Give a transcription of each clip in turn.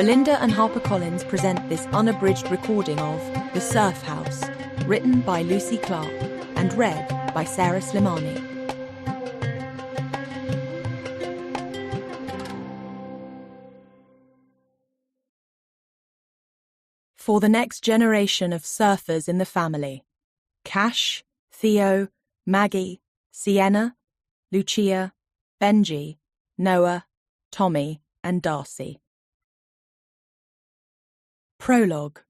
Belinda and HarperCollins present this unabridged recording of The Surf House, written by Lucy Clarke and read by Sarah Slimani. For the next generation of surfers in the family, Cash, Theo, Maggie, Sienna, Lucia, Benji, Noah, Tommy, and Darcy. Prologue.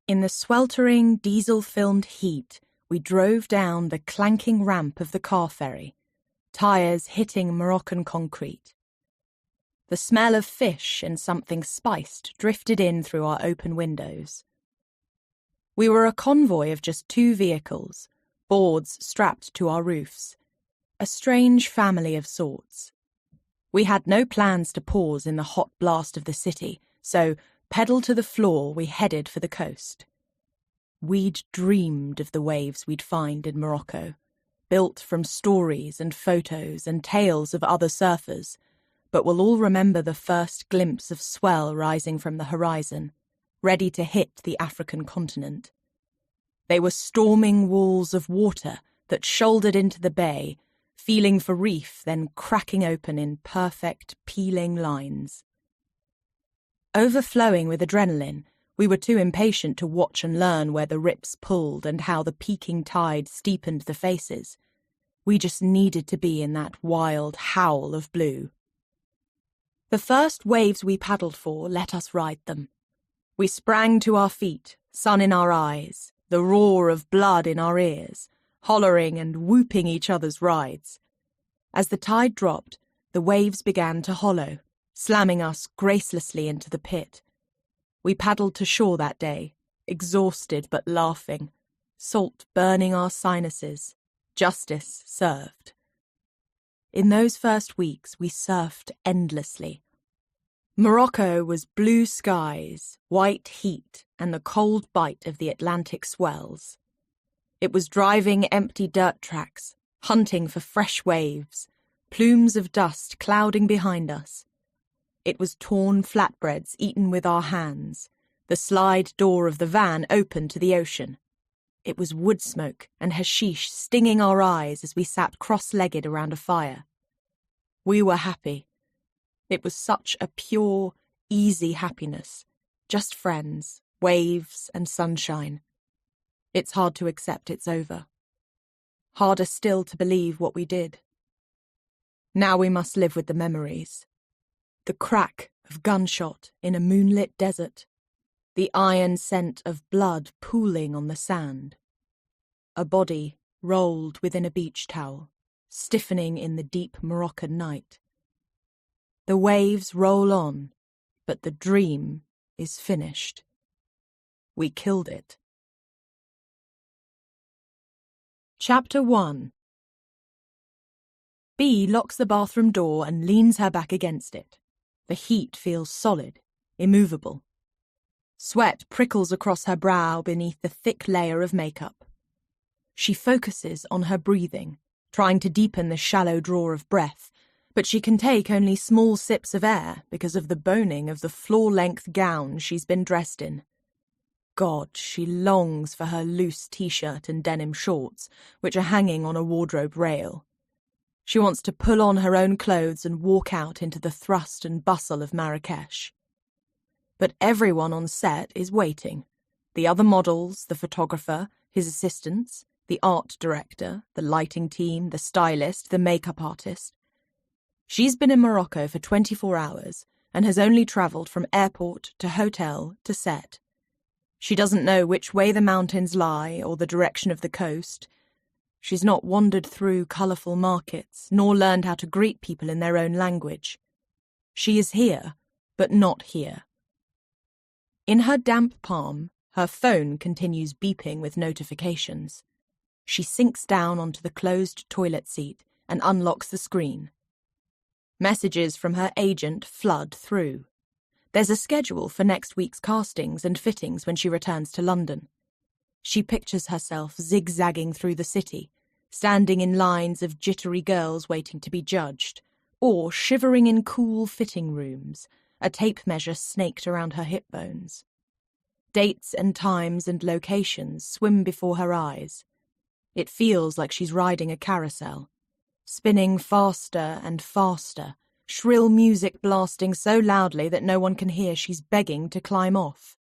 In the sweltering, diesel-filmed heat, we drove down the clanking ramp of the car ferry, tyres hitting Moroccan concrete. The smell of fish and something spiced drifted in through our open windows. We were a convoy of just 2 vehicles, boards strapped to our roofs, a strange family of sorts. We had no plans to pause in the hot blast of the city, so, pedal to the floor, we headed for the coast. We'd dreamed of the waves we'd find in Morocco, built from stories and photos and tales of other surfers, but we'll all remember the first glimpse of swell rising from the horizon, ready to hit the African continent. They were storming walls of water that shouldered into the bay, feeling for reef, then cracking open in perfect, peeling lines. Overflowing with adrenaline, we were too impatient to watch and learn where the rips pulled and how the peaking tide steepened the faces. We just needed to be in that wild howl of blue. The first waves we paddled for let us ride them. We sprang to our feet, sun in our eyes, the roar of blood in our ears, hollering and whooping each other's rides. As the tide dropped, the waves began to hollow, slamming us gracelessly into the pit. We paddled to shore that day, exhausted but laughing, salt burning our sinuses, justice served. In those first weeks, we surfed endlessly. Morocco was blue skies, white heat, and the cold bite of the Atlantic swells. It was driving empty dirt tracks, hunting for fresh waves, plumes of dust clouding behind us. It was torn flatbreads eaten with our hands, the slide door of the van open to the ocean. It was wood smoke and hashish stinging our eyes as we sat cross-legged around a fire. We were happy. It was such a pure, easy happiness, just friends, waves and sunshine. It's hard to accept it's over. Harder still to believe what we did. Now we must live with the memories. The crack of gunshot in a moonlit desert, the iron scent of blood pooling on the sand. A body rolled within a beach towel, stiffening in the deep Moroccan night. The waves roll on, but the dream is finished. We killed it. Chapter 1. B locks the bathroom door and leans her back against it. The heat feels solid, immovable. Sweat prickles across her brow beneath the thick layer of makeup. She focuses on her breathing, trying to deepen the shallow draw of breath, but she can take only small sips of air because of the boning of the floor-length gown she's been dressed in. God, she longs for her loose t-shirt and denim shorts, which are hanging on a wardrobe rail. She wants to pull on her own clothes and walk out into the thrust and bustle of Marrakesh. But everyone on set is waiting. The other models, the photographer, his assistants, the art director, the lighting team, the stylist, the makeup artist. She's been in Morocco for 24 hours and has only travelled from airport to hotel to set. She doesn't know which way the mountains lie or the direction of the coast. She's not wandered through colourful markets, nor learned how to greet people in their own language. She is here, but not here. In her damp palm, her phone continues beeping with notifications. She sinks down onto the closed toilet seat and unlocks the screen. Messages from her agent flood through. There's a schedule for next week's castings and fittings when she returns to London. She pictures herself zigzagging through the city, standing in lines of jittery girls waiting to be judged, or shivering in cool fitting rooms, a tape measure snaked around her hip bones. Dates and times and locations swim before her eyes. It feels like she's riding a carousel, spinning faster and faster, shrill music blasting so loudly that no one can hear she's begging to climb off.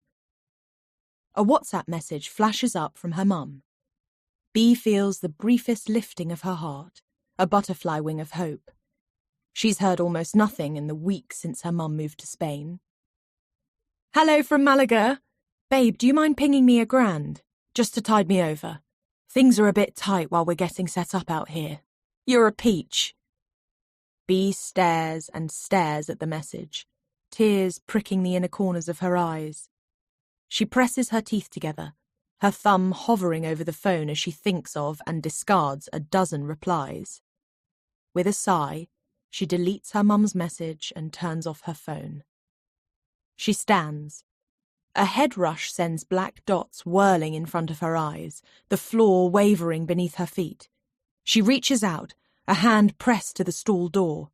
A WhatsApp message flashes up from her mum. Bea feels the briefest lifting of her heart, a butterfly wing of hope. She's heard almost nothing in the week since her mum moved to Spain. "Hello from Malaga. Babe, do you mind pinging me $1,000, just to tide me over? Things are a bit tight while we're getting set up out here. You're a peach." Bea stares and stares at the message, tears pricking the inner corners of her eyes. She presses her teeth together, her thumb hovering over the phone as she thinks of and discards a dozen replies. With a sigh, she deletes her mum's message and turns off her phone. She stands. A head rush sends black dots whirling in front of her eyes, the floor wavering beneath her feet. She reaches out, a hand pressed to the stall door.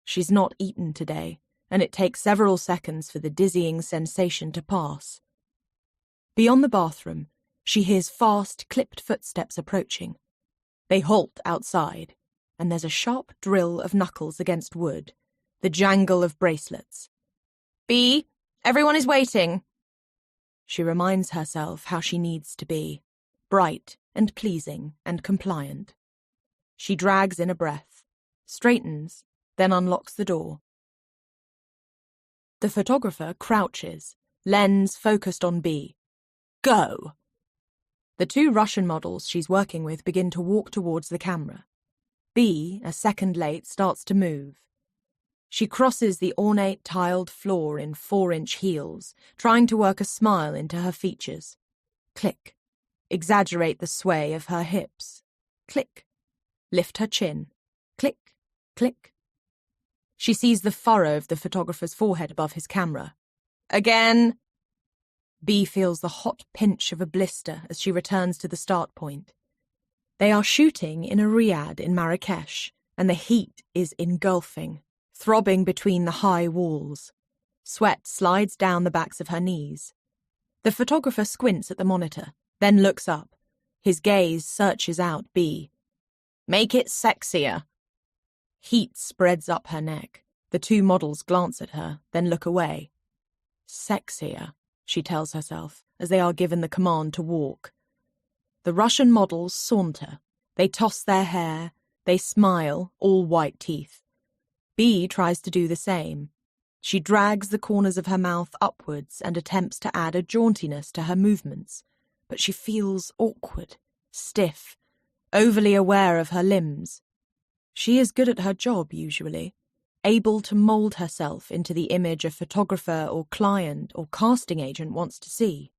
She's not eaten today, and it takes several seconds for the dizzying sensation to pass. Beyond the bathroom, she hears fast, clipped footsteps approaching. They halt outside, and there's a sharp drill of knuckles against wood, the jangle of bracelets. "Bea, everyone is waiting." She reminds herself how she needs to be, bright and pleasing and compliant. She drags in a breath, straightens, then unlocks the door. The photographer crouches, lens focused on Bea. "Go!" The 2 Russian models she's working with begin to walk towards the camera. Bea, a second late, starts to move. She crosses the ornate tiled floor in 4-inch heels, trying to work a smile into her features. Click. Exaggerate the sway of her hips. Click. Lift her chin. Click. Click. She sees the furrow of the photographer's forehead above his camera. "Again!" Bea feels the hot pinch of a blister as she returns to the start point. They are shooting in a riad in Marrakesh, and the heat is engulfing, throbbing between the high walls. Sweat slides down the backs of her knees. The photographer squints at the monitor, then looks up. His gaze searches out Bea. "Make it sexier." Heat spreads up her neck. The 2 models glance at her, then look away. "Sexier," she tells herself, as they are given the command to walk. The Russian models saunter. They toss their hair. They smile, all white teeth. Bea tries to do the same. She drags the corners of her mouth upwards and attempts to add a jauntiness to her movements, but she feels awkward, stiff, overly aware of her limbs. She is good at her job, usually, able to mould herself into the image a photographer or client or casting agent wants to see.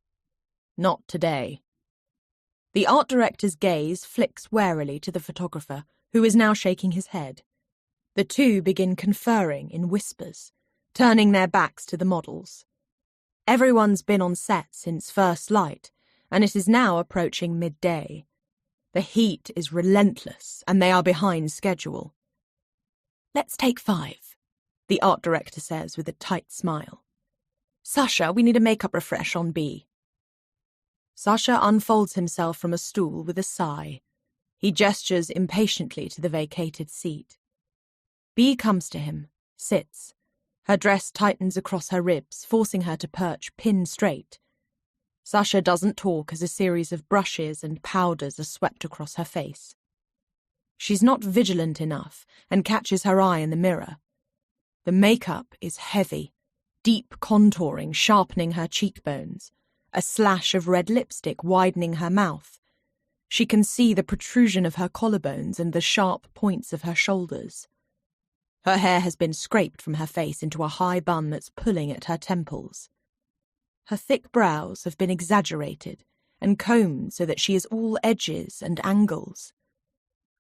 Not today. The art director's gaze flicks warily to the photographer, who is now shaking his head. The 2 begin conferring in whispers, turning their backs to the models. Everyone's been on set since first light, and it is now approaching midday. The heat is relentless, and they are behind schedule. "Let's take 5, the art director says with a tight smile. "Sasha, we need a makeup refresh on Bea." Sasha unfolds himself from a stool with a sigh. He gestures impatiently to the vacated seat. Bea comes to him, sits. Her dress tightens across her ribs, forcing her to perch pin straight. Sasha doesn't talk as a series of brushes and powders are swept across her face. She's not vigilant enough and catches her eye in the mirror. The makeup is heavy, deep contouring sharpening her cheekbones, a slash of red lipstick widening her mouth. She can see the protrusion of her collarbones and the sharp points of her shoulders. Her hair has been scraped from her face into a high bun that's pulling at her temples. Her thick brows have been exaggerated and combed so that she is all edges and angles.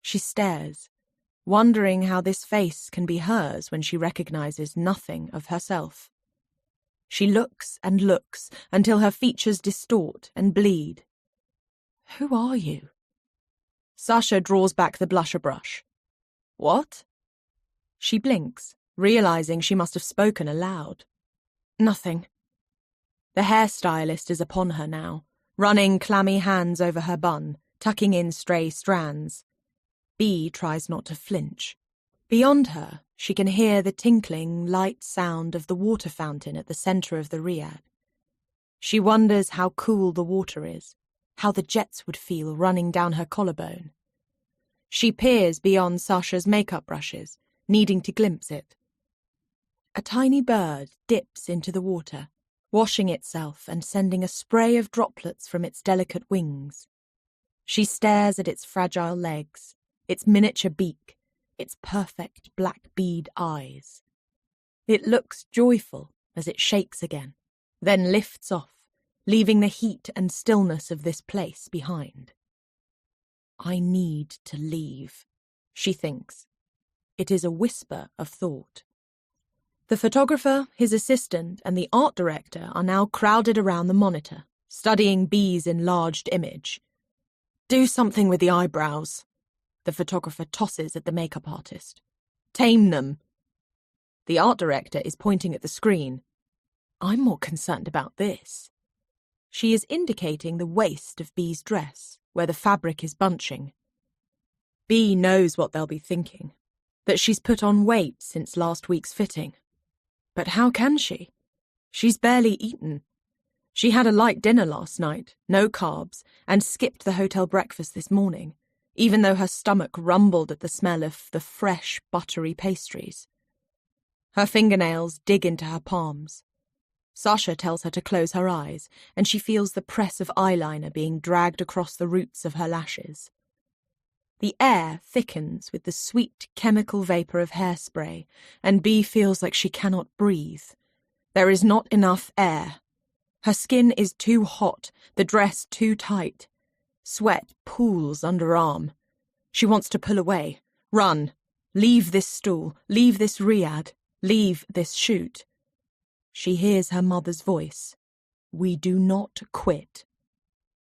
She stares, wondering how this face can be hers when she recognizes nothing of herself. She looks and looks until her features distort and bleed. "Who are you?" Sasha draws back the blusher brush. "What?" She blinks, realizing she must have spoken aloud. Nothing. The hairstylist is upon her now, running clammy hands over her bun, tucking in stray strands. Bee tries not to flinch. Beyond her, she can hear the tinkling, light sound of the water fountain at the centre of the riad. She wonders how cool the water is, how the jets would feel running down her collarbone. She peers beyond Sasha's makeup brushes, needing to glimpse it. A tiny bird dips into the water, washing itself and sending a spray of droplets from its delicate wings. She stares at its fragile legs, its miniature beak, its perfect black bead eyes. It looks joyful as it shakes again, then lifts off, leaving the heat and stillness of this place behind. I need to leave, she thinks. It is a whisper of thought. The photographer, his assistant, and the art director are now crowded around the monitor, studying Bee's enlarged image. Do something with the eyebrows, the photographer tosses at the makeup artist. Tame them. The art director is pointing at the screen. I'm more concerned about this. She is indicating the waist of Bee's dress, where the fabric is bunching. Bee knows what they'll be thinking, that she's put on weight since last week's fitting. But how can she? She's barely eaten. She had a light dinner last night, no carbs, and skipped the hotel breakfast this morning, even though her stomach rumbled at the smell of the fresh, buttery pastries. Her fingernails dig into her palms. Sasha tells her to close her eyes, and she feels the press of eyeliner being dragged across the roots of her lashes. The air thickens with the sweet chemical vapour of hairspray, and Bee feels like she cannot breathe. There is not enough air. Her skin is too hot, the dress too tight. Sweat pools underarm. She wants to pull away, run, leave this stool, leave this riad, leave this shoot. She hears her mother's voice. We do not quit.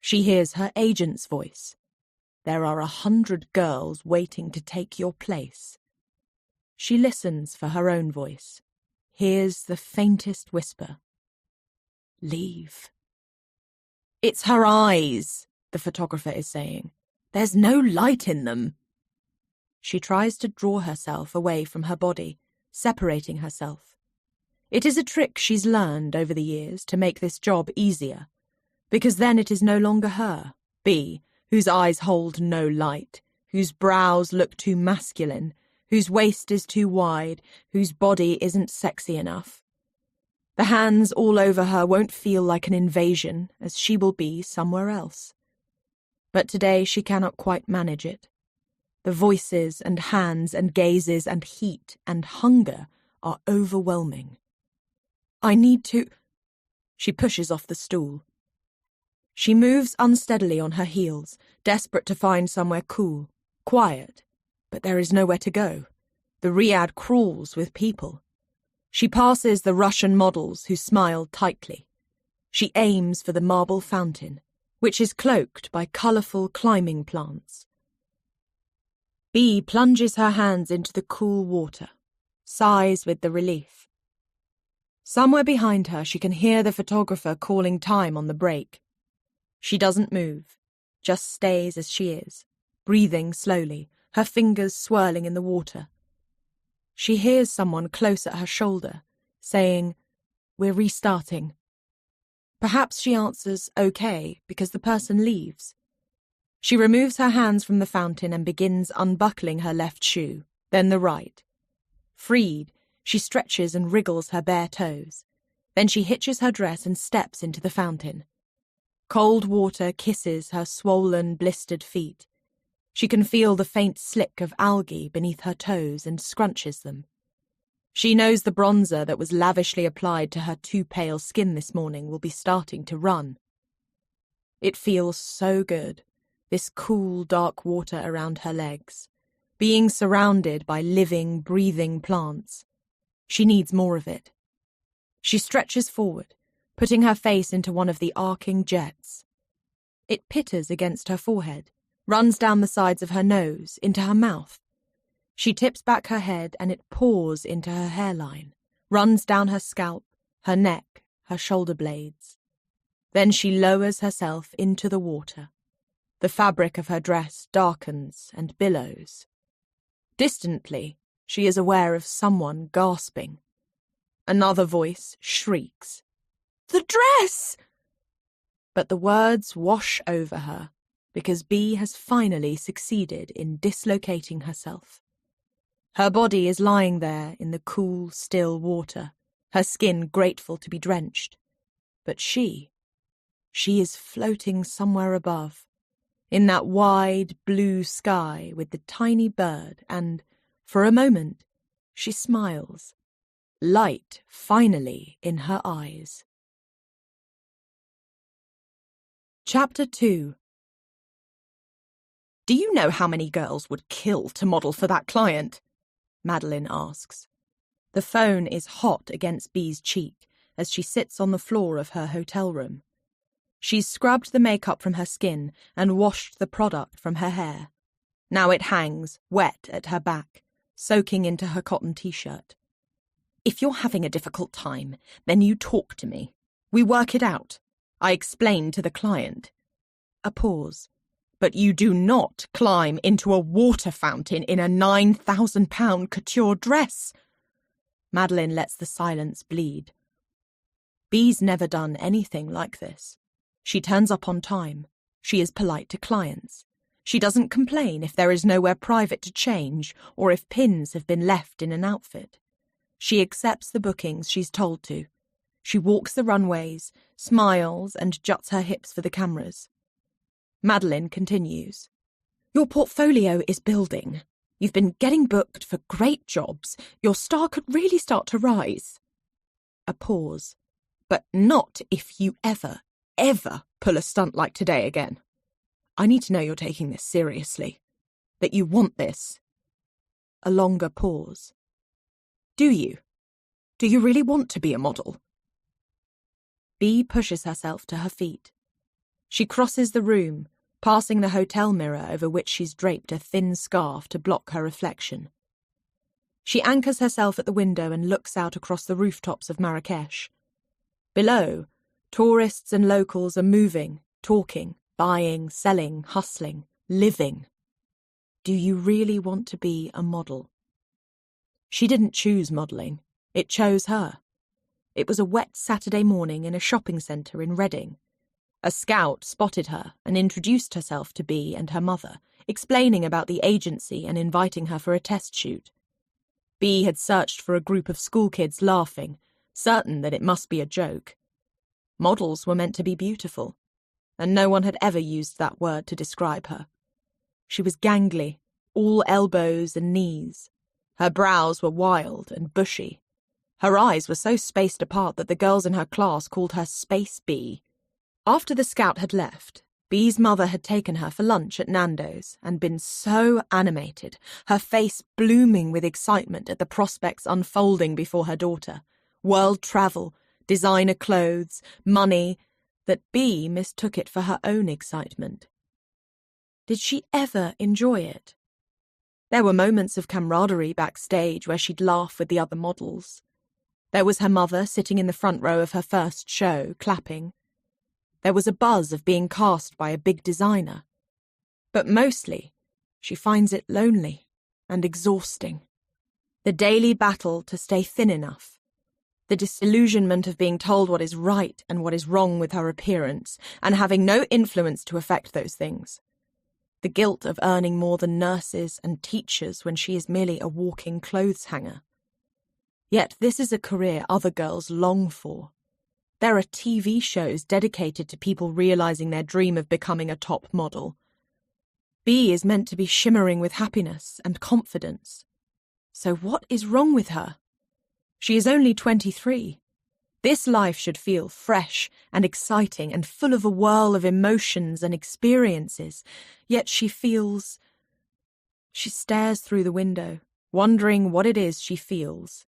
She hears her agent's voice. There are 100 girls waiting to take your place. She listens for her own voice, hears the faintest whisper. Leave. It's her eyes, the photographer is saying. There's no light in them. She tries to draw herself away from her body, separating herself. It is a trick she's learned over the years to make this job easier, because then it is no longer her, Bee, whose eyes hold no light, whose brows look too masculine, whose waist is too wide, whose body isn't sexy enough. The hands all over her won't feel like an invasion, as she will be somewhere else. But today she cannot quite manage it. The voices and hands and gazes and heat and hunger are overwhelming. I need to... She pushes off the stool. She moves unsteadily on her heels, desperate to find somewhere cool, quiet, but there is nowhere to go. The riad crawls with people. She passes the Russian models who smile tightly. She aims for the marble fountain, which is cloaked by colourful climbing plants. Bee plunges her hands into the cool water, sighs with the relief. Somewhere behind her she can hear the photographer calling time on the brake. She doesn't move, just stays as she is, breathing slowly, her fingers swirling in the water. She hears someone close at her shoulder, saying, "We're restarting." Perhaps she answers, "Okay," because the person leaves. She removes her hands from the fountain and begins unbuckling her left shoe, then the right. Freed, she stretches and wriggles her bare toes. Then she hitches her dress and steps into the fountain. Cold water kisses her swollen, blistered feet. She can feel the faint slick of algae beneath her toes and scrunches them. She knows the bronzer that was lavishly applied to her too pale skin this morning will be starting to run. It feels so good, this cool, dark water around her legs, being surrounded by living, breathing plants. She needs more of it. She stretches forward, putting her face into one of the arcing jets. It pitters against her forehead, runs down the sides of her nose, into her mouth. She tips back her head and it pours into her hairline, runs down her scalp, her neck, her shoulder blades. Then she lowers herself into the water. The fabric of her dress darkens and billows. Distantly, she is aware of someone gasping. Another voice shrieks, "The dress!" But the words wash over her, because Bee has finally succeeded in dislocating herself. Her body is lying there in the cool, still water, her skin grateful to be drenched. But she is floating somewhere above, in that wide blue sky with the tiny bird, and, for a moment, she smiles, light finally in her eyes. Chapter 2. "Do you know how many girls would kill to model for that client?" Madeline asks. The phone is hot against Bee's cheek as she sits on the floor of her hotel room. She's scrubbed the makeup from her skin and washed the product from her hair. Now it hangs, wet, at her back, soaking into her cotton t-shirt. "If you're having a difficult time, then you talk to me. We work it out. I explain to the client." A pause. "But you do not climb into a water fountain in a £9,000 couture dress." Madeline lets the silence bleed. Bee's never done anything like this. She turns up on time. She is polite to clients. She doesn't complain if there is nowhere private to change or if pins have been left in an outfit. She accepts the bookings she's told to. She walks the runways, smiles, and juts her hips for the cameras. Madeline continues. "Your portfolio is building. You've been getting booked for great jobs. Your star could really start to rise." A pause. "But not if you ever pull a stunt like today again. I need to know you're taking this seriously. That you want this." A longer pause. "Do you? Do you really want to be a model?" Bee pushes herself to her feet. She crosses the room, passing the hotel mirror over which she's draped a thin scarf to block her reflection. She anchors herself at the window and looks out across the rooftops of Marrakesh. Below, tourists and locals are moving, talking, buying, selling, hustling, living. Do you really want to be a model? She didn't choose modelling. It chose her. It was a wet Saturday morning in a shopping centre in Reading. A scout spotted her and introduced herself to Bee and her mother, explaining about the agency and inviting her for a test shoot. Bee had searched for a group of schoolkids laughing, certain that it must be a joke. Models were meant to be beautiful, and no one had ever used that word to describe her. She was gangly, all elbows and knees. Her brows were wild and bushy. Her eyes were so spaced apart that the girls in her class called her Space Bee. After the scout had left, Bee's mother had taken her for lunch at Nando's and been so animated, her face blooming with excitement at the prospects unfolding before her daughter, world travel, designer clothes, money, that Bee mistook it for her own excitement. Did she ever enjoy it? There were moments of camaraderie backstage where she'd laugh with the other models. There was her mother sitting in the front row of her first show, clapping. There was a buzz of being cast by a big designer. But mostly, she finds it lonely and exhausting. The daily battle to stay thin enough. The disillusionment of being told what is right and what is wrong with her appearance, and having no influence to affect those things. The guilt of earning more than nurses and teachers when she is merely a walking clothes hanger. Yet this is a career other girls long for. There are TV shows dedicated to people realizing their dream of becoming a top model. Bee is meant to be shimmering with happiness and confidence. So what is wrong with her? She is only 23. This life should feel fresh and exciting and full of a whirl of emotions and experiences, yet she feels... She stares through the window, wondering what it is she feels.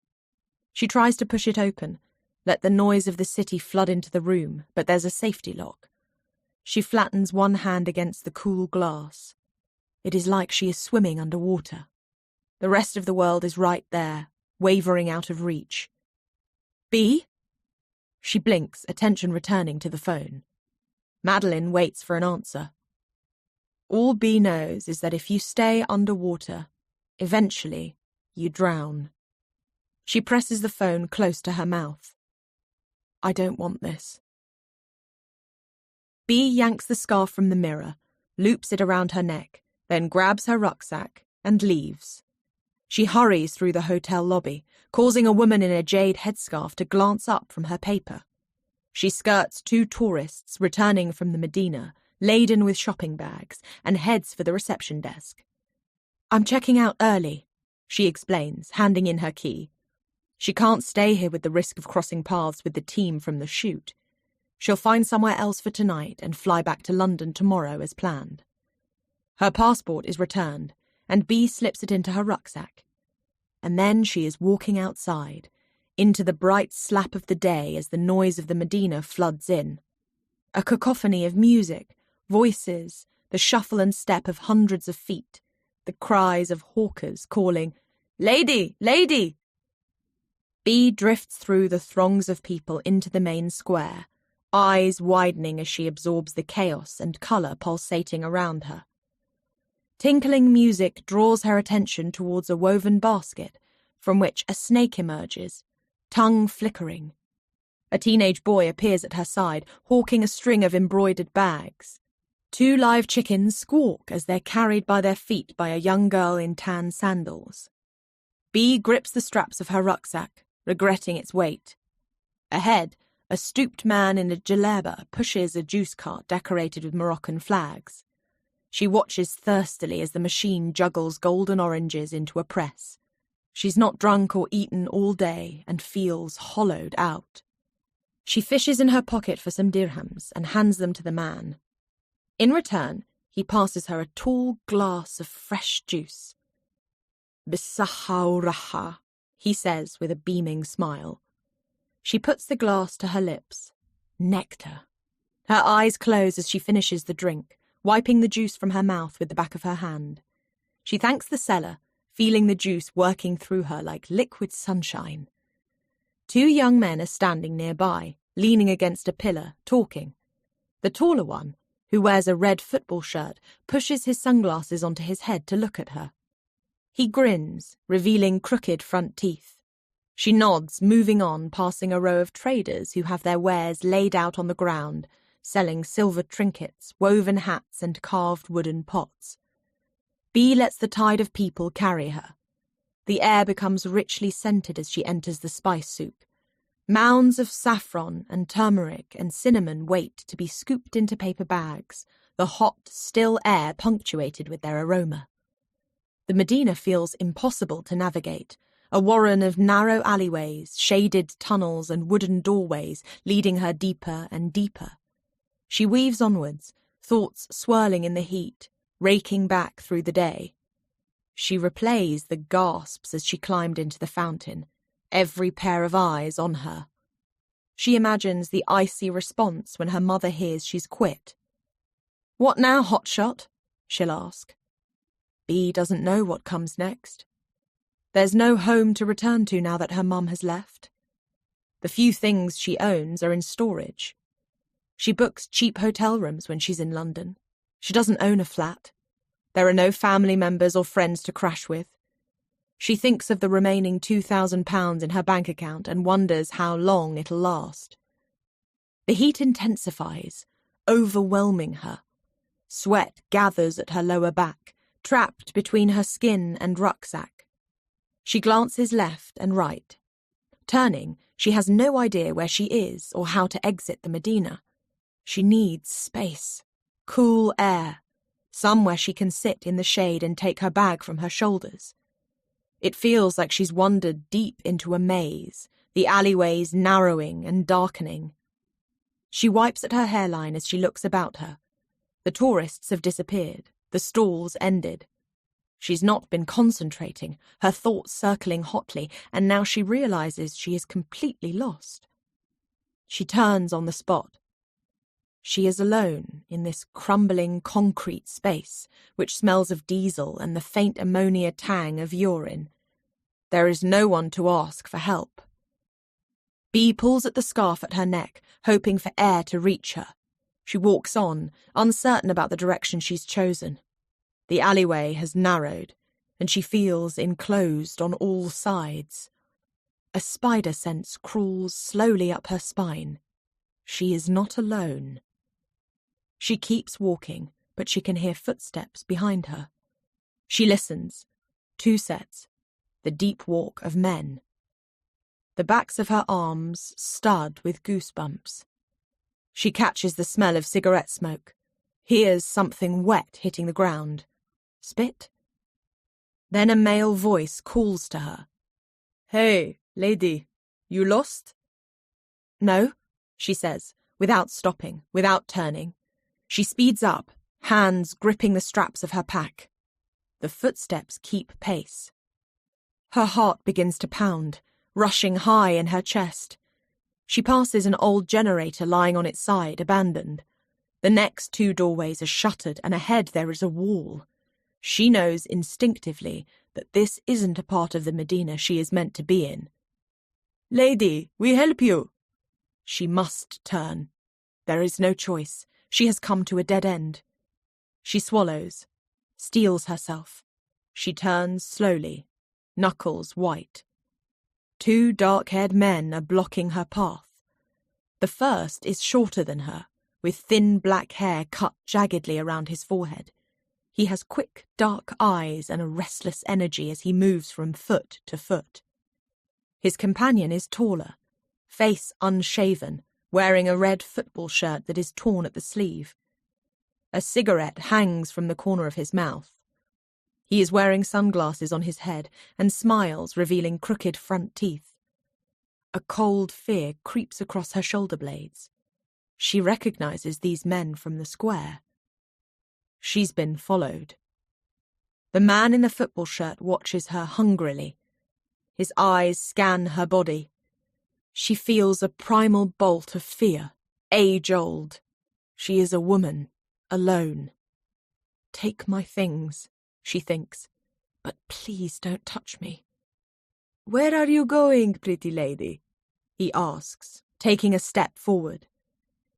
She tries to push it open, let the noise of the city flood into the room, but there's a safety lock. She flattens one hand against the cool glass. It is like she is swimming underwater. The rest of the world is right there, wavering out of reach. "Bee?" She blinks, attention returning to the phone. Madeline waits for an answer. All Bea knows is that if you stay underwater, eventually you drown. She presses the phone close to her mouth. I don't want this. Bea yanks the scarf from the mirror, loops it around her neck, then grabs her rucksack and leaves. She hurries through the hotel lobby, causing a woman in a jade headscarf to glance up from her paper. She skirts two tourists returning from the Medina, laden with shopping bags, and heads for the reception desk. I'm checking out early, she explains, handing in her key. She can't stay here with the risk of crossing paths with the team from the shoot. She'll find somewhere else for tonight and fly back to London tomorrow as planned. Her passport is returned, and Bea slips it into her rucksack. And then she is walking outside, into the bright slap of the day as the noise of the Medina floods in. A cacophony of music, voices, the shuffle and step of hundreds of feet, the cries of hawkers calling, "Lady! Lady!" Bea drifts through the throngs of people into the main square, eyes widening as she absorbs the chaos and colour pulsating around her. Tinkling music draws her attention towards a woven basket from which a snake emerges, tongue flickering. A teenage boy appears at her side, hawking a string of embroidered bags. Two live chickens squawk as they're carried by their feet by a young girl in tan sandals. Bea grips the straps of her rucksack, regretting its weight. Ahead, a stooped man in a jaleba pushes a juice cart decorated with Moroccan flags. She watches thirstily as the machine juggles golden oranges into a press. She's not drunk or eaten all day and feels hollowed out. She fishes in her pocket for some dirhams and hands them to the man. In return, he passes her a tall glass of fresh juice. "Bissaha raha," he says with a beaming smile. She puts the glass to her lips. Nectar. Her eyes close as she finishes the drink, wiping the juice from her mouth with the back of her hand. She thanks the seller, feeling the juice working through her like liquid sunshine. Two young men are standing nearby, leaning against a pillar, talking. The taller one, who wears a red football shirt, pushes his sunglasses onto his head to look at her. He grins, revealing crooked front teeth. She nods, moving on, passing a row of traders who have their wares laid out on the ground, selling silver trinkets, woven hats, and carved wooden pots. Bea lets the tide of people carry her. The air becomes richly scented as she enters the spice souk. Mounds of saffron and turmeric and cinnamon wait to be scooped into paper bags, the hot, still air punctuated with their aroma. The Medina feels impossible to navigate, a warren of narrow alleyways, shaded tunnels and wooden doorways leading her deeper and deeper. She weaves onwards, thoughts swirling in the heat, raking back through the day. She replays the gasps as she climbed into the fountain, every pair of eyes on her. She imagines the icy response when her mother hears she's quit. "What now, hotshot?" she'll ask. Bea doesn't know what comes next. There's no home to return to now that her mum has left. The few things she owns are in storage. She books cheap hotel rooms when she's in London. She doesn't own a flat. There are no family members or friends to crash with. She thinks of the remaining £2,000 in her bank account and wonders how long it'll last. The heat intensifies, overwhelming her. Sweat gathers at her lower back, trapped between her skin and rucksack. She glances left and right. Turning, she has no idea where she is or how to exit the Medina. She needs space, cool air, somewhere she can sit in the shade and take her bag from her shoulders. It feels like she's wandered deep into a maze, the alleyways narrowing and darkening. She wipes at her hairline as she looks about her. The tourists have disappeared, the stalls ended. She's not been concentrating, her thoughts circling hotly, and now she realizes she is completely lost. She turns on the spot. She is alone in this crumbling concrete space, which smells of diesel and the faint ammonia tang of urine. There is no one to ask for help. Bee pulls at the scarf at her neck, hoping for air to reach her. She walks on, uncertain about the direction she's chosen. The alleyway has narrowed, and she feels enclosed on all sides. A spider sense crawls slowly up her spine. She is not alone. She keeps walking, but she can hear footsteps behind her. She listens. 2 sets. The deep walk of men. The backs of her arms stud with goosebumps. She catches the smell of cigarette smoke, hears something wet hitting the ground. Spit? Then a male voice calls to her. "Hey, lady, you lost?" "No," she says, without stopping, without turning. She speeds up, hands gripping the straps of her pack. The footsteps keep pace. Her heart begins to pound, rushing high in her chest. She passes an old generator lying on its side, abandoned. The next 2 doorways are shuttered, and ahead there is a wall. She knows instinctively that this isn't a part of the Medina she is meant to be in. "Lady, we help you." She must turn. There is no choice. She has come to a dead end. She swallows, steels herself. She turns slowly, knuckles white. 2 dark-haired men are blocking her path. The first is shorter than her, with thin black hair cut jaggedly around his forehead. He has quick, dark eyes and a restless energy as he moves from foot to foot. His companion is taller, face unshaven, wearing a red football shirt that is torn at the sleeve. A cigarette hangs from the corner of his mouth. He is wearing sunglasses on his head and smiles, revealing crooked front teeth. A cold fear creeps across her shoulder blades. She recognizes these men from the square. She's been followed. The man in the football shirt watches her hungrily. His eyes scan her body. She feels a primal bolt of fear, age-old. She is a woman, alone. "Take my things," she thinks, "but please don't touch me." "Where are you going, pretty lady?" he asks, taking a step forward.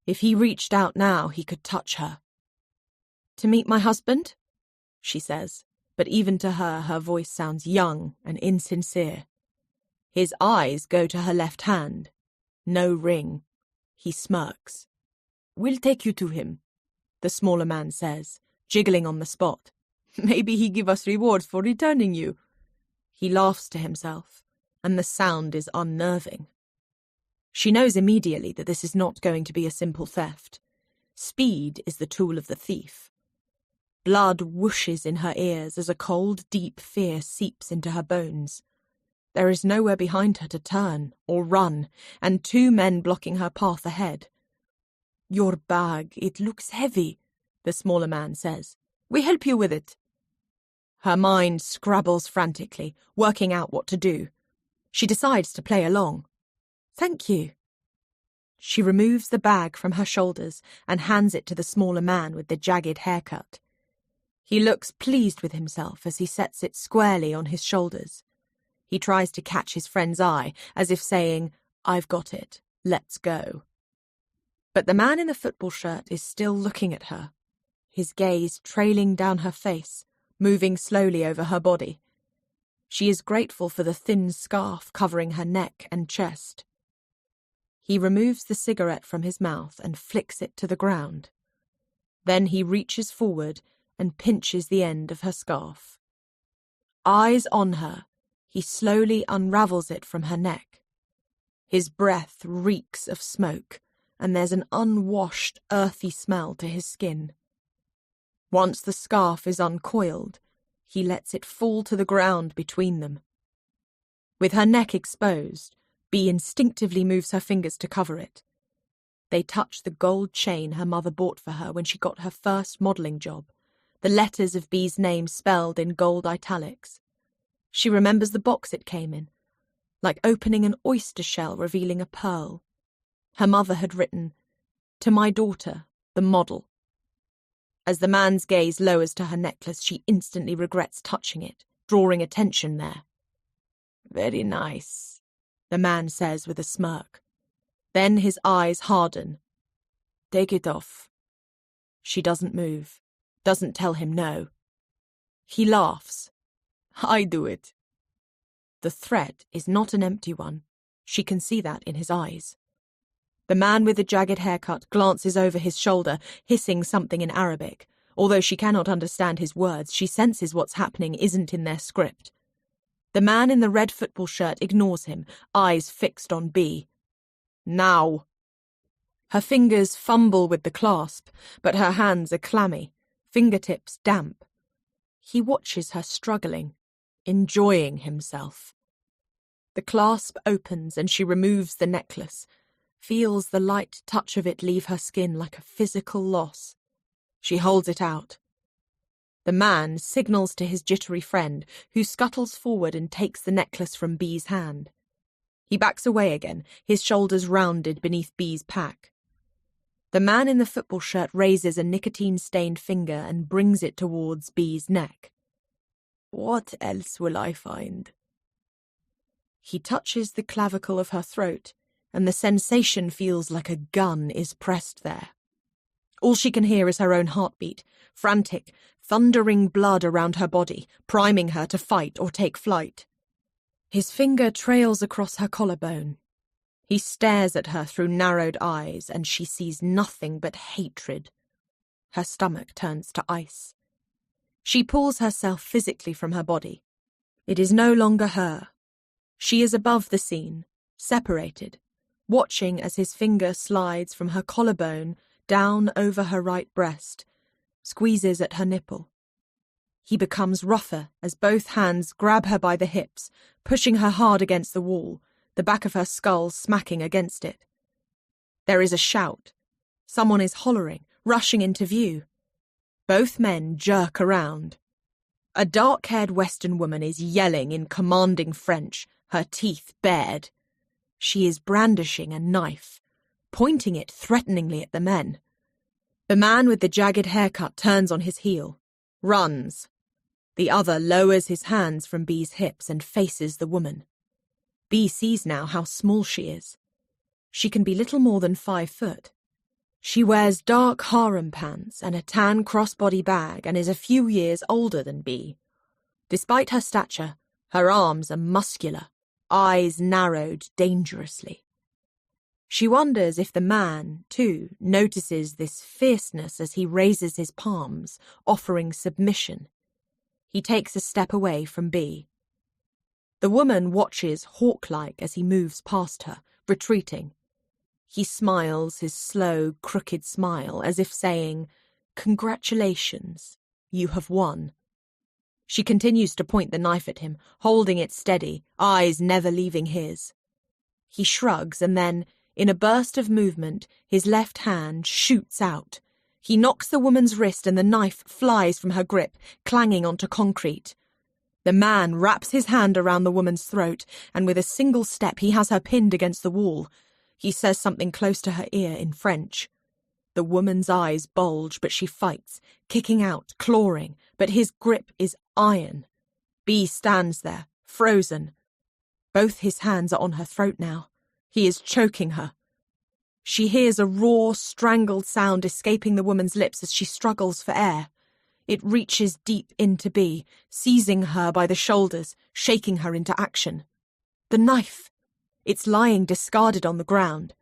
If he reached out now, he could touch her. "To meet my husband?" she says, but even to her, her voice sounds young and insincere. His eyes go to her left hand. No ring. He smirks. "We'll take you to him," the smaller man says, jiggling on the spot. "Maybe he give us rewards for returning you." He laughs to himself, and the sound is unnerving. She knows immediately that this is not going to be a simple theft. Speed is the tool of the thief. Blood whooshes in her ears as a cold, deep fear seeps into her bones. There is nowhere behind her to turn or run, and 2 men blocking her path ahead. "Your bag, it looks heavy," the smaller man says. "We help you with it." Her mind scrabbles frantically, working out what to do. She decides to play along. "Thank you." She removes the bag from her shoulders and hands it to the smaller man with the jagged haircut. He looks pleased with himself as he sets it squarely on his shoulders. He tries to catch his friend's eye, as if saying, "I've got it, let's go." But the man in the football shirt is still looking at her, his gaze trailing down her face, moving slowly over her body. She is grateful for the thin scarf covering her neck and chest. He removes the cigarette from his mouth and flicks it to the ground. Then he reaches forward and pinches the end of her scarf. Eyes on her, he slowly unravels it from her neck. His breath reeks of smoke, and there's an unwashed, earthy smell to his skin. Once the scarf is uncoiled, he lets it fall to the ground between them. With her neck exposed, Bee instinctively moves her fingers to cover it. They touch the gold chain her mother bought for her when she got her first modelling job, the letters of Bee's name spelled in gold italics. She remembers the box it came in, like opening an oyster shell revealing a pearl. Her mother had written, "To my daughter, the model." As the man's gaze lowers to her necklace, she instantly regrets touching it, drawing attention there. "Very nice," the man says with a smirk. Then his eyes harden. "Take it off." She doesn't move, doesn't tell him no. He laughs. "I do it." The threat is not an empty one. She can see that in his eyes. The man with the jagged haircut glances over his shoulder, hissing something in Arabic. Although she cannot understand his words, she senses what's happening isn't in their script. The man in the red football shirt ignores him, eyes fixed on B. "Now." Her fingers fumble with the clasp, but her hands are clammy, fingertips damp. He watches her struggling, enjoying himself. The clasp opens and she removes the necklace, feels the light touch of it leave her skin like a physical loss. She holds it out. The man signals to his jittery friend, who scuttles forward and takes the necklace from B's hand. He backs away again, his shoulders rounded beneath B's pack. The man in the football shirt raises a nicotine-stained finger and brings it towards B's neck. "What else will I find?" He touches the clavicle of her throat, and the sensation feels like a gun is pressed there. All she can hear is her own heartbeat, frantic, thundering blood around her body, priming her to fight or take flight. His finger trails across her collarbone. He stares at her through narrowed eyes, and she sees nothing but hatred. Her stomach turns to ice. She pulls herself physically from her body. It is no longer her. She is above the scene, separated, watching as his finger slides from her collarbone down over her right breast, squeezes at her nipple. He becomes rougher as both hands grab her by the hips, pushing her hard against the wall, the back of her skull smacking against it. There is a shout. Someone is hollering, rushing into view. Both men jerk around. A dark-haired Western woman is yelling in commanding French, her teeth bared. She is brandishing a knife, pointing it threateningly at the men. The man with the jagged haircut turns on his heel, runs. The other lowers his hands from B's hips and faces the woman. B sees now how small she is. She can be little more than 5 foot. She wears dark harem pants and a tan crossbody bag and is a few years older than B. Despite her stature, her arms are muscular, eyes narrowed dangerously. She wonders if the man, too, notices this fierceness as he raises his palms, offering submission. He takes a step away from B. The woman watches hawk-like as he moves past her, retreating. He smiles his slow, crooked smile, as if saying, "Congratulations, you have won." She continues to point the knife at him, holding it steady, eyes never leaving his. He shrugs and then, in a burst of movement, his left hand shoots out. He knocks the woman's wrist and the knife flies from her grip, clanging onto concrete. The man wraps his hand around the woman's throat, and with a single step he has her pinned against the wall. He says something close to her ear in French. The woman's eyes bulge, but she fights, kicking out, clawing, but his grip is iron. B stands there, frozen. Both his hands are on her throat now. He is choking her. She hears a raw, strangled sound escaping the woman's lips as she struggles for air. It reaches deep into B, seizing her by the shoulders, shaking her into action. The knife! It's lying discarded on the ground.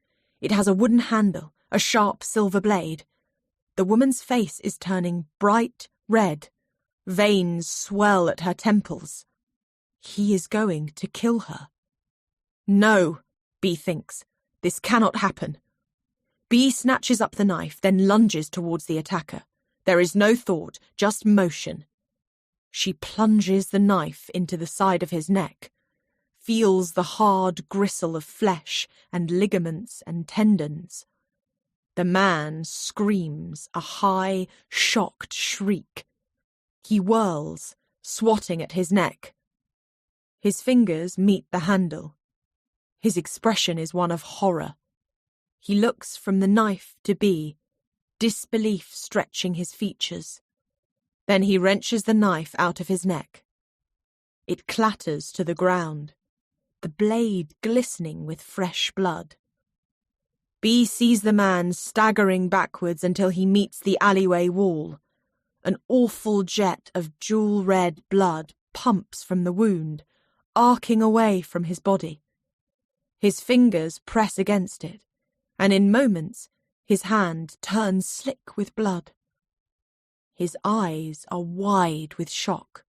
It has a wooden handle, a sharp silver blade. The woman's face is turning bright red. Veins swell at her temples. He is going to kill her. No, B thinks. This cannot happen. B snatches up the knife, then lunges towards the attacker. There is no thought, just motion. She plunges the knife into the side of his neck, feels the hard gristle of flesh and ligaments and tendons. The man screams a high, shocked shriek. He whirls, swatting at his neck. His fingers meet the handle. His expression is one of horror. He looks from the knife to B, disbelief stretching his features. Then he wrenches the knife out of his neck. It clatters to the ground, the blade glistening with fresh blood. Bee sees the man staggering backwards until he meets the alleyway wall. An awful jet of jewel-red blood pumps from the wound, arcing away from his body. His fingers press against it, and in moments his hand turns slick with blood. His eyes are wide with shock.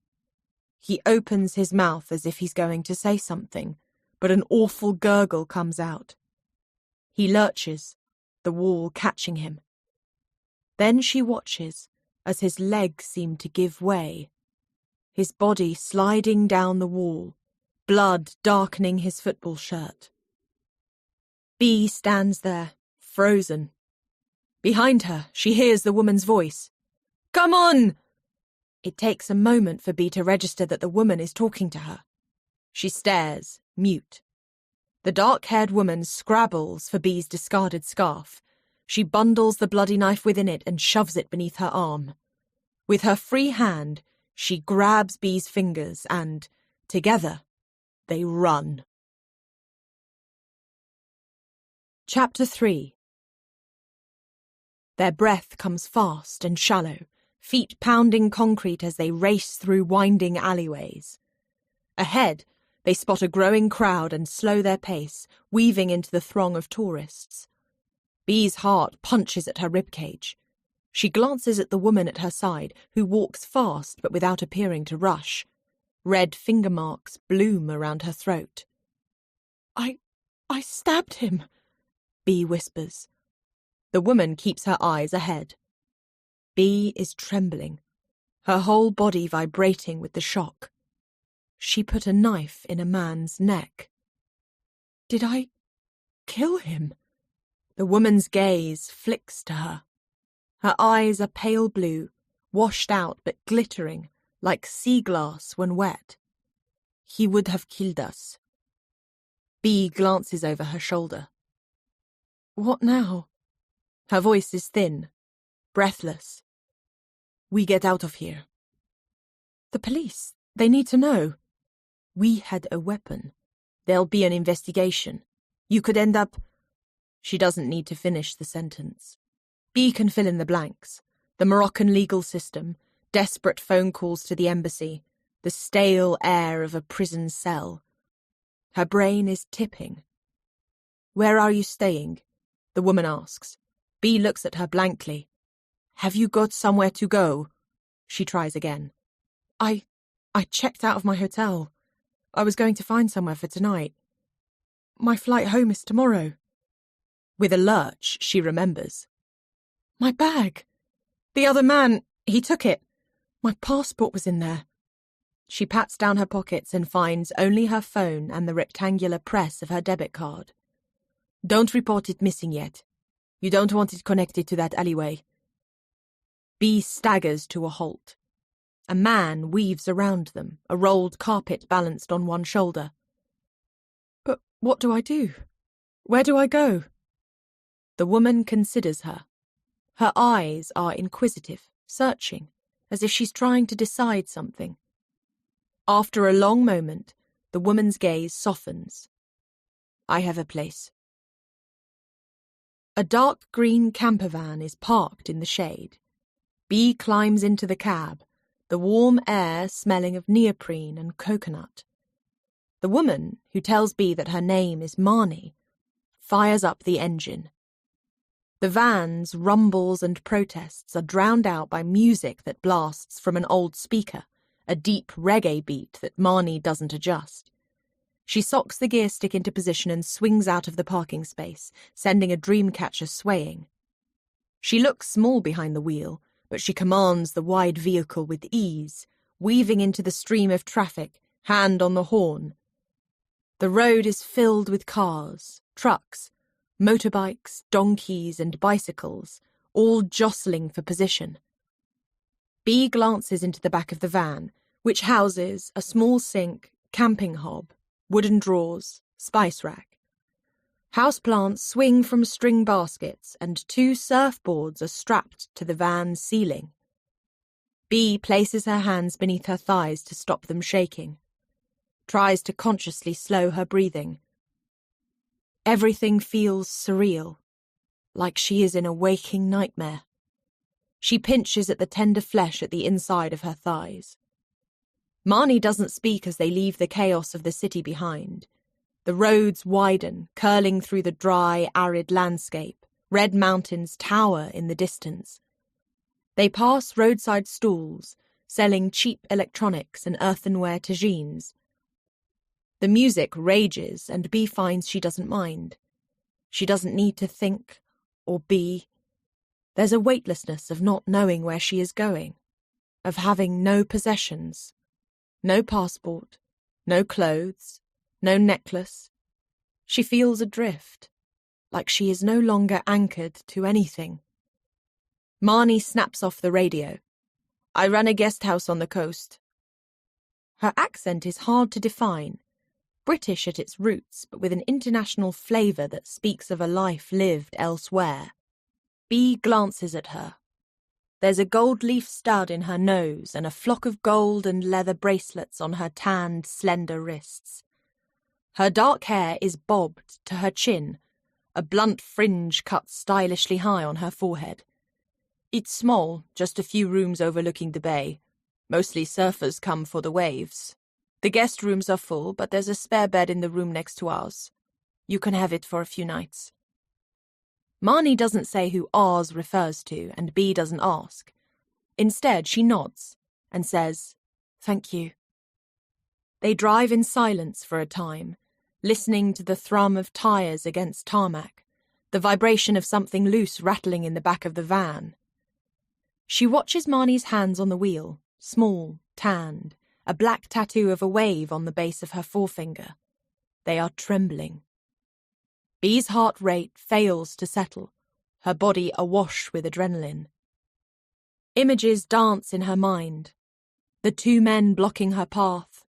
He opens his mouth as if he's going to say something, but an awful gurgle comes out. He lurches, the wall catching him. Then she watches as his legs seem to give way, his body sliding down the wall, blood darkening his football shirt. Bee stands there, frozen. Behind her, she hears the woman's voice. "Come on!" It takes a moment for Bee to register that the woman is talking to her. She stares, mute. The dark-haired woman scrabbles for Bee's discarded scarf. She bundles the bloody knife within it and shoves it beneath her arm. With her free hand, she grabs Bee's fingers and, together, they run. Chapter 3. Their breath comes fast and shallow, feet pounding concrete as they race through winding alleyways. Ahead, they spot a growing crowd and slow their pace, weaving into the throng of tourists. Bee's heart punches at her ribcage. She glances at the woman at her side, who walks fast but without appearing to rush. Red finger marks bloom around her throat. I stabbed him," Bee whispers. The woman keeps her eyes ahead. Bee is trembling, her whole body vibrating with the shock. She put a knife in a man's neck. "Did I kill him?" The woman's gaze flicks to her. Her eyes are pale blue, washed out but glittering, like sea glass when wet. "He would have killed us." Bee glances over her shoulder. "What now?" Her voice is thin, breathless. "We get out of here." "The police, they need to know." "We had a weapon. There'll be an investigation. You could end up—" She doesn't need to finish the sentence. Bee can fill in the blanks. The Moroccan legal system, desperate phone calls to the embassy, the stale air of a prison cell. Her brain is tipping. "Where are you staying?" the woman asks. Bee looks at her blankly. "Have you got somewhere to go?" She tries again. I checked out of my hotel. I was going to find somewhere for tonight. My flight home is tomorrow." With a lurch, she remembers. "My bag! The other man, he took it. My passport was in there." She pats down her pockets and finds only her phone and the rectangular press of her debit card. "Don't report it missing yet. You don't want it connected to that alleyway." Bee staggers to a halt. A man weaves around them, a rolled carpet balanced on one shoulder. "But what do I do? Where do I go?" The woman considers her. Her eyes are inquisitive, searching, as if she's trying to decide something. After a long moment, the woman's gaze softens. "I have a place." A dark green camper van is parked in the shade. Bee climbs into the cab, the warm air smelling of neoprene and coconut. The woman, who tells Bee that her name is Marnie, fires up the engine. The van's rumbles and protests are drowned out by music that blasts from an old speaker, a deep reggae beat that Marnie doesn't adjust. She socks the gear stick into position and swings out of the parking space, sending a dream catcher swaying. She looks small behind the wheel, but she commands the wide vehicle with ease, weaving into the stream of traffic, hand on the horn. The road is filled with cars, trucks, motorbikes, donkeys, and bicycles, all jostling for position. Bee glances into the back of the van, which houses a small sink, camping hob, wooden drawers, spice rack. Houseplants swing from string baskets, and 2 surfboards are strapped to the van's ceiling. Bee places her hands beneath her thighs to stop them shaking, tries to consciously slow her breathing. Everything feels surreal, like she is in a waking nightmare. She pinches at the tender flesh at the inside of her thighs. Marnie doesn't speak as they leave the chaos of the city behind. The roads widen, curling through the dry, arid landscape. Red mountains tower in the distance. They pass roadside stalls, selling cheap electronics and earthenware tagines. The music rages, and Bee finds she doesn't mind. She doesn't need to think or be. There's a weightlessness of not knowing where she is going, of having no possessions, no passport, no clothes, no necklace. She feels adrift, like she is no longer anchored to anything. Marnie snaps off the radio. I run a guest house on the coast. Her accent is hard to define, British at its roots, but with an international flavour that speaks of a life lived elsewhere. Bee glances at her. There's a gold leaf stud in her nose and a flock of gold and leather bracelets on her tanned, slender wrists. Her dark hair is bobbed to her chin, a blunt fringe cut stylishly high on her forehead. It's small, just a few rooms overlooking the bay. Mostly surfers come for the waves. The guest rooms are full, but there's a spare bed in the room next to ours. You can have it for a few nights. Marnie doesn't say who ours refers to, and Bee doesn't ask. Instead, she nods and says, "Thank you." They drive in silence for a time, listening to the thrum of tyres against tarmac, the vibration of something loose rattling in the back of the van. She watches Marnie's hands on the wheel, small, tanned, a black tattoo of a wave on the base of her forefinger. They are trembling. Bee's heart rate fails to settle, her body awash with adrenaline. Images dance in her mind. The two men blocking her path.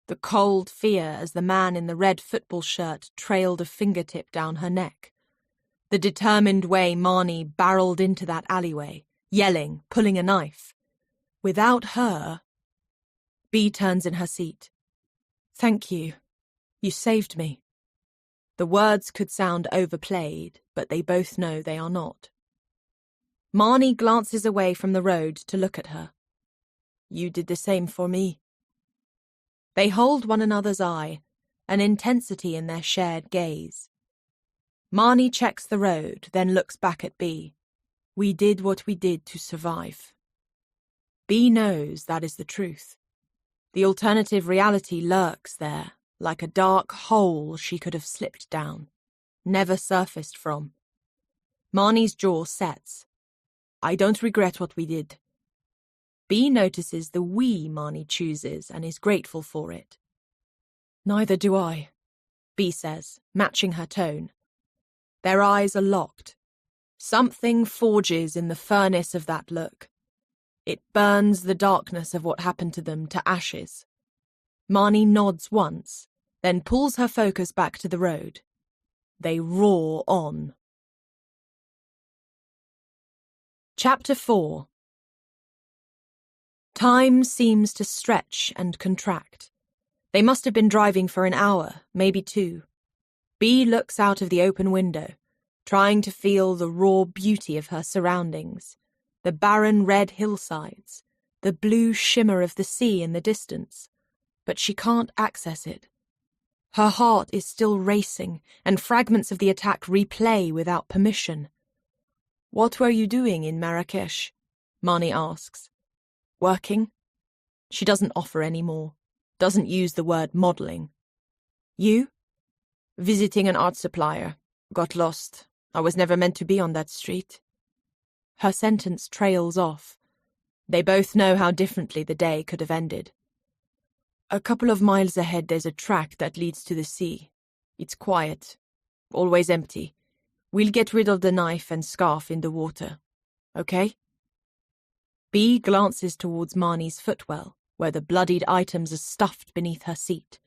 The cold fear as the man in the red football shirt trailed a fingertip down her neck. The determined way Marnie barreled into that alleyway, yelling, pulling a knife. Without her... Bee turns in her seat. "Thank you. You saved me." The words could sound overplayed, but they both know they are not. Marnie glances away from the road to look at her. "You did the same for me." They hold one another's eye, an intensity in their shared gaze. Marnie checks the road, then looks back at Bee. "We did what we did to survive." Bee knows that is the truth. The alternative reality lurks there, like a dark hole she could have slipped down, never surfaced from. Marnie's jaw sets. "I don't regret what we did." Bee notices the we Marnie chooses and is grateful for it. "Neither do I," Bee says, matching her tone. Their eyes are locked. Something forges in the furnace of that look. It burns the darkness of what happened to them to ashes. Marnie nods once, then pulls her focus back to the road. They roar on. Chapter 4. Time seems to stretch and contract. They must have been driving for an hour, maybe 2. Bee looks out of the open window, trying to feel the raw beauty of her surroundings, the barren red hillsides, the blue shimmer of the sea in the distance, but she can't access it. Her heart is still racing, and fragments of the attack replay without permission. "What were you doing in Marrakesh?" Marnie asks. "Working?" She doesn't offer any more, doesn't use the word modelling. "You?" "Visiting an art supplier. Got lost. I was never meant to be on that street." Her sentence trails off. They both know how differently the day could have ended. "A couple of miles ahead there's a track that leads to the sea. It's quiet. Always empty. We'll get rid of the knife and scarf in the water. Okay?" Bee glances towards Marnie's footwell, where the bloodied items are stuffed beneath her seat.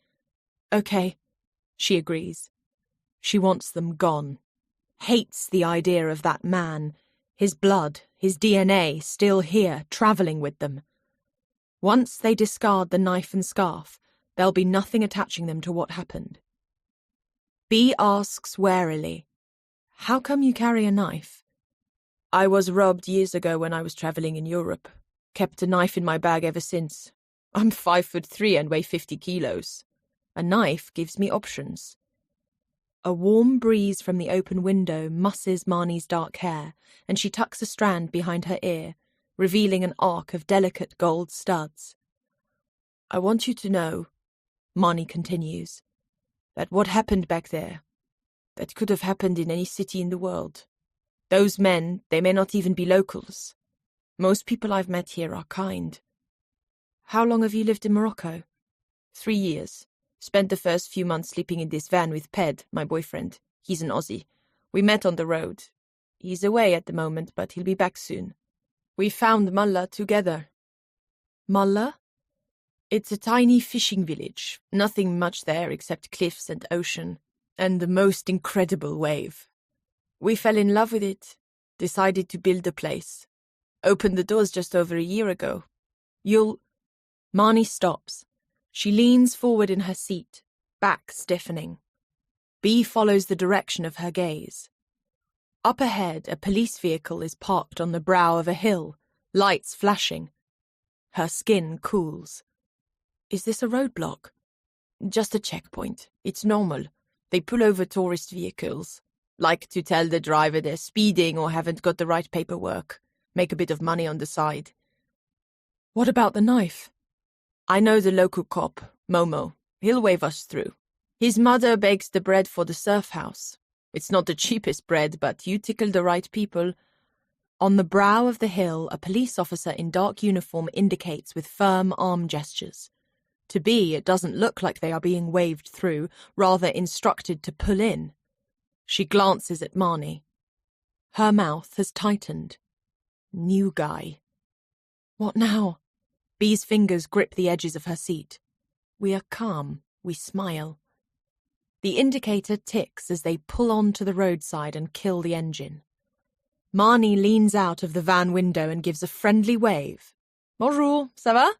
"Okay," she agrees. She wants them gone. Hates the idea of that man, his blood, his DNA, still here, travelling with them. Once they discard the knife and scarf, there'll be nothing attaching them to what happened. Bee asks warily, How come you carry a knife? I was robbed years ago when I was traveling in Europe. Kept a knife in my bag ever since. I'm 5'3" and weigh 50 kilos. A knife gives me options. A warm breeze from the open window musses Marnie's dark hair, and she tucks a strand behind her ear, revealing an arc of delicate gold studs. I want you to know, Marnie continues, that what happened back there, that could have happened in any city in the world. Those men, they may not even be locals. Most people I've met here are kind. How long have you lived in Morocco? 3 years. Spent the first few months sleeping in this van with Ped, my boyfriend. He's an Aussie. We met on the road. He's away at the moment, but he'll be back soon. We found Mullah together. Mullah? It's a tiny fishing village. Nothing much there except cliffs and ocean. And the most incredible wave. We fell in love with it. Decided to build a place. Opened the doors just over a year ago. Marnie stops. She leans forward in her seat, back stiffening. Bea follows the direction of her gaze. Up ahead, a police vehicle is parked on the brow of a hill, lights flashing. Her skin cools. Is this a roadblock? Just a checkpoint. It's normal. They pull over tourist vehicles. Like to tell the driver they're speeding or haven't got the right paperwork. Make a bit of money on the side. What about the knife? I know the local cop, Momo. He'll wave us through. His mother bakes the bread for the surf house. It's not the cheapest bread, but you tickle the right people. On the brow of the hill, a police officer in dark uniform indicates with firm arm gestures. To Bea, it doesn't look like they are being waved through, rather instructed to pull in. She glances at Marnie. Her mouth has tightened. New guy. What now? Bea's fingers grip the edges of her seat. We are calm. We smile. The indicator ticks as they pull onto the roadside and kill the engine. Marnie leans out of the van window and gives a friendly wave. Bonjour, ça va?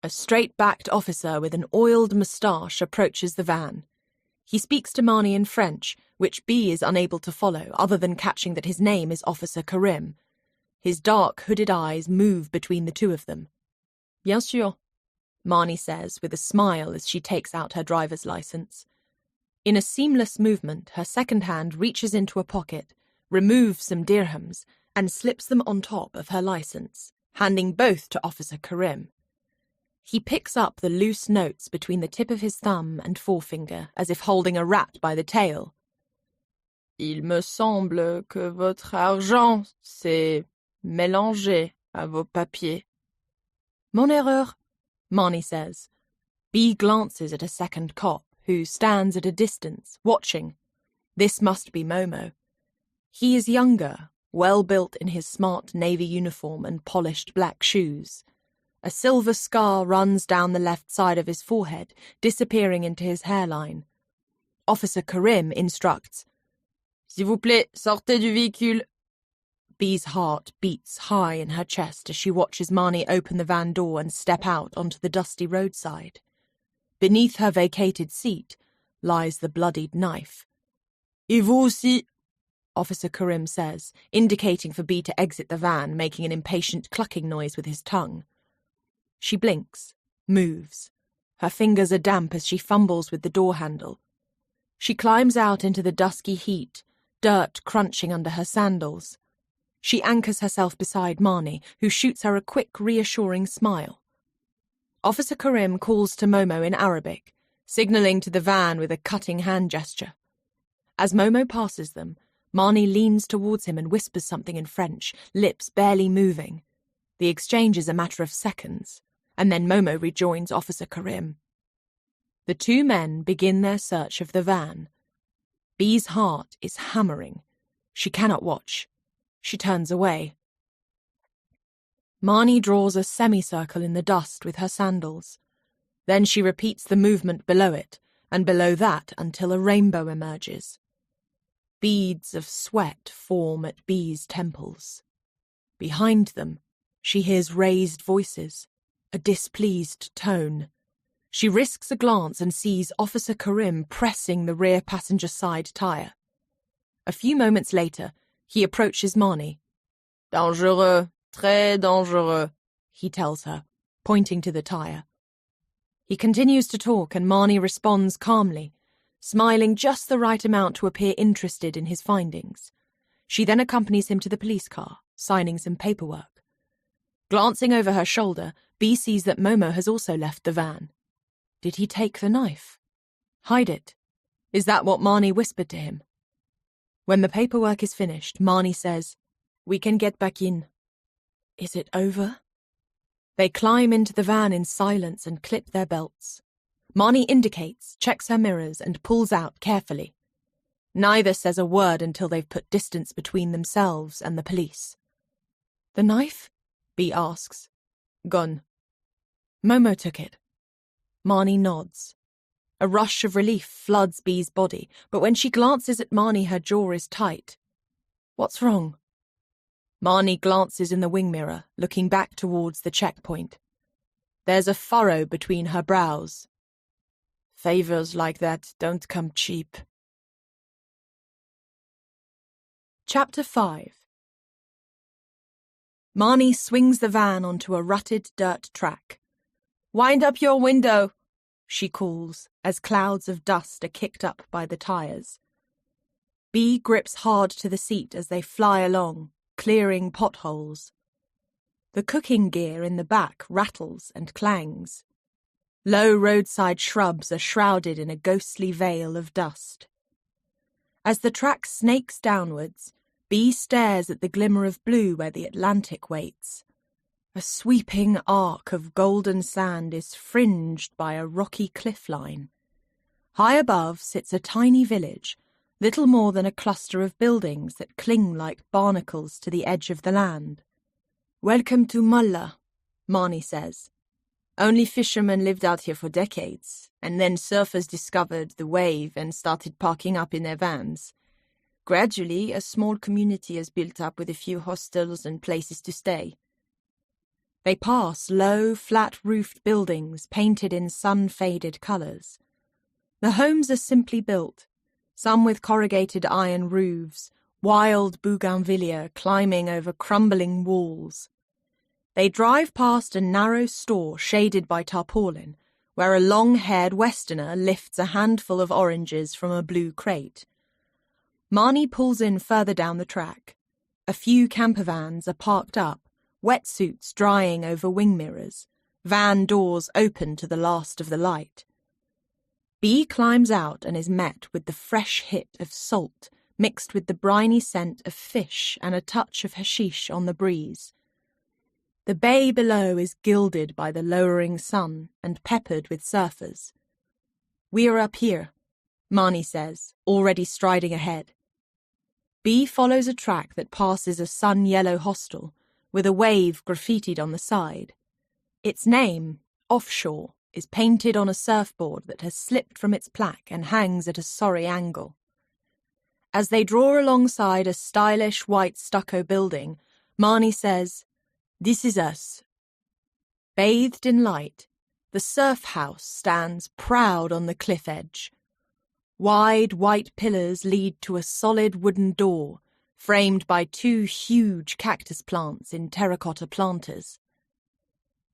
A straight-backed officer with an oiled moustache approaches the van. He speaks to Marnie in French, which Bea is unable to follow, other than catching that his name is Officer Karim. His dark, hooded eyes move between the two of them. Bien sûr, Marnie says with a smile as she takes out her driver's license. In a seamless movement, her second hand reaches into a pocket, removes some dirhams, and slips them on top of her license, handing both to Officer Karim. He picks up the loose notes between the tip of his thumb and forefinger, as if holding a rat by the tail. Il me semble que votre argent s'est mélangé à vos papiers. Mon erreur, Marnie says. Bea glances at a second cop, who stands at a distance, watching. This must be Momo. He is younger, well-built in his smart navy uniform and polished black shoes. A silver scar runs down the left side of his forehead, disappearing into his hairline. Officer Karim instructs, S'il vous plaît, sortez du véhicule. Bea's heart beats high in her chest as she watches Marnie open the van door and step out onto the dusty roadside. Beneath her vacated seat lies the bloodied knife. Et vous aussi, Officer Karim says, indicating for Bea to exit the van, making an impatient clucking noise with his tongue. She blinks, moves. Her fingers are damp as she fumbles with the door handle. She climbs out into the dusky heat, dirt crunching under her sandals. She anchors herself beside Marnie, who shoots her a quick, reassuring smile. Officer Karim calls to Momo in Arabic, signalling to the van with a cutting hand gesture. As Momo passes them, Marnie leans towards him and whispers something in French, lips barely moving. The exchange is a matter of seconds, and then Momo rejoins Officer Karim. The two men begin their search of the van. Bea's heart is hammering. She cannot watch. She turns away. Marnie draws a semicircle in the dust with her sandals. Then she repeats the movement below it, and below that until a rainbow emerges. Beads of sweat form at Bea's temples. Behind them, she hears raised voices, a displeased tone. She risks a glance and sees Officer Karim pressing the rear passenger side tyre. A few moments later, he approaches Marnie. Dangereux, très dangereux, he tells her, pointing to the tire. He continues to talk and Marnie responds calmly, smiling just the right amount to appear interested in his findings. She then accompanies him to the police car, signing some paperwork. Glancing over her shoulder, Bea sees that Momo has also left the van. Did he take the knife? Hide it? Is that what Marnie whispered to him? When the paperwork is finished, Marnie says, "We can get back in." Is it over? They climb into the van in silence and clip their belts. Marnie indicates, checks her mirrors, and pulls out carefully. Neither says a word until they've put distance between themselves and the police. The knife? Bea asks. Gone. Momo took it. Marnie nods. A rush of relief floods Bea's body, but when she glances at Marnie, her jaw is tight. What's wrong? Marnie glances in the wing mirror, looking back towards the checkpoint. There's a furrow between her brows. Favors like that don't come cheap. Chapter 5. Marnie swings the van onto a rutted dirt track. "Wind up your window," she calls, as clouds of dust are kicked up by the tires. Bea grips hard to the seat as they fly along, clearing potholes. The cooking gear in the back rattles and clangs. Low roadside shrubs are shrouded in a ghostly veil of dust. As the track snakes downwards, Bea stares at the glimmer of blue where the Atlantic waits. A sweeping arc of golden sand is fringed by a rocky cliff line. High above sits a tiny village, little more than a cluster of buildings that cling like barnacles to the edge of the land. "Welcome to Mulla," Marnie says. "Only fishermen lived out here for decades, and then surfers discovered the wave and started parking up in their vans. Gradually, a small community has built up with a few hostels and places to stay." They pass low, flat-roofed buildings painted in sun-faded colours. The homes are simply built, some with corrugated iron roofs, wild bougainvillea climbing over crumbling walls. They drive past a narrow store shaded by tarpaulin, where a long-haired Westerner lifts a handful of oranges from a blue crate. Marnie pulls in further down the track. A few campervans are parked up, wetsuits drying over wing mirrors, van doors open to the last of the light. Bea climbs out and is met with the fresh hit of salt mixed with the briny scent of fish and a touch of hashish on the breeze. The bay below is gilded by the lowering sun and peppered with surfers. "We're up here," Marnie says, already striding ahead. Bea follows a track that passes a sun-yellow hostel, with a wave graffitied on the side. Its name, Offshore, is painted on a surfboard that has slipped from its plaque and hangs at a sorry angle. As they draw alongside a stylish white stucco building, Marnie says, "This is us." Bathed in light, the surf house stands proud on the cliff edge. Wide white pillars lead to a solid wooden door, framed by two huge cactus plants in terracotta planters.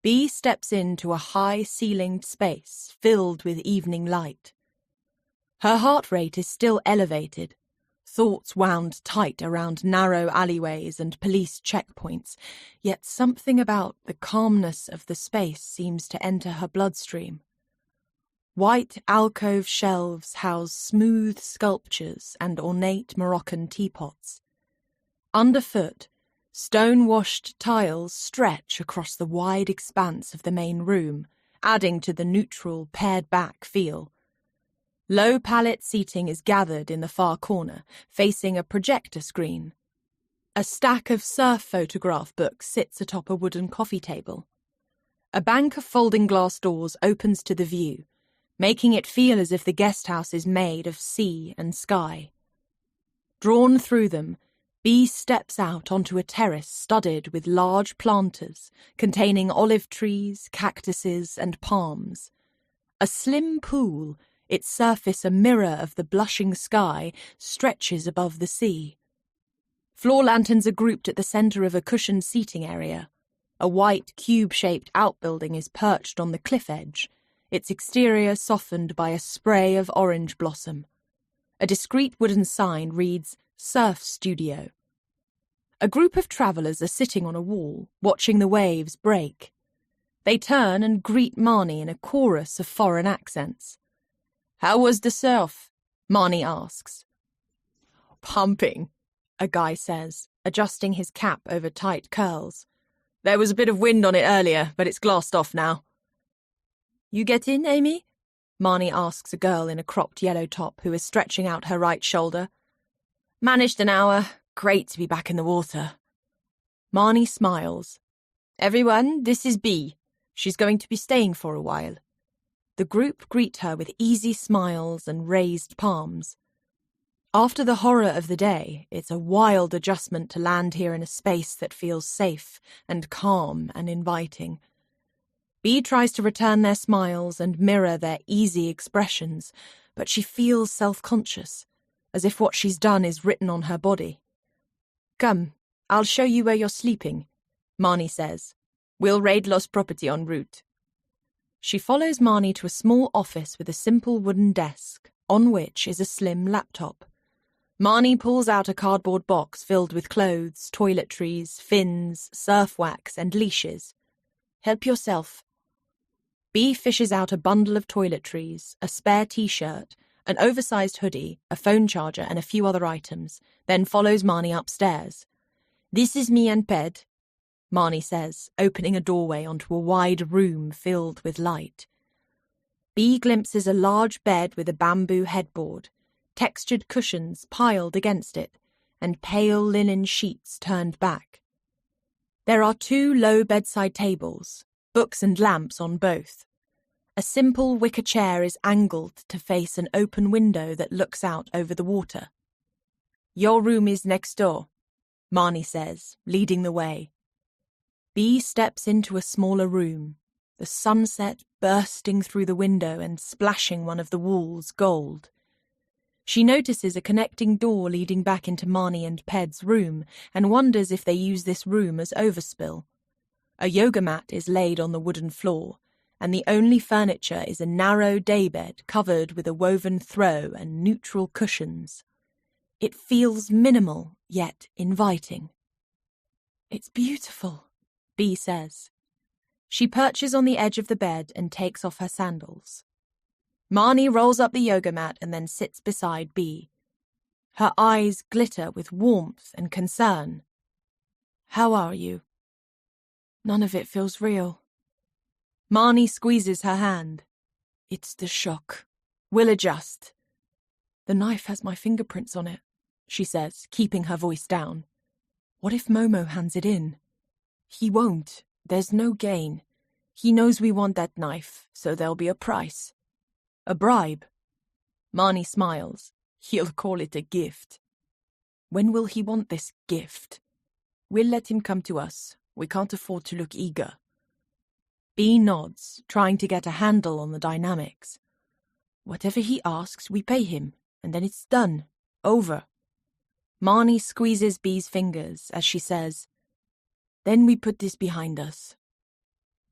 Bea steps into a high-ceilinged space filled with evening light. Her heart rate is still elevated, thoughts wound tight around narrow alleyways and police checkpoints, yet something about the calmness of the space seems to enter her bloodstream. White alcove shelves house smooth sculptures and ornate Moroccan teapots. Underfoot, stone-washed tiles stretch across the wide expanse of the main room, adding to the neutral, pared-back feel. Low pallet seating is gathered in the far corner, facing a projector screen. A stack of surf photograph books sits atop a wooden coffee table. A bank of folding glass doors opens to the view, making it feel as if the guest house is made of sea and sky. Drawn through them, Bea steps out onto a terrace studded with large planters containing olive trees, cactuses, and palms. A slim pool, its surface a mirror of the blushing sky, stretches above the sea. Floor lanterns are grouped at the centre of a cushioned seating area. A white, cube-shaped outbuilding is perched on the cliff edge, its exterior softened by a spray of orange blossom. A discreet wooden sign reads, "Surf Studio." A group of travellers are sitting on a wall, watching the waves break. They turn and greet Marnie in a chorus of foreign accents. "How was the surf?" Marnie asks. "Pumping," a guy says, adjusting his cap over tight curls. "There was a bit of wind on it earlier, but it's glassed off now." "You get in, Amy?" Marnie asks a girl in a cropped yellow top who is stretching out her right shoulder. "Managed an hour. Great to be back in the water." Marnie smiles. "Everyone, this is Bee. She's going to be staying for a while." The group greet her with easy smiles and raised palms. After the horror of the day, it's a wild adjustment to land here in a space that feels safe and calm and inviting. Bee tries to return their smiles and mirror their easy expressions, but she feels self-conscious, as if what she's done is written on her body. "Come, I'll show you where you're sleeping," Marnie says. "We'll raid lost property en route." She follows Marnie to a small office with a simple wooden desk, on which is a slim laptop. Marnie pulls out a cardboard box filled with clothes, toiletries, fins, surf wax, and leashes. "Help yourself." Bee fishes out a bundle of toiletries, a spare t-shirt, an oversized hoodie, a phone charger, and a few other items, then follows Marnie upstairs. "This is me and Ped," Marnie says, opening a doorway onto a wide room filled with light. Bee glimpses a large bed with a bamboo headboard, textured cushions piled against it, and pale linen sheets turned back. There are 2 low bedside tables, books and lamps on both. A simple wicker chair is angled to face an open window that looks out over the water. "Your room is next door," Marnie says, leading the way. Bee steps into a smaller room, the sunset bursting through the window and splashing one of the walls gold. She notices a connecting door leading back into Marnie and Ped's room and wonders if they use this room as overspill. A yoga mat is laid on the wooden floor, and the only furniture is a narrow daybed covered with a woven throw and neutral cushions. It feels minimal, yet inviting. "It's beautiful," Bee says. She perches on the edge of the bed and takes off her sandals. Marnie rolls up the yoga mat and then sits beside Bee. Her eyes glitter with warmth and concern. "How are you?" "None of it feels real." Marnie squeezes her hand. "It's the shock. We'll adjust." "The knife has my fingerprints on it," she says, keeping her voice down. "What if Momo hands it in?" "He won't. There's no gain. He knows we want that knife, so there'll be a price." "A bribe?" Marnie smiles. "He'll call it a gift." "When will he want this gift?" "We'll let him come to us. We can't afford to look eager." Bee nods, trying to get a handle on the dynamics. "Whatever he asks, we pay him, and then it's done. Over." Marnie squeezes Bee's fingers as she says, "Then we put this behind us."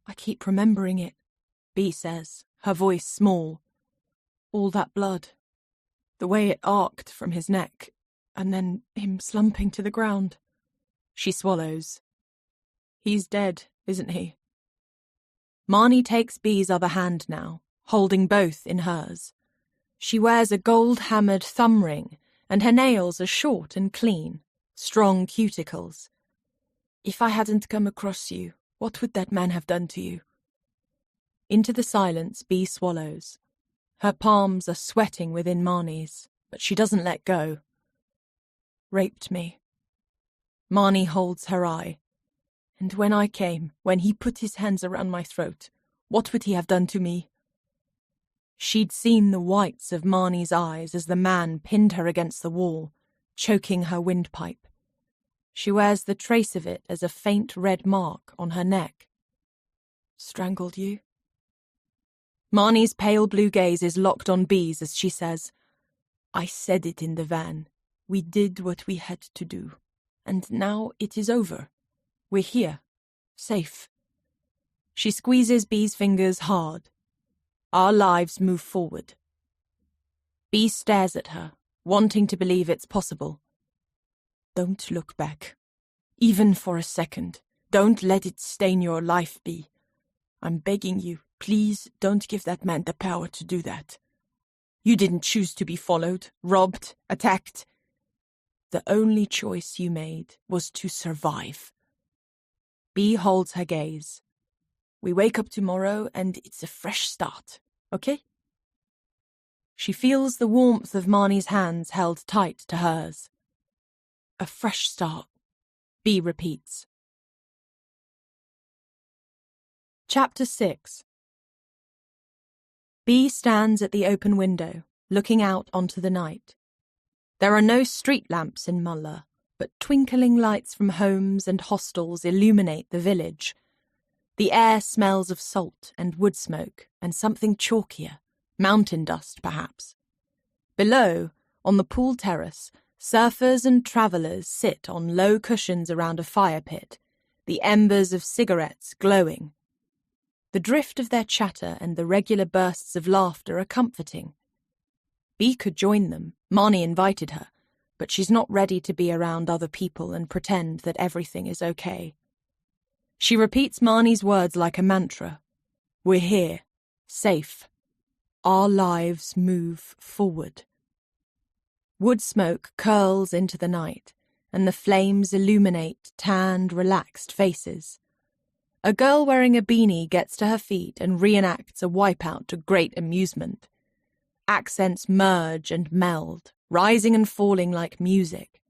"I keep remembering it," Bee says, her voice small. "All that blood. The way it arced from his neck, and then him slumping to the ground." She swallows. "He's dead, isn't he?" Marnie takes Bee's other hand now, holding both in hers. She wears a gold-hammered thumb ring, and her nails are short and clean, strong cuticles. "If I hadn't come across you, what would that man have done to you?" Into the silence, Bee swallows. Her palms are sweating within Marnie's, but she doesn't let go. "Raped me." Marnie holds her eye. "And when I came, when he put his hands around my throat, what would he have done to me?" She'd seen the whites of Marnie's eyes as the man pinned her against the wall, choking her windpipe. She wears the trace of it as a faint red mark on her neck. "Strangled you?" Marnie's pale blue gaze is locked on Bee's as she says, "I said it in the van. We did what we had to do. And now it is over. We're here. Safe." She squeezes Bee's fingers hard. Our lives move forward. Bee stares at her, wanting to believe it's possible. "Don't look back. Even for a second. Don't let it stain your life, Bee. I'm begging you, please don't give that man the power to do that. You didn't choose to be followed, robbed, attacked. The only choice you made was to survive." Bee holds her gaze. "We wake up tomorrow and it's a fresh start, okay?" She feels the warmth of Marnie's hands held tight to hers. "A fresh start," Bee repeats. Chapter 6. Bee stands at the open window, looking out onto the night. There are no street lamps in Mulla, but twinkling lights from homes and hostels illuminate the village. The air smells of salt and wood smoke and something chalkier, mountain dust perhaps. Below, on the pool terrace, surfers and travellers sit on low cushions around a fire pit, the embers of cigarettes glowing. The drift of their chatter and the regular bursts of laughter are comforting. Bee could join them, Marnie invited her, but she's not ready to be around other people and pretend that everything is okay. She repeats Marnie's words like a mantra. We're here, safe. Our lives move forward. Wood smoke curls into the night, and the flames illuminate tanned, relaxed faces. A girl wearing a beanie gets to her feet and reenacts a wipeout to great amusement. Accents merge and meld, rising and falling like music.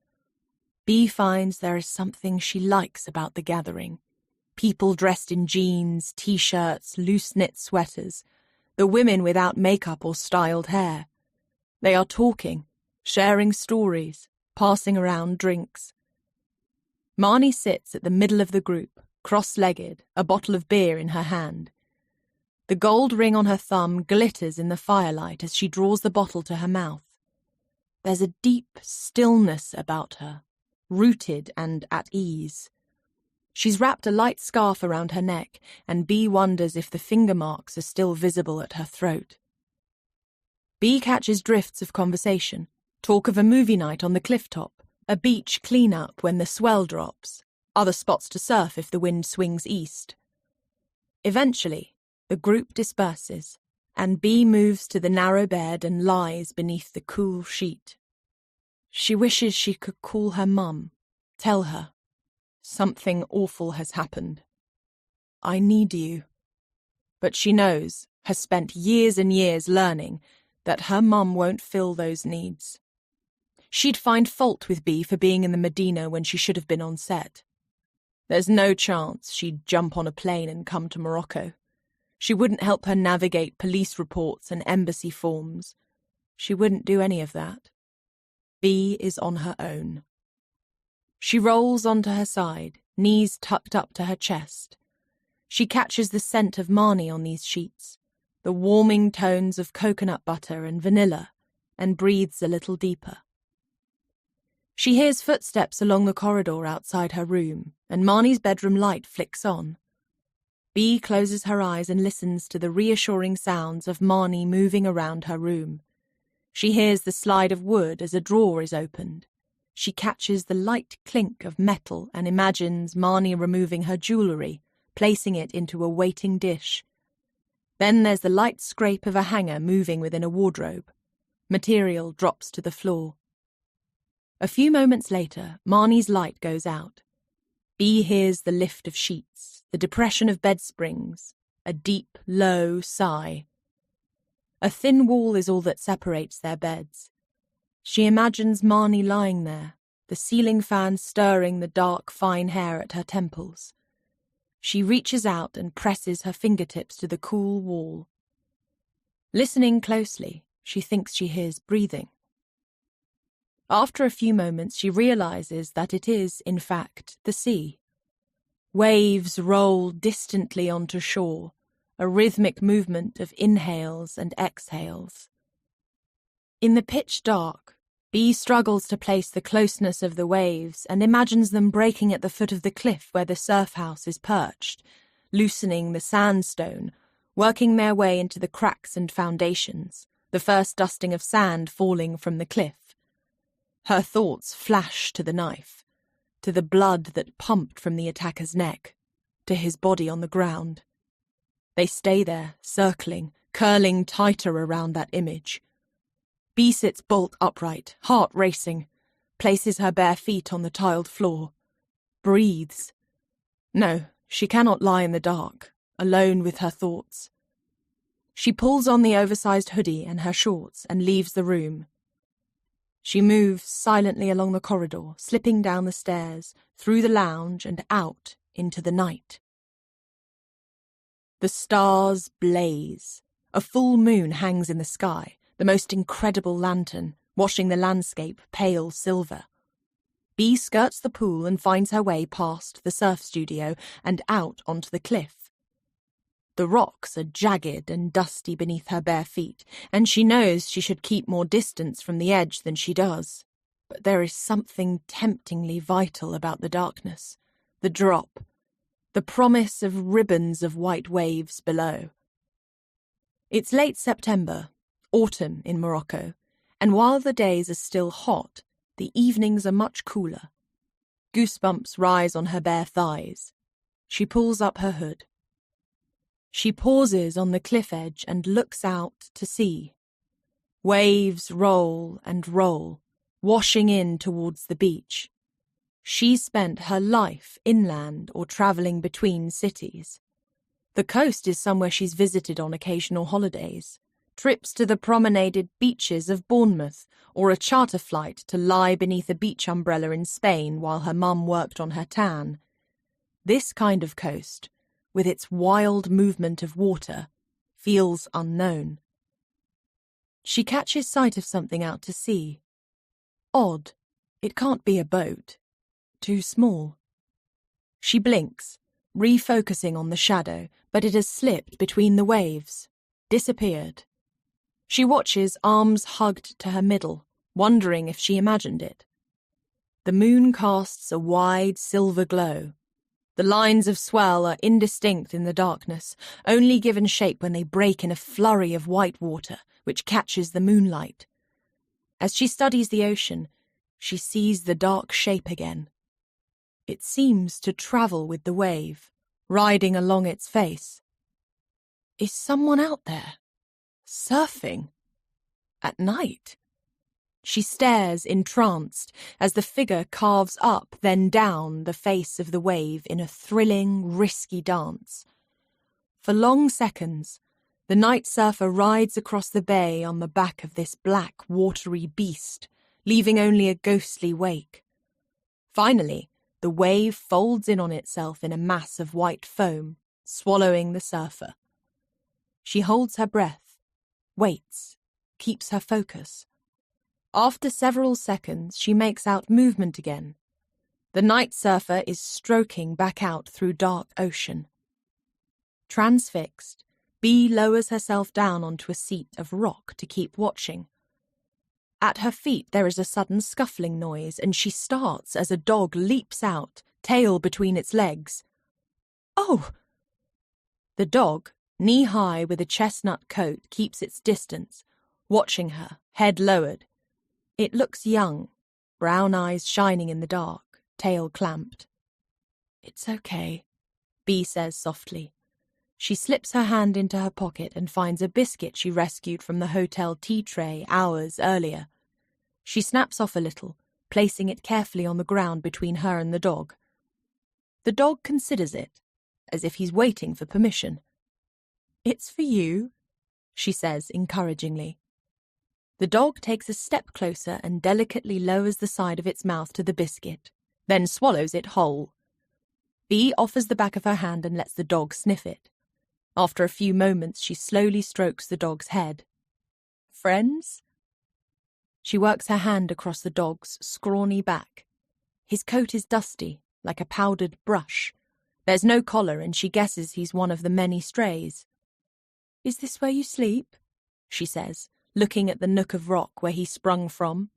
Bee finds there is something she likes about the gathering. People dressed in jeans, t-shirts, loose-knit sweaters, the women without makeup or styled hair. They are talking, sharing stories, passing around drinks. Marnie sits at the middle of the group, cross-legged, a bottle of beer in her hand. The gold ring on her thumb glitters in the firelight as she draws the bottle to her mouth. There's a deep stillness about her, rooted and at ease. She's wrapped a light scarf around her neck, and Bee wonders if the finger marks are still visible at her throat. Bee catches drifts of conversation, talk of a movie night on the cliff top, a beach clean-up when the swell drops, other spots to surf if the wind swings east. Eventually, the group disperses, and Bee moves to the narrow bed and lies beneath the cool sheet. She wishes she could call her mum, tell her, something awful has happened. I need you. But she knows, has spent years and years learning, that her mum won't fill those needs. She'd find fault with Bee for being in the Medina when she should have been on set. There's no chance she'd jump on a plane and come to Morocco. She wouldn't help her navigate police reports and embassy forms. She wouldn't do any of that. Bee is on her own. She rolls onto her side, knees tucked up to her chest. She catches the scent of Marnie on these sheets, the warming tones of coconut butter and vanilla, and breathes a little deeper. She hears footsteps along the corridor outside her room, and Marnie's bedroom light flicks on. Bee closes her eyes and listens to the reassuring sounds of Marnie moving around her room. She hears the slide of wood as a drawer is opened. She catches the light clink of metal and imagines Marnie removing her jewellery, placing it into a waiting dish. Then there's the light scrape of a hanger moving within a wardrobe. Material drops to the floor. A few moments later, Marnie's light goes out. Bee hears the lift of sheets, the depression of bed springs, a deep, low sigh. A thin wall is all that separates their beds. She imagines Marnie lying there, the ceiling fan stirring the dark, fine hair at her temples. She reaches out and presses her fingertips to the cool wall. Listening closely, she thinks she hears breathing. After a few moments, she realizes that it is, in fact, the sea. Waves roll distantly onto shore, a rhythmic movement of inhales and exhales. In the pitch dark, Bee struggles to place the closeness of the waves and imagines them breaking at the foot of the cliff where the surf house is perched, loosening the sandstone, working their way into the cracks and foundations, the first dusting of sand falling from the cliff. Her thoughts flash to the knife, to the blood that pumped from the attacker's neck, to his body on the ground. They stay there, circling, curling tighter around that image. Bee sits bolt upright, heart racing, places her bare feet on the tiled floor, breathes. No, she cannot lie in the dark, alone with her thoughts. She pulls on the oversized hoodie and her shorts and leaves the room. She moves silently along the corridor, slipping down the stairs, through the lounge and out into the night. The stars blaze. A full moon hangs in the sky, the most incredible lantern, washing the landscape pale silver. Bee skirts the pool and finds her way past the surf studio and out onto the cliff. The rocks are jagged and dusty beneath her bare feet, and she knows she should keep more distance from the edge than she does. But there is something temptingly vital about the darkness, the drop, the promise of ribbons of white waves below. It's late September, autumn in Morocco, and while the days are still hot, the evenings are much cooler. Goosebumps rise on her bare thighs. She pulls up her hood. She pauses on the cliff edge and looks out to sea. Waves roll and roll, washing in towards the beach. She's spent her life inland or travelling between cities. The coast is somewhere she's visited on occasional holidays, trips to the promenaded beaches of Bournemouth, or a charter flight to lie beneath a beach umbrella in Spain while her mum worked on her tan. This kind of coast, with its wild movement of water, feels unknown. She catches sight of something out to sea. Odd, it can't be a boat. Too small. She blinks, refocusing on the shadow, but it has slipped between the waves, disappeared. She watches, arms hugged to her middle, wondering if she imagined it. The moon casts a wide silver glow. The lines of swell are indistinct in the darkness, only given shape when they break in a flurry of white water, which catches the moonlight. As she studies the ocean, she sees the dark shape again. It seems to travel with the wave, riding along its face. Is someone out there? Surfing? At night? She stares, entranced, as the figure carves up, then down, the face of the wave in a thrilling, risky dance. For long seconds, the night surfer rides across the bay on the back of this black, watery beast, leaving only a ghostly wake. Finally, the wave folds in on itself in a mass of white foam, swallowing the surfer. She holds her breath, waits, keeps her focus. After several seconds, she makes out movement again. The night surfer is stroking back out through dark ocean. Transfixed, Bee lowers herself down onto a seat of rock to keep watching. At her feet there is a sudden scuffling noise, and she starts as a dog leaps out, tail between its legs. Oh! The dog, knee-high with a chestnut coat, keeps its distance, watching her, head lowered. It looks young, brown eyes shining in the dark, tail clamped. "It's okay," Bee says softly. She slips her hand into her pocket and finds a biscuit she rescued from the hotel tea tray hours earlier. She snaps off a little, placing it carefully on the ground between her and the dog. The dog considers it, as if he's waiting for permission. "It's for you," she says encouragingly. The dog takes a step closer and delicately lowers the side of its mouth to the biscuit, then swallows it whole. Bee offers the back of her hand and lets the dog sniff it. After a few moments, she slowly strokes the dog's head. "Friends?" She works her hand across the dog's scrawny back. His coat is dusty, like a powdered brush. There's no collar, and she guesses he's one of the many strays. "Is this where you sleep?" she says, looking at the nook of rock where he sprung from.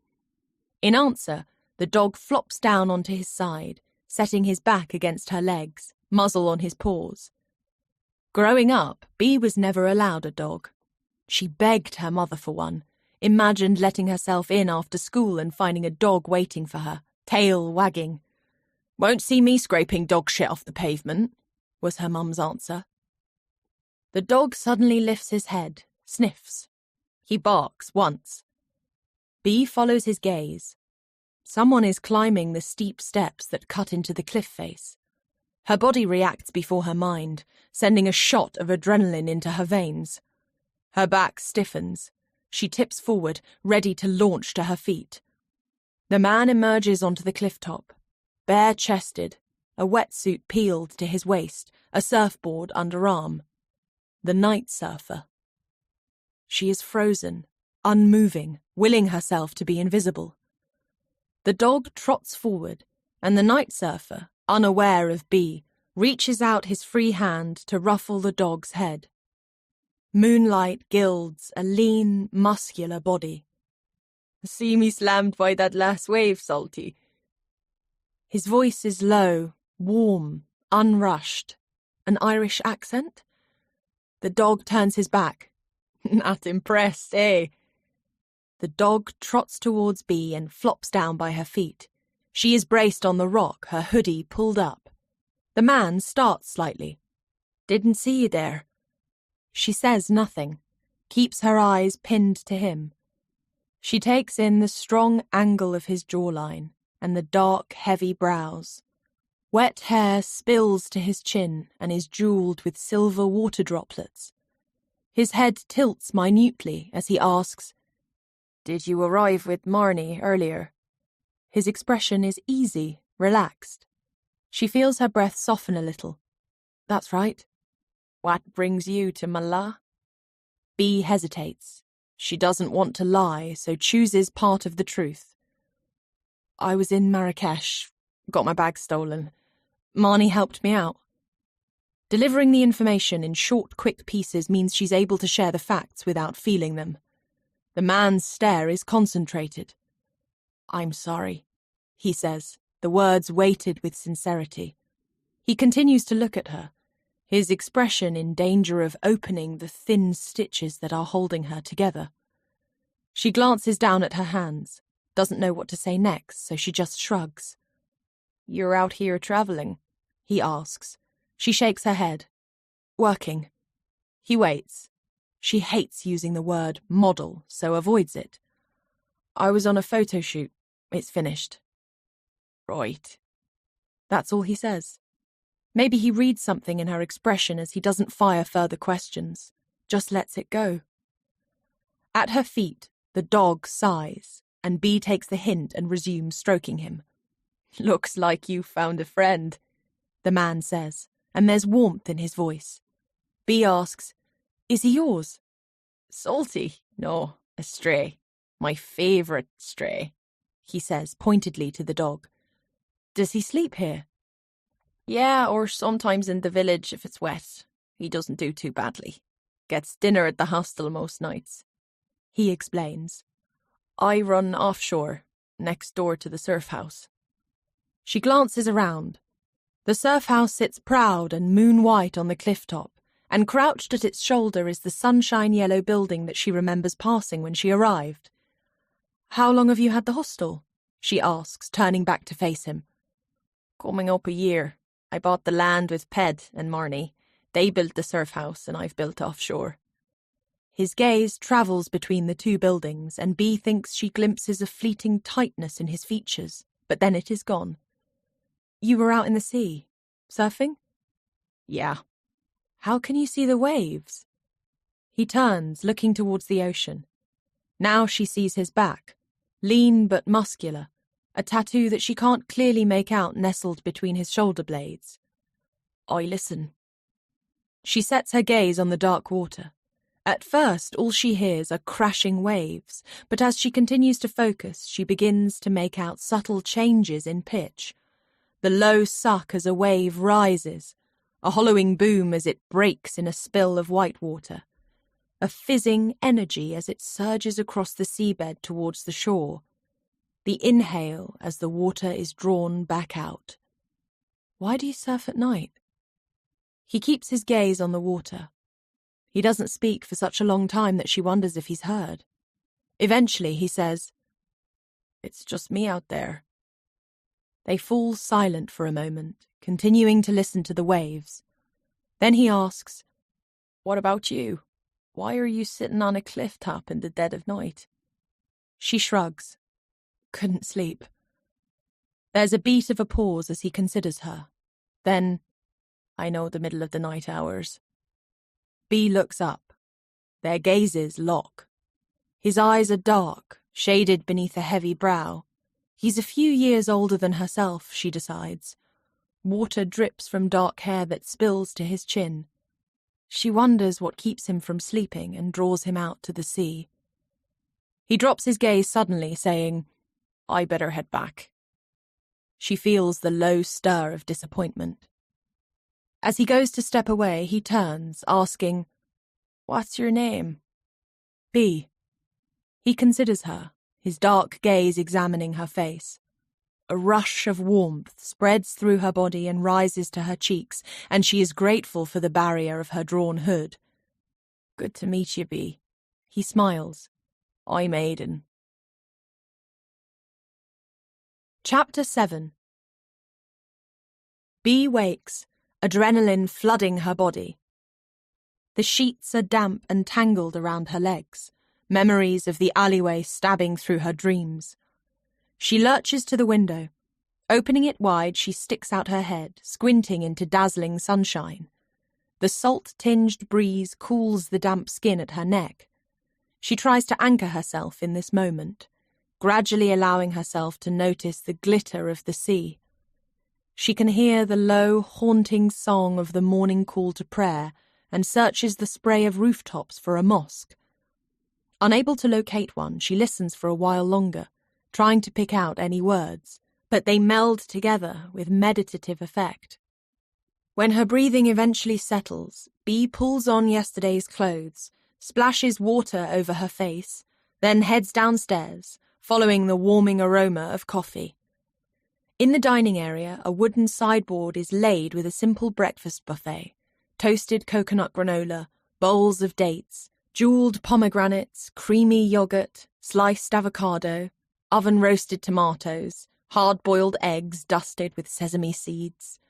In answer, the dog flops down onto his side, setting his back against her legs, muzzle on his paws. Growing up, Bee was never allowed a dog. She begged her mother for one, imagined letting herself in after school and finding a dog waiting for her, tail wagging. "Won't see me scraping dog shit off the pavement," was her mum's answer. The dog suddenly lifts his head, sniffs. He barks once. Bee follows his gaze. Someone is climbing the steep steps that cut into the cliff face. Her body reacts before her mind, sending a shot of adrenaline into her veins. Her back stiffens. She tips forward, ready to launch to her feet. The man emerges onto the cliff top, bare-chested, a wetsuit peeled to his waist, a surfboard underarm. The night surfer. She is frozen, unmoving, willing herself to be invisible. The dog trots forward, and the night surfer, unaware of Bee, reaches out his free hand to ruffle the dog's head. Moonlight gilds a lean, muscular body. "See me slammed by that last wave, Salty?" His voice is low, warm, unrushed. An Irish accent? The dog turns his back. "Not impressed, eh?" The dog trots towards Bee and flops down by her feet. She is braced on the rock, her hoodie pulled up. The man starts slightly. "Didn't see you there." She says nothing, keeps her eyes pinned to him. She takes in the strong angle of his jawline and the dark, heavy brows. Wet hair spills to his chin and is jewelled with silver water droplets. His head tilts minutely as he asks, "Did you arrive with Marnie earlier?" His expression is easy, relaxed. She feels her breath soften a little. "That's right." "What brings you to Malá?" Bee hesitates. She doesn't want to lie, so chooses part of the truth. "I was in Marrakesh, got my bag stolen. Marnie helped me out." Delivering the information in short, quick pieces means she's able to share the facts without feeling them. The man's stare is concentrated. "I'm sorry," he says, the words weighted with sincerity. He continues to look at her, his expression in danger of opening the thin stitches that are holding her together. She glances down at her hands, doesn't know what to say next, so she just shrugs. "You're out here travelling?" he asks. She shakes her head. "Working." He waits. She hates using the word model, so avoids it. "I was on a photo shoot. It's finished." "Right." That's all he says. Maybe he reads something in her expression as he doesn't fire further questions, just lets it go. At her feet, the dog sighs, and Bee takes the hint and resumes stroking him. "Looks like you found a friend," the man says, and there's warmth in his voice. Bee asks, "Is he yours?" "Salty? No, a stray. My favourite stray," he says pointedly to the dog. "Does he sleep here?" "Yeah, or sometimes in the village if it's wet. He doesn't do too badly. Gets dinner at the hostel most nights." He explains. "I run offshore, next door to the surf house." She glances around. The surf house sits proud and moon-white on the cliff top, and crouched at its shoulder is the sunshine-yellow building that she remembers passing when she arrived. "How long have you had the hostel?" she asks, turning back to face him. "Coming up a year. I bought the land with Ped and Marnie. They built the surf house and I've built offshore." His gaze travels between the two buildings, and Bee thinks she glimpses a fleeting tightness in his features, but then it is gone. "You were out in the sea, surfing?" "Yeah." "How can you see the waves?" He turns, looking towards the ocean. Now she sees his back, lean but muscular, a tattoo that she can't clearly make out nestled between his shoulder blades. "I listen." She sets her gaze on the dark water. At first, all she hears are crashing waves, but as she continues to focus, she begins to make out subtle changes in pitch. The low suck as a wave rises, a hollowing boom as it breaks in a spill of white water, a fizzing energy as it surges across the seabed towards the shore. The inhale as the water is drawn back out. Why do you surf at night? He keeps his gaze on the water. He doesn't speak for such a long time that she wonders if he's heard. Eventually he says, "It's just me out there." They fall silent for a moment, continuing to listen to the waves. Then he asks, "What about you? Why are you sitting on a cliff top in the dead of night?" She shrugs. "Couldn't sleep." There's a beat of a pause as he considers her. Then, "I know the middle of the night hours." B looks up. Their gazes lock. His eyes are dark, shaded beneath a heavy brow. He's a few years older than herself, she decides. Water drips from dark hair that spills to his chin. She wonders what keeps him from sleeping and draws him out to the sea. He drops his gaze suddenly, saying, "I better head back." She feels the low stir of disappointment. As he goes to step away, he turns, asking, "What's your name?" "B." He considers her, his dark gaze examining her face. A rush of warmth spreads through her body and rises to her cheeks, and she is grateful for the barrier of her drawn hood. "Good to meet you, B." He smiles. "I'm Aidan." Chapter 7. B wakes, adrenaline flooding her body. The sheets are damp and tangled around her legs, memories of the alleyway stabbing through her dreams. She lurches to the window. Opening it wide, she sticks out her head, squinting into dazzling sunshine. The salt-tinged breeze cools the damp skin at her neck. She tries to anchor herself in this moment, gradually allowing herself to notice the glitter of the sea. She can hear the low, haunting song of the morning call to prayer and searches the spray of rooftops for a mosque. Unable to locate one, she listens for a while longer, trying to pick out any words, but they meld together with meditative effect. When her breathing eventually settles, B pulls on yesterday's clothes, splashes water over her face, then heads downstairs, following the warming aroma of coffee. In the dining area, a wooden sideboard is laid with a simple breakfast buffet: toasted coconut granola, bowls of dates, jeweled pomegranates, creamy yogurt, sliced avocado, oven-roasted tomatoes, hard-boiled eggs dusted with sesame seeds.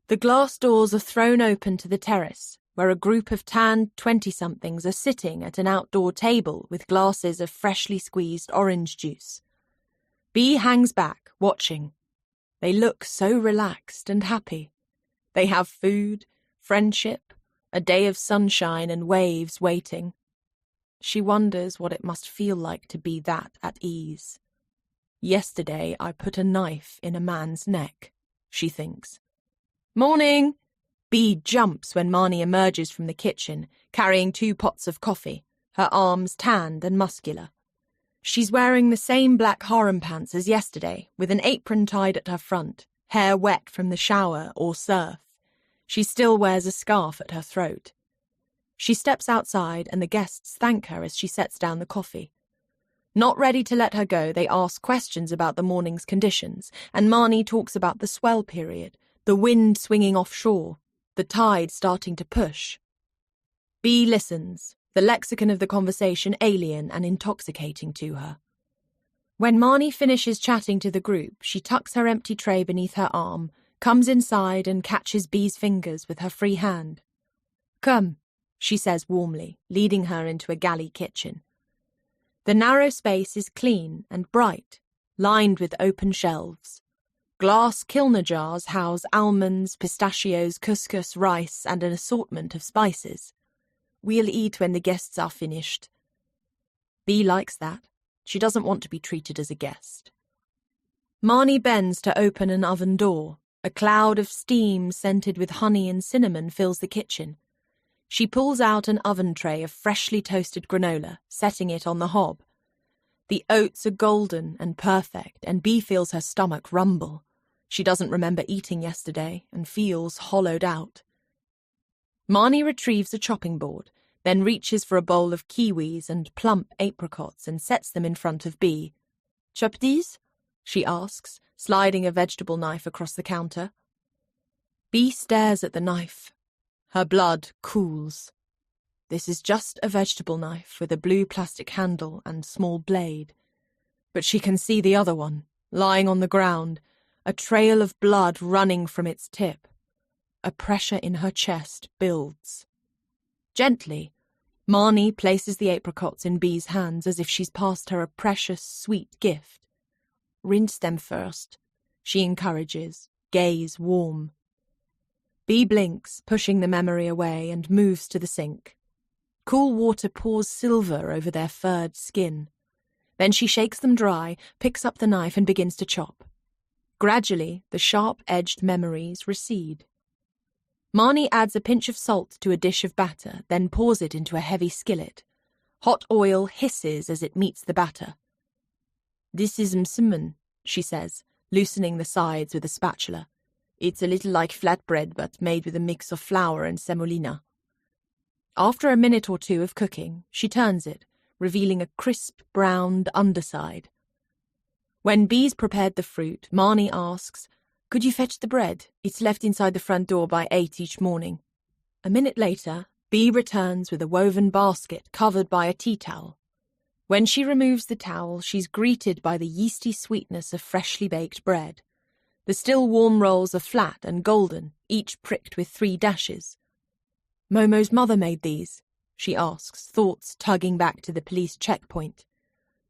The glass doors are thrown open to the terrace, where a group of tanned 20-somethings are sitting at an outdoor table with glasses of freshly squeezed orange juice. B hangs back, watching. They look so relaxed and happy. They have food, friendship, a day of sunshine and waves waiting. She wonders what it must feel like to be that at ease. "Yesterday I put a knife in a man's neck," she thinks. "Morning!" B jumps when Marnie emerges from the kitchen, carrying 2 pots of coffee, her arms tanned and muscular. She's wearing the same black harem pants as yesterday, with an apron tied at her front, hair wet from the shower or surf. She still wears a scarf at her throat. She steps outside and the guests thank her as she sets down the coffee. Not ready to let her go, they ask questions about the morning's conditions, and Marnie talks about the swell period, the wind swinging offshore, the tide starting to push. B listens, the lexicon of the conversation alien and intoxicating to her. When Marnie finishes chatting to the group, she tucks her empty tray beneath her arm, comes inside and catches B's fingers with her free hand. "Come," she says warmly, leading her into a galley kitchen. The narrow space is clean and bright, lined with open shelves. Glass kilner jars house almonds, pistachios, couscous, rice, and an assortment of spices. "We'll eat when the guests are finished." B likes that. She doesn't want to be treated as a guest. Marnie bends to open an oven door. A cloud of steam scented with honey and cinnamon fills the kitchen. She pulls out an oven tray of freshly toasted granola, setting it on the hob. The oats are golden and perfect, and B feels her stomach rumble. She doesn't remember eating yesterday and feels hollowed out. Marnie retrieves a chopping board, then reaches for a bowl of kiwis and plump apricots and sets them in front of Bee. "Chop these?" she asks, sliding a vegetable knife across the counter. Bee stares at the knife. Her blood cools. This is just a vegetable knife with a blue plastic handle and small blade. But she can see the other one, lying on the ground, a trail of blood running from its tip. A pressure in her chest builds. Gently, Marnie places the apricots in Bee's hands as if she's passed her a precious, sweet gift. "Rinse them first," she encourages, gaze warm. Bee blinks, pushing the memory away, and moves to the sink. Cool water pours silver over their furred skin. Then she shakes them dry, picks up the knife and begins to chop. Gradually, the sharp-edged memories recede. Marnie adds a pinch of salt to a dish of batter, then pours it into a heavy skillet. Hot oil hisses as it meets the batter. "This is msemen," she says, loosening the sides with a spatula. "It's a little like flatbread, but made with a mix of flour and semolina." After a minute or two of cooking, she turns it, revealing a crisp, browned underside. When Bee's prepared the fruit, Marnie asks, "Could you fetch the bread? It's left inside the front door by 8 each morning." A minute later, Bee returns with a woven basket covered by a tea towel. When she removes the towel, she's greeted by the yeasty sweetness of freshly baked bread. The still warm rolls are flat and golden, each pricked with 3 dashes. "Momo's mother made these?" she asks, thoughts tugging back to the police checkpoint.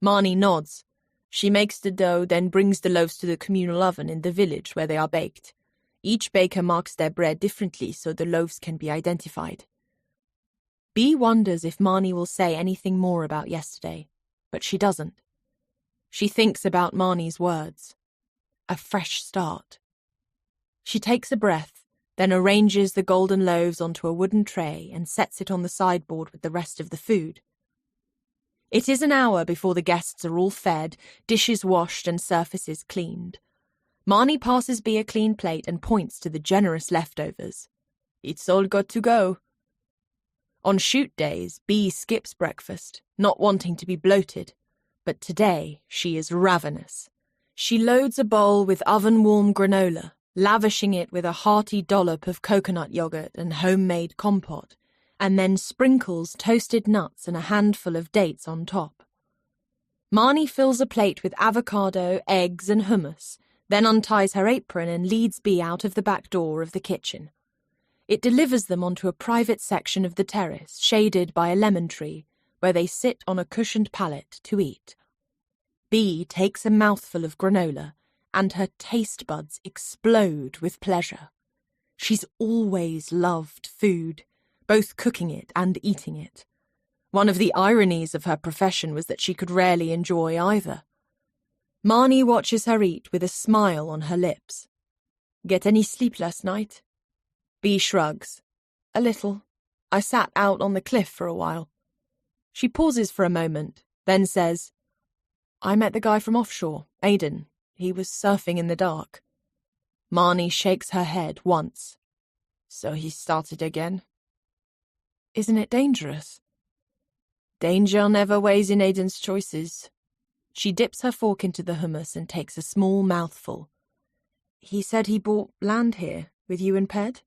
Marnie nods. She makes the dough, then brings the loaves to the communal oven in the village where they are baked. Each baker marks their bread differently so the loaves can be identified. Bee wonders if Marnie will say anything more about yesterday, but she doesn't. She thinks about Marnie's words. A fresh start. She takes a breath, then arranges the golden loaves onto a wooden tray and sets it on the sideboard with the rest of the food. It is an hour before the guests are all fed, dishes washed and surfaces cleaned. Marnie passes Bee a clean plate and points to the generous leftovers. "It's all got to go." On shoot days, Bee skips breakfast, not wanting to be bloated, but today she is ravenous. She loads a bowl with oven-warm granola, lavishing it with a hearty dollop of coconut yogurt and homemade compote, and then sprinkles toasted nuts and a handful of dates on top. Marnie fills a plate with avocado, eggs and hummus, then unties her apron and leads Bee out of the back door of the kitchen. It delivers them onto a private section of the terrace, shaded by a lemon tree, where they sit on a cushioned pallet to eat. Bee takes a mouthful of granola, and her taste buds explode with pleasure. She's always loved food, both cooking it and eating it. One of the ironies of her profession was that she could rarely enjoy either. Marnie watches her eat with a smile on her lips. "Get any sleep last night?" Bee shrugs. "A little. I sat out on the cliff for a while." She pauses for a moment, then says, "I met the guy from offshore, Aidan. He was surfing in the dark." Marnie shakes her head once. "So he started again?" "Isn't it dangerous?" "Danger never weighs in Aidan's choices." She dips her fork into the hummus and takes a small mouthful. "He said he bought land here, with you and Ped?"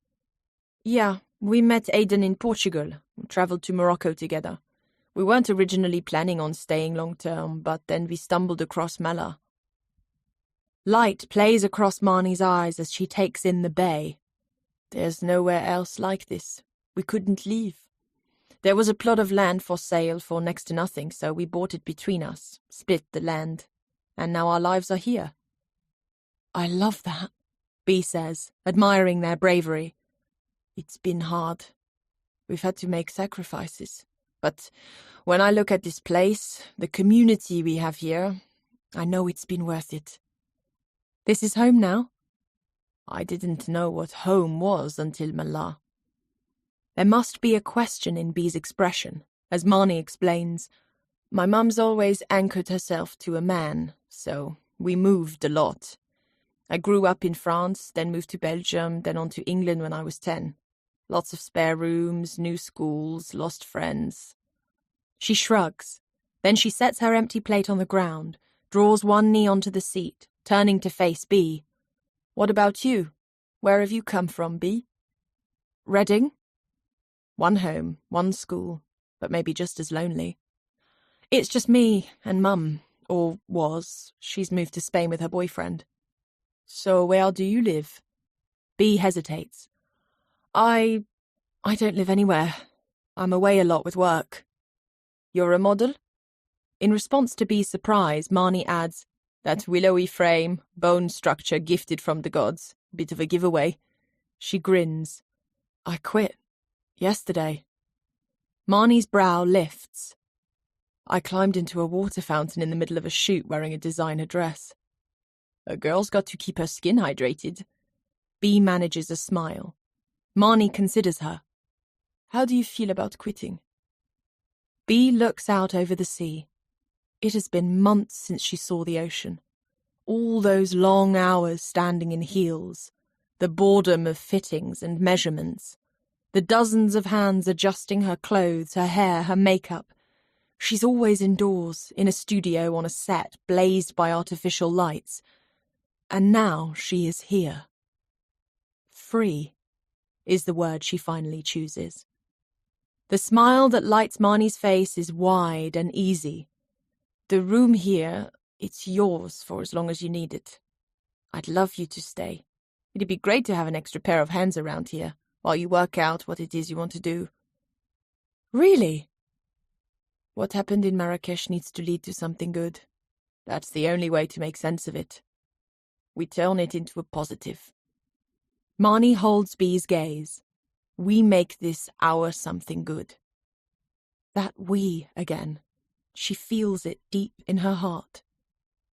"Yeah, we met Aidan in Portugal, travelled to Morocco together. We weren't originally planning on staying long-term, but then we stumbled across Mala." Light plays across Marnie's eyes as she takes in the bay. "There's nowhere else like this. We couldn't leave. There was a plot of land for sale for next to nothing, so we bought it between us, split the land, and now our lives are here." "I love that," Bee says, admiring their bravery. "It's been hard. We've had to make sacrifices. But when I look at this place, the community we have here, I know it's been worth it." "This is home now?" "I didn't know what home was until Mala." There must be a question in Bee's expression, as Marnie explains. "My mum's always anchored herself to a man, so we moved a lot. I grew up in France, then moved to Belgium, then on to England when I was 10. Lots of spare rooms, new schools, lost friends. She shrugs. Then she sets her empty plate on the ground, draws one knee onto the seat, turning to face B. What about you? Where have you come from, B? Reading? One home, one school, but maybe just as lonely. It's just me and Mum, or was. She's moved to Spain with her boyfriend. So where do you live? B hesitates. I don't live anywhere. I'm away a lot with work. You're a model? In response to B's surprise, Marnie adds, that willowy frame, bone structure gifted from the gods. Bit of a giveaway. She grins. I quit. Yesterday. Marnie's brow lifts. I climbed into a water fountain in the middle of a shoot wearing a designer dress. A girl's got to keep her skin hydrated. B manages a smile. Marnie considers her. How do you feel about quitting? B looks out over the sea. It has been months since she saw the ocean. All those long hours standing in heels, the boredom of fittings and measurements, the dozens of hands adjusting her clothes, her hair, her makeup. She's always indoors, in a studio on a set blazed by artificial lights. And now she is here. Free is the word she finally chooses. The smile that lights Marnie's face is wide and easy. The room here, it's yours for as long as you need it. I'd love you to stay. It'd be great to have an extra pair of hands around here while you work out what it is you want to do. Really? What happened in Marrakesh needs to lead to something good. That's the only way to make sense of it. We turn it into a positive. Marnie holds B's gaze. We make this our something good. That we again. She feels it deep in her heart.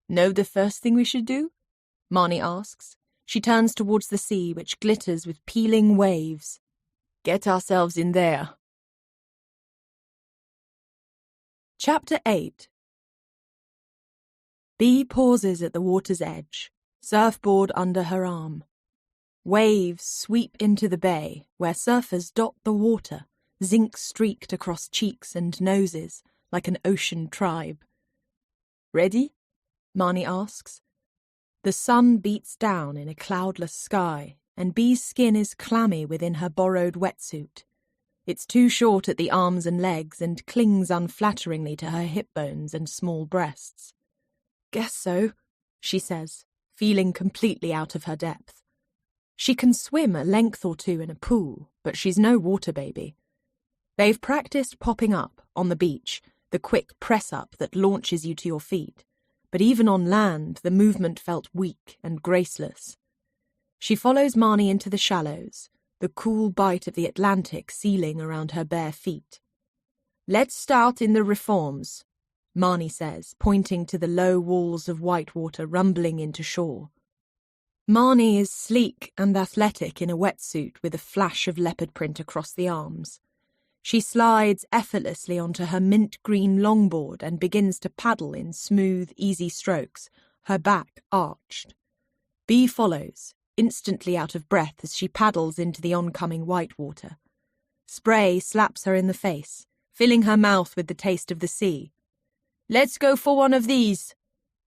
Know the first thing we should do? Marnie asks. She turns towards the sea, which glitters with peeling waves. Get ourselves in there. Chapter 8. B pauses at the water's edge, surfboard under her arm. Waves sweep into the bay, where surfers dot the water, zinc streaked across cheeks and noses, like an ocean tribe. Ready? Marnie asks. The sun beats down in a cloudless sky, and B's skin is clammy within her borrowed wetsuit. It's too short at the arms and legs and clings unflatteringly to her hip bones and small breasts. Guess so, she says, feeling completely out of her depth. She can swim a length or two in a pool, but she's no water baby. They've practiced popping up, on the beach, the quick press-up that launches you to your feet, but even on land the movement felt weak and graceless. She follows Marnie into the shallows, the cool bite of the Atlantic sealing around her bare feet. Let's start in the reforms, Marnie says, pointing to the low walls of whitewater rumbling into shore. Marnie is sleek and athletic in a wetsuit with a flash of leopard print across the arms. She slides effortlessly onto her mint-green longboard and begins to paddle in smooth, easy strokes, her back arched. B follows, instantly out of breath as she paddles into the oncoming whitewater. Spray slaps her in the face, filling her mouth with the taste of the sea. Let's go for one of these,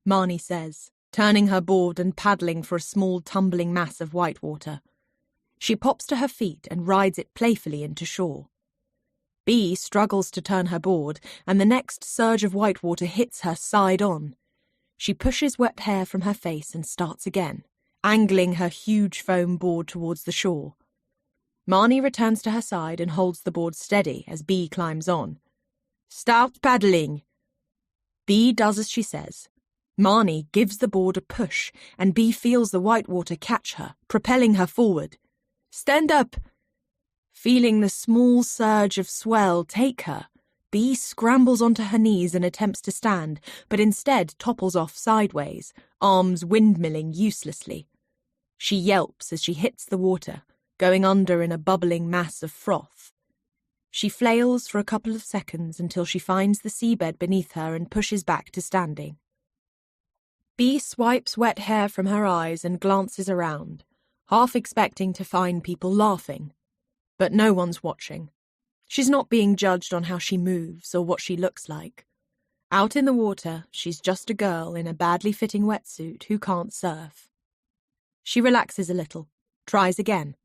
Marnie says, turning her board and paddling for a small tumbling mass of whitewater. She pops to her feet and rides it playfully into shore. B struggles to turn her board, and the next surge of whitewater hits her side on. She pushes wet hair from her face and starts again, angling her huge foam board towards the shore. Marnie returns to her side and holds the board steady as B climbs on. Start paddling! B does as she says. Marnie gives the board a push, and B feels the whitewater catch her, propelling her forward. Stand up! Feeling the small surge of swell take her, B scrambles onto her knees and attempts to stand, but instead topples off sideways, arms windmilling uselessly. She yelps as she hits the water, going under in a bubbling mass of froth. She flails for a couple of seconds until she finds the seabed beneath her and pushes back to standing. B swipes wet hair from her eyes and glances around, half expecting to find people laughing. But no one's watching. She's not being judged on how she moves or what she looks like. Out in the water, she's just a girl in a badly fitting wetsuit who can't surf. She relaxes a little, tries again.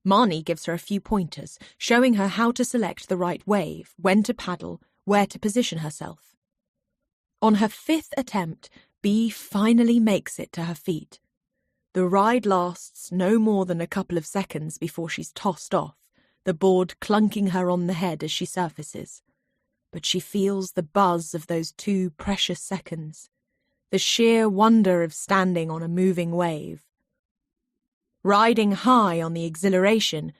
Marnie gives her a few pointers, showing her how to select the right wave, when to paddle, where to position herself. On her 5th attempt, Bee finally makes it to her feet. The ride lasts no more than a couple of seconds before she's tossed off, the board clunking her on the head as she surfaces. But she feels the buzz of those 2 precious seconds, the sheer wonder of standing on a moving wave. Riding high on the exhilaration,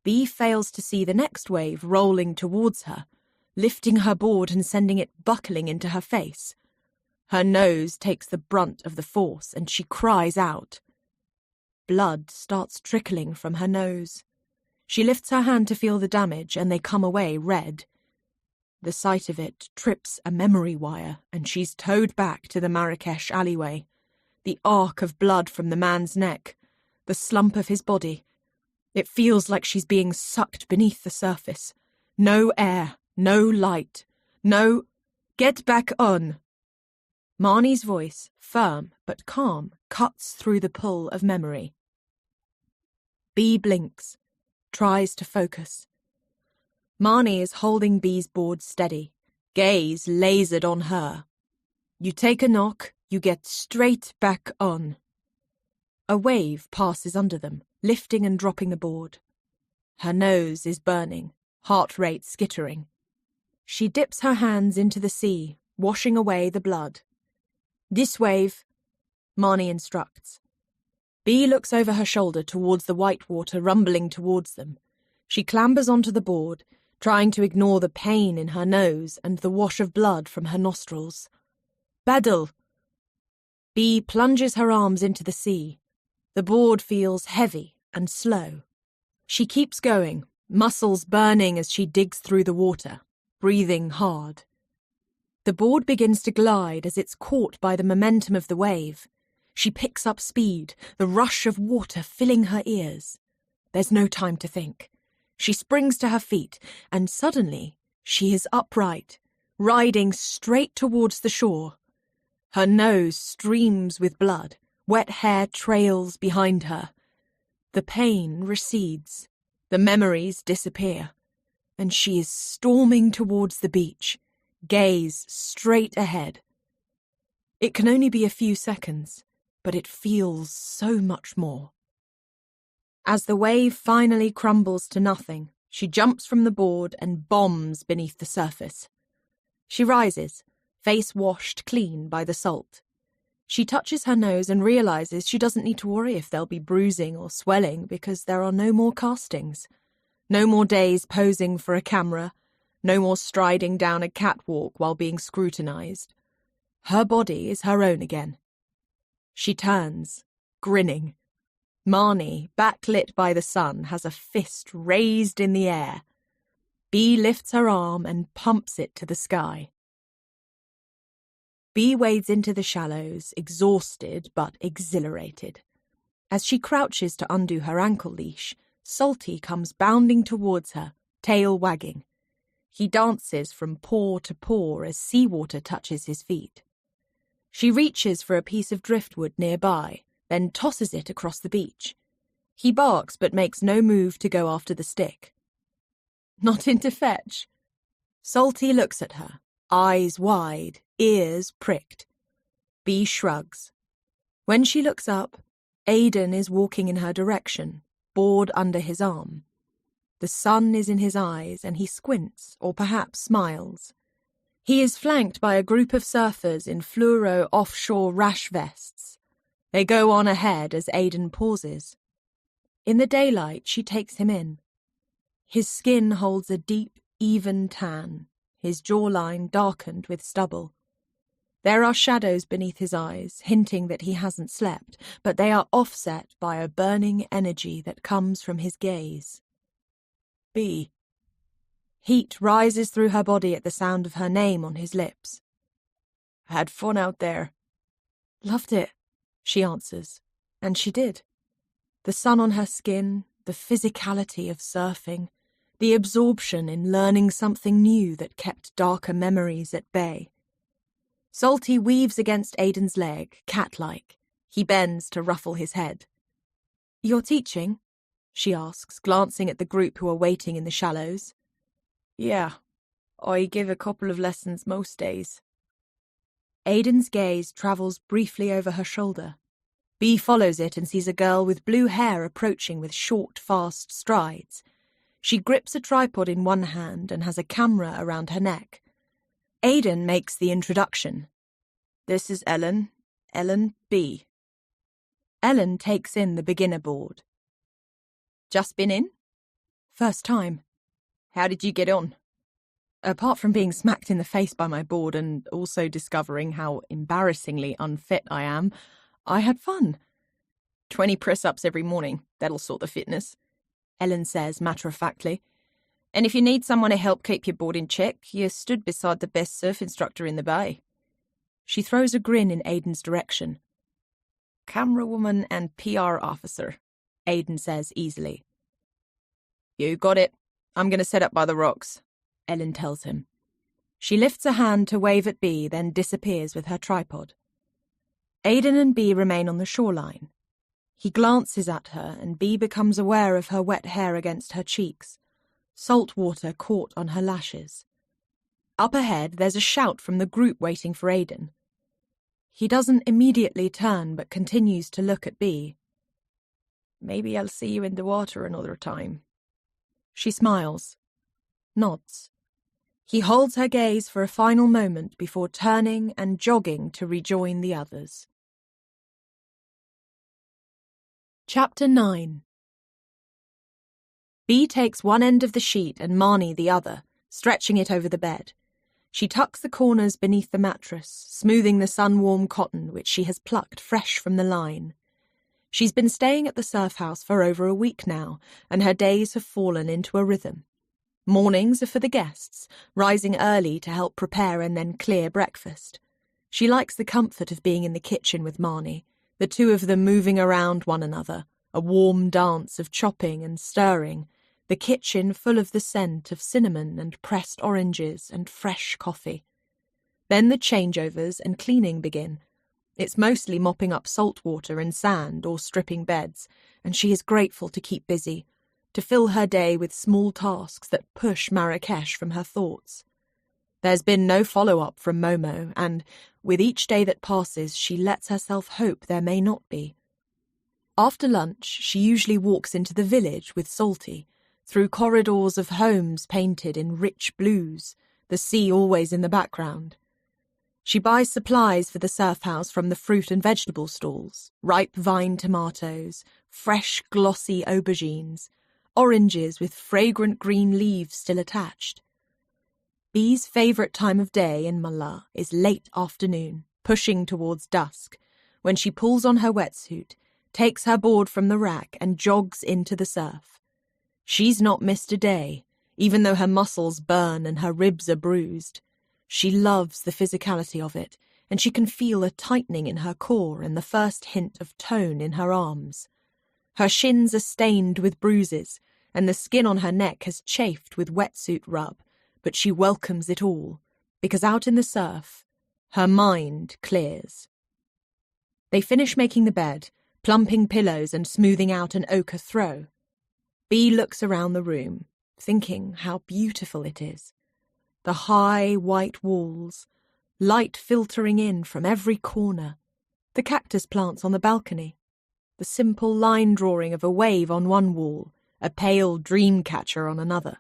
Bee fails to see the next wave rolling towards her, lifting her board and sending it buckling into her face. Her nose takes the brunt of the force and she cries out. Blood starts trickling from her nose. She lifts her hand to feel the damage and they come away red. The sight of it trips a memory wire and she's towed back to the Marrakesh alleyway. The arc of blood from the man's neck, the slump of his body. It feels like she's being sucked beneath the surface. No air, no light, no... Get back on! Marnie's voice, firm but calm, cuts through the pull of memory. Bee blinks, tries to focus. Marnie is holding Bee's board steady, gaze lasered on her. You take a knock, you get straight back on. A wave passes under them, lifting and dropping the board. Her nose is burning, heart rate skittering. She dips her hands into the sea, washing away the blood. This wave, Marnie instructs. Bee looks over her shoulder towards the white water rumbling towards them. She clambers onto the board, trying to ignore the pain in her nose and the wash of blood from her nostrils. Paddle! Bee plunges her arms into the sea. The board feels heavy and slow. She keeps going, muscles burning as she digs through the water, breathing hard. The board begins to glide as it's caught by the momentum of the wave. She picks up speed, the rush of water filling her ears. There's no time to think. She springs to her feet, and suddenly she is upright, riding straight towards the shore. Her nose streams with blood. Wet hair trails behind her. The pain recedes. The memories disappear. And she is storming towards the beach, gaze straight ahead. It can only be a few seconds, but it feels so much more. As the wave finally crumbles to nothing, she jumps from the board and bombs beneath the surface. She rises, face washed clean by the salt. She touches her nose and realizes she doesn't need to worry if there'll be bruising or swelling because there are no more castings. No more days posing for a camera. No more striding down a catwalk while being scrutinized. Her body is her own again. She turns, grinning. Marnie, backlit by the sun, has a fist raised in the air. Bee lifts her arm and pumps it to the sky. Bee wades into the shallows, exhausted but exhilarated. As she crouches to undo her ankle leash, Salty comes bounding towards her, tail wagging. He dances from paw to paw as seawater touches his feet. She reaches for a piece of driftwood nearby, then tosses it across the beach. He barks but makes no move to go after the stick. Not into fetch. Salty looks at her, eyes wide, ears pricked. Bee shrugs. When she looks up, Aidan is walking in her direction, board under his arm. The sun is in his eyes and he squints or perhaps smiles. He is flanked by a group of surfers in fluoro offshore rash vests. They go on ahead as Aidan pauses. In the daylight, she takes him in. His skin holds a deep, even tan, his jawline darkened with stubble. There are shadows beneath his eyes, hinting that he hasn't slept, but they are offset by a burning energy that comes from his gaze. Bee. Heat rises through her body at the sound of her name on his lips. Had fun out there. Loved it, she answers, and she did. The sun on her skin, the physicality of surfing, the absorption in learning something new that kept darker memories at bay. Salty weaves against Aiden's leg, cat-like. He bends to ruffle his head. "You're teaching?" she asks, glancing at the group who are waiting in the shallows. "Yeah, I give a couple of lessons most days." Aiden's gaze travels briefly over her shoulder. Bee follows it and sees a girl with blue hair approaching with short, fast strides. She grips a tripod in one hand and has a camera around her neck. Aiden makes the introduction. "This is Ellen B." Ellen takes in the beginner board. "Just been in?" "First time." "How did you get on?" Apart from being smacked in the face by my board and also discovering how embarrassingly unfit I am, I had fun. 20 press-ups every morning, that'll sort the fitness," Ellen says matter-of-factly. "And if you need someone to help keep your board in check, you stood beside the best surf instructor in the bay." She throws a grin in Aiden's direction. "Camera woman and PR officer," Aiden says easily. "You got it. I'm going to set up by the rocks," Ellen tells him. She lifts a hand to wave at Bee, then disappears with her tripod. Aiden and Bee remain on the shoreline. He glances at her, and Bee becomes aware of her wet hair against her cheeks, salt water caught on her lashes. Up ahead, there's a shout from the group waiting for Aiden. He doesn't immediately turn, but continues to look at Bee. "Maybe I'll see you in the water another time." She smiles, nods. He holds her gaze for a final moment before turning and jogging to rejoin the others. Chapter 9. Bee takes one end of the sheet and Marnie the other, stretching it over the bed. She tucks the corners beneath the mattress, smoothing the sun-warm cotton which she has plucked fresh from the line. She's been staying at the surf house for over a week now, and her days have fallen into a rhythm. Mornings are for the guests, rising early to help prepare and then clear breakfast. She likes the comfort of being in the kitchen with Marnie, the two of them moving around one another, a warm dance of chopping and stirring, the kitchen full of the scent of cinnamon and pressed oranges and fresh coffee. Then the changeovers and cleaning begin. It's mostly mopping up salt water and sand or stripping beds, and she is grateful to keep busy, to fill her day with small tasks that push Marrakesh from her thoughts. There's been no follow-up from Momo, and with each day that passes, she lets herself hope there may not be. After lunch, she usually walks into the village with Salty, through corridors of homes painted in rich blues, the sea always in the background. She buys supplies for the surf house from the fruit and vegetable stalls, ripe vine tomatoes, fresh glossy aubergines, oranges with fragrant green leaves still attached. Bee's favourite time of day in Mullah is late afternoon, pushing towards dusk, when she pulls on her wetsuit, takes her board from the rack and jogs into the surf. She's not missed a day, even though her muscles burn and her ribs are bruised. She loves the physicality of it, and she can feel a tightening in her core and the first hint of tone in her arms. Her shins are stained with bruises, and the skin on her neck has chafed with wetsuit rub, but she welcomes it all, because out in the surf, her mind clears. They finish making the bed, plumping pillows and smoothing out an ochre throw. Bee looks around the room, thinking how beautiful it is. The high, white walls, light filtering in from every corner, the cactus plants on the balcony, the simple line drawing of a wave on one wall, a pale dream catcher on another.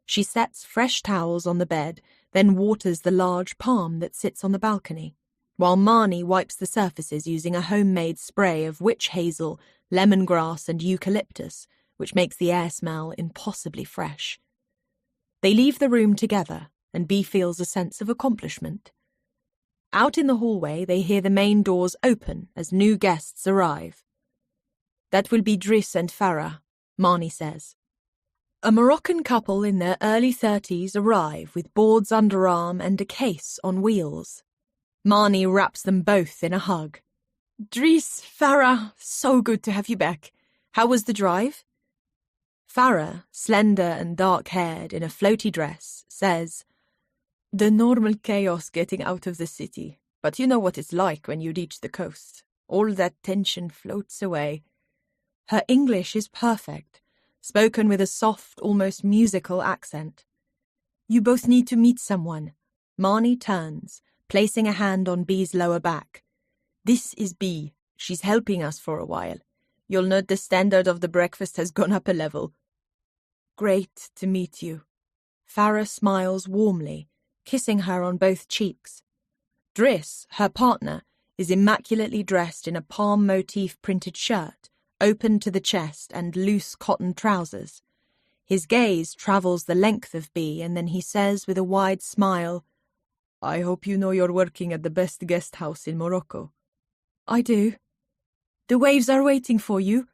She sets fresh towels on the bed, then waters the large palm that sits on the balcony, while Marnie wipes the surfaces using a homemade spray of witch hazel, lemongrass and eucalyptus, which makes the air smell impossibly fresh. They leave the room together, and Bee feels a sense of accomplishment. Out in the hallway, they hear the main doors open as new guests arrive. "That will be Driss and Farah," Marnie says. A Moroccan couple in their early 30s arrive with boards underarm and a case on wheels. Marnie wraps them both in a hug. "Driss, Farah, so good to have you back. How was the drive?" Farah, slender and dark-haired in a floaty dress, says, "The normal chaos getting out of the city, but you know what it's like when you reach the coast. All that tension floats away." Her English is perfect, spoken with a soft, almost musical accent. "You both need to meet someone." Marnie turns, placing a hand on Bee's lower back. "This is Bee. She's helping us for a while. You'll note the standard of the breakfast has gone up a level." "Great to meet you." Farah smiles warmly, kissing her on both cheeks. Driss, her partner, is immaculately dressed in a palm motif printed shirt, open to the chest and loose cotton trousers. His gaze travels the length of Bee, and then he says with a wide smile, "I hope you know you're working at the best guest house in Morocco." "I do." "The waves are waiting for you,"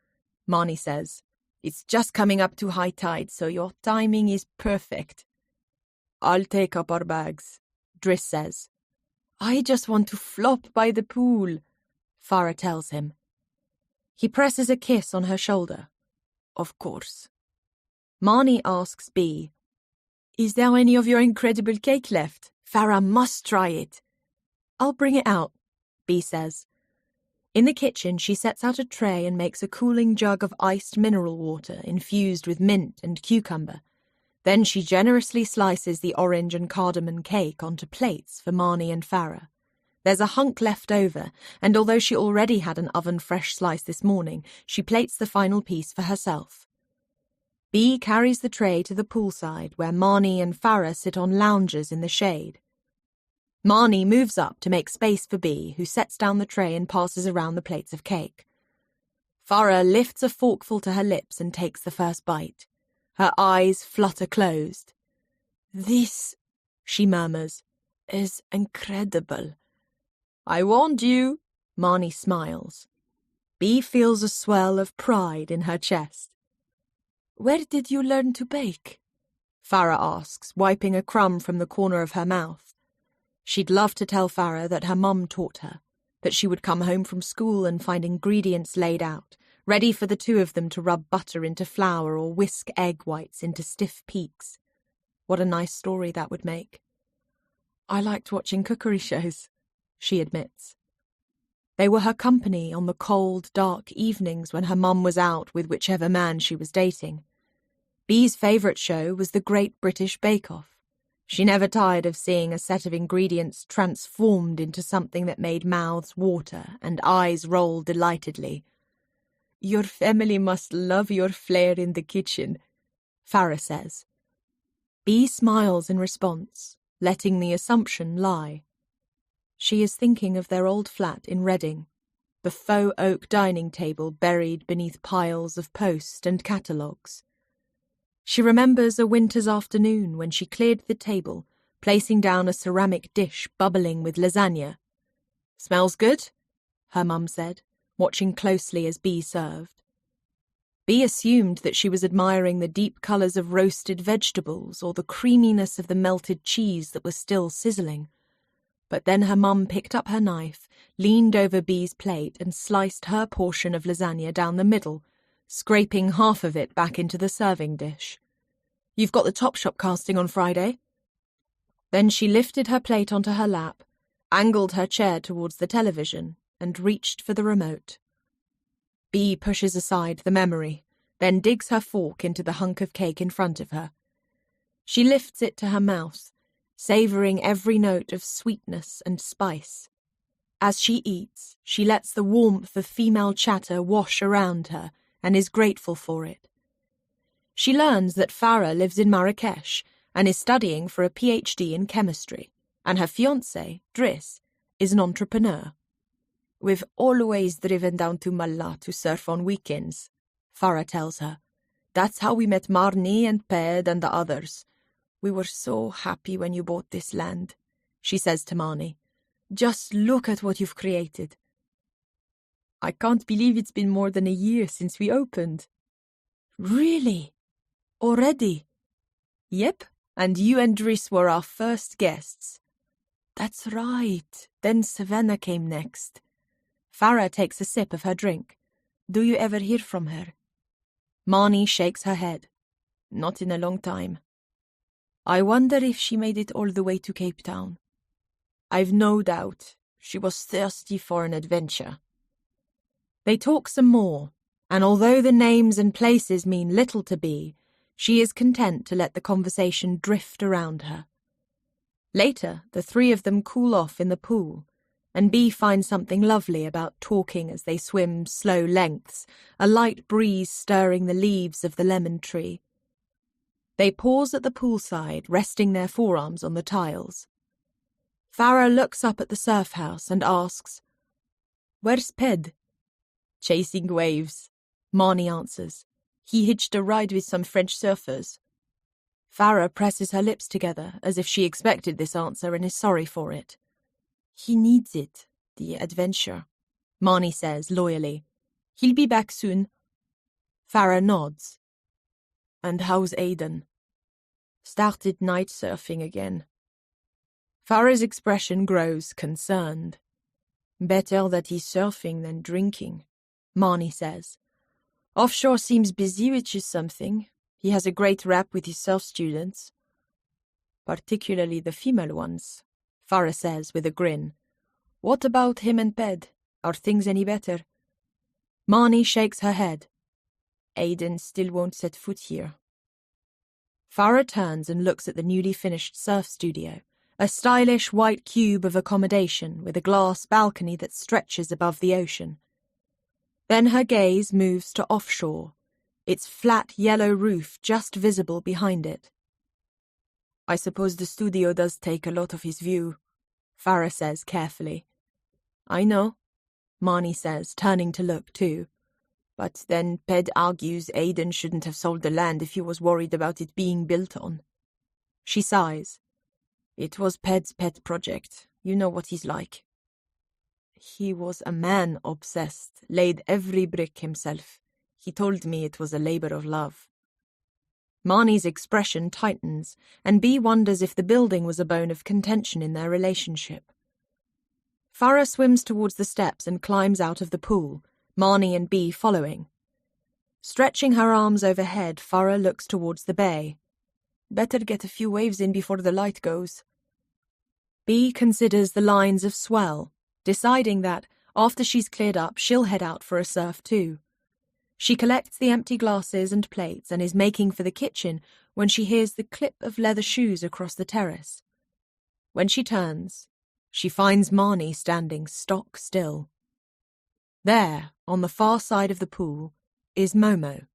Marnie says. "It's just coming up to high tide, so your timing is perfect." "I'll take up our bags," Driss says. "I just want to flop by the pool," Farah tells him. He presses a kiss on her shoulder. "Of course." Marnie asks Bee, "Is there any of your incredible cake left? Farah must try it." "I'll bring it out," Bee says. In the kitchen, she sets out a tray and makes a cooling jug of iced mineral water infused with mint and cucumber. Then she generously slices the orange and cardamom cake onto plates for Marnie and Farah. There's a hunk left over, and although she already had an oven-fresh slice this morning, she plates the final piece for herself. Bee carries the tray to the poolside, where Marnie and Farah sit on loungers in the shade. Marnie moves up to make space for Bee, who sets down the tray and passes around the plates of cake. Farah lifts a forkful to her lips and takes the first bite. Her eyes flutter closed. "This," she murmurs, "is incredible." "I warned you," Marnie smiles. Bee feels a swell of pride in her chest. "Where did you learn to bake?" Farah asks, wiping a crumb from the corner of her mouth. She'd love to tell Farah that her mum taught her, that she would come home from school and find ingredients laid out, ready for the two of them to rub butter into flour or whisk egg whites into stiff peaks. What a nice story that would make. "I liked watching cookery shows," she admits. They were her company on the cold, dark evenings when her mum was out with whichever man she was dating. Bee's favourite show was the Great British Bake Off. She never tired of seeing a set of ingredients transformed into something that made mouths water and eyes roll delightedly. "Your family must love your flair in the kitchen," Farah says. Bee smiles in response, letting the assumption lie. She is thinking of their old flat in Reading, the faux oak dining table buried beneath piles of post and catalogues. She remembers a winter's afternoon when she cleared the table, placing down a ceramic dish bubbling with lasagna. "Smells good," her mum said, watching closely as Bee served. Bee assumed that she was admiring the deep colours of roasted vegetables or the creaminess of the melted cheese that was still sizzling. But then her mum picked up her knife, leaned over Bee's plate and sliced her portion of lasagna down the middle, scraping half of it back into the serving dish. "You've got the Topshop casting on Friday." Then she lifted her plate onto her lap, angled her chair towards the television, and reached for the remote. Bee pushes aside the memory, then digs her fork into the hunk of cake in front of her. She lifts it to her mouth, savouring every note of sweetness and spice. As she eats, she lets the warmth of female chatter wash around her and is grateful for it. She learns that Farah lives in Marrakesh and is studying for a PhD in chemistry, and her fiancé, Driss, is an entrepreneur. "We've always driven down to Mallah to surf on weekends," Farah tells her. "That's how we met Marnie and Ped and the others. We were so happy when you bought this land," she says to Marnie. "Just look at what you've created." "I can't believe it's been more than a year since we opened." "Really? Already?" "Yep, and you and Driss were our first guests." "That's right. Then Savannah came next." Farah takes a sip of her drink. "Do you ever hear from her?" Marnie shakes her head. Not in a long time. I wonder if she made it all the way to Cape Town. I've no doubt she was thirsty for an adventure. They talk some more, and although the names and places mean little to Bea, she is content to let the conversation drift around her. Later, the three of them cool off in the pool, and Bea finds something lovely about talking as they swim slow lengths, a light breeze stirring the leaves of the lemon tree. They pause at the poolside, resting their forearms on the tiles. Farah looks up at the surf house and asks, "Where's Ped?" "Chasing waves," Marnie answers. "He hitched a ride with some French surfers." Farah presses her lips together as if she expected this answer and is sorry for it. "He needs it, the adventure," Marnie says loyally. "He'll be back soon." Farah nods. "And how's Aidan?" "Started night surfing again." Farah's expression grows concerned. "Better that he's surfing than drinking," Marnie says. "Offshore seems busy, which is something. He has a great rap with his surf students." "Particularly the female ones," Farah says with a grin. "What about him and Ped? Are things any better?" Marnie shakes her head. "Aidan still won't set foot here." Farah turns and looks at the newly finished surf studio, a stylish white cube of accommodation with a glass balcony that stretches above the ocean. Then her gaze moves to offshore, its flat yellow roof just visible behind it. "I suppose the studio does take a lot of his view," Farah says carefully. "I know," Marnie says, turning to look too. "But then Ped argues Aidan shouldn't have sold the land if he was worried about it being built on." She sighs. "It was Ped's pet project. You know what he's like." "He was a man obsessed, laid every brick himself. He told me it was a labor of love." Marnie's expression tightens, and Bea wonders if the building was a bone of contention in their relationship. Farah swims towards the steps and climbs out of the pool, Marnie and Bea following. Stretching her arms overhead, Farah looks towards the bay. "Better get a few waves in before the light goes." Bea considers the lines of swell, deciding that, after she's cleared up, she'll head out for a surf too. She collects the empty glasses and plates and is making for the kitchen when she hears the clip of leather shoes across the terrace. When she turns, she finds Marnie standing stock still. There, on the far side of the pool, is Momo.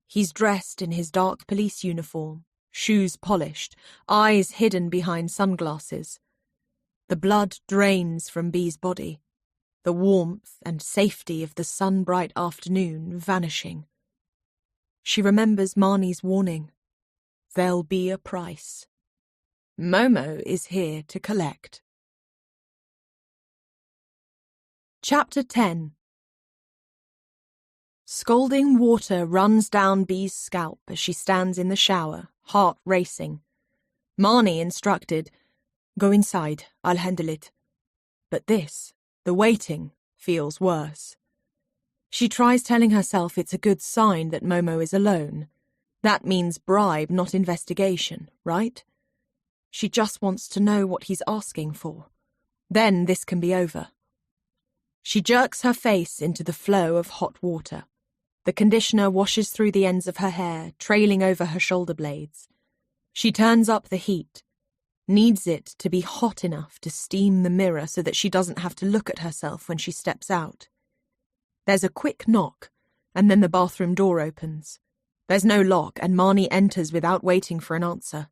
He's dressed in his dark police uniform, shoes polished, eyes hidden behind sunglasses. The blood drains from Bea's body, the warmth and safety of the sun-bright afternoon vanishing. She remembers Marnie's warning. There'll be a price. Momo is here to collect. Chapter 10. Scalding water runs down Bea's scalp as she stands in the shower, heart racing. Marnie instructed, "Go inside, I'll handle it." But this, the waiting, feels worse. She tries telling herself it's a good sign that Momo is alone. That means bribe, not investigation, right? She just wants to know what he's asking for. Then this can be over. She jerks her face into the flow of hot water. The conditioner washes through the ends of her hair, trailing over her shoulder blades. She turns up the heat, needs it to be hot enough to steam the mirror so that she doesn't have to look at herself when she steps out. There's a quick knock, and then the bathroom door opens. There's no lock, and Marnie enters without waiting for an answer.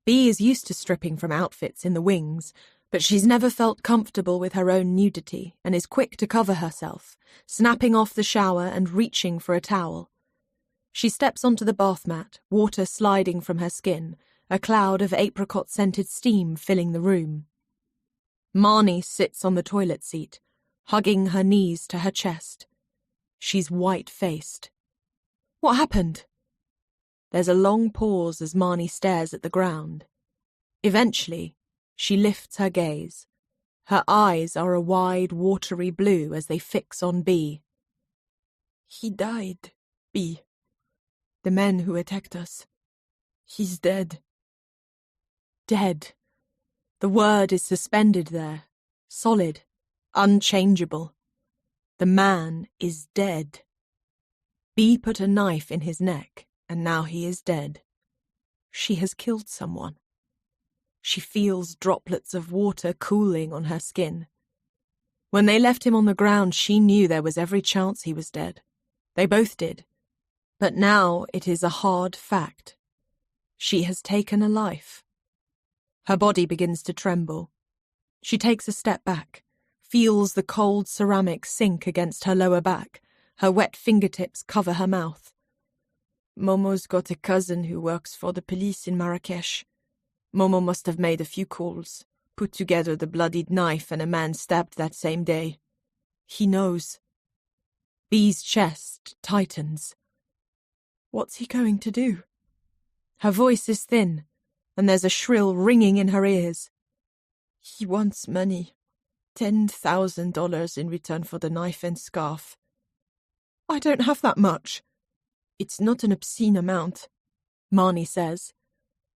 Bea is used to stripping from outfits in the wings, but she's never felt comfortable with her own nudity and is quick to cover herself, snapping off the shower and reaching for a towel. She steps onto the bath mat, water sliding from her skin, a cloud of apricot-scented steam filling the room. Marnie sits on the toilet seat, hugging her knees to her chest. She's white-faced. What happened? There's a long pause as Marnie stares at the ground. Eventually, she lifts her gaze. Her eyes are a wide, watery blue as they fix on Bea. "He died, Bea," The man who attacked us. He's dead. Dead. The word is suspended there, solid, unchangeable. The man is dead. Bee put a knife in his neck, and now he is dead. She has killed someone. She feels droplets of water cooling on her skin. When they left him on the ground, she knew there was every chance he was dead. They both did. But now it is a hard fact. She has taken a life. Her body begins to tremble. She takes a step back, feels the cold ceramic sink against her lower back. Her wet fingertips cover her mouth. Momo's got a cousin who works for the police in Marrakesh. Momo must have made a few calls, put together the bloodied knife and a man stabbed that same day. He knows. Bee's chest tightens. What's he going to do? Her voice is thin, and there's a shrill ringing in her ears. He wants money. $10,000 in return for the knife and scarf. I don't have that much. It's not an obscene amount, Marnie says.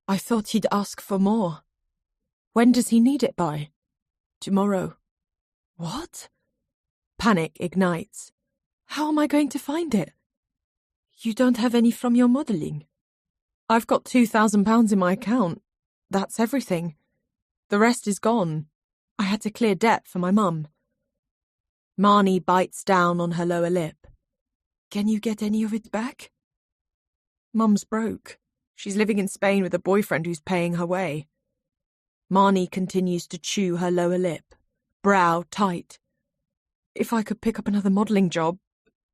I thought he'd ask for more. When does he need it by? Tomorrow. What? Panic ignites. How am I going to find it? You don't have any from your modelling? I've got £2,000 in my account. That's everything. The rest is gone. I had to clear debt for my mum. Marnie bites down on her lower lip. Can you get any of it back? Mum's broke. She's living in Spain with a boyfriend who's paying her way. Marnie continues to chew her lower lip, brow tight. If I could pick up another modelling job,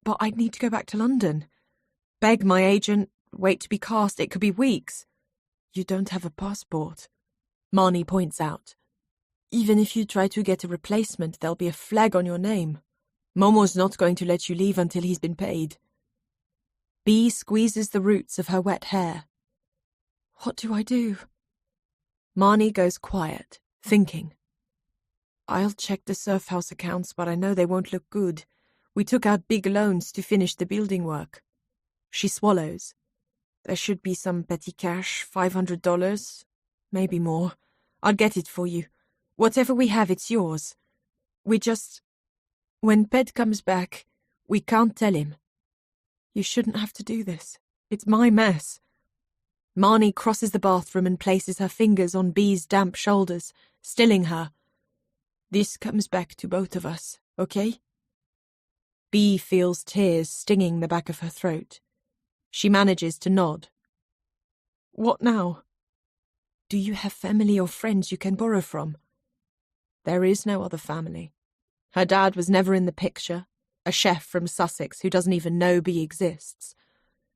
but I'd need to go back to London. Beg my agent, wait to be cast, it could be weeks. You don't have a passport, Marnie points out. Even if you try to get a replacement, there'll be a flag on your name. Momo's not going to let you leave until he's been paid. Bee squeezes the roots of her wet hair. What do I do? Marnie goes quiet, thinking. I'll check the surf house accounts, but I know they won't look good. We took out big loans to finish the building work. She swallows. There should be some petty cash, $500, maybe more. I'll get it for you. Whatever we have, it's yours. When Ped comes back, we can't tell him. You shouldn't have to do this. It's my mess. Marnie crosses the bathroom and places her fingers on Bee's damp shoulders, stilling her. This comes back to both of us, okay? Bee feels tears stinging the back of her throat. She manages to nod. What now? Do you have family or friends you can borrow from? There is no other family. Her dad was never in the picture, a chef from Sussex who doesn't even know Bee exists.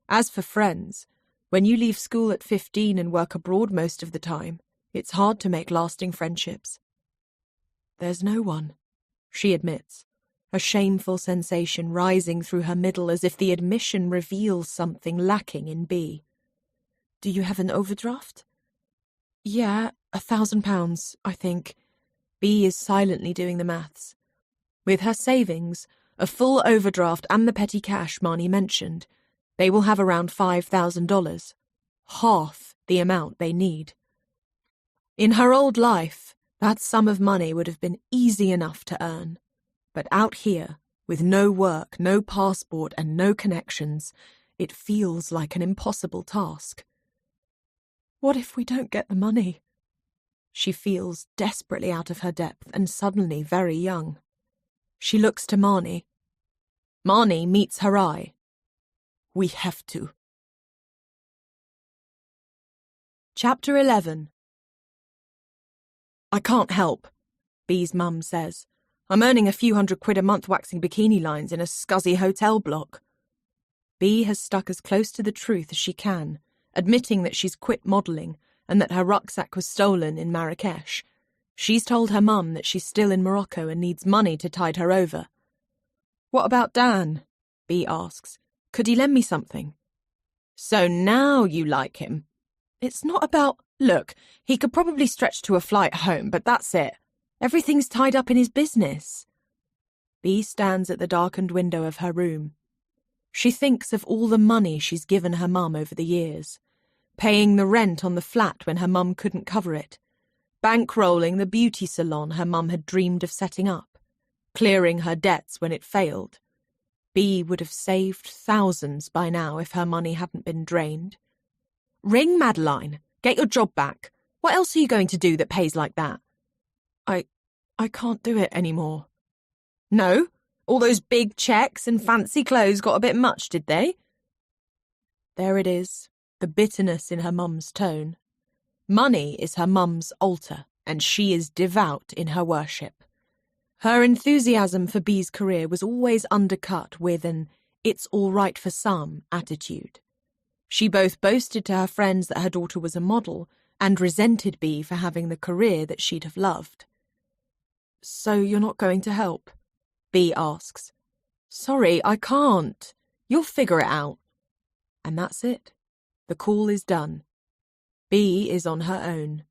As for friends, when you leave school at 15 and work abroad most of the time, it's hard to make lasting friendships. There's no one, she admits, a shameful sensation rising through her middle as if the admission reveals something lacking in Bee. Do you have an overdraft? Yeah, £1,000, I think. Bee is silently doing the maths. With her savings, a full overdraft and the petty cash Marnie mentioned, they will have around $5,000, half the amount they need. In her old life, that sum of money would have been easy enough to earn. But out here, with no work, no passport, and no connections, it feels like an impossible task. What if we don't get the money? She feels desperately out of her depth and suddenly very young. She looks to Marnie. Marnie meets her eye. We have to. Chapter 11. I can't help, Bee's mum says. I'm earning a few £100 a month waxing bikini lines in a scuzzy hotel block. Bee has stuck as close to the truth as she can, admitting that she's quit modelling and that her rucksack was stolen in Marrakesh. She's told her mum that she's still in Morocco and needs money to tide her over. What about Dan? Bee asks. Could he lend me something? So now you like him. It's not about... Look, he could probably stretch to a flight home, but that's it. Everything's tied up in his business. Bee stands at the darkened window of her room. She thinks of all the money she's given her mum over the years, paying the rent on the flat when her mum couldn't cover it, bankrolling the beauty salon her mum had dreamed of setting up, clearing her debts when it failed. Bea would have saved thousands by now if her money hadn't been drained. Ring Madeline. Get your job back. What else are you going to do that pays like that? I can't do it anymore. No? All those big checks and fancy clothes got a bit much, did they? There it is, the bitterness in her mum's tone. Money is her mum's altar, and she is devout in her worship. Her enthusiasm for Bea's career was always undercut with an "it's all right for some" attitude. She both boasted to her friends that her daughter was a model and resented Bea for having the career that she'd have loved. So you're not going to help? Bea asks. Sorry, I can't. You'll figure it out. And that's it. The call is done. Bea is on her own.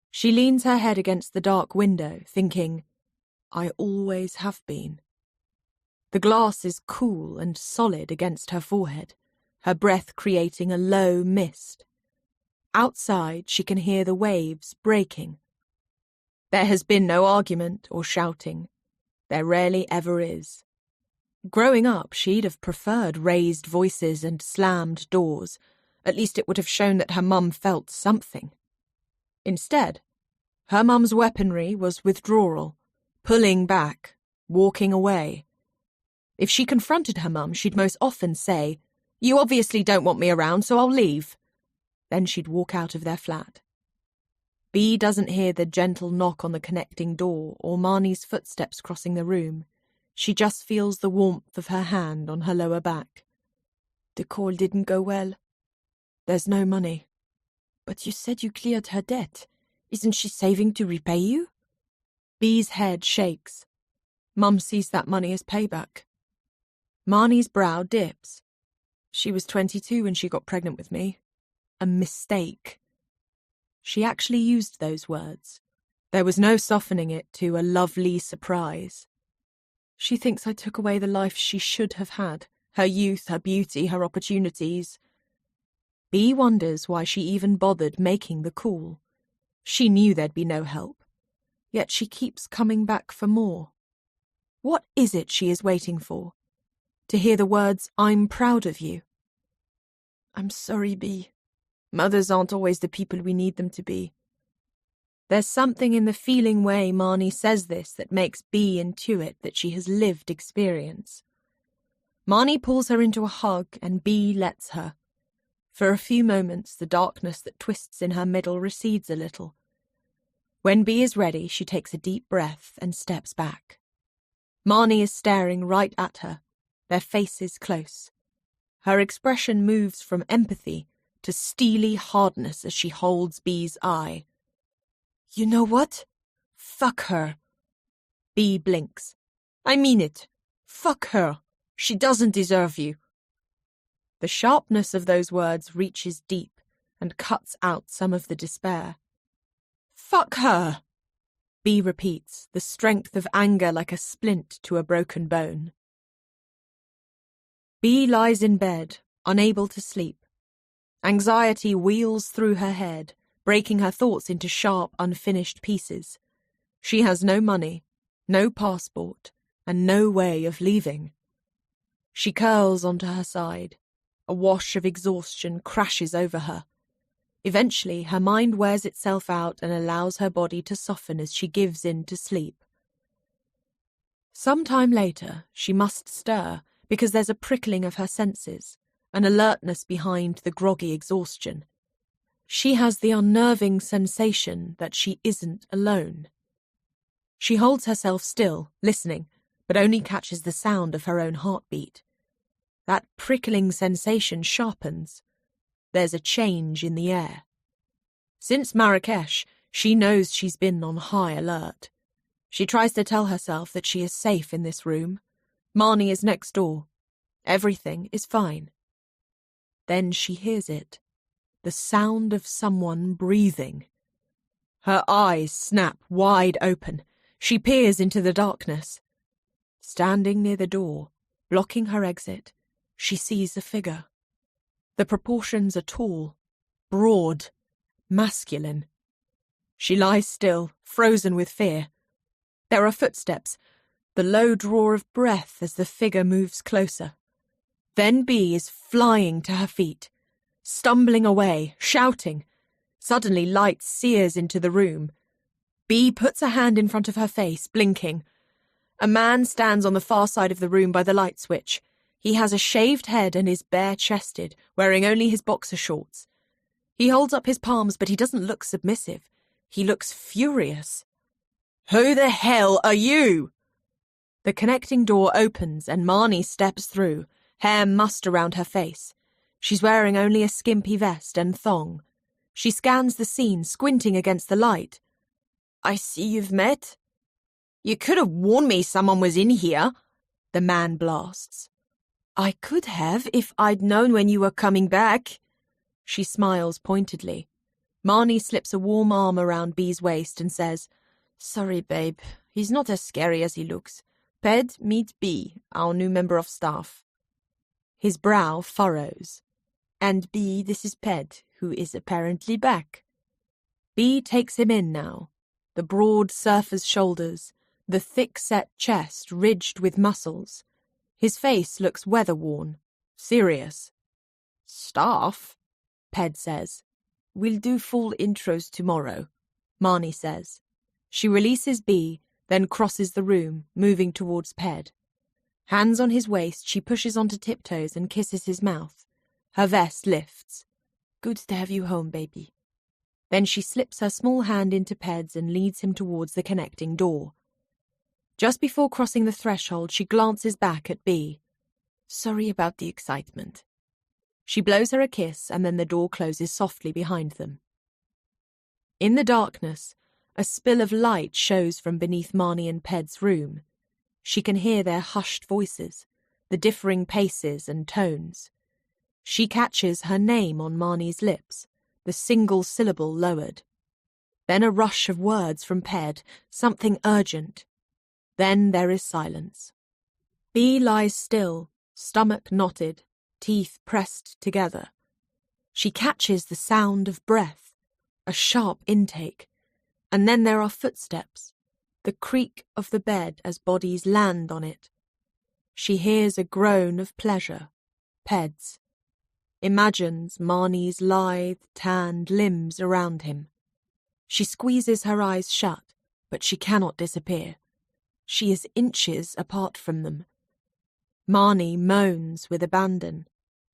She leans her head against the dark window, thinking, I always have been. The glass is cool and solid against her forehead, her breath creating a low mist. Outside, she can hear the waves breaking. There has been no argument or shouting. There rarely ever is. Growing up, she'd have preferred raised voices and slammed doors. At least it would have shown that her mum felt something. Instead, her mum's weaponry was withdrawal, pulling back, walking away. If she confronted her mum, she'd most often say, You obviously don't want me around, so I'll leave. Then she'd walk out of their flat. Bea doesn't hear the gentle knock on the connecting door or Marnie's footsteps crossing the room. She just feels the warmth of her hand on her lower back. The call didn't go well. There's no money. But you said you cleared her debt. Isn't she saving to repay you? Bea's head shakes. Mum sees that money as payback. Marnie's brow dips. She was 22 when she got pregnant with me. A mistake. She actually used those words. There was no softening it to a lovely surprise. She thinks I took away the life she should have had, her youth, her beauty, her opportunities. Bea wonders why she even bothered making the call. She knew there'd be no help, yet she keeps coming back for more. What is it she is waiting for? To hear the words, I'm proud of you. I'm sorry, Bea. Mothers aren't always the people we need them to be. There's something in the feeling way Marnie says this that makes Bea intuit that she has lived experience. Marnie pulls her into a hug and Bea lets her. For a few moments, the darkness that twists in her middle recedes a little. When Bea is ready, she takes a deep breath and steps back. Marnie is staring right at her, their faces close. Her expression moves from empathy to steely hardness as she holds Bea's eye. You know what? Fuck her. Bea blinks. I mean it. Fuck her. She doesn't deserve you. The sharpness of those words reaches deep and cuts out some of the despair. Fuck her. Bea repeats, the strength of anger like a splint to a broken bone. Bea lies in bed, unable to sleep. Anxiety wheels through her head, breaking her thoughts into sharp, unfinished pieces. She has no money, no passport, and no way of leaving. She curls onto her side. A wash of exhaustion crashes over her. Eventually, her mind wears itself out and allows her body to soften as she gives in to sleep. Some time later, she must stir, because there's a prickling of her senses, an alertness behind the groggy exhaustion. She has the unnerving sensation that she isn't alone. She holds herself still, listening, but only catches the sound of her own heartbeat. That prickling sensation sharpens. There's a change in the air. Since Marrakesh, she knows she's been on high alert. She tries to tell herself that she is safe in this room. Marnie is next door. Everything is fine. Then she hears it. The sound of someone breathing. Her eyes snap wide open. She peers into the darkness. Standing near the door, blocking her exit, She sees a figure. The proportions are tall, broad, masculine. She lies still, frozen with fear. There are footsteps, the low draw of breath as the figure moves closer. Then Bee is flying to her feet, stumbling away, shouting. Suddenly light sears into the room. Bee puts a hand in front of her face, blinking. A man stands on the far side of the room by the light switch. He has a shaved head and is bare-chested, wearing only his boxer shorts. He holds up his palms, but he doesn't look submissive. He looks furious. "Who the hell are you?" The connecting door opens and Marnie steps through, hair mussed around her face. She's wearing only a skimpy vest and thong. She scans the scene, squinting against the light. "I see you've met." "You could have warned me someone was in here," the man blasts. "I could have if I'd known when you were coming back." She smiles pointedly. Marnie slips a warm arm around Bee's waist and says, "Sorry, babe. He's not as scary as he looks. Ped, meet Bee, our new member of staff." His brow furrows. "And Bee, this is Ped, who is apparently back." Bee takes him in now. The broad surfer's shoulders, the thick-set chest ridged with muscles. His face looks weather-worn, serious. "Staff?" Ped says. "We'll do full intros tomorrow," Marnie says. She releases Bee, then crosses the room, moving towards Ped. Hands on his waist, she pushes onto tiptoes and kisses his mouth. Her vest lifts. "Good to have you home, baby." Then she slips her small hand into Ped's and leads him towards the connecting door. Just before crossing the threshold, she glances back at Bee. "Sorry about the excitement." She blows her a kiss, and then the door closes softly behind them. In the darkness, a spill of light shows from beneath Marnie and Ped's room. She can hear their hushed voices, the differing paces and tones. She catches her name on Marnie's lips, the single syllable lowered. Then a rush of words from Ped, something urgent. Then there is silence. Bee lies still, stomach knotted, teeth pressed together. She catches the sound of breath, a sharp intake, and then there are footsteps, the creak of the bed as bodies land on it. She hears a groan of pleasure, Ped's. Imagines Marnie's lithe, tanned limbs around him. She squeezes her eyes shut, but she cannot disappear. She is inches apart from them. Marnie moans with abandon,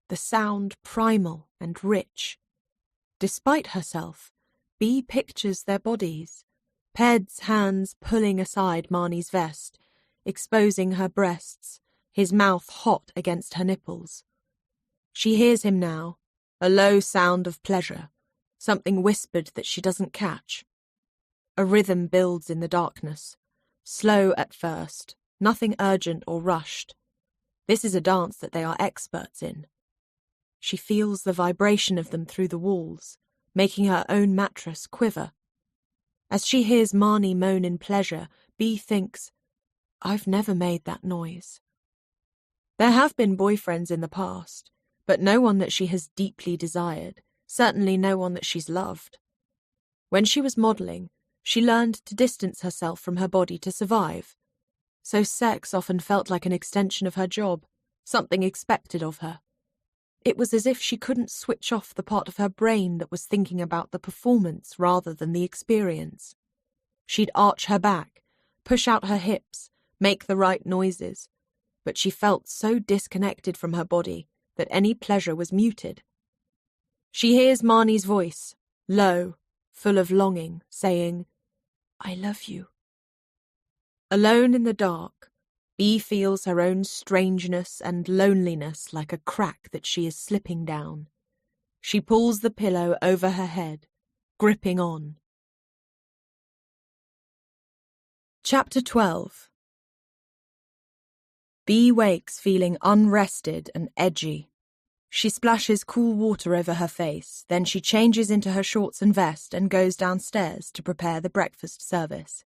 the sound primal and rich. Despite herself, Bee pictures their bodies, Ped's hands pulling aside Marnie's vest, exposing her breasts, his mouth hot against her nipples. She hears him now, a low sound of pleasure, something whispered that she doesn't catch. A rhythm builds in the darkness, slow at first, nothing urgent or rushed. This is a dance that they are experts in. She feels the vibration of them through the walls, making her own mattress quiver. As she hears Marnie moan in pleasure, Bee thinks, "I've never made that noise." There have been boyfriends in the past, but no one that she has deeply desired, certainly no one that she's loved. When she was modelling, she learned to distance herself from her body to survive. So sex often felt like an extension of her job, something expected of her. It was as if she couldn't switch off the part of her brain that was thinking about the performance rather than the experience. She'd arch her back, push out her hips, make the right noises, but she felt so disconnected from her body that any pleasure was muted. She hears Marnie's voice, low, full of longing, saying, "I love you." Alone in the dark, Bee feels her own strangeness and loneliness like a crack that she is slipping down. She pulls the pillow over her head, gripping on. Chapter 12. Bee wakes feeling unrested and edgy. She splashes cool water over her face, then she changes into her shorts and vest and goes downstairs to prepare the breakfast service.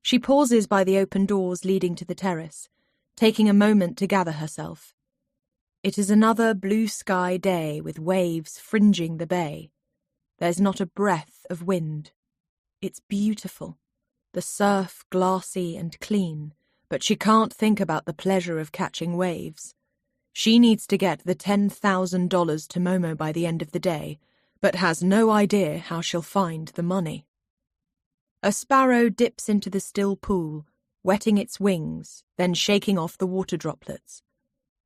She pauses by the open doors leading to the terrace, taking a moment to gather herself. It is another blue sky day with waves fringing the bay. There's not a breath of wind. It's beautiful, the surf glassy and clean, but she can't think about the pleasure of catching waves. She needs to get the $10,000 to Momo by the end of the day, but has no idea how she'll find the money. A sparrow dips into the still pool, wetting its wings, then shaking off the water droplets.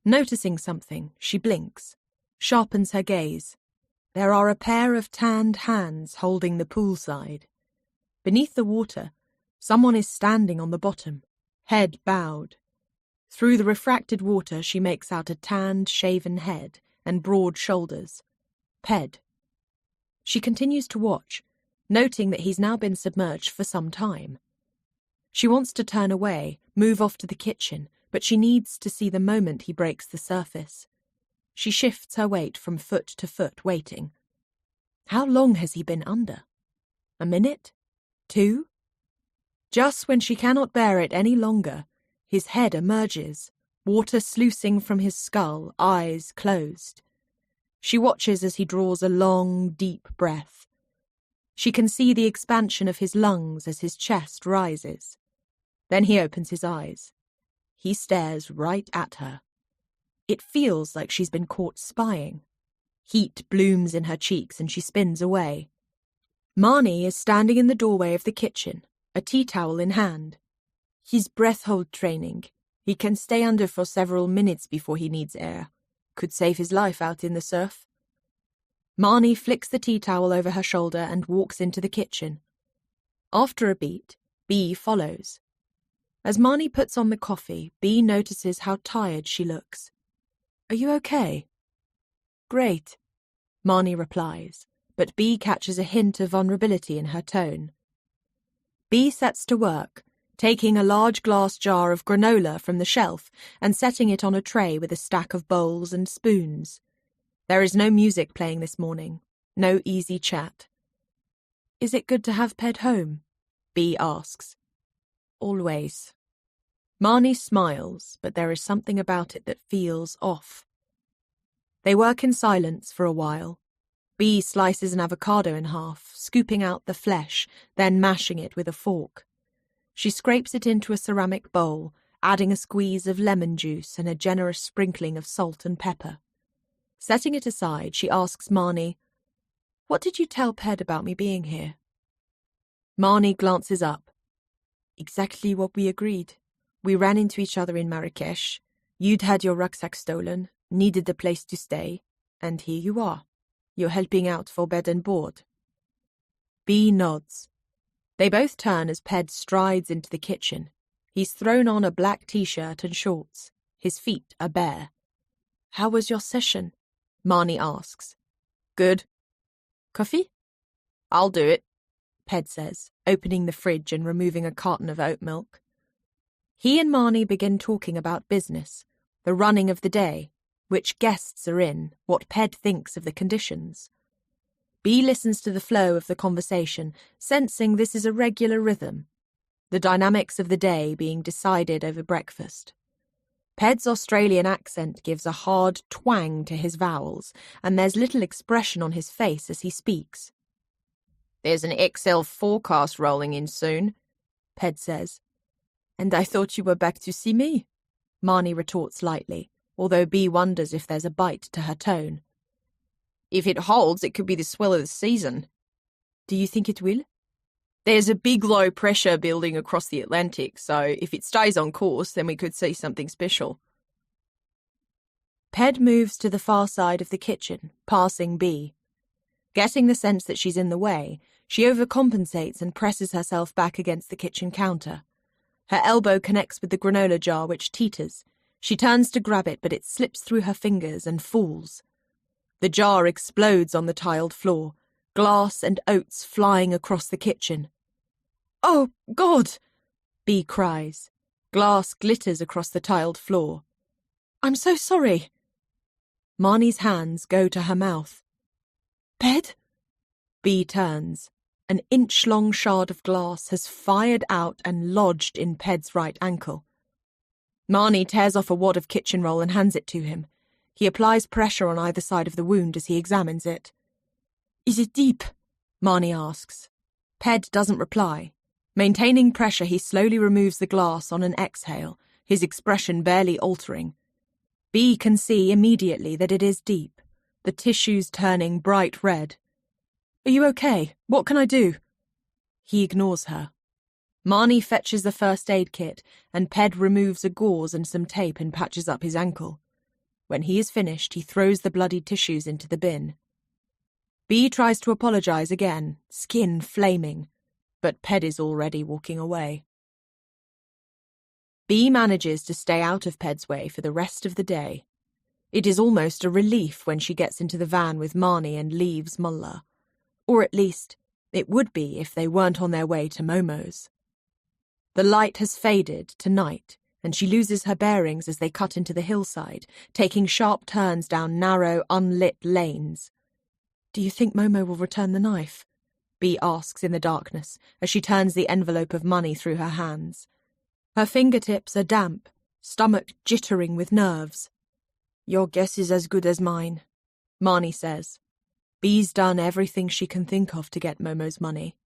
Noticing something, she blinks, sharpens her gaze. There are a pair of tanned hands holding the poolside. Beneath the water, someone is standing on the bottom, head bowed. Through the refracted water, she makes out a tanned, shaven head and broad shoulders. Ped. She continues to watch, noting that he's now been submerged for some time. She wants to turn away, move off to the kitchen, but she needs to see the moment he breaks the surface. She shifts her weight from foot to foot, waiting. How long has he been under? A minute? 2? Just when she cannot bear it any longer, his head emerges, water sluicing from his skull, eyes closed. She watches as he draws a long, deep breath. She can see the expansion of his lungs as his chest rises. Then he opens his eyes. He stares right at her. It feels like she's been caught spying. Heat blooms in her cheeks and she spins away. Marnie is standing in the doorway of the kitchen, a tea towel in hand. He's breath-hold training. He can stay under for several minutes before he needs air. Could save his life out in the surf. Marnie flicks the tea towel over her shoulder and walks into the kitchen. After a beat, Bea follows. As Marnie puts on the coffee, Bea notices how tired she looks. Are you okay? Great, Marnie replies, but Bea catches a hint of vulnerability in her tone. Bea sets to work, taking a large glass jar of granola from the shelf and setting it on a tray with a stack of bowls and spoons. There is no music playing this morning, no easy chat. Is it good to have Ped home? Bea asks. Always. Marnie smiles, but there is something about it that feels off. They work in silence for a while. Bea slices an avocado in half, scooping out the flesh, then mashing it with a fork. She scrapes it into a ceramic bowl, adding a squeeze of lemon juice and a generous sprinkling of salt and pepper. Setting it aside, she asks Marnie, "What did you tell Ped about me being here?" Marnie glances up. Exactly what we agreed. We ran into each other in Marrakesh. You'd had your rucksack stolen, needed a place to stay, and here you are. You're helping out for bed and board. Bea nods. They both turn as Ped strides into the kitchen. He's thrown on a black t-shirt and shorts. His feet are bare. How was your session? Marnie asks. Good. Coffee? I'll do it, Ped says, opening the fridge and removing a carton of oat milk. He and Marnie begin talking about business, the running of the day, which guests are in, what Ped thinks of the conditions. Bea listens to the flow of the conversation, sensing this is a regular rhythm, the dynamics of the day being decided over breakfast. Ped's Australian accent gives a hard twang to his vowels, and there's little expression on his face as he speaks. There's an XL forecast rolling in soon, Ped says. And I thought you were back to see me, Marnie retorts lightly, although Bea wonders if there's a bite to her tone. If it holds, it could be the swell of the season. Do you think it will? There's a big low pressure building across the Atlantic, so if it stays on course, then we could see something special. Ped moves to the far side of the kitchen, passing Bea. Getting the sense that she's in the way, she overcompensates and presses herself back against the kitchen counter. Her elbow connects with the granola jar, which teeters. She turns to grab it, but it slips through her fingers and falls. The jar explodes on the tiled floor, glass and oats flying across the kitchen. Oh, God! Bea cries. Glass glitters across the tiled floor. I'm so sorry. Marnie's hands go to her mouth. Ped? Bea turns. An inch-long shard of glass has fired out and lodged in Ped's right ankle. Marnie tears off a wad of kitchen roll and hands it to him. He applies pressure on either side of the wound as he examines it. "Is it deep?" Marnie asks. Ped doesn't reply. Maintaining pressure, he slowly removes the glass on an exhale, his expression barely altering. B can see immediately that it is deep, the tissues turning bright red. "Are you okay? What can I do?" He ignores her. Marnie fetches the first aid kit, and Ped removes a gauze and some tape and patches up his ankle. When he is finished, he throws the bloodied tissues into the bin. B tries to apologize again, skin flaming, but Ped is already walking away. B manages to stay out of Ped's way for the rest of the day. It is almost a relief when she gets into the van with Marnie and leaves Mullah. Or at least, it would be if they weren't on their way to Momo's. The light has faded to night, and she loses her bearings as they cut into the hillside, taking sharp turns down narrow, unlit lanes. "Do you think Momo will return the knife?" B asks in the darkness as she turns the envelope of money through her hands. Her fingertips are damp, stomach jittering with nerves. "Your guess is as good as mine," Marnie says. B's done everything she can think of to get Momo's money.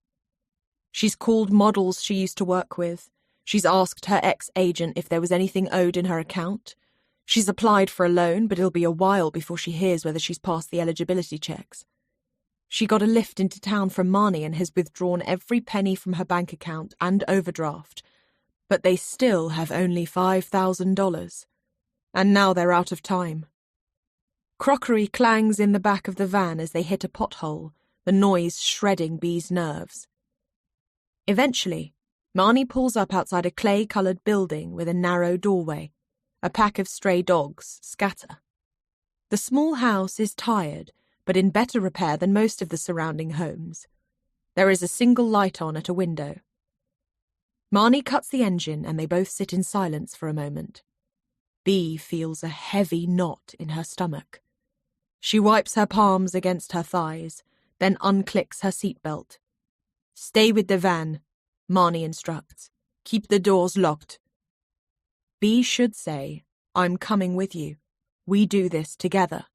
She's called models she used to work with. She's asked her ex-agent if there was anything owed in her account. She's applied for a loan, but it'll be a while before she hears whether she's passed the eligibility checks. She got a lift into town from Marnie and has withdrawn every penny from her bank account and overdraft, but they still have only $5,000. And now they're out of time. Crockery clangs in the back of the van as they hit a pothole, the noise shredding B's nerves. Eventually, Marnie pulls up outside a clay-coloured building with a narrow doorway. A pack of stray dogs scatter. The small house is tired, but in better repair than most of the surrounding homes. There is a single light on at a window. Marnie cuts the engine and they both sit in silence for a moment. B feels a heavy knot in her stomach. She wipes her palms against her thighs, then unclicks her seatbelt. "Stay with the van," Marnie instructs. "Keep the doors locked." B should say, "I'm coming with you. We do this together."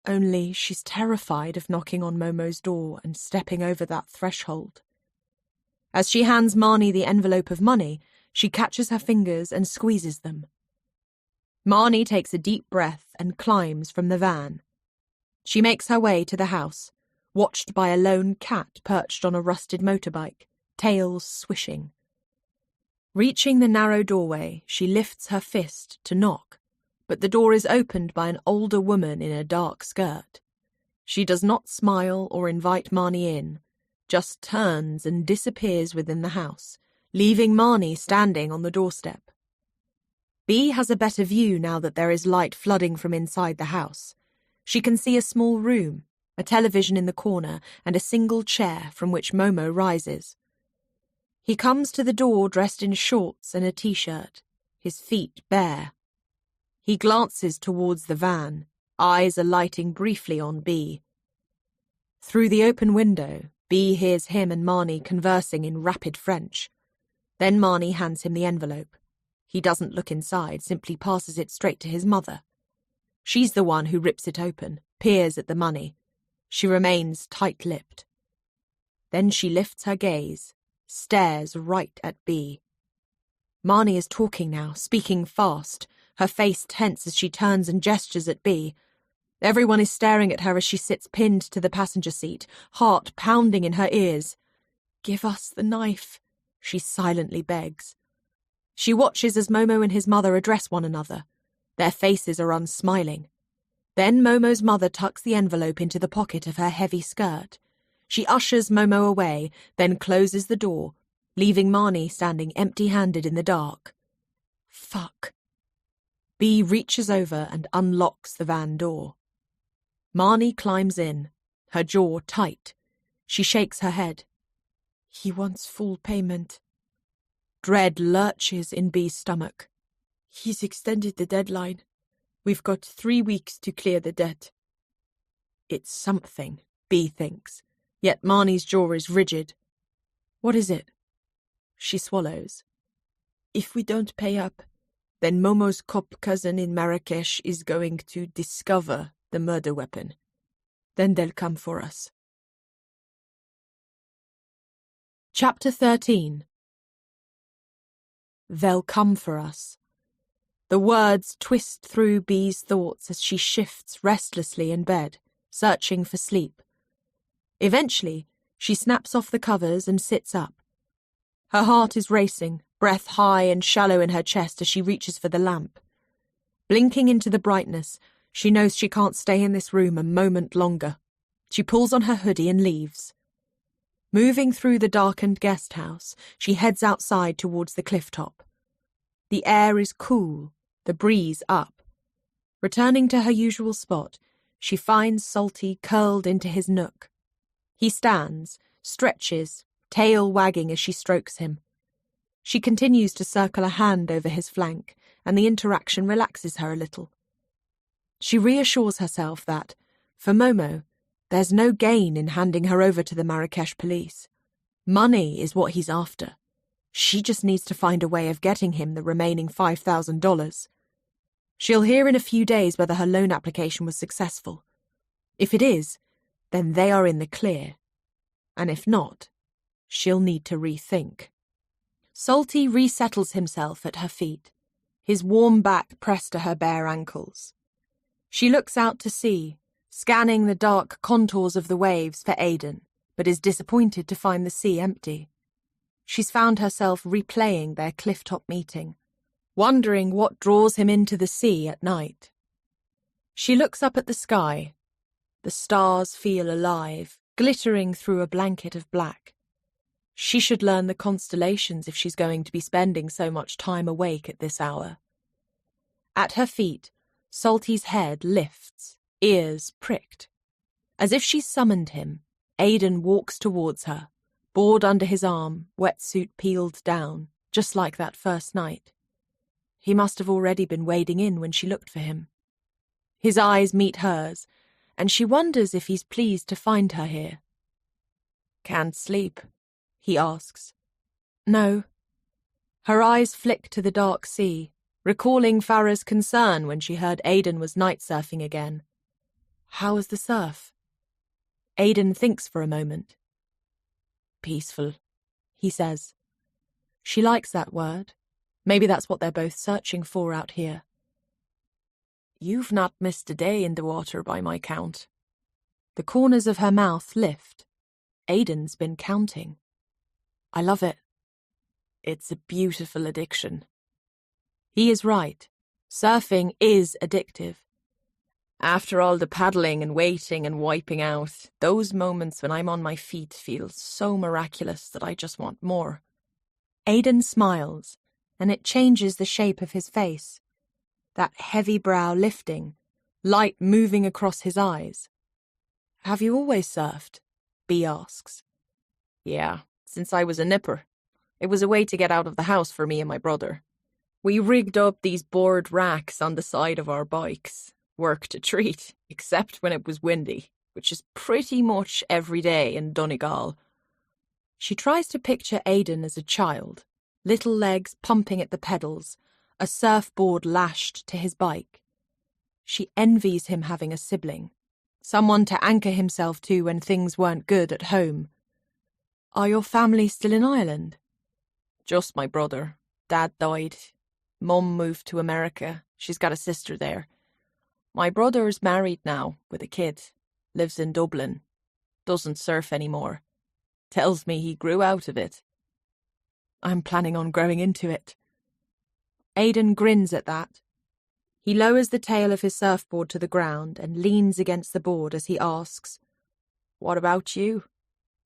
Only she's terrified of knocking on Momo's door and stepping over that threshold. As she hands Marnie the envelope of money, she catches her fingers and squeezes them. Marnie takes a deep breath and climbs from the van. She makes her way to the house, watched by a lone cat perched on a rusted motorbike, tails swishing. Reaching the narrow doorway, she lifts her fist to knock, but the door is opened by an older woman in a dark skirt. She does not smile or invite Marnie in, just turns and disappears within the house, leaving Marnie standing on the doorstep. B has a better view now that there is light flooding from inside the house. She can see a small room, a television in the corner, and a single chair from which Momo rises. He comes to the door dressed in shorts and a t-shirt, his feet bare. He glances towards the van, eyes alighting briefly on B. Through the open window, B hears him and Marnie conversing in rapid French. Then Marnie hands him the envelope. He doesn't look inside, simply passes it straight to his mother. She's the one who rips it open, peers at the money. She remains tight-lipped. Then she lifts her gaze, stares right at B. Marnie is talking now, speaking fast, her face tense as she turns and gestures at B. Everyone is staring at her as she sits pinned to the passenger seat, heart pounding in her ears. "Give us the knife," she silently begs. She watches as Momo and his mother address one another. Their faces are unsmiling. Then Momo's mother tucks the envelope into the pocket of her heavy skirt. She ushers Momo away, then closes the door, leaving Marnie standing empty-handed in the dark. Fuck. B reaches over and unlocks the van door. Marnie climbs in, her jaw tight. She shakes her head. "He wants full payment." Dread lurches in B's stomach. "He's extended the deadline. We've got 3 weeks to clear the debt." It's something, B thinks, yet Marnie's jaw is rigid. "What is it?" She swallows. "If we don't pay up, Then Momo's cop cousin in Marrakesh is going to discover the murder weapon. Then they'll come for us. Chapter 13. They'll come for us. The words twist through Bee's thoughts as she shifts restlessly in bed, searching for sleep. Eventually, she snaps off the covers and sits up. Her heart is racing, breath high and shallow in her chest as she reaches for the lamp. Blinking into the brightness, she knows she can't stay in this room a moment longer. She pulls on her hoodie and leaves. Moving through the darkened guest house, she heads outside towards the cliff top. The air is cool, the breeze up. Returning to her usual spot, she finds Salty curled into his nook. He stands, stretches, tail wagging as she strokes him. She continues to circle a hand over his flank, and the interaction relaxes her a little. She reassures herself that, for Momo, there's no gain in handing her over to the Marrakesh police. Money is what he's after. She just needs to find a way of getting him the remaining $5,000. She'll hear in a few days whether her loan application was successful. If it is, then they are in the clear. And if not, she'll need to rethink. Salty resettles himself at her feet, his warm back pressed to her bare ankles. She looks out to sea, scanning the dark contours of the waves for Aidan, but is disappointed to find the sea empty. She's found herself replaying their clifftop meeting, wondering what draws him into the sea at night. She looks up at the sky. The stars feel alive, glittering through a blanket of black. She should learn the constellations if she's going to be spending so much time awake at this hour. At her feet, Salty's head lifts, ears pricked. As if she's summoned him, Aidan walks towards her, board under his arm, wetsuit peeled down, just like that first night. He must have already been wading in when she looked for him. His eyes meet hers, and she wonders if he's pleased to find her here. "Can't sleep?" he asks. "No." Her eyes flick to the dark sea, recalling Farah's concern when she heard Aidan was night surfing again. How was the surf? Aidan thinks for a moment. "Peaceful," he says. She likes that word. Maybe that's what they're both searching for out here. "You've not missed a day in the water by my count." The corners of her mouth lift. Aidan's been counting. "I love it. It's a beautiful addiction." He is right. Surfing is addictive. After all the paddling and waiting and wiping out, those moments when I'm on my feet feel so miraculous that I just want more. Aidan smiles, and it changes the shape of his face. That heavy brow lifting, light moving across his eyes. "Have you always surfed?" Bea asks. "Yeah, since I was a nipper. It was a way to get out of the house for me and my brother. We rigged up these board racks on the side of our bikes. Worked a treat, except when it was windy, which is pretty much every day in Donegal." She tries to picture Aidan as a child, little legs pumping at the pedals, a surfboard lashed to his bike. She envies him having a sibling, someone to anchor himself to when things weren't good at home. "Are your family still in Ireland?" "Just my brother. Dad died. Mum moved to America. She's got a sister there. My brother's married now, with a kid. Lives in Dublin. Doesn't surf anymore. Tells me he grew out of it." "I'm planning on growing into it." Aidan grins at that. He lowers the tail of his surfboard to the ground and leans against the board as he asks, "What about you?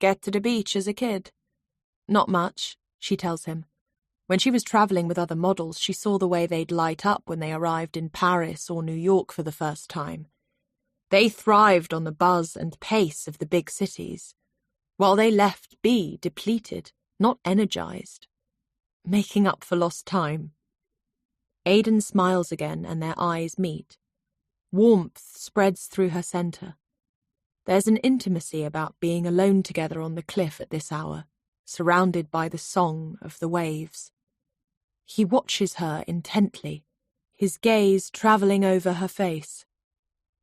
Get to the beach as a kid?" "Not much," she tells him. When she was travelling with other models, she saw the way they'd light up when they arrived in Paris or New York for the first time. They thrived on the buzz and pace of the big cities, while they left Bea depleted, not energized, making up for lost time. Aidan smiles again and their eyes meet. Warmth spreads through her centre. There's an intimacy about being alone together on the cliff at this hour, surrounded by the song of the waves. He watches her intently, his gaze travelling over her face.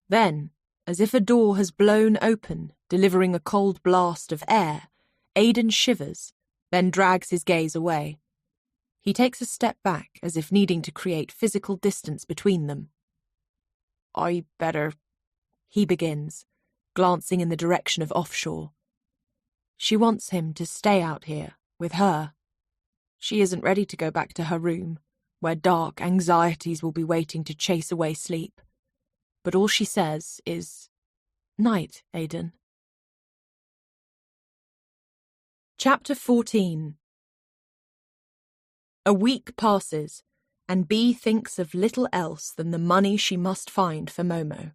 Then, as if a door has blown open, delivering a cold blast of air, Aidan shivers, then drags his gaze away. He takes a step back, as if needing to create physical distance between them. "I better," he begins, glancing in the direction of offshore. She wants him to stay out here, with her. She isn't ready to go back to her room, where dark anxieties will be waiting to chase away sleep. But all she says is, "Night, Aidan." Chapter 14. A week passes, and Bea thinks of little else than the money she must find for Momo.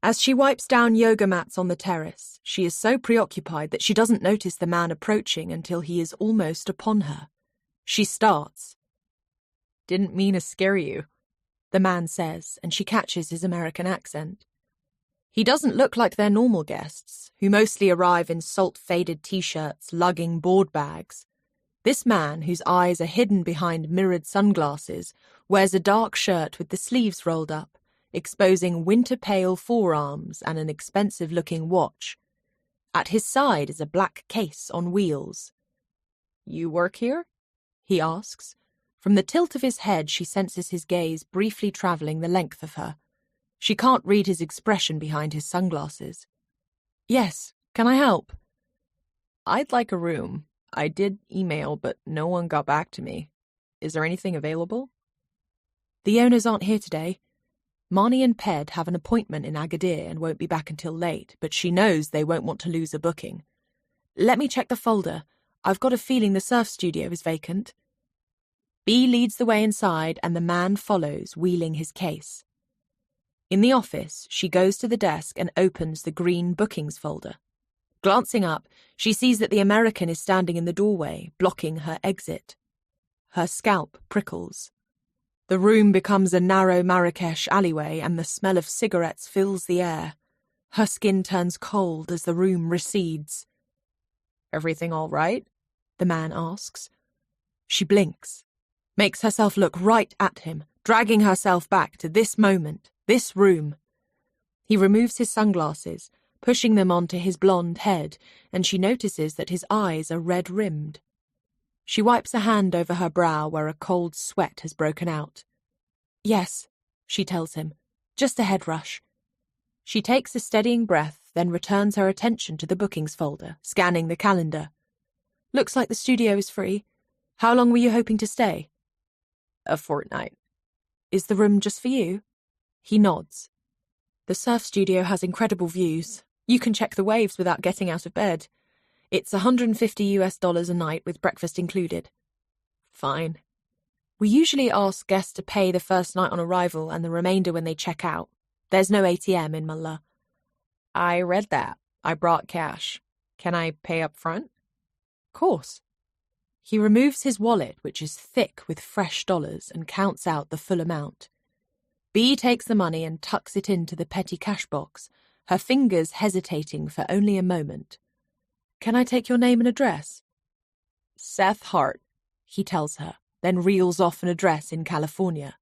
As she wipes down yoga mats on the terrace, she is so preoccupied that she doesn't notice the man approaching until he is almost upon her. She starts. "Didn't mean to scare you," the man says, and she catches his American accent. He doesn't look like their normal guests, who mostly arrive in salt-faded t-shirts, lugging board bags. This man, whose eyes are hidden behind mirrored sunglasses, wears a dark shirt with the sleeves rolled up, exposing winter-pale forearms and an expensive-looking watch. At his side is a black case on wheels. "You work here?" he asks. From the tilt of his head, she senses his gaze briefly travelling the length of her. She can't read his expression behind his sunglasses. "Yes, can I help?" "I'd like a room. I did email, but no one got back to me. Is there anything available?" "The owners aren't here today. Marnie and Ped have an appointment in Agadir and won't be back until late, but she knows they won't want to lose a booking. Let me check the folder. I've got a feeling the surf studio is vacant." Bea leads the way inside, and the man follows, wheeling his case. In the office, she goes to the desk and opens the green bookings folder. Glancing up, she sees that the American is standing in the doorway, blocking her exit. Her scalp prickles. The room becomes a narrow Marrakesh alleyway, and the smell of cigarettes fills the air. Her skin turns cold as the room recedes. "Everything all right?" the man asks. She blinks, makes herself look right at him, dragging herself back to this moment, this room. He removes his sunglasses, pushing them onto his blonde head, and she notices that his eyes are red-rimmed. She wipes a hand over her brow where a cold sweat has broken out. "Yes," she tells him, "just a head rush." She takes a steadying breath, then returns her attention to the bookings folder, scanning the calendar. "Looks like the studio is free. How long were you hoping to stay?" "A fortnight." "Is the room just for you?" He nods. "The surf studio has incredible views. You can check the waves without getting out of bed. It's $150 a night with breakfast included." "Fine." "We usually ask guests to pay the first night on arrival and the remainder when they check out. There's no ATM in Mullah." "I read that. I brought cash. Can I pay up front?" "Course." He removes his wallet, which is thick with fresh dollars, and counts out the full amount. Bea takes the money and tucks it into the petty cash box, her fingers hesitating for only a moment. "Can I take your name and address?" "Seth Hart," he tells her, then reels off an address in California.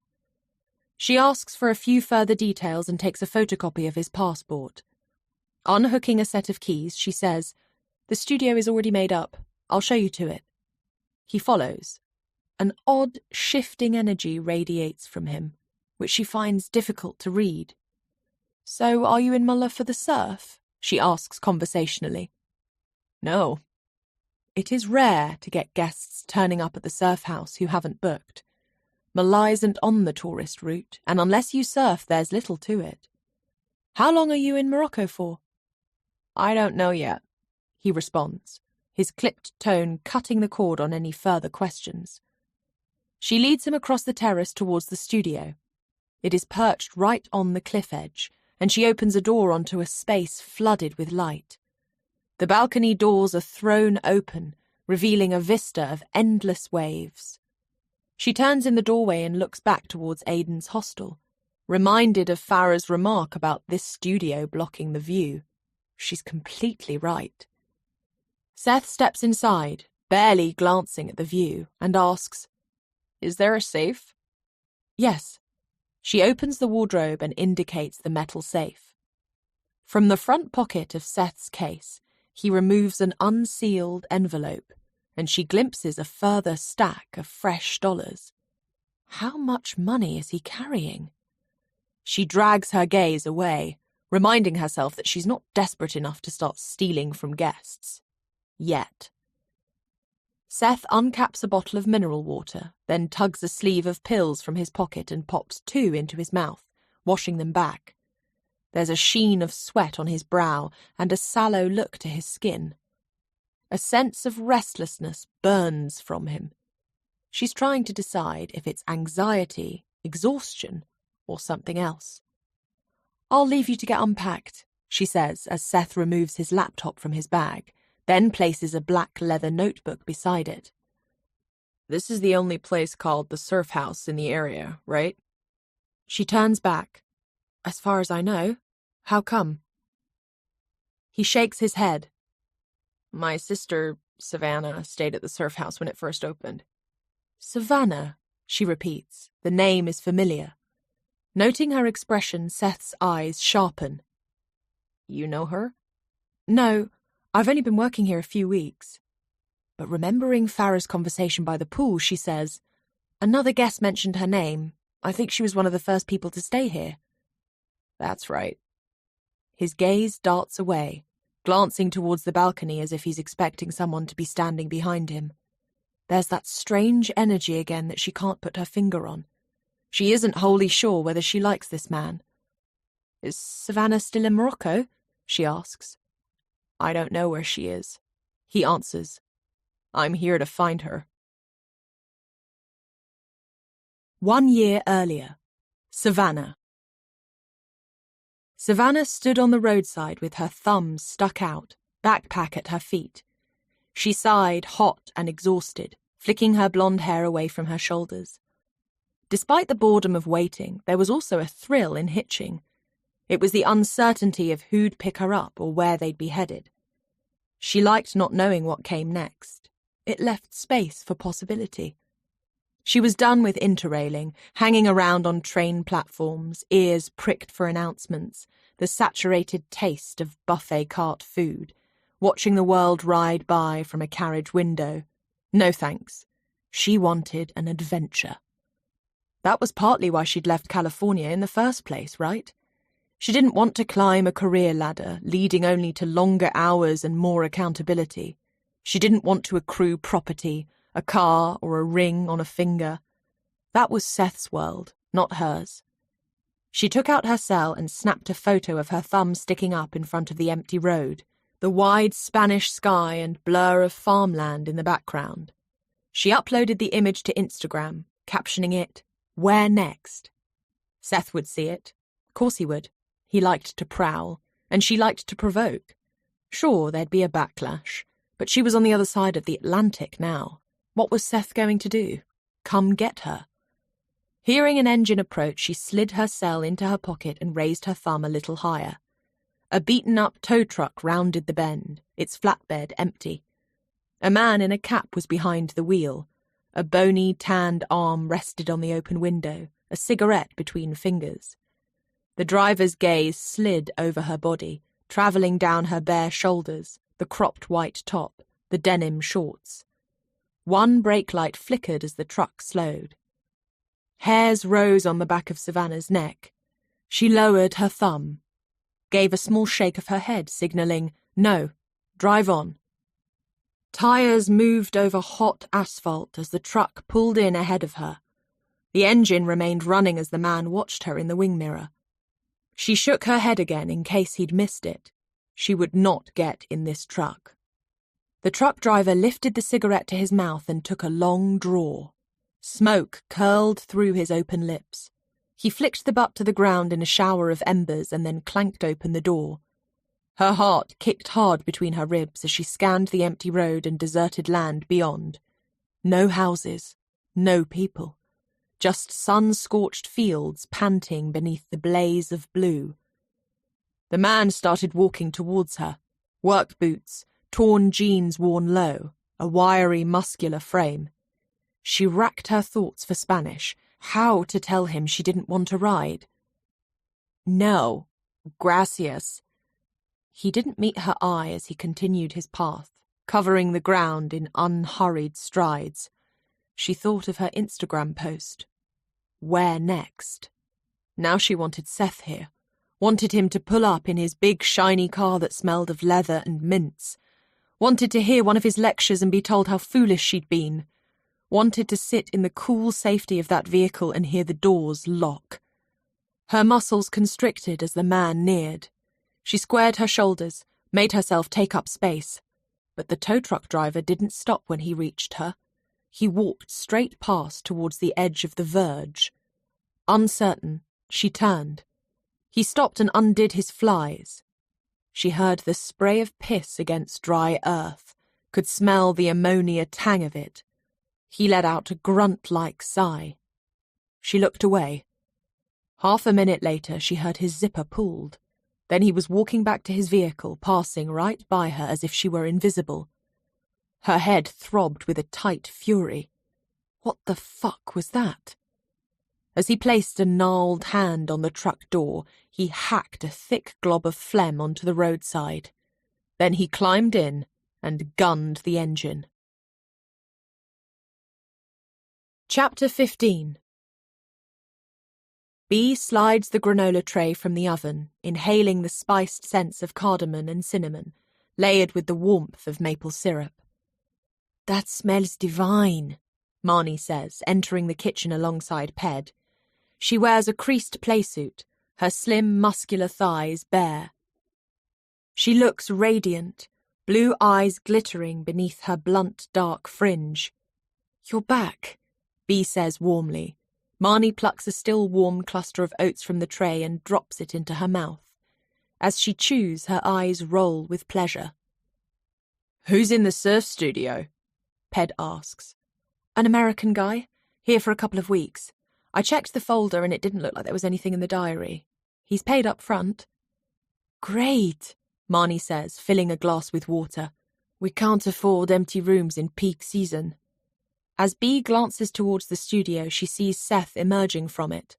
She asks for a few further details and takes a photocopy of his passport. Unhooking a set of keys, she says, "The studio is already made up. I'll show you to it." He follows. An odd, shifting energy radiates from him, which she finds difficult to read. "So are you in Mullah for the surf?" she asks conversationally. "No." It is rare to get guests turning up at the surf house who haven't booked. Mullah isn't on the tourist route, and unless you surf, there's little to it. "How long are you in Morocco for?" "I don't know yet," he responds, his clipped tone cutting the cord on any further questions. She leads him across the terrace towards the studio. It is perched right on the cliff edge, and she opens a door onto a space flooded with light. The balcony doors are thrown open, revealing a vista of endless waves. She turns in the doorway and looks back towards Aidan's hostel, reminded of Farah's remark about this studio blocking the view. She's completely right. Seth steps inside, barely glancing at the view, and asks, "Is there a safe?" "Yes," She opens the wardrobe and indicates the metal safe. From the front pocket of Seth's case, he removes an unsealed envelope, and she glimpses a further stack of fresh dollars. How much money is he carrying? She drags her gaze away, reminding herself that she's not desperate enough to start stealing from guests. Yet. Seth uncaps a bottle of mineral water, then tugs a sleeve of pills from his pocket and pops 2 into his mouth, washing them back. There's a sheen of sweat on his brow and a sallow look to his skin. A sense of restlessness burns from him. She's trying to decide if it's anxiety, exhaustion, or something else. "I'll leave you to get unpacked," she says as Seth removes his laptop from his bag, then places a black leather notebook beside it. "This is the only place called the Surf House in the area, right?" She turns back. "As far as I know. How come?" He shakes his head. "My sister, Savannah, stayed at the Surf House when it first opened." "Savannah," she repeats. The name is familiar. Noting her expression, Seth's eyes sharpen. "You know her?" "No, I've only been working here a few weeks." But remembering Farah's conversation by the pool, she says, "Another guest mentioned her name. I think she was one of the first people to stay here." "That's right." His gaze darts away, glancing towards the balcony as if he's expecting someone to be standing behind him. There's that strange energy again that she can't put her finger on. She isn't wholly sure whether she likes this man. "Is Savannah still in Morocco?" she asks. "I don't know where she is," he answers. "I'm here to find her." 1 year earlier, Savannah. Savannah stood on the roadside with her thumbs stuck out, backpack at her feet. She sighed, hot and exhausted, flicking her blonde hair away from her shoulders. Despite the boredom of waiting, there was also a thrill in hitching. It was the uncertainty of who'd pick her up or where they'd be headed. She liked not knowing what came next. It left space for possibility. She was done with interrailing, hanging around on train platforms, ears pricked for announcements, the saturated taste of buffet cart food, watching the world ride by from a carriage window. No thanks. She wanted an adventure. That was partly why she'd left California in the first place, right? She didn't want to climb a career ladder, leading only to longer hours and more accountability. She didn't want to accrue property, a car or a ring on a finger. That was Seth's world, not hers. She took out her cell and snapped a photo of her thumb sticking up in front of the empty road, the wide Spanish sky and blur of farmland in the background. She uploaded the image to Instagram, captioning it, "Where next?" Seth would see it. Of course he would. He liked to prowl, and she liked to provoke. Sure, there'd be a backlash, but she was on the other side of the Atlantic now. What was Seth going to do? Come get her. Hearing an engine approach, she slid her cell into her pocket and raised her thumb a little higher. A beaten-up tow truck rounded the bend, its flatbed empty. A man in a cap was behind the wheel. A bony, tanned arm rested on the open window, a cigarette between fingers. The driver's gaze slid over her body, travelling down her bare shoulders, the cropped white top, the denim shorts. One brake light flickered as the truck slowed. Hairs rose on the back of Savannah's neck. She lowered her thumb, gave a small shake of her head, signalling, "No, drive on." Tires moved over hot asphalt as the truck pulled in ahead of her. The engine remained running as the man watched her in the wing mirror. She shook her head again in case he'd missed it. She would not get in this truck. The truck driver lifted the cigarette to his mouth and took a long draw. Smoke curled through his open lips. He flicked the butt to the ground in a shower of embers and then clanked open the door. Her heart kicked hard between her ribs as she scanned the empty road and deserted land beyond. No houses, no people. Just sun-scorched fields panting beneath the blaze of blue. The man started walking towards her. Work boots, torn jeans worn low, a wiry, muscular frame. She racked her thoughts for Spanish, How to tell him she didn't want a ride? No, gracias. He didn't meet her eye as he continued his path, covering the ground in unhurried strides. She thought of her Instagram post. Where next? Now she wanted Seth here, wanted him to pull up in his big shiny car that smelled of leather and mints, wanted to hear one of his lectures and be told how foolish she'd been, wanted to sit in the cool safety of that vehicle and hear the doors lock. Her muscles constricted as the man neared. She squared her shoulders, made herself take up space. But the tow truck driver didn't stop when he reached her. He walked straight past towards the edge of the verge. Uncertain, she turned. He stopped and undid his flies. She heard the spray of piss against dry earth, could smell the ammonia tang of it. He let out a grunt-like sigh. She looked away. Half a minute later, she heard his zipper pulled. Then he was walking back to his vehicle, passing right by her as if she were invisible. Her head throbbed with a tight fury. What the fuck was that? As he placed a gnarled hand on the truck door, he hacked a thick glob of phlegm onto the roadside. Then he climbed in and gunned the engine. Chapter 15. Bea slides the granola tray from the oven, inhaling the spiced scents of cardamom and cinnamon, layered with the warmth of maple syrup. "That smells divine," Marnie says, entering the kitchen alongside Ped. She wears a creased playsuit, her slim, muscular thighs bare. She looks radiant, blue eyes glittering beneath her blunt, dark fringe. "You're back," Bea says warmly. Marnie plucks a still warm cluster of oats from the tray and drops it into her mouth. As she chews, her eyes roll with pleasure. "Who's in the surf studio?" Ped asks. "An American guy, here for a couple of weeks. I checked the folder and it didn't look like there was anything in the diary. He's paid up front." "Great," Marnie says, filling a glass with water. "We can't afford empty rooms in peak season." As Bea glances towards the studio, she sees Seth emerging from it.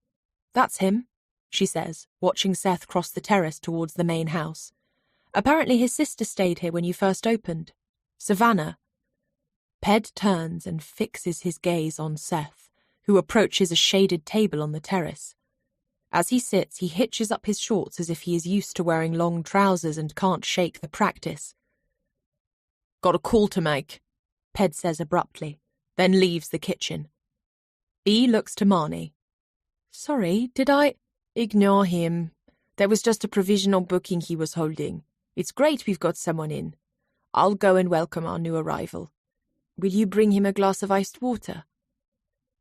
"That's him," she says, watching Seth cross the terrace towards the main house. "Apparently his sister stayed here when you first opened. Savannah." Ped turns and fixes his gaze on Seth, who approaches a shaded table on the terrace. As he sits, he hitches up his shorts as if he is used to wearing long trousers and can't shake the practice. "Got a call to make," Ped says abruptly, then leaves the kitchen. Bea looks to Marnie. "Sorry, did I—" "Ignore him. That was just a provisional booking he was holding. It's great we've got someone in. I'll go and welcome our new arrival. Will you bring him a glass of iced water?"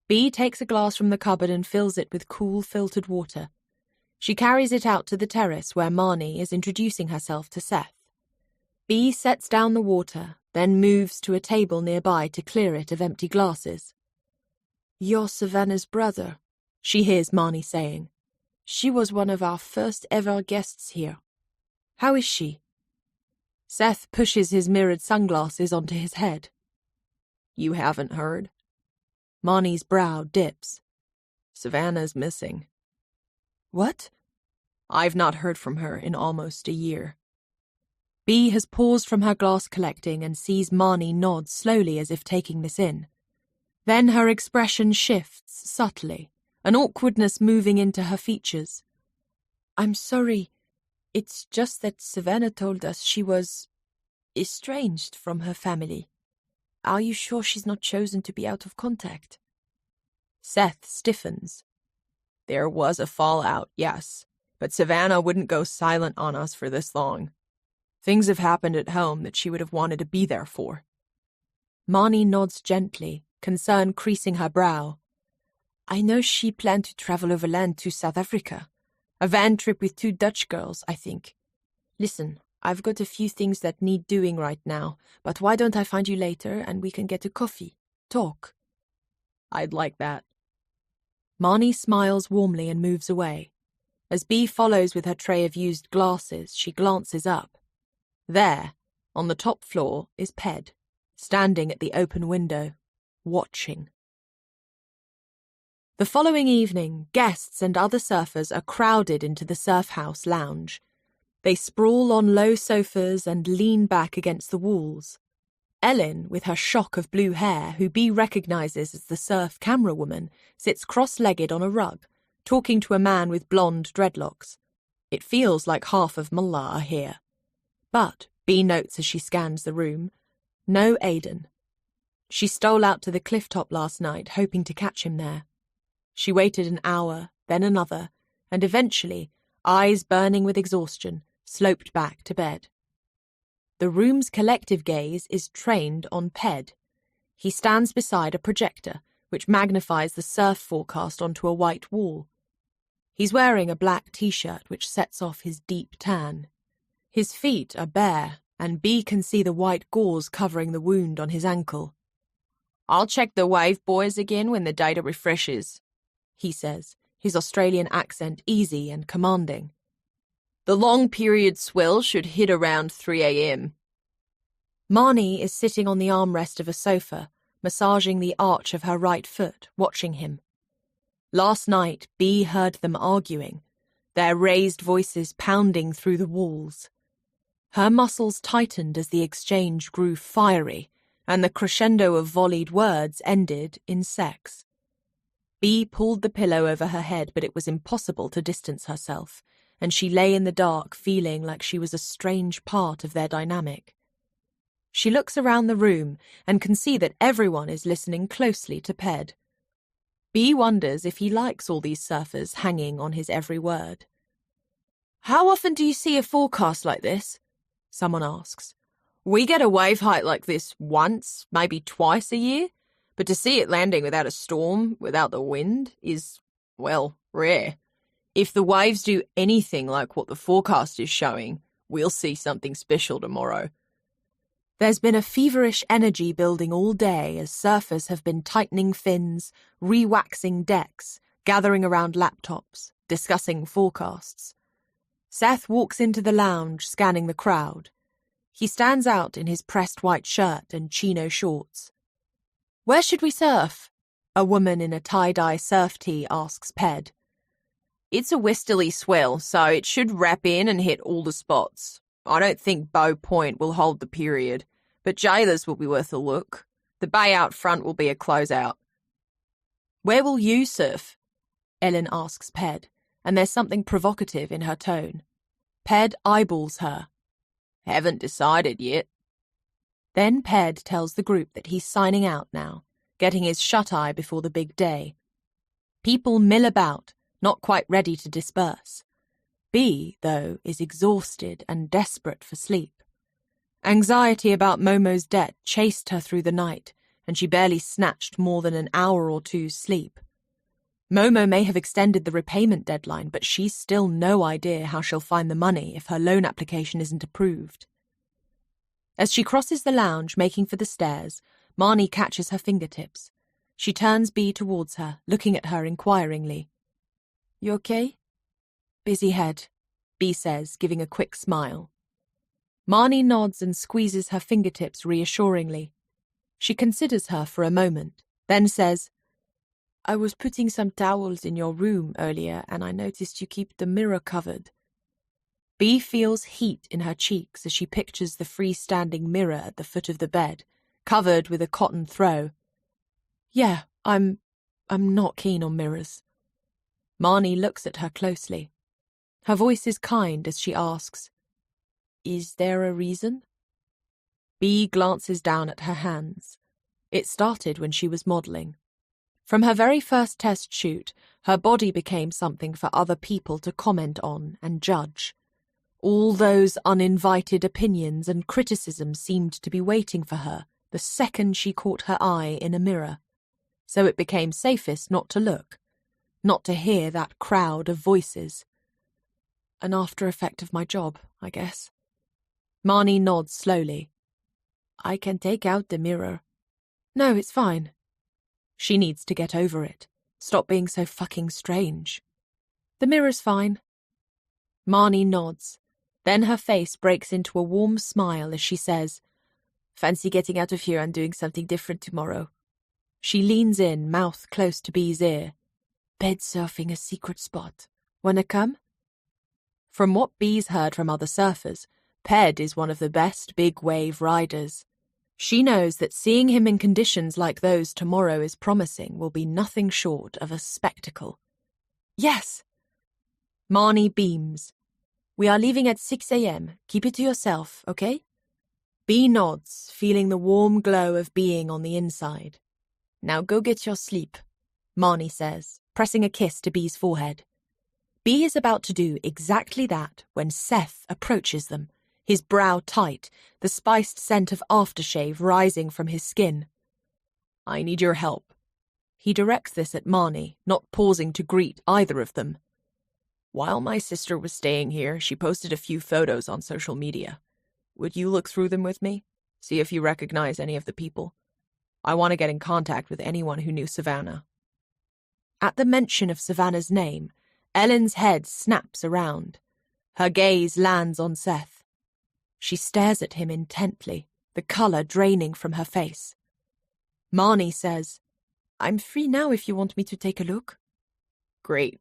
Bea takes a glass from the cupboard and fills it with cool, filtered water. She carries it out to the terrace where Marnie is introducing herself to Seth. Bea sets down the water, then moves to a table nearby to clear it of empty glasses. "You're Savannah's brother," she hears Marnie saying. "She was one of our first ever guests here. How is she?" Seth pushes his mirrored sunglasses onto his head. "You haven't heard?" Marnie's brow dips. "Savannah's missing." "What?" "I've not heard from her in almost a year." Bea has paused from her glass collecting and sees Marnie nod slowly as if taking this in. Then her expression shifts subtly, an awkwardness moving into her features. "I'm sorry. It's just that Savannah told us she was estranged from her family. Are you sure she's not chosen to be out of contact?" Seth stiffens. "There was a fallout, yes, but Savannah wouldn't go silent on us for this long. Things have happened at home that she would have wanted to be there for." Marnie nods gently, concern creasing her brow. "I know she planned to travel overland to South Africa. A van trip with 2 Dutch girls, I think. Listen, I've got a few things that need doing right now, but why don't I find you later and we can get a coffee, talk?" "I'd like that." Marnie smiles warmly and moves away. As Bea follows with her tray of used glasses, she glances up. There, on the top floor, is Ped, standing at the open window, watching. The following evening, guests and other surfers are crowded into the surf house lounge. They sprawl on low sofas and lean back against the walls. Ellen, with her shock of blue hair, who Bea recognises as the surf camera woman, sits cross-legged on a rug, talking to a man with blonde dreadlocks. It feels like half of Mullah are here. But, Bea notes as she scans the room, no Aidan. She stole out to the cliff top last night, hoping to catch him there. She waited an hour, then another, and eventually, eyes burning with exhaustion, sloped back to bed. The room's collective gaze is trained on Ped. He stands beside a projector, which magnifies the surf forecast onto a white wall. He's wearing a black t-shirt which sets off his deep tan. His feet are bare, and Bea can see the white gauze covering the wound on his ankle. "I'll check the wave buoys again when the data refreshes," he says, his Australian accent easy and commanding. "The long period swell should hit around 3 a.m. Marnie is sitting on the armrest of a sofa, massaging the arch of her right foot, watching him. Last night, Bea heard them arguing, their raised voices pounding through the walls. Her muscles tightened as the exchange grew fiery, and the crescendo of volleyed words ended in sex. Bea pulled the pillow over her head, but it was impossible to distance herself, and she lay in the dark feeling like she was a strange part of their dynamic. She looks around the room and can see that everyone is listening closely to Ped. Bea wonders if he likes all these surfers hanging on his every word. "How often do you see a forecast like this?" someone asks. "We get a wave height like this once, maybe twice a year, but to see it landing without a storm, without the wind, is, well, rare. If the waves do anything like what the forecast is showing, we'll see something special tomorrow." There's been a feverish energy building all day as surfers have been tightening fins, re-waxing decks, gathering around laptops, discussing forecasts. Seth walks into the lounge, scanning the crowd. He stands out in his pressed white shirt and chino shorts. "Where should we surf?" a woman in a tie-dye surf tee asks Ped. "It's a westerly swell, so it should wrap in and hit all the spots. I don't think Bow Point will hold the period, but Jailers will be worth a look. The bay out front will be a closeout." "Where will you surf?" Ellen asks Ped, and there's something provocative in her tone. Ped eyeballs her. "Haven't decided yet." Then Ped tells the group that he's signing out now, getting his shut-eye before the big day. People mill about, not quite ready to disperse. Bea, though, is exhausted and desperate for sleep. Anxiety about Momo's debt chased her through the night, and she barely snatched more than an hour or two's sleep. Momo may have extended the repayment deadline, but she's still no idea how she'll find the money if her loan application isn't approved. As she crosses the lounge, making for the stairs, Marnie catches her fingertips. She turns Bea towards her, looking at her inquiringly. "You okay?" "Busy head," Bea says, giving a quick smile. Marnie nods and squeezes her fingertips reassuringly. She considers her for a moment, then says, "I was putting some towels in your room earlier and I noticed you keep the mirror covered." Bea feels heat in her cheeks as she pictures the freestanding mirror at the foot of the bed, covered with a cotton throw. "Yeah, I'm not keen on mirrors." Marnie looks at her closely. Her voice is kind as she asks, "Is there a reason?" Bea glances down at her hands. It started when she was modelling. From her very first test shoot, her body became something for other people to comment on and judge. All those uninvited opinions and criticisms seemed to be waiting for her the second she caught her eye in a mirror. So it became safest not to look, not to hear that crowd of voices. An after-effect of my job, I guess. Marnie nods slowly. "I can take out the mirror." "No, it's fine." She needs to get over it. Stop being so fucking strange. "The mirror's fine." Marnie nods. Then her face breaks into a warm smile as she says, "Fancy getting out of here and doing something different tomorrow." She leans in, mouth close to Bea's ear. bed surfing a secret spot. Wanna come? From what Bee's heard from other surfers, Ped is one of the best big wave riders. She knows that seeing him in conditions like those tomorrow is promising will be nothing short of a spectacle. Yes! Marnie beams. We are leaving at 6 a.m. Keep it to yourself, okay? Bee nods, feeling the warm glow of being on the inside. Now go get your sleep, Marnie says, pressing a kiss to Bee's forehead. Bee is about to do exactly that when Seth approaches them, his brow tight, the spiced scent of aftershave rising from his skin. I need your help. He directs this at Marnie, not pausing to greet either of them. While my sister was staying here, she posted a few photos on social media. Would you look through them with me? See if you recognize any of the people. I want to get in contact with anyone who knew Savannah. At the mention of Savannah's name, Ellen's head snaps around. Her gaze lands on Seth. She stares at him intently, the colour draining from her face. Marnie says, I'm free now if you want me to take a look. Great,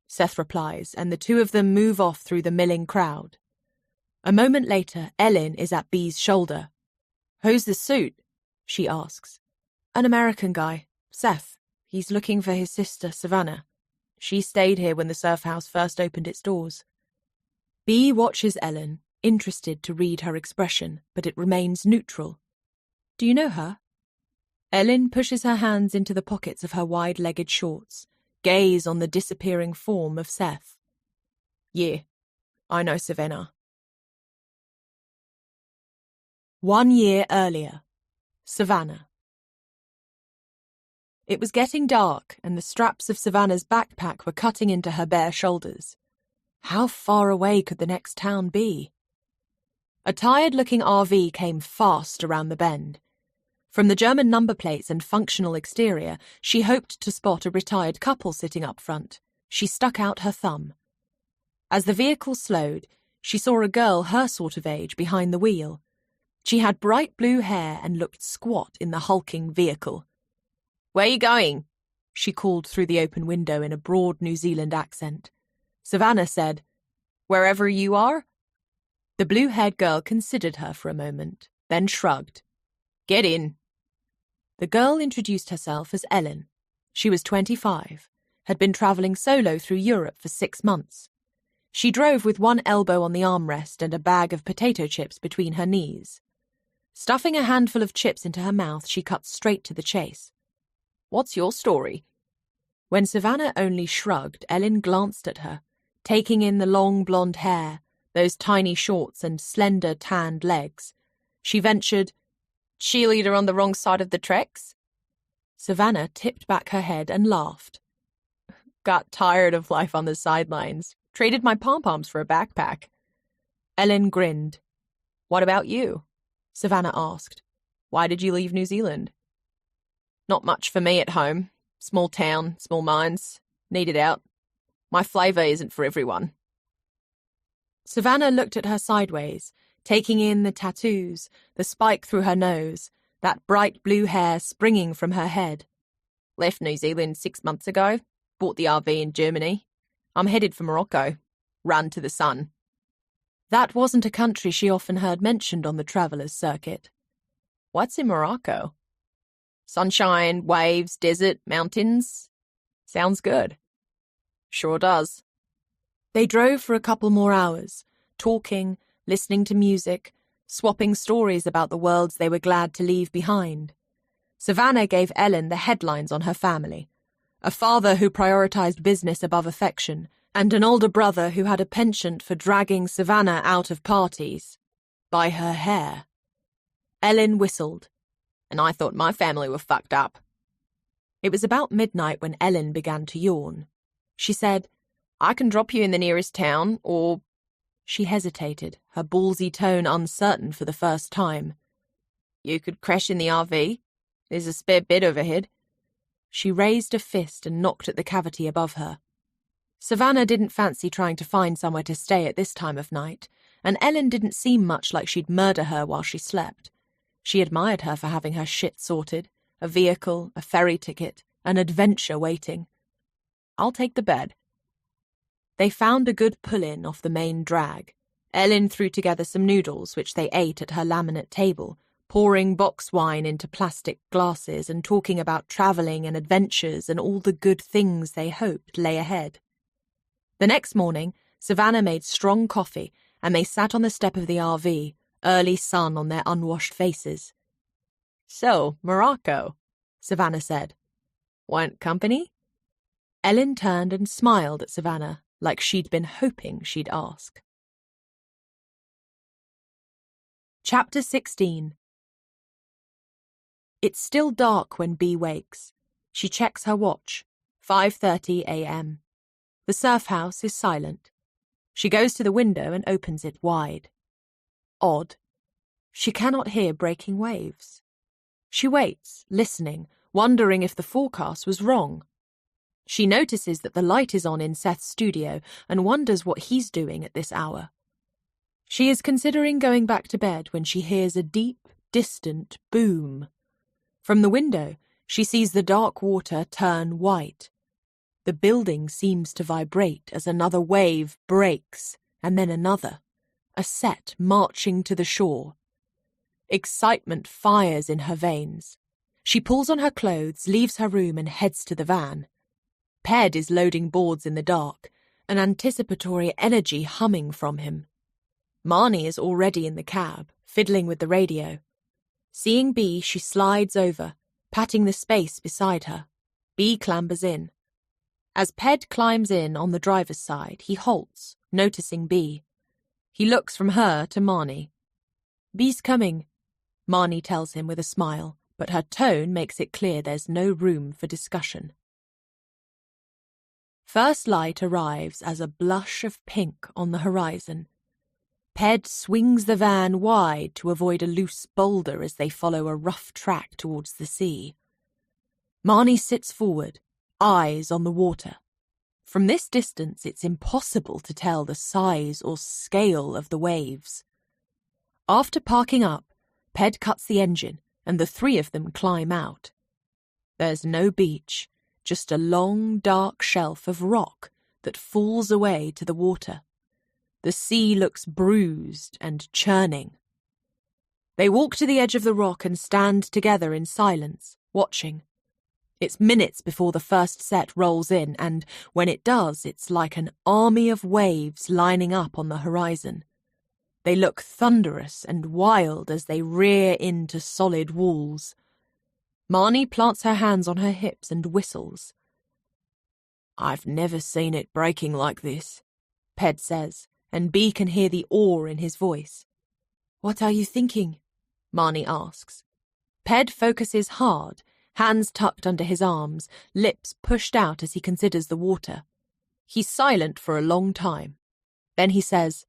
Seth replies, and the two of them move off through the milling crowd. A moment later, Ellen is at Bee's shoulder. Who's the suit? She asks. An American guy, Seth. He's looking for his sister, Savannah. She stayed here when the surf house first opened its doors. Bee watches Ellen, interested to read her expression, but it remains neutral. Do you know her? Ellen pushes her hands into the pockets of her wide-legged shorts, gaze on the disappearing form of Seth. Yeah, I know Savannah. 1 year earlier, Savannah. It was getting dark, and the straps of Savannah's backpack were cutting into her bare shoulders. How far away could the next town be? A tired-looking RV came fast around the bend. From the German number plates and functional exterior, she hoped to spot a retired couple sitting up front. She stuck out her thumb. As the vehicle slowed, she saw a girl her sort of age behind the wheel. She had bright blue hair and looked squat in the hulking vehicle. Where you going? She called through the open window in a broad New Zealand accent. Savannah said, Wherever you are? The blue-haired girl considered her for a moment, then shrugged. Get in. The girl introduced herself as Ellen. She was 25, had been travelling solo through Europe for 6 months. She drove with one elbow on the armrest and a bag of potato chips between her knees. Stuffing a handful of chips into her mouth, she cut straight to the chase. What's your story? When Savannah only shrugged, Ellen glanced at her, taking in the long blonde hair, those tiny shorts and slender tanned legs. She ventured, Cheerleader on the wrong side of the tracks? Savannah tipped back her head and laughed. Got tired of life on the sidelines. Traded my pom-poms for a backpack. Ellen grinned. What about you? Savannah asked. Why did you leave New Zealand? Not much for me at home. Small town, small minds. Needed out. My flavour isn't for everyone. Savannah looked at her sideways, taking in the tattoos, the spike through her nose, that bright blue hair springing from her head. Left New Zealand 6 months ago. Bought the RV in Germany. I'm headed for Morocco. Run to the sun. That wasn't a country she often heard mentioned on the traveller's circuit. What's in Morocco? Sunshine, waves, desert, mountains. Sounds good. Sure does. They drove for a couple more hours, talking, listening to music, swapping stories about the worlds they were glad to leave behind. Savannah gave Ellen the headlines on her family. A father who prioritised business above affection, and an older brother who had a penchant for dragging Savannah out of parties. By her hair. Ellen whistled. And I thought my family were fucked up. It was about midnight when Ellen began to yawn. She said, I can drop you in the nearest town, or... She hesitated, her ballsy tone uncertain for the first time. You could crash in the RV. There's a spare bed overhead. She raised a fist and knocked at the cavity above her. Savannah didn't fancy trying to find somewhere to stay at this time of night, and Ellen didn't seem much like she'd murder her while she slept. She admired her for having her shit sorted, a vehicle, a ferry ticket, an adventure waiting. I'll take the bed. They found a good pull-in off the main drag. Ellen threw together some noodles, which they ate at her laminate table, pouring box wine into plastic glasses and talking about travelling and adventures and all the good things they hoped lay ahead. The next morning, Savannah made strong coffee, and they sat on the step of the RV, early sun on their unwashed faces. "So, Morocco," Savannah said. "Want company?" Ellen turned and smiled at Savannah, like she'd been hoping she'd ask. Chapter 16. It's still dark when Bee wakes. She checks her watch. 5:30 a.m. The surf house is silent. She goes to the window and opens it wide. Odd. She cannot hear breaking waves. She waits, listening, wondering if the forecast was wrong. She notices that the light is on in Seth's studio and wonders what he's doing at this hour. She is considering going back to bed when she hears a deep, distant boom. From the window, she sees the dark water turn white. The building seems to vibrate as another wave breaks, and then another, a set marching to the shore. Excitement fires in her veins. She pulls on her clothes, leaves her room, and heads to the van. Ped is loading boards in the dark, an anticipatory energy humming from him. Marnie is already in the cab, fiddling with the radio. Seeing Bee, she slides over, patting the space beside her. Bee clambers in. As Ped climbs in on the driver's side, he halts, noticing Bee. He looks from her to Marnie. "Bee's coming," Marnie tells him with a smile, but her tone makes it clear there's no room for discussion. First light arrives as a blush of pink on the horizon. Ped swings the van wide to avoid a loose boulder as they follow a rough track towards the sea. Marnie sits forward, eyes on the water. From this distance, it's impossible to tell the size or scale of the waves. After parking up, Ped cuts the engine, and the three of them climb out. There's no beach, just a long, dark shelf of rock that falls away to the water. The sea looks bruised and churning. They walk to the edge of the rock and stand together in silence, watching. It's minutes before the first set rolls in, and when it does, it's like an army of waves lining up on the horizon. They look thunderous and wild as they rear into solid walls. Marnie plants her hands on her hips and whistles. "I've never seen it breaking like this," Ped says, and Bee can hear the awe in his voice. "What are you thinking?" Marnie asks. Ped focuses hard, hands tucked under his arms, lips pushed out as he considers the water. He's silent for a long time. Then he says,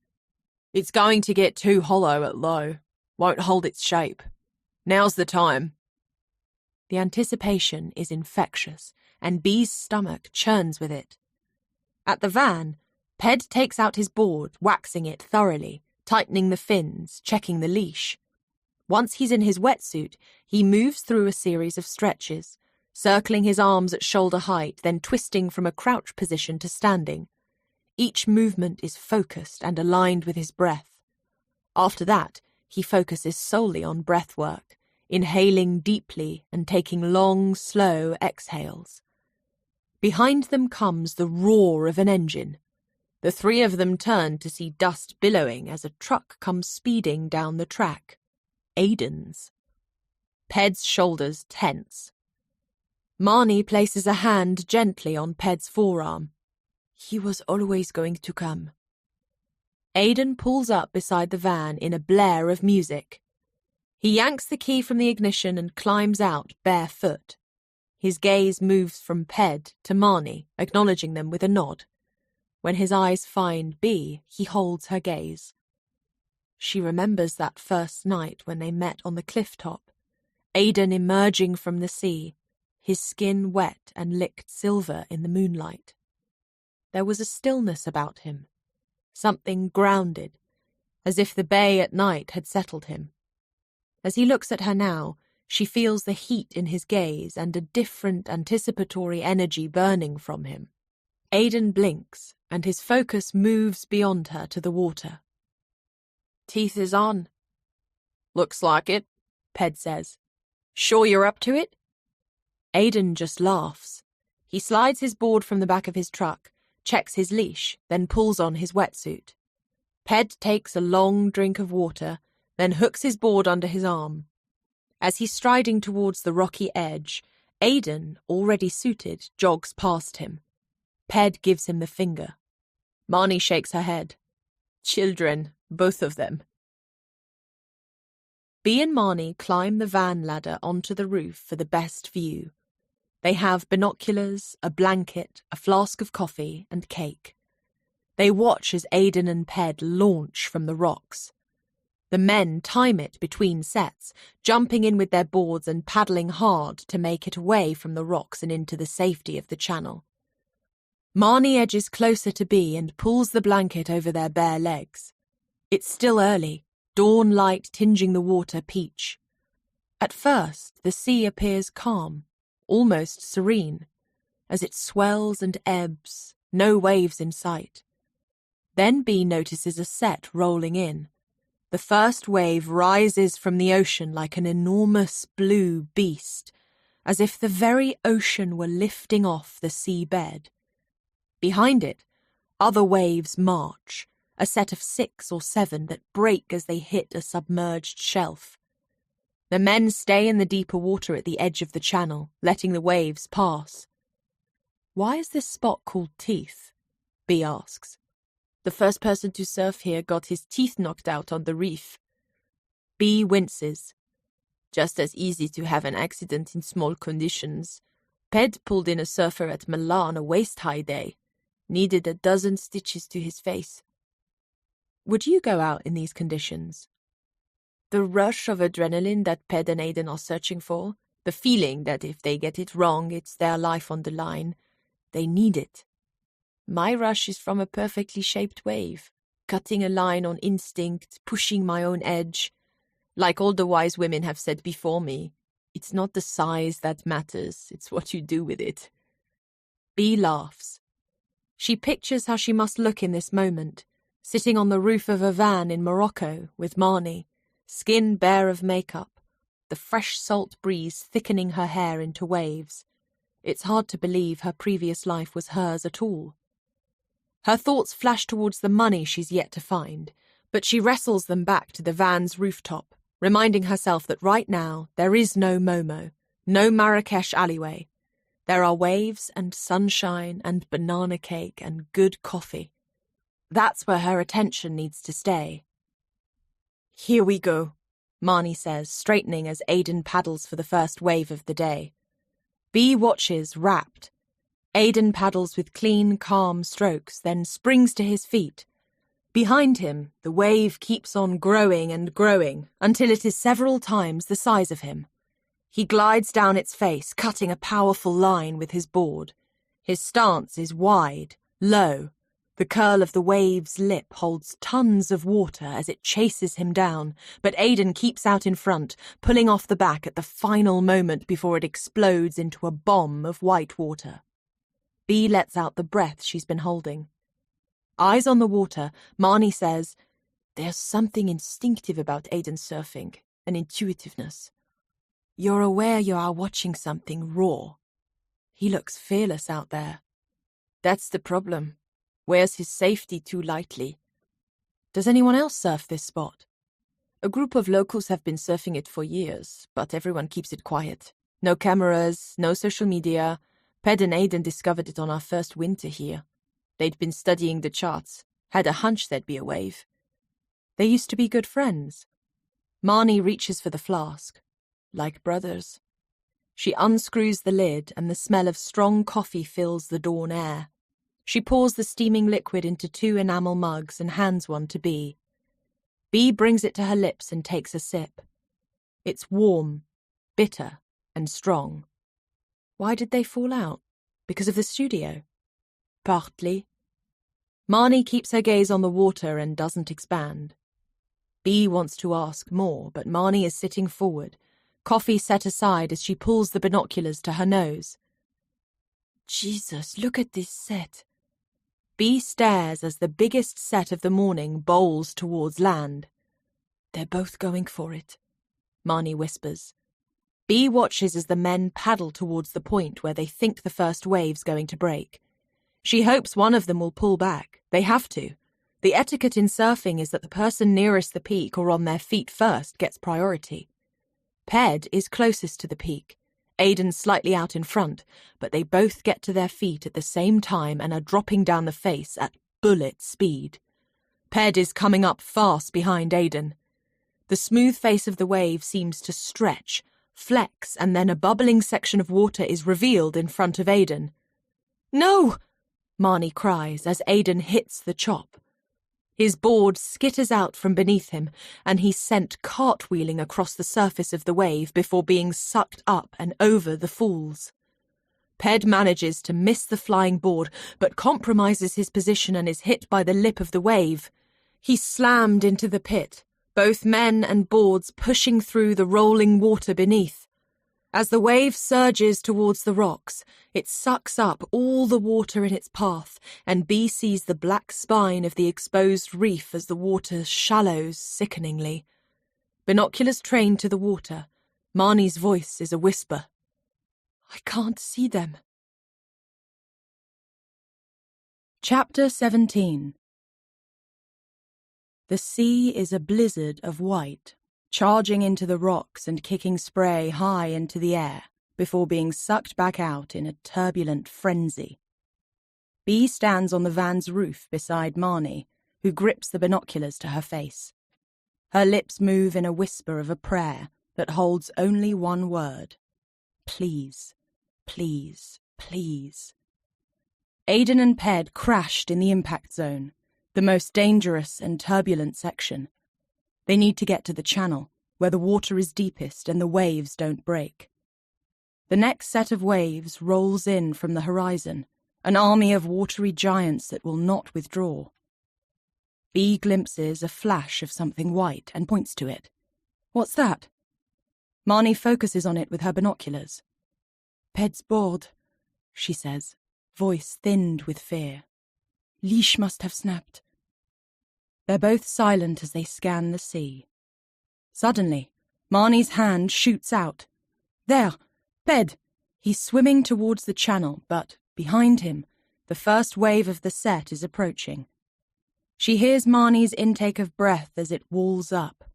"It's going to get too hollow at low. Won't hold its shape. Now's the time." The anticipation is infectious, and Bee's stomach churns with it. At the van, Ped takes out his board, waxing it thoroughly, tightening the fins, checking the leash. Once he's in his wetsuit, he moves through a series of stretches, circling his arms at shoulder height, then twisting from a crouch position to standing. Each movement is focused and aligned with his breath. After that, he focuses solely on breath work, inhaling deeply and taking long, slow exhales. Behind them comes the roar of an engine. The three of them turn to see dust billowing as a truck comes speeding down the track. Aiden's. Ped's shoulders tense. Marnie places a hand gently on Ped's forearm. "He was always going to come." Aiden pulls up beside the van in a blare of music. He yanks the key from the ignition and climbs out barefoot. His gaze moves from Ped to Marnie, acknowledging them with a nod. When his eyes find Bee, he holds her gaze. She remembers that first night when they met on the cliff top, Aiden emerging from the sea, his skin wet and licked silver in the moonlight. There was a stillness about him, something grounded, as if the bay at night had settled him. As he looks at her now, she feels the heat in his gaze and a different anticipatory energy burning from him. Aidan blinks, and his focus moves beyond her to the water. Teeth is on. Looks like it, Ped says. Sure you're up to it? Aidan just laughs. He slides his board from the back of his truck, checks his leash, then pulls on his wetsuit. Ped takes a long drink of water, then hooks his board under his arm. As he's striding towards the rocky edge, Aidan, already suited, jogs past him. Ped gives him the finger. Marnie shakes her head. Children, both of them. Bea and Marnie climb the van ladder onto the roof for the best view. They have binoculars, a blanket, a flask of coffee, and cake. They watch as Aidan and Ped launch from the rocks. The men time it between sets, jumping in with their boards and paddling hard to make it away from the rocks and into the safety of the channel. Marnie edges closer to Bea and pulls the blanket over their bare legs. It's still early, dawn light tinging the water peach. At first, the sea appears calm, almost serene, as it swells and ebbs, no waves in sight. Then Bea notices a set rolling in. The first wave rises from the ocean like an enormous blue beast, as if the very ocean were lifting off the seabed. Behind it, other waves march, a set of 6 or 7 that break as they hit a submerged shelf. The men stay in the deeper water at the edge of the channel, letting the waves pass. "Why is this spot called Teeth?" Bea asks. The first person to surf here got his teeth knocked out on the reef. Bea winces. Just as easy to have an accident in small conditions. Ped pulled in a surfer at Milan a waist-high day. Needed a dozen stitches to his face. Would you go out in these conditions? The rush of adrenaline that Ped and Aidan are searching for, the feeling that if they get it wrong, it's their life on the line. They need it. My rush is from a perfectly shaped wave, cutting a line on instinct, pushing my own edge. Like all the wise women have said before me, it's not the size that matters, it's what you do with it. Bea laughs. She pictures how she must look in this moment, sitting on the roof of a van in Morocco with Marnie, skin bare of makeup, the fresh salt breeze thickening her hair into waves. It's hard to believe her previous life was hers at all. Her thoughts flash towards the money she's yet to find, but she wrestles them back to the van's rooftop, reminding herself that right now there is no Momo, no Marrakesh alleyway. There are waves and sunshine and banana cake and good coffee. That's where her attention needs to stay. "Here we go," Marnie says, straightening as Aidan paddles for the first wave of the day. Bea watches, rapt. Aidan paddles with clean, calm strokes, then springs to his feet. Behind him, the wave keeps on growing and growing until it is several times the size of him. He glides down its face, cutting a powerful line with his board. His stance is wide, low. The curl of the wave's lip holds tons of water as it chases him down, but Aidan keeps out in front, pulling off the back at the final moment before it explodes into a bomb of white water. Bea lets out the breath she's been holding. Eyes on the water, Marnie says, "There's something instinctive about Aidan surfing, an intuitiveness. You're aware you are watching something raw. He looks fearless out there. That's the problem. Wears his safety too lightly." "Does anyone else surf this spot?" "A group of locals have been surfing it for years, but everyone keeps it quiet. No cameras, no social media. Ped and Aidan discovered it on our first winter here. They'd been studying the charts, had a hunch there'd be a wave." "They used to be good friends." Marnie reaches for the flask. Like brothers. She unscrews the lid and the smell of strong coffee fills the dawn air. She pours the steaming liquid into 2 enamel mugs and hands one to Bea. Bea brings it to her lips and takes a sip. It's warm, bitter, and strong. Why did they fall out? Because of the studio? Partly. Marnie keeps her gaze on the water and doesn't expand. Bea wants to ask more, but Marnie is sitting forward, coffee set aside as she pulls the binoculars to her nose. Jesus, look at this set. Bee stares as the biggest set of the morning bowls towards land. "They're both going for it," Marnie whispers. Bee watches as the men paddle towards the point where they think the first wave's going to break. She hopes one of them will pull back. They have to. The etiquette in surfing is that the person nearest the peak or on their feet first gets priority. Ped is closest to the peak, Aidan slightly out in front, but they both get to their feet at the same time and are dropping down the face at bullet speed. Ped is coming up fast behind Aidan. The smooth face of the wave seems to stretch, flex, and then a bubbling section of water is revealed in front of Aidan. "No!" Marnie cries as Aidan hits the chop. His board skitters out from beneath him, and he's sent cartwheeling across the surface of the wave before being sucked up and over the falls. Ped manages to miss the flying board, but compromises his position and is hit by the lip of the wave. He's slammed into the pit, both men and boards pushing through the rolling water beneath. As the wave surges towards the rocks, it sucks up all the water in its path, and Bee sees the black spine of the exposed reef as the water shallows sickeningly. Binoculars trained to the water, Marnie's voice is a whisper. "I can't see them." Chapter 17. The sea is a blizzard of white, charging into the rocks and kicking spray high into the air before being sucked back out in a turbulent frenzy. Bee stands on the van's roof beside Marnie, who grips the binoculars to her face. Her lips move in a whisper of a prayer that holds only one word. Please, please, please. Aidan and Ped crashed in the impact zone, the most dangerous and turbulent section. They need to get to the channel, where the water is deepest and the waves don't break. The next set of waves rolls in from the horizon, an army of watery giants that will not withdraw. Bee glimpses a flash of something white and points to it. "What's that?" Marnie focuses on it with her binoculars. "Ped's board," she says, voice thinned with fear. "Leash must have snapped." They're both silent as they scan the sea. Suddenly, Marnie's hand shoots out. "There! Ped!" He's swimming towards the channel, but, behind him, the first wave of the set is approaching. She hears Marnie's intake of breath as it walls up.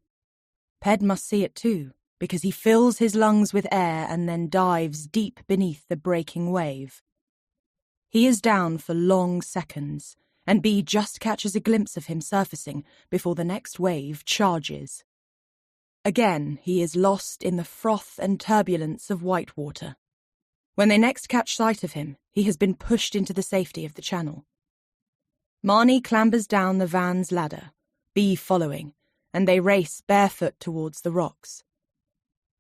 Ped must see it too, because he fills his lungs with air and then dives deep beneath the breaking wave. He is down for long seconds, and Bee just catches a glimpse of him surfacing before the next wave charges. Again, he is lost in the froth and turbulence of whitewater. When they next catch sight of him, he has been pushed into the safety of the channel. Marnie clambers down the van's ladder, Bee following, and they race barefoot towards the rocks.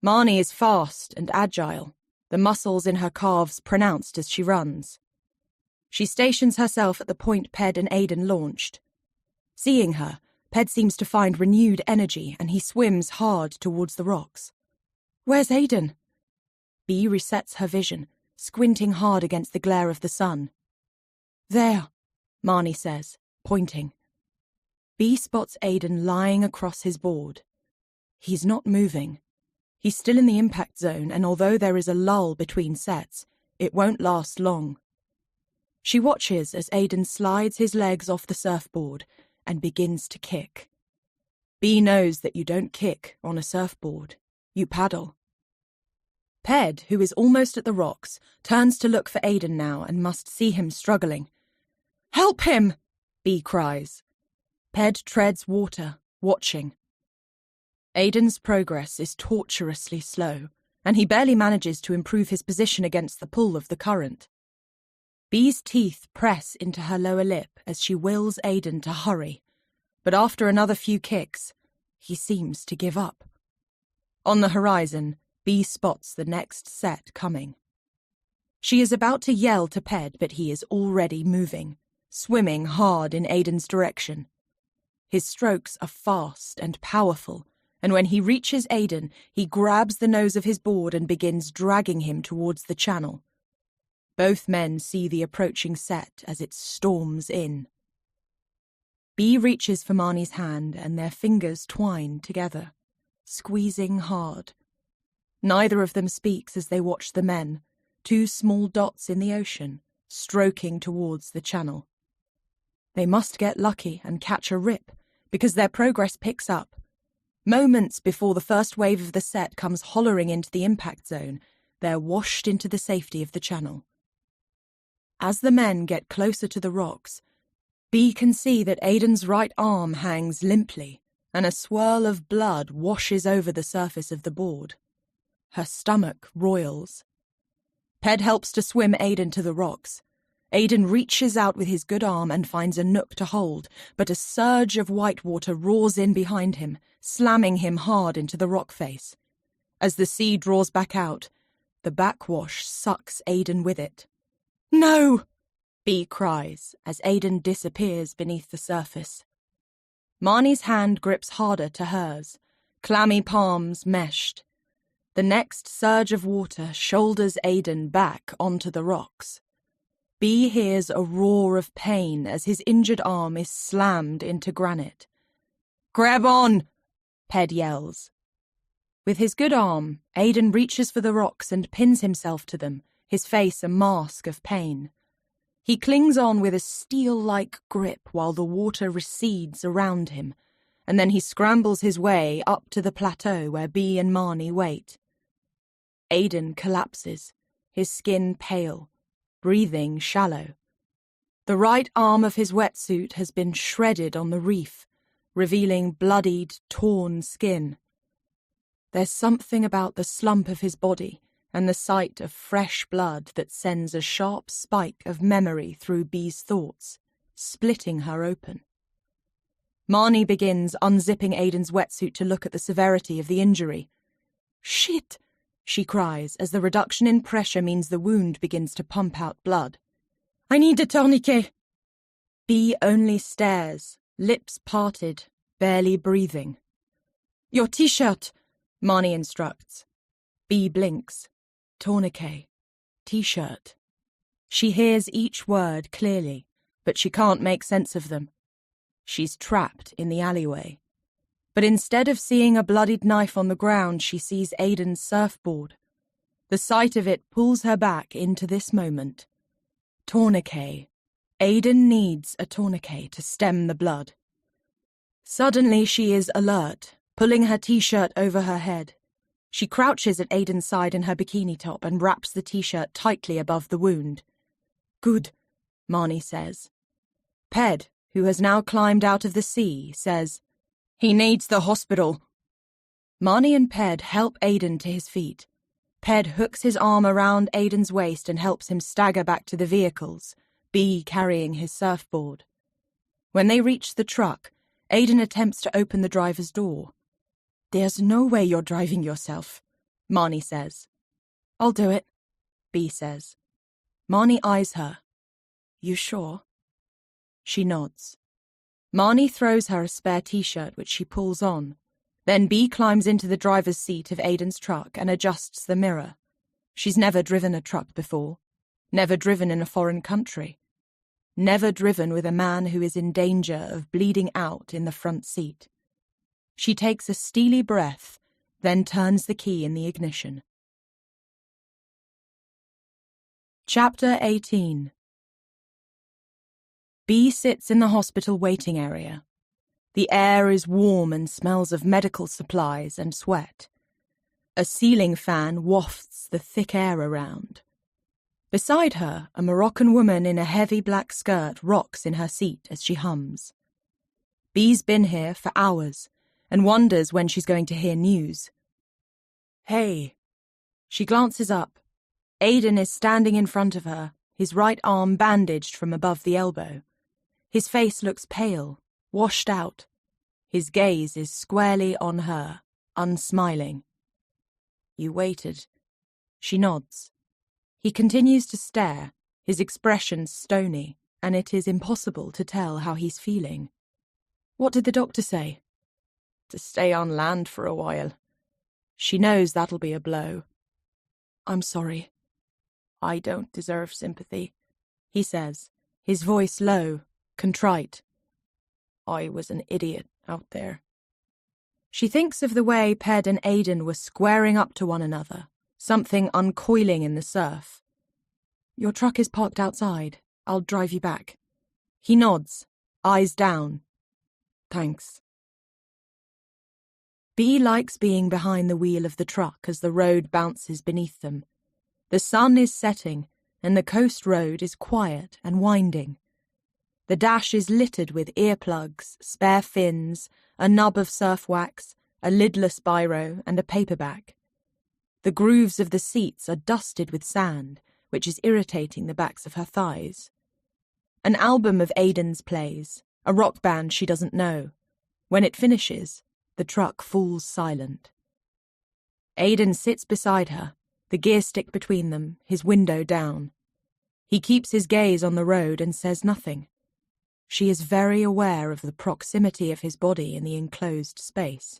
Marnie is fast and agile, the muscles in her calves pronounced as she runs. She stations herself at the point Ped and Aidan launched. Seeing her, Ped seems to find renewed energy and he swims hard towards the rocks. "Where's Aidan?" Bee resets her vision, squinting hard against the glare of the sun. "There," Marnie says, pointing. Bee spots Aidan lying across his board. He's not moving. He's still in the impact zone, and although there is a lull between sets, it won't last long. She watches as Aidan slides his legs off the surfboard and begins to kick. Bee knows that you don't kick on a surfboard. You paddle. Ped, who is almost at the rocks, turns to look for Aidan now and must see him struggling. "Help him!" Bee cries. Ped treads water, watching. Aidan's progress is tortuously slow, and he barely manages to improve his position against the pull of the current. Bee's teeth press into her lower lip as she wills Aidan to hurry, but after another few kicks, he seems to give up. On the horizon, Bee spots the next set coming. She is about to yell to Ped, but he is already moving, swimming hard in Aidan's direction. His strokes are fast and powerful, and when he reaches Aidan, he grabs the nose of his board and begins dragging him towards the channel. Both men see the approaching set as it storms in. Bee reaches for Marnie's hand and their fingers twine together, squeezing hard. Neither of them speaks as they watch the men, two small dots in the ocean, stroking towards the channel. They must get lucky and catch a rip, because their progress picks up. Moments before the first wave of the set comes hollering into the impact zone, they're washed into the safety of the channel. As the men get closer to the rocks, Bee can see that Aiden's right arm hangs limply, and a swirl of blood washes over the surface of the board. Her stomach roils. Ped helps to swim Aiden to the rocks. Aiden reaches out with his good arm and finds a nook to hold, but a surge of white water roars in behind him, slamming him hard into the rock face. As the sea draws back out, the backwash sucks Aiden with it. "No!" Bee cries as Aiden disappears beneath the surface. Marnie's hand grips harder to hers, clammy palms meshed. The next surge of water shoulders Aiden back onto the rocks. Bee hears a roar of pain as his injured arm is slammed into granite. "Grab on!" Ped yells. With his good arm, Aiden reaches for the rocks and pins himself to them, his face a mask of pain. He clings on with a steel-like grip while the water recedes around him, and then he scrambles his way up to the plateau where Bee and Marnie wait. Aiden collapses, his skin pale, breathing shallow. The right arm of his wetsuit has been shredded on the reef, revealing bloodied, torn skin. There's something about the slump of his body and the sight of fresh blood that sends a sharp spike of memory through Bee's thoughts, splitting her open. Marnie begins unzipping Aiden's wetsuit to look at the severity of the injury. "Shit!" she cries as the reduction in pressure means the wound begins to pump out blood. "I need a tourniquet." Bee only stares, lips parted, barely breathing. "Your t-shirt," Marnie instructs. Bee blinks. Tourniquet. T-shirt. She hears each word clearly, but she can't make sense of them. She's trapped in the alleyway. But instead of seeing a bloodied knife on the ground, she sees Aiden's surfboard. The sight of it pulls her back into this moment. Tourniquet. Aiden needs a tourniquet to stem the blood. Suddenly she is alert, pulling her t-shirt over her head. She crouches at Aiden's side in her bikini top and wraps the t-shirt tightly above the wound. "Good," Marnie says. Ped, who has now climbed out of the sea, says, "He needs the hospital." Marnie and Ped help Aiden to his feet. Ped hooks his arm around Aiden's waist and helps him stagger back to the vehicles, Bee carrying his surfboard. When they reach the truck, Aiden attempts to open the driver's door. "There's no way you're driving yourself," Marnie says. "I'll do it," Bee says. Marnie eyes her. "You sure?" She nods. Marnie throws her a spare t-shirt which she pulls on. Then Bee climbs into the driver's seat of Aiden's truck and adjusts the mirror. She's never driven a truck before. Never driven in a foreign country. Never driven with a man who is in danger of bleeding out in the front seat. She takes a steely breath, then turns the key in the ignition. Chapter 18. Bee sits in the hospital waiting area. The air is warm and smells of medical supplies and sweat. A ceiling fan wafts the thick air around. Beside her, a Moroccan woman in a heavy black skirt rocks in her seat as she hums. Bee's been here for hours and wonders when she's going to hear news. "Hey." She glances up. Aiden is standing in front of her, his right arm bandaged from above the elbow. His face looks pale, washed out. His gaze is squarely on her, unsmiling. "You waited." She nods. He continues to stare, his expression stony, and it is impossible to tell how he's feeling. "What did the doctor say?" "To stay on land for a while." She knows that'll be a blow. "I'm sorry." I don't deserve sympathy, he says, his voice low, contrite. I was an idiot out there. She thinks of the way Ped and Aidan were squaring up to one another, something uncoiling in the surf. Your truck is parked outside. I'll drive you back. He nods, eyes down. Thanks. Bea likes being behind the wheel of the truck as the road bounces beneath them. The sun is setting, and the coast road is quiet and winding. The dash is littered with earplugs, spare fins, a nub of surf wax, a lidless biro, and a paperback. The grooves of the seats are dusted with sand, which is irritating the backs of her thighs. An album of Aidan's plays, a rock band she doesn't know. When it finishes, the truck falls silent. Aidan sits beside her, the gear stick between them, his window down. He keeps his gaze on the road and says nothing. She is very aware of the proximity of his body in the enclosed space.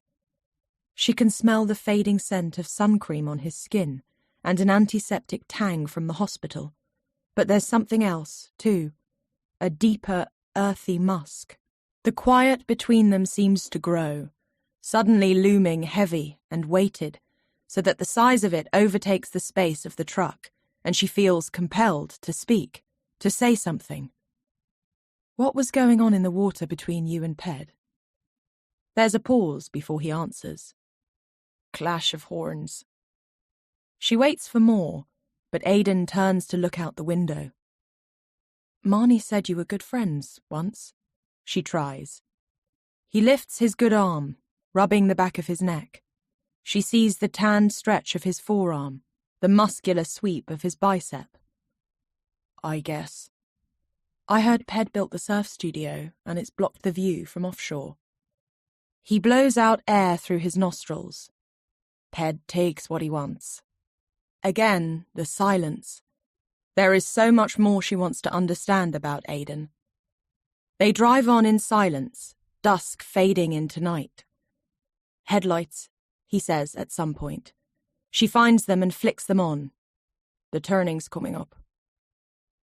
She can smell the fading scent of sun cream on his skin and an antiseptic tang from the hospital. But there's something else, too. A deeper, earthy musk. The quiet between them seems to grow, suddenly looming heavy and weighted, so that the size of it overtakes the space of the truck, and she feels compelled to speak, to say something. What was going on in the water between you and Ped? There's a pause before he answers. Clash of horns. She waits for more, but Aidan turns to look out the window. Marnie said you were good friends once. She tries. He lifts his good arm, rubbing the back of his neck. She sees the tanned stretch of his forearm, the muscular sweep of his bicep. I guess. I heard Ped built the surf studio, and it's blocked the view from offshore. He blows out air through his nostrils. Ped takes what he wants. Again, the silence. There is so much more she wants to understand about Aidan. They drive on in silence, dusk fading into night. Headlights, he says at some point. She finds them and flicks them on. The turning's coming up.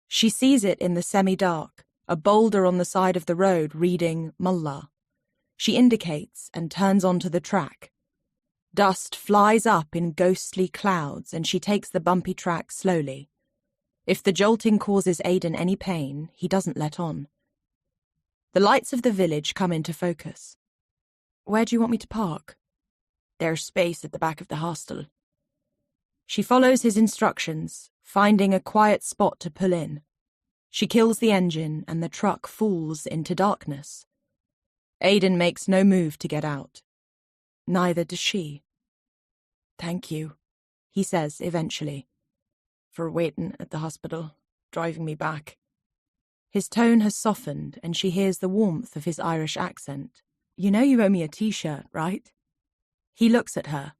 She sees it in the semi-dark, a boulder on the side of the road reading Mullah. She indicates and turns onto the track. Dust flies up in ghostly clouds and she takes the bumpy track slowly. If the jolting causes Aidan any pain, he doesn't let on. The lights of the village come into focus. Where do you want me to park? There's space at the back of the hostel. She follows his instructions, finding a quiet spot to pull in. She kills the engine and the truck falls into darkness. Aidan makes no move to get out. Neither does she. Thank you, he says eventually, for waiting at the hospital, driving me back. His tone has softened and she hears the warmth of his Irish accent. You know you owe me a t-shirt, right? He looks at her.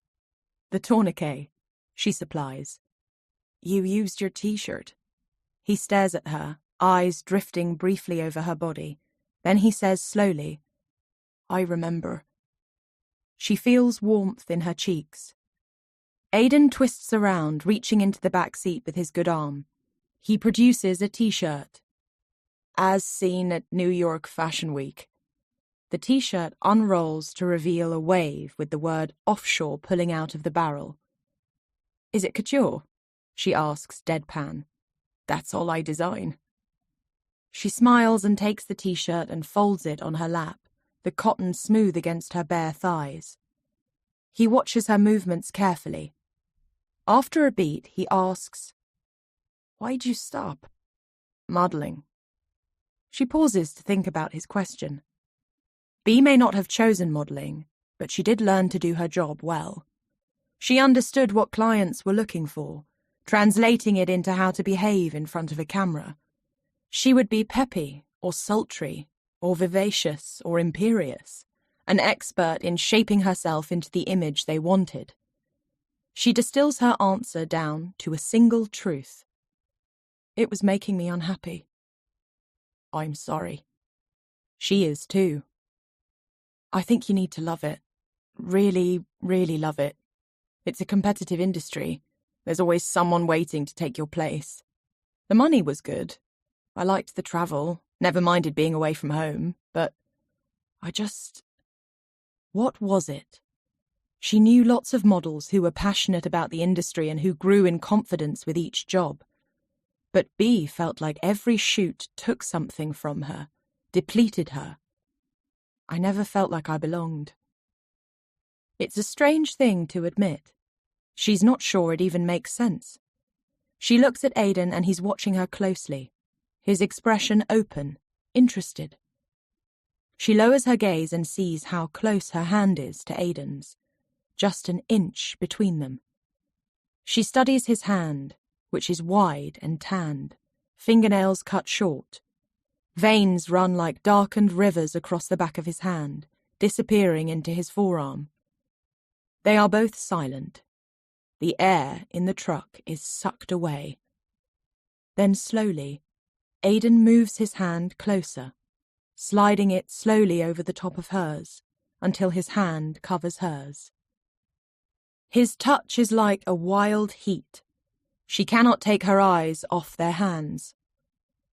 The tourniquet, she supplies. You used your t-shirt. He stares at her, eyes drifting briefly over her body. Then he says slowly, I remember. She feels warmth in her cheeks. Aidan twists around, reaching into the back seat with his good arm. He produces a t-shirt. As seen at New York Fashion Week. The t-shirt unrolls to reveal a wave with the word offshore pulling out of the barrel. Is it couture? She asks, deadpan. That's all I design. She smiles and takes the t-shirt and folds it on her lap, the cotton smooth against her bare thighs. He watches her movements carefully. After a beat, he asks, Why'd you stop? Modelling. She pauses to think about his question. Bea may not have chosen modelling, but she did learn to do her job well. She understood what clients were looking for, translating it into how to behave in front of a camera. She would be peppy, or sultry, or vivacious, or imperious, an expert in shaping herself into the image they wanted. She distills her answer down to a single truth. It was making me unhappy. I'm sorry. She is too. I think you need to love it. Really, really love it. It's a competitive industry. There's always someone waiting to take your place. The money was good. I liked the travel, never minded being away from home, but What was it? She knew lots of models who were passionate about the industry and who grew in confidence with each job. But B felt like every shoot took something from her, depleted her. I never felt like I belonged. It's a strange thing to admit. She's not sure it even makes sense. She looks at Aidan and he's watching her closely, his expression open, interested. She lowers her gaze and sees how close her hand is to Aidan's, just an inch between them. She studies his hand, which is wide and tanned, fingernails cut short. Veins run like darkened rivers across the back of his hand, disappearing into his forearm. They are both silent. The air in the truck is sucked away. Then slowly, Aidan moves his hand closer, sliding it slowly over the top of hers, until his hand covers hers. His touch is like a wild heat. She cannot take her eyes off their hands.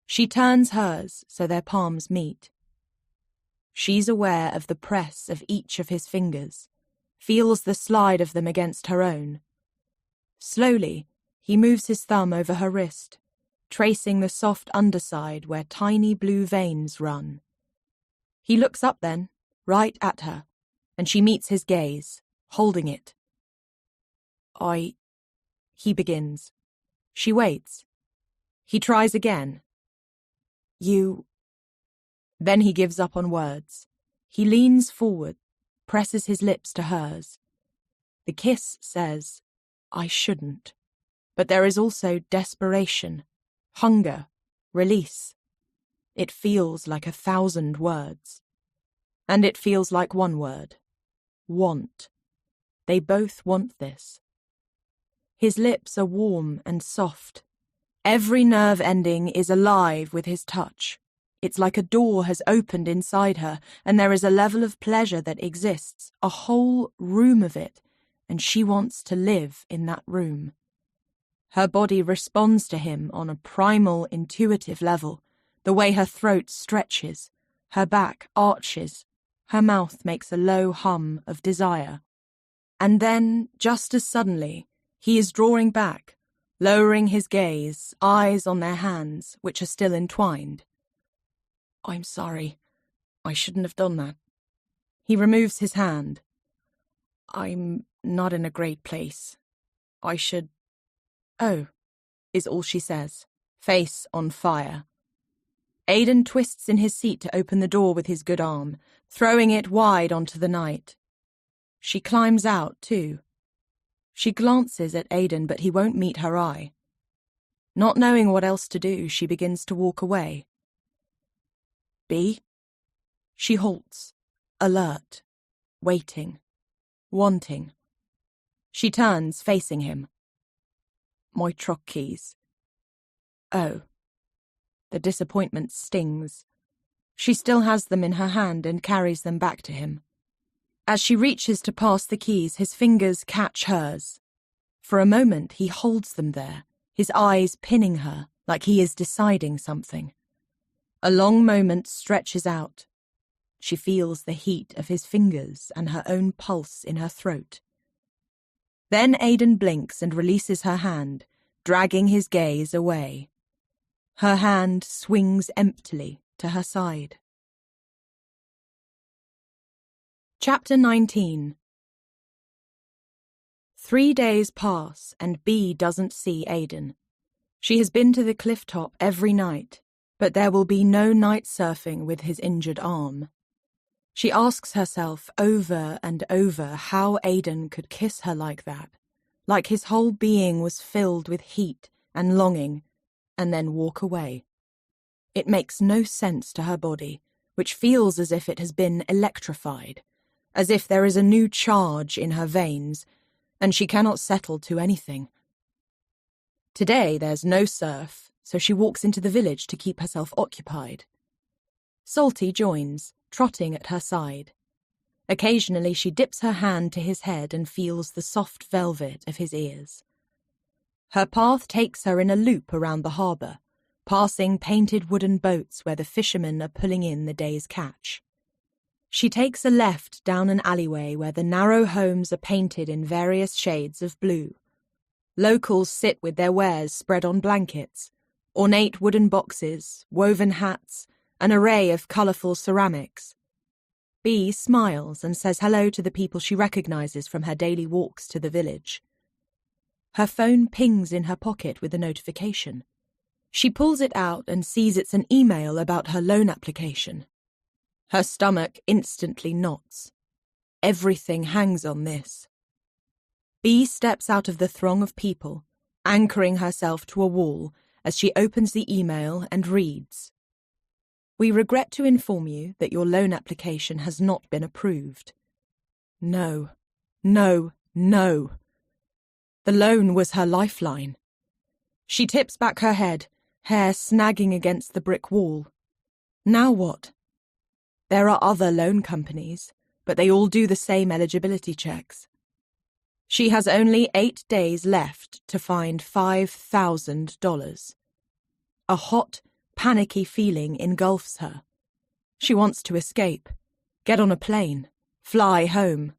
She turns hers so their palms meet. She's aware of the press of each of his fingers, feels the slide of them against her own. Slowly, he moves his thumb over her wrist, tracing the soft underside where tiny blue veins run. He looks up then, right at her, and she meets his gaze, holding it. He begins. She waits. He tries again. You. Then he gives up on words. He leans forward, presses his lips to hers. The kiss says, I shouldn't. But there is also desperation, hunger, release. It feels like 1,000 words. And it feels like one word. Want. They both want this. His lips are warm and soft. Every nerve ending is alive with his touch. It's like a door has opened inside her, and there is a level of pleasure that exists, a whole room of it, and she wants to live in that room. Her body responds to him on a primal, intuitive level, the way her throat stretches, her back arches, her mouth makes a low hum of desire. And then, just as suddenly, he is drawing back, lowering his gaze, eyes on their hands, which are still entwined. I'm sorry. I shouldn't have done that. He removes his hand. I'm not in a great place. I should... Oh, is all she says, face on fire. Aidan twists in his seat to open the door with his good arm, throwing it wide onto the night. She climbs out, too. She glances at Aidan, but he won't meet her eye. Not knowing what else to do, she begins to walk away. B? She halts, alert, waiting, wanting. She turns, facing him. My truck keys. Oh. The disappointment stings. She still has them in her hand and carries them back to him. As she reaches to pass the keys, his fingers catch hers. For a moment, he holds them there, his eyes pinning her like he is deciding something. A long moment stretches out. She feels the heat of his fingers and her own pulse in her throat. Then Aidan blinks and releases her hand, dragging his gaze away. Her hand swings emptily to her side. Chapter 19. 3 days pass and B doesn't see Aidan. She has been to the cliff top every night, but there will be no night surfing with his injured arm. She asks herself over and over how Aidan could kiss her like that, like his whole being was filled with heat and longing, and then walk away. It makes no sense to her body, which feels as if it has been electrified, as if there is a new charge in her veins, and she cannot settle to anything. Today there's no surf, so she walks into the village to keep herself occupied. Salty joins, trotting at her side. Occasionally she dips her hand to his head and feels the soft velvet of his ears. Her path takes her in a loop around the harbour, passing painted wooden boats where the fishermen are pulling in the day's catch. She takes a left down an alleyway where the narrow homes are painted in various shades of blue. Locals sit with their wares spread on blankets, ornate wooden boxes, woven hats, an array of colourful ceramics. Bea smiles and says hello to the people she recognises from her daily walks to the village. Her phone pings in her pocket with a notification. She pulls it out and sees it's an email about her loan application. Her stomach instantly knots. Everything hangs on this. Bea steps out of the throng of people, anchoring herself to a wall as she opens the email and reads. We regret to inform you that your loan application has not been approved. No, no, no. The loan was her lifeline. She tips back her head, hair snagging against the brick wall. Now what? There are other loan companies, but they all do the same eligibility checks. She has only 8 days left to find $5,000. A hot, panicky feeling engulfs her. She wants to escape, get on a plane, fly home.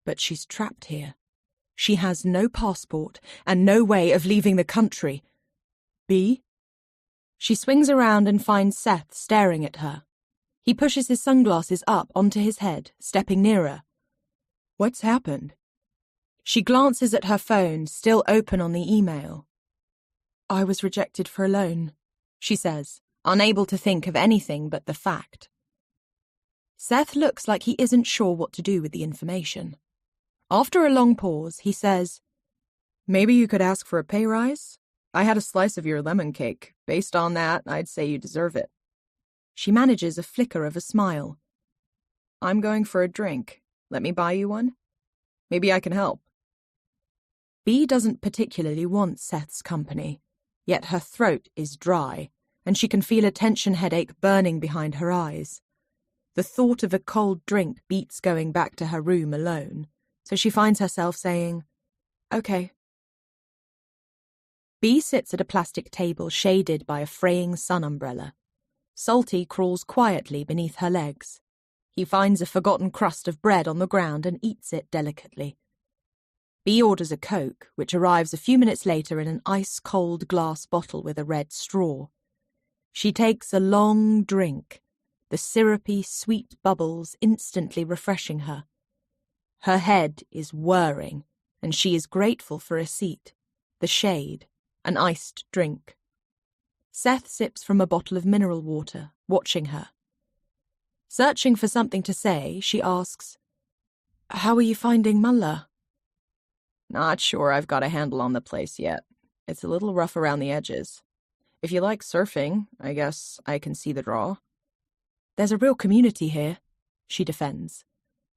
But she's trapped here. She has no passport and no way of leaving the country. Bea? She swings around and finds Seth staring at her. He pushes his sunglasses up onto his head, stepping nearer. What's happened? She glances at her phone, still open on the email. I was rejected for a loan, she says, unable to think of anything but the fact. Seth looks like he isn't sure what to do with the information. After a long pause, he says, Maybe you could ask for a pay rise? I had a slice of your lemon cake. Based on that, I'd say you deserve it. She manages a flicker of a smile. I'm going for a drink. Let me buy you one? Maybe I can help. Bea doesn't particularly want Seth's company, yet her throat is dry, and she can feel a tension headache burning behind her eyes. The thought of a cold drink beats going back to her room alone, so she finds herself saying, Okay. Bea sits at a plastic table shaded by a fraying sun umbrella. Salty crawls quietly beneath her legs. He finds a forgotten crust of bread on the ground and eats it delicately. Bea orders a Coke, which arrives a few minutes later in an ice-cold glass bottle with a red straw. She takes a long drink, the syrupy, sweet bubbles instantly refreshing her. Her head is whirring, and she is grateful for a seat, the shade, an iced drink. Seth sips from a bottle of mineral water, watching her. Searching for something to say, she asks, How are you finding Mullah? Not sure I've got a handle on the place yet. It's a little rough around the edges. If you like surfing, I guess I can see the draw. There's a real community here, she defends.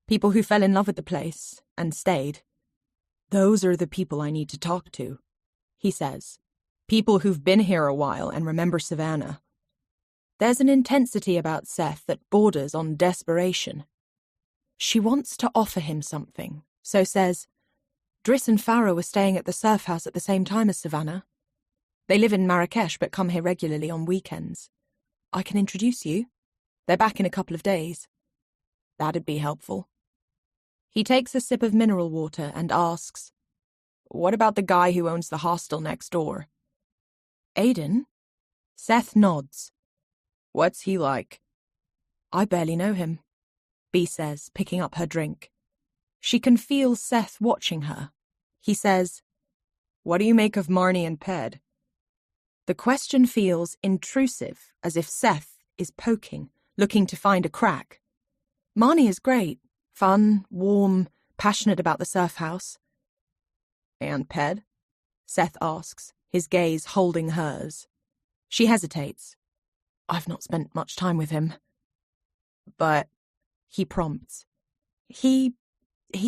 People who fell in love with the place and stayed. Those are the people I need to talk to, he says. People who've been here a while and remember Savannah. There's an intensity about Seth that borders on desperation. She wants to offer him something, so says, Driss and Farah were staying at the surf house at the same time as Savannah. They live in Marrakesh but come here regularly on weekends. I can introduce you. They're back in a couple of days. That'd be helpful. He takes a sip of mineral water and asks, What about the guy who owns the hostel next door? Aiden? Seth nods. What's he like? I barely know him, Bea says, picking up her drink. She can feel Seth watching her. He says, What do you make of Marnie and Ped? The question feels intrusive, as if Seth is poking, looking to find a crack. Marnie is great, fun, warm, passionate about the surf house. And Ped? Seth asks, his gaze holding hers. She hesitates. I've not spent much time with him. But, he prompts. He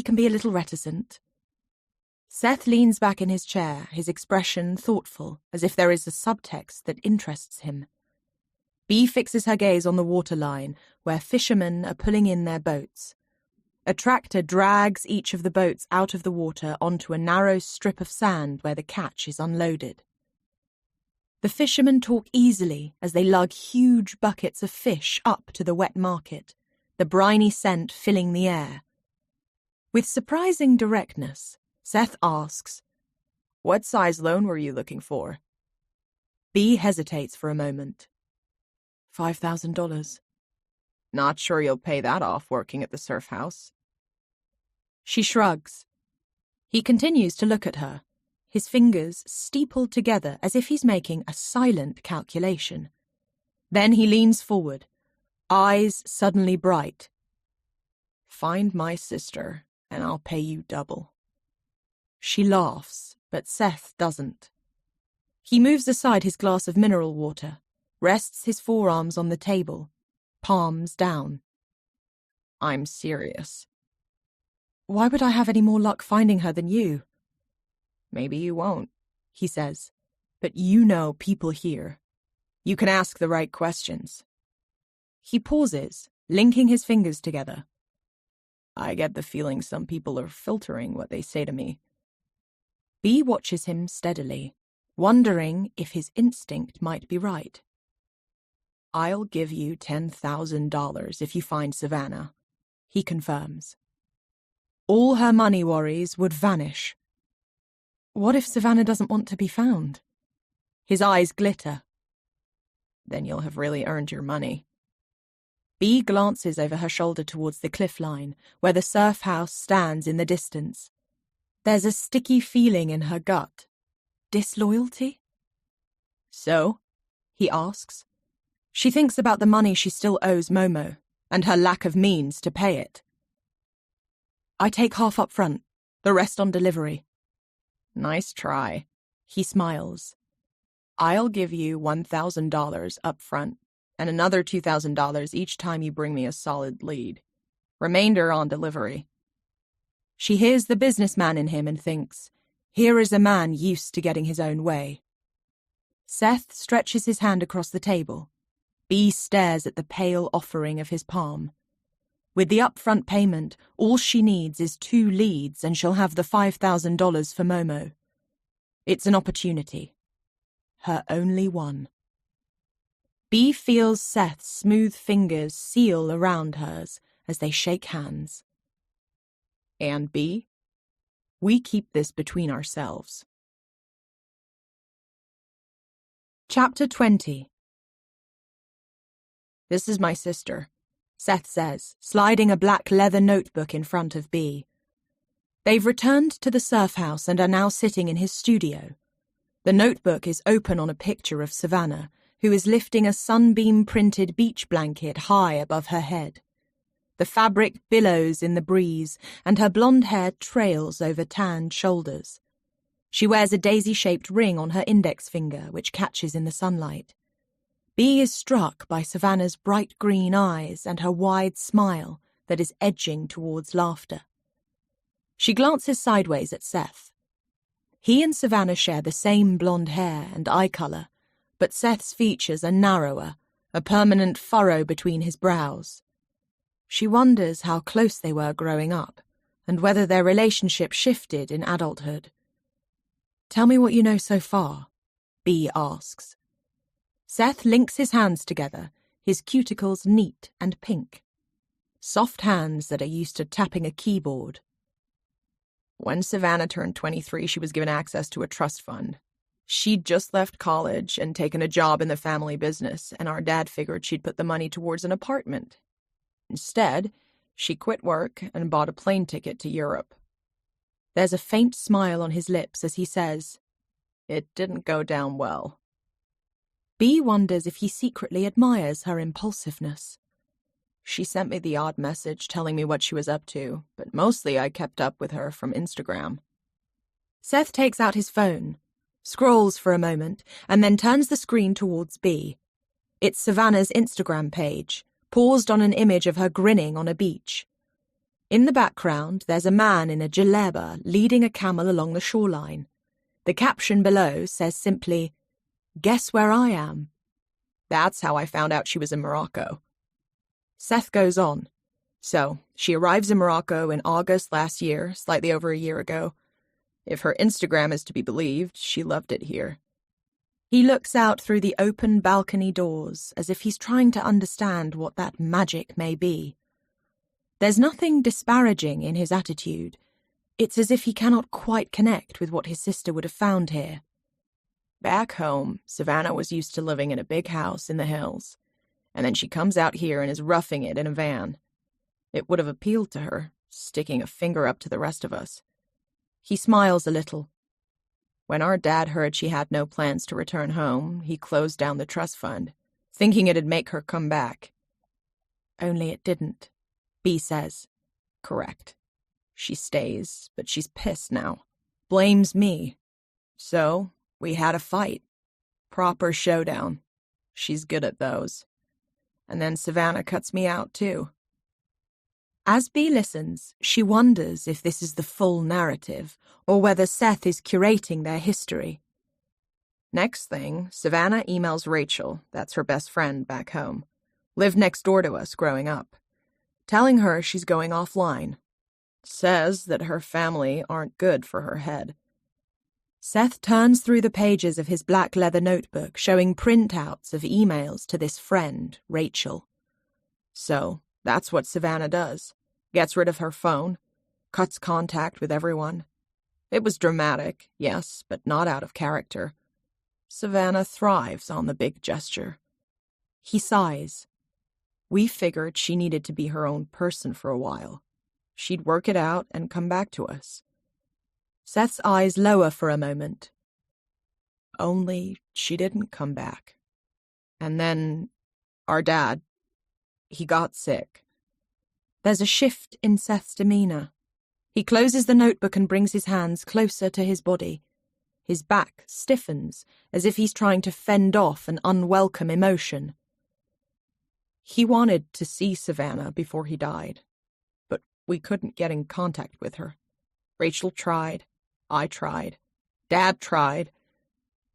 can be a little reticent. Seth leans back in his chair, his expression thoughtful, as if there is a subtext that interests him. Bea fixes her gaze on the waterline, where fishermen are pulling in their boats. A tractor drags each of the boats out of the water onto a narrow strip of sand where the catch is unloaded. The fishermen talk easily as they lug huge buckets of fish up to the wet market, the briny scent filling the air. With surprising directness, Seth asks, "What size loan were you looking for?" Bea hesitates for a moment. $5,000. Not sure you'll pay that off working at the surf house. She shrugs. He continues to look at her, his fingers steepled together as if he's making a silent calculation. Then he leans forward, eyes suddenly bright. "Find my sister, and I'll pay you double." She laughs, but Seth doesn't. He moves aside his glass of mineral water, rests his forearms on the table, palms down. "I'm serious." "Why would I have any more luck finding her than you?" "Maybe you won't," he says, "but you know people here. You can ask the right questions." He pauses, linking his fingers together. "I get the feeling some people are filtering what they say to me." Bea watches him steadily, wondering if his instinct might be right. "I'll give you $10,000 if you find Savannah," he confirms. All her money worries would vanish. What if Savannah doesn't want to be found? His eyes glitter. "Then you'll have really earned your money." Bea glances over her shoulder towards the cliff line, where the surf house stands in the distance. There's a sticky feeling in her gut. Disloyalty? "So?" he asks. She thinks about the money she still owes Momo, and her lack of means to pay it. "I take half up front, the rest on delivery." "Nice try." He smiles. "I'll give you $1,000 up front, and another $2,000 each time you bring me a solid lead. Remainder on delivery." She hears the businessman in him and thinks, here is a man used to getting his own way. Seth stretches his hand across the table. Bea stares at the pale offering of his palm. With the upfront payment, all she needs is 2 leads and she'll have the $5,000 for Momo. It's an opportunity. Her only one. Bea feels Seth's smooth fingers seal around hers as they shake hands. "And Bea, we keep this between ourselves." Chapter 20. "This is my sister," Seth says, sliding a black leather notebook in front of Bea. They've returned to the surf house and are now sitting in his studio. The notebook is open on a picture of Savannah, who is lifting a sunbeam-printed beach blanket high above her head. The fabric billows in the breeze, and her blonde hair trails over tanned shoulders. She wears a daisy-shaped ring on her index finger, which catches in the sunlight. Bea is struck by Savannah's bright green eyes and her wide smile that is edging towards laughter. She glances sideways at Seth. He and Savannah share the same blonde hair and eye colour, but Seth's features are narrower, a permanent furrow between his brows. She wonders how close they were growing up, and whether their relationship shifted in adulthood. "Tell me what you know so far," Bea asks. Seth links his hands together, his cuticles neat and pink. Soft hands that are used to tapping a keyboard. "When Savannah turned 23, she was given access to a trust fund. She'd just left college and taken a job in the family business, and our dad figured she'd put the money towards an apartment. Instead, she quit work and bought a plane ticket to Europe." There's a faint smile on his lips as he says, "It didn't go down well." Bea wonders if he secretly admires her impulsiveness. "She sent me the odd message telling me what she was up to, but mostly I kept up with her from Instagram." Seth takes out his phone, scrolls for a moment, and then turns the screen towards Bea. It's Savannah's Instagram page, paused on an image of her grinning on a beach. In the background, there's a man in a jaleba leading a camel along the shoreline. The caption below says simply, "Guess where I am?" "That's how I found out she was in Morocco." Seth goes on, So, she arrives in Morocco in August last year, slightly over a year ago. If her Instagram is to be believed, she loved it here. He looks out through the open balcony doors as if he's trying to understand what that magic may be. There's nothing disparaging in his attitude. It's as if he cannot quite connect with what his sister would have found here. Back home, Savannah was used to living in a big house in the hills, and then she comes out here and is roughing it in a van. It would have appealed to her, sticking a finger up to the rest of us. He smiles a little. When our dad heard she had no plans to return home, he closed down the trust fund, thinking it'd make her come back. Only it didn't, B says. Correct. She stays, but she's pissed now. Blames me. So, we had a fight. Proper showdown. She's good at those. And then Savannah cuts me out, too. As B listens, she wonders if this is the full narrative, or whether Seth is curating their history. Next thing, Savannah emails Rachel, that's her best friend back home, lived next door to us growing up, telling her she's going offline. Says that her family aren't good for her head. Seth turns through the pages of his black leather notebook, showing printouts of emails to this friend, Rachel. So, that's what Savannah does. Gets rid of her phone, cuts contact with everyone. It was dramatic, yes, but not out of character. Savannah thrives on the big gesture. He sighs. We figured she needed to be her own person for a while. She'd work it out and come back to us. Seth's eyes lower for a moment. Only she didn't come back. And then our dad, he got sick. There's a shift in Seth's demeanor. He closes the notebook and brings his hands closer to his body. His back stiffens, as if he's trying to fend off an unwelcome emotion. He wanted to see Savannah before he died, but we couldn't get in contact with her. Rachel tried, I tried, Dad tried,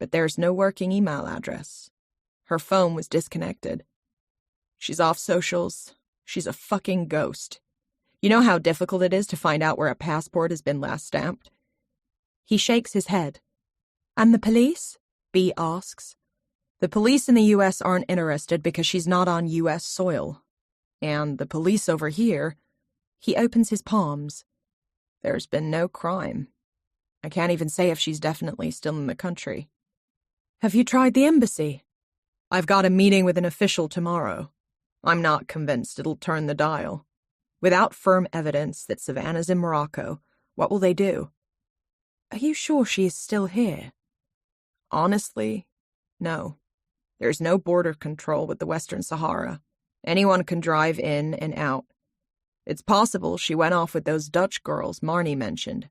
but there's no working email address. Her phone was disconnected. She's off socials. She's a fucking ghost. You know how difficult it is to find out where a passport has been last stamped? He shakes his head. And the police? B asks. The police in the U.S. aren't interested because she's not on U.S. soil. And the police over here... He opens his palms. There's been no crime. I can't even say if she's definitely still in the country. Have you tried the embassy? I've got a meeting with an official tomorrow. I'm not convinced it'll turn the dial. Without firm evidence that Savannah's in Morocco, what will they do? Are you sure she is still here? Honestly, no. There's no border control with the Western Sahara. Anyone can drive in and out. It's possible she went off with those Dutch girls Marnie mentioned.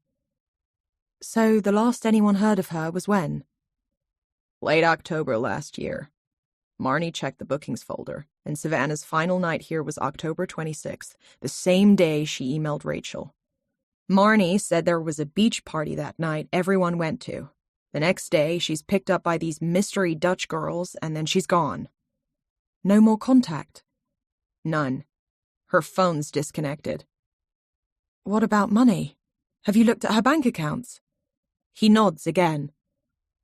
So the last anyone heard of her was when? Late October last year. Marnie checked the bookings folder, and Savannah's final night here was October 26th, the same day she emailed Rachel. Marnie said there was a beach party that night everyone went to. The next day, she's picked up by these mystery Dutch girls, and then she's gone. No more contact? None. Her phone's disconnected. What about money? Have you looked at her bank accounts? He nods again.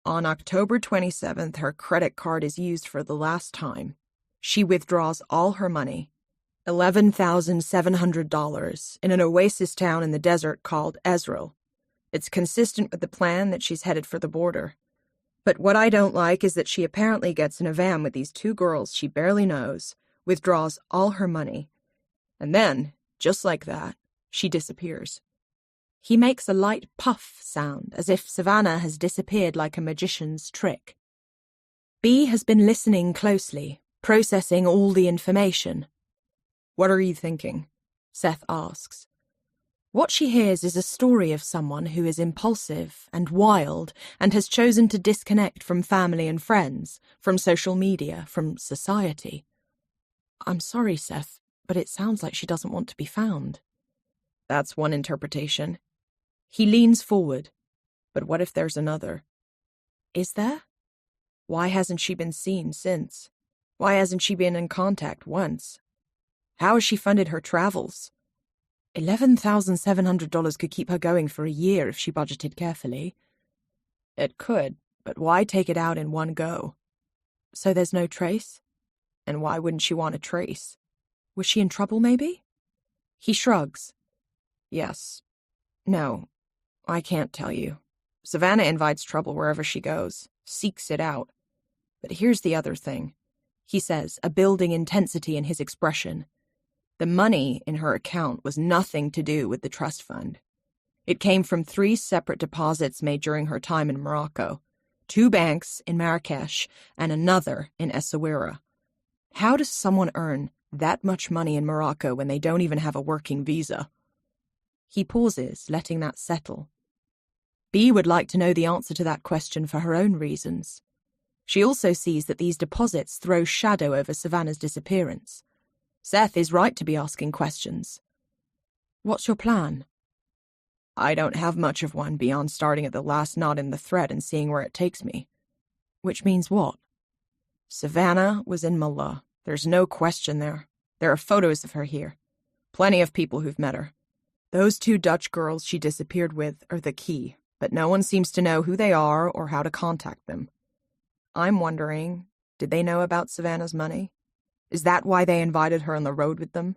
On October 27th, her credit card is used for the last time. She withdraws all her money, $11,700, in an oasis town in the desert called Ezril. It's consistent with the plan that she's headed for the border. But what I don't like is that she apparently gets in a van with these two girls she barely knows, withdraws all her money, and then, just like that, she disappears. He makes a light puff sound, as if Savannah has disappeared like a magician's trick. B has been listening closely, processing all the information. What are you thinking? Seth asks. What she hears is a story of someone who is impulsive and wild and has chosen to disconnect from family and friends, from social media, from society. I'm sorry, Seth, but it sounds like she doesn't want to be found. That's one interpretation. He leans forward. But what if there's another? Is there? Why hasn't she been seen since? Why hasn't she been in contact once? How has she funded her travels? $11,700 could keep her going for a year if she budgeted carefully. It could, but why take it out in one go? So there's no trace? And why wouldn't she want a trace? Was she in trouble, maybe? He shrugs. Yes. No, I can't tell you. Savannah invites trouble wherever she goes, seeks it out. But here's the other thing, he says, a building intensity in his expression. The money in her account was nothing to do with the trust fund. It came from 3 separate deposits made during her time in Morocco, 2 banks in Marrakesh and another in Essaouira. How does someone earn that much money in Morocco when they don't even have a working visa? He pauses, letting that settle. Bea would like to know the answer to that question for her own reasons. She also sees that these deposits throw shadow over Savannah's disappearance. Seth is right to be asking questions. What's your plan? I don't have much of one beyond starting at the last knot in the thread and seeing where it takes me. Which means what? Savannah was in Mullah. There's no question there. There are photos of her here. Plenty of people who've met her. Those 2 Dutch girls she disappeared with are the key, but no one seems to know who they are or how to contact them. I'm wondering, did they know about Savannah's money? Is that why they invited her on the road with them?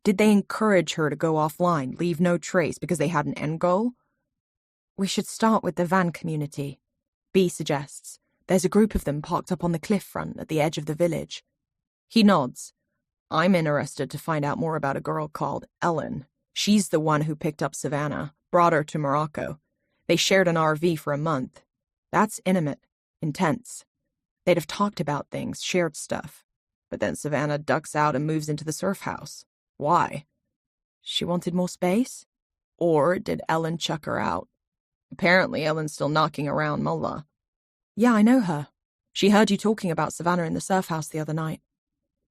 Did they encourage her to go offline, leave no trace because they had an end goal? We should start with the van community, Bea suggests. There's a group of them parked up on the cliff front at the edge of the village. He nods. I'm interested to find out more about a girl called Ellen. She's the one who picked up Savannah, brought her to Morocco. They shared an RV for a month. That's intimate, intense. They'd have talked about things, shared stuff. But then Savannah ducks out and moves into the surf house. Why? She wanted more space? Or did Ellen chuck her out? Apparently Ellen's still knocking around Mullah. Yeah, I know her. She heard you talking about Savannah in the surf house the other night.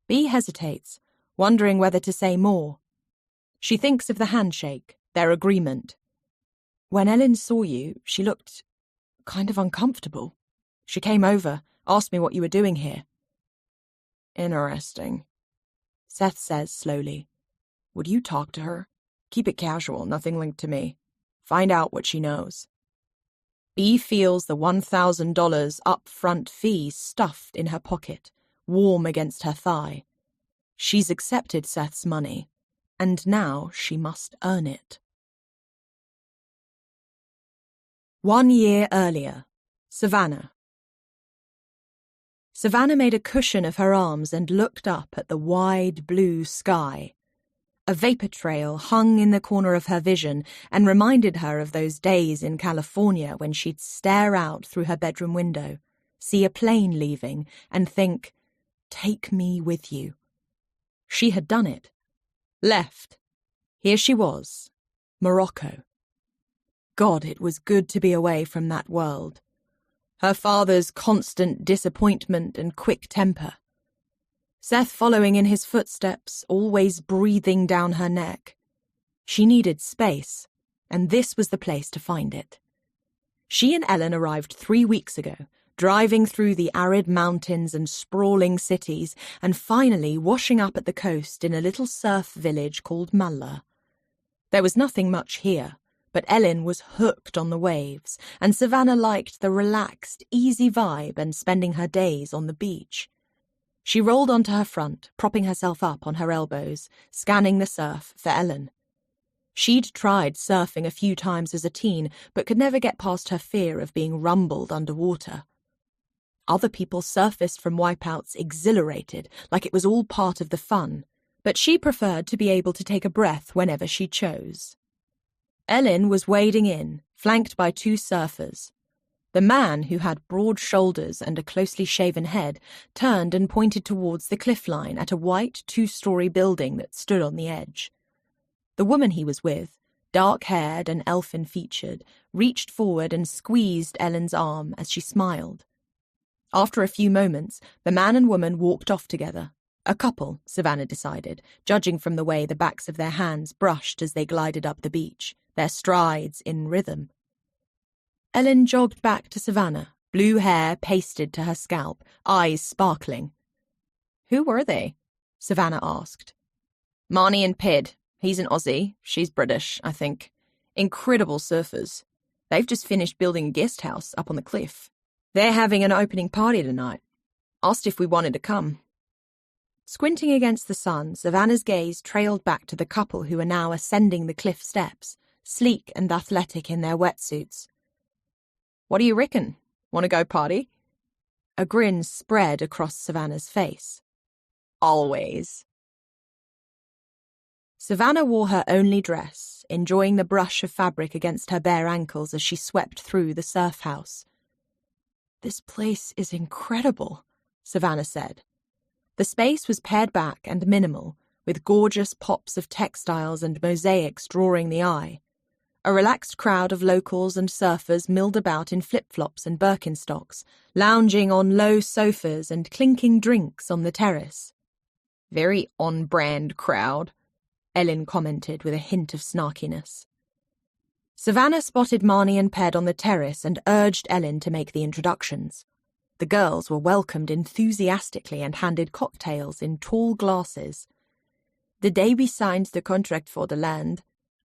Bea hesitates, wondering whether to say more. She thinks of the handshake, their agreement. When Ellen saw you, she looked kind of uncomfortable. She came over, asked me what you were doing here. Interesting, Seth says slowly. Would you talk to her? Keep it casual, nothing linked to me. Find out what she knows. Bea feels the $1,000 up-front fee stuffed in her pocket, warm against her thigh. She's accepted Seth's money, and now she must earn it. 1 year earlier, Savannah. Savannah made a cushion of her arms and looked up at the wide blue sky. A vapor trail hung in the corner of her vision and reminded her of those days in California when she'd stare out through her bedroom window, see a plane leaving, and think, "Take me with you." She had done it. Left. Here she was, Morocco. God, it was good to be away from that world. Her father's constant disappointment and quick temper. Seth following in his footsteps, always breathing down her neck. She needed space, and this was the place to find it. She and Ellen arrived 3 weeks ago, driving through the arid mountains and sprawling cities, and finally washing up at the coast in a little surf village called Mullah. There was nothing much here, but Ellen was hooked on the waves, and Savannah liked the relaxed, easy vibe and spending her days on the beach. She rolled onto her front, propping herself up on her elbows, scanning the surf for Ellen. She'd tried surfing a few times as a teen, but could never get past her fear of being rumbled underwater. Other people surfaced from wipeouts exhilarated, like it was all part of the fun, but she preferred to be able to take a breath whenever she chose. Ellen was wading in, flanked by 2 surfers. The man, who had broad shoulders and a closely shaven head, turned and pointed towards the cliff line at a white 2-story building that stood on the edge. The woman he was with, dark-haired and elfin-featured, reached forward and squeezed Ellen's arm as she smiled. After a few moments, the man and woman walked off together. A couple, Savannah decided, judging from the way the backs of their hands brushed as they glided up the beach, their strides in rhythm. Ellen jogged back to Savannah, blue hair pasted to her scalp, eyes sparkling. Who were they? Savannah asked. Marnie and Ped. He's an Aussie. She's British, I think. Incredible surfers. They've just finished building a guest house up on the cliff. They're having an opening party tonight. Asked if we wanted to come. Squinting against the sun, Savannah's gaze trailed back to the couple who were now ascending the cliff steps, sleek and athletic in their wetsuits. What do you reckon? Want to go party? A grin spread across Savannah's face. Always. Savannah wore her only dress, enjoying the brush of fabric against her bare ankles as she swept through the surf house. "This place is incredible," Savannah said. The space was pared back and minimal, with gorgeous pops of textiles and mosaics drawing the eye. A relaxed crowd of locals and surfers milled about in flip-flops and Birkenstocks, lounging on low sofas and clinking drinks on the terrace. Very on-brand crowd, Ellen commented with a hint of snarkiness. Savannah spotted Marnie and Ped on the terrace and urged Ellen to make the introductions. The girls were welcomed enthusiastically and handed cocktails in tall glasses. "The day we signed the contract for the land,"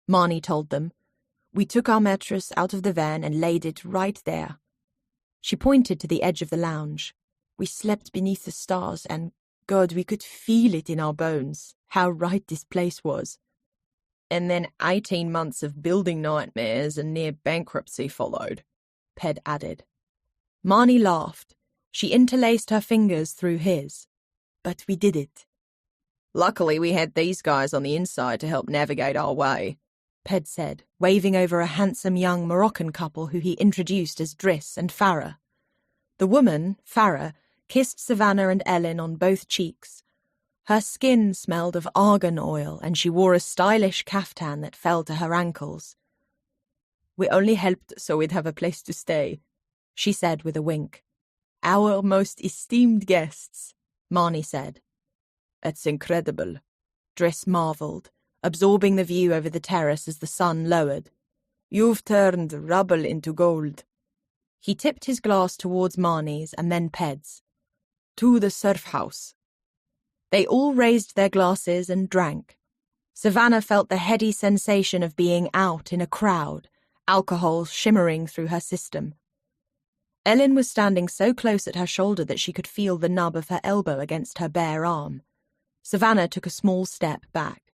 Marnie told them, "we took our mattress out of the van and laid it right there." She pointed to the edge of the lounge. "We slept beneath the stars and, God, we could feel it in our bones, how right this place was." And then 18 months of building nightmares and near bankruptcy followed, Ped added. Marnie laughed. She interlaced her fingers through his. "But we did it." "Luckily we had these guys on the inside to help navigate our way," Ped said, waving over a handsome young Moroccan couple who he introduced as Driss and Farah. The woman, Farah, kissed Savannah and Ellen on both cheeks. Her skin smelled of argan oil, and she wore a stylish caftan that fell to her ankles. "We only helped so we'd have a place to stay," she said with a wink. "Our most esteemed guests," Marnie said. "It's incredible," Driss marvelled, absorbing the view over the terrace as the sun lowered. "You've turned rubble into gold." He tipped his glass towards Marnie's and then Ped's. "To the surf house." They all raised their glasses and drank. Savannah felt the heady sensation of being out in a crowd, alcohol shimmering through her system. Ellen was standing so close at her shoulder that she could feel the nub of her elbow against her bare arm. Savannah took a small step back.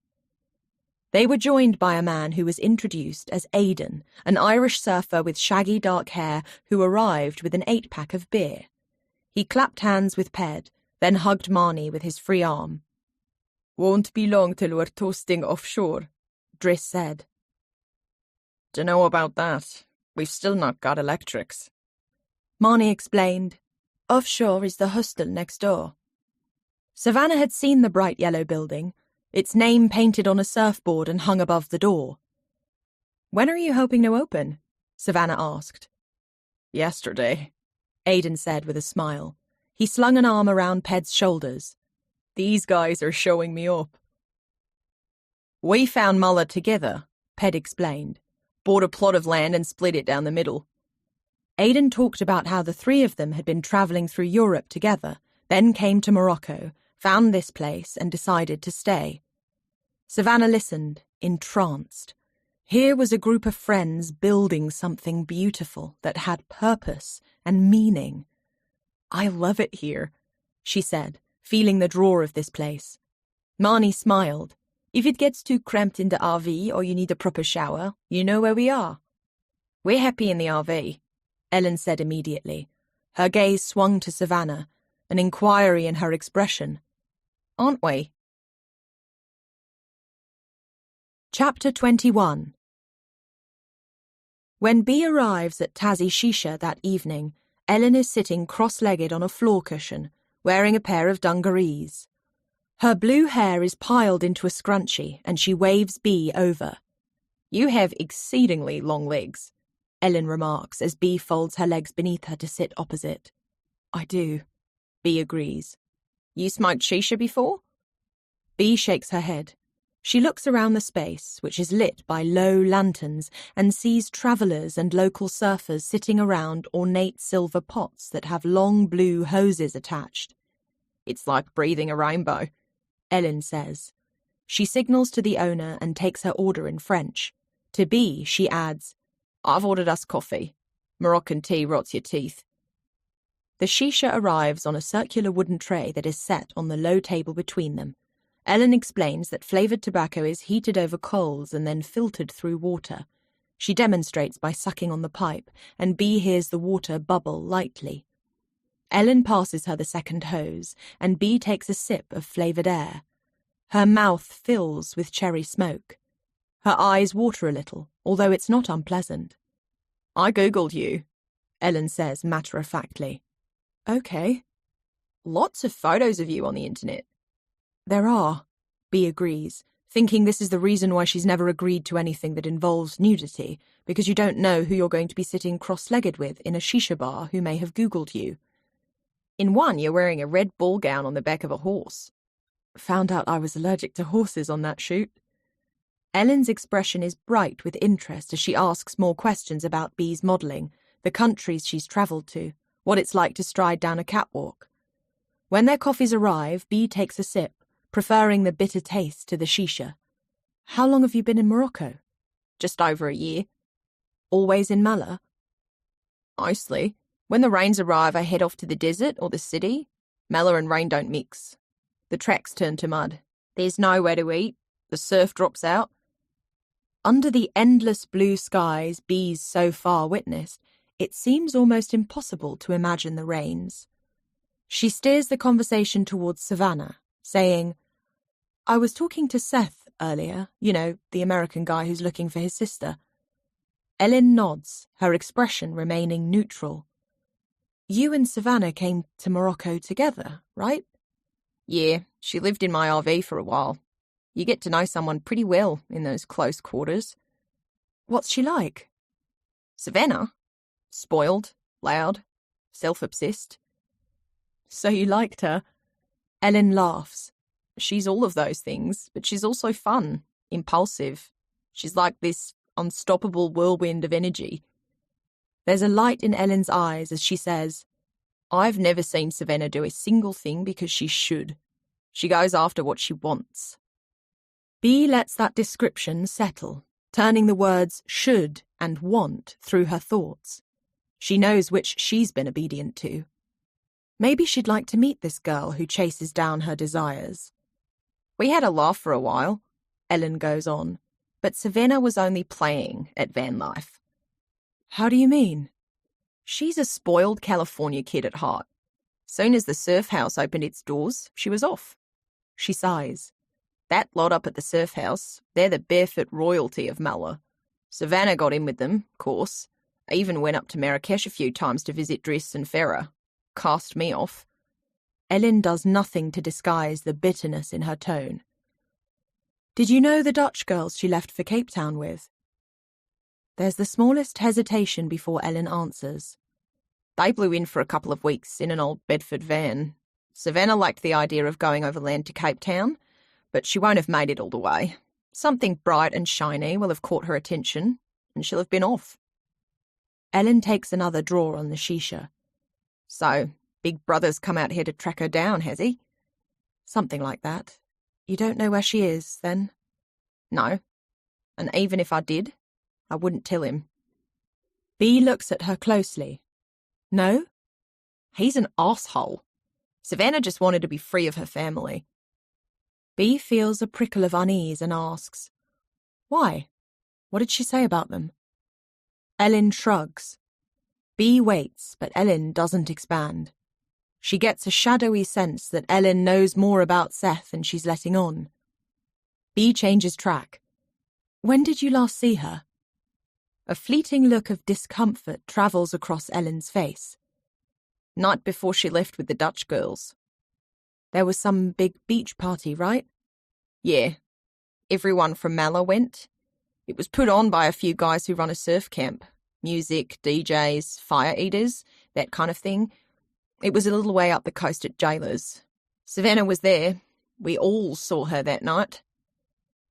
They were joined by a man who was introduced as Aidan, an Irish surfer with shaggy dark hair who arrived with an 8-pack of beer. He clapped hands with Ped, then hugged Marnie with his free arm. "Won't be long till we're toasting offshore," Driss said. "Dunno about that. We've still not got electrics." Marnie explained. "Offshore is the hostel next door." Savannah had seen the bright yellow building, its name painted on a surfboard and hung above the door. "When are you hoping to open?" Savannah asked. "Yesterday," Aidan said with a smile. He slung an arm around Ped's shoulders. "These guys are showing me up." "We found Muller together," Ped explained. "Bought a plot of land and split it down the middle." Aidan talked about how the three of them had been travelling through Europe together, then came to Morocco, found this place and decided to stay. Savannah listened, entranced. Here was a group of friends building something beautiful that had purpose and meaning. "I love it here," she said, feeling the draw of this place. Marnie smiled. "If it gets too cramped in the RV or you need a proper shower, you know where we are." "We're happy in the RV," Ellen said immediately. Her gaze swung to Savannah, an inquiry in her expression. "Aren't we?" Chapter 21. When Bee arrives at Tazi Shisha that evening, Ellen is sitting cross-legged on a floor cushion, wearing a pair of dungarees. Her blue hair is piled into a scrunchie, and she waves Bee over. "You have exceedingly long legs," Ellen remarks as Bee folds her legs beneath her to sit opposite. "I do," Bee agrees. "You smoked shisha before?" Bee shakes her head. She looks around the space, which is lit by low lanterns, and sees travellers and local surfers sitting around ornate silver pots that have long blue hoses attached. "It's like breathing a rainbow," Ellen says. She signals to the owner and takes her order in French. To B, she adds, "I've ordered us coffee. Moroccan tea rots your teeth." The shisha arrives on a circular wooden tray that is set on the low table between them. Ellen explains that flavoured tobacco is heated over coals and then filtered through water. She demonstrates by sucking on the pipe, and B hears the water bubble lightly. Ellen passes her the second hose, and B takes a sip of flavoured air. Her mouth fills with cherry smoke. Her eyes water a little, although it's not unpleasant. "I Googled you," Ellen says matter-of-factly. Okay. "Lots of photos of you on the internet." There are, B agrees, thinking this is the reason why she's never agreed to anything that involves nudity, because you don't know who you're going to be sitting cross-legged with in a shisha bar who may have Googled you. In one, you're wearing a red ball gown on the back of a horse. Found out I was allergic to horses on that shoot. Ellen's expression is bright with interest as she asks more questions about B's modelling, the countries she's travelled to, what it's like to stride down a catwalk. When their coffees arrive, B takes a sip, preferring the bitter taste to the shisha. How long have you been in Morocco? Just over a year. Always in Mala? Mostly. When the rains arrive, I head off to the desert or the city. Mala and rain don't mix. The tracks turn to mud. There's nowhere to eat. The surf drops out. Under the endless blue skies B's so far witnessed, it seems almost impossible to imagine the rains. She steers the conversation towards Savannah, saying, I was talking to Seth earlier, you know, the American guy who's looking for his sister. Ellen nods, her expression remaining neutral. You and Savannah came to Morocco together, right? Yeah, she lived in my RV for a while. You get to know someone pretty well in those close quarters. What's she like? Savannah? Spoiled, loud, self-obsessed. So you liked her? Ellen laughs. She's all of those things, but she's also fun, impulsive. She's like this unstoppable whirlwind of energy. There's a light in Ellen's eyes as she says, I've never seen Savannah do a single thing because she should. She goes after what she wants. B lets that description settle, turning the words should and want through her thoughts. She knows which she's been obedient to. Maybe she'd like to meet this girl who chases down her desires. We had a laugh for a while, Ellen goes on, but Savannah was only playing at van life. How do you mean? She's a spoiled California kid at heart. Soon as the surf house opened its doors, she was off. She sighs. That lot up at the surf house, they're the barefoot royalty of Mala. Savannah got in with them, of course. I even went up to Marrakesh a few times to visit Driss and Farah. Cast me off. Ellen does nothing to disguise the bitterness in her tone. Did you know the Dutch girls she left for Cape Town with? There's the smallest hesitation before Ellen answers. They blew in for a couple of weeks in an old Bedford van. Savannah liked the idea of going overland to Cape Town, but she won't have made it all the way. Something bright and shiny will have caught her attention, and she'll have been off. Ellen takes another draw on the shisha. So, Big Brother's come out here to track her down, has he? Something like that. You don't know where she is, then? No. And even if I did, I wouldn't tell him. B looks at her closely. No? He's an asshole. Savannah just wanted to be free of her family. B feels a prickle of unease and asks, Why? What did she say about them? Ellen shrugs. B waits, but Ellen doesn't expand. She gets a shadowy sense that Ellen knows more about Seth than she's letting on. B changes track. When did you last see her? A fleeting look of discomfort travels across Ellen's face. Night before she left with the Dutch girls. There was some big beach party, right? Yeah. Everyone from Mala went. It was put on by a few guys who run a surf camp. Music, DJs, fire eaters, that kind of thing. It was a little way up the coast at Jailers. Savannah was there. We all saw her that night.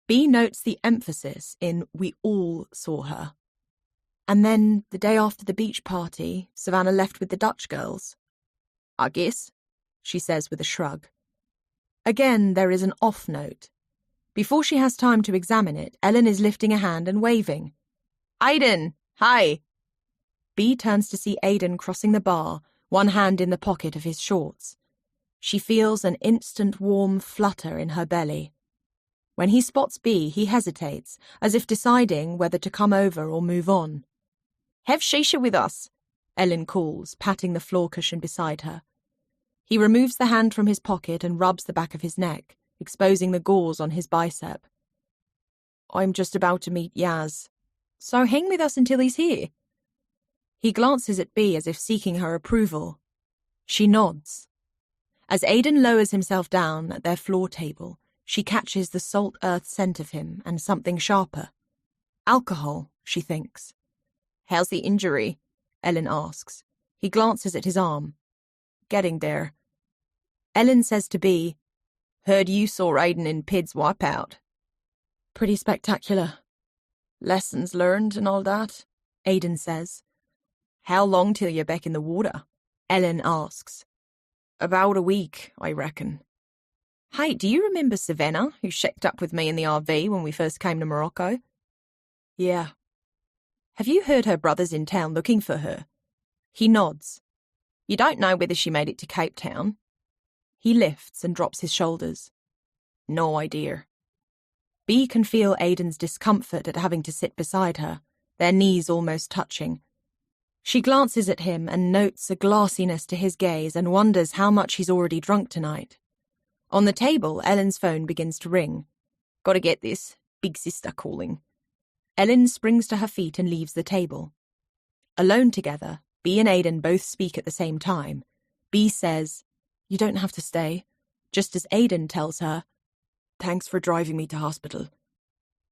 B notes the emphasis in we all saw her. And then, the day after the beach party, Savannah left with the Dutch girls. I guess, she says with a shrug. Again, there is an off note. Before she has time to examine it, Ellen is lifting a hand and waving. Aiden, hi. Bea turns to see Aiden crossing the bar, one hand in the pocket of his shorts. She feels an instant warm flutter in her belly. When he spots Bea, he hesitates, as if deciding whether to come over or move on. Have shisha with us, Ellen calls, patting the floor cushion beside her. He removes the hand from his pocket and rubs the back of his neck, exposing the gauze on his bicep. I'm just about to meet Yaz, so hang with us until he's here. He glances at Bea as if seeking her approval. She nods. As Aiden lowers himself down at their floor table, she catches the salt earth scent of him and something sharper. Alcohol, she thinks. How's the injury? Ellen asks. He glances at his arm. Getting there. Ellen says to Bea, Heard you saw Aiden in Pid's wipeout. Pretty spectacular. Lessons learned and all that, Aiden says. How long till you're back in the water? Ellen asks. About a week, I reckon. Hey, do you remember Savannah, who shacked up with me in the RV when we first came to Morocco? Yeah. Have you heard her brother's in town looking for her? He nods. You don't know whether she made it to Cape Town? He lifts and drops his shoulders. No idea. Bea can feel Aiden's discomfort at having to sit beside her, their knees almost touching. She glances at him and notes a glassiness to his gaze and wonders how much he's already drunk tonight. On the table, Ellen's phone begins to ring. Gotta get this. Big sister calling. Ellen springs to her feet and leaves the table. Alone together, Bea and Aiden both speak at the same time. Bea says, You don't have to stay, just as Aiden tells her, Thanks for driving me to hospital.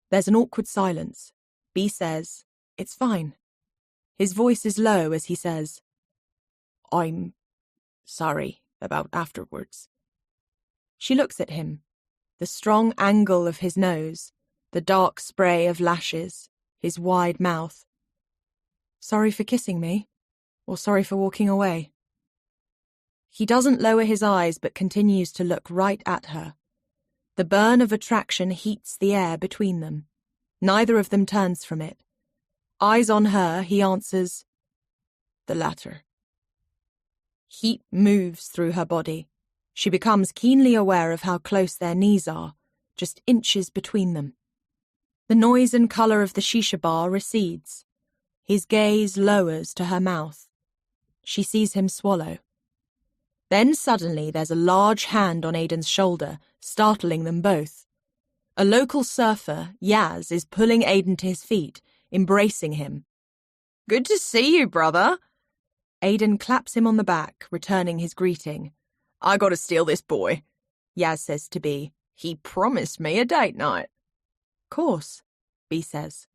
There's an awkward silence. Bea says, It's fine. His voice is low as he says, I'm sorry about afterwards. She looks at him. The strong angle of his nose, the dark spray of lashes, his wide mouth. Sorry for kissing me, or sorry for walking away? He doesn't lower his eyes but continues to look right at her. The burn of attraction heats the air between them. Neither of them turns from it. Eyes on her, he answers, The latter. Heat moves through her body. She becomes keenly aware of how close their knees are, just inches between them. The noise and colour of the shisha bar recedes. His gaze lowers to her mouth. She sees him swallow. Then suddenly there's a large hand on Aiden's shoulder, startling them both. A local surfer, Yaz, is pulling Aiden to his feet, embracing him. Good to see you, brother. Aiden claps him on the back, returning his greeting. I gotta steal this boy, Yaz says to Bea. He promised me a date night. Course, Bea says.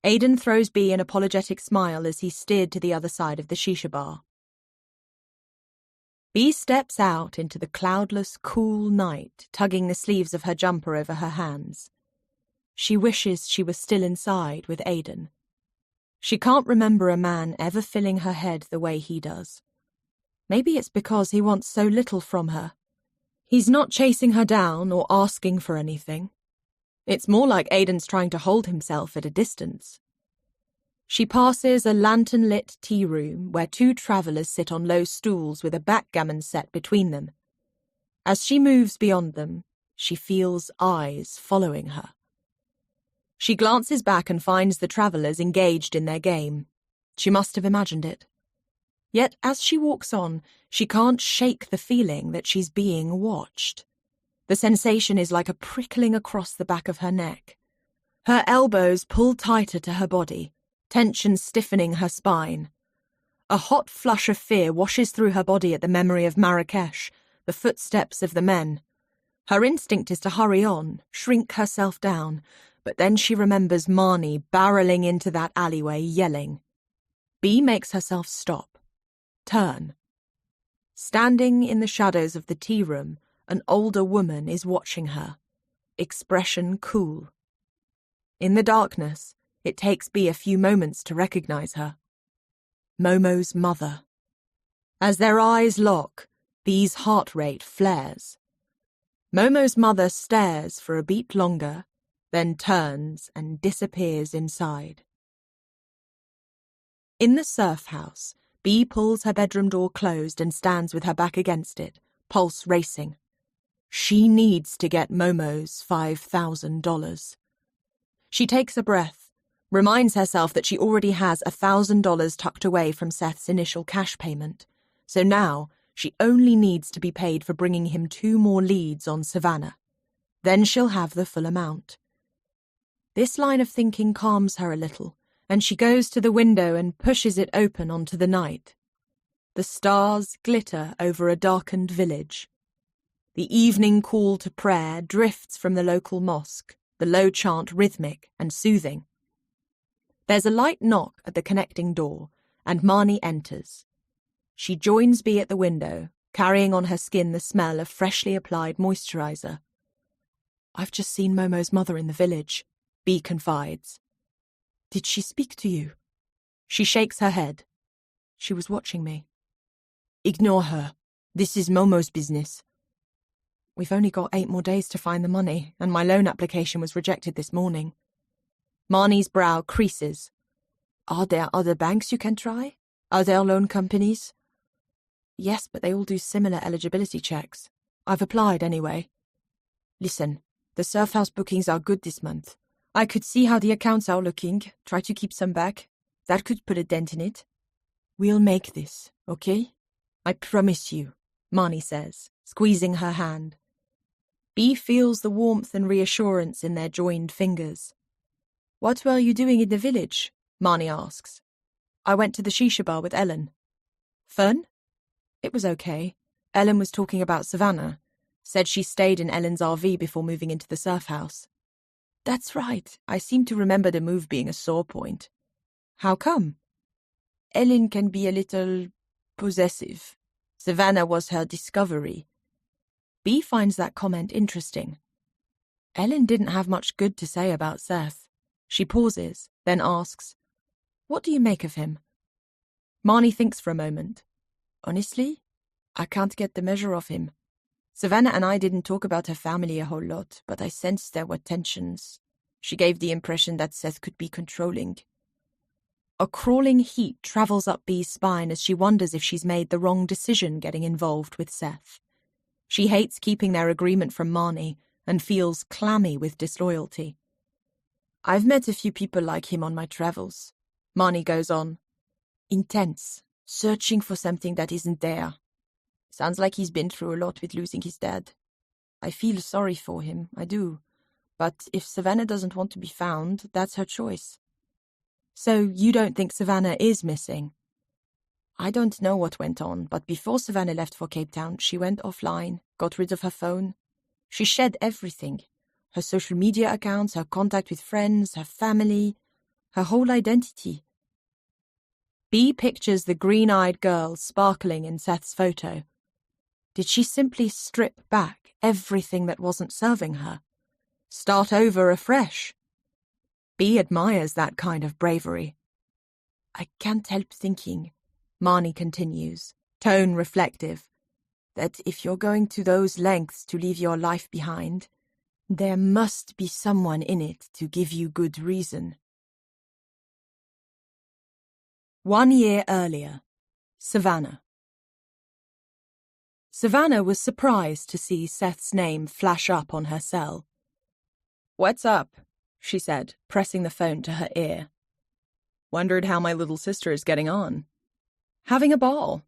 Aiden throws Bea an apologetic smile as he steered to the other side of the shisha bar. Bea steps out into the cloudless, cool night, tugging the sleeves of her jumper over her hands. She wishes she was still inside with Aiden. She can't remember a man ever filling her head the way he does. Maybe it's because he wants so little from her. He's not chasing her down or asking for anything. It's more like Aiden's trying to hold himself at a distance. She passes a lantern-lit tea room where two travellers sit on low stools with a backgammon set between them. As she moves beyond them, she feels eyes following her. She glances back and finds the travellers engaged in their game. She must have imagined it. Yet as she walks on, she can't shake the feeling that she's being watched. The sensation is like a prickling across the back of her neck. Her elbows pull tighter to her body, tension stiffening her spine. A hot flush of fear washes through her body at the memory of Marrakesh, the footsteps of the men. Her instinct is to hurry on, shrink herself down, but then she remembers Marnie barreling into that alleyway, yelling. Bea makes herself stop. Turn. Standing in the shadows of the tea room, an older woman is watching her, expression cool. In the darkness, it takes Bea a few moments to recognize her. Momo's mother. As their eyes lock, Bea's heart rate flares. Momo's mother stares for a beat longer, then turns and disappears inside. In the surf house, Bea pulls her bedroom door closed and stands with her back against it, pulse racing. She needs to get Momo's $5,000. She takes a breath, reminds herself that she already has $1,000 tucked away from Seth's initial cash payment, so now she only needs to be paid for bringing him 2 more leads on Savannah. Then she'll have the full amount. This line of thinking calms her a little, and she goes to the window and pushes it open onto the night. The stars glitter over a darkened village. The evening call to prayer drifts from the local mosque, the low chant rhythmic and soothing. There's a light knock at the connecting door, and Marnie enters. She joins Bea at the window, carrying on her skin the smell of freshly applied moisturizer. "I've just seen Momo's mother in the village," Bea confides. "Did she speak to you?" She shakes her head. "She was watching me." "Ignore her. This is Momo's business." "We've only got 8 more days to find the money, and my loan application was rejected this morning." Marnie's brow creases. "Are there other banks you can try? Are there loan companies?" "Yes, but they all do similar eligibility checks. I've applied anyway." "Listen, the surf house bookings are good this month. I could see how the accounts are looking, try to keep some back. That could put a dent in it. We'll make this, okay? I promise you," Marnie says, squeezing her hand. Bea feels the warmth and reassurance in their joined fingers. "What were you doing in the village?" Marnie asks. "I went to the shisha bar with Ellen." "Fun?" "It was okay. Ellen was talking about Savannah. Said she stayed in Ellen's RV before moving into the surf house." "That's right. I seem to remember the move being a sore point." "How come?" "Ellen can be a little possessive. Savannah was her discovery." Bea finds that comment interesting. Ellen didn't have much good to say about Seth. She pauses, then asks, "What do you make of him?" Marnie thinks for a moment. "Honestly, I can't get the measure of him. Savannah and I didn't talk about her family a whole lot, but I sensed there were tensions. She gave the impression that Seth could be controlling." A crawling heat travels up Bea's spine as she wonders if she's made the wrong decision getting involved with Seth. She hates keeping their agreement from Marnie and feels clammy with disloyalty. "I've met a few people like him on my travels," Marnie goes on. "Intense, searching for something that isn't there. Sounds like he's been through a lot with losing his dad. I feel sorry for him, I do. But if Savannah doesn't want to be found, that's her choice." "So you don't think Savannah is missing?" "I don't know what went on, but before Savannah left for Cape Town, she went offline, got rid of her phone. She shed everything. Her social media accounts, her contact with friends, her family, her whole identity." Bea pictures the green-eyed girl sparkling in Seth's photo. Did she simply strip back everything that wasn't serving her? Start over afresh? Bea admires that kind of bravery. "I can't help thinking," Marnie continues, tone reflective, "that if you're going to those lengths to leave your life behind, there must be someone in it to give you good reason." 1 year earlier, Savannah. Savannah was surprised to see Seth's name flash up on her cell. "What's up?" she said, pressing the phone to her ear. "Wondered how my little sister is getting on." "Having a ball."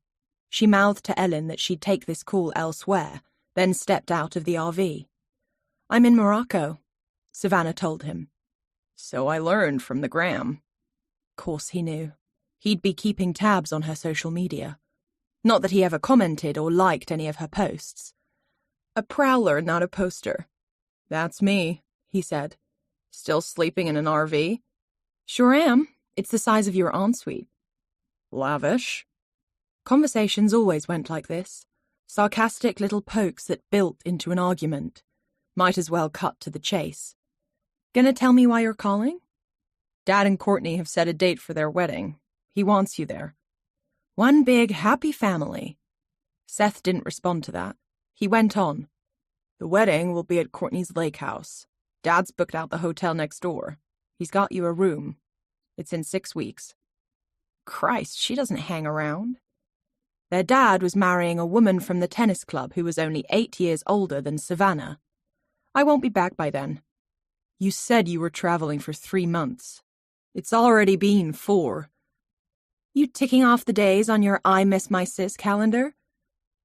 She mouthed to Ellen that she'd take this call elsewhere, then stepped out of the RV. "I'm in Morocco," Savannah told him. "So I learned from the gram." Course he knew. He'd be keeping tabs on her social media. Not that he ever commented or liked any of her posts. "A prowler, not a poster." "That's me," he said. "Still sleeping in an RV?" "Sure am. It's the size of your ensuite." "Lavish." Conversations always went like this. Sarcastic little pokes that built into an argument. Might as well cut to the chase. "Gonna tell me why you're calling?" "Dad and Courtney have set a date for their wedding. He wants you there." One big happy family. Seth didn't respond to that. He went on. The wedding will be at Courtney's lake house. Dad's booked out the hotel next door. He's got you a room. It's in 6 weeks. Christ, she doesn't hang around. Their dad was marrying a woman from the tennis club who was only 8 years older than Savannah. I won't be back by then. You said you were traveling for 3 months. It's already been 4. You ticking off the days on your I miss my sis calendar?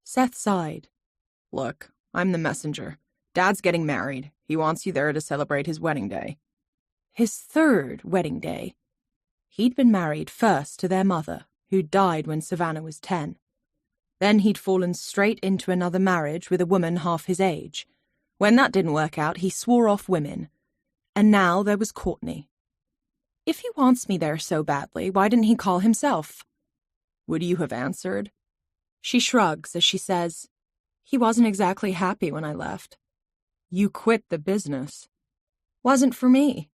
Seth sighed. Look, I'm the messenger. Dad's getting married. He wants you there to celebrate his wedding day. His 3rd wedding day. He'd been married first to their mother, who died when Savannah was 10. Then he'd fallen straight into another marriage with a woman half his age. When that didn't work out, he swore off women. And now there was Courtney. If he wants me there so badly, why didn't he call himself? Would you have answered? She shrugs as she says, he wasn't exactly happy when I left. You quit the business. Wasn't for me.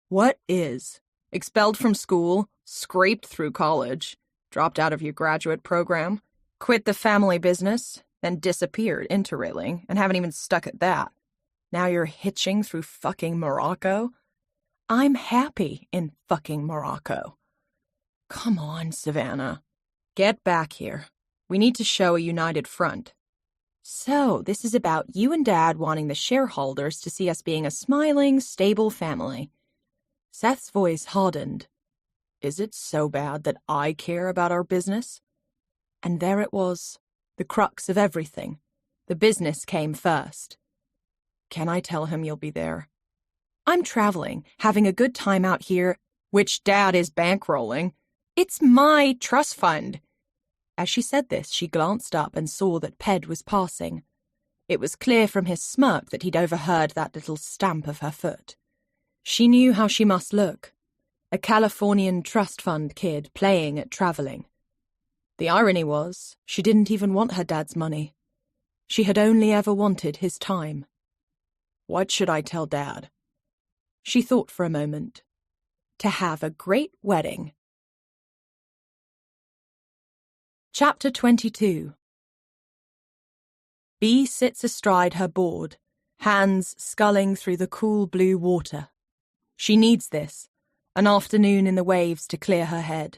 What is? Expelled from school, scraped through college, dropped out of your graduate program, quit the family business, then disappeared interrailing, and haven't even stuck at that. Now you're hitching through fucking Morocco? I'm happy in fucking Morocco. Come on, Savannah. Get back here. We need to show a united front. So, this is about you and Dad wanting the shareholders to see us being a smiling, stable family. Seth's voice hardened. Is it so bad that I care about our business? And there it was, the crux of everything. The business came first. Can I tell him you'll be there? I'm traveling, having a good time out here, which Dad is bankrolling. It's my trust fund. As she said this, she glanced up and saw that Ped was passing. It was clear from his smirk that he'd overheard that little stamp of her foot. She knew how she must look. A Californian trust fund kid playing at traveling. The irony was, she didn't even want her dad's money. She had only ever wanted his time. What should I tell Dad? She thought for a moment. To have a great wedding. Chapter 22. Bee sits astride her board, hands sculling through the cool blue water. She needs this, an afternoon in the waves to clear her head.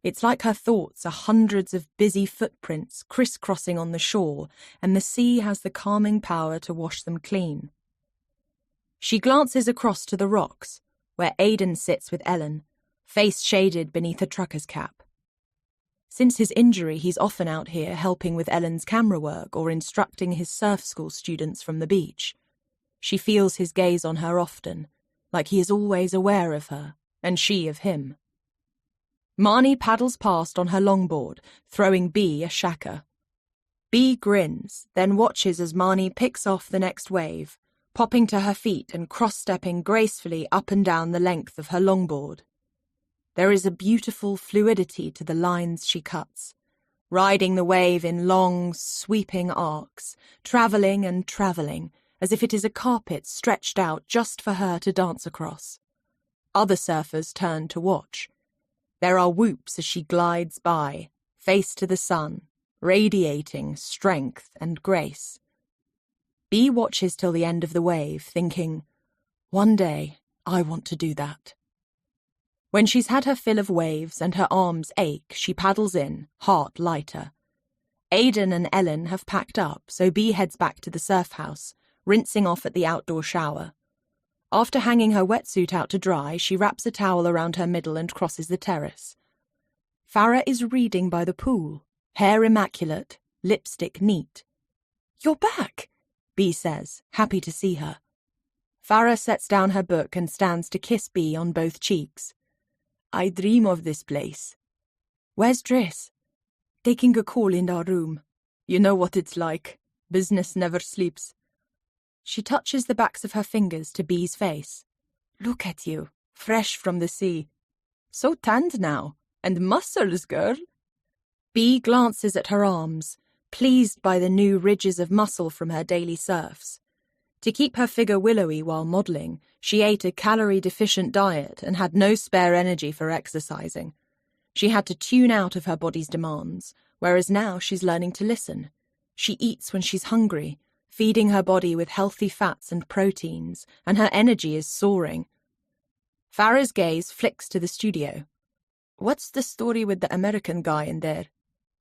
It's like her thoughts are hundreds of busy footprints crisscrossing on the shore, and the sea has the calming power to wash them clean. She glances across to the rocks, where Aidan sits with Ellen, face shaded beneath a trucker's cap. Since his injury, he's often out here helping with Ellen's camera work or instructing his surf school students from the beach. She feels his gaze on her often, like he is always aware of her, and she of him. Marnie paddles past on her longboard, throwing Bee a shaka. Bee grins, then watches as Marnie picks off the next wave, popping to her feet and cross-stepping gracefully up and down the length of her longboard. There is a beautiful fluidity to the lines she cuts, riding the wave in long, sweeping arcs, travelling and travelling, as if it is a carpet stretched out just for her to dance across. Other surfers turn to watch. There are whoops as she glides by, face to the sun, radiating strength and grace. Bee watches till the end of the wave, thinking, one day I want to do that. When she's had her fill of waves and her arms ache, she paddles in, heart lighter. Aidan and Ellen have packed up, so Bee heads back to the surf house, rinsing off at the outdoor shower. After hanging her wetsuit out to dry, she wraps a towel around her middle and crosses the terrace. Farah is reading by the pool, hair immaculate, lipstick neat. "You're back," Bee says, happy to see her. Farah sets down her book and stands to kiss Bee on both cheeks. "I dream of this place." "Where's Driss?" "Taking a call in our room. You know what it's like. Business never sleeps." She touches the backs of her fingers to Bee's face. "Look at you, fresh from the sea. So tanned now, and muscles, girl." Bee glances at her arms, pleased by the new ridges of muscle from her daily surfs. To keep her figure willowy while modelling, she ate a calorie-deficient diet and had no spare energy for exercising. She had to tune out of her body's demands, whereas now she's learning to listen. She eats when she's hungry, feeding her body with healthy fats and proteins, and her energy is soaring. Farah's gaze flicks to the studio. What's the story with the American guy in there?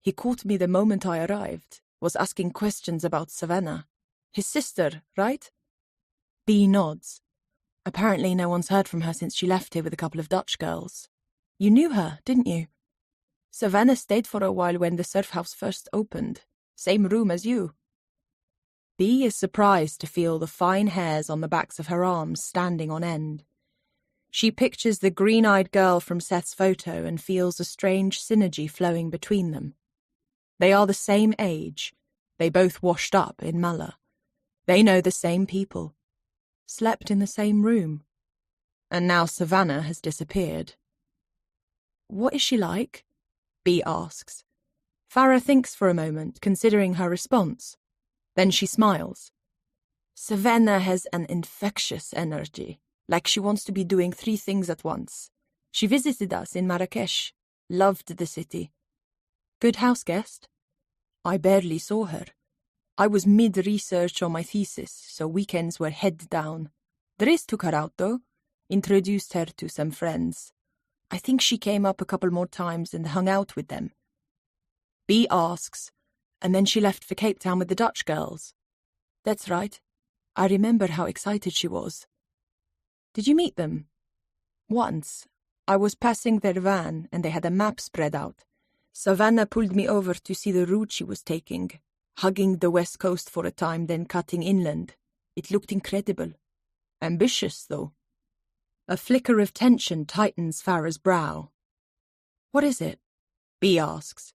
He caught me the moment I arrived, was asking questions about Savannah. His sister, right? B nods. Apparently no one's heard from her since she left here with a couple of Dutch girls. You knew her, didn't you? Savannah stayed for a while when the surf house first opened. Same room as you. B is surprised to feel the fine hairs on the backs of her arms standing on end. She pictures the green-eyed girl from Seth's photo and feels a strange synergy flowing between them. They are the same age. They both washed up in Mala. They know the same people. Slept in the same room. And now Savannah has disappeared. What is she like? B asks. Farah thinks for a moment, considering her response. Then she smiles. Savannah has an infectious energy, like she wants to be doing 3 things at once. She visited us in Marrakesh. Loved the city. Good house guest? I barely saw her. I was mid-research on my thesis, so weekends were head down. Driss took her out, though. Introduced her to some friends. I think she came up a couple more times and hung out with them. B asks, and then she left for Cape Town with the Dutch girls. That's right. I remember how excited she was. Did you meet them? Once. I was passing their van and they had a map spread out. Savannah pulled me over to see the route she was taking, hugging the west coast for a time, then cutting inland. It looked incredible. Ambitious, though. A flicker of tension tightens Farah's brow. What is it? B asks.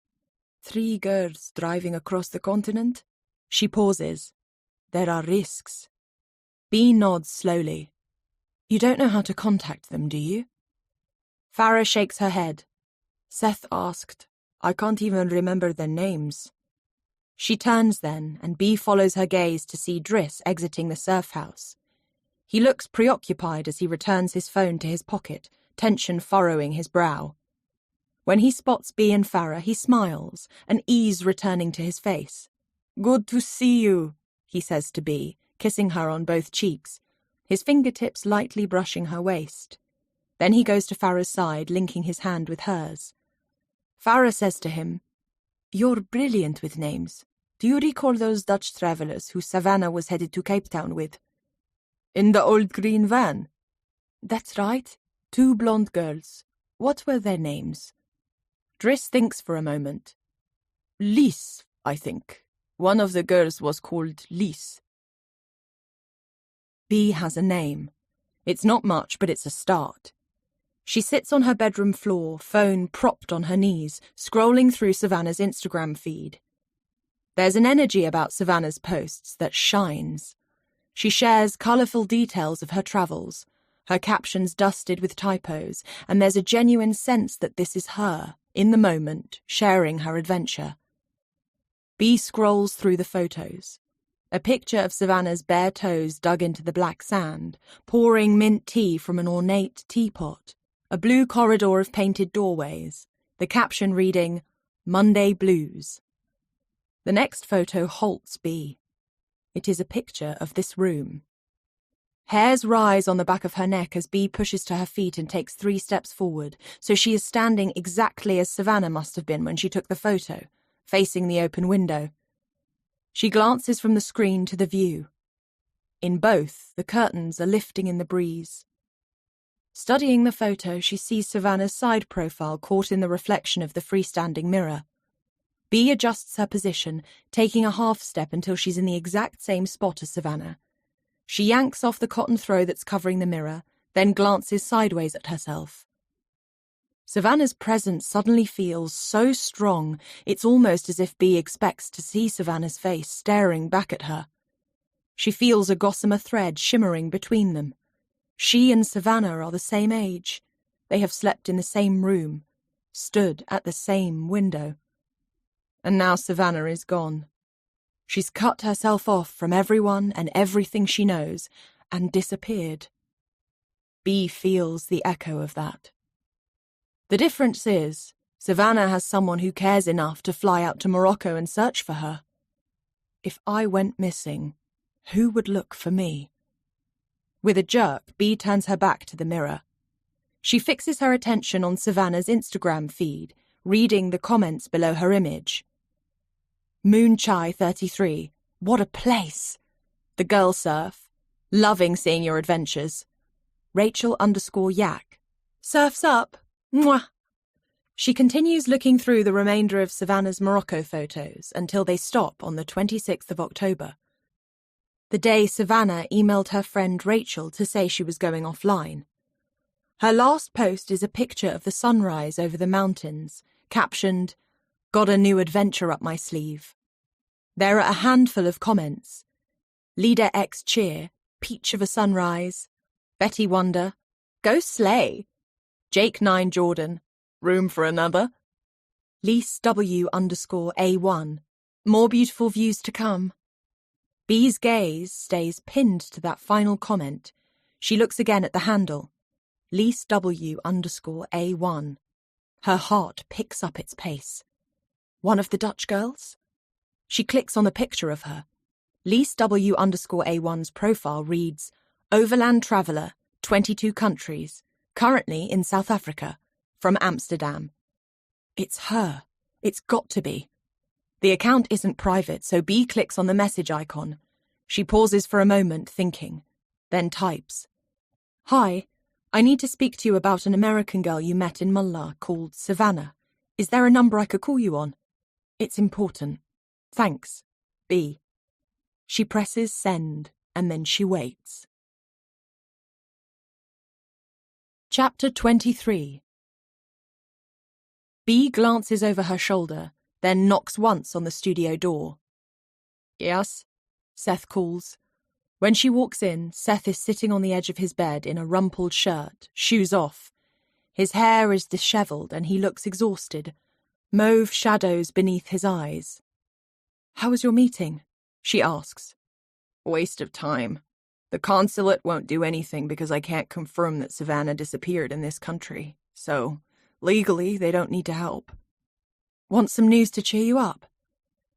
3 girls driving across the continent? She pauses. There are risks. B nods slowly. You don't know how to contact them, do you? Farah shakes her head. Seth asked. I can't even remember their names. She turns then, and B follows her gaze to see Driss exiting the surf house. He looks preoccupied as he returns his phone to his pocket, tension furrowing his brow. When he spots B and Farah, he smiles, an ease returning to his face. Good to see you, he says to B, kissing her on both cheeks, his fingertips lightly brushing her waist. Then he goes to Farah's side, linking his hand with hers. Farah says to him, You're brilliant with names. Do you recall those Dutch travellers who Savannah was headed to Cape Town with? In the old green van? That's right. 2 blonde girls. What were their names? Driss thinks for a moment. Lise, I think. One of the girls was called Lise. B has a name. It's not much, but it's a start. She sits on her bedroom floor, phone propped on her knees, scrolling through Savannah's Instagram feed. There's an energy about Savannah's posts that shines. She shares colourful details of her travels, her captions dusted with typos, and there's a genuine sense that this is her, in the moment, sharing her adventure. B scrolls through the photos. A picture of Savannah's bare toes dug into the black sand, pouring mint tea from an ornate teapot, a blue corridor of painted doorways, the caption reading, Monday Blues. The next photo halts B. It is a picture of this room. Hairs rise on the back of her neck as B pushes to her feet and takes 3 steps forward, so she is standing exactly as Savannah must have been when she took the photo, facing the open window. She glances from the screen to the view. In both, the curtains are lifting in the breeze. Studying the photo, she sees Savannah's side profile caught in the reflection of the freestanding mirror. B adjusts her position, taking a half step until she's in the exact same spot as Savannah. She yanks off the cotton throw that's covering the mirror, then glances sideways at herself. Savannah's presence suddenly feels so strong, it's almost as if B expects to see Savannah's face staring back at her. She feels a gossamer thread shimmering between them. She and Savannah are the same age. They have slept in the same room, stood at the same window. And now Savannah is gone. She's cut herself off from everyone and everything she knows, and disappeared. B feels the echo of that. The difference is, Savannah has someone who cares enough to fly out to Morocco and search for her. If I went missing, Who would look for me? With a jerk, Bea turns her back to the mirror. She fixes her attention on Savannah's Instagram feed, reading the comments below her image. Moonchai 33. What a place. The girl surf. Loving seeing your adventures. Rachel_Yak. Surf's up. Mwah. She continues looking through the remainder of Savannah's Morocco photos until they stop on the 26th of October. The day Savannah emailed her friend Rachel to say she was going offline. Her last post is a picture of the sunrise over the mountains, captioned, "Got a new adventure up my sleeve." There are a handful of comments. Leader X cheer, peach of a sunrise. Betty Wonder, go slay. Jake 9 Jordan, room for another. Lise W_A1, more beautiful views to come. Bea's gaze stays pinned to that final comment. She looks again at the handle. Lise W_A1. Her heart picks up its pace. One of the Dutch girls? She clicks on the picture of her. Lise W_A1's profile reads, Overland Traveller, 22 countries, currently in South Africa, from Amsterdam. It's her. It's got to be. The account isn't private, so Bea clicks on the message icon. She pauses for a moment, thinking, then types. Hi, I need to speak to you about an American girl you met in Mullah called Savannah. Is there a number I could call you on? It's important. Thanks, Bea. She presses send, and then she waits. Chapter 23. Bea glances over her shoulder, then knocks once on the studio door. Yes, Seth calls. When she walks in, Seth is sitting on the edge of his bed in a rumpled shirt, shoes off. His hair is dishevelled and he looks exhausted, mauve shadows beneath his eyes. How was your meeting? She asks. Waste of time. The consulate won't do anything because I can't confirm that Savannah disappeared in this country, so legally they don't need to help. Want some news to cheer you up?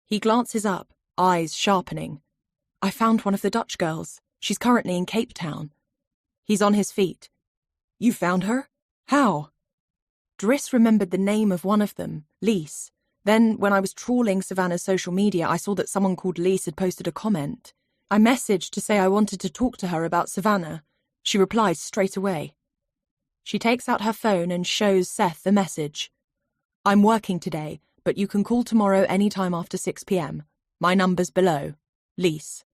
He glances up, eyes sharpening. I found one of the Dutch girls. She's currently in Cape Town. He's on his feet. You found her? How? Driss remembered the name of one of them, Lise. Then, when I was trawling Savannah's social media, I saw that someone called Lise had posted a comment. I messaged to say I wanted to talk to her about Savannah. She replied straight away. She takes out her phone and shows Seth the message. I'm working today, but you can call tomorrow any time after 6 p.m. My number's below. Lise.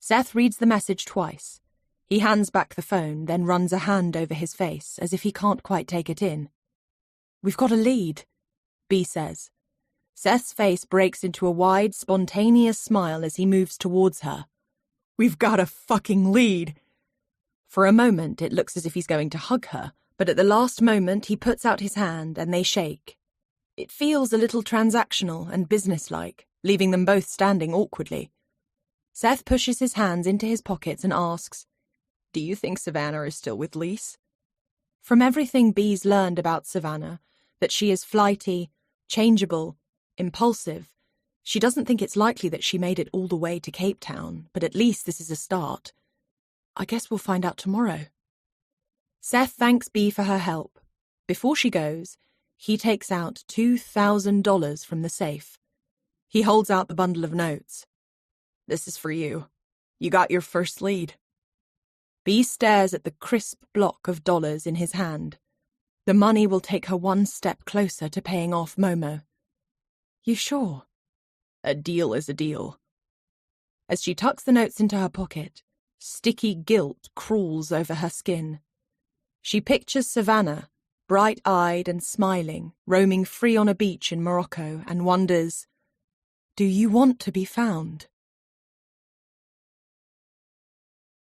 Seth reads the message twice. He hands back the phone, then runs a hand over his face, as if he can't quite take it in. We've got a lead, Bea says. Seth's face breaks into a wide, spontaneous smile as he moves towards her. We've got a fucking lead. For a moment, it looks as if he's going to hug her, but at the last moment, he puts out his hand and they shake. It feels a little transactional and businesslike, leaving them both standing awkwardly. Seth pushes his hands into his pockets and asks, Do you think Savannah is still with Lise? From everything Bea's learned about Savannah, that she is flighty, changeable, impulsive, she doesn't think it's likely that she made it all the way to Cape Town, but at least this is a start. I guess we'll find out tomorrow. Seth thanks Bea for her help. Before she goes, he takes out $2,000 from the safe. He holds out the bundle of notes. This is for you. You got your first lead. Bea stares at the crisp block of dollars in his hand. The money will take her one step closer to paying off Momo. You sure? A deal is a deal. As she tucks the notes into her pocket, sticky guilt crawls over her skin. She pictures Savannah, bright-eyed and smiling, roaming free on a beach in Morocco, and wonders, do you want to be found?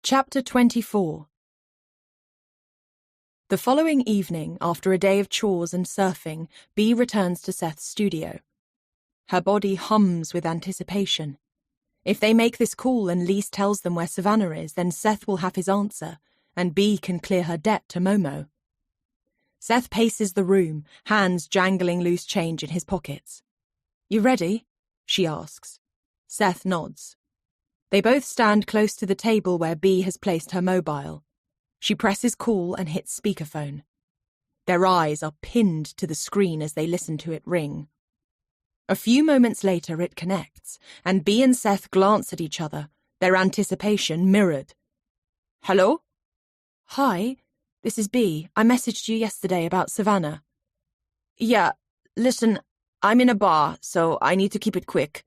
Chapter 24. The following evening, after a day of chores and surfing, Bea returns to Seth's studio. Her body hums with anticipation. If they make this call and Lise tells them where Savannah is, then Seth will have his answer, and Bea can clear her debt to Momo. Seth paces the room, hands jangling loose change in his pockets. You ready? She asks. Seth nods. They both stand close to the table where B has placed her mobile. She presses call and hits speakerphone. Their eyes are pinned to the screen as they listen to it ring. A few moments later it connects, and B and Seth glance at each other, their anticipation mirrored. Hello? Hi, this is B. I messaged you yesterday about Savannah. Yeah, listen, I'm in a bar, so I need to keep it quick.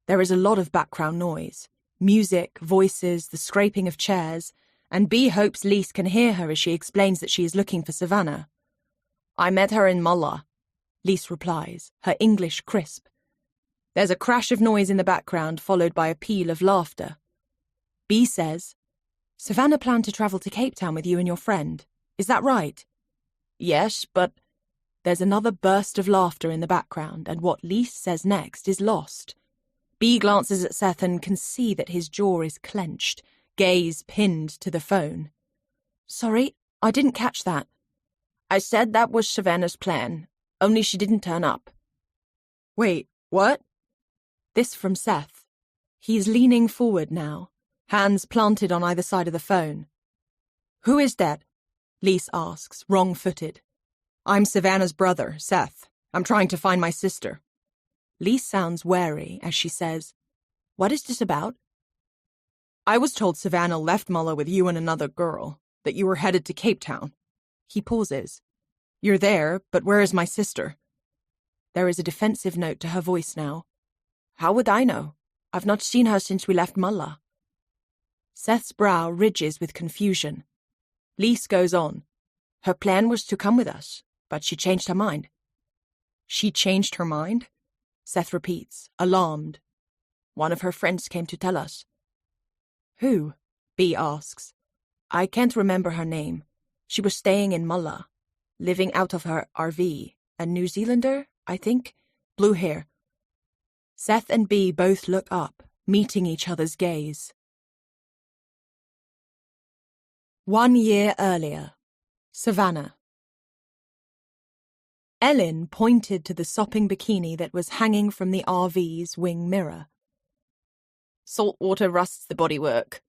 There is a lot of background noise. Music, voices, the scraping of chairs, and B hopes Lise can hear her as she explains that she is looking for Savannah. I met her in Mullah. Lise replies, her English crisp. There's a crash of noise in the background, followed by a peal of laughter. B says, Savannah planned to travel to Cape Town with you and your friend. Is that right? Yes, but... There's another burst of laughter in the background, and what Lise says next is lost. B glances at Seth and can see that his jaw is clenched, gaze pinned to the phone. Sorry, I didn't catch that. I said that was Savannah's plan, only she didn't turn up. Wait, what? This from Seth. He's leaning forward now, hands planted on either side of the phone. Who is that? Lise asks, wrong-footed. I'm Savannah's brother, Seth. I'm trying to find my sister. Lise sounds wary as she says, What is this about? I was told Savannah left Mullah with you and another girl, that you were headed to Cape Town. He pauses. You're there, but where is my sister? There is a defensive note to her voice now. How would I know? I've not seen her since we left Mullah. Seth's brow ridges with confusion. Lise goes on. Her plan was to come with us, but she changed her mind. She changed her mind? Seth repeats, alarmed. One of her friends came to tell us. Who? B asks. I can't remember her name. She was staying in Mullah, living out of her RV. A New Zealander, I think. Blue hair. Seth and B both look up, meeting each other's gaze. 1 year earlier. Savannah. Ellen pointed to the sopping bikini that was hanging from the RV's wing mirror. Salt water rusts the bodywork.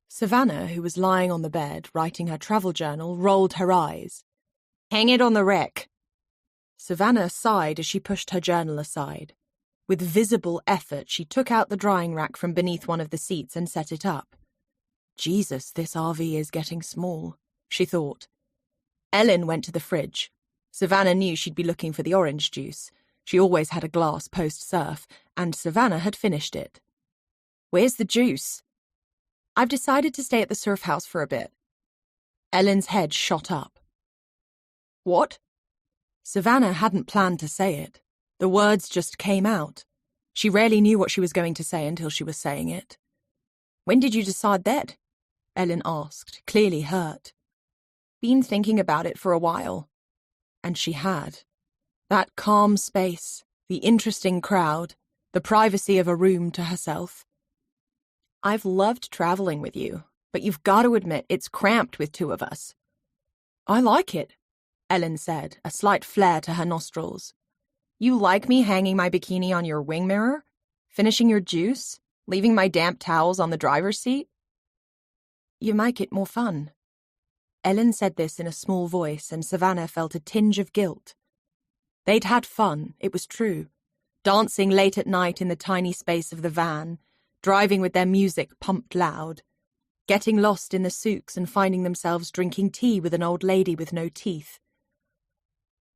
Savannah, who was lying on the bed, writing her travel journal, rolled her eyes. Hang it on the rack. Savannah sighed as she pushed her journal aside. With visible effort, she took out the drying rack from beneath one of the seats and set it up. Jesus, this RV is getting small, she thought. Ellen went to the fridge. Savannah knew she'd be looking for the orange juice. She always had a glass post-surf, and Savannah had finished it. Where's the juice? I've decided to stay at the surf house for a bit. Ellen's head shot up. What? Savannah hadn't planned to say it. The words just came out. She rarely knew what she was going to say until she was saying it. When did you decide that? Ellen asked, clearly hurt. Been thinking about it for a while. And she had. That calm space, the interesting crowd, the privacy of a room to herself. I've loved traveling with you, but you've got to admit it's cramped with two of us. I like it, Ellen said, a slight flare to her nostrils. You like me hanging my bikini on your wing mirror? Finishing your juice? Leaving my damp towels on the driver's seat? You make it more fun. Ellen said this in a small voice, and Savannah felt a tinge of guilt. They'd had fun, it was true. Dancing late at night in the tiny space of the van, driving with their music pumped loud, getting lost in the souks and finding themselves drinking tea with an old lady with no teeth.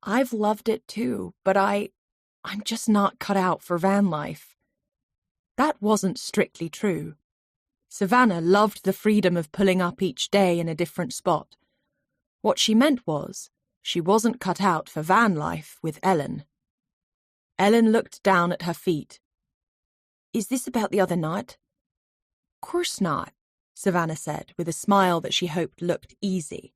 I've loved it too, but I'm just not cut out for van life. That wasn't strictly true. Savannah loved the freedom of pulling up each day in a different spot. What she meant was, she wasn't cut out for van life with Ellen. Ellen looked down at her feet. Is this about the other night? Course not, Savannah said, with a smile that she hoped looked easy.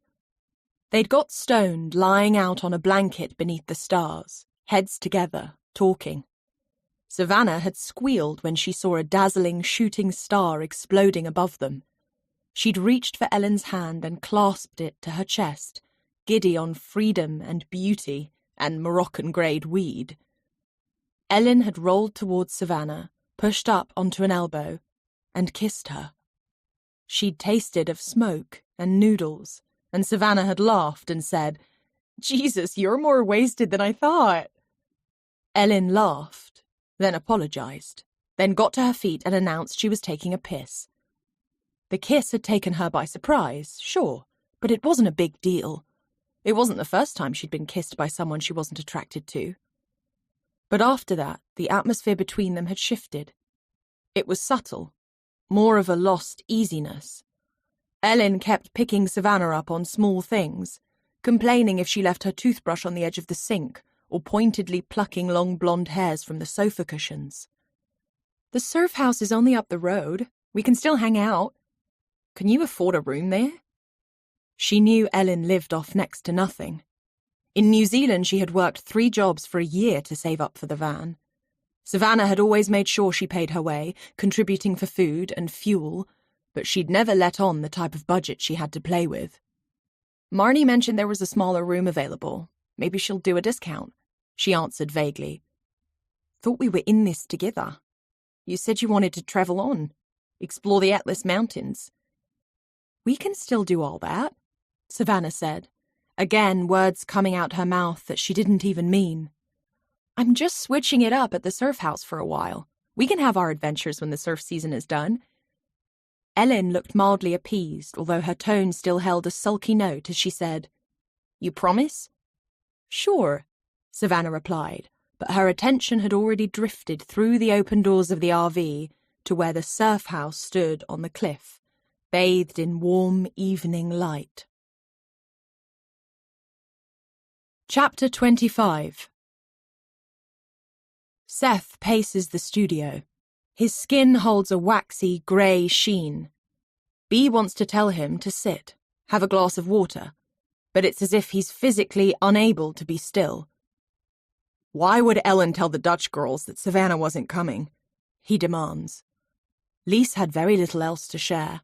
They'd got stoned, lying out on a blanket beneath the stars, heads together, talking. Savannah had squealed when she saw a dazzling shooting star exploding above them. She'd reached for Ellen's hand and clasped it to her chest, giddy on freedom and beauty and Moroccan-grade weed. Ellen had rolled towards Savannah, pushed up onto an elbow, and kissed her. She'd tasted of smoke and noodles, and Savannah had laughed and said, "Jesus, you're more wasted than I thought." Ellen laughed, then apologized, then got to her feet and announced she was taking a piss. The kiss had taken her by surprise, sure, but it wasn't a big deal. It wasn't the first time she'd been kissed by someone she wasn't attracted to. But after that, the atmosphere between them had shifted. It was subtle, more of a lost easiness. Ellen kept picking Savannah up on small things, complaining if she left her toothbrush on the edge of the sink, or pointedly plucking long blonde hairs from the sofa cushions. "The surf house is only up the road. We can still hang out. Can you afford a room there?" She knew Ellen lived off next to nothing. In New Zealand, she had worked 3 jobs for a year to save up for the van. Savannah had always made sure she paid her way, contributing for food and fuel, but she'd never let on the type of budget she had to play with. "Marnie mentioned there was a smaller room available. Maybe she'll do a discount," she answered vaguely. "Thought we were in this together. You said you wanted to travel on, explore the Atlas Mountains." "We can still do all that," Savannah said, again words coming out her mouth that she didn't even mean. "I'm just switching it up at the surf house for a while. We can have our adventures when the surf season is done." Ellen looked mildly appeased, although her tone still held a sulky note as she said, "You promise?" "Sure," Savannah replied, but her attention had already drifted through the open doors of the RV to where the surf house stood on the cliff, bathed in warm evening light. Chapter 25. Seth paces the studio. His skin holds a waxy, grey sheen. Bea wants to tell him to sit, have a glass of water, but it's as if he's physically unable to be still. "Why would Ellen tell the Dutch girls that Savannah wasn't coming?" he demands. Lise had very little else to share.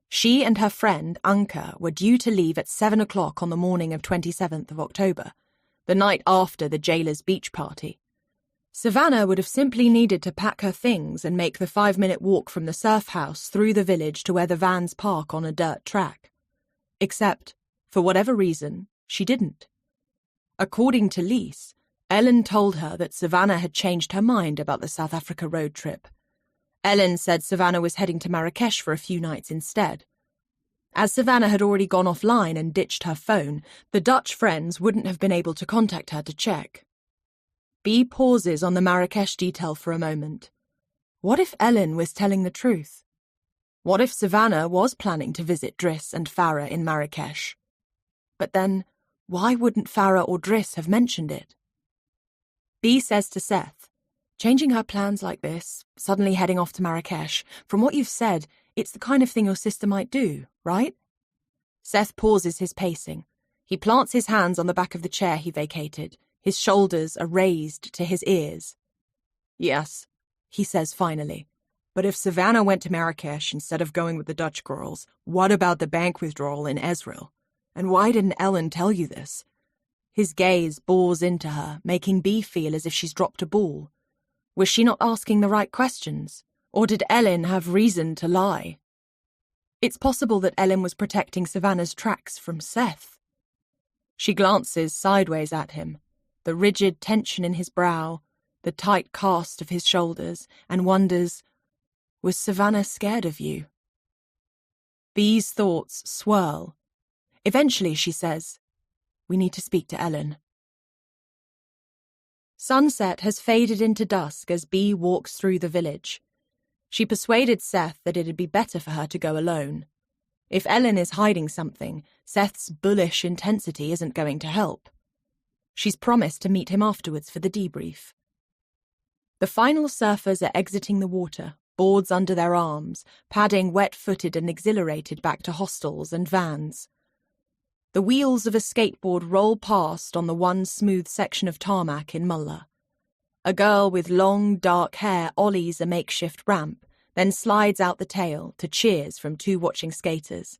She and her friend, Anke, were due to leave at 7 o'clock on the morning of 27th of October, the night after the jailer's beach party. Savannah would have simply needed to pack her things and make the 5-minute walk from the surf house through the village to where the vans park on a dirt track. Except, for whatever reason, she didn't. According to Lise, Ellen told her that Savannah had changed her mind about the South Africa road trip. Ellen said Savannah was heading to Marrakesh for a few nights instead. As Savannah had already gone offline and ditched her phone, the Dutch friends wouldn't have been able to contact her to check. Bea pauses on the Marrakesh detail for a moment. What if Ellen was telling the truth? What if Savannah was planning to visit Driss and Farah in Marrakesh? But then, why wouldn't Farah or Driss have mentioned it? Bea says to Seth, "Changing her plans like this, suddenly heading off to Marrakesh, from what you've said, it's the kind of thing your sister might do, right?" Seth pauses his pacing. He plants his hands on the back of the chair he vacated. His shoulders are raised to his ears. "Yes," he says finally. "But if Savannah went to Marrakesh instead of going with the Dutch girls, what about the bank withdrawal in Ezreal? And why didn't Ellen tell you this?" His gaze bores into her, making Bea feel as if she's dropped a ball. Was she not asking the right questions? Or did Ellen have reason to lie? It's possible that Ellen was protecting Savannah's tracks from Seth. She glances sideways at him, the rigid tension in his brow, the tight cast of his shoulders, and wonders, was Savannah scared of you? Bea's thoughts swirl. Eventually she says, "We need to speak to Ellen." Sunset has faded into dusk as Bea walks through the village. She persuaded Seth that it'd be better for her to go alone. If Ellen is hiding something, Seth's bullish intensity isn't going to help. She's promised to meet him afterwards for the debrief. The final surfers are exiting the water, boards under their arms, padding wet-footed and exhilarated back to hostels and vans. The wheels of a skateboard roll past on the one smooth section of tarmac in Mullah. A girl with long, dark hair ollies a makeshift ramp, then slides out the tail to cheers from 2 watching skaters.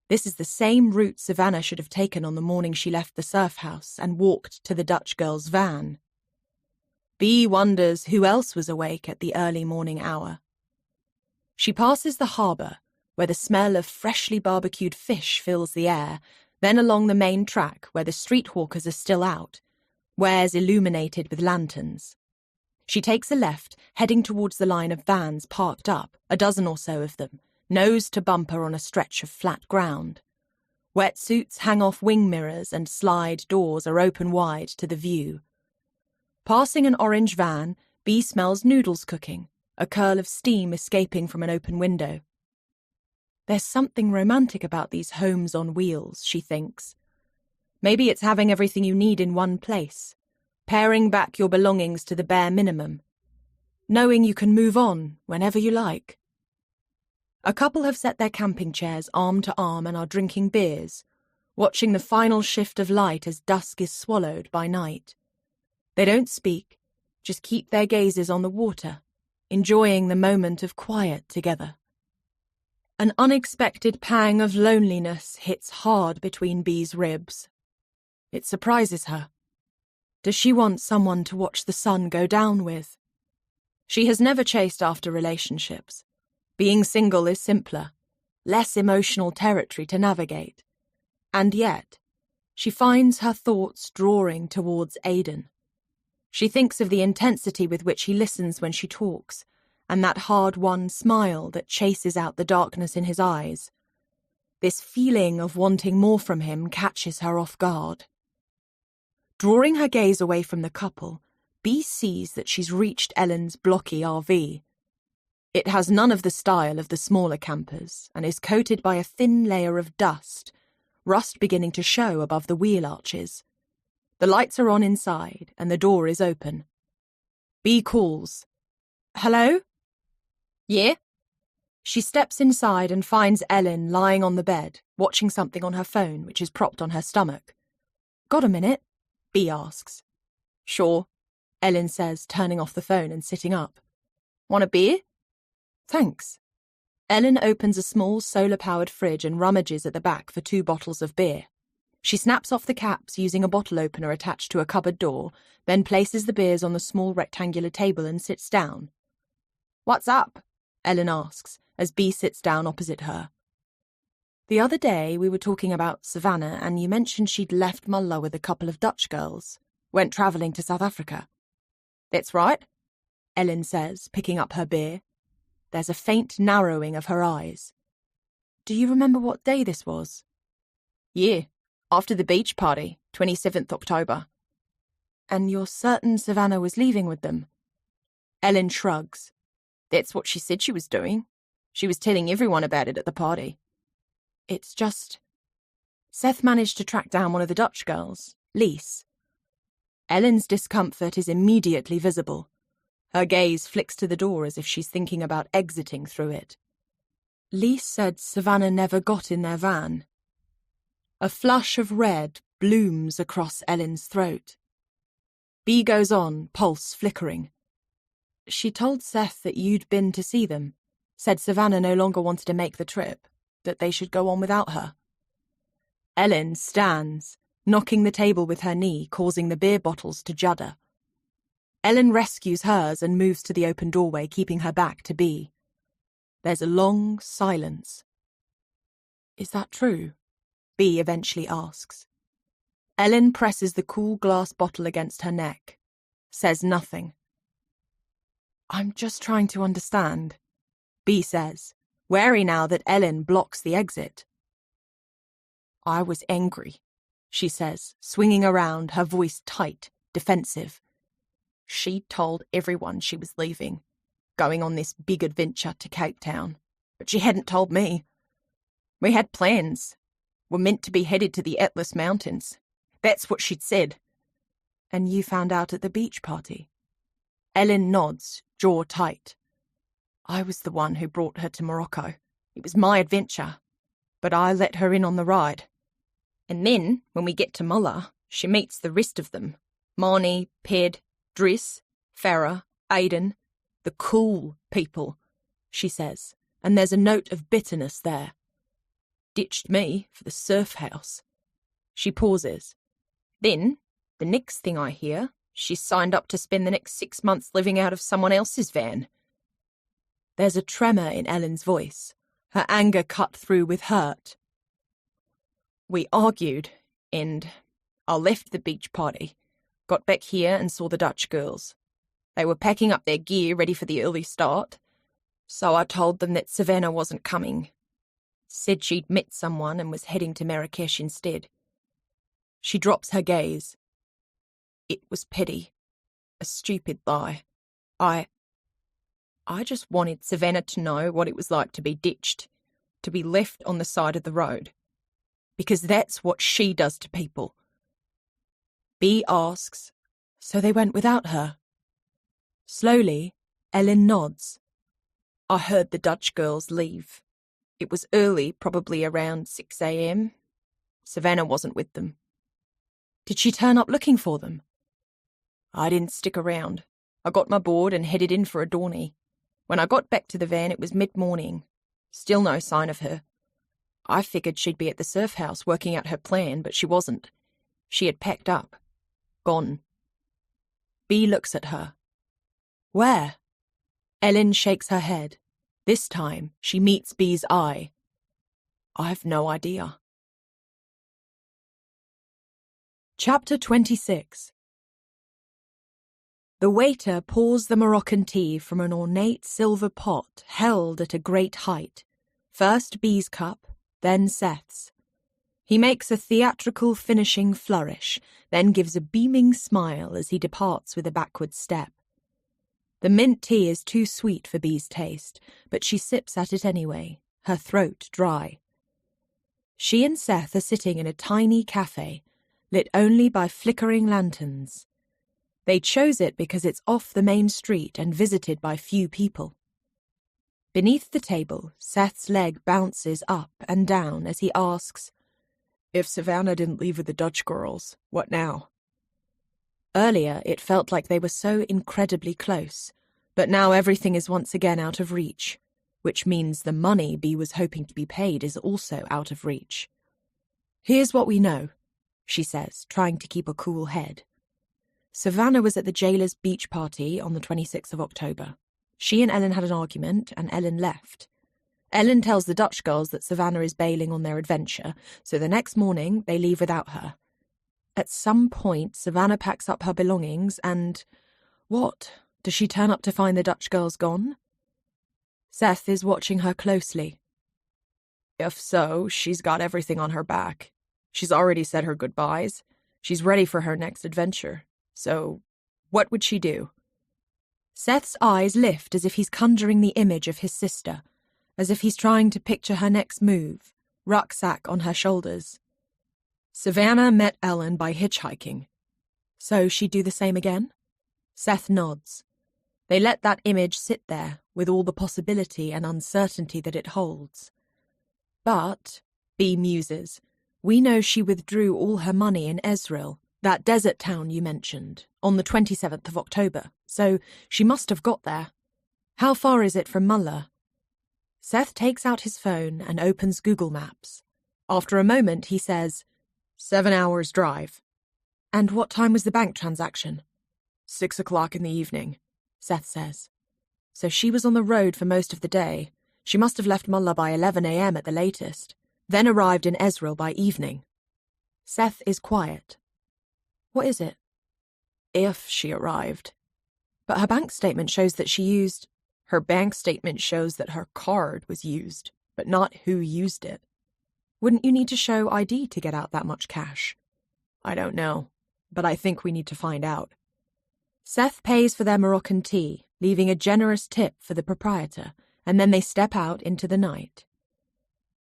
This is the same route Savannah should have taken on the morning she left the surf house and walked to the Dutch girl's van. Bea wonders who else was awake at the early morning hour. She passes the harbour, where the smell of freshly barbecued fish fills the air, then along the main track where the street hawkers are still out, wares illuminated with lanterns. She takes a left, heading towards the line of vans parked up, a dozen or so of them, nose to bumper on a stretch of flat ground. Wetsuits hang off wing mirrors and slide doors are open wide to the view. Passing an orange van, Bee smells noodles cooking, a curl of steam escaping from an open window. There's something romantic about these homes on wheels, she thinks. Maybe it's having everything you need in one place, paring back your belongings to the bare minimum, knowing you can move on whenever you like. A couple have set their camping chairs arm to arm and are drinking beers, watching the final shift of light as dusk is swallowed by night. They don't speak, just keep their gazes on the water, enjoying the moment of quiet together. An unexpected pang of loneliness hits hard between Bee's ribs. It surprises her. Does she want someone to watch the sun go down with? She has never chased after relationships. Being single is simpler, less emotional territory to navigate. And yet, she finds her thoughts drawing towards Aidan. She thinks of the intensity with which he listens when she talks, and that hard-won smile that chases out the darkness in his eyes. This feeling of wanting more from him catches her off guard. Drawing her gaze away from the couple, Bee sees that she's reached Ellen's blocky RV. It has none of the style of the smaller campers and is coated by a thin layer of dust, rust beginning to show above the wheel arches. The lights are on inside and the door is open. Bee calls. "Hello?" "Yeah?" She steps inside and finds Ellen lying on the bed, watching something on her phone, which is propped on her stomach. "Got a minute?" Bee asks. "Sure," Ellen says, turning off the phone and sitting up. "Want a beer?" "Thanks." Ellen opens a small solar-powered fridge and rummages at the back for 2 bottles of beer. She snaps off the caps using a bottle opener attached to a cupboard door, then places the beers on the small rectangular table and sits down. "What's up?" Ellen asks, as Bee sits down opposite her. "The other day we were talking about Savannah and you mentioned she'd left Mulla with a couple of Dutch girls, went travelling to South Africa." "That's right," Ellen says, picking up her beer. There's a faint narrowing of her eyes. "Do you remember what day this was?" "Yeah, after the beach party, 27th October. "And you're certain Savannah was leaving with them?" Ellen shrugs. "That's what she said she was doing. She was telling everyone about it at the party." "It's just... Seth managed to track down one of the Dutch girls, Lise." Ellen's discomfort is immediately visible. Her gaze flicks to the door as if she's thinking about exiting through it. "Lise said Savannah never got in their van." A flush of red blooms across Ellen's throat. Bee goes on, pulse flickering. "She told Seth that you'd been to see them, said Savannah no longer wanted to make the trip, that they should go on without her." Ellen stands, knocking the table with her knee, causing the beer bottles to judder. Ellen rescues hers and moves to the open doorway, keeping her back to Bee. There's a long silence. "Is that true?" Bee eventually asks. Ellen presses the cool glass bottle against her neck, says nothing. "I'm just trying to understand," Bee says, wary now that Ellen blocks the exit. "I was angry," she says, swinging around, her voice tight, defensive. "She told everyone she was leaving, going on this big adventure to Cape Town, but she hadn't told me. We had plans. We're meant to be headed to the Atlas Mountains. That's what she'd said." "And you found out at the beach party?" Ellen nods, jaw tight. "I was the one who brought her to Morocco. It was my adventure, but I let her in on the ride. And then, when we get to Mulla, she meets the rest of them. Marnie, Ped, Driss, Farah, Aidan, the cool people," she says, and there's a note of bitterness there. "Ditched me for the surf house." She pauses. "Then, the next thing I hear, she's signed up to spend the next 6 months living out of someone else's van." There's a tremor in Ellen's voice, her anger cut through with hurt. We argued, and I left the beach party, got back here and saw the Dutch girls. They were packing up their gear ready for the early start, so I told them that Savannah wasn't coming. Said she'd met someone and was heading to Marrakesh instead. She drops her gaze. It was petty. A stupid lie. I just wanted Savannah to know what it was like to be ditched, to be left on the side of the road. Because that's what she does to people. Bea asks, so they went without her? Slowly, Ellen nods. I heard the Dutch girls leave. It was early, probably around 6 a.m. Savannah wasn't with them. Did she turn up looking for them? I didn't stick around. I got my board and headed in for a Dorney. When I got back to the van, it was mid-morning. Still no sign of her. I figured she'd be at the surf house working out her plan, but she wasn't. She had packed up. Gone. Bea looks at her. Where? Ellen shakes her head. This time, she meets Bea's eye. I've no idea. Chapter 26. The waiter pours the Moroccan tea from an ornate silver pot held at a great height. First Bea's cup, then Seth's. He makes a theatrical finishing flourish, then gives a beaming smile as he departs with a backward step. The mint tea is too sweet for Bea's taste, but she sips at it anyway, her throat dry. She and Seth are sitting in a tiny cafe, lit only by flickering lanterns. They chose it because it's off the main street and visited by few people. Beneath the table, Seth's leg bounces up and down as he asks, "If Savannah didn't leave with the Dutch girls, what now?" Earlier, it felt like they were so incredibly close, but now everything is once again out of reach, which means the money Bea was hoping to be paid is also out of reach. "Here's what we know," she says, trying to keep a cool head. Savannah was at the jailer's beach party on the 26th of October. She and Ellen had an argument, and Ellen left. Ellen tells the Dutch girls that Savannah is bailing on their adventure, so the next morning they leave without her. At some point, Savannah packs up her belongings and... what? Does she turn up to find the Dutch girls gone? Seth is watching her closely. If so, she's got everything on her back. She's already said her goodbyes. She's ready for her next adventure. So, what would she do? Seth's eyes lift as if he's conjuring the image of his sister, as if he's trying to picture her next move, rucksack on her shoulders. Savannah met Ellen by hitchhiking. So she'd do the same again? Seth nods. They let that image sit there, with all the possibility and uncertainty that it holds. But, Bea muses, we know she withdrew all her money in Ezril, that desert town you mentioned, on the 27th of October, so she must have got there. How far is it from Mullah? Seth takes out his phone and opens Google Maps. After a moment, he says, 7 hours drive. And what time was the bank transaction? 6 o'clock in the evening, Seth says. So she was on the road for most of the day. She must have left Mullah by 11 a.m. at the latest, then arrived in Ezril by evening. Seth is quiet. What is it? If she arrived. But her bank statement shows that she used... Her bank statement shows that her card was used, but not who used it. Wouldn't you need to show ID to get out that much cash? I don't know, but I think we need to find out. Seth pays for their Moroccan tea, leaving a generous tip for the proprietor, and then they step out into the night.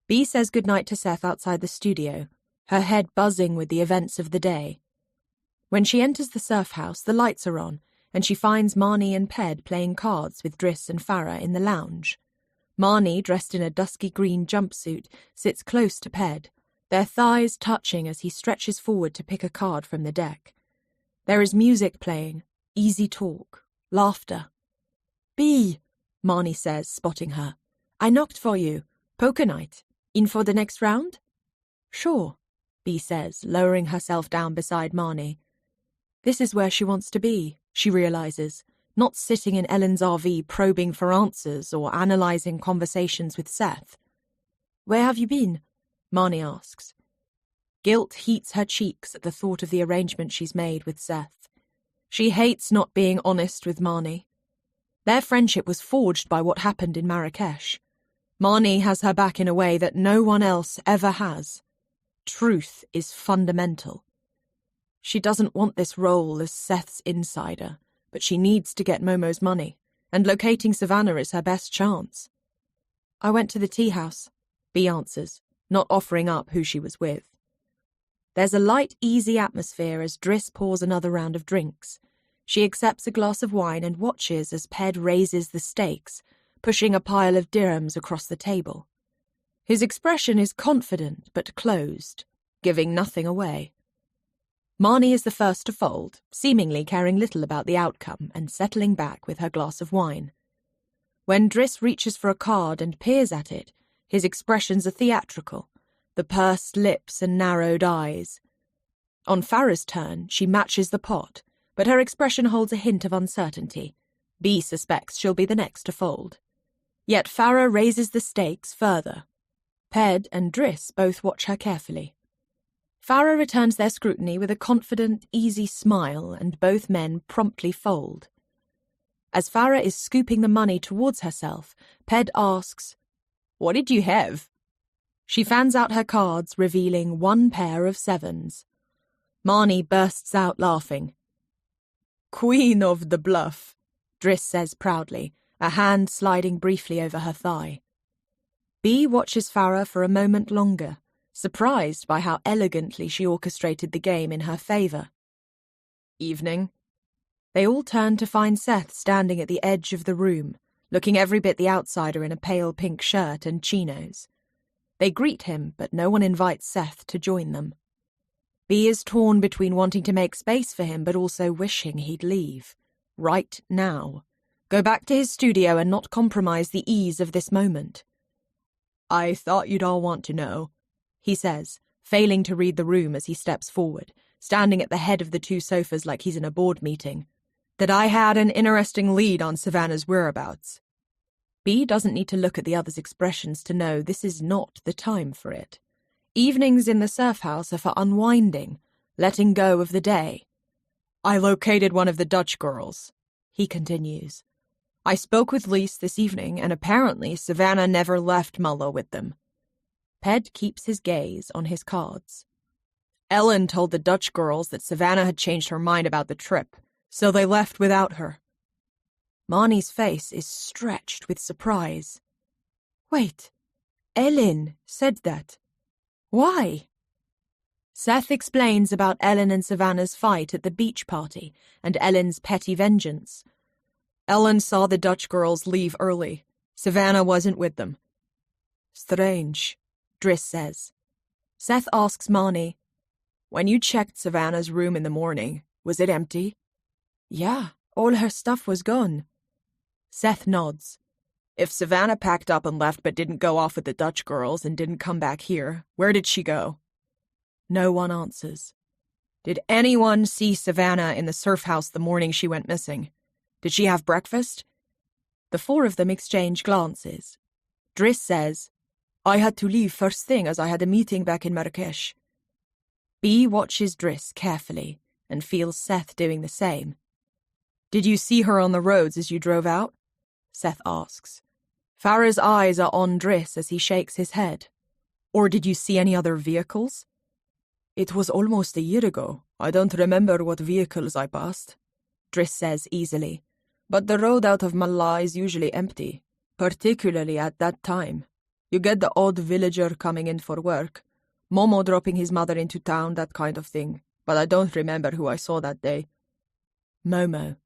Bea says goodnight to Seth outside the studio, her head buzzing with the events of the day. When she enters the surf house, the lights are on, and she finds Marnie and Ped playing cards with Driss and Farah in the lounge. Marnie, dressed in a dusky green jumpsuit, sits close to Ped, their thighs touching as he stretches forward to pick a card from the deck. There is music playing, easy talk, laughter. "Bea," Marnie says, spotting her. "I knocked for you. Poker night. In for the next round?" "Sure," Bea says, lowering herself down beside Marnie. This is where she wants to be, she realizes, not sitting in Ellen's RV probing for answers or analysing conversations with Seth. "Where have you been?" Marnie asks. Guilt heats her cheeks at the thought of the arrangement she's made with Seth. She hates not being honest with Marnie. Their friendship was forged by what happened in Marrakesh. Marnie has her back in a way that no one else ever has. Truth is fundamental. She doesn't want this role as Seth's insider, but she needs to get Momo's money, and locating Savannah is her best chance. "I went to the tea house," Bea answers, not offering up who she was with. There's a light, easy atmosphere as Driss pours another round of drinks. She accepts a glass of wine and watches as Ped raises the stakes, pushing a pile of dirhams across the table. His expression is confident but closed, giving nothing away. Marnie is the first to fold, seemingly caring little about the outcome and settling back with her glass of wine. When Driss reaches for a card and peers at it, his expressions are theatrical, the pursed lips and narrowed eyes. On Farah's turn, she matches the pot, but her expression holds a hint of uncertainty. Bea suspects she'll be the next to fold. Yet Farah raises the stakes further. Ped and Driss both watch her carefully. Farah returns their scrutiny with a confident, easy smile, and both men promptly fold. As Farah is scooping the money towards herself, Ped asks, "What did you have?" She fans out her cards, revealing one pair of sevens. Marnie bursts out laughing. "Queen of the bluff," Driss says proudly, a hand sliding briefly over her thigh. Bea watches Farah for a moment longer, surprised by how elegantly she orchestrated the game in her favour. "Evening." They all turn to find Seth standing at the edge of the room, looking every bit the outsider in a pale pink shirt and chinos. They greet him, but no one invites Seth to join them. Bea is torn between wanting to make space for him but also wishing he'd leave. Right now. Go back to his studio and not compromise the ease of this moment. "I thought you'd all want to know," he says, failing to read the room as he steps forward, standing at the head of the two sofas like he's in a board meeting, "that I had an interesting lead on Savannah's whereabouts." Bea doesn't need to look at the other's expressions to know this is not the time for it. Evenings in the surf house are for unwinding, letting go of the day. "I located one of the Dutch girls," he continues. "I spoke with Lise this evening, and apparently Savannah never left Mullah with them." Ped keeps his gaze on his cards. "Ellen told the Dutch girls that Savannah had changed her mind about the trip, so they left without her." Marnie's face is stretched with surprise. "Wait, Ellen said that. Why?" Seth explains about Ellen and Savannah's fight at the beach party and Ellen's petty vengeance. "Ellen saw the Dutch girls leave early. Savannah wasn't with them." "Strange," Driss says. Seth asks Marnie, "When you checked Savannah's room in the morning, was it empty?" "Yeah, all her stuff was gone." Seth nods. "If Savannah packed up and left but didn't go off with the Dutch girls and didn't come back here, where did she go?" No one answers. "Did anyone see Savannah in the surf house the morning she went missing? Did she have breakfast?" The four of them exchange glances. Driss says, "I had to leave first thing as I had a meeting back in Marrakesh." Bea watches Driss carefully and feels Seth doing the same. "Did you see her on the roads as you drove out?" Seth asks. Farah's eyes are on Driss as he shakes his head. "Or did you see any other vehicles?" "It was almost a year ago. I don't remember what vehicles I passed," Driss says easily. "But the road out of Mullah is usually empty, particularly at that time. You get the odd villager coming in for work, Momo dropping his mother into town, that kind of thing, but I don't remember who I saw that day." Momo.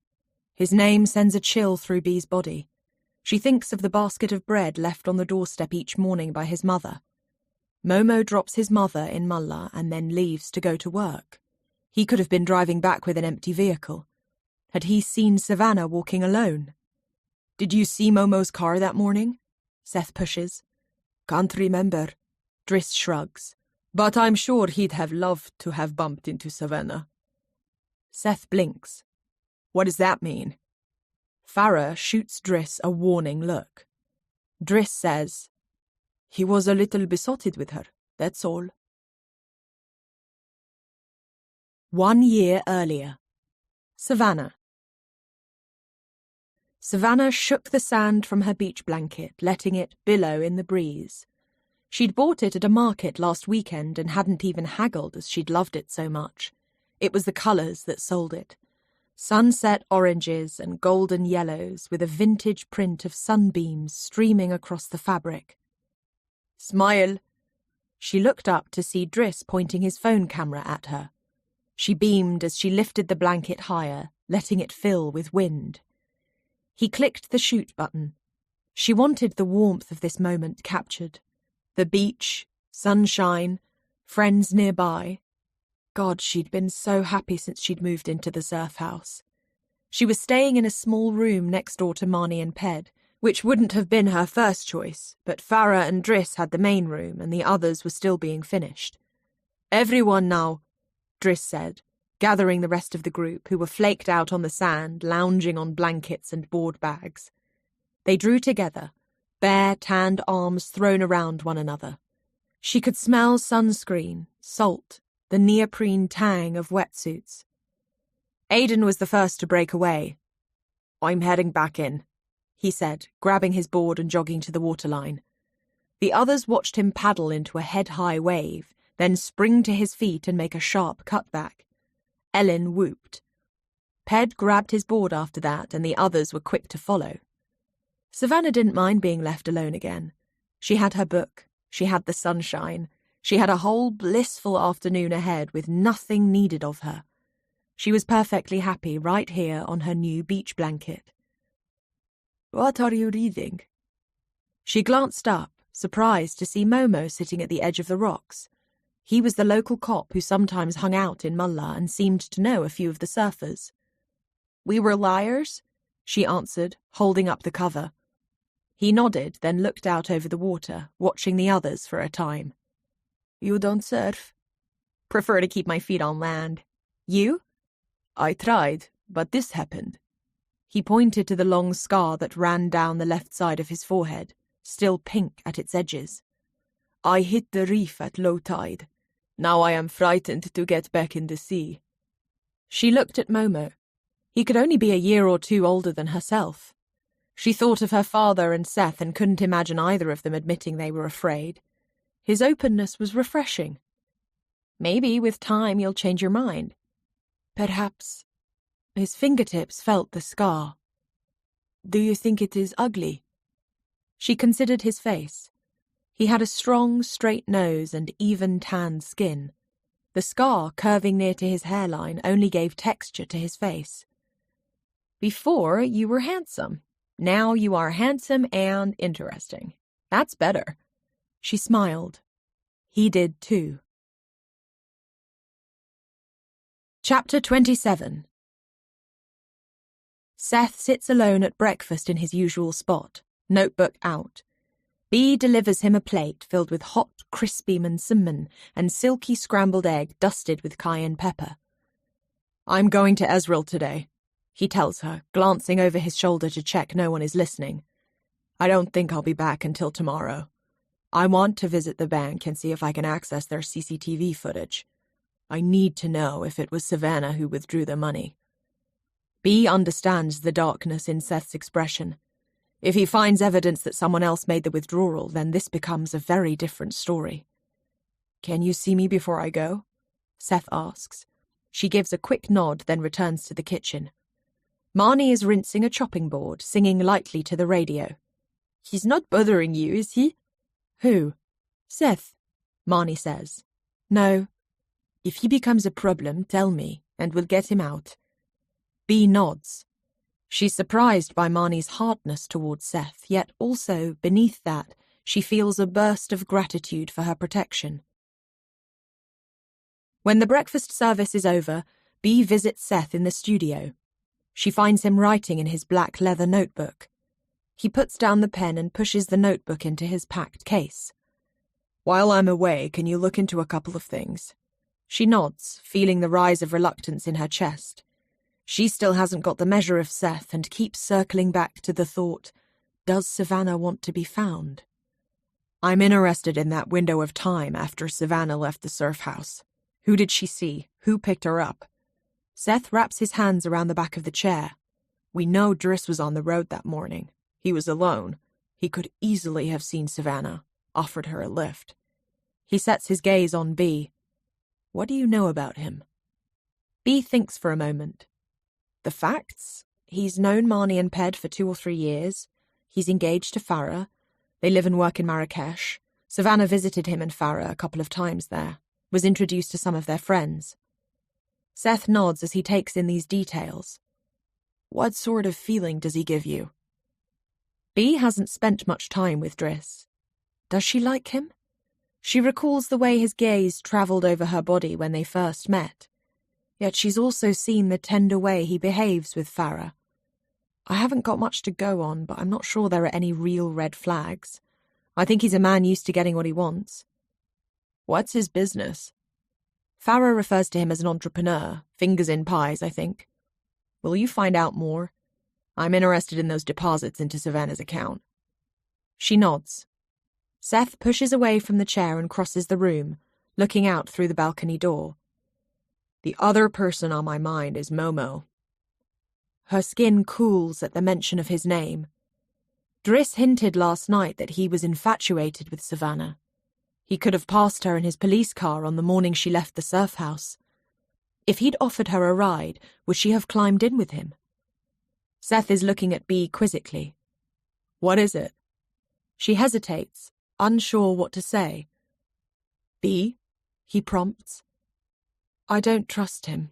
His name sends a chill through Bea's body. She thinks of the basket of bread left on the doorstep each morning by his mother. Momo drops his mother in Mullah and then leaves to go to work. He could have been driving back with an empty vehicle. Had he seen Savannah walking alone? "Did you see Momo's car that morning?" Seth pushes. "Can't remember." Driss shrugs. "But I'm sure he'd have loved to have bumped into Savannah." Seth blinks. "What does that mean?" Farah shoots Driss a warning look. Driss says, "He was a little besotted with her, that's all." 1 year earlier. Savannah. Savannah shook the sand from her beach blanket, letting it billow in the breeze. She'd bought it at a market last weekend and hadn't even haggled as she'd loved it so much. It was the colours that sold it. Sunset oranges and golden yellows with a vintage print of sunbeams streaming across the fabric. "Smile." She looked up to see Driss pointing his phone camera at her. She beamed as she lifted the blanket higher, letting it fill with wind. He clicked the shoot button. She wanted the warmth of this moment captured. The beach, sunshine, friends nearby. God, she'd been so happy since she'd moved into the surf house. She was staying in a small room next door to Marnie and Ped, which wouldn't have been her first choice, but Farah and Driss had the main room and the others were still being finished. "Everyone now," Driss said, gathering the rest of the group, who were flaked out on the sand, lounging on blankets and board bags. They drew together, bare, tanned arms thrown around one another. She could smell sunscreen, salt, the neoprene tang of wetsuits. Aidan was the first to break away. "I'm heading back in," he said, grabbing his board and jogging to the waterline. The others watched him paddle into a head-high wave, then spring to his feet and make a sharp cutback. Ellen whooped. Ped grabbed his board after that, and the others were quick to follow. Savannah didn't mind being left alone again. She had her book, she had the sunshine, she had a whole blissful afternoon ahead with nothing needed of her. She was perfectly happy right here on her new beach blanket. "What are you reading?" She glanced up, surprised to see Momo sitting at the edge of the rocks. He was the local cop who sometimes hung out in Mullah and seemed to know a few of the surfers. "We were liars," she answered, holding up the cover. He nodded, then looked out over the water, watching the others for a time. "You don't surf?" "Prefer to keep my feet on land. You?" "I tried, but this happened." He pointed to the long scar that ran down the left side of his forehead, still pink at its edges. "I hit the reef at low tide. Now I am frightened to get back in the sea." She looked at Momo. He could only be a year or two older than herself. She thought of her father and Seth and couldn't imagine either of them admitting they were afraid. His openness was refreshing. "Maybe with time you'll change your mind." "Perhaps." His fingertips felt the scar. "Do you think it is ugly?" She considered his face. He had a strong, straight nose and even tanned skin. The scar curving near to his hairline only gave texture to his face. "Before, you were handsome. Now you are handsome and interesting. That's better." She smiled. He did too. Chapter 27. Seth sits alone at breakfast in his usual spot, notebook out. Bee delivers him a plate filled with hot, crispy mansimon and silky scrambled egg dusted with cayenne pepper. "I'm going to Ezreal today," he tells her, glancing over his shoulder to check no one is listening. "I don't think I'll be back until tomorrow. I want to visit the bank and see if I can access their CCTV footage. I need to know if it was Savannah who withdrew the money." Bee understands the darkness in Seth's expression. If he finds evidence that someone else made the withdrawal, then this becomes a very different story. "Can you see me before I go?" Seth asks. She gives a quick nod, then returns to the kitchen. Marnie is rinsing a chopping board, singing lightly to the radio. "He's not bothering you, is he?" "Who?" "Seth," Marnie says. "No. If he becomes a problem, tell me, and we'll get him out." Bee nods. She's surprised by Marnie's hardness towards Seth, yet also, beneath that, she feels a burst of gratitude for her protection. When the breakfast service is over, Bee visits Seth in the studio. She finds him writing in his black leather notebook. He puts down the pen and pushes the notebook into his packed case. "While I'm away, can you look into a couple of things?" She nods, feeling the rise of reluctance in her chest. She still hasn't got the measure of Seth and keeps circling back to the thought, does Savannah want to be found? I'm interested in that window of time after Savannah left the surf house. Who did she see? Who picked her up? Seth wraps his hands around the back of the chair. We know Driss was on the road that morning. He was alone. He could easily have seen Savannah, offered her a lift. He sets his gaze on B. What do you know about him? B thinks for a moment. The facts? He's known Marnie and Ped for 2 or 3 years. He's engaged to Farah. They live and work in Marrakesh. Savannah visited him and Farah a couple of times there, was introduced to some of their friends. Seth nods as he takes in these details. What sort of feeling does he give you? B hasn't spent much time with Driss. Does she like him? She recalls the way his gaze travelled over her body when they first met. Yet she's also seen the tender way he behaves with Farah. I haven't got much to go on, but I'm not sure there are any real red flags. I think he's a man used to getting what he wants. What's his business? Farah refers to him as an entrepreneur, fingers in pies, I think. Will you find out more? I'm interested in those deposits into Savannah's account. She nods. Seth pushes away from the chair and crosses the room, looking out through the balcony door. The other person on my mind is Momo. Her skin cools at the mention of his name. Driss hinted last night that he was infatuated with Savannah. He could have passed her in his police car on the morning she left the surf house. If he'd offered her a ride, would she have climbed in with him? Seth is looking at B quizzically. What is it? She hesitates, unsure what to say. B? He prompts. I don't trust him.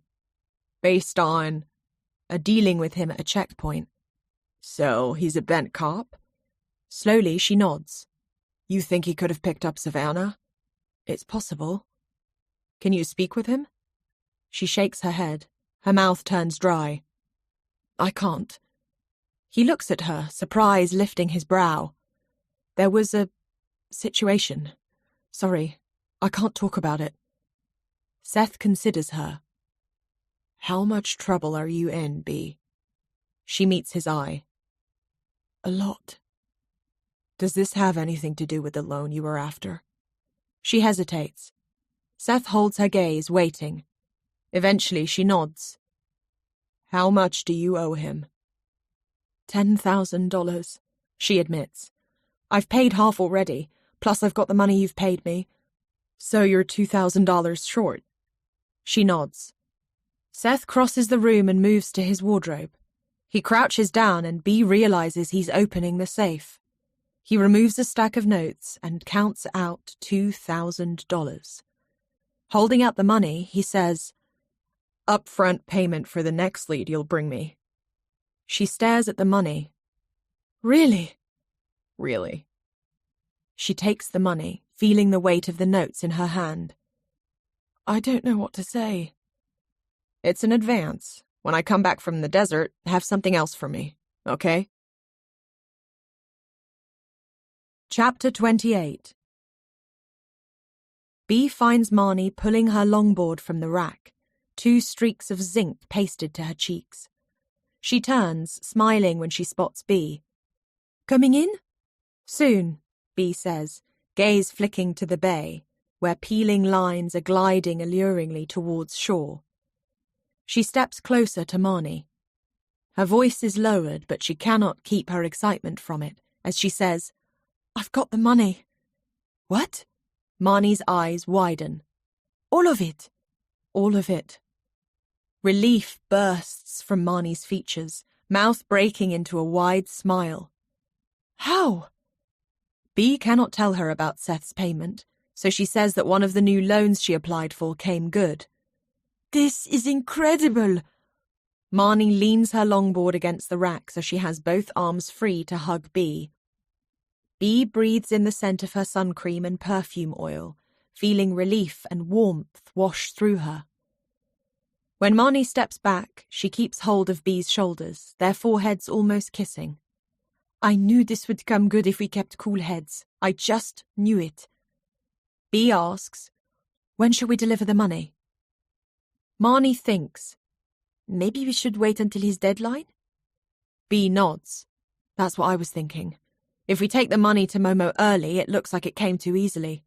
Based on a dealing with him at a checkpoint. So he's a bent cop? Slowly she nods. You think he could have picked up Savannah? It's possible. Can you speak with him? She shakes her head. Her mouth turns dry. I can't. He looks at her, surprise lifting his brow. There was a situation. Sorry, I can't talk about it. Seth considers her. How much trouble are you in, B? She meets his eye. A lot. Does this have anything to do with the loan you were after? She hesitates. Seth holds her gaze, waiting. Eventually she nods. How much do you owe him? $10,000, she admits. I've paid half already, plus I've got the money you've paid me. So you're $2,000 short. She nods. Seth crosses the room and moves to his wardrobe. He crouches down and B realizes he's opening the safe. He removes a stack of notes and counts out $2,000. Holding out the money, he says, Upfront payment for the next lead you'll bring me. She stares at the money. Really? Really. She takes the money, feeling the weight of the notes in her hand. I don't know what to say. It's an advance. When I come back from the desert, have something else for me, okay? Chapter 28. B finds Marnie pulling her longboard from the rack, 2 streaks of zinc pasted to her cheeks. She turns, smiling when she spots B. Coming in? Soon, B says, gaze flicking to the bay, where peeling lines are gliding alluringly towards shore. She steps closer to Marnie. Her voice is lowered, but she cannot keep her excitement from it, as she says, I've got the money. What? Marnie's eyes widen. All of it. All of it. Relief bursts from Marnie's features, mouth breaking into a wide smile. How? B cannot tell her about Seth's payment, so she says that one of the new loans she applied for came good. This is incredible. Marnie leans her longboard against the rack so she has both arms free to hug B. B breathes in the scent of her sun cream and perfume oil, feeling relief and warmth wash through her. When Marnie steps back, she keeps hold of B's shoulders, their foreheads almost kissing. I knew this would come good if we kept cool heads. I just knew it. B asks, when shall we deliver the money? Marnie thinks. Maybe we should wait until his deadline? B nods. That's what I was thinking. If we take the money to Momo early, it looks like it came too easily.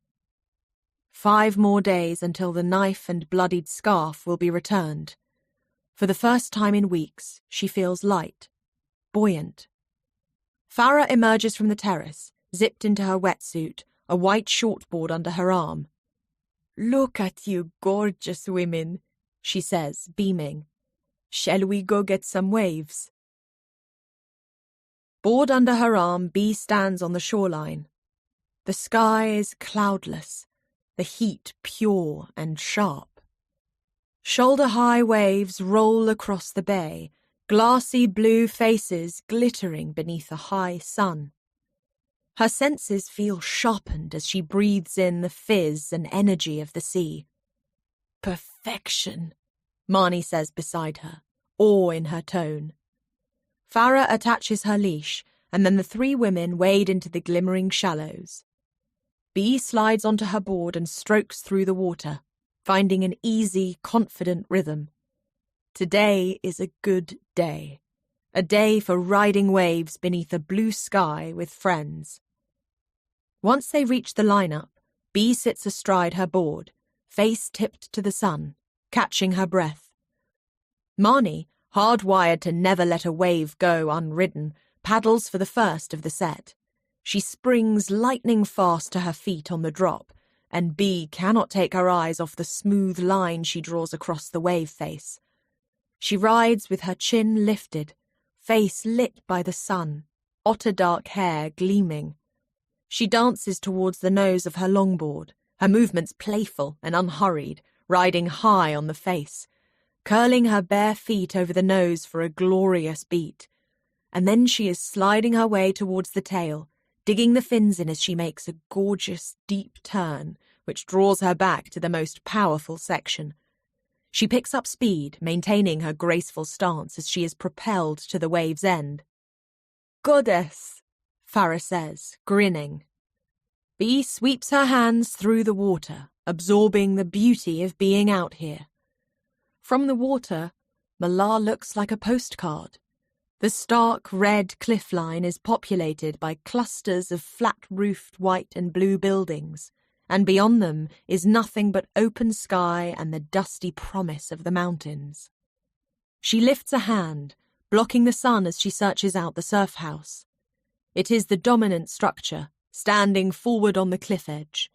5 more days until the knife and bloodied scarf will be returned. For the first time in weeks, she feels light, buoyant. Farah emerges from the terrace, zipped into her wetsuit, a white shortboard under her arm. Look at you gorgeous women, she says, beaming. Shall we go get some waves? Board under her arm, Bee stands on the shoreline. The sky is cloudless, the heat pure and sharp. Shoulder-high waves roll across the bay, glassy blue faces glittering beneath a high sun. Her senses feel sharpened as she breathes in the fizz and energy of the sea. Perfection, Marnie says beside her, awe in her tone. Farah attaches her leash, and then the 3 women wade into the glimmering shallows. Bee slides onto her board and strokes through the water, finding an easy, confident rhythm. Today is a good day. A day for riding waves beneath a blue sky with friends. Once they reach the lineup, Bee sits astride her board, face tipped to the sun, catching her breath. Marnie, hardwired to never let a wave go unridden, paddles for the first of the set. She springs lightning fast to her feet on the drop, and Bee cannot take her eyes off the smooth line she draws across the wave face. She rides with her chin lifted, face lit by the sun, otter-dark hair gleaming. She dances towards the nose of her longboard, her movements playful and unhurried, riding high on the face, curling her bare feet over the nose for a glorious beat. And then she is sliding her way towards the tail, digging the fins in as she makes a gorgeous, deep turn, which draws her back to the most powerful section. She picks up speed, maintaining her graceful stance as she is propelled to the wave's end. Goddess, Farah says, grinning. Bee sweeps her hands through the water, absorbing the beauty of being out here. From the water, Malar looks like a postcard. The stark red cliffline is populated by clusters of flat-roofed white and blue buildings, and beyond them is nothing but open sky and the dusty promise of the mountains. She lifts a hand, blocking the sun as she searches out the surf house. It is the dominant structure, standing forward on the cliff edge.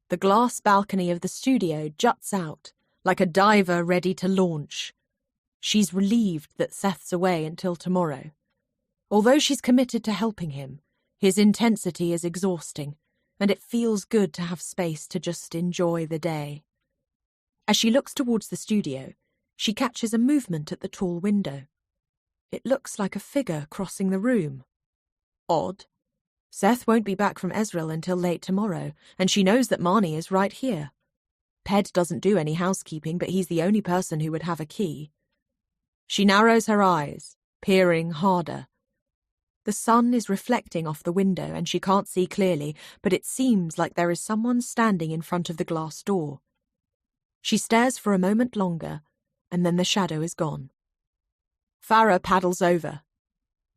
The glass balcony of the studio juts out, like a diver ready to launch. She's relieved that Seth's away until tomorrow. Although she's committed to helping him, his intensity is exhausting, and it feels good to have space to just enjoy the day. As she looks towards the studio, she catches a movement at the tall window. It looks like a figure crossing the room. Odd. Seth won't be back from Ezreal until late tomorrow, and she knows that Marnie is right here. Ped doesn't do any housekeeping, but he's the only person who would have a key. She narrows her eyes, peering harder. The sun is reflecting off the window and she can't see clearly, but it seems like there is someone standing in front of the glass door. She stares for a moment longer, and then the shadow is gone. Farah paddles over.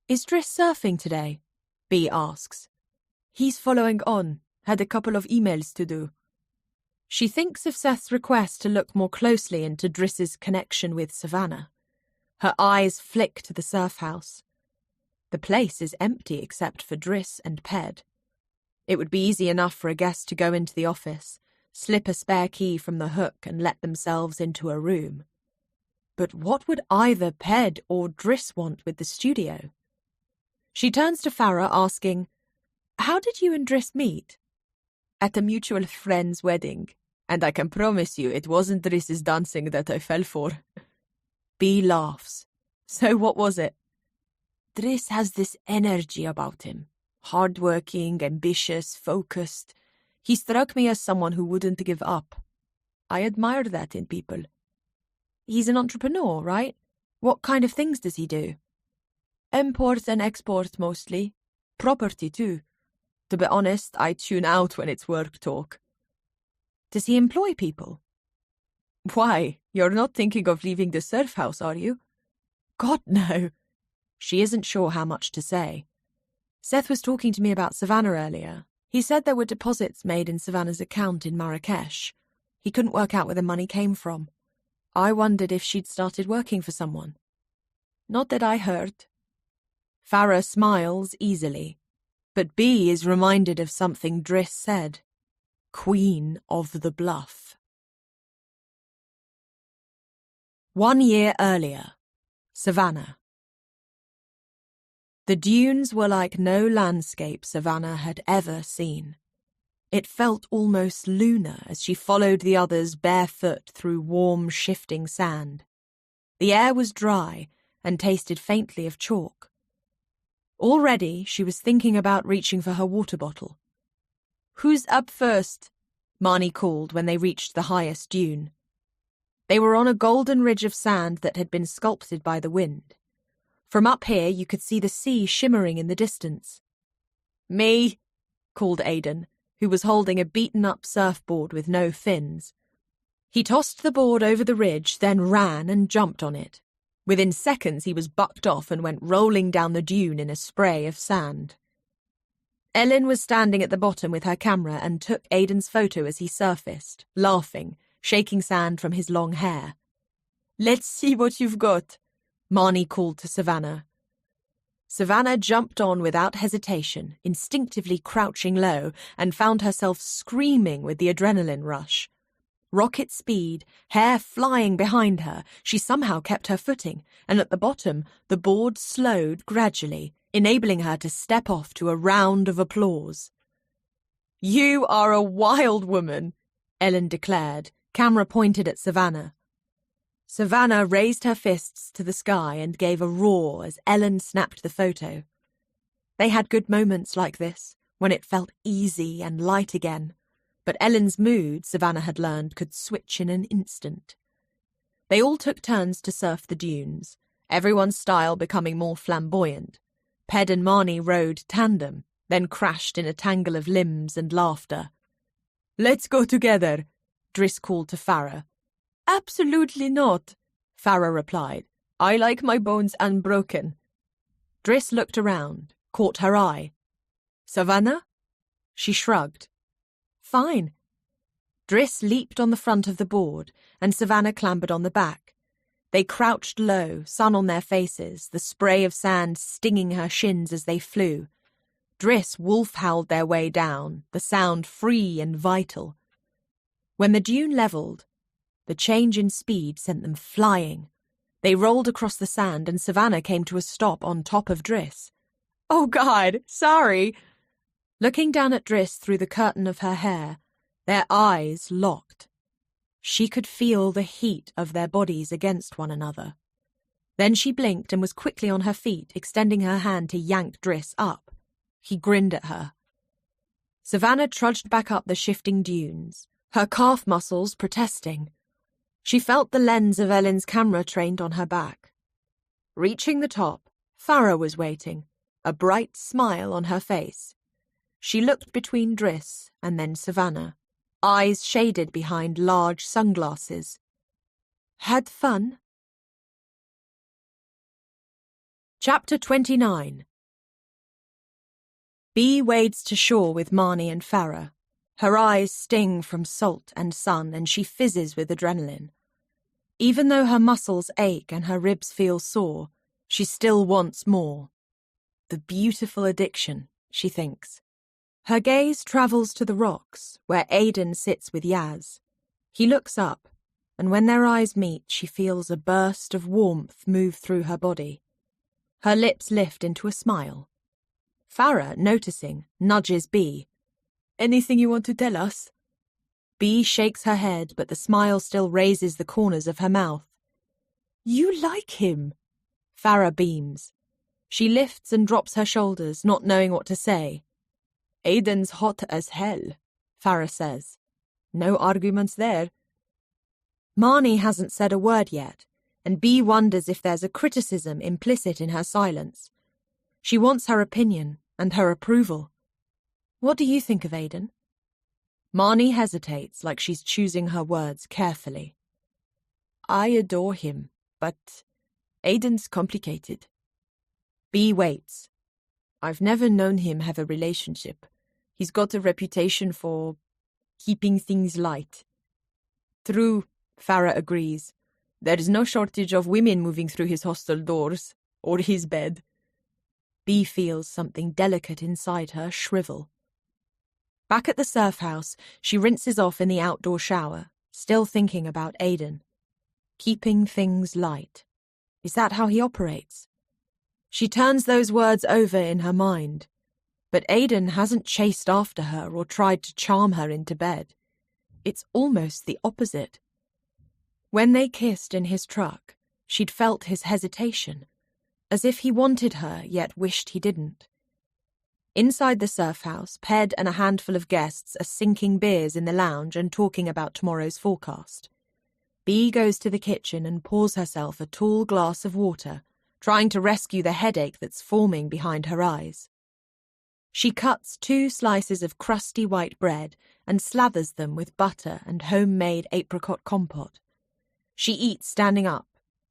"Is Driss surfing today?" Bee asks. He's following on. Had a couple of emails to do. She thinks of Seth's request to look more closely into Driss's connection with Savannah. Her eyes flick to the surf house. The place is empty except for Driss and Ped. It would be easy enough for a guest to go into the office, slip a spare key from the hook and let themselves into a room. But what would either Ped or Driss want with the studio? She turns to Farah asking, "How did you and Driss meet?" "At a mutual friend's wedding, and I can promise you it wasn't Driss's dancing that I fell for." Bee laughs. "So what was it?" "Driss has this energy about him. Hardworking, ambitious, focused. He struck me as someone who wouldn't give up. I admire that in people." "He's an entrepreneur, right? What kind of things does he do?" "Import and export mostly. Property too. To be honest, I tune out when it's work talk." "Does he employ people?" "Why? You're not thinking of leaving the surf house, are you?" God, no. She isn't sure how much to say. Seth was talking to me about Savannah earlier. He said there were deposits made in Savannah's account in Marrakesh. He couldn't work out where the money came from. I wondered if she'd started working for someone. Not that I heard. Farah smiles easily, but B is reminded of something Driss said. Queen of the Bluff. 1 year earlier, Savannah. The dunes were like no landscape Savannah had ever seen. It felt almost lunar as she followed the others barefoot through warm, shifting sand. The air was dry and tasted faintly of chalk. Already she was thinking about reaching for her water bottle. "Who's up first?" Marnie called when they reached the highest dune. They were on a golden ridge of sand that had been sculpted by the wind. From up here you could see the sea shimmering in the distance. "Me," called Aidan, who was holding a beaten-up surfboard with no fins. He tossed the board over the ridge, then ran and jumped on it. Within seconds he was bucked off and went rolling down the dune in a spray of sand. Ellen was standing at the bottom with her camera and took Aidan's photo as he surfaced, laughing, shaking sand from his long hair. "Let's see what you've got," Marnie called to Savannah. Savannah jumped on without hesitation, instinctively crouching low, and found herself screaming with the adrenaline rush. Rocket speed, hair flying behind her, she somehow kept her footing, and at the bottom the board slowed gradually, enabling her to step off to a round of applause. "You are a wild woman," Ellen declared, camera pointed at Savannah. Savannah raised her fists to the sky and gave a roar as Ellen snapped the photo. They had good moments like this, when it felt easy and light again, but Ellen's mood, Savannah had learned, could switch in an instant. They all took turns to surf the dunes, everyone's style becoming more flamboyant. Ped and Marnie rode tandem, then crashed in a tangle of limbs and laughter. "Let's go together," Driss called to Farah. "Absolutely not," Farah replied. "I like my bones unbroken." Driss looked around, caught her eye. "Savannah?" She shrugged. "Fine." Driss leaped on the front of the board, and Savannah clambered on the back. They crouched low, sun on their faces, the spray of sand stinging her shins as they flew. Driss wolf-howled their way down, the sound free and vital. When the dune levelled, the change in speed sent them flying. They rolled across the sand and Savannah came to a stop on top of Driss. "Oh, God, sorry." Looking down at Driss through the curtain of her hair, their eyes locked. She could feel the heat of their bodies against one another. Then she blinked and was quickly on her feet, extending her hand to yank Driss up. He grinned at her. Savannah trudged back up the shifting dunes, her calf muscles protesting. She felt the lens of Ellen's camera trained on her back. Reaching the top, Farah was waiting, a bright smile on her face. She looked between Driss and then Savannah, eyes shaded behind large sunglasses. "Had fun?" Chapter 29. Bee wades to shore with Marnie and Farah. Her eyes sting from salt and sun, and she fizzes with adrenaline. Even though her muscles ache and her ribs feel sore, she still wants more. The beautiful addiction, she thinks. Her gaze travels to the rocks, where Aidan sits with Yaz. He looks up, and when their eyes meet, she feels a burst of warmth move through her body. Her lips lift into a smile. Farah, noticing, nudges Bee. "Anything you want to tell us?" Bee shakes her head, but the smile still raises the corners of her mouth. "You like him." Farah beams. She lifts and drops her shoulders, not knowing what to say. "Aidan's hot as hell," Farah says. No arguments there. Marnie hasn't said a word yet, and Bee wonders if there's a criticism implicit in her silence. She wants her opinion and her approval. "What do you think of Aidan?" Marnie hesitates, like she's choosing her words carefully. "I adore him, but Aiden's complicated. B waits. I've never known him have a relationship. He's got a reputation for keeping things light. True, Farah agrees. There is no shortage of women moving through his hostel doors, or his bed. B feels something delicate inside her shrivel. Back at the surf house, she rinses off in the outdoor shower, still thinking about Aiden. Keeping things light. Is that how he operates? She turns those words over in her mind, but Aiden hasn't chased after her or tried to charm her into bed. It's almost the opposite. When they kissed in his truck, she'd felt his hesitation, as if he wanted her yet wished he didn't. Inside the surf house, Ped and a handful of guests are sinking beers in the lounge and talking about tomorrow's forecast. B goes to the kitchen and pours herself a tall glass of water, trying to rescue the headache that's forming behind her eyes. She cuts 2 slices of crusty white bread and slathers them with butter and homemade apricot compote. She eats standing up,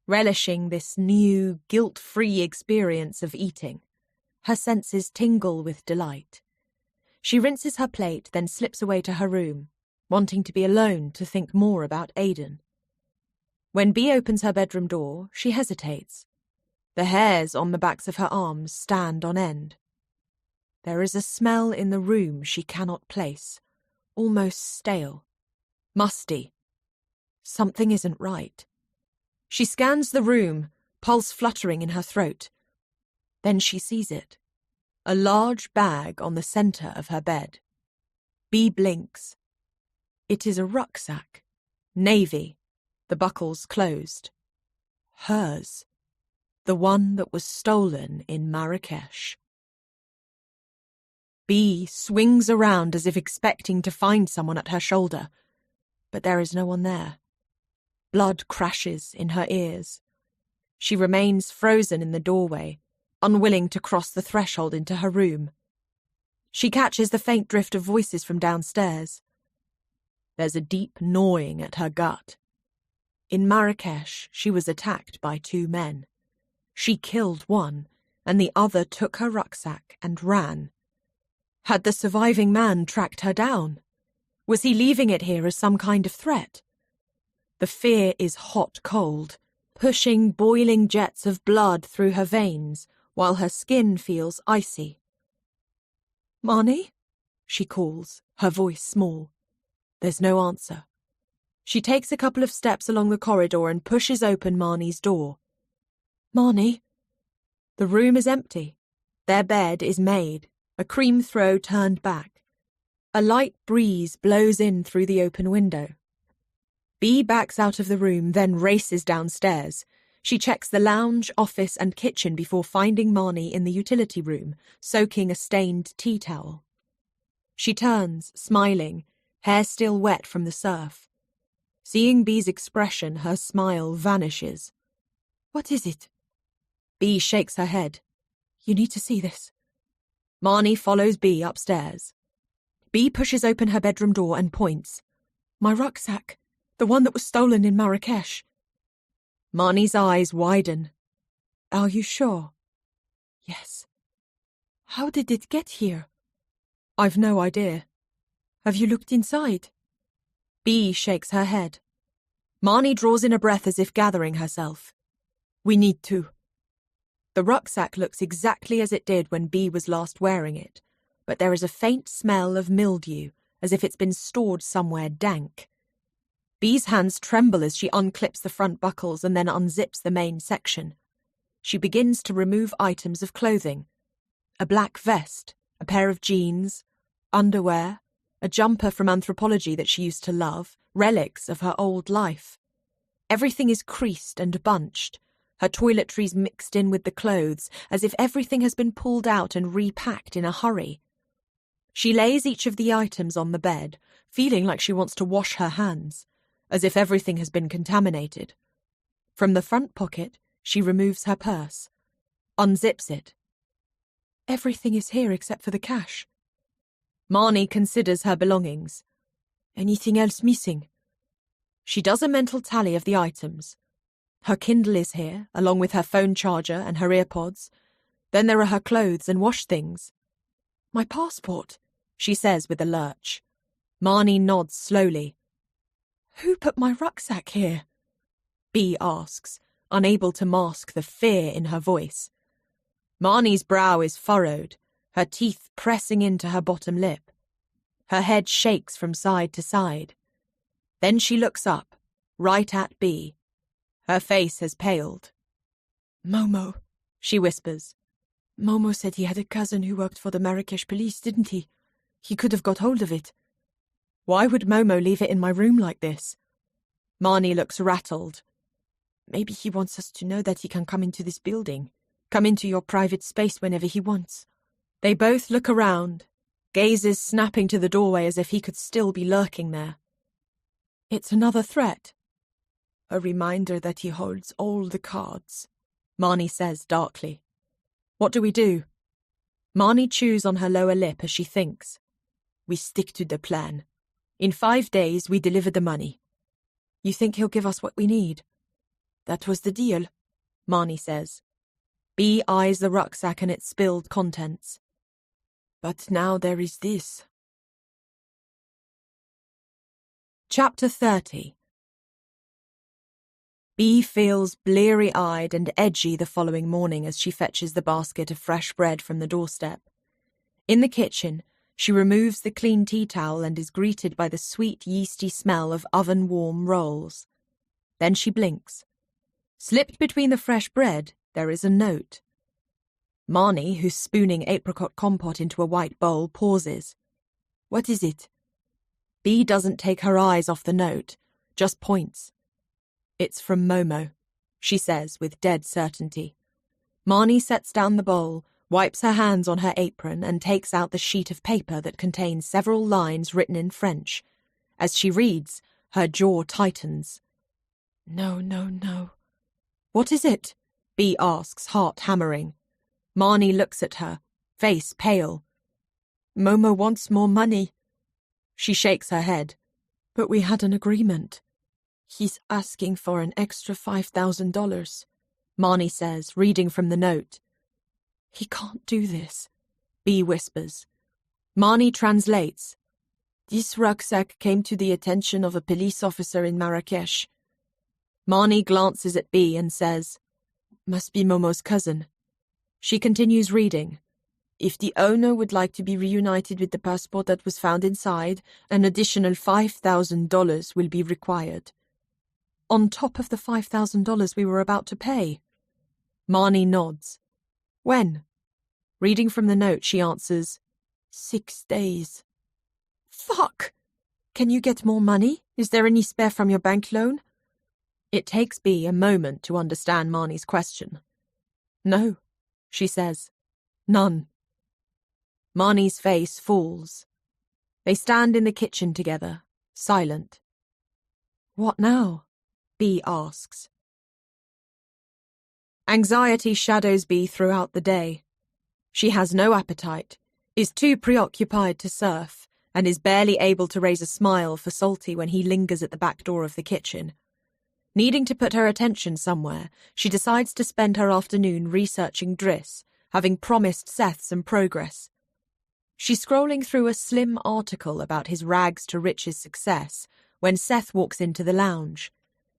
relishing this new, guilt-free experience of eating. Her senses tingle with delight. She rinses her plate, then slips away to her room, wanting to be alone to think more about Aiden. When B opens her bedroom door, she hesitates. The hairs on the backs of her arms stand on end. There is a smell in the room she cannot place, almost stale, musty. Something isn't right. She scans the room, pulse fluttering in her throat. Then she sees it. A large bag on the center of her bed. B blinks. It is a rucksack. Navy. The buckles closed. Hers. The one that was stolen in Marrakesh. B swings around as if expecting to find someone at her shoulder, but there is no one there. Blood crashes in her ears. She remains frozen in the doorway, unwilling to cross the threshold into her room. She catches the faint drift of voices from downstairs. There's a deep gnawing at her gut. In Marrakesh, she was attacked by 2 men. She killed one, and the other took her rucksack and ran. Had the surviving man tracked her down? Was he leaving it here as some kind of threat? The fear is hot-cold, pushing boiling jets of blood through her veins, while her skin feels icy. "Marnie?" she calls, her voice small. There's no answer. She takes a couple of steps along the corridor and pushes open Marnie's door. "Marnie?" The room is empty. Their bed is made, a cream throw turned back. A light breeze blows in through the open window. B backs out of the room, then races downstairs. She checks the lounge, office, and kitchen before finding Marnie in the utility room, soaking a stained tea towel. She turns, smiling, hair still wet from the surf. Seeing B's expression, her smile vanishes. "What is it?" B shakes her head. "You need to see this." Marnie follows B upstairs. B pushes open her bedroom door and points. "My rucksack, the one that was stolen in Marrakesh." Marnie's eyes widen. "Are you sure?" "Yes." "How did it get here?" "I've no idea." "Have you looked inside?" B shakes her head. Marnie draws in a breath as if gathering herself. "We need to." The rucksack looks exactly as it did when B was last wearing it, but there is a faint smell of mildew, as if it's been stored somewhere dank. B's hands tremble as she unclips the front buckles and then unzips the main section. She begins to remove items of clothing. A black vest, a pair of jeans, underwear, a jumper from anthropology that she used to love, relics of her old life. Everything is creased and bunched, her toiletries mixed in with the clothes, as if everything has been pulled out and repacked in a hurry. She lays each of the items on the bed, feeling like she wants to wash her hands, as if everything has been contaminated. From the front pocket, she removes her purse, unzips it. "Everything is here except for the cash." Marnie considers her belongings. "Anything else missing?" She does a mental tally of the items. Her Kindle is here, along with her phone charger and her earpods. Then there are her clothes and wash things. My passport, she says with a lurch. Marnie nods slowly. Who put my rucksack here? Bea asks, unable to mask the fear in her voice. Marnie's brow is furrowed, her teeth pressing into her bottom lip. Her head shakes from side to side. Then she looks up, right at Bea. Her face has paled. Momo, she whispers. Momo said he had a cousin who worked for the Marrakesh police, didn't he? He could have got hold of it. Why would Momo leave it in my room like this? Marnie looks rattled. Maybe he wants us to know that he can come into this building, come into your private space whenever he wants. They both look around, gazes snapping to the doorway as if he could still be lurking there. It's another threat. A reminder that he holds all the cards, Marnie says darkly. What do we do? Marnie chews on her lower lip as she thinks. We stick to the plan. In 5 days, we deliver the money. You think he'll give us what we need? That was the deal, Marnie says. Bea eyes the rucksack and its spilled contents. But now there is this. Chapter 30. Bea feels bleary-eyed and edgy the following morning as she fetches the basket of fresh bread from the doorstep. In the kitchen, she removes the clean tea towel and is greeted by the sweet, yeasty smell of oven-warm rolls. Then she blinks. Slipped between the fresh bread, there is a note. Marnie, who's spooning apricot compote into a white bowl, pauses. What is it? Bea doesn't take her eyes off the note, just points. It's from Momo, she says with dead certainty. Marnie sets down the bowl, wipes her hands on her apron and takes out the sheet of paper that contains several lines written in French. As she reads, her jaw tightens. No, no, no. What is it? Bea asks, heart hammering. Marnie looks at her, face pale. Momo wants more money. She shakes her head. But we had an agreement. He's asking for an extra $5,000, Marnie says, reading from the note. He can't do this, Bea whispers. Marnie translates. This rucksack came to the attention of a police officer in Marrakesh. Marnie glances at Bea and says, Must be Momo's cousin. She continues reading. If the owner would like to be reunited with the passport that was found inside, an additional $5,000 will be required. On top of the $5,000 we were about to pay. Marnie nods. When? Reading from the note, she answers, 6 days. Fuck! Can you get more money? Is there any spare from your bank loan? It takes Bea a moment to understand Marnie's question. No, she says. None. Marnie's face falls. They stand in the kitchen together, silent. What now? Bea asks. Anxiety shadows Bea throughout the day. She has no appetite, is too preoccupied to surf, and is barely able to raise a smile for Salty when he lingers at the back door of the kitchen. Needing to put her attention somewhere, she decides to spend her afternoon researching Driss, having promised Seth some progress. She's scrolling through a slim article about his rags-to-riches success when Seth walks into the lounge.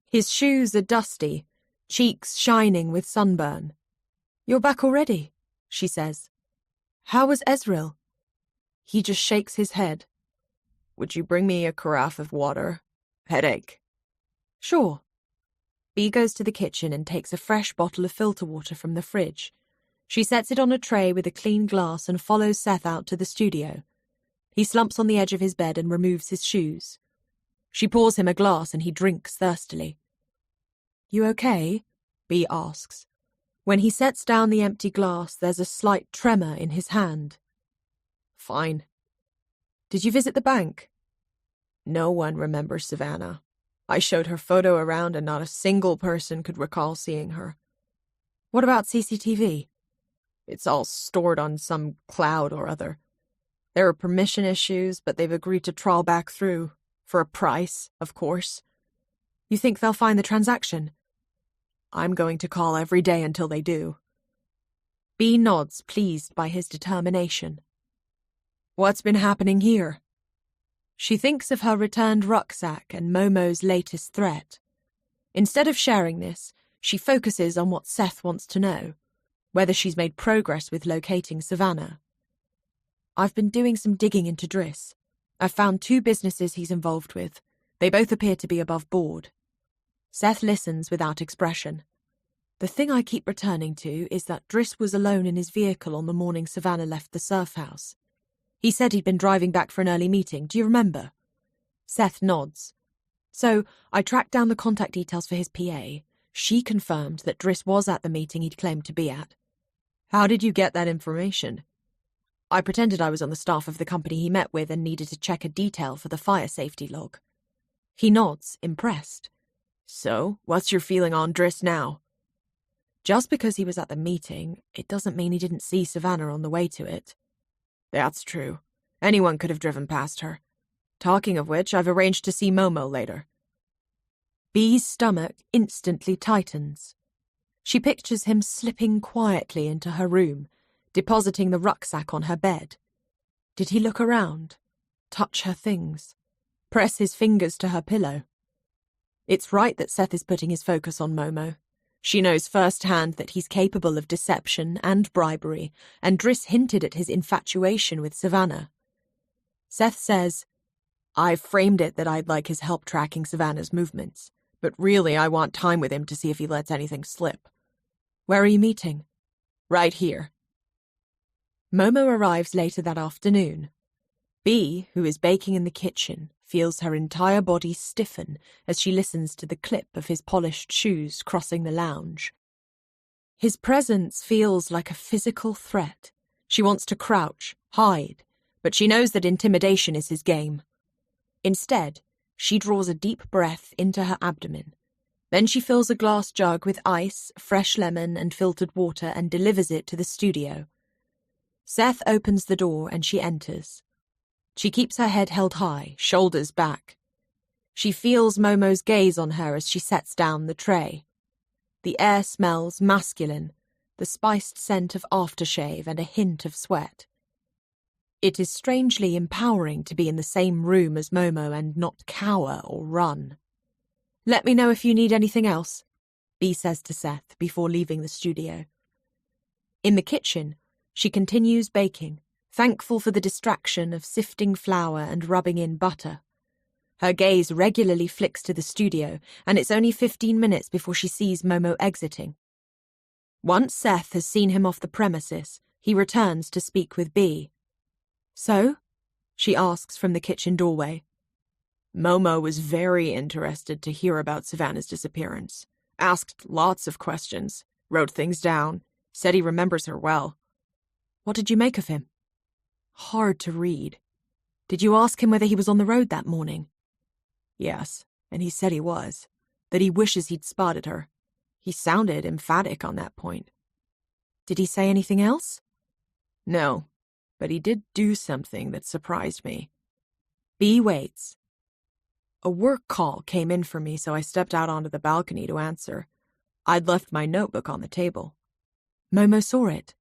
His shoes are dusty, cheeks shining with sunburn. You're back already, she says. How was Ezreal? He just shakes his head. Would you bring me a carafe of water? Headache. Sure. Bea goes to the kitchen and takes a fresh bottle of filter water from the fridge. She sets it on a tray with a clean glass and follows Seth out to the studio. He slumps on the edge of his bed and removes his shoes. She pours him a glass and he drinks thirstily. You okay? Bea asks. When he sets down the empty glass, there's a slight tremor in his hand. Fine. Did you visit the bank? No one remembers Savannah. I showed her photo around and not a single person could recall seeing her. What about CCTV? It's all stored on some cloud or other. There are permission issues, but they've agreed to trawl back through. For a price, of course. You think they'll find the transaction? I'm going to call every day until they do. B nods, pleased by his determination. What's been happening here? She thinks of her returned rucksack and Momo's latest threat. Instead of sharing this, she focuses on what Seth wants to know, whether she's made progress with locating Savannah. I've been doing some digging into Driss. I've found 2 businesses he's involved with. They both appear to be above board. Seth listens without expression. The thing I keep returning to is that Driss was alone in his vehicle on the morning Savannah left the surf house. He said he'd been driving back for an early meeting. Do you remember? Seth nods. So I tracked down the contact details for his PA. She confirmed that Driss was at the meeting he'd claimed to be at. How did you get that information? I pretended I was on the staff of the company he met with and needed to check a detail for the fire safety log. He nods, impressed. So, what's your feeling on Driss now? Just because he was at the meeting, it doesn't mean he didn't see Savannah on the way to it. That's true. Anyone could have driven past her. Talking of which, I've arranged to see Momo later. Bee's stomach instantly tightens. She pictures him slipping quietly into her room, depositing the rucksack on her bed. Did he look around, touch her things, press his fingers to her pillow? It's right that Seth is putting his focus on Momo. She knows firsthand that he's capable of deception and bribery, and Driss hinted at his infatuation with Savannah. Seth says, I've framed it that I'd like his help tracking Savannah's movements, but really I want time with him to see if he lets anything slip. Where are you meeting? Right here. Momo arrives later that afternoon. Bee, who is baking in the kitchen, feels her entire body stiffen as she listens to the clip of his polished shoes crossing the lounge. His presence feels like a physical threat. She wants to crouch, hide, but she knows that intimidation is his game. Instead, she draws a deep breath into her abdomen. Then she fills a glass jug with ice, fresh lemon, and filtered water and delivers it to the studio. Seth opens the door and she enters. She keeps her head held high, shoulders back. She feels Momo's gaze on her as she sets down the tray. The air smells masculine, the spiced scent of aftershave and a hint of sweat. It is strangely empowering to be in the same room as Momo and not cower or run. Let me know if you need anything else, Bee says to Seth before leaving the studio. In the kitchen, she continues baking, thankful for the distraction of sifting flour and rubbing in butter. Her gaze regularly flicks to the studio, and it's only 15 minutes before she sees Momo exiting. Once Seth has seen him off the premises, he returns to speak with Bee. So? She asks from the kitchen doorway. Momo was very interested to hear about Savannah's disappearance. Asked lots of questions, wrote things down, said he remembers her well. What did you make of him? Hard to read. Did you ask him whether he was on the road that morning? Yes, and he said he was, that he wishes he'd spotted her. He sounded emphatic on that point. Did he say anything else? No, but he did do something that surprised me. Bee waits. A work call came in for me, so I stepped out onto the balcony to answer. I'd left my notebook on the table. Momo saw it.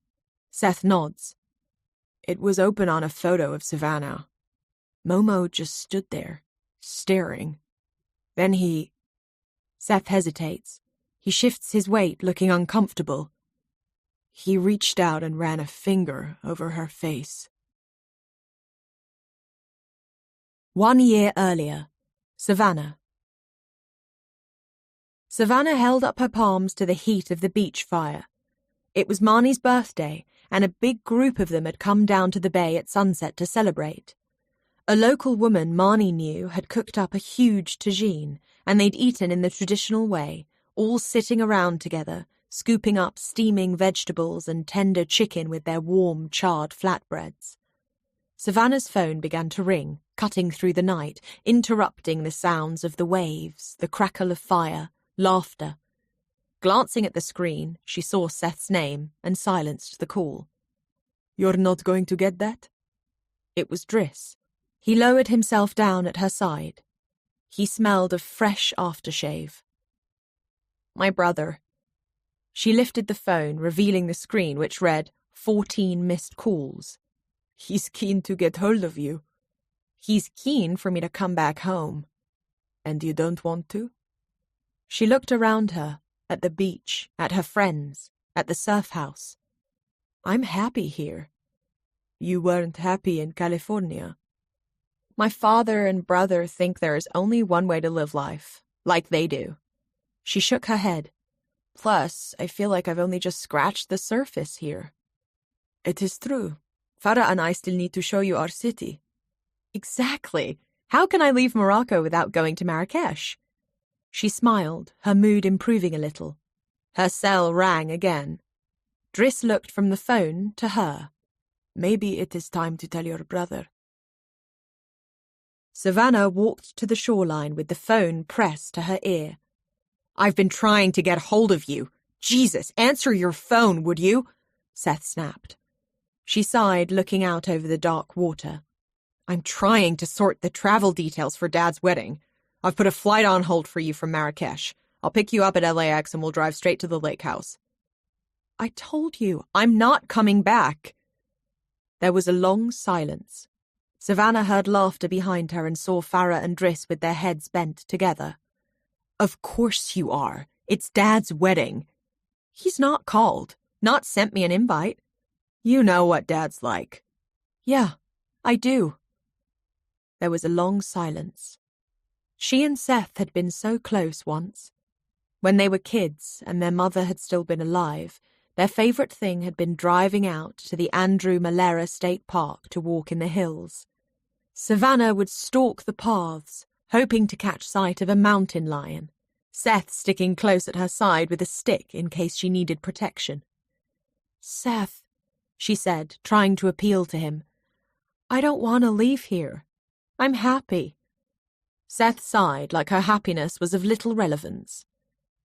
Seth nods. It was open on a photo of Savannah. Momo just stood there, staring. Then he... Seth hesitates. He shifts his weight, looking uncomfortable. He reached out and ran a finger over her face. 1 year earlier, Savannah. Savannah held up her palms to the heat of the beach fire. It was Marnie's birthday, and a big group of them had come down to the bay at sunset to celebrate. A local woman Marnie knew had cooked up a huge tagine, and they'd eaten in the traditional way, all sitting around together, scooping up steaming vegetables and tender chicken with their warm, charred flatbreads. Savannah's phone began to ring, cutting through the night, interrupting the sounds of the waves, the crackle of fire, laughter. Glancing at the screen, she saw Seth's name and silenced the call. "You're not going to get that?" It was Driss. He lowered himself down at her side. He smelled of fresh aftershave. "My brother. She lifted the phone, revealing the screen, which read 14 missed calls. He's keen to get hold of you. He's keen for me to come back home. And you don't want to? She looked around her, at the beach, at her friends, at the surf house. I'm happy here. You weren't happy in California. My father and brother think there is only one way to live life, like they do. She shook her head. Plus, I feel like I've only just scratched the surface here. It is true. Farah and I still need to show you our city. Exactly. How can I leave Morocco without going to Marrakesh? She smiled, her mood improving a little. Her cell rang again. Driss looked from the phone to her. Maybe it is time to tell your brother. Savannah walked to the shoreline with the phone pressed to her ear. I've been trying to get hold of you. Jesus, answer your phone, would you? Seth snapped. She sighed, looking out over the dark water. I'm trying to sort the travel details for Dad's wedding. I've put a flight on hold for you from Marrakesh. I'll pick you up at LAX and we'll drive straight to the lake house. I told you, I'm not coming back. There was a long silence. Savannah heard laughter behind her and saw Farah and Driss with their heads bent together. Of course you are. It's Dad's wedding. He's not called, not sent me an invite. You know what Dad's like. Yeah, I do. There was a long silence. She and Seth had been so close once. When they were kids and their mother had still been alive, their favourite thing had been driving out to the Andrew Malera State Park to walk in the hills. Savannah would stalk the paths, hoping to catch sight of a mountain lion, Seth sticking close at her side with a stick in case she needed protection. Seth, she said, trying to appeal to him, I don't want to leave here. I'm happy. Seth sighed like her happiness was of little relevance.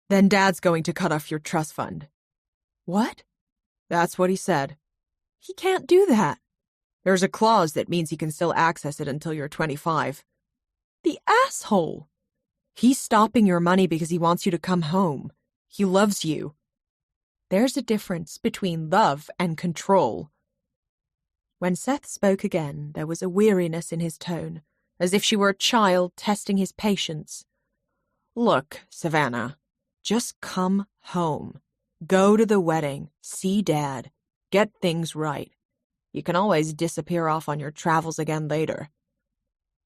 Then Dad's going to cut off your trust fund. What? That's what he said. He can't do that. There's a clause that means he can still access it until you're 25. The asshole! He's stopping your money because he wants you to come home. He loves you. There's a difference between love and control. When Seth spoke again, there was a weariness in his tone, as if she were a child testing his patience. Look, Savannah, just come home. Go to the wedding, see Dad, get things right. You can always disappear off on your travels again later.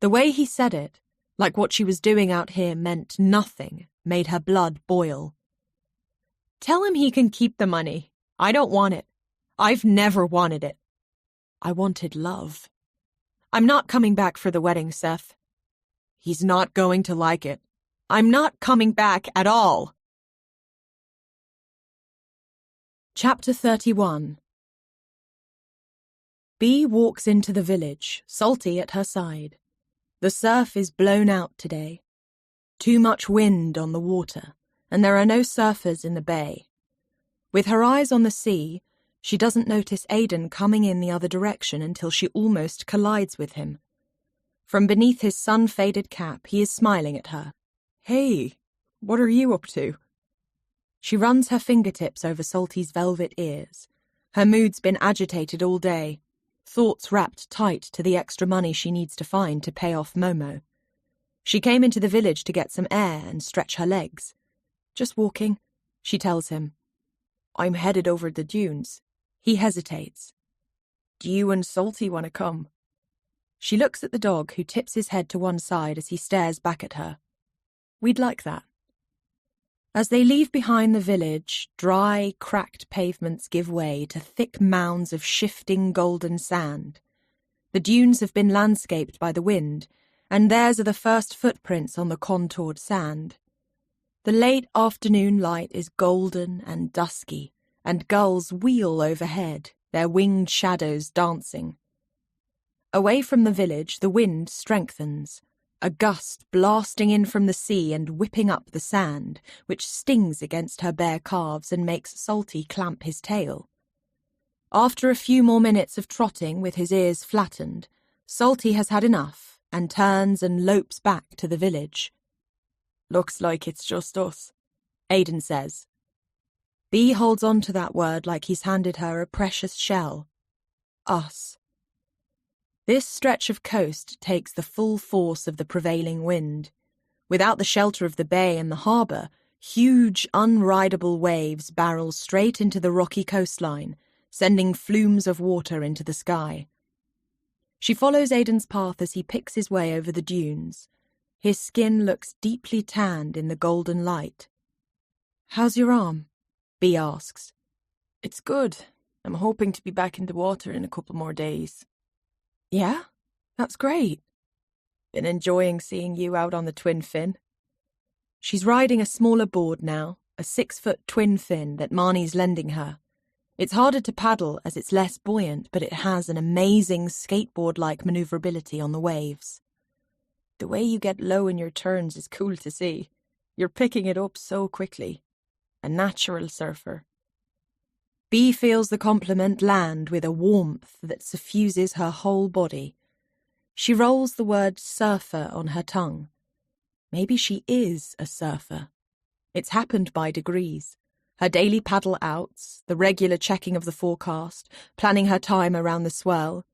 The way he said it, like what she was doing out here meant nothing, made her blood boil. Tell him he can keep the money. I don't want it. I've never wanted it. I wanted love. I'm not coming back for the wedding, Seth. He's not going to like it. I'm not coming back at all. Chapter 31. Bee walks into the village, Salty at her side. The surf is blown out today. Too much wind on the water, and there are no surfers in the bay. With her eyes on the sea, she doesn't notice Aidan coming in the other direction until she almost collides with him. From beneath his sun-faded cap, he is smiling at her. Hey, what are you up to? She runs her fingertips over Salty's velvet ears. Her mood's been agitated all day, thoughts wrapped tight to the extra money she needs to find to pay off Momo. She came into the village to get some air and stretch her legs. Just walking, she tells him. I'm headed over the dunes. He hesitates. Do you and Salty want to come? She looks at the dog, who tips his head to one side as he stares back at her. We'd like that. As they leave behind the village, dry, cracked pavements give way to thick mounds of shifting golden sand. The dunes have been landscaped by the wind, and theirs are the first footprints on the contoured sand. The late afternoon light is golden and dusky, and gulls wheel overhead, their winged shadows dancing. Away from the village, the wind strengthens, a gust blasting in from the sea and whipping up the sand, which stings against her bare calves and makes Salty clamp his tail. After a few more minutes of trotting with his ears flattened, Salty has had enough and turns and lopes back to the village. Looks like it's just us, Aidan says. Bea holds on to that word like he's handed her a precious shell. Us. This stretch of coast takes the full force of the prevailing wind. Without the shelter of the bay and the harbour, huge, unrideable waves barrel straight into the rocky coastline, sending flumes of water into the sky. She follows Aidan's path as he picks his way over the dunes. His skin looks deeply tanned in the golden light. "How's your arm?" Bea asks. "It's good. I'm hoping to be back in the water in a couple more days." "Yeah? That's great." "Been enjoying seeing you out on the twin fin." She's riding a smaller board now, a 6-foot twin fin that Marnie's lending her. It's harder to paddle as it's less buoyant, but it has an amazing skateboard-like maneuverability on the waves. "The way you get low in your turns is cool to see. You're picking it up so quickly. A natural surfer." Bea feels the compliment land with a warmth that suffuses her whole body. She rolls the word surfer on her tongue. Maybe she is a surfer. It's happened by degrees. Her daily paddle outs, the regular checking of the forecast, planning her time around the swell.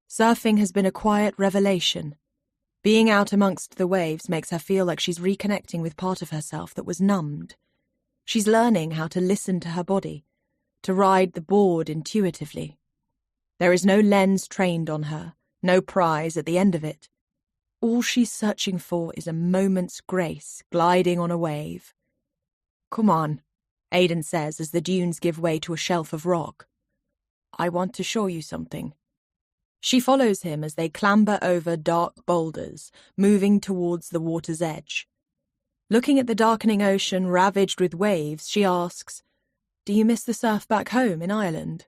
Surfing has been a quiet revelation. Being out amongst the waves makes her feel like she's reconnecting with part of herself that was numbed. She's learning how to listen to her body, to ride the board intuitively. There is no lens trained on her, no prize at the end of it. All she's searching for is a moment's grace, gliding on a wave. "Come on," Aidan says as the dunes give way to a shelf of rock. "I want to show you something." She follows him as they clamber over dark boulders, moving towards the water's edge. Looking at the darkening ocean ravaged with waves, she asks, "Do you miss the surf back home in Ireland?"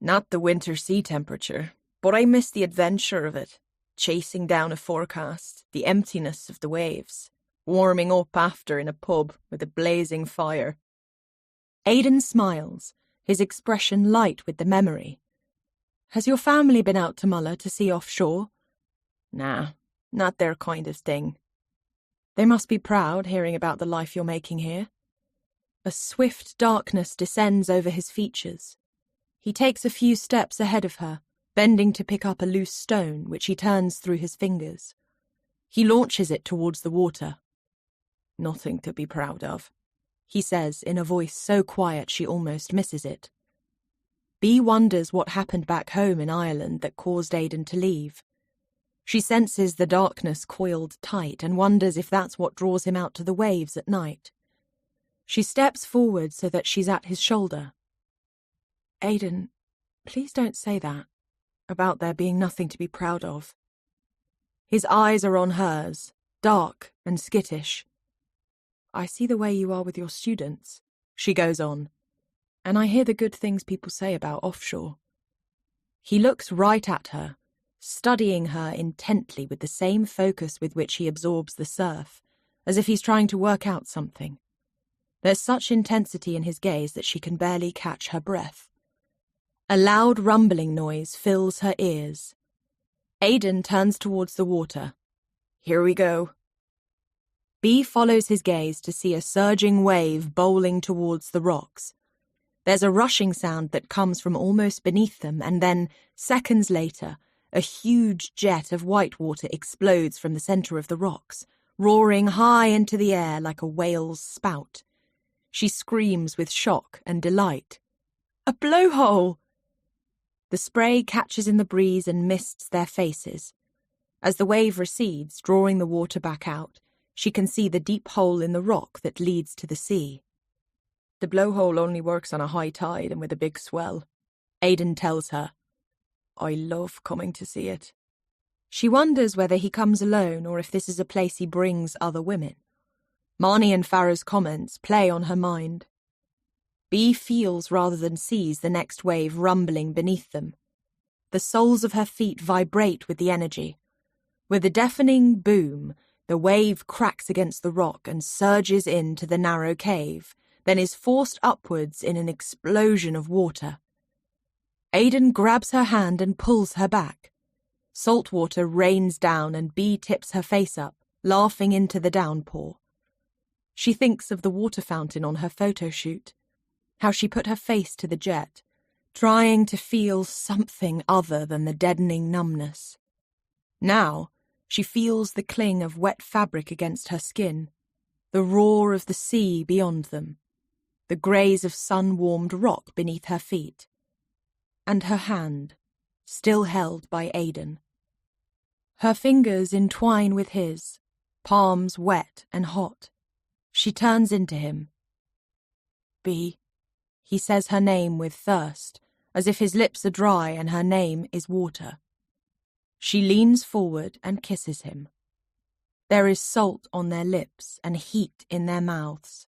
"Not the winter sea temperature, but I miss the adventure of it. Chasing down a forecast, the emptiness of the waves, warming up after in a pub with a blazing fire." Aidan smiles, his expression light with the memory. "Has your family been out to Mulla to see offshore?" "Nah, not their kind of thing." "They must be proud hearing about the life you're making here." A swift darkness descends over his features. He takes a few steps ahead of her, bending to pick up a loose stone, which he turns through his fingers. He launches it towards the water. "Nothing to be proud of," he says in a voice so quiet she almost misses it. Bea wonders what happened back home in Ireland that caused Aidan to leave. She senses the darkness coiled tight and wonders if that's what draws him out to the waves at night. She steps forward so that she's at his shoulder. "Aidan, please don't say that, about there being nothing to be proud of." His eyes are on hers, dark and skittish. "I see the way you are with your students," she goes on, "and I hear the good things people say about offshore." He looks right at her, studying her intently with the same focus with which he absorbs the surf, as if he's trying to work out something. There's such intensity in his gaze that she can barely catch her breath. A loud rumbling noise fills her ears. Aidan turns towards the water. "Here we go." Bea follows his gaze to see a surging wave bowling towards the rocks. There's a rushing sound that comes from almost beneath them, and then, seconds later, a huge jet of white water explodes from the center of the rocks, roaring high into the air like a whale's spout. She screams with shock and delight. "A blowhole!" The spray catches in the breeze and mists their faces. As the wave recedes, drawing the water back out, she can see the deep hole in the rock that leads to the sea. "The blowhole only works on a high tide and with a big swell," Aidan tells her. "I love coming to see it." She wonders whether he comes alone or if this is a place he brings other women. Marnie and Farah's comments play on her mind. Bea feels rather than sees the next wave rumbling beneath them. The soles of her feet vibrate with the energy. With a deafening boom, the wave cracks against the rock and surges into the narrow cave, then is forced upwards in an explosion of water. Aidan grabs her hand and pulls her back. Salt water rains down and Bea tips her face up, laughing into the downpour. She thinks of the water fountain on her photo shoot. how she put her face to the jet, trying to feel something other than the deadening numbness. Now, she feels the cling of wet fabric against her skin, the roar of the sea beyond them, the graze of sun-warmed rock beneath her feet, and her hand, still held by Aidan. Her fingers entwine with his, palms wet and hot. She turns into him. "Bea," he says her name with thirst, as if his lips are dry and her name is water. She leans forward and kisses him. There is salt on their lips and heat in their mouths.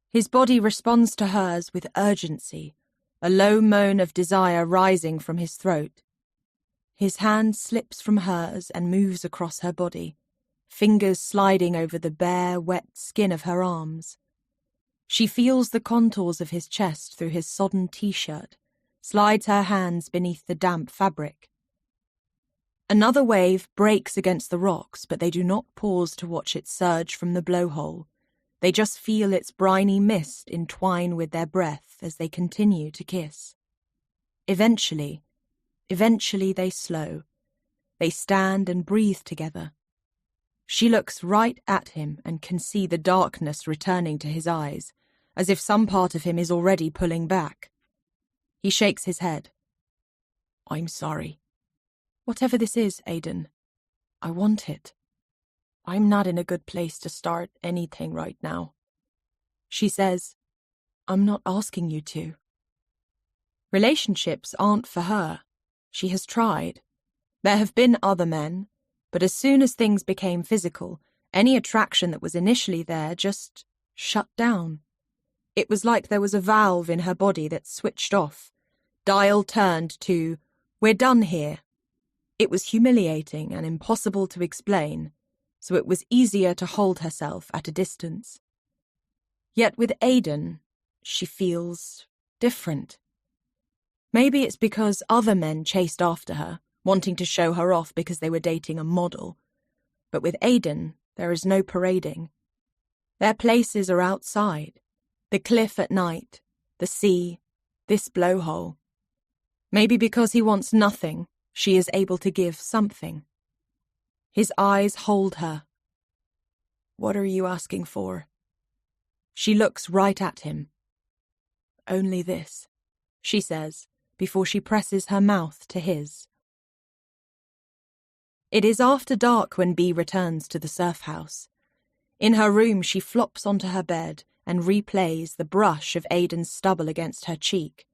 His body responds to hers with urgency, a low moan of desire rising from his throat. His hand slips from hers and moves across her body, fingers sliding over the bare, wet skin of her arms. She feels the contours of his chest through his sodden t-shirt, slides her hands beneath the damp fabric. Another wave breaks against the rocks, but they do not pause to watch it surge from the blowhole. They just feel its briny mist entwine with their breath as they continue to kiss. Eventually they slow. They stand and breathe together. She looks right at him and can see the darkness returning to his eyes, as if some part of him is already pulling back. He shakes his head. "I'm sorry. Whatever this is, Aidan, I want it. I'm not in a good place to start anything right now." She says, "I'm not asking you to." Relationships aren't for her. She has tried. There have been other men, but as soon as things became physical, any attraction that was initially there just shut down. It was like there was a valve in her body that switched off. Dial turned to, "We're done here." It was humiliating and impossible to explain, so it was easier to hold herself at a distance. Yet with Aidan, she feels different. Maybe it's because other men chased after her, wanting to show her off because they were dating a model. But with Aidan, there is no parading. Their places are outside. The cliff at night, the sea, this blowhole. Maybe because he wants nothing, she is able to give something. His eyes hold her. "What are you asking for?" She looks right at him. "Only this," she says, before she presses her mouth to his. It is after dark when Bea returns to the surf house. In her room, she flops onto her bed and replays the brush of Aidan's stubble against her cheek,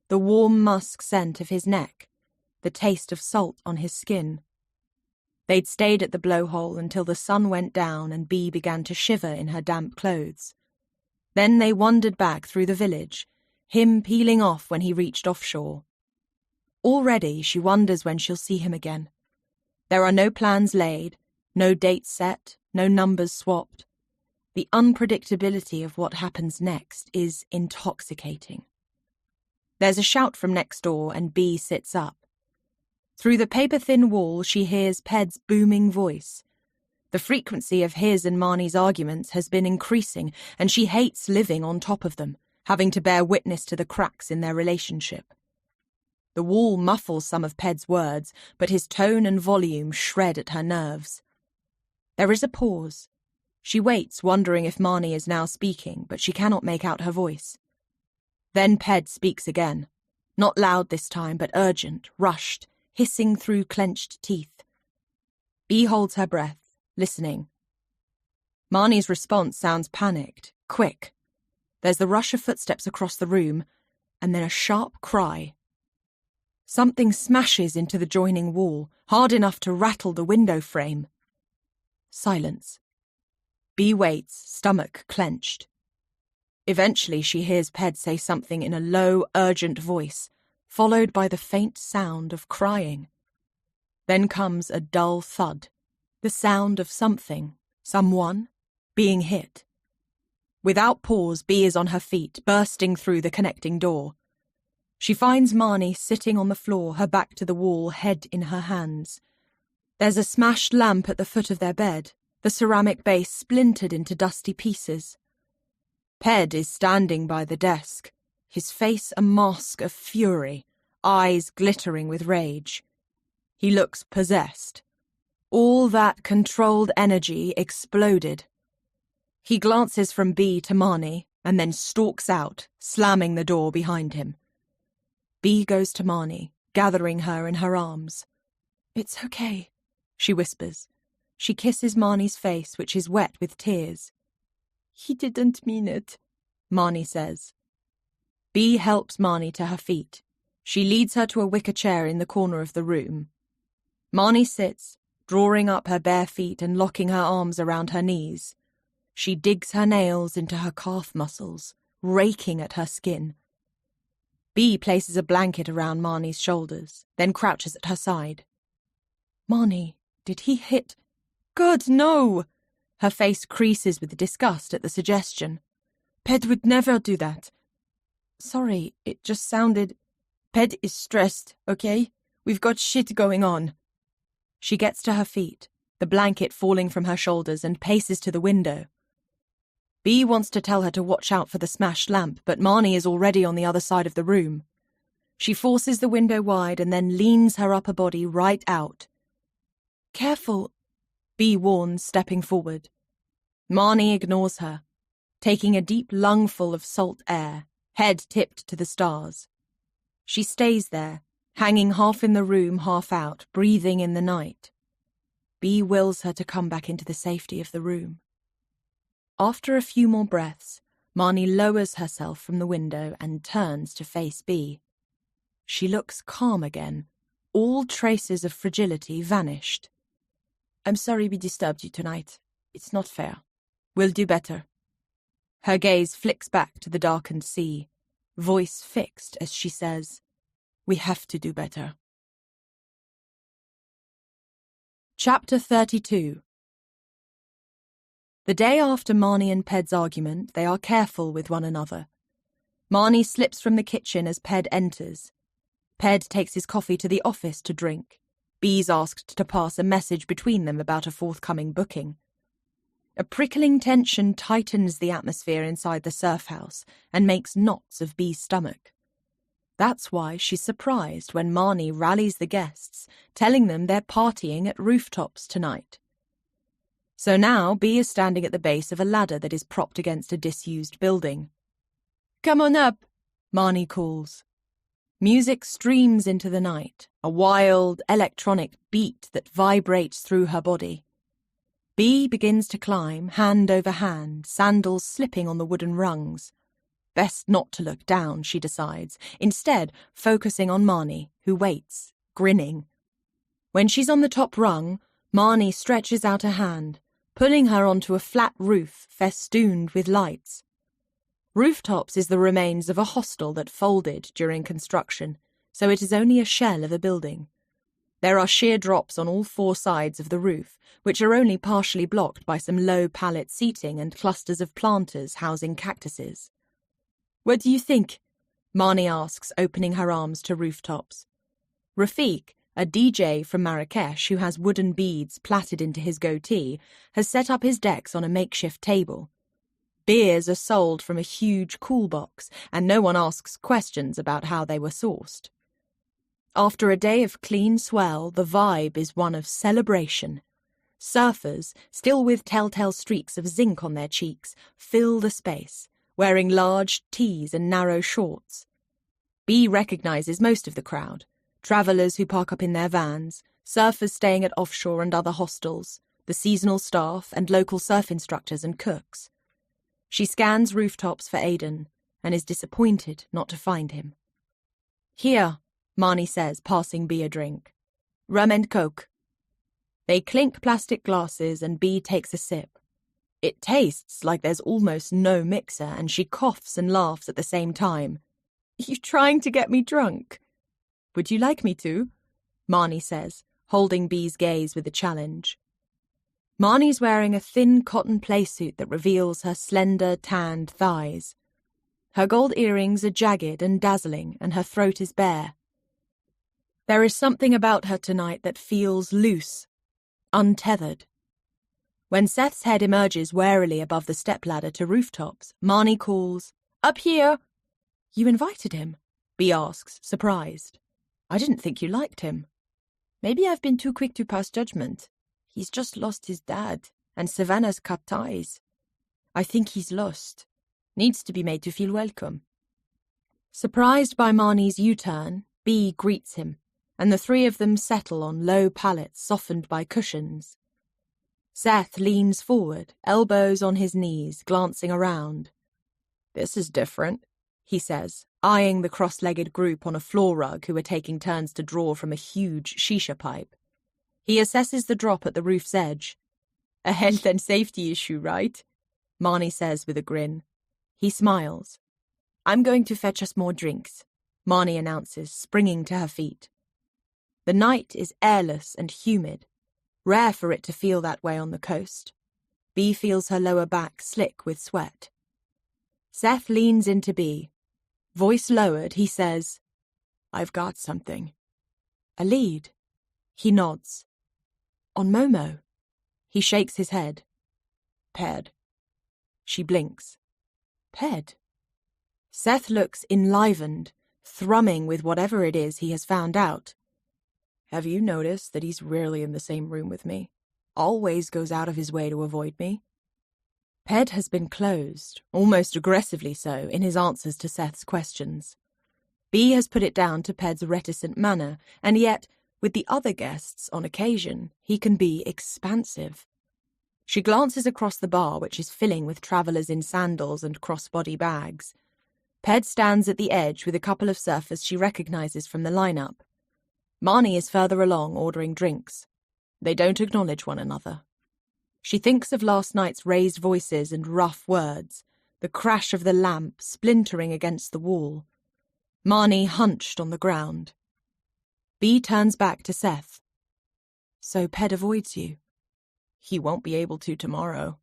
the warm musk scent of his neck, the taste of salt on his skin. They'd stayed at the blowhole until the sun went down and Bea began to shiver in her damp clothes. Then they wandered back through the village, him peeling off when he reached offshore. Already she wonders when she'll see him again. There are no plans laid, no dates set, no numbers swapped. The unpredictability of what happens next is intoxicating. There's a shout from next door and Bea sits up. Through the paper-thin wall she hears Ped's booming voice. The frequency of his and Marnie's arguments has been increasing, and she hates living on top of them, having to bear witness to the cracks in their relationship. The wall muffles some of Ped's words, but his tone and volume shred at her nerves. There is a pause. She waits, wondering if Marnie is now speaking, but she cannot make out her voice. Then Ped speaks again, not loud this time, but urgent, rushed, hissing through clenched teeth. Bea holds her breath, listening. Marnie's response sounds panicked, quick. There's the rush of footsteps across the room, and then a sharp cry. Something smashes into the joining wall, hard enough to rattle the window frame. Silence. Bea waits, stomach clenched. Eventually she hears Ped say something in a low, urgent voice, followed by the faint sound of crying. Then comes a dull thud, the sound of something, someone, being hit. Without pause, Bea is on her feet, bursting through the connecting door. She finds Marnie sitting on the floor, her back to the wall, head in her hands. There's a smashed lamp at the foot of their bed, the ceramic base splintered into dusty pieces. Ped is standing by the desk, his face a mask of fury, eyes glittering with rage. He looks possessed. All that controlled energy exploded. He glances from B to Marnie and then stalks out, slamming the door behind him. B goes to Marnie, gathering her in her arms. "It's okay," she whispers. She kisses Marnie's face, which is wet with tears. "He didn't mean it," Marnie says. B helps Marnie to her feet. She leads her to a wicker chair in the corner of the room. Marnie sits, drawing up her bare feet and locking her arms around her knees. She digs her nails into her calf muscles, raking at her skin. B places a blanket around Marnie's shoulders, then crouches at her side. "Marnie, did he hit—" "God, no!" Her face creases with disgust at the suggestion. "Ped would never do that." "Sorry, it just sounded—" "Ped is stressed, okay? We've got shit going on." She gets to her feet, the blanket falling from her shoulders, and paces to the window. B wants to tell her to watch out for the smashed lamp, but Marnie is already on the other side of the room. She forces the window wide and then leans her upper body right out. "Careful," B warns, stepping forward. Marnie ignores her, taking a deep lungful of salt air, head tipped to the stars. She stays there, hanging half in the room, half out, breathing in the night. B wills her to come back into the safety of the room. After a few more breaths, Marnie lowers herself from the window and turns to face B. She looks calm again, all traces of fragility vanished. "I'm sorry we disturbed you tonight. It's not fair. We'll do better." Her gaze flicks back to the darkened sea, voice fixed as she says, "We have to do better." Chapter 32. The day after Marnie and Ped's argument, they are careful with one another. Marnie slips from the kitchen as Ped enters. Ped takes his coffee to the office to drink. B's asked to pass a message between them about a forthcoming booking. A prickling tension tightens the atmosphere inside the surf house and makes knots of B's stomach. That's why she's surprised when Marnie rallies the guests, telling them they're partying at rooftops tonight. So now B is standing at the base of a ladder that is propped against a disused building. "Come on up," Marnie calls. Music streams into the night, a wild, electronic beat that vibrates through her body. B begins to climb, hand over hand, sandals slipping on the wooden rungs. Best not to look down, she decides, instead focusing on Marnie, who waits, grinning. When she's on the top rung, Marnie stretches out a hand, pulling her onto a flat roof festooned with lights. Rooftops is the remains of a hostel that folded during construction, so it is only a shell of a building. There are sheer drops on all four sides of the roof, which are only partially blocked by some low pallet seating and clusters of planters housing cactuses. "What do you think?" Marnie asks, opening her arms to rooftops. Rafiq, a DJ from Marrakesh who has wooden beads plaited into his goatee, has set up his decks on a makeshift table. Beers are sold from a huge cool box, and no one asks questions about how they were sourced. After a day of clean swell, the vibe is one of celebration. Surfers, still with telltale streaks of zinc on their cheeks, fill the space, wearing large tees and narrow shorts. B recognizes most of the crowd. Travellers who park up in their vans, surfers staying at offshore and other hostels, the seasonal staff and local surf instructors and cooks. She scans rooftops for Aidan and is disappointed not to find him. "Here," Marnie says, passing B a drink. "Rum and coke." They clink plastic glasses and B takes a sip. It tastes like there's almost no mixer and she coughs and laughs at the same time. "You trying to get me drunk?" "Would you like me to?" Marnie says, holding B's gaze with a challenge. Marnie's wearing a thin cotton playsuit that reveals her slender, tanned thighs. Her gold earrings are jagged and dazzling, and her throat is bare. There is something about her tonight that feels loose, untethered. When Seth's head emerges warily above the stepladder to rooftops, Marnie calls, "Up here!" "You invited him?" Bea asks, surprised. "I didn't think you liked him." "Maybe I've been too quick to pass judgment. He's just lost his dad, and Savannah's cut ties. I think he's lost. Needs to be made to feel welcome." Surprised by Marnie's U-turn, Bea greets him, and the three of them settle on low pallets softened by cushions. Seth leans forward, elbows on his knees, glancing around. "This is different," he says, eyeing the cross-legged group on a floor rug who are taking turns to draw from a huge shisha pipe. He assesses the drop at the roof's edge. "A health and safety issue, right?" Marnie says with a grin. He smiles. "I'm going to fetch us more drinks," Marnie announces, springing to her feet. The night is airless and humid, rare for it to feel that way on the coast. Bea feels her lower back slick with sweat. Seth leans into Bea. Voice lowered, he says, "I've got something." "A lead?" He nods. "On Momo?" He shakes his head. "Ped." She blinks. "Ped?" Seth looks enlivened, thrumming with whatever it is he has found out. "Have you noticed that he's rarely in the same room with me? Always goes out of his way to avoid me?" Ped has been closed, almost aggressively so, in his answers to Seth's questions. Bea has put it down to Ped's reticent manner, and yet, with the other guests on occasion, he can be expansive. She glances across the bar, which is filling with travellers in sandals and crossbody bags. Ped stands at the edge with a couple of surfers she recognises from the lineup. Marnie is further along, ordering drinks. They don't acknowledge one another. She thinks of last night's raised voices and rough words, the crash of the lamp splintering against the wall. Marnie hunched on the ground. Bea turns back to Seth. "So Ped avoids you?" "He won't be able to tomorrow."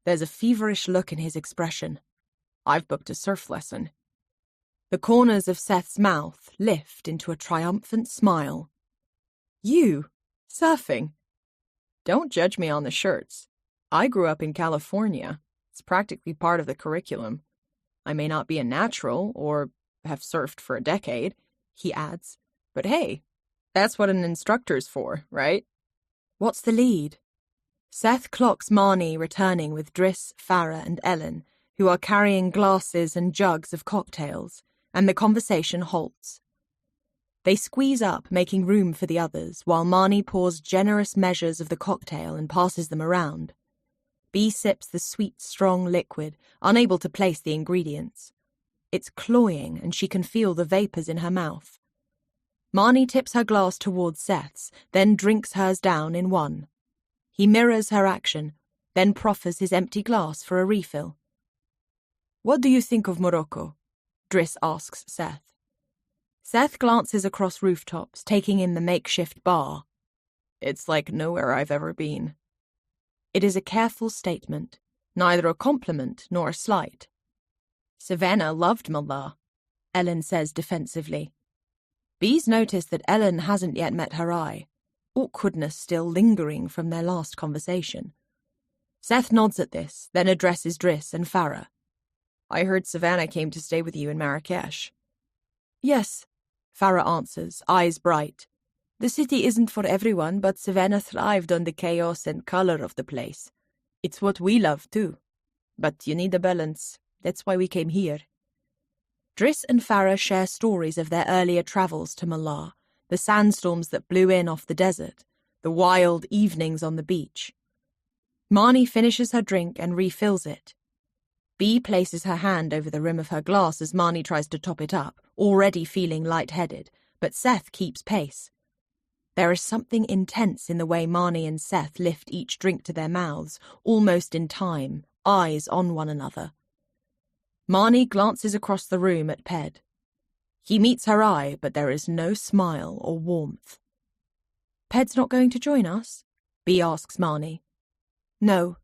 There's a feverish look in his expression. "I've booked a surf lesson." The corners of Seth's mouth lift into a triumphant smile. "You? Surfing?" "Don't judge me on the shirts. I grew up in California. It's practically part of the curriculum. I may not be a natural or have surfed for a decade," he adds, "but hey, that's what an instructor's for, right?" "What's the lead?" Seth clocks Marnie returning with Driss, Farah, and Ellen, who are carrying glasses and jugs of cocktails, and the conversation halts. They squeeze up, making room for the others, while Marnie pours generous measures of the cocktail and passes them around. Bea sips the sweet, strong liquid, unable to place the ingredients. It's cloying, and she can feel the vapours in her mouth. Marnie tips her glass towards Seth's, then drinks hers down in one. He mirrors her action, then proffers his empty glass for a refill. "What do you think of Morocco?" Driss asks Seth. Seth glances across rooftops, taking in the makeshift bar. "It's like nowhere I've ever been." It is a careful statement, neither a compliment nor a slight. "Savannah loved Mullah," Ellen says defensively. Bea's noticed that Ellen hasn't yet met her eye, awkwardness still lingering from their last conversation. Seth nods at this, then addresses Driss and Farah. "I heard Savannah came to stay with you in Marrakesh." "Yes," Farah answers, eyes bright. "The city isn't for everyone, but Savannah thrived on the chaos and colour of the place. It's what we love, too. But you need a balance. That's why we came here." Driss and Farah share stories of their earlier travels to Mullah, the sandstorms that blew in off the desert, the wild evenings on the beach. Marnie finishes her drink and refills it. Bea places her hand over the rim of her glass as Marnie tries to top it up, already feeling lightheaded, but Seth keeps pace. There is something intense in the way Marnie and Seth lift each drink to their mouths, almost in time, eyes on one another. Marnie glances across the room at Ped. He meets her eye, but there is no smile or warmth. "Ped's not going to join us?" Bea asks Marnie. "No."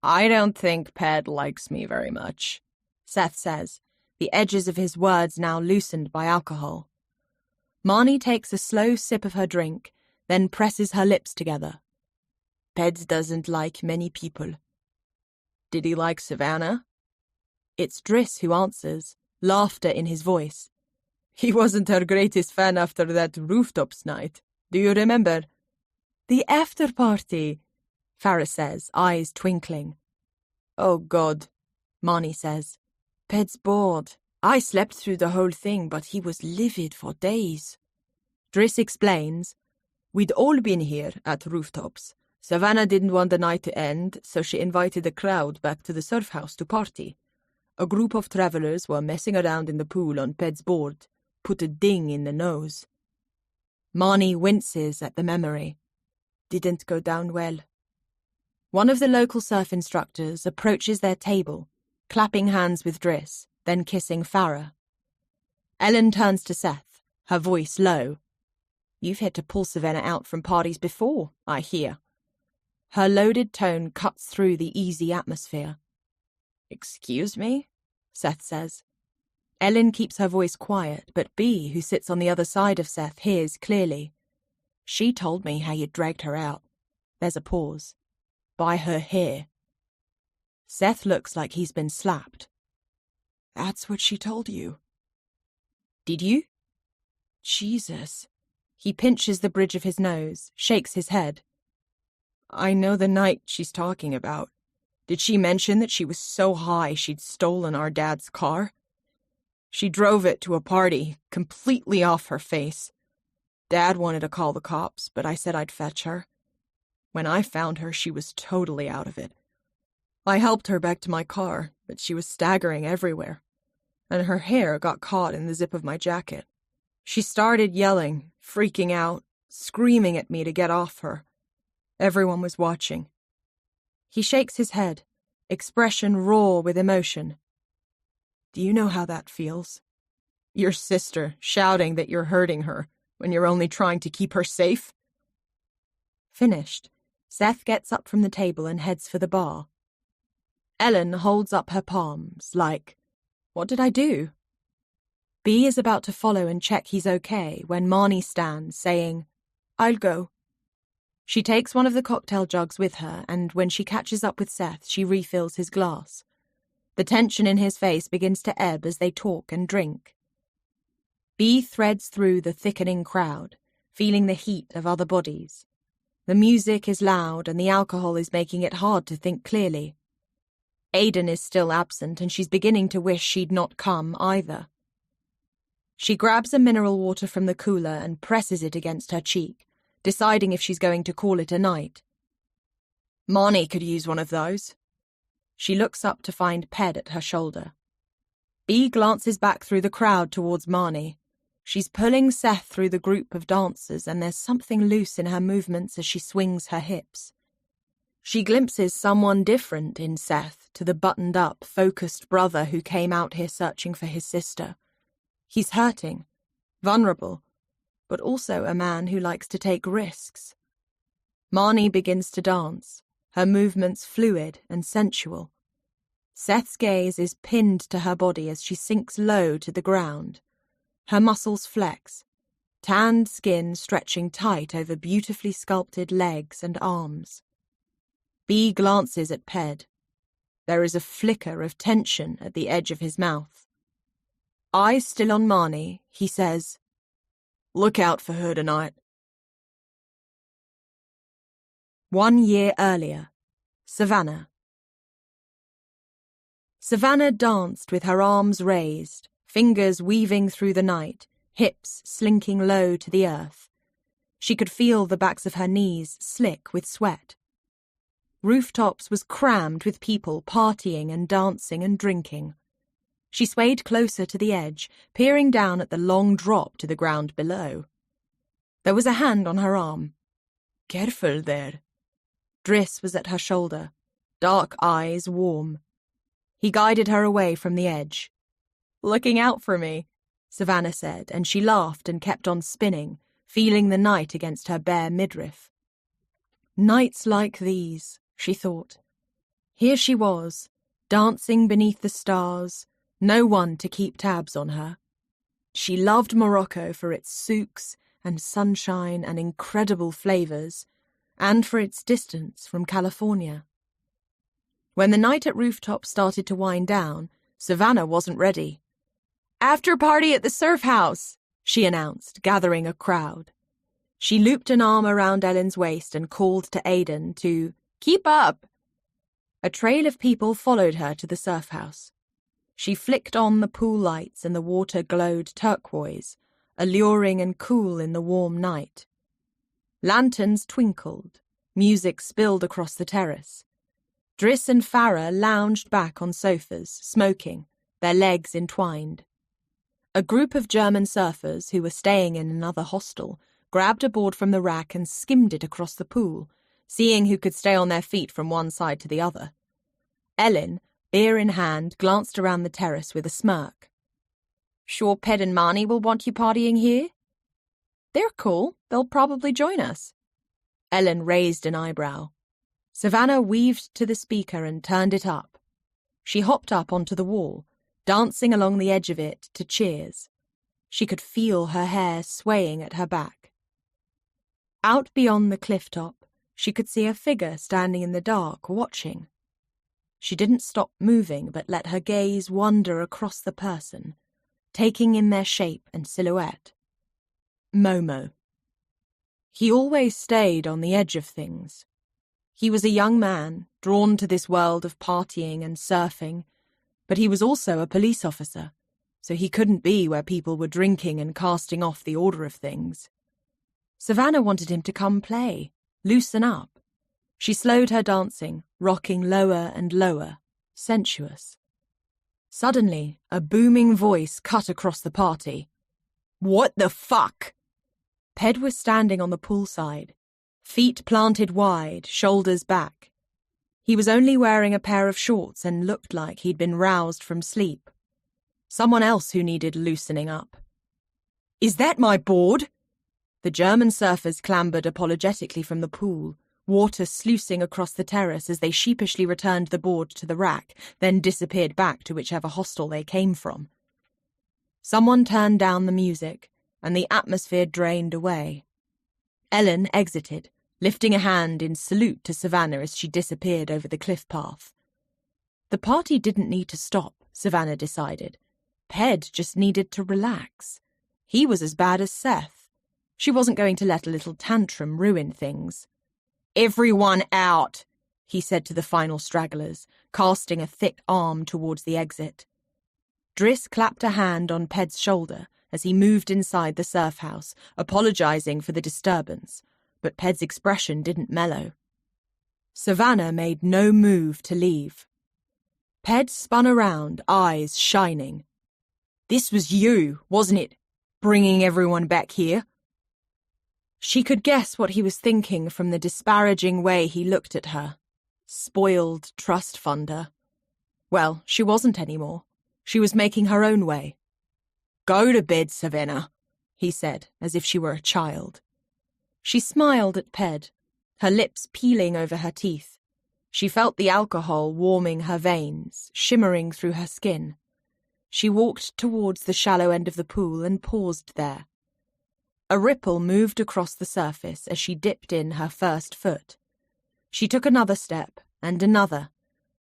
"I don't think Ped likes me very much," Seth says, the edges of his words now loosened by alcohol. Marnie takes a slow sip of her drink, then presses her lips together. Ped doesn't like many people. Did he like Savannah? It's Driss who answers, laughter in his voice. He wasn't her greatest fan after that rooftops night. Do you remember? The after party, Farah says, eyes twinkling. Oh, God, Marnie says. Ped's bored. I slept through the whole thing, but he was livid for days. Driss explains. We'd all been here at rooftops. Savannah didn't want the night to end, so she invited the crowd back to the surf house to party. A group of travelers were messing around in the pool on Ped's board, put a ding in the nose. Marnie winces at the memory. Didn't go down well. One of the local surf instructors approaches their table, clapping hands with Driss, then kissing Farah. Ellen turns to Seth, her voice low. You've had to pull Savannah out from parties before, I hear. Her loaded tone cuts through the easy atmosphere. Excuse me? Seth says. Ellen keeps her voice quiet, but Bea, who sits on the other side of Seth, hears clearly. She told me how you dragged her out. There's a pause. By her hair. Seth looks like he's been slapped. That's what she told you. Did you? Jesus. He pinches the bridge of his nose, shakes his head. I know the night she's talking about. Did she mention that she was so high she'd stolen our dad's car? She drove it to a party, completely off her face. Dad wanted to call the cops, but I said I'd fetch her. When I found her, she was totally out of it. I helped her back to my car, but she was staggering everywhere, and her hair got caught in the zip of my jacket. She started yelling, freaking out, screaming at me to get off her. Everyone was watching. He shakes his head, expression raw with emotion. Do you know how that feels? Your sister shouting that you're hurting her when you're only trying to keep her safe? Finished, Seth gets up from the table and heads for the bar. Ellen holds up her palms, like, what did I do? Bea is about to follow and check he's okay when Marnie stands, saying, I'll go. She takes one of the cocktail jugs with her, and when she catches up with Seth, she refills his glass. The tension in his face begins to ebb as they talk and drink. Bea threads through the thickening crowd, feeling the heat of other bodies. The music is loud and the alcohol is making it hard to think clearly. Aidan is still absent and she's beginning to wish she'd not come either. She grabs a mineral water from the cooler and presses it against her cheek, deciding if she's going to call it a night. Marnie could use one of those. She looks up to find Ped at her shoulder. Bea glances back through the crowd towards Marnie. She's pulling Seth through the group of dancers, and there's something loose in her movements as she swings her hips. She glimpses someone different in Seth to the buttoned-up, focused brother who came out here searching for his sister. He's hurting, vulnerable, but also a man who likes to take risks. Marnie begins to dance, her movements fluid and sensual. Seth's gaze is pinned to her body as she sinks low to the ground. Her muscles flex, tanned skin stretching tight over beautifully sculpted legs and arms. Bea glances at Ped. There is a flicker of tension at the edge of his mouth. Eyes still on Marnie, he says, Look out for her tonight. 1 year earlier, Savannah. Savannah danced with her arms raised, fingers weaving through the night, hips slinking low to the earth. She could feel the backs of her knees slick with sweat. Rooftops was crammed with people partying and dancing and drinking. She swayed closer to the edge, peering down at the long drop to the ground below. There was a hand on her arm. Careful there. Driss was at her shoulder, dark eyes warm. He guided her away from the edge. Looking out for me, Savannah said, and she laughed and kept on spinning, feeling the night against her bare midriff. Nights like these, she thought. Here she was, dancing beneath the stars, no one to keep tabs on her. She loved Morocco for its souks and sunshine and incredible flavours, and for its distance from California. When the night at Rooftop started to wind down, Savannah wasn't ready. "After party at the surf house," she announced, gathering a crowd. She looped an arm around Ellen's waist and called to Aidan to keep up. A trail of people followed her to the surf house. She flicked on the pool lights and the water glowed turquoise, alluring and cool in the warm night. Lanterns twinkled, music spilled across the terrace. Driss and Farah lounged back on sofas, smoking, their legs entwined. A group of German surfers who were staying in another hostel grabbed a board from the rack and skimmed it across the pool, seeing who could stay on their feet from one side to the other. Ellen, beer in hand, glanced around the terrace with a smirk. "Sure Ped and Marnie will want you partying here?" "They're cool. They'll probably join us." Ellen raised an eyebrow. Savannah weaved to the speaker and turned it up. She hopped up onto the wall, dancing along the edge of it to cheers. She could feel her hair swaying at her back. Out beyond the cliff top, she could see a figure standing in the dark, watching. She didn't stop moving, but let her gaze wander across the person, taking in their shape and silhouette. Momo. He always stayed on the edge of things. He was a young man, drawn to this world of partying and surfing, but he was also a police officer, so he couldn't be where people were drinking and casting off the order of things. Savannah wanted him to come play, loosen up. She slowed her dancing, rocking lower and lower, sensuous. Suddenly, a booming voice cut across the party. "What the fuck?" Ped was standing on the poolside, feet planted wide, shoulders back. He was only wearing a pair of shorts and looked like he'd been roused from sleep. Someone else who needed loosening up. "Is that my board?" The German surfers clambered apologetically from the pool, water sluicing across the terrace as they sheepishly returned the board to the rack, then disappeared back to whichever hostel they came from. Someone turned down the music, and the atmosphere drained away. Ellen exited, lifting a hand in salute to Savannah as she disappeared over the cliff path. The party didn't need to stop, Savannah decided. Ped just needed to relax. He was as bad as Seth. She wasn't going to let a little tantrum ruin things. "Everyone out," he said to the final stragglers, casting a thick arm towards the exit. Driss clapped a hand on Ped's shoulder as he moved inside the surf house, apologizing for the disturbance, but Ped's expression didn't mellow. Savannah made no move to leave. Ped spun around, eyes shining. "This was you, wasn't it? Bringing everyone back here?" She could guess what he was thinking from the disparaging way he looked at her. Spoiled trust funder. Well, she wasn't anymore. She was making her own way. "Go to bed, Savannah," he said, as if she were a child. She smiled at Ped, her lips peeling over her teeth. She felt the alcohol warming her veins, shimmering through her skin. She walked towards the shallow end of the pool and paused there. A ripple moved across the surface as she dipped in her first foot. She took another step, and another,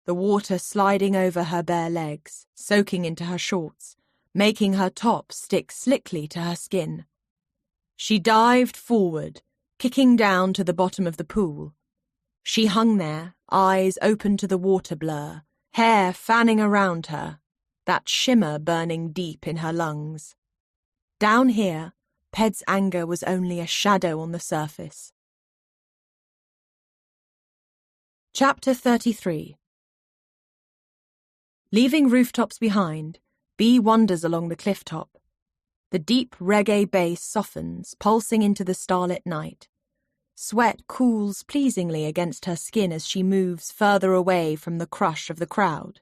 the water sliding over her bare legs, soaking into her shorts, making her top stick slickly to her skin. She dived forward, kicking down to the bottom of the pool. She hung there, eyes open to the water blur, hair fanning around her, that shimmer burning deep in her lungs. Down here, Ped's anger was only a shadow on the surface. Chapter 33. Leaving rooftops behind, Bee wanders along the cliff top. The deep reggae bass softens, pulsing into the starlit night. Sweat cools pleasingly against her skin as she moves further away from the crush of the crowd.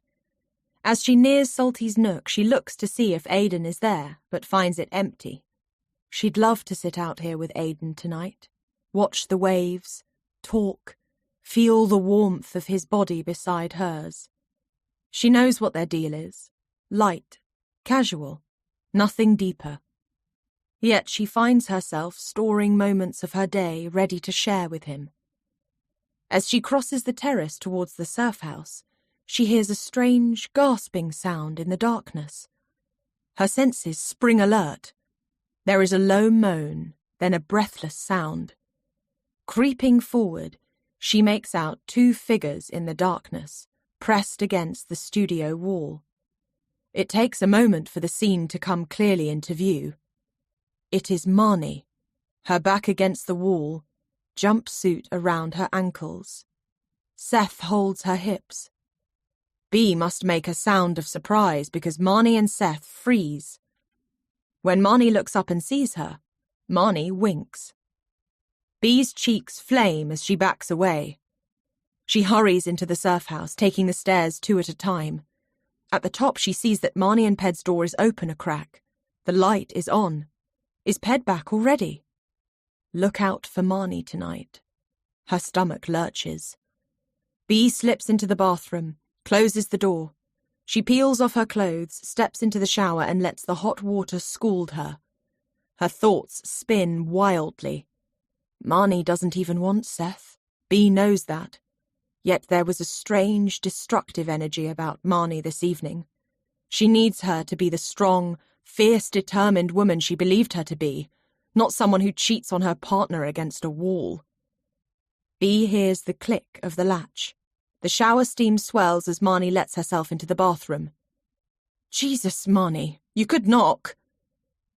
As she nears Salty's Nook, she looks to see if Aidan is there, but finds it empty. She'd love to sit out here with Aidan tonight, watch the waves, talk, feel the warmth of his body beside hers. She knows what their deal is. Light, casual, nothing deeper. Yet she finds herself storing moments of her day ready to share with him. As she crosses the terrace towards the surf house, she hears a strange, gasping sound in the darkness. Her senses spring alert. There is a low moan, then a breathless sound. Creeping forward, she makes out two figures in the darkness, pressed against the studio wall. It takes a moment for the scene to come clearly into view. It is Marnie, her back against the wall, jumpsuit around her ankles. Seth holds her hips. Bea must make a sound of surprise because Marnie and Seth freeze. When Marnie looks up and sees her, Marnie winks. Bea's cheeks flame as she backs away. She hurries into the surf house, taking the stairs 2 at a time. At the top, she sees that Marnie and Ped's door is open a crack. The light is on. Is Ped back already? Look out for Marnie tonight. Her stomach lurches. Bea slips into the bathroom, closes the door. She peels off her clothes, steps into the shower and lets the hot water scald her. Her thoughts spin wildly. Marnie doesn't even want Seth. Bea knows that. Yet there was a strange, destructive energy about Marnie this evening. She needs her to be the strong, fierce, determined woman she believed her to be, not someone who cheats on her partner against a wall. Bea hears the click of the latch. The shower steam swells as Marnie lets herself into the bathroom. Jesus, Marnie, you could knock.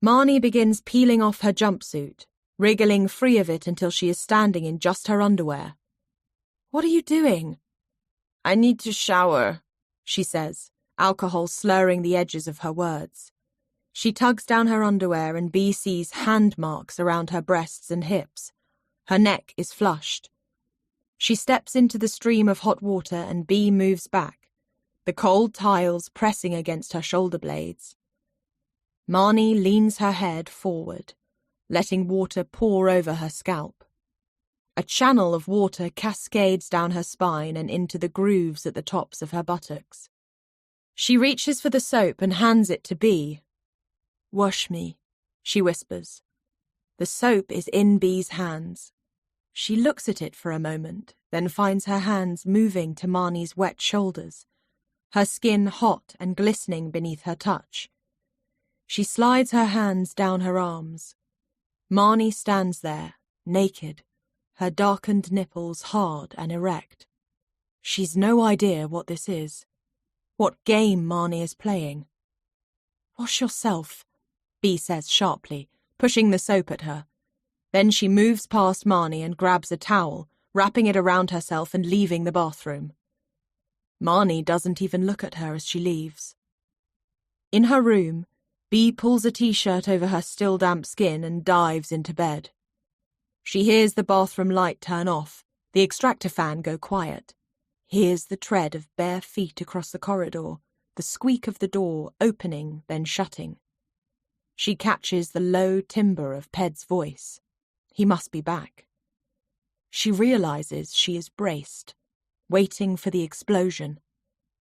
Marnie begins peeling off her jumpsuit, wriggling free of it until she is standing in just her underwear. What are you doing? I need to shower, she says, alcohol slurring the edges of her words. She tugs down her underwear and Bea sees hand marks around her breasts and hips. Her neck is flushed. She steps into the stream of hot water and Bea moves back, the cold tiles pressing against her shoulder blades. Marnie leans her head forward, letting water pour over her scalp. A channel of water cascades down her spine and into the grooves at the tops of her buttocks. She reaches for the soap and hands it to Bea. Wash me, she whispers. The soap is in Bea's hands. She looks at it for a moment, then finds her hands moving to Marnie's wet shoulders, her skin hot and glistening beneath her touch. She slides her hands down her arms. Marnie stands there, naked, her darkened nipples hard and erect. She's no idea what this is, what game Marnie is playing. Wash yourself, Bea says sharply, pushing the soap at her. Then she moves past Marnie and grabs a towel, wrapping it around herself and leaving the bathroom. Marnie doesn't even look at her as she leaves. In her room, Bea pulls a t-shirt over her still damp skin and dives into bed. She hears the bathroom light turn off, the extractor fan go quiet, hears the tread of bare feet across the corridor, the squeak of the door opening then shutting. She catches the low timbre of Ped's voice. He must be back. She realizes she is braced, waiting for the explosion.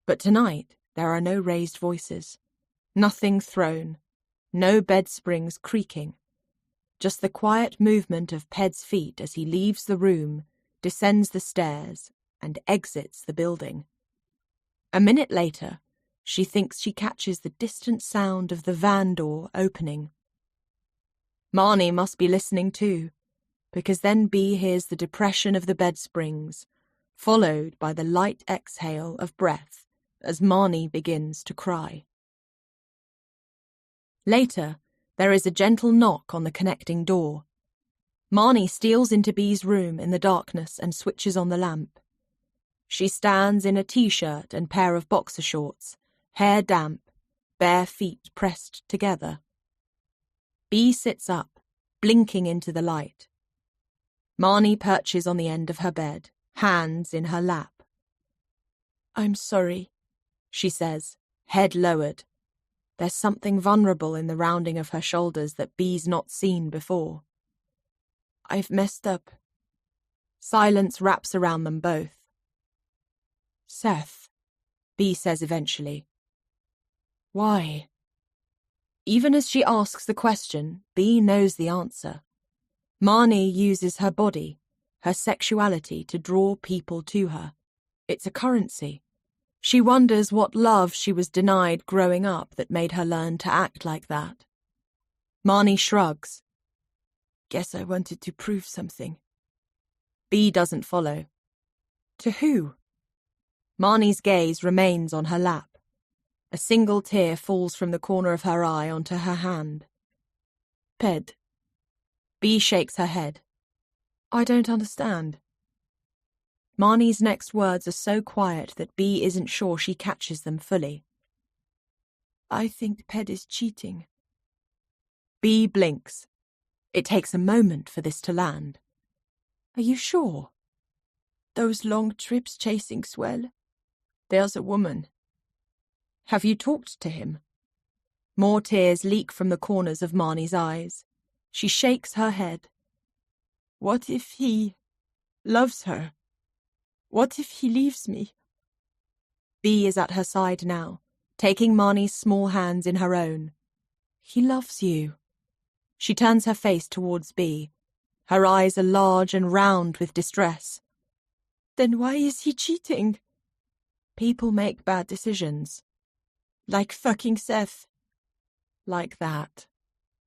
But tonight there are no raised voices, nothing thrown, no bed springs creaking. Just the quiet movement of Ped's feet as he leaves the room, descends the stairs, and exits the building. A minute later, she thinks she catches the distant sound of the van door opening. Marnie must be listening too, because then Bea hears the depression of the bed springs, followed by the light exhale of breath as Marnie begins to cry. Later, there is a gentle knock on the connecting door. Marnie steals into Bea's room in the darkness and switches on the lamp. She stands in a t-shirt and pair of boxer shorts, hair damp, bare feet pressed together. Bea sits up, blinking into the light. Marnie perches on the end of her bed, hands in her lap. I'm sorry, she says, head lowered. There's something vulnerable in the rounding of her shoulders that Bea's not seen before. I've messed up. Silence wraps around them both. Seth, Bea says eventually. Why? Even as she asks the question, Bea knows the answer. Marnie uses her body, her sexuality to draw people to her. It's a currency. She wonders what love she was denied growing up that made her learn to act like that. Marnie shrugs. Guess I wanted to prove something. B doesn't follow. To who? Marnie's gaze remains on her lap. A single tear falls from the corner of her eye onto her hand. Ped. B shakes her head. I don't understand. Marnie's next words are so quiet that B isn't sure she catches them fully. I think Ped is cheating. B blinks. It takes a moment for this to land. Are you sure? Those long trips chasing swell? There's a woman. Have you talked to him? More tears leak from the corners of Marnie's eyes. She shakes her head. What if he loves her? What if he leaves me? B is at her side now, taking Marnie's small hands in her own. He loves you. She turns her face towards B. Her eyes are large and round with distress. Then why is he cheating? People make bad decisions. Like fucking Seth. Like that.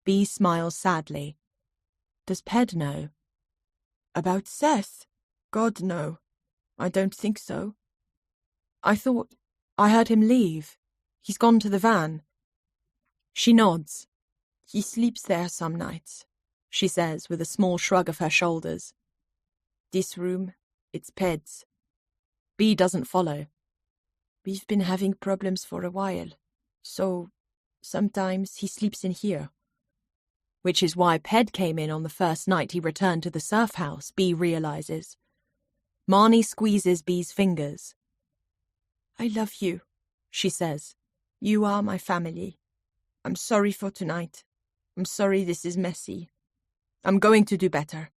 B smiles sadly. Does Ped know? About Seth? God, no. I don't think so. I heard him leave. He's gone to the van. She nods. He sleeps there some nights, she says with a small shrug of her shoulders. This room, it's Ped's. B doesn't follow. We've been having problems for a while, so sometimes he sleeps in here. Which is why Ped came in on the first night he returned to the surf house, B realizes. Marnie squeezes B's fingers. I love you, she says. You are my family. I'm sorry for tonight. I'm sorry this is messy. I'm going to do better.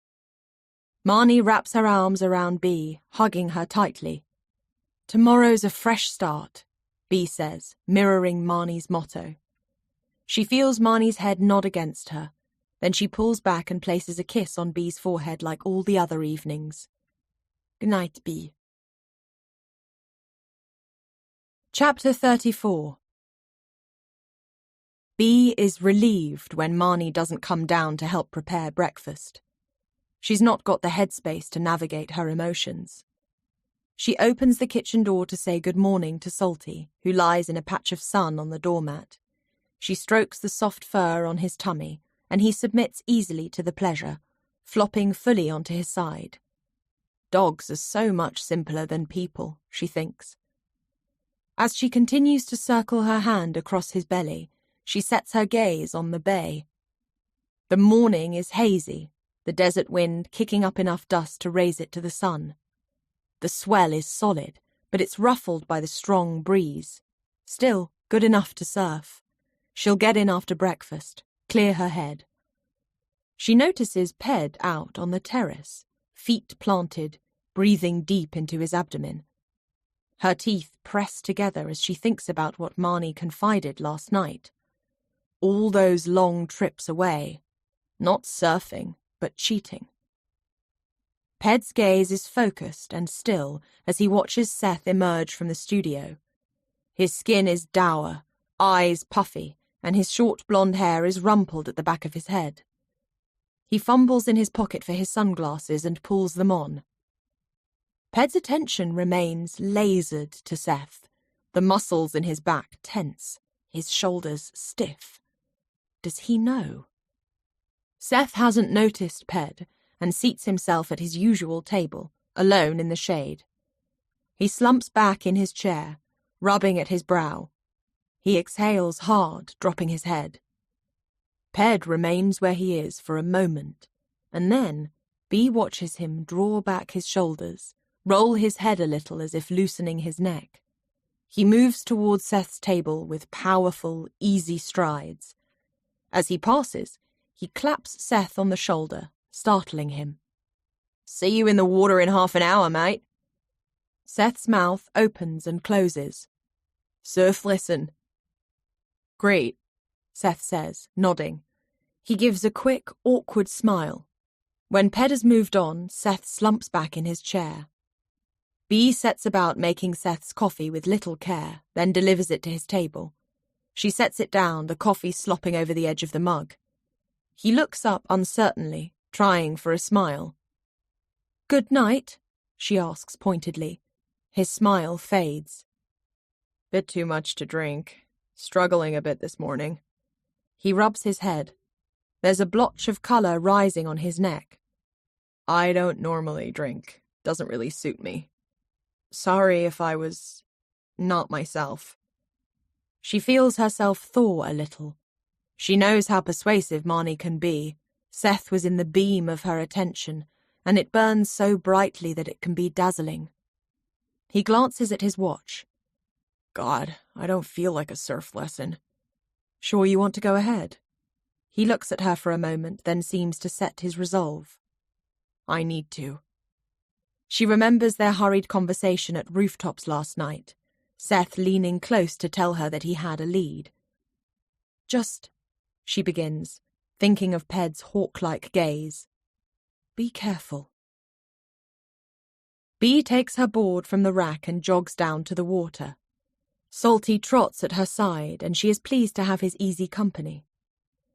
Marnie wraps her arms around B, hugging her tightly. Tomorrow's a fresh start, B says, mirroring Marnie's motto. She feels Marnie's head nod against her. Then she pulls back and places a kiss on B's forehead like all the other evenings. Good night, B. Chapter 34. B is relieved when Marnie doesn't come down to help prepare breakfast. She's not got the headspace to navigate her emotions. She opens the kitchen door to say good morning to Salty, who lies in a patch of sun on the doormat. She strokes the soft fur on his tummy, and he submits easily to the pleasure, flopping fully onto his side. Dogs are so much simpler than people, she thinks. As she continues to circle her hand across his belly, she sets her gaze on the bay. The morning is hazy, the desert wind kicking up enough dust to raise it to the sun. The swell is solid, but it's ruffled by the strong breeze. Still, good enough to surf. She'll get in after breakfast, clear her head. She notices Ped out on the terrace, feet planted, breathing deep into his abdomen. Her teeth press together as she thinks about what Marnie confided last night. All those long trips away. Not surfing, but cheating. Ped's gaze is focused and still as he watches Seth emerge from the studio. His skin is dour, eyes puffy, and his short blonde hair is rumpled at the back of his head. He fumbles in his pocket for his sunglasses and pulls them on. Ped's attention remains lasered to Seth, the muscles in his back tense, his shoulders stiff. Does he know? Seth hasn't noticed Ped and seats himself at his usual table, alone in the shade. He slumps back in his chair, rubbing at his brow. He exhales hard, dropping his head. Ped remains where he is for a moment, and then B watches him draw back his shoulders, roll his head a little as if loosening his neck. He moves towards Seth's table with powerful, easy strides. As he passes, he claps Seth on the shoulder, startling him. See you in the water in half an hour, mate. Seth's mouth opens and closes. Surf lesson. Great, Seth says, nodding. He gives a quick, awkward smile. When Ped has moved on, Seth slumps back in his chair. Bea sets about making Seth's coffee with little care, then delivers it to his table. She sets it down, the coffee slopping over the edge of the mug. He looks up uncertainly, trying for a smile. "Good night?" she asks pointedly. His smile fades. Bit too much to drink. Struggling a bit this morning. He rubs his head. There's a blotch of colour rising on his neck. I don't normally drink. Doesn't really suit me. Sorry if I was not myself. She feels herself thaw a little. She knows how persuasive Marnie can be. Seth was in the beam of her attention, and it burns so brightly that it can be dazzling. He glances at his watch. God, I don't feel like a surf lesson. Sure you want to go ahead? He looks at her for a moment, then seems to set his resolve. I need to. She remembers their hurried conversation at Rooftops last night, Seth leaning close to tell her that he had a lead. Just, she begins, thinking of Ped's hawk-like gaze. Be careful. Bea takes her board from the rack and jogs down to the water. Salty trots at her side, and she is pleased to have his easy company.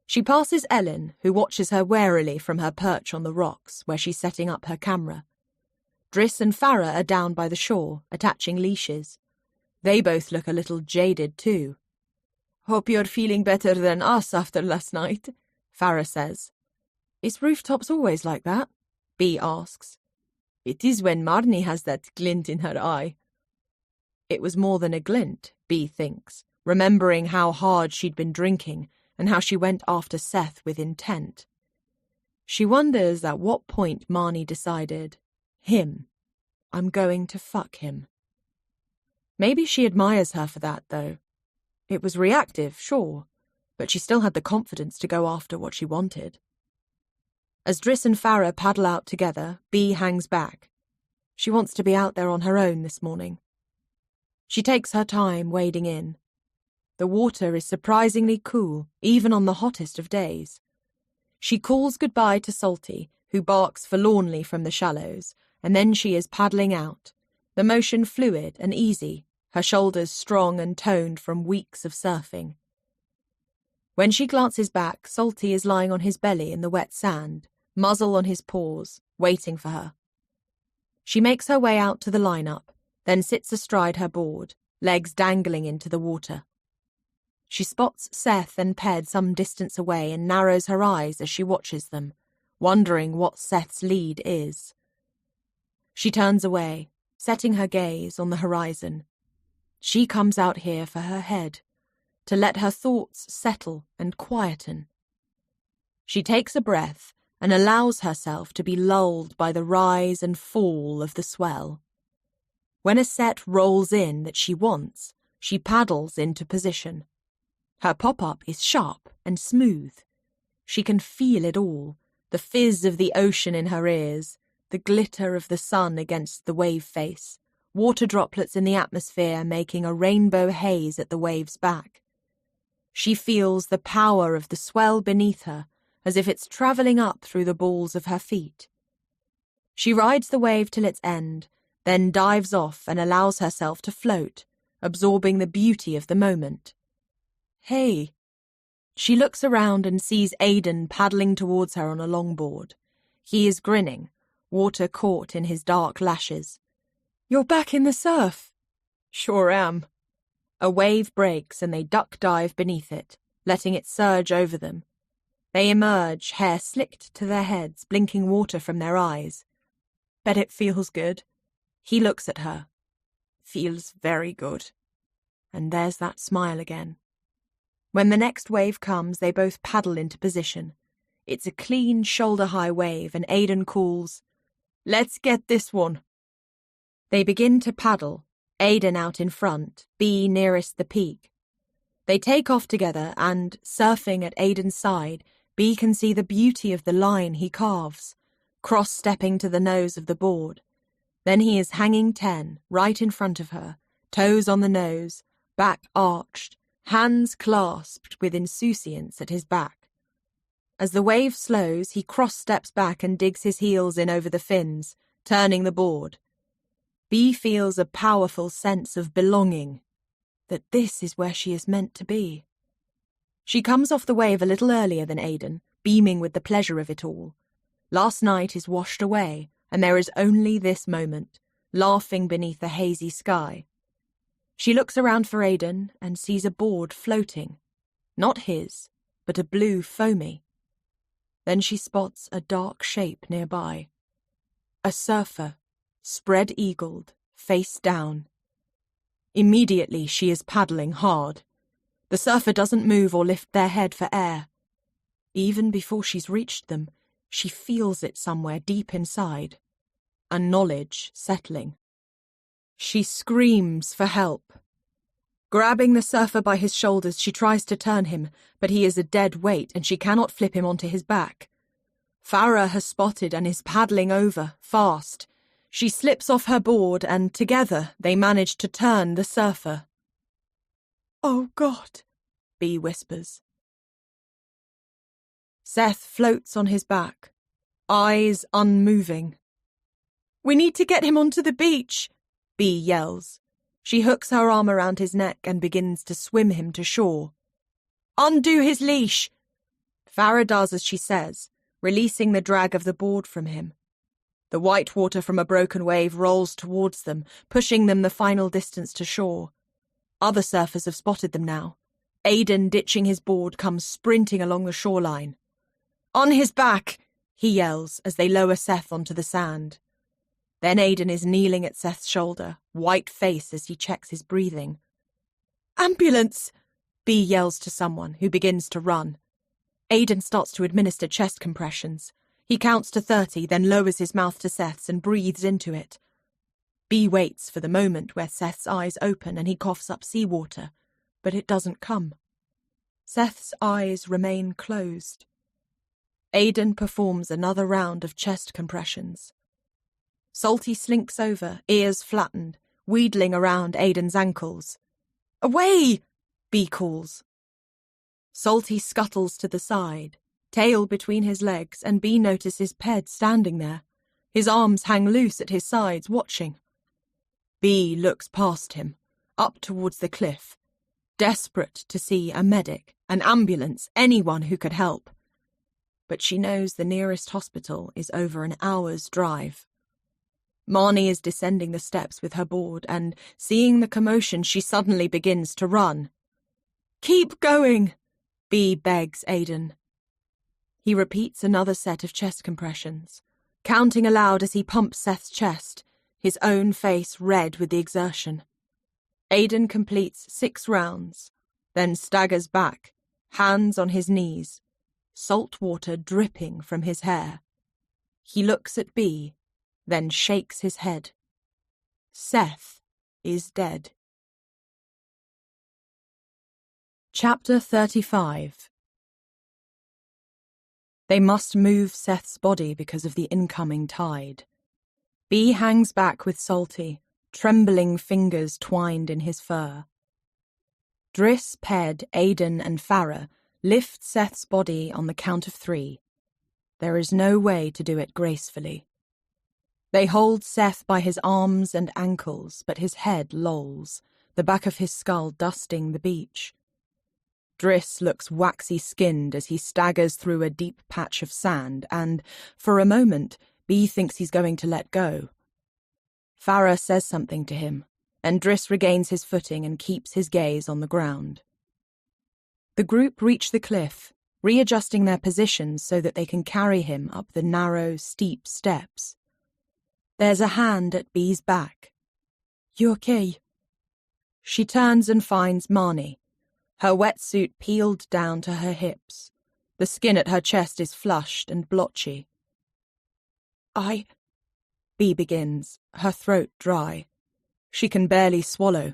She passes Ellen, who watches her warily from her perch on the rocks, where she's setting up her camera. Driss and Farah are down by the shore, attaching leashes. They both look a little jaded too. Hope you're feeling better than us after last night, Farah says. Is Rooftops always like that? Bea asks. It is when Marnie has that glint in her eye. It was more than a glint, Bea thinks, remembering how hard she'd been drinking and how she went after Seth with intent. She wonders at what point Marnie decided, him. I'm going to fuck him. Maybe she admires her for that, though. It was reactive, sure, but she still had the confidence to go after what she wanted. As Driss and Farah paddle out together, Bea hangs back. She wants to be out there on her own this morning. She takes her time wading in. The water is surprisingly cool, even on the hottest of days. She calls goodbye to Salty, who barks forlornly from the shallows, and then she is paddling out, the motion fluid and easy, her shoulders strong and toned from weeks of surfing. When she glances back, Salty is lying on his belly in the wet sand, muzzle on his paws, waiting for her. She makes her way out to the lineup, then sits astride her board, legs dangling into the water. She spots Seth and Ped some distance away and narrows her eyes as she watches them, wondering what Seth's lead is. She turns away, setting her gaze on the horizon. She comes out here for her head, to let her thoughts settle and quieten. She takes a breath and allows herself to be lulled by the rise and fall of the swell. When a set rolls in that she wants, she paddles into position. Her pop-up is sharp and smooth. She can feel it all, the fizz of the ocean in her ears, the glitter of the sun against the wave face, water droplets in the atmosphere making a rainbow haze at the wave's back. She feels the power of the swell beneath her, as if it's travelling up through the balls of her feet. She rides the wave till its end, then dives off and allows herself to float, absorbing the beauty of the moment. Hey! She looks around and sees Aidan paddling towards her on a longboard. He is grinning, water caught in his dark lashes. You're back in the surf. Sure am. A wave breaks and they duck dive beneath it, letting it surge over them. They emerge, hair slicked to their heads, blinking water from their eyes. Bet it feels good. He looks at her. Feels very good. And there's that smile again. When the next wave comes, they both paddle into position. It's a clean, shoulder-high wave, and Aidan calls, "Let's get this one." They begin to paddle, Aidan out in front, Bea nearest the peak. They take off together and, surfing at Aidan's side, Bea can see the beauty of the line he carves, cross-stepping to the nose of the board. Then he is hanging 10, right in front of her, toes on the nose, back arched, hands clasped with insouciance at his back. As the wave slows, he cross-steps back and digs his heels in over the fins, turning the board. Bee feels a powerful sense of belonging, that this is where she is meant to be. She comes off the wave a little earlier than Aidan, beaming with the pleasure of it all. Last night is washed away, and there is only this moment, laughing beneath the hazy sky. She looks around for Aidan and sees a board floating. Not his, but a blue foamy. Then she spots a dark shape nearby. A surfer, spread-eagled, face down. Immediately she is paddling hard. The surfer doesn't move or lift their head for air. Even before she's reached them, she feels it somewhere deep inside. A knowledge settling. She screams for help. Grabbing the surfer by his shoulders, she tries to turn him, but he is a dead weight and she cannot flip him onto his back. Farah has spotted and is paddling over, fast. She slips off her board and, together, they manage to turn the surfer. "Oh, God," Bee whispers. Seth floats on his back, eyes unmoving. "We need to get him onto the beach," Bee yells. She hooks her arm around his neck and begins to swim him to shore. "Undo his leash!" Farah does as she says, releasing the drag of the board from him. The white water from a broken wave rolls towards them, pushing them the final distance to shore. Other surfers have spotted them now. Aidan, ditching his board, comes sprinting along the shoreline. "On his back!" he yells as they lower Seth onto the sand. Then Aidan is kneeling at Seth's shoulder, white face as he checks his breathing. "Ambulance!" Bee yells to someone, who begins to run. Aidan starts to administer chest compressions. He counts to 30, then lowers his mouth to Seth's and breathes into it. Bee waits for the moment where Seth's eyes open and he coughs up seawater, but it doesn't come. Seth's eyes remain closed. Aidan performs another round of chest compressions. Salty slinks over, ears flattened, wheedling around Aidan's ankles. "Away!" Bee calls. Salty scuttles to the side, tail between his legs, and Bee notices Ped standing there. His arms hang loose at his sides, watching. Bee looks past him, up towards the cliff, desperate to see a medic, an ambulance, anyone who could help. But she knows the nearest hospital is over an hour's drive. Marnie is descending the steps with her board, and, seeing the commotion, she suddenly begins to run. "Keep going!" Bee begs Aidan. He repeats another set of chest compressions, counting aloud as he pumps Seth's chest, his own face red with the exertion. Aidan completes 6 rounds, then staggers back, hands on his knees, salt water dripping from his hair. He looks at Bee, then shakes his head. Seth is dead. Chapter 35. They must move Seth's body because of the incoming tide. Bee hangs back with Salty, trembling fingers twined in his fur. Driss, Ped, Aidan, and Farah lift Seth's body on the count of 3. There is no way to do it gracefully. They hold Seth by his arms and ankles, but his head lolls, the back of his skull dusting the beach. Driss looks waxy-skinned as he staggers through a deep patch of sand, and, for a moment, Bee thinks he's going to let go. Farah says something to him, and Driss regains his footing and keeps his gaze on the ground. The group reach the cliff, readjusting their positions so that they can carry him up the narrow, steep steps. There's a hand at Bee's back. "You okay?" She turns and finds Marnie, her wetsuit peeled down to her hips. The skin at her chest is flushed and blotchy. Bee begins, her throat dry. She can barely swallow.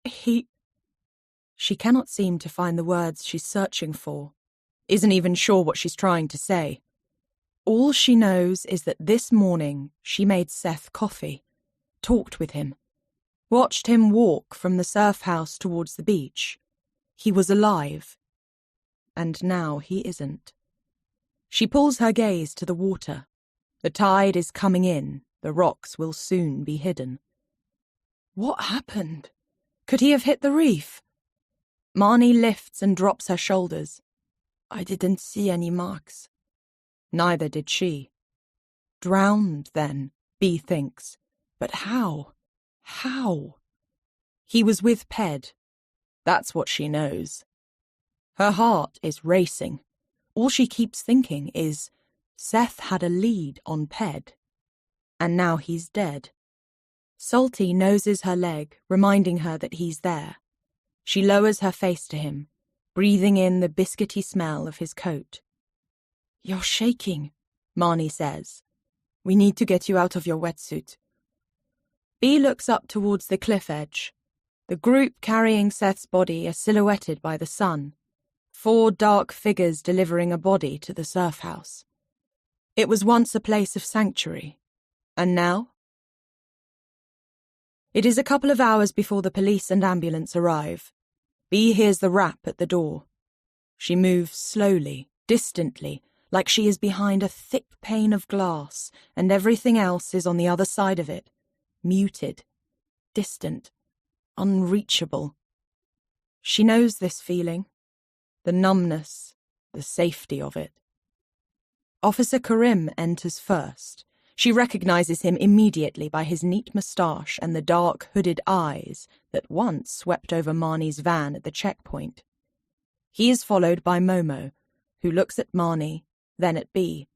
She cannot seem to find the words she's searching for, isn't even sure what she's trying to say. All she knows is that this morning she made Seth coffee, talked with him, watched him walk from the surf house towards the beach. He was alive. and now he isn't. She pulls her gaze to the water. The tide is coming in, the rocks will soon be hidden. What happened? Could he have hit the reef? Marnie lifts and drops her shoulders. I didn't see any marks. Neither did she. Drowned, then, Bea thinks. But how? How? He was with Ped. That's what she knows. Her heart is racing. All she keeps thinking is, Seth had a lead on Ped. And now he's dead. Salty noses her leg, reminding her that he's there. She lowers her face to him, breathing in the biscuity smell of his coat. You're shaking, Marnie says. We need to get you out of your wetsuit. Bea looks up towards the cliff edge. The group carrying Seth's body are silhouetted by the sun. 4 dark figures delivering a body to the surf house. It was once a place of sanctuary. And now? It is a couple of hours before the police and ambulance arrive. Bea hears the rap at the door. She moves slowly, distantly, like she is behind a thick pane of glass, and everything else is on the other side of it, muted, distant, unreachable. She knows this feeling, the numbness, the safety of it. Officer Karim enters first. She recognizes him immediately by his neat moustache and the dark, hooded eyes that once swept over Marnie's van at the checkpoint. He is followed by Momo, who looks at Marnie, then at Bea.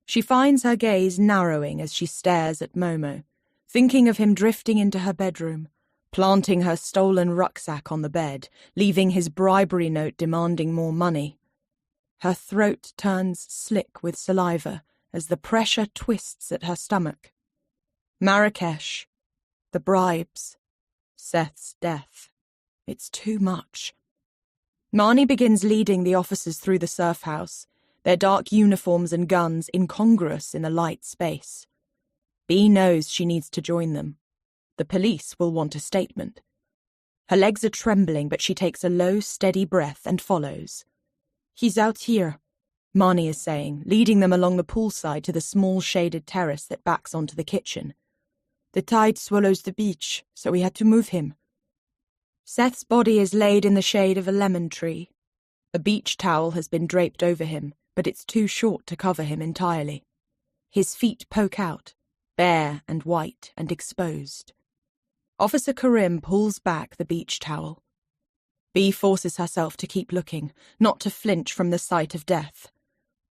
She finds her gaze narrowing as she stares at Momo, thinking of him drifting into her bedroom, planting her stolen rucksack on the bed, leaving his bribery note demanding more money. Her throat turns slick with saliva as the pressure twists at her stomach. Marrakesh, the bribes, Seth's death. It's too much. Marnie begins leading the officers through the surf house, their dark uniforms and guns incongruous in the light space. Bea knows she needs to join them. The police will want a statement. Her legs are trembling, but she takes a low, steady breath and follows. He's out here, Marnie is saying, leading them along the poolside to the small shaded terrace that backs onto the kitchen. The tide swallows the beach, so we had to move him. Seth's body is laid in the shade of a lemon tree. A beach towel has been draped over him, but it's too short to cover him entirely. His feet poke out, bare and white and exposed. Officer Karim pulls back the beach towel. Bea forces herself to keep looking, not to flinch from the sight of death.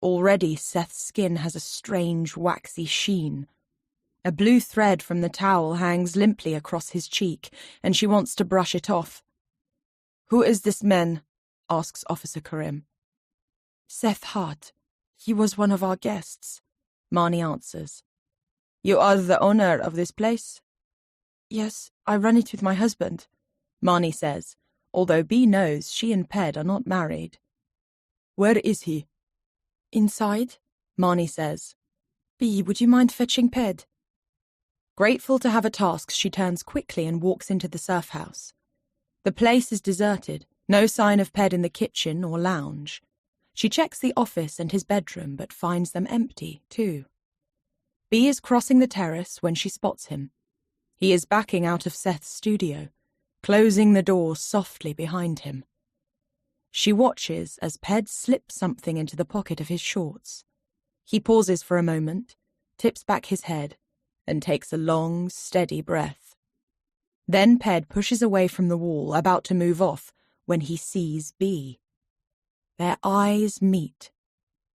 Already Seth's skin has a strange, waxy sheen. A blue thread from the towel hangs limply across his cheek, and she wants to brush it off. "Who is this man?" asks Officer Karim. "Seth Hart. He was one of our guests," Marnie answers. "You are the owner of this place?" "Yes, I run it with my husband," Marnie says, although Bea knows she and Ped are not married. "Where is he?" "Inside," Marnie says. "Bea, would you mind fetching Ped?" Grateful to have a task, she turns quickly and walks into the surf house. The place is deserted, no sign of Ped in the kitchen or lounge. She checks the office and his bedroom, but finds them empty, too. Bea is crossing the terrace when she spots him. He is backing out of Seth's studio, closing the door softly behind him. She watches as Ped slips something into the pocket of his shorts. He pauses for a moment, tips back his head, and takes a long, steady breath. Then Ped pushes away from the wall, about to move off, when he sees Bea. Their eyes meet.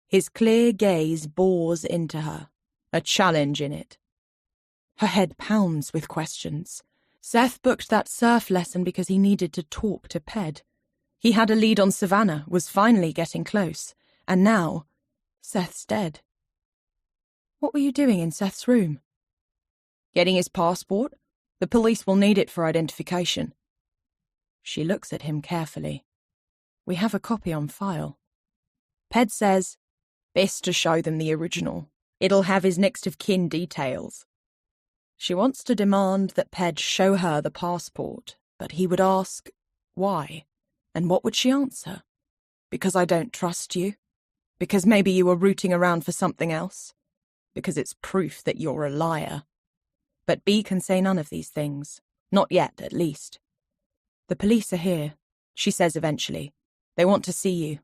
His clear gaze bores into her, a challenge in it. Her head pounds with questions. Seth booked that surf lesson because he needed to talk to Ped. He had a lead on Savannah, was finally getting close, and now Seth's dead. "What were you doing in Seth's room?" "Getting his passport. The police will need it for identification." She looks at him carefully. "We have a copy on file." Ped says, "Best to show them the original. It'll have his next of kin details." She wants to demand that Ped show her the passport, but he would ask, why? And what would she answer? Because I don't trust you? Because maybe you were rooting around for something else? Because it's proof that you're a liar. But B can say none of these things. Not yet, at least. The police are here, she says eventually. They want to see you.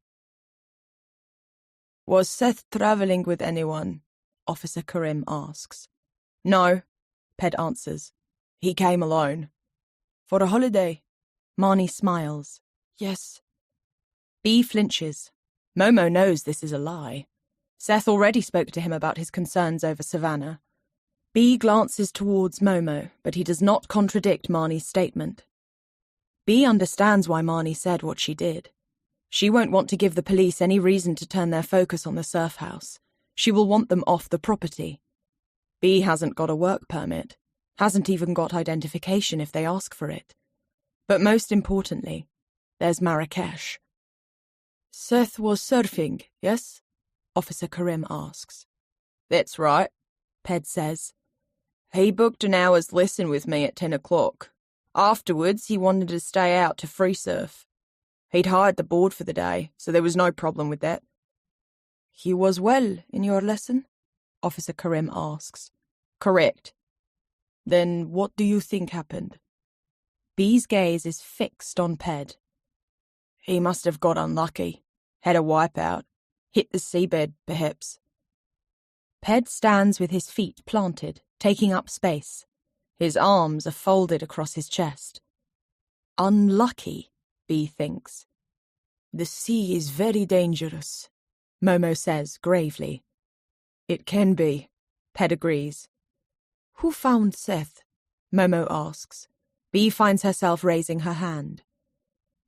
Was Seth travelling with anyone? Officer Karim asks. No, Ped answers. He came alone. For a holiday? Marnie smiles. Yes. B flinches. Momo knows this is a lie. Seth already spoke to him about his concerns over Savannah. B glances towards Momo, but he does not contradict Marnie's statement. B understands why Marnie said what she did. She won't want to give the police any reason to turn their focus on the surf house. She will want them off the property. B hasn't got a work permit, hasn't even got identification if they ask for it. But most importantly, there's Marrakesh. Seth was surfing, yes? Officer Karim asks. That's right, Ped says. He booked an hour's lesson with me at 10 o'clock. Afterwards, he wanted to stay out to free surf. He'd hired the board for the day, so there was no problem with that. He was well in your lesson? Officer Karim asks. Correct. Then what do you think happened? B's gaze is fixed on Ped. He must have got unlucky. Had a wipeout. Hit the seabed, perhaps. Ped stands with his feet planted, taking up space. His arms are folded across his chest. Unlucky, B thinks. The sea is very dangerous, Momo says gravely. It can be, Ped agrees. Who found Seth? Momo asks. B finds herself raising her hand.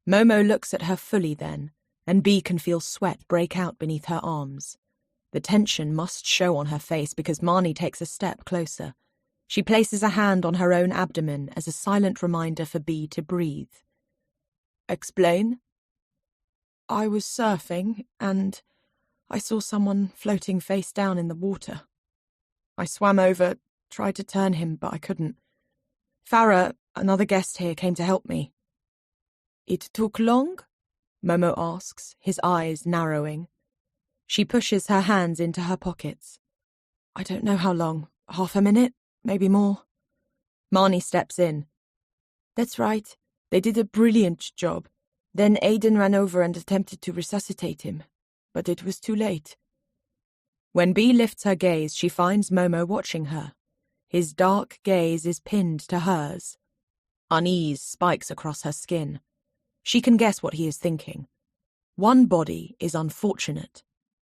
Momo looks at her fully then, and B can feel sweat break out beneath her arms. The tension must show on her face because Marnie takes a step closer. She places a hand on her own abdomen as a silent reminder for B to breathe. Explain? I was surfing, and I saw someone floating face down in the water. I swam over, tried to turn him, but I couldn't. Farah, another guest here, came to help me. It took long? Momo asks, his eyes narrowing. She pushes her hands into her pockets. I don't know how long. Half a minute? Maybe more. Marnie steps in. That's right. They did a brilliant job. Then Aiden ran over and attempted to resuscitate him, but it was too late. When B lifts her gaze, she finds Momo watching her. His dark gaze is pinned to hers. Unease spikes across her skin. She can guess what he is thinking. One body is unfortunate.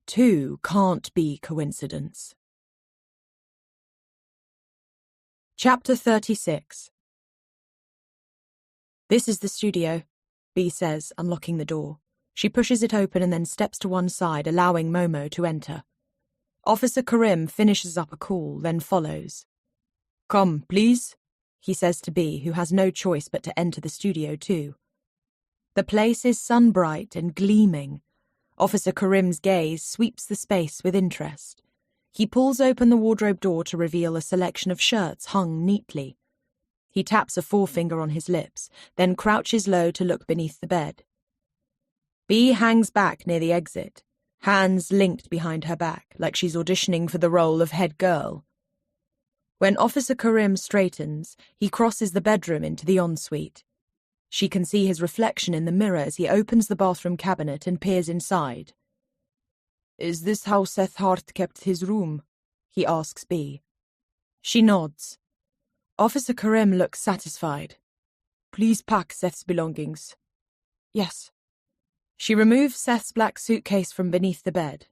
Two can't be coincidence. Chapter 36. This is the studio, B says, unlocking the door. She pushes it open and then steps to one side, allowing Momo to enter. Officer Karim finishes up a call, then follows. Come, please, he says to B, who has no choice but to enter the studio too. The place is sun-bright and gleaming. Officer Karim's gaze sweeps the space with interest. He pulls open the wardrobe door to reveal a selection of shirts hung neatly. He taps a forefinger on his lips, then crouches low to look beneath the bed. B hangs back near the exit, hands linked behind her back, like she's auditioning for the role of head girl. When Officer Karim straightens, he crosses the bedroom into the ensuite. She can see his reflection in the mirror as he opens the bathroom cabinet and peers inside. Is this how Seth Hart kept his room? He asks B. She nods. Officer Karim looks satisfied. Please pack Seth's belongings. Yes. She removes Seth's black suitcase from beneath the bed.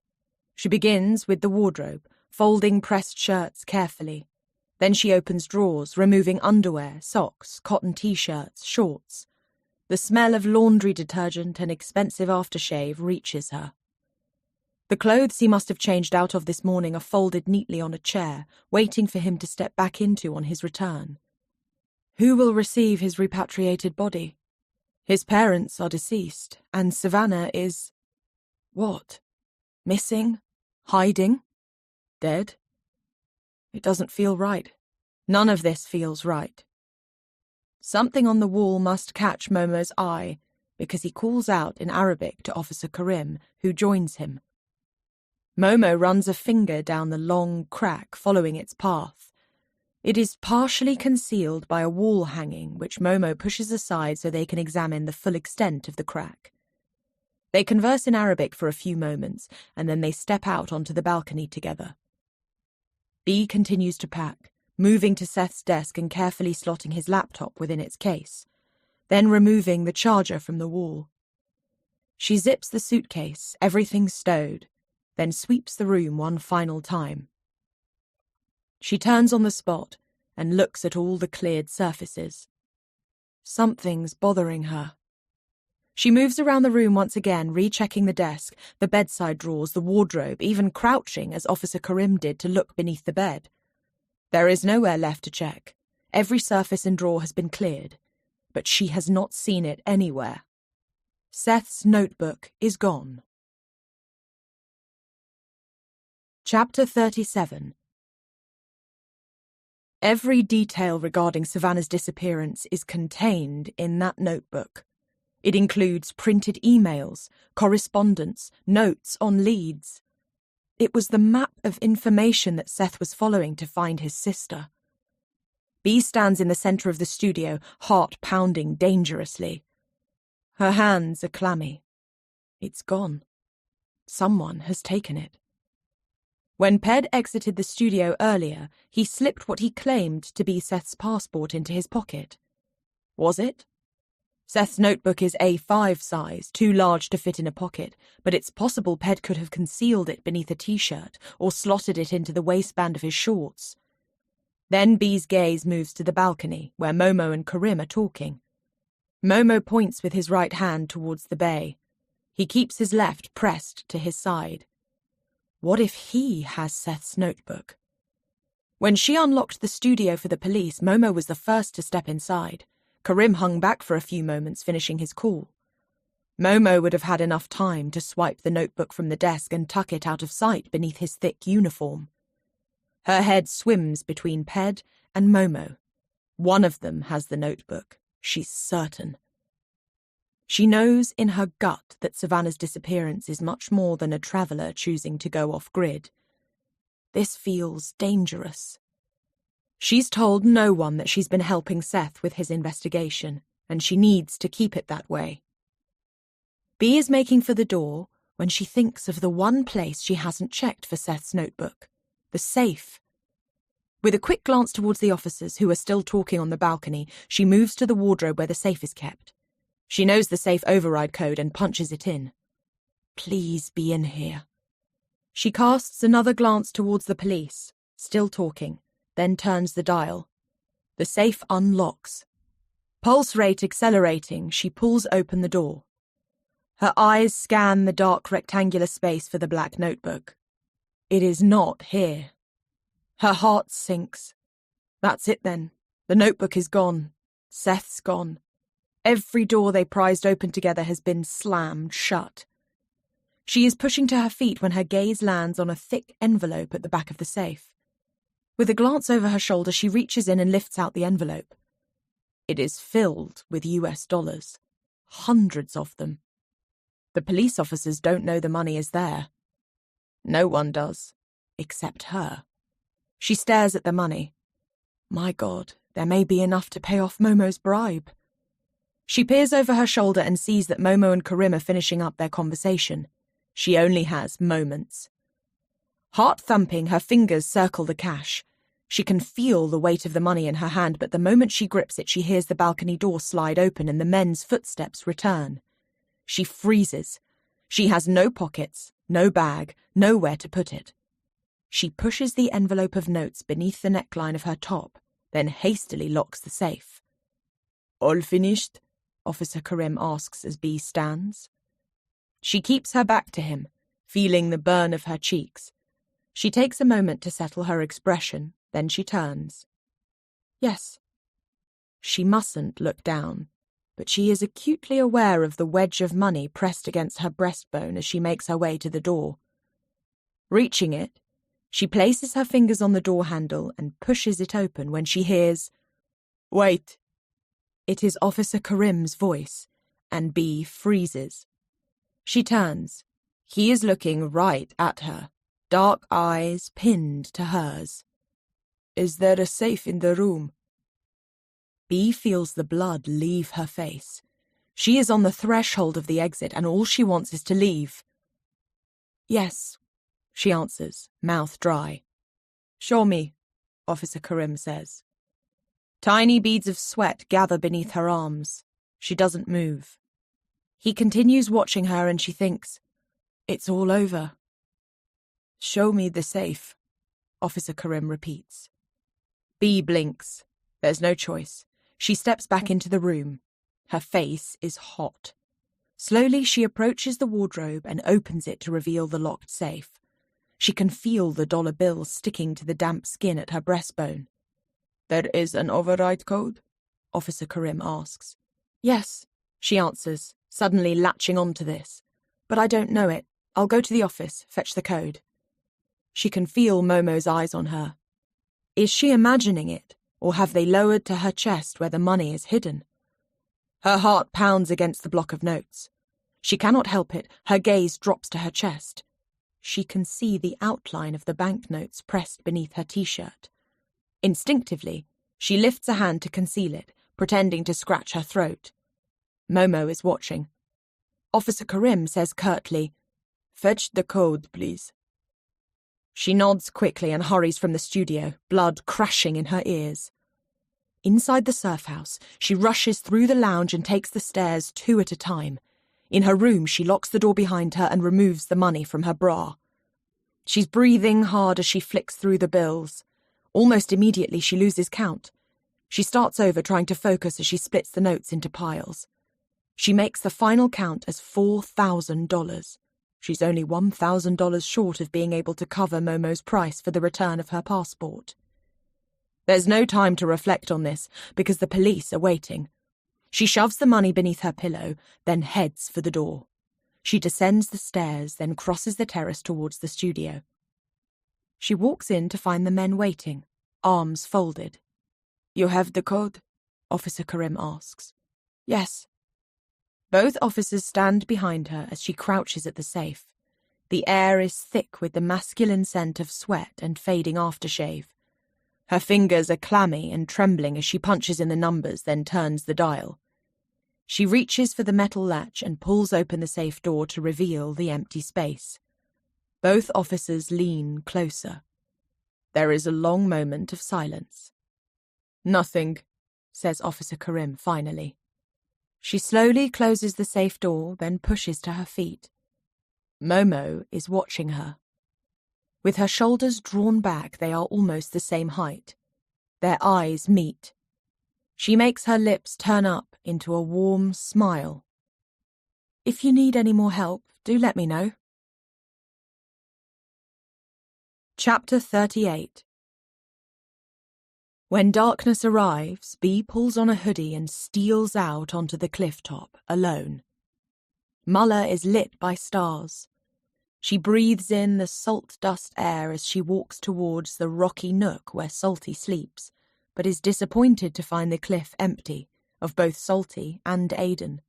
She begins with the wardrobe, folding pressed shirts carefully. Then she opens drawers, removing underwear, socks, cotton t-shirts, shorts. The smell of laundry detergent and expensive aftershave reaches her. The clothes he must have changed out of this morning are folded neatly on a chair, waiting for him to step back into on his return. Who will receive his repatriated body? His parents are deceased, and Savannah is... what? Missing? Hiding? Dead? It doesn't feel right. None of this feels right. Something on the wall must catch Momo's eye. because he calls out in Arabic to Officer Karim, who joins him. Momo runs a finger down the long crack following its path. It is partially concealed by a wall hanging, which Momo pushes aside so they can examine the full extent of the crack. They converse in Arabic for a few moments, and then they step out onto the balcony together. B continues to pack, moving to Seth's desk and carefully slotting his laptop within its case, then removing the charger from the wall. She zips the suitcase, everything stowed, then sweeps the room one final time. She turns on the spot and looks at all the cleared surfaces. Something's bothering her. She moves around the room once again, rechecking the desk, the bedside drawers, the wardrobe, even crouching as Officer Karim did to look beneath the bed. There is nowhere left to check. Every surface and drawer has been cleared, but she has not seen it anywhere. Seth's notebook is gone. Chapter 37. Every detail regarding Savannah's disappearance is contained in that notebook. It includes printed emails, correspondence, notes on leads. It was the map of information that Seth was following to find his sister. B stands in the centre of the studio, heart pounding dangerously. Her hands are clammy. It's gone. Someone has taken it. When Ped exited the studio earlier, he slipped what he claimed to be Seth's passport into his pocket. Was it? Seth's notebook is A5 size, too large to fit in a pocket, but it's possible Ped could have concealed it beneath a t-shirt or slotted it into the waistband of his shorts. Then B's gaze moves to the balcony, where Momo and Karim are talking. Momo points with his right hand towards the bay. He keeps his left pressed to his side. What if he has Seth's notebook? When she unlocked the studio for the police, Momo was the first to step inside. Karim hung back for a few moments, finishing his call. Momo would have had enough time to swipe the notebook from the desk and tuck it out of sight beneath his thick uniform. Her head swims between Ped and Momo. One of them has the notebook, she's certain. She knows in her gut that Savannah's disappearance is much more than a traveller choosing to go off-grid. This feels dangerous. She's told no one that she's been helping Seth with his investigation, and she needs to keep it that way. B is making for the door when she thinks of the one place she hasn't checked for Seth's notebook, the safe. With a quick glance towards the officers, who are still talking on the balcony, she moves to the wardrobe where the safe is kept. She knows the safe override code and punches it in. Please be in here. She casts another glance towards the police, still talking, then turns the dial. The safe unlocks. Pulse rate accelerating, she pulls open the door. Her eyes scan the dark rectangular space for the black notebook. It is not here. Her heart sinks. That's it then. The notebook is gone. Seth's gone. Every door they prized open together has been slammed shut. She is pushing to her feet when her gaze lands on a thick envelope at the back of the safe. With a glance over her shoulder, she reaches in and lifts out the envelope. It is filled with US dollars. Hundreds of them. The police officers don't know the money is there. No one does, except her. She stares at the money. My God, there may be enough to pay off Momo's bribe. She peers over her shoulder and sees that Momo and Karim are finishing up their conversation. She only has moments. Heart-thumping, her fingers circle the cash. She can feel the weight of the money in her hand, but the moment she grips it, she hears the balcony door slide open and the men's footsteps return. She freezes. She has no pockets, no bag, nowhere to put it. She pushes the envelope of notes beneath the neckline of her top, then hastily locks the safe. All finished? Officer Karim asks as B stands. She keeps her back to him, feeling the burn of her cheeks. She takes a moment to settle her expression, then she turns. Yes. She mustn't look down, but she is acutely aware of the wedge of money pressed against her breastbone as she makes her way to the door. Reaching it, she places her fingers on the door handle and pushes it open when she hears, "Wait." It is Officer Karim's voice, and B freezes. She turns. He is looking right at her, dark eyes pinned to hers. "Is there a safe in the room?" B feels the blood leave her face. She is on the threshold of the exit, and all she wants is to leave. "Yes," she answers, mouth dry. "Show me," Officer Karim says. Tiny beads of sweat gather beneath her arms. She doesn't move. He continues watching her, and she thinks, "It's all over." "Show me the safe," Officer Karim repeats. B blinks. There's no choice. She steps back into the room. Her face is hot. Slowly she approaches the wardrobe and opens it to reveal the locked safe. She can feel the dollar bills sticking to the damp skin at her breastbone. "There is an override code?" Officer Karim asks. "Yes," she answers, suddenly latching on to this. "But I don't know it. I'll go to the office, fetch the code." She can feel Momo's eyes on her. Is she imagining it, or have they lowered to her chest where the money is hidden? Her heart pounds against the block of notes. She cannot help it. Her gaze drops to her chest. She can see the outline of the banknotes pressed beneath her t-shirt. Instinctively, she lifts a hand to conceal it, pretending to scratch her throat. Momo is watching. Officer Karim says curtly, "Fetch the code, please." She nods quickly and hurries from the studio, blood crashing in her ears. Inside the surf house, she rushes through the lounge and takes the stairs 2 at a time. In her room, she locks the door behind her and removes the money from her bra. She's breathing hard as she flicks through the bills. Almost immediately, she loses count. She starts over, trying to focus as she splits the notes into piles. She makes the final count as $4,000. She's only $1,000 short of being able to cover Momo's price for the return of her passport. There's no time to reflect on this, because the police are waiting. She shoves the money beneath her pillow, then heads for the door. She descends the stairs, then crosses the terrace towards the studio. She walks in to find the men waiting, arms folded. "You have the code?" Officer Karim asks. "Yes." Both officers stand behind her as she crouches at the safe. The air is thick with the masculine scent of sweat and fading aftershave. Her fingers are clammy and trembling as she punches in the numbers, then turns the dial. She reaches for the metal latch and pulls open the safe door to reveal the empty space. Both officers lean closer. There is a long moment of silence. "Nothing," says Officer Karim finally. She slowly closes the safe door, then pushes to her feet. Momo is watching her. With her shoulders drawn back, they are almost the same height. Their eyes meet. She makes her lips turn up into a warm smile. "If you need any more help, do let me know." Chapter 38. When darkness arrives, Bee pulls on a hoodie and steals out onto the cliff top, alone. Muller is lit by stars. She breathes in the salt dust air as she walks towards the rocky nook where Salty sleeps, but is disappointed to find the cliff empty, of both Salty and Aidan.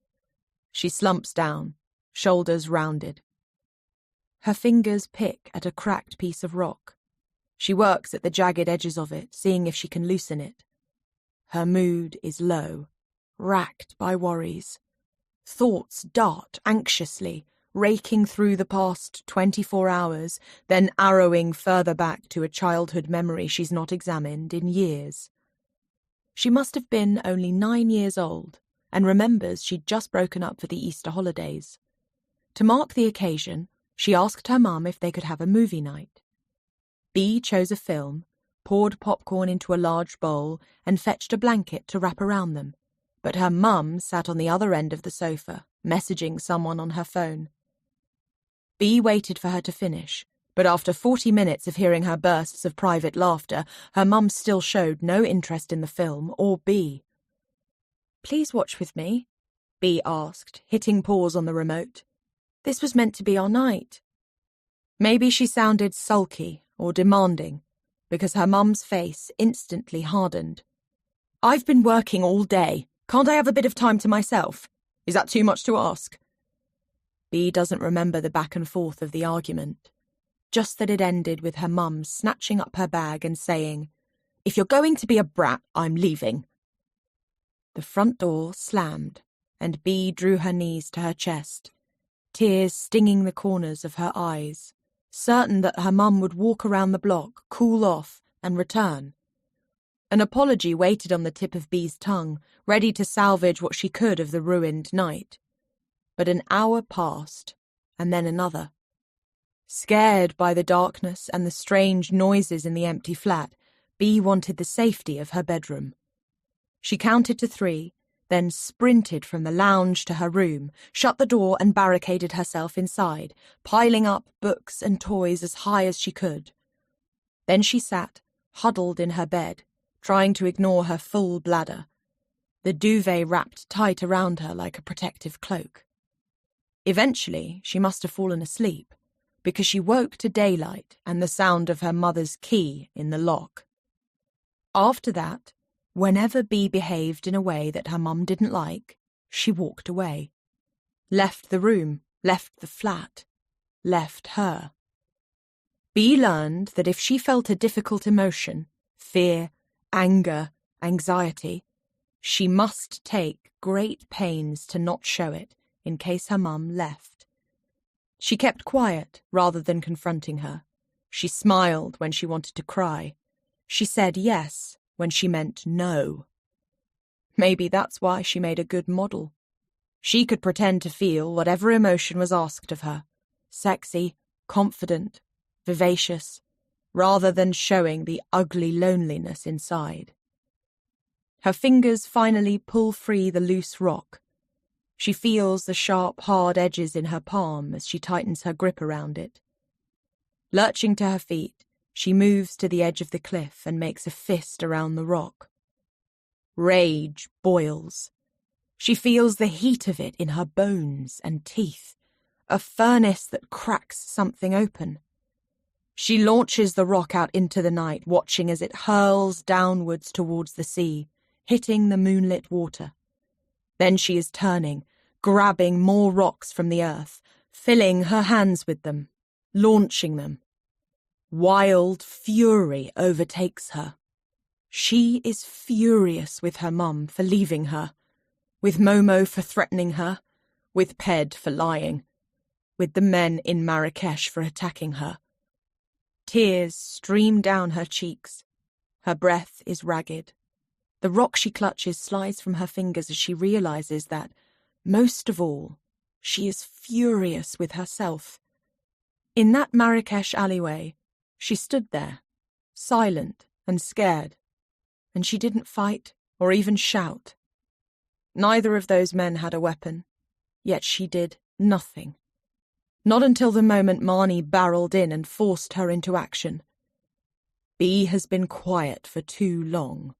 She slumps down, shoulders rounded. Her fingers pick at a cracked piece of rock. She works at the jagged edges of it, seeing if she can loosen it. Her mood is low, racked by worries. Thoughts dart anxiously, raking through the past 24 hours, then arrowing further back to a childhood memory she's not examined in years. She must have been only 9 years old, and remembers she'd just broken up for the Easter holidays. To mark the occasion, she asked her mum if they could have a movie night. Bee chose a film, poured popcorn into a large bowl, and fetched a blanket to wrap around them, but her mum sat on the other end of the sofa, messaging someone on her phone. Bee waited for her to finish, but after 40 minutes of hearing her bursts of private laughter, her mum still showed no interest in the film or Bee. "Please watch with me," Bee asked, hitting pause on the remote. "This was meant to be our night." Maybe she sounded sulky or demanding, because her mum's face instantly hardened. "I've been working all day. Can't I have a bit of time to myself? Is that too much to ask? Bea doesn't remember the back and forth of the argument, just that it ended with her mum snatching up her bag and saying, "If you're going to be a brat, I'm leaving." The front door slammed, and Bea drew her knees to her chest, tears stinging the corners of her eyes, certain that her mum would walk around the block, cool off, and return. An apology waited on the tip of Bea's tongue, ready to salvage what she could of the ruined night. But an hour passed, and then another. Scared by the darkness and the strange noises in the empty flat, Bea wanted the safety of her bedroom. She counted to 3, then sprinted from the lounge to her room, shut the door and barricaded herself inside, piling up books and toys as high as she could. Then she sat, huddled in her bed, trying to ignore her full bladder, the duvet wrapped tight around her like a protective cloak. Eventually, she must have fallen asleep, because she woke to daylight and the sound of her mother's key in the lock. After that, whenever Bea behaved in a way that her mum didn't like, she walked away. Left the room, left the flat, left her. Bea learned that if she felt a difficult emotion, fear, anger, anxiety, she must take great pains to not show it in case her mum left. She kept quiet rather than confronting her. She smiled when she wanted to cry. She said yes when she meant no. Maybe that's why she made a good model. She could pretend to feel whatever emotion was asked of her, sexy, confident, vivacious, rather than showing the ugly loneliness inside. Her fingers finally pull free the loose rock. She feels the sharp, hard edges in her palm as she tightens her grip around it. Lurching to her feet, she moves to the edge of the cliff and makes a fist around the rock. Rage boils. She feels the heat of it in her bones and teeth, a furnace that cracks something open. She launches the rock out into the night, watching as it hurls downwards towards the sea, hitting the moonlit water. Then she is turning, grabbing more rocks from the earth, filling her hands with them, launching them. Wild fury overtakes her. She is furious with her mum for leaving her, with Momo for threatening her, with Ped for lying, with the men in Marrakesh for attacking her. Tears stream down her cheeks. Her breath is ragged. The rock she clutches slides from her fingers as she realizes that, most of all, she is furious with herself. In that Marrakesh alleyway, she stood there, silent and scared, and she didn't fight or even shout. Neither of those men had a weapon, yet she did nothing. Not until the moment Marnie barreled in and forced her into action. Bea has been quiet for too long.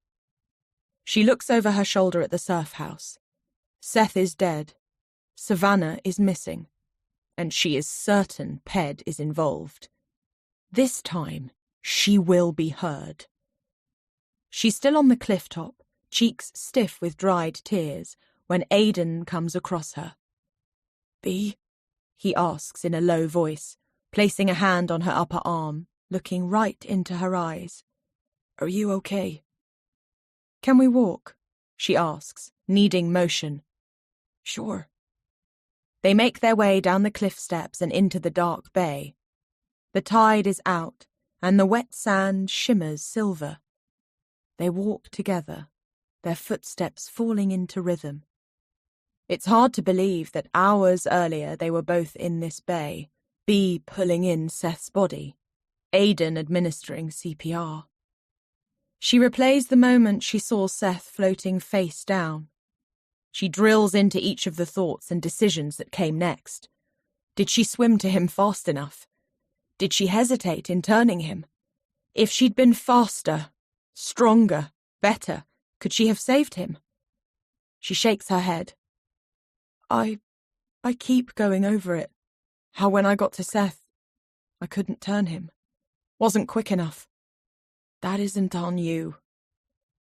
She looks over her shoulder at the surf house. Seth is dead. Savannah is missing. And she is certain Ped is involved. This time, she will be heard. She's still on the cliff top, cheeks stiff with dried tears, when Aidan comes across her. "Bea?" he asks in a low voice, placing a hand on her upper arm, looking right into her eyes. "Are you okay?" "Can we walk?" she asks, needing motion. "Sure." They make their way down the cliff steps and into the dark bay. The tide is out, and the wet sand shimmers silver. They walk together, their footsteps falling into rhythm. It's hard to believe that hours earlier they were both in this bay, Bea pulling in Seth's body, Aidan administering CPR. She replays the moment she saw Seth floating face down. She drills into each of the thoughts and decisions that came next. Did she swim to him fast enough? Did she hesitate in turning him? If she'd been faster, stronger, better, could she have saved him? She shakes her head. I keep going over it. How when I got to Seth, I couldn't turn him. Wasn't quick enough. That isn't on you.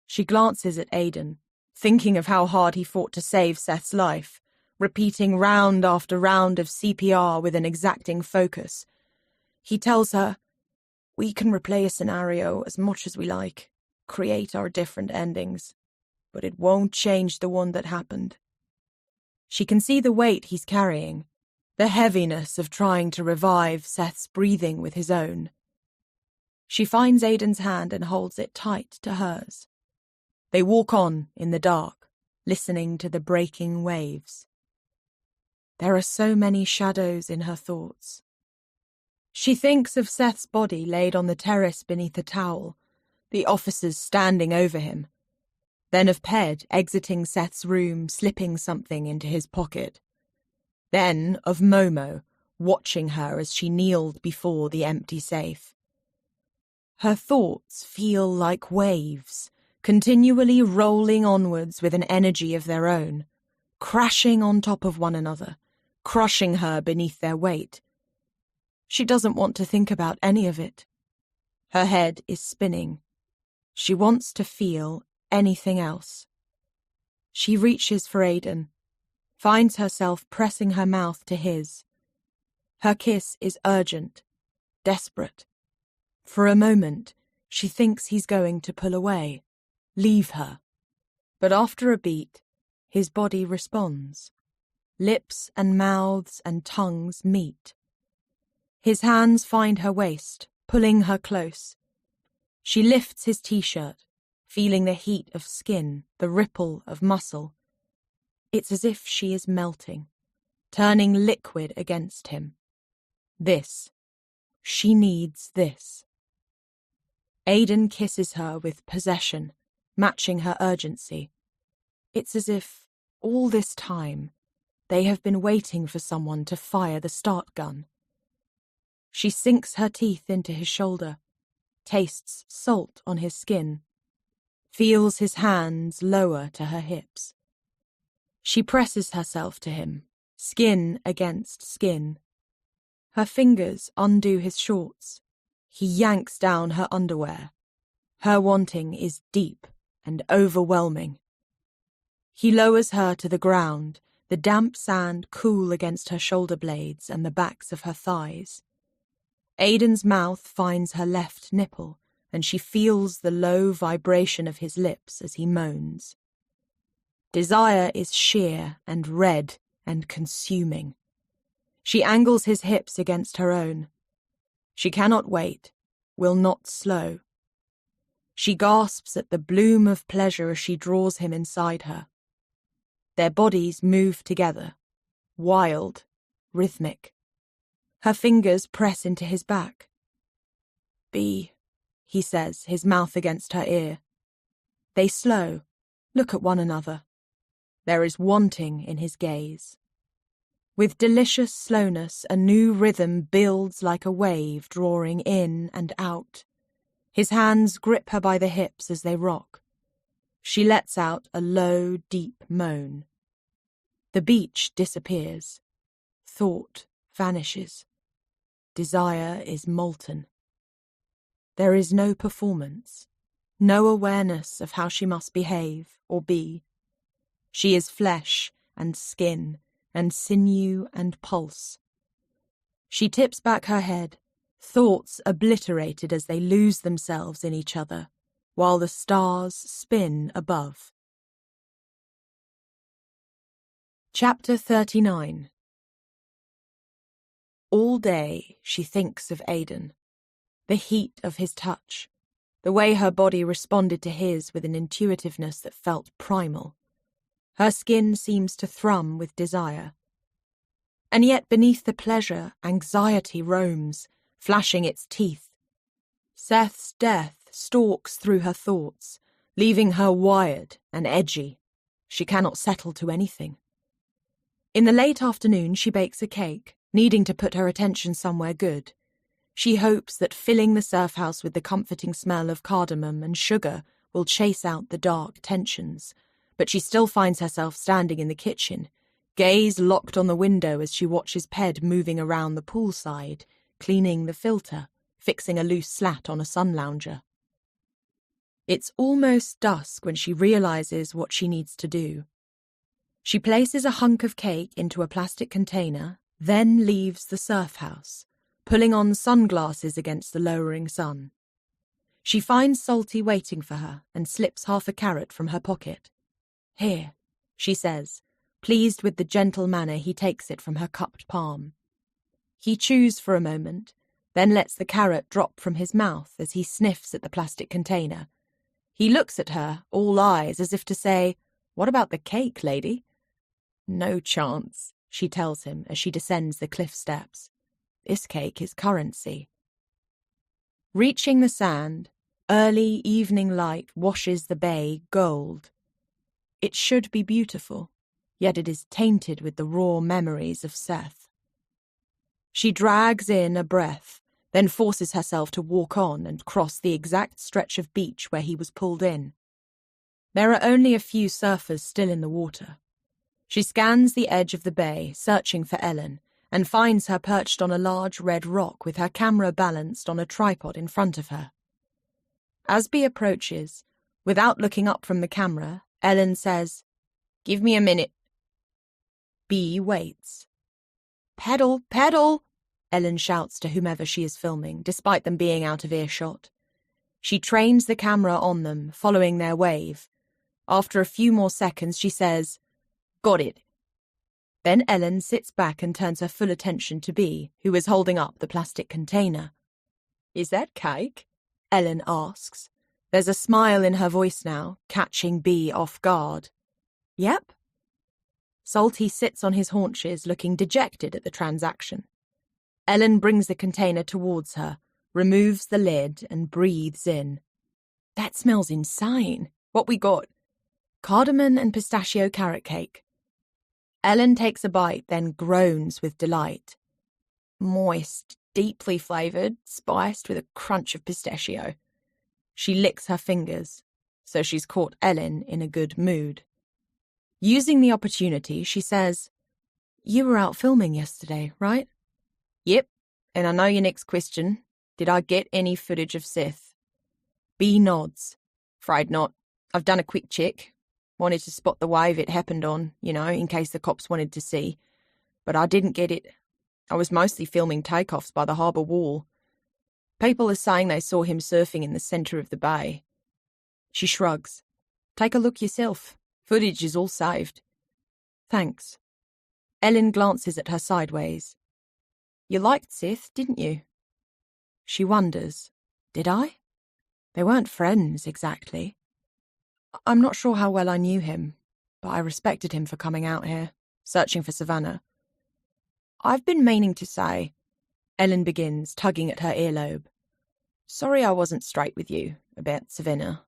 She glances at Aidan, thinking of how hard he fought to save Seth's life, repeating round after round of CPR with an exacting focus. He tells her, "We can replay a scenario as much as we like, create our different endings, but it won't change the one that happened." She can see the weight he's carrying, the heaviness of trying to revive Seth's breathing with his own. She finds Aidan's hand and holds it tight to hers. They walk on in the dark, listening to the breaking waves. There are so many shadows in her thoughts. She thinks of Seth's body laid on the terrace beneath a towel, the officers standing over him. Then of Ped exiting Seth's room, slipping something into his pocket. Then of Momo, watching her as she kneeled before the empty safe. Her thoughts feel like waves, continually rolling onwards with an energy of their own, crashing on top of one another, crushing her beneath their weight. She doesn't want to think about any of it. Her head is spinning. She wants to feel anything else. She reaches for Aidan, finds herself pressing her mouth to his. Her kiss is urgent, desperate. For a moment, she thinks he's going to pull away, leave her. But after a beat, his body responds. Lips and mouths and tongues meet. His hands find her waist, pulling her close. She lifts his t-shirt, feeling the heat of skin, the ripple of muscle. It's as if she is melting, turning liquid against him. This. She needs this. Aidan kisses her with possession, matching her urgency. It's as if, all this time, they have been waiting for someone to fire the start gun. She sinks her teeth into his shoulder, tastes salt on his skin, feels his hands lower to her hips. She presses herself to him, skin against skin. Her fingers undo his shorts. He yanks down her underwear. Her wanting is deep and overwhelming. He lowers her to the ground, the damp sand cool against her shoulder blades and the backs of her thighs. Aidan's mouth finds her left nipple, and she feels the low vibration of his lips as he moans. Desire is sheer and red and consuming. She angles his hips against her own. She cannot wait, will not slow. She gasps at the bloom of pleasure as she draws him inside her. Their bodies move together, wild, rhythmic. Her fingers press into his back. "Be," he says, his mouth against her ear. They slow, look at one another. There is wanting in his gaze. With delicious slowness, a new rhythm builds like a wave, drawing in and out. His hands grip her by the hips as they rock. She lets out a low, deep moan. The beach disappears. Thought vanishes. Desire is molten. There is no performance, no awareness of how she must behave or be. She is flesh and skin and sinew and pulse. She tips back her head, thoughts obliterated as they lose themselves in each other, while the stars spin above. Chapter 39. All day she thinks of Aidan, the heat of his touch, the way her body responded to his with an intuitiveness that felt primal. Her skin seems to thrum with desire. And yet beneath the pleasure, anxiety roams, flashing its teeth. Seth's death stalks through her thoughts, leaving her wired and edgy. She cannot settle to anything. In the late afternoon she bakes a cake, needing to put her attention somewhere good. She hopes that filling the surf house with the comforting smell of cardamom and sugar will chase out the dark tensions, but she still finds herself standing in the kitchen, gaze locked on the window as she watches Ped moving around the poolside, cleaning the filter, fixing a loose slat on a sun lounger. It's almost dusk when she realizes what she needs to do. She places a hunk of cake into a plastic container, then leaves the surf house, pulling on sunglasses against the lowering sun. She finds Salty waiting for her and slips half a carrot from her pocket. "Here," she says, pleased with the gentle manner he takes it from her cupped palm. He chews for a moment, then lets the carrot drop from his mouth as he sniffs at the plastic container. He looks at her, all eyes, as if to say, "What about the cake, lady?" "No chance," she tells him as she descends the cliff steps. "This cake is currency." Reaching the sand, early evening light washes the bay gold. It should be beautiful, yet it is tainted with the raw memories of Seth. She drags in a breath, then forces herself to walk on and cross the exact stretch of beach where he was pulled in. There are only a few surfers still in the water. She scans the edge of the bay, searching for Ellen, and finds her perched on a large red rock with her camera balanced on a tripod in front of her. As Bea approaches, without looking up from the camera, Ellen says, "Give me a minute." Bea waits. "Pedal, pedal!" Ellen shouts to whomever she is filming, despite them being out of earshot. She trains the camera on them, following their wave. After a few more seconds, she says, "Got it." Then Ellen sits back and turns her full attention to Bea, who is holding up the plastic container. "Is that cake?" Ellen asks. There's a smile in her voice now, catching Bea off guard. "Yep." Salty sits on his haunches, looking dejected at the transaction. Ellen brings the container towards her, removes the lid, and breathes in. "That smells insane. What we got?" "Cardamom and pistachio carrot cake." Ellen takes a bite, then groans with delight. "Moist, deeply flavoured, spiced with a crunch of pistachio." She licks her fingers, so she's caught Ellen in a good mood. Using the opportunity, she says, "You were out filming yesterday, right?" "Yep, and I know your next question. Did I get any footage of Seth?" Bea nods. "Afraid not. I've done a quick check. Wanted to spot the wave it happened on, in case the cops wanted to see. But I didn't get it. I was mostly filming takeoffs by the harbour wall. People are saying they saw him surfing in the centre of the bay." She shrugs. "Take a look yourself. Footage is all saved." "Thanks." Ellen glances at her sideways. "You liked Seth, didn't you?" She wonders. Did I? They weren't friends, exactly. I'm not sure how well I knew him, but I respected him for coming out here, searching for Savannah. "I've been meaning to say," Ellen begins, tugging at her earlobe. "Sorry I wasn't straight with you about Savannah.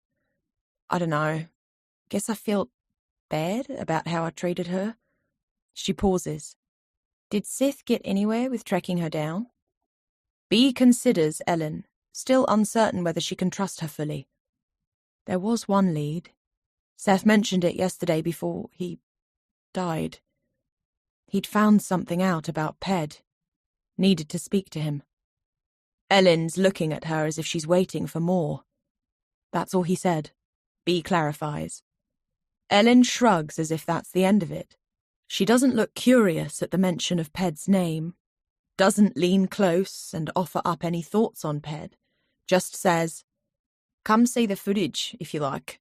I don't know. Guess I felt bad about how I treated her." She pauses. "Did Seth get anywhere with tracking her down?" Bea considers Ellen, still uncertain whether she can trust her fully. "There was one lead. Seth mentioned it yesterday before he died. He'd found something out about Ped. Needed to speak to him." Ellen's looking at her as if she's waiting for more. "That's all he said," Bea clarifies. Ellen shrugs as if that's the end of it. She doesn't look curious at the mention of Ped's name, doesn't lean close and offer up any thoughts on Ped, just says, "Come see the footage, if you like."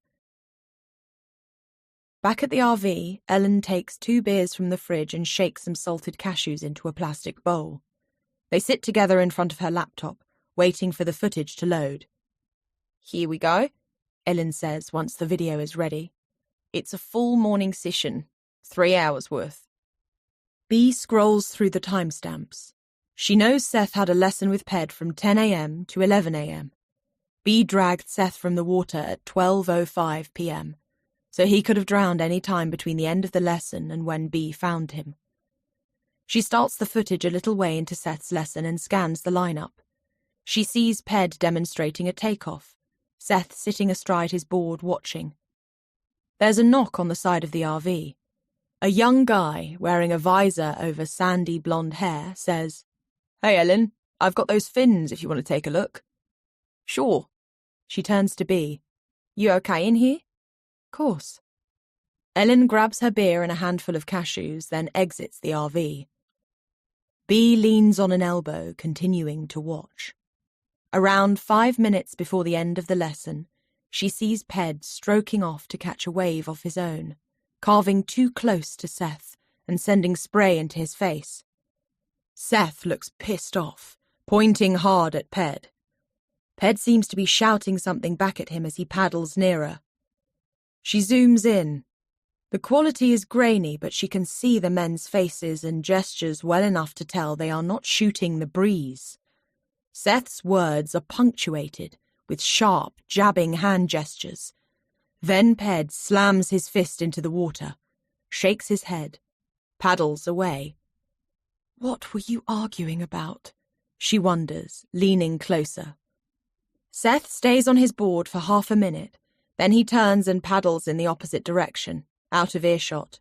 Back at the RV, Ellen takes 2 beers from the fridge and shakes some salted cashews into a plastic bowl. They sit together in front of her laptop, waiting for the footage to load. "Here we go," Ellen says once the video is ready. "It's a full morning session, 3 hours worth." Bea scrolls through the timestamps. She knows Seth had a lesson with Ped from 10 a.m. to 11 a.m. Bea dragged Seth from the water at 12:05 p.m., so he could have drowned any time between the end of the lesson and when Bea found him. She starts the footage a little way into Seth's lesson and scans the lineup. She sees Ped demonstrating a takeoff, Seth sitting astride his board watching. There's a knock on the side of the RV. A young guy, wearing a visor over sandy blonde hair, says, "Hey Ellen, I've got those fins if you want to take a look." "Sure." She turns to Bea. "You okay in here?" "Course." Ellen grabs her beer and a handful of cashews, then exits the RV. Bea leans on an elbow, continuing to watch. Around 5 minutes before the end of the lesson, she sees Ped stroking off to catch a wave off his own, carving too close to Seth and sending spray into his face. Seth looks pissed off, pointing hard at Ped. Ped seems to be shouting something back at him as he paddles nearer. She zooms in. The quality is grainy, but she can see the men's faces and gestures well enough to tell they are not shooting the breeze. Seth's words are punctuated with sharp, jabbing hand gestures. Then Ped slams his fist into the water, shakes his head, paddles away. What were you arguing about? She wonders, leaning closer. Seth stays on his board for half a minute, then he turns and paddles in the opposite direction, out of earshot.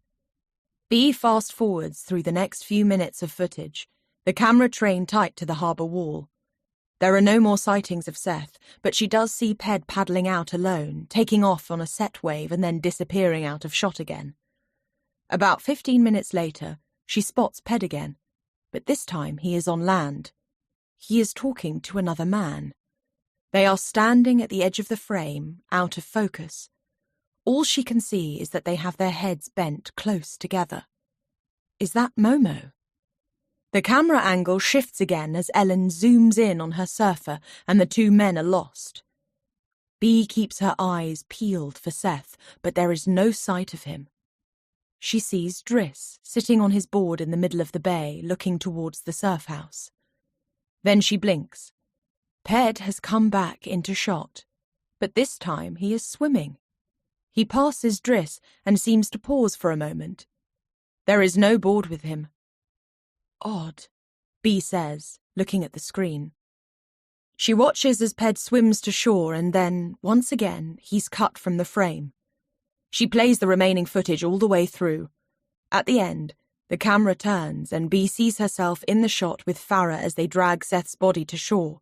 Bea fast-forwards through the next few minutes of footage, the camera trained tight to the harbour wall. There are no more sightings of Seth, but she does see Ped paddling out alone, taking off on a set wave and then disappearing out of shot again. About 15 minutes later, she spots Ped again, but this time he is on land. He is talking to another man. They are standing at the edge of the frame, out of focus. All she can see is that they have their heads bent close together. Is that Momo? The camera angle shifts again as Ellen zooms in on her surfer and the two men are lost. Bea keeps her eyes peeled for Seth, but there is no sight of him. She sees Driss sitting on his board in the middle of the bay, looking towards the surf house. Then she blinks. Ped has come back into shot, but this time he is swimming. He passes Driss and seems to pause for a moment. There is no board with him. Odd, Bea says, looking at the screen. She watches as Ped swims to shore and then, once again, he's cut from the frame. She plays the remaining footage all the way through. At the end, the camera turns and Bea sees herself in the shot with Farah as they drag Seth's body to shore.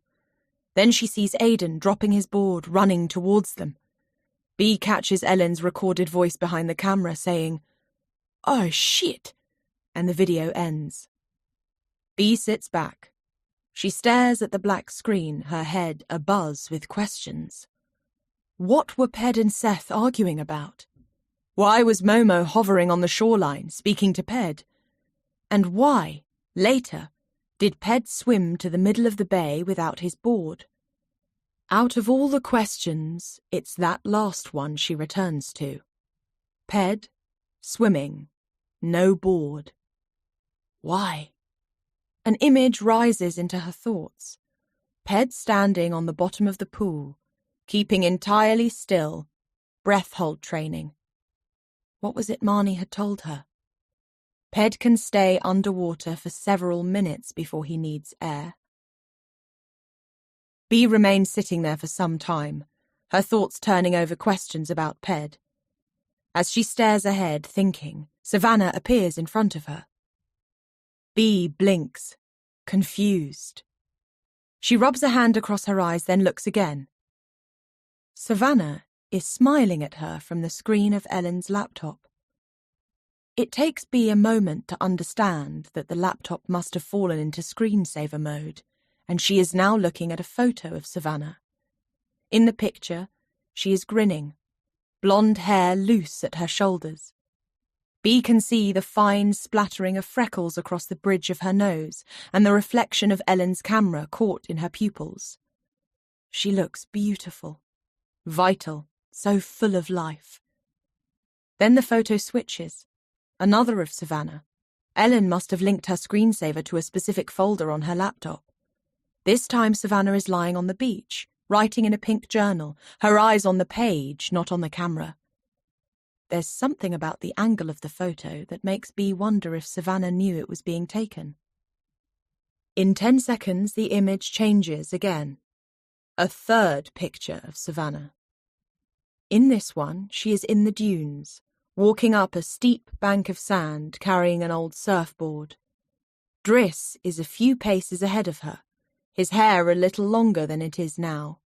Then she sees Aidan dropping his board, running towards them. Bea catches Ellen's recorded voice behind the camera saying, "Oh, shit," and the video ends. Bea sits back. She stares at the black screen, her head abuzz with questions. What were Ped and Seth arguing about? Why was Momo hovering on the shoreline, speaking to Ped? And why, later, did Ped swim to the middle of the bay without his board? Out of all the questions, it's that last one she returns to. Ped, swimming, no board. Why? An image rises into her thoughts. Ped standing on the bottom of the pool, keeping entirely still, breath-hold training. What was it Marnie had told her? Ped can stay underwater for several minutes before he needs air. Bea remains sitting there for some time, her thoughts turning over questions about Ped. As she stares ahead, thinking, Savannah appears in front of her. Bea blinks, confused. She rubs a hand across her eyes, then looks again. Savannah is smiling at her from the screen of Ellen's laptop. It takes Bea a moment to understand that the laptop must have fallen into screensaver mode, and she is now looking at a photo of Savannah. In the picture, she is grinning, blonde hair loose at her shoulders. Bea can see the fine splattering of freckles across the bridge of her nose and the reflection of Ellen's camera caught in her pupils. She looks beautiful, vital, so full of life. Then the photo switches. Another of Savannah. Ellen must have linked her screensaver to a specific folder on her laptop. This time Savannah is lying on the beach, writing in a pink journal, her eyes on the page, not on the camera. There's something about the angle of the photo that makes Bea wonder if Savannah knew it was being taken. In 10 seconds, the image changes again. A third picture of Savannah. In this one, she is in the dunes, walking up a steep bank of sand, carrying an old surfboard. Driss is a few paces ahead of her, his hair a little longer than it is now.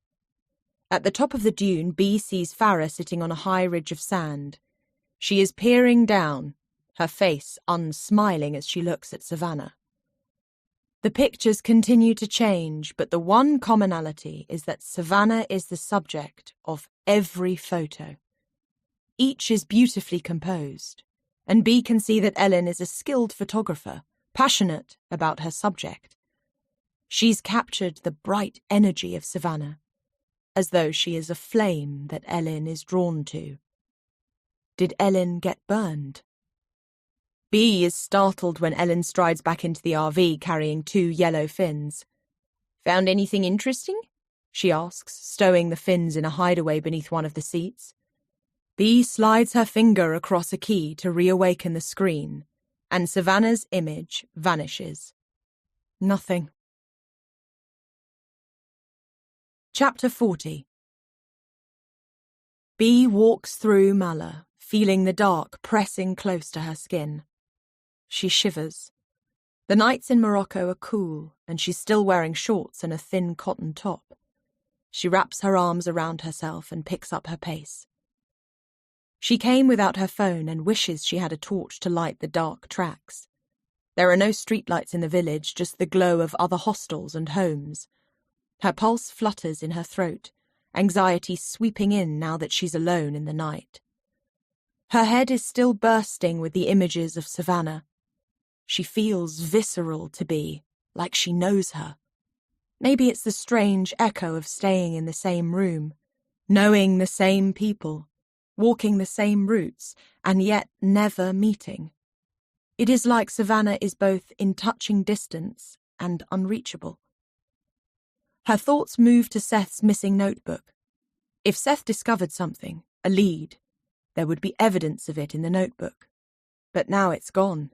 At the top of the dune, Bea sees Farah sitting on a high ridge of sand. She is peering down, her face unsmiling as she looks at Savannah. The pictures continue to change, but the one commonality is that Savannah is the subject of every photo. Each is beautifully composed, and Bea can see that Ellen is a skilled photographer, passionate about her subject. She's captured the bright energy of Savannah, as though she is a flame that Ellen is drawn to. Did Ellen get burned? Bea is startled when Ellen strides back into the RV carrying 2 yellow fins. "Found anything interesting?" she asks, stowing the fins in a hideaway beneath one of the seats. Bea slides her finger across a key to reawaken the screen, and Savannah's image vanishes. Nothing. Chapter 40. Bea walks through Mala, feeling the dark pressing close to her skin. She shivers. The nights in Morocco are cool, and she's still wearing shorts and a thin cotton top. She wraps her arms around herself and picks up her pace. She came without her phone and wishes she had a torch to light the dark tracks. There are no streetlights in the village, just the glow of other hostels and homes. Her pulse flutters in her throat, anxiety sweeping in now that she's alone in the night. Her head is still bursting with the images of Savannah. She feels visceral to Bea, like she knows her. Maybe it's the strange echo of staying in the same room, knowing the same people, walking the same routes, and yet never meeting. It is like Savannah is both in touching distance and unreachable. Her thoughts move to Seth's missing notebook. If Seth discovered something, a lead, there would be evidence of it in the notebook. But now it's gone.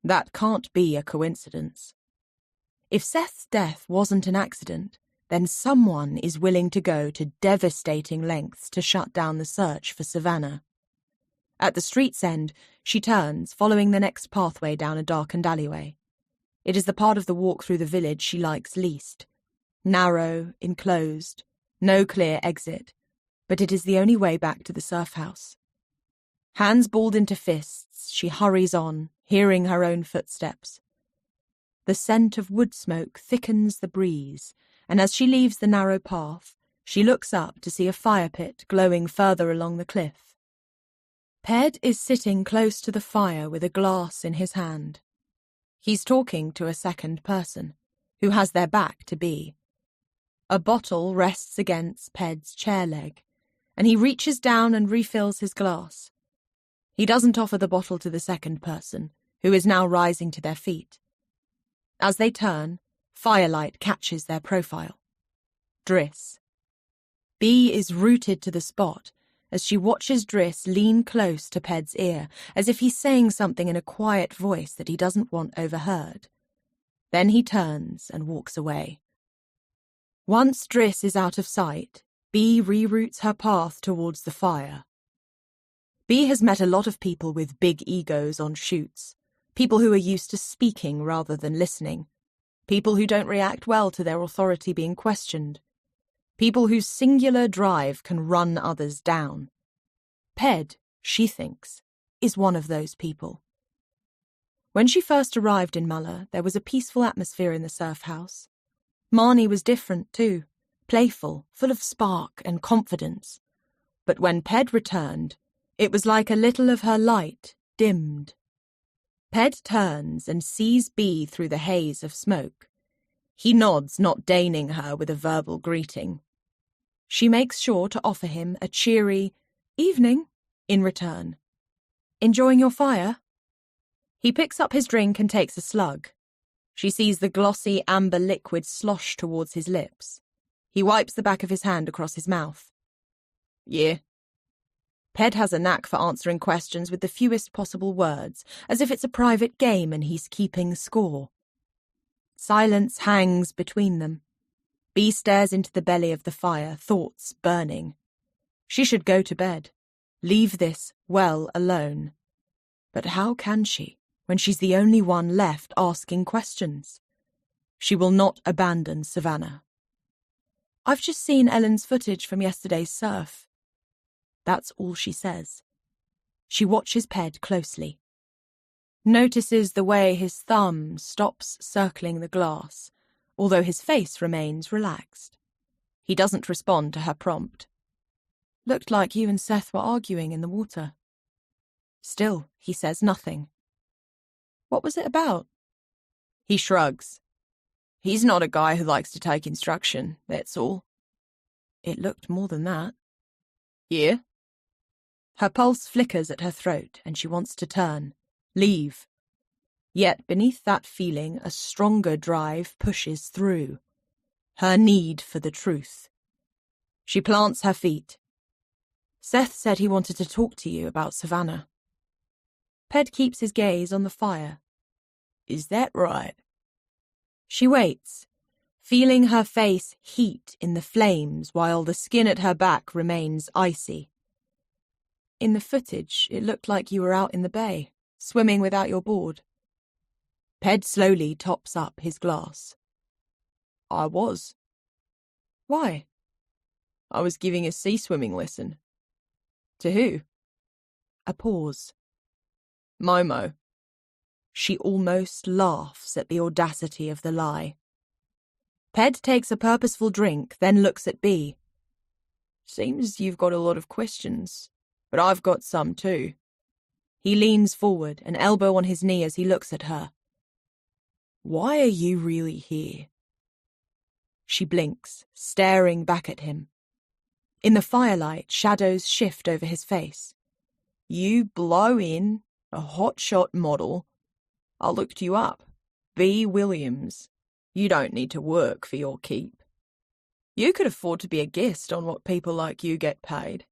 That can't be a coincidence. If Seth's death wasn't an accident, then someone is willing to go to devastating lengths to shut down the search for Savannah. At the street's end, she turns, following the next pathway down a darkened alleyway. It is the part of the walk through the village she likes least. Narrow, enclosed, no clear exit, but it is the only way back to the surf house. Hands balled into fists, she hurries on, hearing her own footsteps. The scent of wood smoke thickens the breeze, and as she leaves the narrow path, she looks up to see a fire pit glowing further along the cliff. Ped is sitting close to the fire with a glass in his hand. He's talking to a second person, who has their back to Bea. A bottle rests against Ped's chair leg, and he reaches down and refills his glass. He doesn't offer the bottle to the second person, who is now rising to their feet. As they turn, firelight catches their profile. Driss. Bea is rooted to the spot as she watches Driss lean close to Ped's ear, as if he's saying something in a quiet voice that he doesn't want overheard. Then he turns and walks away. Once Driss is out of sight, Bea reroutes her path towards the fire. Bea has met a lot of people with big egos on shoots, people who are used to speaking rather than listening, people who don't react well to their authority being questioned, people whose singular drive can run others down. Ped, she thinks, is one of those people. When she first arrived in Muller, there was a peaceful atmosphere in the surf house. Marnie was different too, playful, full of spark and confidence. But when Ped returned, it was like a little of her light dimmed. Ped turns and sees Bea through the haze of smoke. He nods, not deigning her with a verbal greeting. She makes sure to offer him a cheery "evening" in return. "Enjoying your fire?" He picks up his drink and takes a slug. She sees the glossy amber liquid slosh towards his lips. He wipes the back of his hand across his mouth. "Yeah." Ped has a knack for answering questions with the fewest possible words, as if it's a private game and he's keeping score. Silence hangs between them. Bea stares into the belly of the fire, thoughts burning. She should go to bed. Leave this well alone. But how can she, when she's the only one left asking questions? She will not abandon Savannah. "I've just seen Ellen's footage from yesterday's surf." That's all she says. She watches Ped closely. Notices the way his thumb stops circling the glass, although his face remains relaxed. He doesn't respond to her prompt. Looked like you and Seth were arguing in the water. Still, he says nothing. What was it about? He shrugs. He's not a guy who likes to take instruction, that's all. It looked more than that. Yeah? Her pulse flickers at her throat and she wants to turn, leave. Yet beneath that feeling, a stronger drive pushes through. Her need for the truth. She plants her feet. Seth said he wanted to talk to you about Savannah. Ped keeps his gaze on the fire. Is that right? She waits, feeling her face heat in the flames while the skin at her back remains icy. In the footage, it looked like you were out in the bay, swimming without your board. Ped slowly tops up his glass. I was. Why? I was giving a sea swimming lesson. To who? A pause. Momo. She almost laughs at the audacity of the lie. Ped takes a purposeful drink, then looks at B. Seems you've got a lot of questions, but I've got some too. He leans forward, an elbow on his knee as he looks at her. Why are you really here? She blinks, staring back at him. In the firelight, shadows shift over his face. You blow in, a hotshot model. I looked you up. B. Williams. You don't need to work for your keep. You could afford to be a guest on what people like you get paid.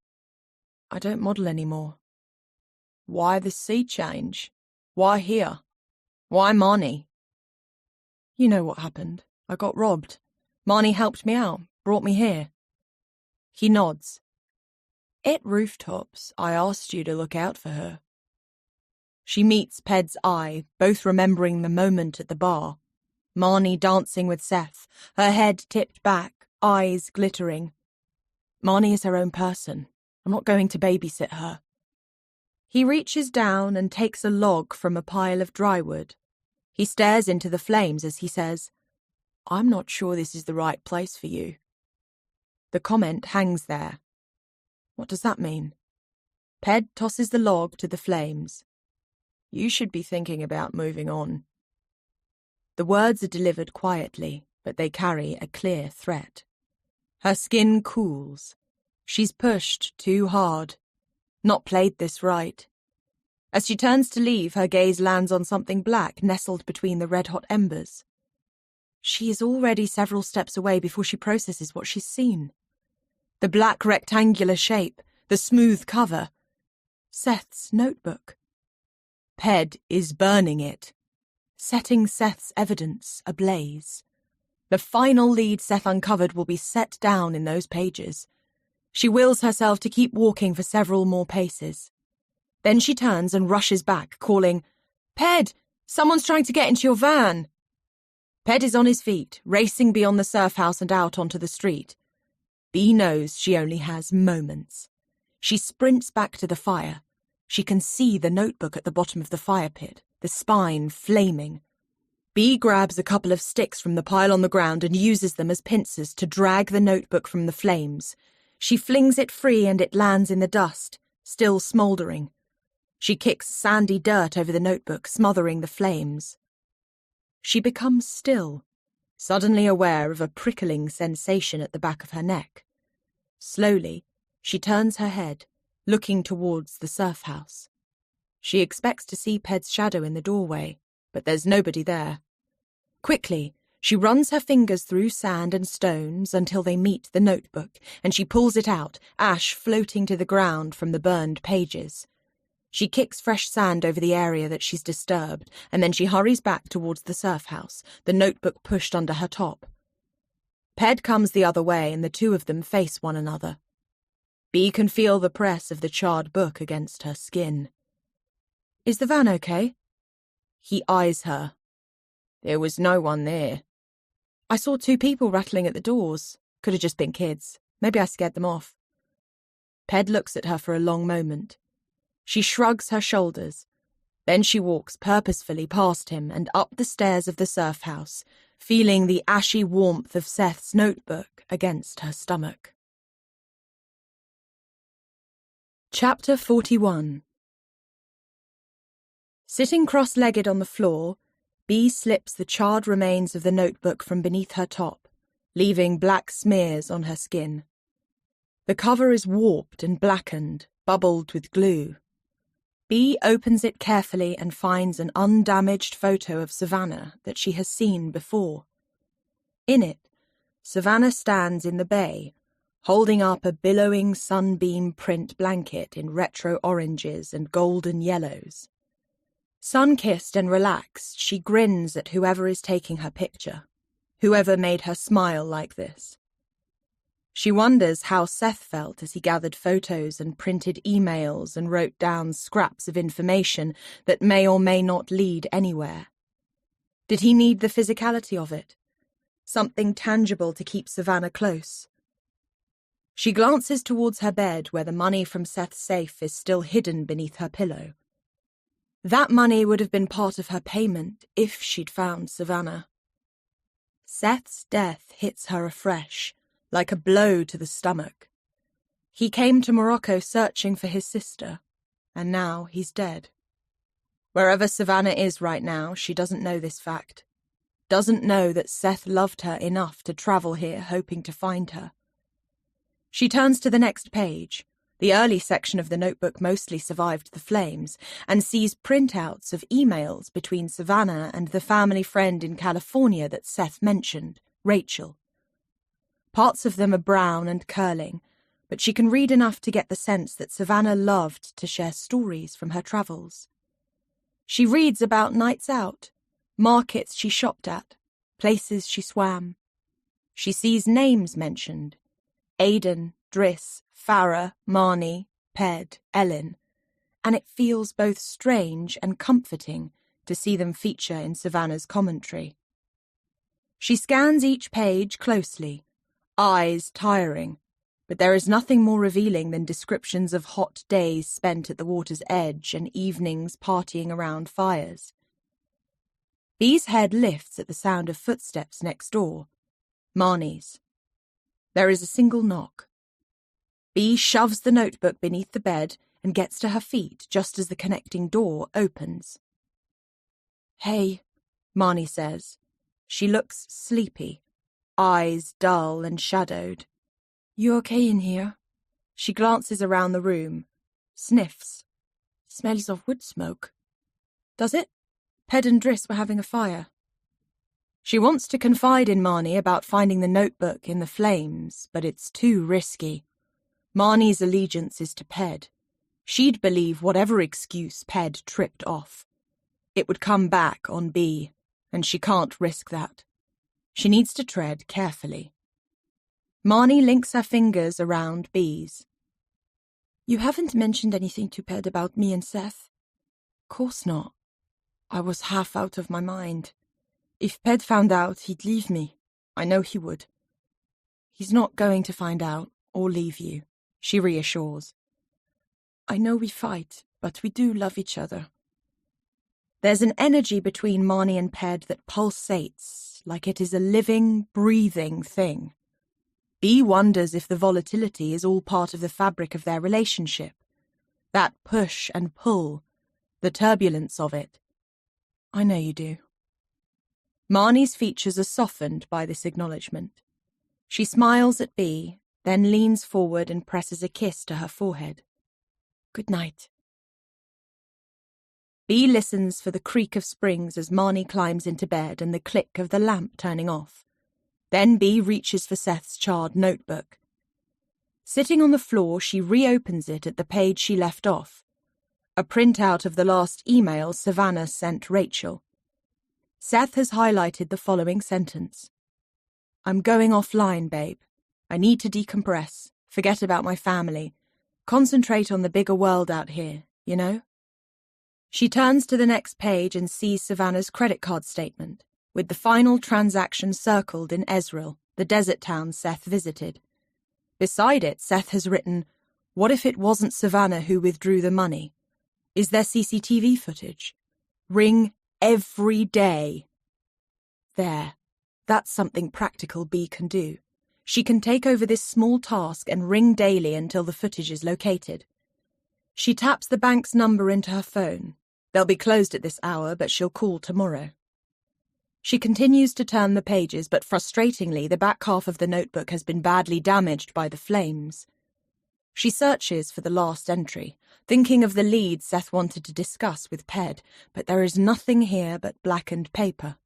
I don't model anymore. Why the sea change? Why here? Why Marnie? You know what happened. I got robbed. Marnie helped me out, brought me here. He nods. At Rooftops, I asked you to look out for her. She meets Ped's eye, both remembering the moment at the bar. Marnie dancing with Seth, her head tipped back, eyes glittering. Marnie is her own person. I'm not going to babysit her. He reaches down and takes a log from a pile of drywood. He stares into the flames as he says, I'm not sure this is the right place for you. The comment hangs there. What does that mean? Ped tosses the log to the flames. You should be thinking about moving on. The words are delivered quietly, but they carry a clear threat. Her skin cools. She's pushed too hard. Not played this right. As she turns to leave, her gaze lands on something black nestled between the red-hot embers. She is already several steps away before she processes what she's seen. The black rectangular shape, the smooth cover. Seth's notebook. Ped is burning it, setting Seth's evidence ablaze. The final lead Seth uncovered will be set down in those pages. She wills herself to keep walking for several more paces. Then she turns and rushes back, calling, Ped, someone's trying to get into your van. Ped is on his feet, racing beyond the surf house and out onto the street. Bea knows she only has moments. She sprints back to the fire. She can see the notebook at the bottom of the fire pit, the spine flaming. Bea grabs a couple of sticks from the pile on the ground and uses them as pincers to drag the notebook from the flames. She flings it free and it lands in the dust, still smouldering. She kicks sandy dirt over the notebook, smothering the flames. She becomes still, suddenly aware of a prickling sensation at the back of her neck. Slowly, she turns her head, looking towards the surf house. She expects to see Ped's shadow in the doorway, but there's nobody there. Quickly, she runs her fingers through sand and stones until they meet the notebook, and she pulls it out, ash floating to the ground from the burned pages. She kicks fresh sand over the area that she's disturbed, and then she hurries back towards the surf house, the notebook pushed under her top. Ped comes the other way, and the two of them face one another. Bea can feel the press of the charred book against her skin. Is the van okay? He eyes her. There was no one there. I saw 2 people rattling at the doors. Could have just been kids. Maybe I scared them off. Ped looks at her for a long moment. She shrugs her shoulders. Then she walks purposefully past him and up the stairs of the surf house, feeling the ashy warmth of Seth's notebook against her stomach. Chapter 41. Sitting cross-legged on the floor, Bee slips the charred remains of the notebook from beneath her top, leaving black smears on her skin. The cover is warped and blackened, bubbled with glue. Bee opens it carefully and finds an undamaged photo of Savannah that she has seen before. In it, Savannah stands in the bay, holding up a billowing sunbeam print blanket in retro oranges and golden yellows. Sun-kissed and relaxed, she grins at whoever is taking her picture, whoever made her smile like this. She wonders how Seth felt as he gathered photos and printed emails and wrote down scraps of information that may or may not lead anywhere. Did he need the physicality of it? Something tangible to keep Savannah close? She glances towards her bed where the money from Seth's safe is still hidden beneath her pillow. That money would have been part of her payment if she'd found Savannah. Seth's death hits her afresh, like a blow to the stomach. He came to Morocco searching for his sister, and now he's dead. Wherever Savannah is right now, she doesn't know this fact. Doesn't know that Seth loved her enough to travel here hoping to find her. She turns to the next page. The early section of the notebook mostly survived the flames, and sees printouts of emails between Savannah and the family friend in California that Seth mentioned, Rachel. Parts of them are brown and curling, but she can read enough to get the sense that Savannah loved to share stories from her travels. She reads about nights out, markets she shopped at, places she swam. She sees names mentioned: Aidan, Driss, Farah, Marnie, Ped, Ellen, and it feels both strange and comforting to see them feature in Savannah's commentary. She scans each page closely, eyes tiring, but there is nothing more revealing than descriptions of hot days spent at the water's edge and evenings partying around fires. Bee's head lifts at the sound of footsteps next door. Marnie's. There is a single knock. Bee shoves the notebook beneath the bed and gets to her feet just as the connecting door opens. "Hey," Marnie says. She looks sleepy, eyes dull and shadowed. "You okay in here?" She glances around the room, sniffs. "Smells of wood smoke." "Does it?" Ped and Driss were having a fire. She wants to confide in Marnie about finding the notebook in the flames, but it's too risky. Marnie's allegiance is to Ped. She'd believe whatever excuse Ped tripped off. It would come back on Bee, and she can't risk that. She needs to tread carefully. Marnie links her fingers around Bee's. "You haven't mentioned anything to Ped about me and Seth?" "Course not. I was half out of my mind. If Ped found out, he'd leave me. I know he would." "He's not going to find out or leave you," she reassures. "I know we fight, but we do love each other." There's an energy between Marnie and Ped that pulsates, like it is a living, breathing thing. Bee wonders if the volatility is all part of the fabric of their relationship. That push and pull, the turbulence of it. "I know you do." Marnie's features are softened by this acknowledgement. She smiles at Bee, then leans forward and presses a kiss to her forehead. "Good night." Bee listens for the creak of springs as Marnie climbs into bed and the click of the lamp turning off. Then Bee reaches for Seth's charred notebook. Sitting on the floor, she reopens it at the page she left off. A printout of the last email Savannah sent Rachel. Seth has highlighted the following sentence. "I'm going offline, babe. I need to decompress, forget about my family, concentrate on the bigger world out here, you know?" She turns to the next page and sees Savannah's credit card statement, with the final transaction circled in Ezreal, the desert town Seth visited. Beside it, Seth has written, "What if it wasn't Savannah who withdrew the money? Is there CCTV footage? Ring every day. There. That's something practical Bea can do. She can take over this small task and ring daily until the footage is located. She taps the bank's number into her phone. They'll be closed at this hour, but she'll call tomorrow. She continues to turn the pages, but frustratingly, the back half of the notebook has been badly damaged by the flames. She searches for the last entry, thinking of the lead Seth wanted to discuss with Ped, but there is nothing here but blackened paper.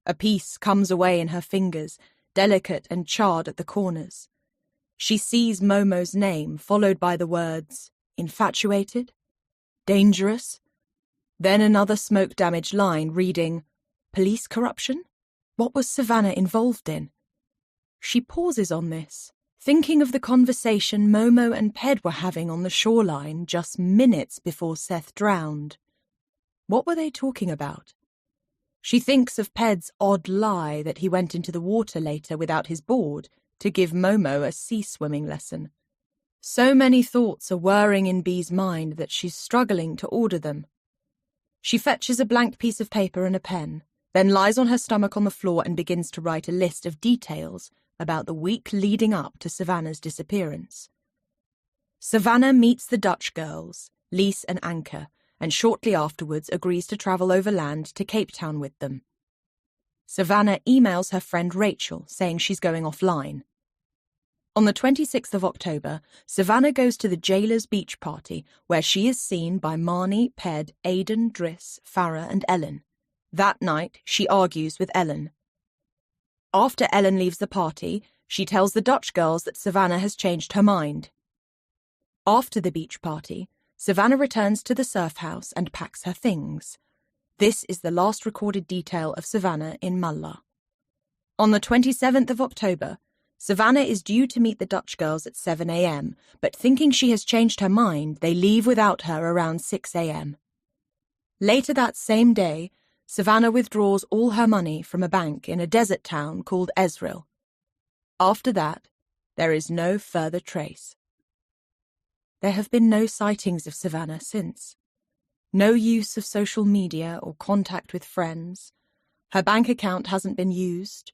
A piece comes away in her fingers, delicate and charred at the corners. She sees Momo's name, followed by the words, infatuated? Dangerous? Then another smoke-damaged line reading, police corruption? What was Savannah involved in? She pauses on this, thinking of the conversation Momo and Ped were having on the shoreline just minutes before Seth drowned. What were they talking about? She thinks of Ped's odd lie that he went into the water later without his board to give Momo a sea-swimming lesson. So many thoughts are whirring in Bea's mind that she's struggling to order them. She fetches a blank piece of paper and a pen, then lies on her stomach on the floor and begins to write a list of details about the week leading up to Savannah's disappearance. Savannah meets the Dutch girls, Lise and Anke, and shortly afterwards agrees to travel overland to Cape Town with them. Savannah emails her friend Rachel, saying she's going offline. On the 26th of October, Savannah goes to the Jailers' beach party, where she is seen by Marnie, Ped, Aidan, Driss, Farah and Ellen. That night, she argues with Ellen. After Ellen leaves the party, she tells the Dutch girls that Savannah has changed her mind. After the beach party, Savannah returns to the surf house and packs her things. This is the last recorded detail of Savannah in Mulla. On the 27th of October, Savannah is due to meet the Dutch girls at 7 a.m., but thinking she has changed her mind, they leave without her around 6 a.m. Later that same day, Savannah withdraws all her money from a bank in a desert town called Ezril. After that, there is no further trace. There have been no sightings of Savannah since. No use of social media or contact with friends. Her bank account hasn't been used.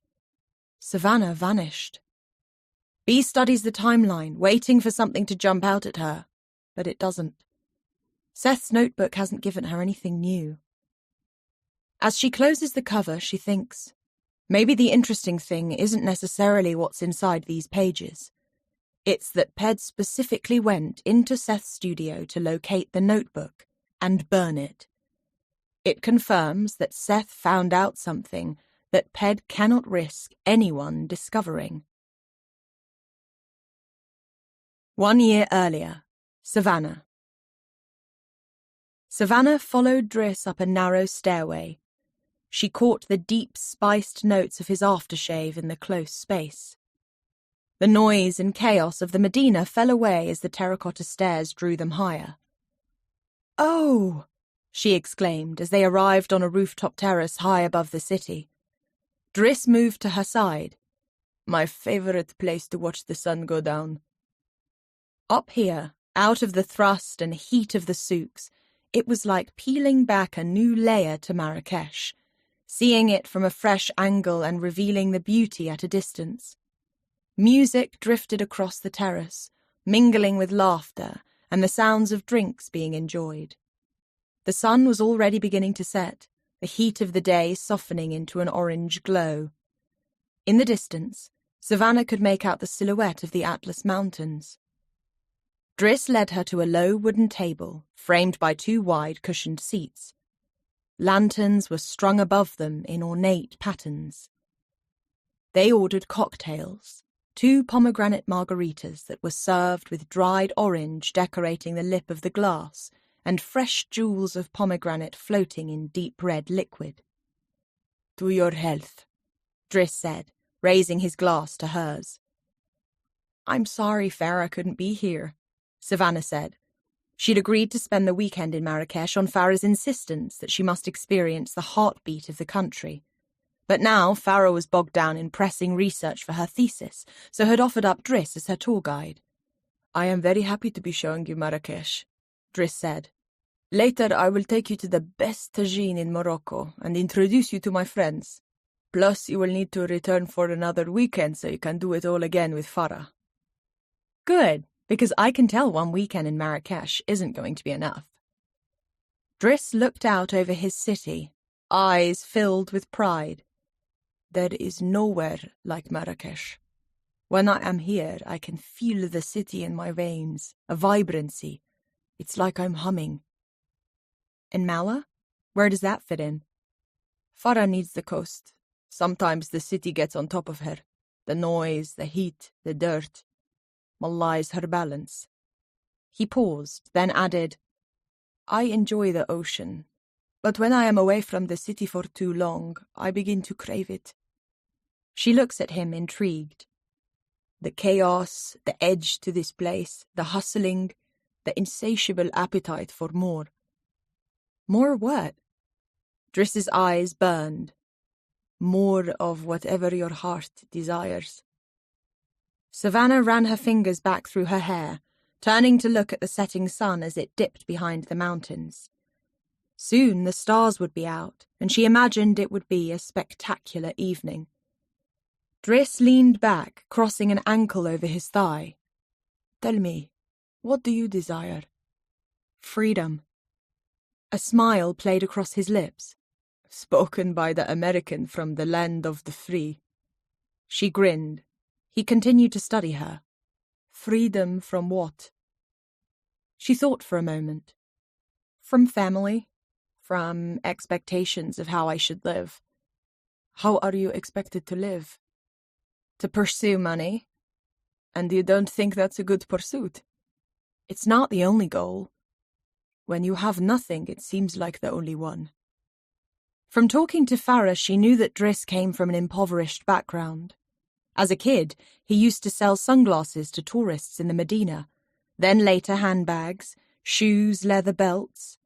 Savannah vanished. Bea studies the timeline, waiting for something to jump out at her, but it doesn't. Seth's notebook hasn't given her anything new. As she closes the cover, she thinks, maybe the interesting thing isn't necessarily what's inside these pages. It's that Ped specifically went into Seth's studio to locate the notebook and burn it. It confirms that Seth found out something that Ped cannot risk anyone discovering. 1 year earlier, Savannah. Savannah followed Driss up a narrow stairway. She caught the deep, spiced notes of his aftershave in the close space. The noise and chaos of the Medina fell away as the terracotta stairs drew them higher. "Oh!" she exclaimed as they arrived on a rooftop terrace high above the city. Driss moved to her side. "My favorite place to watch the sun go down." Up here, out of the thrust and heat of the souks, it was like peeling back a new layer to Marrakesh, seeing it from a fresh angle and revealing the beauty at a distance. Music drifted across the terrace, mingling with laughter and the sounds of drinks being enjoyed. The sun was already beginning to set, the heat of the day softening into an orange glow. In the distance, Savannah could make out the silhouette of the Atlas Mountains. Driss led her to a low wooden table, framed by 2 wide cushioned seats. Lanterns were strung above them in ornate patterns. They ordered cocktails, 2 pomegranate margaritas that were served with dried orange decorating the lip of the glass and fresh jewels of pomegranate floating in deep red liquid. "To your health," Driss said, raising his glass to hers. "I'm sorry Farah couldn't be here," Savannah said. She'd agreed to spend the weekend in Marrakesh on Farah's insistence that she must experience the heartbeat of the country. But now Farah was bogged down in pressing research for her thesis, so had offered up Driss as her tour guide. "I am very happy to be showing you Marrakesh," Driss said. Later, I will take you to the best tagine in Morocco and introduce you to my friends. Plus, you will need to return for another weekend so you can do it all again with Farah. Good, because I can tell one weekend in Marrakesh isn't going to be enough. Driss looked out over his city, eyes filled with pride. There is nowhere like Marrakesh. When I am here, I can feel the city in my veins, a vibrancy. It's like I'm humming. And Mala? Where does that fit in? Farah needs the coast. Sometimes the city gets on top of her. The noise, the heat, the dirt. Maligns her balance. He paused, then added, I enjoy the ocean, but when I am away from the city for too long, I begin to crave it. She looks at him, intrigued. The chaos, the edge to this place, the hustling, the insatiable appetite for more. More what? Driss's eyes burned. More of whatever your heart desires. Savannah ran her fingers back through her hair, turning to look at the setting sun as it dipped behind the mountains. Soon the stars would be out, and she imagined it would be a spectacular evening. Driss leaned back, crossing an ankle over his thigh. Tell me, what do you desire? Freedom. A smile played across his lips. Spoken by the American from the land of the free. She grinned. He continued to study her. Freedom from what? She thought for a moment. From family, from expectations of how I should live. How are you expected to live? To pursue money. And you don't think that's a good pursuit? It's not the only goal. When you have nothing, it seems like the only one. From talking to Farah, she knew that Driss came from an impoverished background. As a kid, he used to sell sunglasses to tourists in the Medina, then later handbags, shoes, leather belts.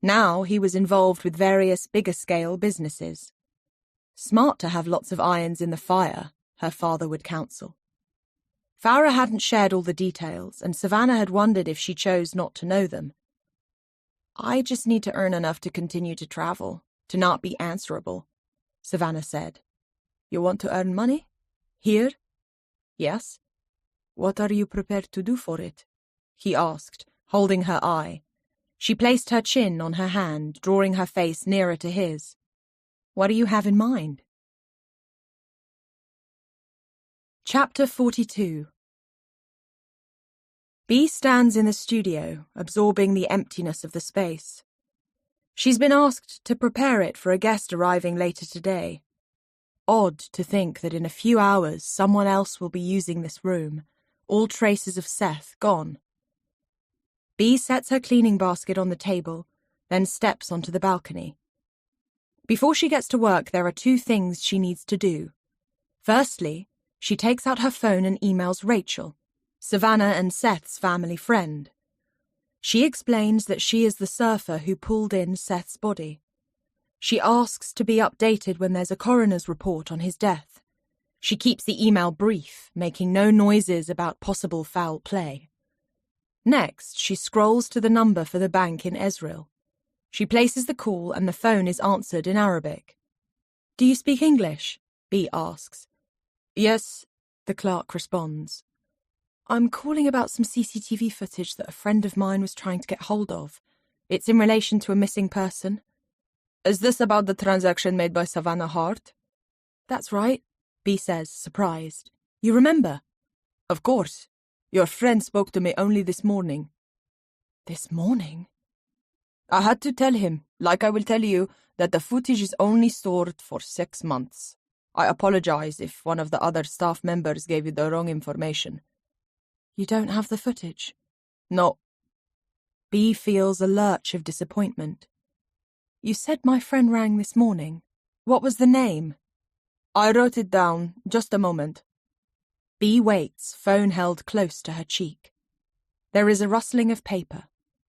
Now he was involved with various bigger-scale businesses. Smart to have lots of irons in the fire, her father would counsel. Farah hadn't shared all the details, and Savannah had wondered if she chose not to know them. I just need to earn enough to continue to travel, to not be answerable, Savannah said. You want to earn money? Here? Yes. What are you prepared to do for it? He asked, holding her eye. She placed her chin on her hand, drawing her face nearer to his. What do you have in mind? Chapter 42. Bee stands in the studio, absorbing the emptiness of the space. She's been asked to prepare it for a guest arriving later today. Odd to think that in a few hours someone else will be using this room, all traces of Seth gone. Bee sets her cleaning basket on the table, then steps onto the balcony. Before she gets to work, there are two things she needs to do. Firstly, she takes out her phone and emails Rachel, Savannah and Seth's family friend. She explains that she is the surfer who pulled in Seth's body. She asks to be updated when there's a coroner's report on his death. She keeps the email brief, making no noises about possible foul play. Next, she scrolls to the number for the bank in Ezreal. She places the call and the phone is answered in Arabic. "Do you speak English?" Bee asks. Yes, the clerk responds. I'm calling about some CCTV footage that a friend of mine was trying to get hold of. It's in relation to a missing person. Is this about the transaction made by Savannah Hart? That's right, Bee says, surprised. You remember? Of course. Your friend spoke to me only this morning. This morning? I had to tell him, like I will tell you, that the footage is only stored for 6 months. I apologize if one of the other staff members gave you the wrong information. You don't have the footage? No. Bee feels a lurch of disappointment. You said my friend rang this morning. What was the name? I wrote it down. Just a moment. Bee waits, phone held close to her cheek. There is a rustling of paper.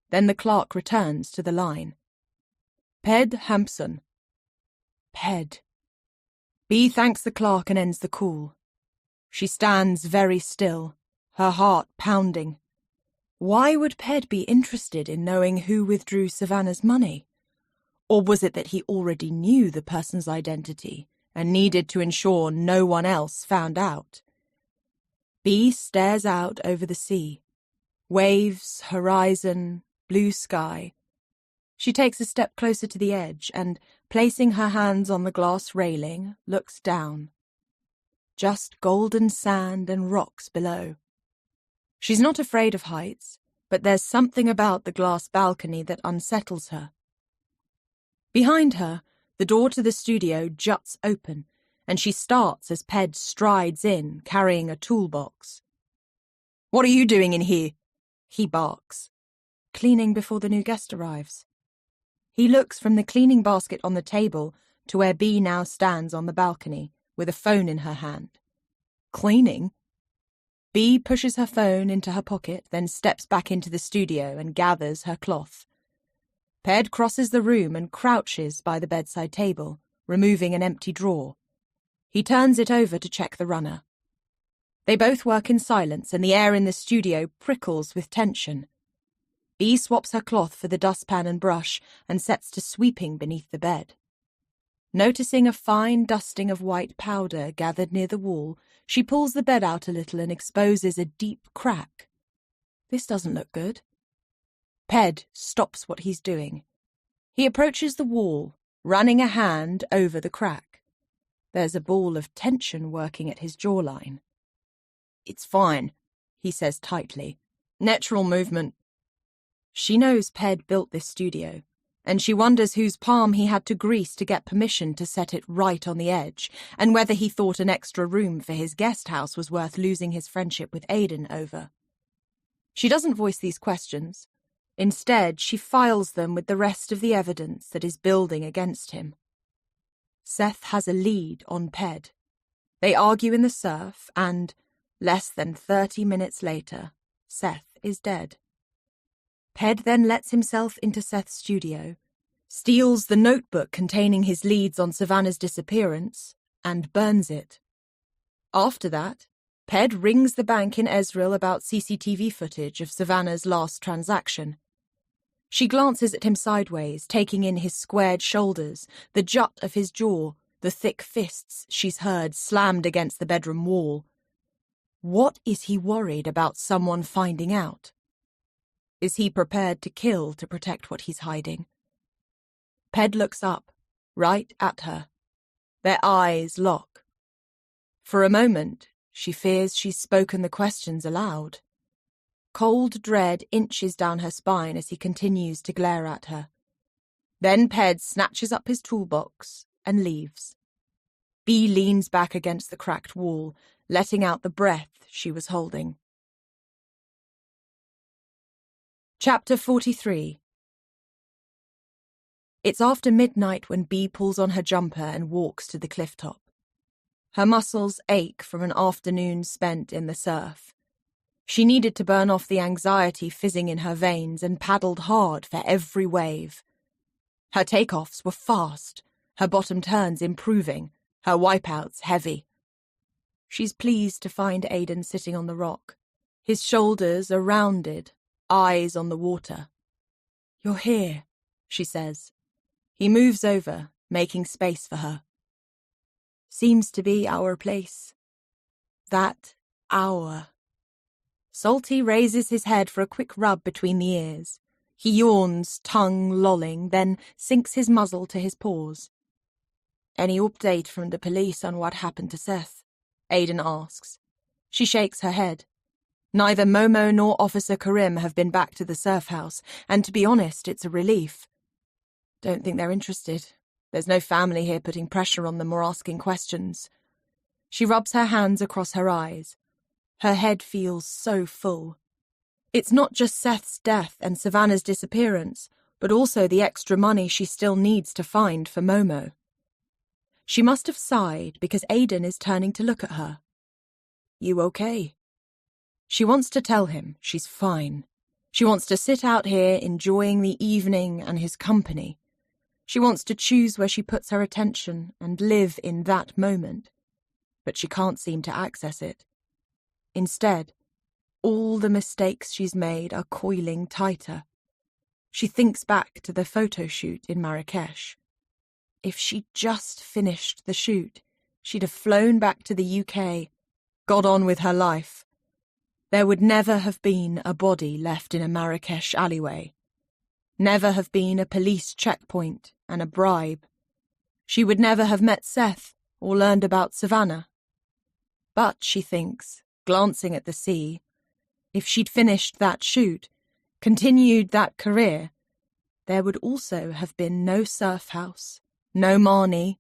Then the clerk returns to the line. Ped Hampson. Ped. Bee thanks the clerk and ends the call. She stands very still, her heart pounding. Why would Ped be interested in knowing who withdrew Savannah's money? Or was it that he already knew the person's identity and needed to ensure no one else found out? Bea stares out over the sea. Waves, horizon, blue sky. She takes a step closer to the edge and, placing her hands on the glass railing, looks down. Just golden sand and rocks below. She's not afraid of heights, but there's something about the glass balcony that unsettles her. Behind her, the door to the studio juts open, and she starts as Ped strides in, carrying a toolbox. "What are you doing in here?" he barks. "Cleaning before the new guest arrives." He looks from the cleaning basket on the table to where Bea now stands on the balcony, with a phone in her hand. "Cleaning?" Bea pushes her phone into her pocket, then steps back into the studio and gathers her cloth. Ped crosses the room and crouches by the bedside table, removing an empty drawer. He turns it over to check the runner. They both work in silence, and the air in the studio prickles with tension. Bea swaps her cloth for the dustpan and brush and sets to sweeping beneath the bed. Noticing a fine dusting of white powder gathered near the wall, she pulls the bed out a little and exposes a deep crack. This doesn't look good. Ped stops what he's doing. He approaches the wall, running a hand over the crack. There's a ball of tension working at his jawline. "It's fine," he says tightly. "Natural movement." She knows Ped built this studio, and she wonders whose palm he had to grease to get permission to set it right on the edge, and whether he thought an extra room for his guest house was worth losing his friendship with Aidan over. She doesn't voice these questions. Instead, she files them with the rest of the evidence that is building against him. Seth has a lead on Ped. They argue in the surf, and, less than 30 minutes later, Seth is dead. Ped then lets himself into Seth's studio, steals the notebook containing his leads on Savannah's disappearance, and burns it. After that, Ped rings the bank in Ezreal about CCTV footage of Savannah's last transaction. She glances at him sideways, taking in his squared shoulders, the jut of his jaw, the thick fists she's heard slammed against the bedroom wall. What is he worried about someone finding out? Is he prepared to kill to protect what he's hiding? Ped looks up, right at her. Their eyes lock. For a moment, she fears she's spoken the questions aloud. Cold dread inches down her spine as he continues to glare at her. Then Ped snatches up his toolbox and leaves. Bea leans back against the cracked wall, letting out the breath she was holding. Chapter 43. It's after midnight when Bea pulls on her jumper and walks to the cliff top. Her muscles ache from an afternoon spent in the surf. She needed to burn off the anxiety fizzing in her veins and paddled hard for every wave. Her takeoffs were fast, her bottom turns improving, her wipeouts heavy. She's pleased to find Aidan sitting on the rock. His shoulders are rounded, eyes on the water. "You're here," she says. He moves over, making space for her. "Seems to be our place. That hour." Salty raises his head for a quick rub between the ears. He yawns, tongue lolling, then sinks his muzzle to his paws. "Any update from the police on what happened to Seth?" Aidan asks. She shakes her head. Neither Momo nor Officer Karim have been back to the surf house, and to be honest, it's a relief. "Don't think they're interested. There's no family here putting pressure on them or asking questions." She rubs her hands across her eyes. Her head feels so full. It's not just Seth's death and Savannah's disappearance, but also the extra money she still needs to find for Momo. She must have sighed because Aidan is turning to look at her. "You okay?" She wants to tell him she's fine. She wants to sit out here enjoying the evening and his company. She wants to choose where she puts her attention and live in that moment. But she can't seem to access it. Instead, All the mistakes she's made are coiling tighter. She thinks back to the photo shoot in Marrakesh. If she'd just finished the shoot, she'd have flown back to the UK, got on with her life. There would never have been a body left in a Marrakesh alleyway. Never have been a police checkpoint and a bribe. She would never have met Seth or learned about Savannah. But, she thinks, glancing at the sea, if she'd finished that shoot, continued that career, there would also have been no surf house, no Marnie,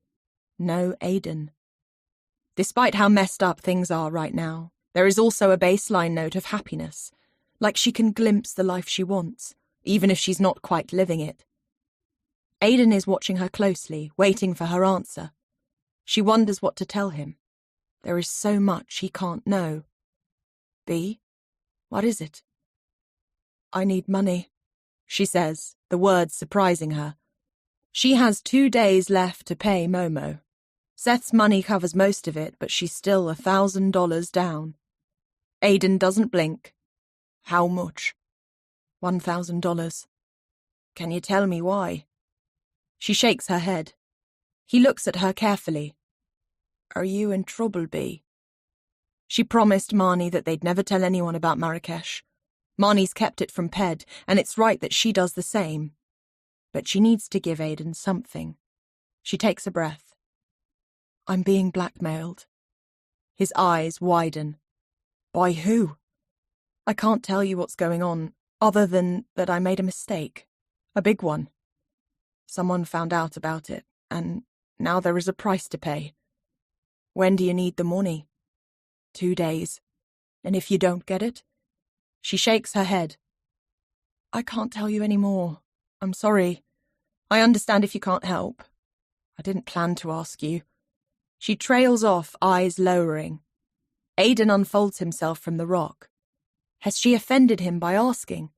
no Aidan. Despite how messed up things are right now, there is also a baseline note of happiness, like she can glimpse the life she wants, even if she's not quite living it. Aidan is watching her closely, waiting for her answer. She wonders what to tell him. There is so much he can't know. B? What is it? I need money, she says, the words surprising her. She has 2 days left to pay Momo. Seth's money covers most of it, but she's still $1,000 down. Aidan doesn't blink. How much? $1,000. Can you tell me why? She shakes her head. He looks at her carefully. Are you in trouble, B? She promised Marnie that they'd never tell anyone about Marrakesh. Marnie's kept it from Ped, and it's right that she does the same. But she needs to give Aidan something. She takes a breath. I'm being blackmailed. His eyes widen. By who? I can't tell you what's going on, other than that I made a mistake. A big one. Someone found out about it, and now there is a price to pay. When do you need the money? 2 days. And if you don't get it? She shakes her head. I can't tell you any more. I'm sorry. I understand if you can't help. I didn't plan to ask you. She trails off, eyes lowering. Aidan unfolds himself from the rock. Has she offended him by asking?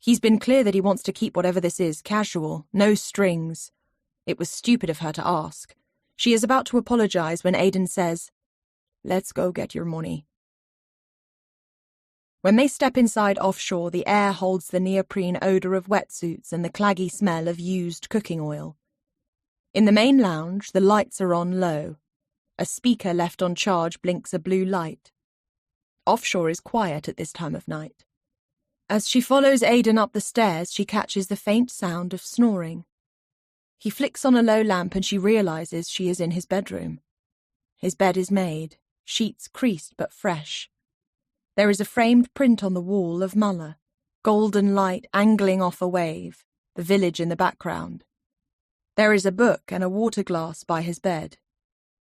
He's been clear that he wants to keep whatever this is casual, no strings. It was stupid of her to ask. She is about to apologize when Aidan says, Let's go get your money. When they step inside offshore, the air holds the neoprene odor of wetsuits and the claggy smell of used cooking oil. In the main lounge, the lights are on low. A speaker left on charge blinks a blue light. Offshore is quiet at this time of night. As she follows Aidan up the stairs, she catches the faint sound of snoring. He flicks on a low lamp and she realizes she is in his bedroom. His bed is made, sheets creased but fresh. There is a framed print on the wall of Mulla, golden light angling off a wave, the village in the background. There is a book and a water glass by his bed.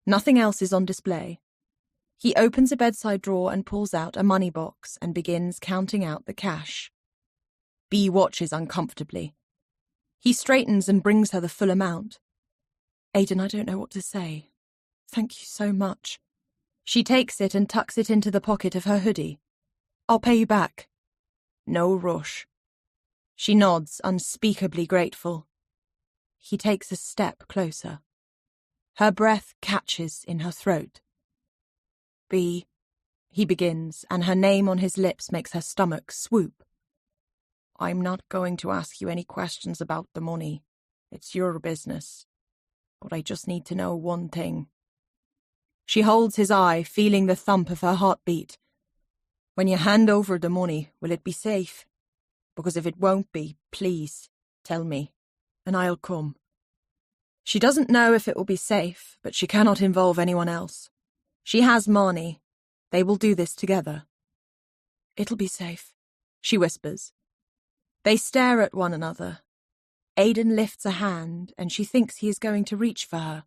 Nothing else is on display. He opens a bedside drawer and pulls out a money box and begins counting out the cash. B watches uncomfortably. He straightens and brings her the full amount. Aidan, I don't know what to say. Thank you so much. She takes it and tucks it into the pocket of her hoodie. I'll pay you back. No rush. She nods, unspeakably grateful. He takes a step closer. Her breath catches in her throat. B, he begins, and her name on his lips makes her stomach swoop. I'm not going to ask you any questions about the money. It's your business. But I just need to know one thing. She holds his eye, feeling the thump of her heartbeat. When you hand over the money, will it be safe? Because if it won't be, please, tell me, and I'll come. She doesn't know if it will be safe, but she cannot involve anyone else. She has Marnie. They will do this together. It'll be safe, she whispers. They stare at one another. Aidan lifts a hand, and she thinks he is going to reach for her.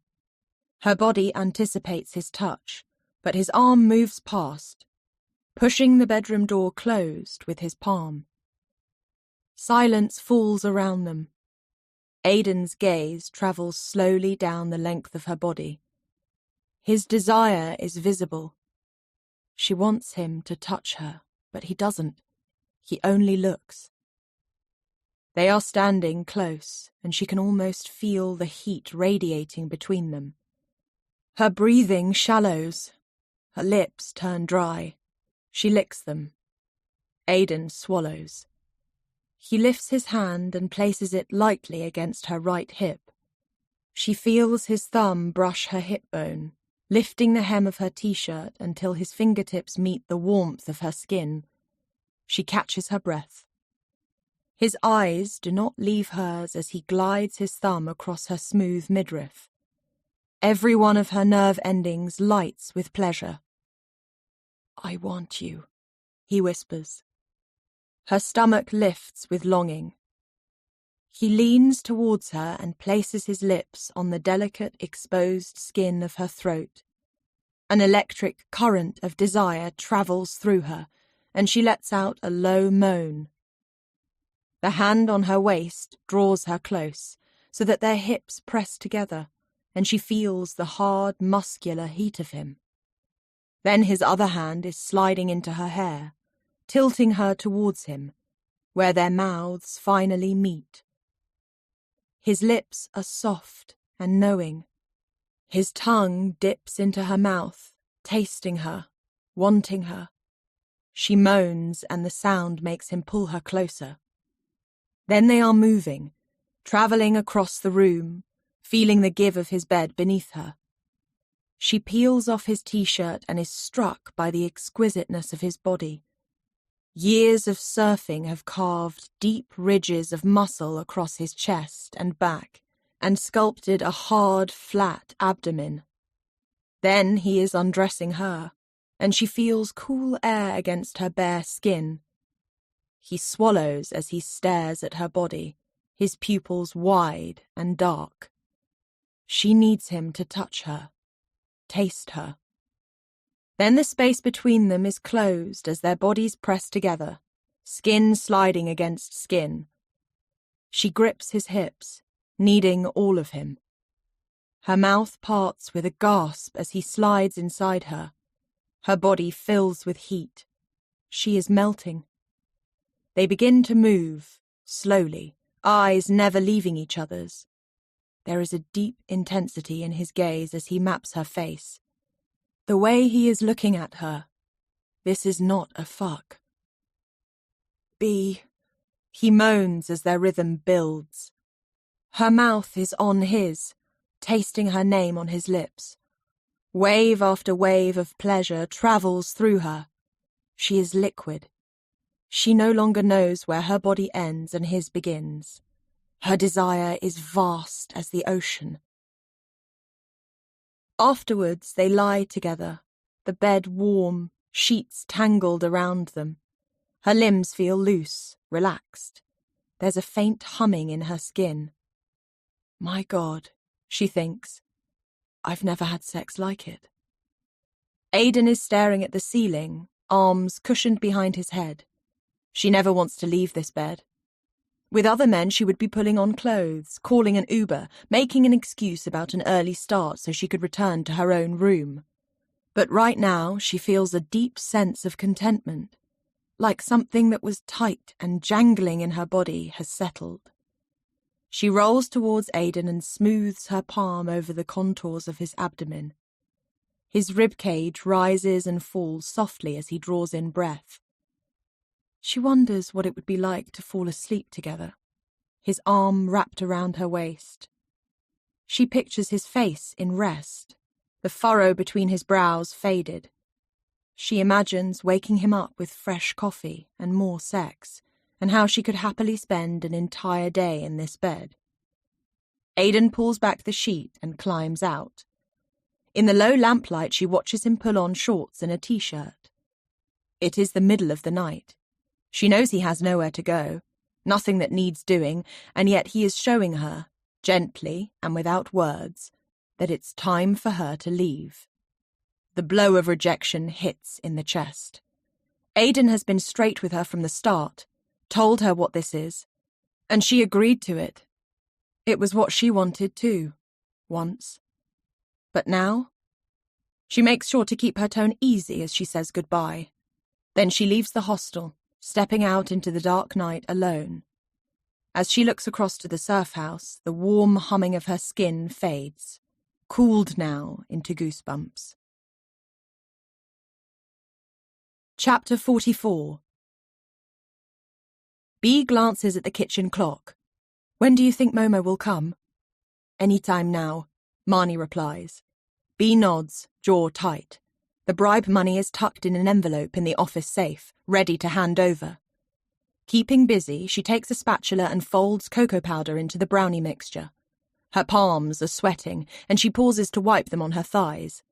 Her body anticipates his touch, but his arm moves past, pushing the bedroom door closed with his palm. Silence falls around them. Aidan's gaze travels slowly down the length of her body. His desire is visible. She wants him to touch her, but he doesn't. He only looks. They are standing close, and she can almost feel the heat radiating between them. Her breathing shallows. Her lips turn dry. She licks them. Aidan swallows. He lifts his hand and places it lightly against her right hip. She feels his thumb brush her hip bone, lifting the hem of her t-shirt until his fingertips meet the warmth of her skin. She catches her breath. His eyes do not leave hers as he glides his thumb across her smooth midriff. Every one of her nerve endings lights with pleasure. "I want you," he whispers. Her stomach lifts with longing. He leans towards her and places his lips on the delicate, exposed skin of her throat. An electric current of desire travels through her, and she lets out a low moan. The hand on her waist draws her close, so that their hips press together, and she feels the hard, muscular heat of him. Then his other hand is sliding into her hair, tilting her towards him, where their mouths finally meet. His lips are soft and knowing. His tongue dips into her mouth, tasting her, wanting her. She moans, and the sound makes him pull her closer. Then they are moving, travelling across the room, feeling the give of his bed beneath her. She peels off his t-shirt and is struck by the exquisiteness of his body. Years of surfing have carved deep ridges of muscle across his chest and back, and sculpted a hard, flat abdomen. Then he is undressing her, and she feels cool air against her bare skin. He swallows as he stares at her body, his pupils wide and dark. She needs him to touch her, taste her. Then the space between them is closed as their bodies press together, skin sliding against skin. She grips his hips, needing all of him. Her mouth parts with a gasp as he slides inside her. Her body fills with heat. She is melting. They begin to move, slowly, eyes never leaving each other's. There is a deep intensity in his gaze as he maps her face. The way he is looking at her, this is not a fuck. "B," he moans as their rhythm builds. Her mouth is on his, tasting her name on his lips. Wave after wave of pleasure travels through her. She is liquid. She no longer knows where her body ends and his begins. Her desire is vast as the ocean. Afterwards, they lie together, the bed warm, sheets tangled around them. Her limbs feel loose, relaxed. There's a faint humming in her skin. My God, she thinks, I've never had sex like it. Aidan is staring at the ceiling, arms cushioned behind his head. She never wants to leave this bed. With other men, she would be pulling on clothes, calling an Uber, making an excuse about an early start so she could return to her own room. But right now, she feels a deep sense of contentment, like something that was tight and jangling in her body has settled. She rolls towards Aidan and smooths her palm over the contours of his abdomen. His ribcage rises and falls softly as he draws in breath. She wonders what it would be like to fall asleep together, his arm wrapped around her waist. She pictures his face in rest, the furrow between his brows faded. She imagines waking him up with fresh coffee and more sex, and how she could happily spend an entire day in this bed. Aidan pulls back the sheet and climbs out. In the low lamplight, she watches him pull on shorts and a t-shirt. It is the middle of the night. She knows he has nowhere to go, nothing that needs doing, and yet he is showing her, gently and without words, that it's time for her to leave. The blow of rejection hits in the chest. Aidan has been straight with her from the start, told her what this is, and she agreed to it. It was what she wanted too, once. But now? She makes sure to keep her tone easy as she says goodbye. Then she leaves the hostel, stepping out into the dark night alone. As she looks across to the surf house, the warm humming of her skin fades, cooled now into goosebumps. Chapter 44. Bea glances at the kitchen clock. When do you think Momo will come? Any time now, Marnie replies. Bea nods, jaw tight. The bribe money is tucked in an envelope in the office safe, ready to hand over. Keeping busy, she takes a spatula and folds cocoa powder into the brownie mixture. Her palms are sweating, and she pauses to wipe them on her thighs.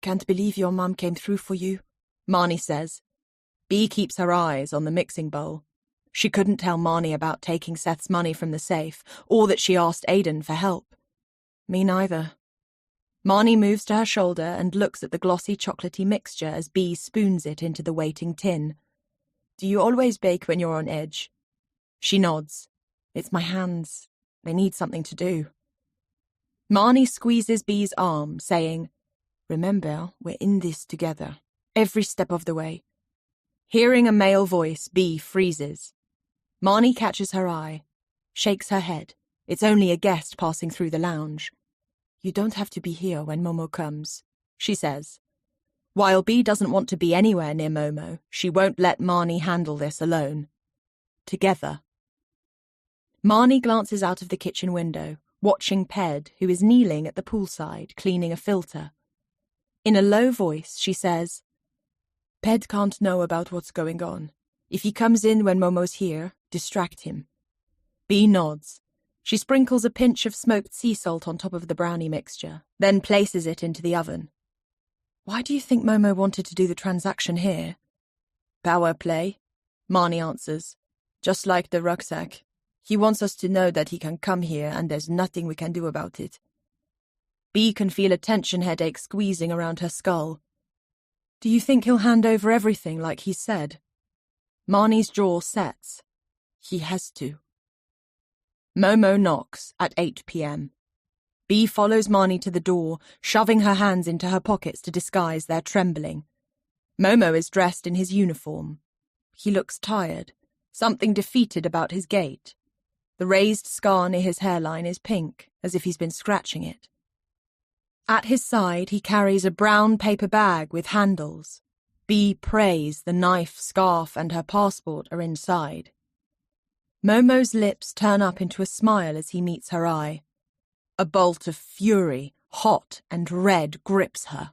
Can't believe your mum came through for you, Marnie says. Bea keeps her eyes on the mixing bowl. She couldn't tell Marnie about taking Seth's money from the safe, or that she asked Aidan for help. Me neither. Marnie moves to her shoulder and looks at the glossy chocolatey mixture as Bea spoons it into the waiting tin. Do you always bake when you're on edge? She nods. It's my hands. They need something to do. Marnie squeezes Bea's arm, saying, Remember, we're in this together, every step of the way. Hearing a male voice, Bea freezes. Marnie catches her eye, shakes her head. It's only a guest passing through the lounge. You don't have to be here when Momo comes, she says. While Bea doesn't want to be anywhere near Momo, she won't let Marnie handle this alone. Together. Marnie glances out of the kitchen window, watching Ped, who is kneeling at the poolside, cleaning a filter. In a low voice, she says, Ped can't know about what's going on. If he comes in when Momo's here, distract him. Bea nods. She sprinkles a pinch of smoked sea salt on top of the brownie mixture, then places it into the oven. Why do you think Momo wanted to do the transaction here? Power play, Marnie answers. Just like the rucksack. He wants us to know that he can come here and there's nothing we can do about it. Bea can feel a tension headache squeezing around her skull. Do you think he'll hand over everything like he said? Marnie's jaw sets. He has to. Momo knocks at 8 p.m. Bea follows Marnie to the door, shoving her hands into her pockets to disguise their trembling. Momo is dressed in his uniform. He looks tired, something defeated about his gait. The raised scar near his hairline is pink, as if he's been scratching it. At his side, he carries a brown paper bag with handles. Bea prays the knife, scarf, and her passport are inside. Momo's lips turn up into a smile as he meets her eye. A bolt of fury, hot and red, grips her.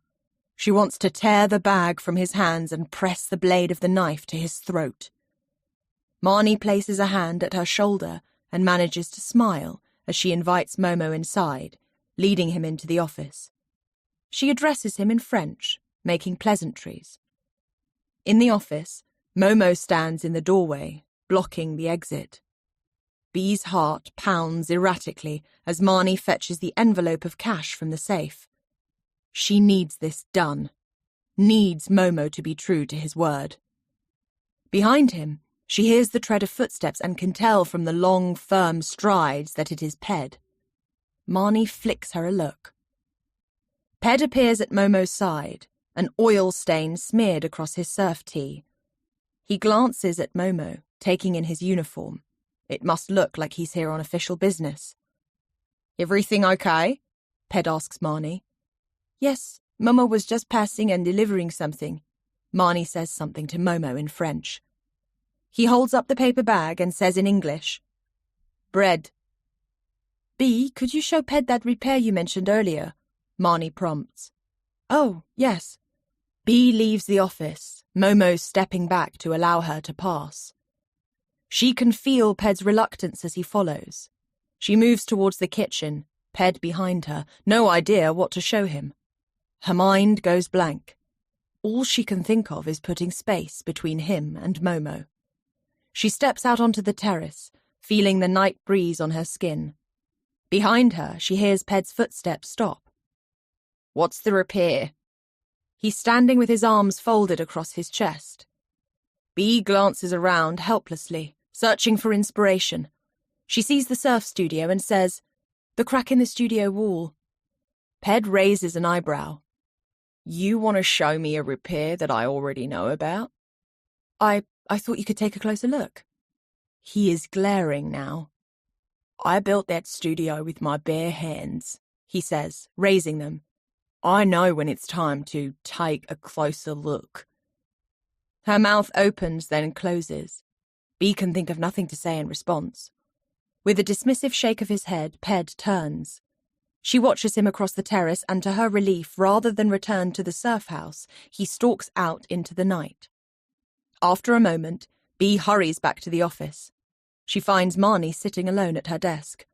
She wants to tear the bag from his hands and press the blade of the knife to his throat. Marnie places a hand at her shoulder and manages to smile as she invites Momo inside, leading him into the office. She addresses him in French, making pleasantries. In the office, Momo stands in the doorway, blocking the exit. Bea's heart pounds erratically as Marnie fetches the envelope of cash from the safe. She needs this done. Needs Momo to be true to his word. Behind him, she hears the tread of footsteps and can tell from the long, firm strides that it is Ped. Marnie flicks her a look. Ped appears at Momo's side, an oil stain smeared across his surf tee. He glances at Momo, taking in his uniform. It must look like he's here on official business. Everything okay? Ped asks Marnie. Yes, Momo was just passing and delivering something. Marnie says something to Momo in French. He holds up the paper bag and says in English, Bread. Bea, could you show Ped that repair you mentioned earlier? Marnie prompts. Oh, yes. Bea leaves the office, Momo stepping back to allow her to pass. She can feel Ped's reluctance as he follows. She moves towards the kitchen, Ped behind her, no idea what to show him. Her mind goes blank. All she can think of is putting space between him and Momo. She steps out onto the terrace, feeling the night breeze on her skin. Behind her, she hears Ped's footsteps stop. What's the repair? He's standing with his arms folded across his chest. Bea glances around helplessly, searching for inspiration. She sees the surf studio and says, The crack in the studio wall. Ped raises an eyebrow. You want to show me a repair that I already know about? I thought you could take a closer look. He is glaring now. I built that studio with my bare hands, he says, raising them. I know when it's time to take a closer look. Her mouth opens, then closes. B can think of nothing to say in response. With a dismissive shake of his head, Ped turns. She watches him across the terrace and, to her relief, rather than return to the surf house, he stalks out into the night. After a moment, B hurries back to the office. She finds Marnie sitting alone at her desk.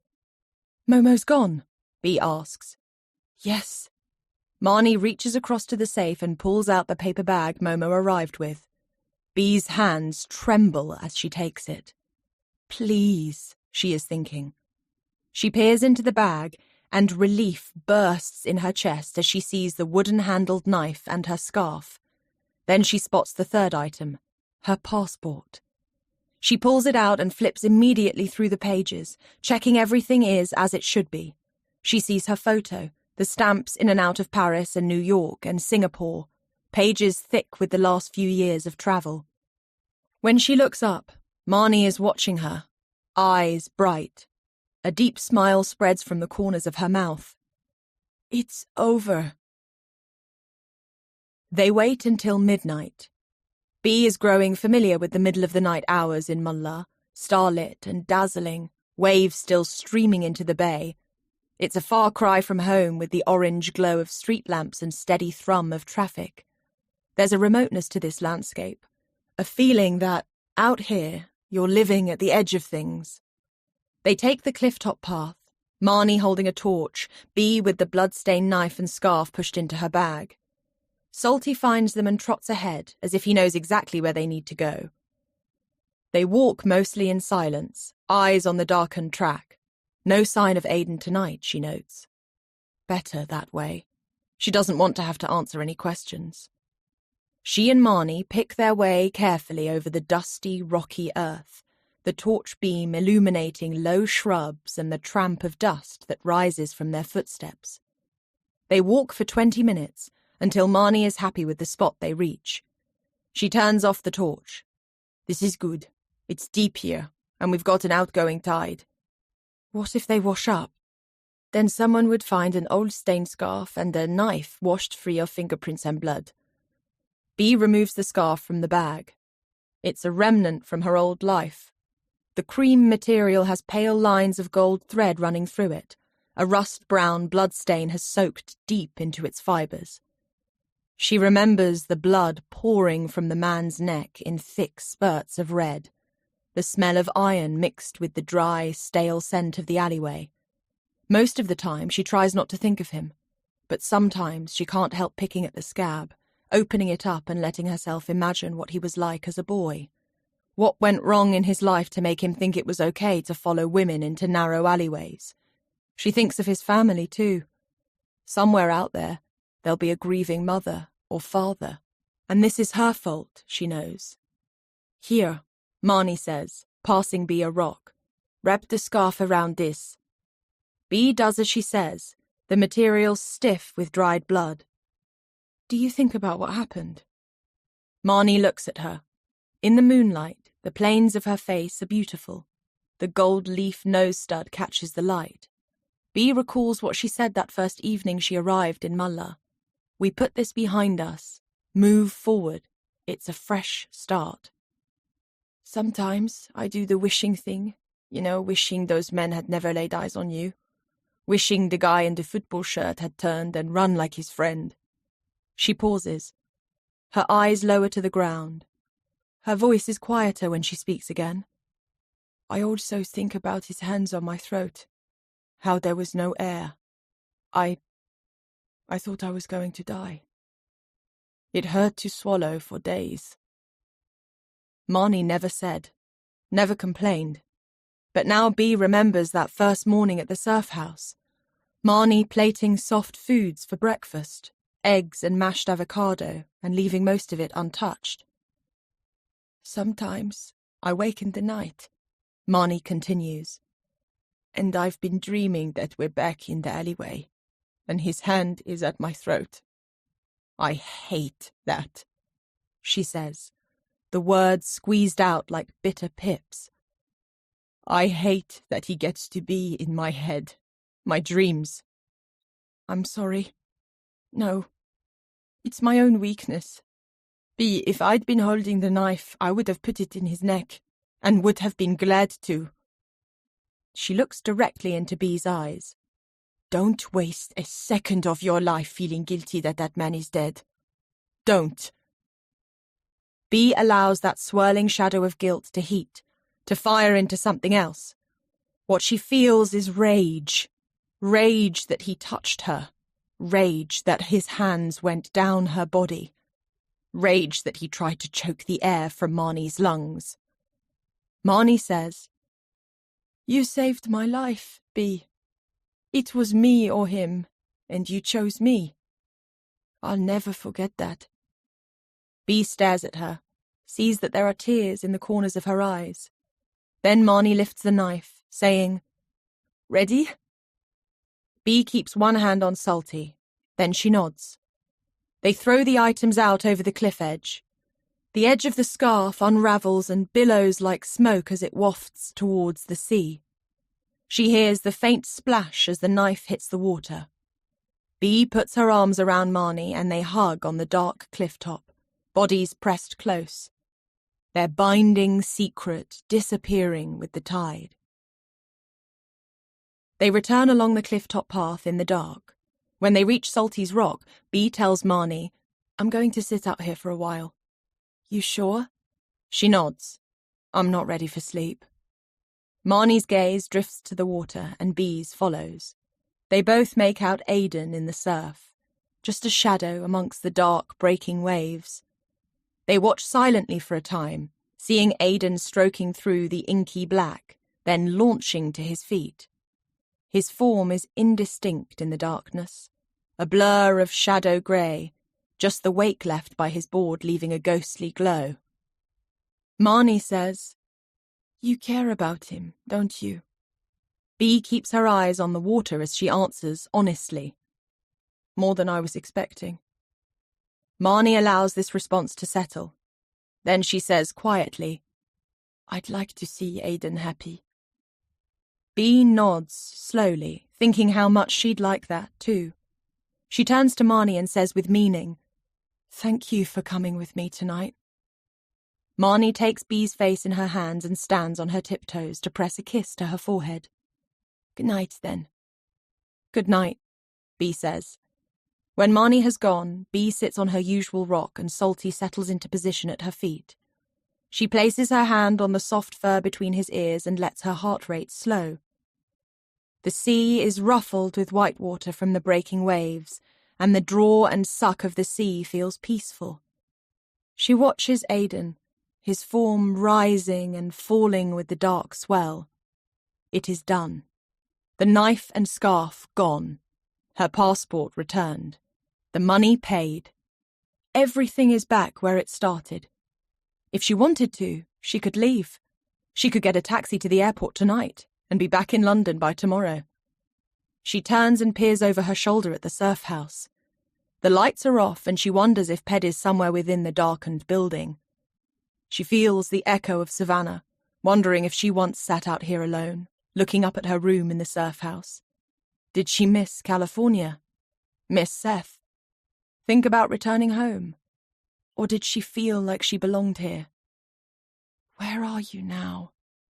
"Momo's gone?" B asks. "Yes." Marnie reaches across to the safe and pulls out the paper bag Momo arrived with. B's hands tremble as she takes it. "Please," she is thinking. She peers into the bag, and relief bursts in her chest as she sees the wooden-handled knife and her scarf. Then she spots the third item, her passport. She pulls it out and flips immediately through the pages, checking everything is as it should be. She sees her photo, the stamps in and out of Paris and New York and Singapore, pages thick with the last few years of travel. When she looks up, Marnie is watching her, eyes bright. A deep smile spreads from the corners of her mouth. "It's over." They wait until midnight. B is growing familiar with the middle-of-the-night hours in Mullah, starlit and dazzling, waves still streaming into the bay. It's a far cry from home with the orange glow of street lamps and steady thrum of traffic. There's a remoteness to this landscape, a feeling that, out here, you're living at the edge of things. They take the cliff-top path, Marnie holding a torch, B with the blood-stained knife and scarf pushed into her bag. Salty finds them and trots ahead, as if he knows exactly where they need to go. They walk mostly in silence, eyes on the darkened track. No sign of Aidan tonight, she notes. Better that way. She doesn't want to have to answer any questions. She and Marnie pick their way carefully over the dusty, rocky earth, the torch beam illuminating low shrubs and the tramp of dust that rises from their footsteps. They walk for 20 minutes, until Marnie is happy with the spot they reach. She turns off the torch. "This is good. It's deep here, and we've got an outgoing tide." "What if they wash up? Then someone would find an old stained scarf and a knife washed free of fingerprints and blood." B removes the scarf from the bag. It's a remnant from her old life. The cream material has pale lines of gold thread running through it. A rust-brown blood stain has soaked deep into its fibres. She remembers the blood pouring from the man's neck in thick spurts of red, the smell of iron mixed with the dry, stale scent of the alleyway. Most of the time she tries not to think of him, but sometimes she can't help picking at the scab, opening it up and letting herself imagine what he was like as a boy. What went wrong in his life to make him think it was okay to follow women into narrow alleyways? She thinks of his family, too. Somewhere out there, there'll be a grieving mother or father, and this is her fault, she knows. "Here," Marnie says, passing B a rock. "Wrap the scarf around this." B does as she says, the material stiff with dried blood. "Do you think about what happened?" Marnie looks at her. In the moonlight, the planes of her face are beautiful. The gold leaf nose stud catches the light. B recalls what she said that first evening she arrived in Mullah. "We put this behind us. Move forward. It's a fresh start." "Sometimes I do the wishing thing. Wishing those men had never laid eyes on you. Wishing the guy in the football shirt had turned and run like his friend." She pauses. Her eyes lower to the ground. Her voice is quieter when she speaks again. "I also think about his hands on my throat. How there was no air. I thought I was going to die. It hurt to swallow for days." Marnie never said, never complained. But now B remembers that first morning at the surf house. Marnie plating soft foods for breakfast, eggs and mashed avocado, and leaving most of it untouched. "Sometimes I wake in the night," Marnie continues, "and I've been dreaming that we're back in the alleyway, and his hand is at my throat. I hate that," she says, the words squeezed out like bitter pips. "I hate that he gets to be in my head, my dreams." "I'm sorry. No, it's my own weakness. B, if I'd been holding the knife, I would have put it in his neck, and would have been glad to. She looks directly into Bee's eyes. Don't waste a second of your life feeling guilty that that man is dead. Don't. Bee allows that swirling shadow of guilt to heat, to fire into something else. What she feels is rage. Rage that he touched her. Rage that his hands went down her body. Rage that he tried to choke the air from Marnie's lungs. Marnie says, "You saved my life, Bee. It was me or him, and you chose me. I'll never forget that." Bee stares at her, sees that there are tears in the corners of her eyes. Then Marnie lifts the knife, saying, "Ready?" Bee keeps one hand on Salty, then she nods. They throw the items out over the cliff edge. The edge of the scarf unravels and billows like smoke as it wafts towards the sea. She hears the faint splash as the knife hits the water. Bee puts her arms around Marnie and they hug on the dark cliff top, bodies pressed close. Their binding secret disappearing with the tide. They return along the cliff-top path in the dark. When they reach Salty's rock, Bee tells Marnie, "I'm going to sit out here for a while." "You sure?" She nods. "I'm not ready for sleep." Marnie's gaze drifts to the water and Bee's follows. They both make out Aidan in the surf, just a shadow amongst the dark, breaking waves. They watch silently for a time, seeing Aidan stroking through the inky black, then launching to his feet. His form is indistinct in the darkness, a blur of shadow grey, just the wake left by his board leaving a ghostly glow. Marnie says, "You care about him, don't you?" Bee keeps her eyes on the water as she answers honestly. "More than I was expecting." Marnie allows this response to settle. Then she says quietly, "I'd like to see Aidan happy." Bee nods slowly, thinking how much she'd like that too. She turns to Marnie and says with meaning, "Thank you for coming with me tonight." Marnie takes Bee's face in her hands and stands on her tiptoes to press a kiss to her forehead. "Good night, then." "Good night," Bee says. When Marnie has gone, Bee sits on her usual rock and Salty settles into position at her feet. She places her hand on the soft fur between his ears and lets her heart rate slow. The sea is ruffled with white water from the breaking waves, and the draw and suck of the sea feels peaceful. She watches Aidan, his form rising and falling with the dark swell. It is done. The knife and scarf gone. Her passport returned. The money paid. Everything is back where it started. If she wanted to, she could leave. She could get a taxi to the airport tonight and be back in London by tomorrow. She turns and peers over her shoulder at the surf house. The lights are off and she wonders if Ped is somewhere within the darkened building. She feels the echo of Savannah, wondering if she once sat out here alone, looking up at her room in the surf house. Did she miss California? Miss Seth? Think about returning home? Or did she feel like she belonged here? "Where are you now?"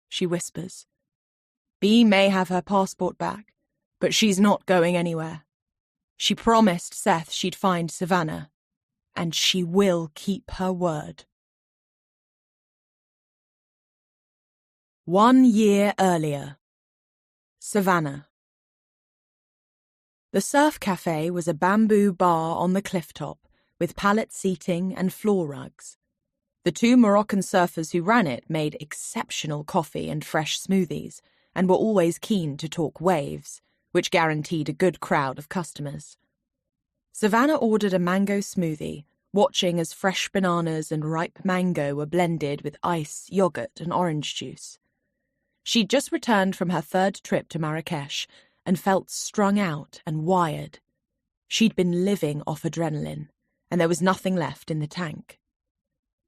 she whispers. Bee may have her passport back, but she's not going anywhere. She promised Seth she'd find Savannah, and she will keep her word. 1 year earlier. Savannah. The Surf Cafe was a bamboo bar on the cliff top, with pallet seating and floor rugs. The 2 Moroccan surfers who ran it made exceptional coffee and fresh smoothies, and were always keen to talk waves, which guaranteed a good crowd of customers. Savannah ordered a mango smoothie, watching as fresh bananas and ripe mango were blended with ice, yogurt, and orange juice. She'd just returned from her 3rd trip to Marrakesh and felt strung out and wired. She'd been living off adrenaline, and there was nothing left in the tank.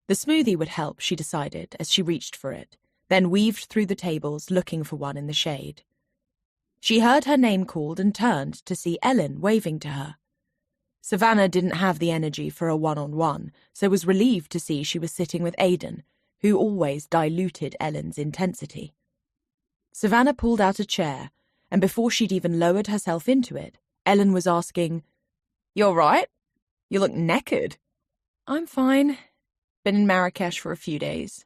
The smoothie would help, she decided, as she reached for it, then weaved through the tables looking for one in the shade. She heard her name called and turned to see Ellen waving to her. Savannah didn't have the energy for a one-on-one, so was relieved to see she was sitting with Aidan, who always diluted Ellen's intensity. Savannah pulled out a chair, and before she'd even lowered herself into it, Ellen was asking, "You all right? You look knackered." "I'm fine. Been in Marrakesh for a few days."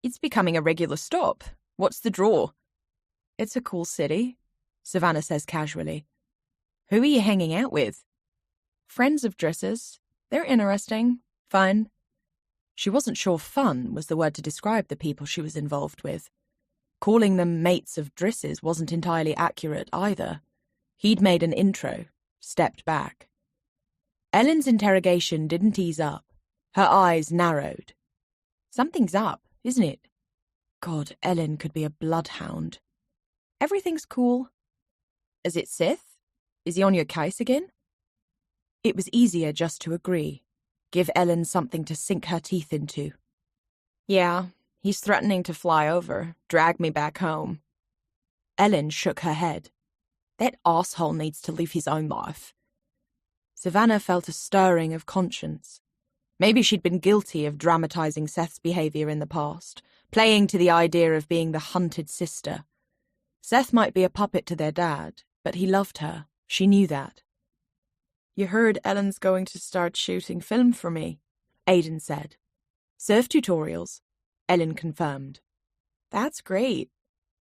"It's becoming a regular stop. What's the draw?" "It's a cool city," Savannah says casually. "Who are you hanging out with?" "Friends of Driss's. They're interesting. Fun." She wasn't sure fun was the word to describe the people she was involved with. Calling them mates of Driss's wasn't entirely accurate either. He'd made an intro, stepped back. Ellen's interrogation didn't ease up. Her eyes narrowed. "Something's up, isn't it?" God, Ellen could be a bloodhound. "Everything's cool." "Is it Sith? Is he on your case again?" It was easier just to agree. Give Ellen something to sink her teeth into. "Yeah, he's threatening to fly over, drag me back home." Ellen shook her head. "That asshole needs to live his own life." Savannah felt a stirring of conscience. Maybe she'd been guilty of dramatizing Seth's behavior in the past, playing to the idea of being the hunted sister. Seth might be a puppet to their dad, but he loved her. She knew that. "You heard Ellen's going to start shooting film for me," Aidan said. "Surf tutorials," Ellen confirmed. "That's great."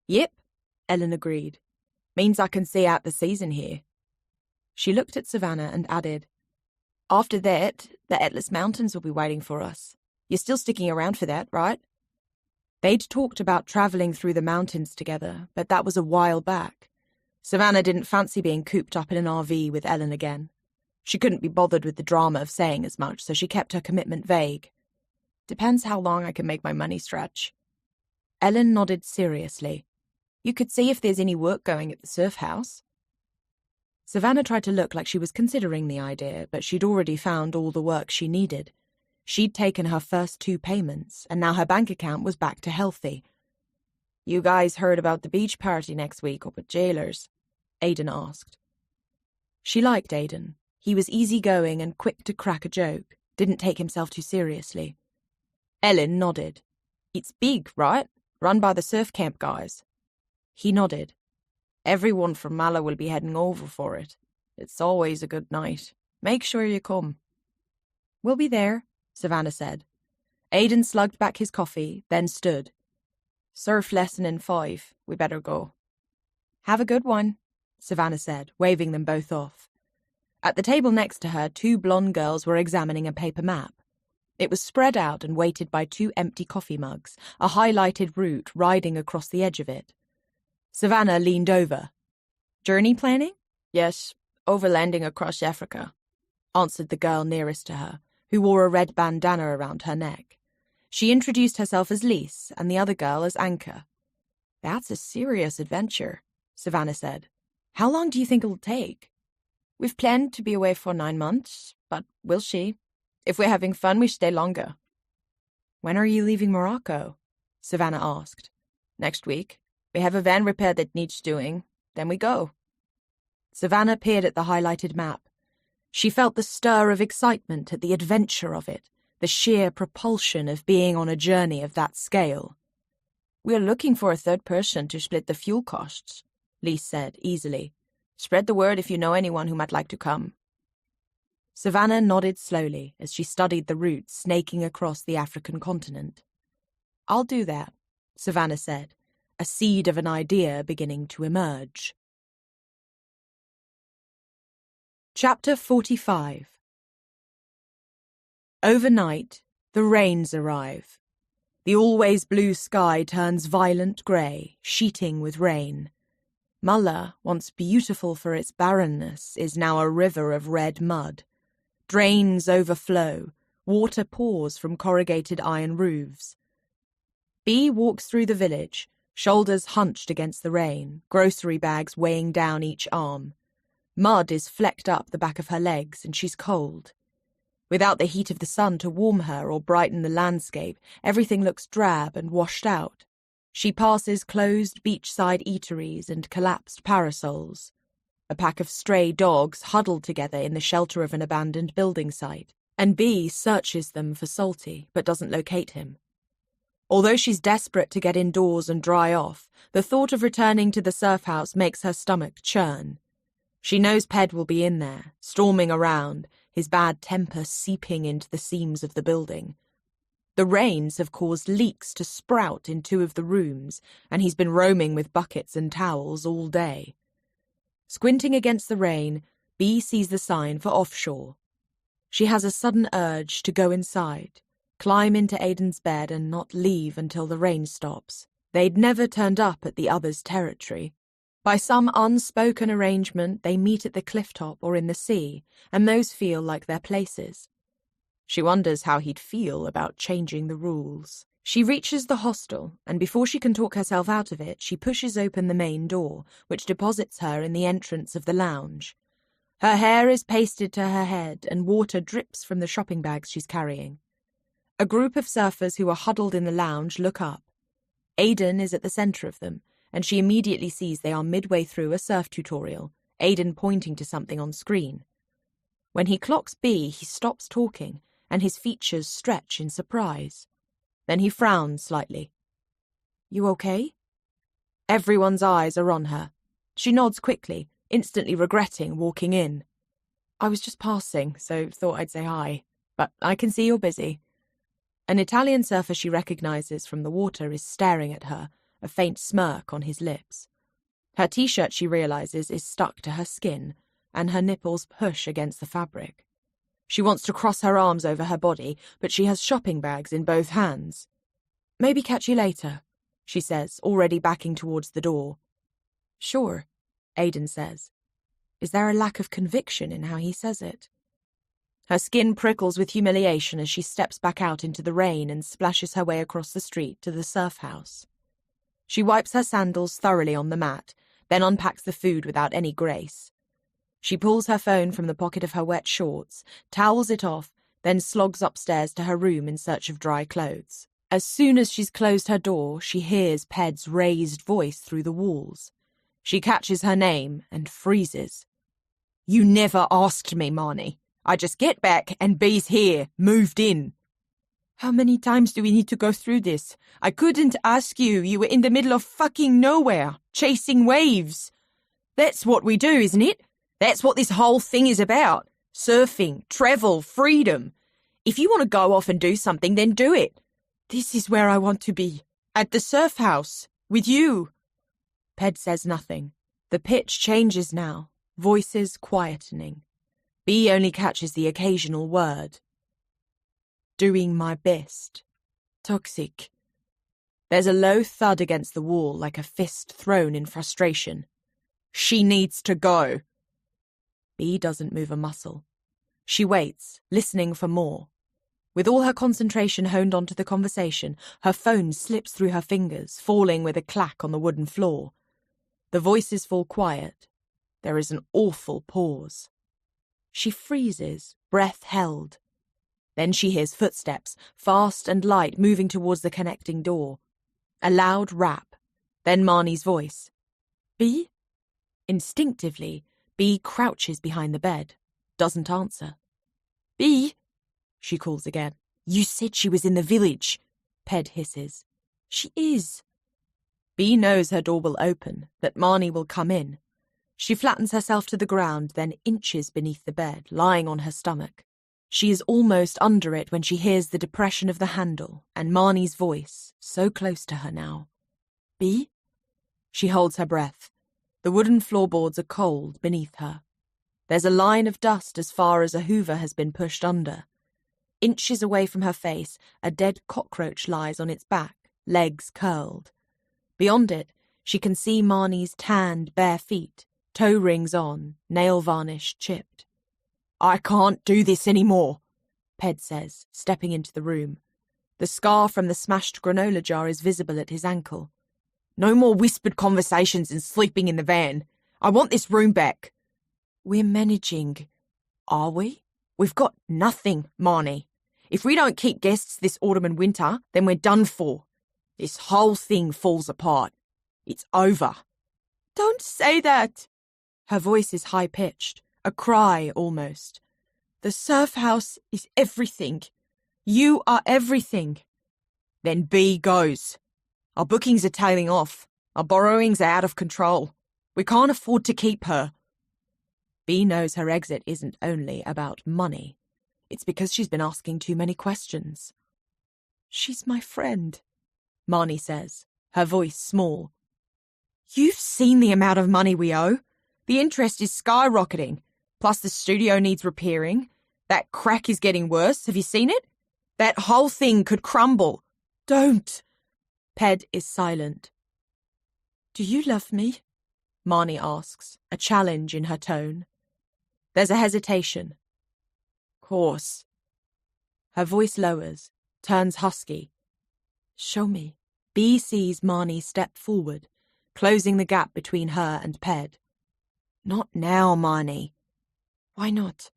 "Yep," Ellen agreed. "Means I can see out the season here." She looked at Savannah and added, "After that, the Atlas Mountains will be waiting for us. You're still sticking around for that, right?" They'd talked about travelling through the mountains together, but that was a while back. Savannah didn't fancy being cooped up in an RV with Ellen again. She couldn't be bothered with the drama of saying as much, so she kept her commitment vague. "Depends how long I can make my money stretch." Ellen nodded seriously. "You could see if there's any work going at the surf house." Savannah tried to look like she was considering the idea, but she'd already found all the work she needed. She'd taken her first 2 payments, and now her bank account was back to healthy. "You guys heard about the beach party next week up at Jailers?" Aidan asked. She liked Aidan. He was easygoing and quick to crack a joke, didn't take himself too seriously. Ellen nodded. "It's big, right? Run by the surf camp guys." He nodded. "Everyone from Mala will be heading over for it. It's always a good night. Make sure you come." "We'll be there," Savannah said. Aidan slugged back his coffee, then stood. "Surf lesson in 5. We better go." "Have a good one," Savannah said, waving them both off. At the table next to her, 2 blonde girls were examining a paper map. It was spread out and weighted by 2 empty coffee mugs, a highlighted route riding across the edge of it. Savannah leaned over. "Journey planning?" "Yes, overlanding across Africa," answered the girl nearest to her, who wore a red bandana around her neck. She introduced herself as Lise and the other girl as Anka. "That's a serious adventure," Savannah said. "How long do you think it'll take?" "We've planned to be away for 9 months, but we'll see. If we're having fun, we stay longer." "When are you leaving Morocco?" Savannah asked. "Next week. We have a van repair that needs doing. Then we go." Savannah peered at the highlighted map. She felt the stir of excitement at the adventure of it, the sheer propulsion of being on a journey of that scale. "We're looking for a 3rd person to split the fuel costs," Lise said easily. "Spread the word if you know anyone who might like to come." Savannah nodded slowly as she studied the route snaking across the African continent. "I'll do that," Savannah said, a seed of an idea beginning to emerge. Chapter 45. Overnight, the rains arrive. The always blue sky turns violent grey, sheeting with rain. Mulla, once beautiful for its barrenness, is now a river of red mud. Drains overflow, water pours from corrugated iron roofs. Bee walks through the village, shoulders hunched against the rain, grocery bags weighing down each arm. Mud is flecked up the back of her legs, and she's cold. Without the heat of the sun to warm her or brighten the landscape, everything looks drab and washed out. She passes closed beachside eateries and collapsed parasols. A pack of stray dogs huddled together in the shelter of an abandoned building site, and Bee searches them for Salty, but doesn't locate him. Although she's desperate to get indoors and dry off, the thought of returning to the surf house makes her stomach churn. She knows Ped will be in there, storming around, his bad temper seeping into the seams of the building. The rains have caused leaks to sprout in 2 of the rooms, and he's been roaming with buckets and towels all day. Squinting against the rain, Bea sees the sign for offshore. She has a sudden urge to go inside, climb into Aidan's bed and not leave until the rain stops. They'd never turned up at the other's territory. By some unspoken arrangement, they meet at the clifftop or in the sea, and those feel like their places. She wonders how he'd feel about changing the rules. She reaches the hostel, and before she can talk herself out of it, she pushes open the main door, which deposits her in the entrance of the lounge. Her hair is pasted to her head, and water drips from the shopping bags she's carrying. A group of surfers who are huddled in the lounge look up. Aidan is at the centre of them, and she immediately sees they are midway through a surf tutorial, Aidan pointing to something on screen. When he clocks Bea, he stops talking, and his features stretch in surprise. Then he frowns slightly. "You okay?" Everyone's eyes are on her. She nods quickly, instantly regretting walking in. "I was just passing, so thought I'd say hi, but I can see you're busy." An Italian surfer she recognises from the water is staring at her, a faint smirk on his lips. Her t-shirt, she realises, is stuck to her skin, and her nipples push against the fabric. She wants to cross her arms over her body, but she has shopping bags in both hands. "Maybe catch you later," she says, already backing towards the door. "Sure," Aidan says. Is there a lack of conviction in how he says it? Her skin prickles with humiliation as she steps back out into the rain and splashes her way across the street to the surf house. She wipes her sandals thoroughly on the mat, then unpacks the food without any grace. She pulls her phone from the pocket of her wet shorts, towels it off, then slogs upstairs to her room in search of dry clothes. As soon as she's closed her door, she hears Ped's raised voice through the walls. She catches her name and freezes. "You never asked me, Marnie. I just get back and Bea's here, moved in." "How many times do we need to go through this? I couldn't ask you. You were in the middle of fucking nowhere, chasing waves. That's what we do, isn't it? That's what this whole thing is about. Surfing, travel, freedom. If you want to go off and do something, then do it. This is where I want to be. At the surf house. With you." Ped says nothing. The pitch changes now, voices quietening. Bea only catches the occasional word. "Doing my best. Toxic." There's a low thud against the wall, like a fist thrown in frustration. "She needs to go." Bea doesn't move a muscle. She waits, listening for more. With all her concentration honed onto the conversation, her phone slips through her fingers, falling with a clack on the wooden floor. The voices fall quiet. There is an awful pause. She freezes, breath held. Then she hears footsteps, fast and light, moving towards the connecting door. A loud rap, then Marnie's voice. "Bea?" Instinctively, Bea crouches behind the bed, doesn't answer. "Bea?" she calls again. "You said she was in the village," Ped hisses. "She is." Bea knows her door will open, that Marnie will come in. She flattens herself to the ground, then inches beneath the bed, lying on her stomach. She is almost under it when she hears the depression of the handle and Marnie's voice, so close to her now. "Bea?" She holds her breath. The wooden floorboards are cold beneath her. There's a line of dust as far as a hoover has been pushed under. Inches away from her face, a dead cockroach lies on its back, legs curled. Beyond it, she can see Marnie's tanned, bare feet, toe rings on, nail varnish chipped. "I can't do this anymore," Ped says, stepping into the room. The scar from the smashed granola jar is visible at his ankle. "No more whispered conversations and sleeping in the van. I want this room back." "We're managing." "Are we? We've got nothing, Marnie. If we don't keep guests this autumn and winter, then we're done for. This whole thing falls apart. It's over." "Don't say that." Her voice is high-pitched, a cry almost. "The surf house is everything. You are everything." Then B goes. Our bookings are tailing off. Our borrowings are out of control. We can't afford to keep her. B knows her exit isn't only about money. It's because she's been asking too many questions. She's my friend, Marnie says, her voice small. You've seen the amount of money we owe. The interest is skyrocketing. Plus the studio needs repairing. That crack is getting worse. Have you seen it? That whole thing could crumble. Don't. Ped is silent. Do you love me? Marnie asks, a challenge in her tone. There's a hesitation. Course. Her voice lowers, turns husky. Show me. B sees Marnie step forward, closing the gap between her and Ped. Not now, Marnie. Why not?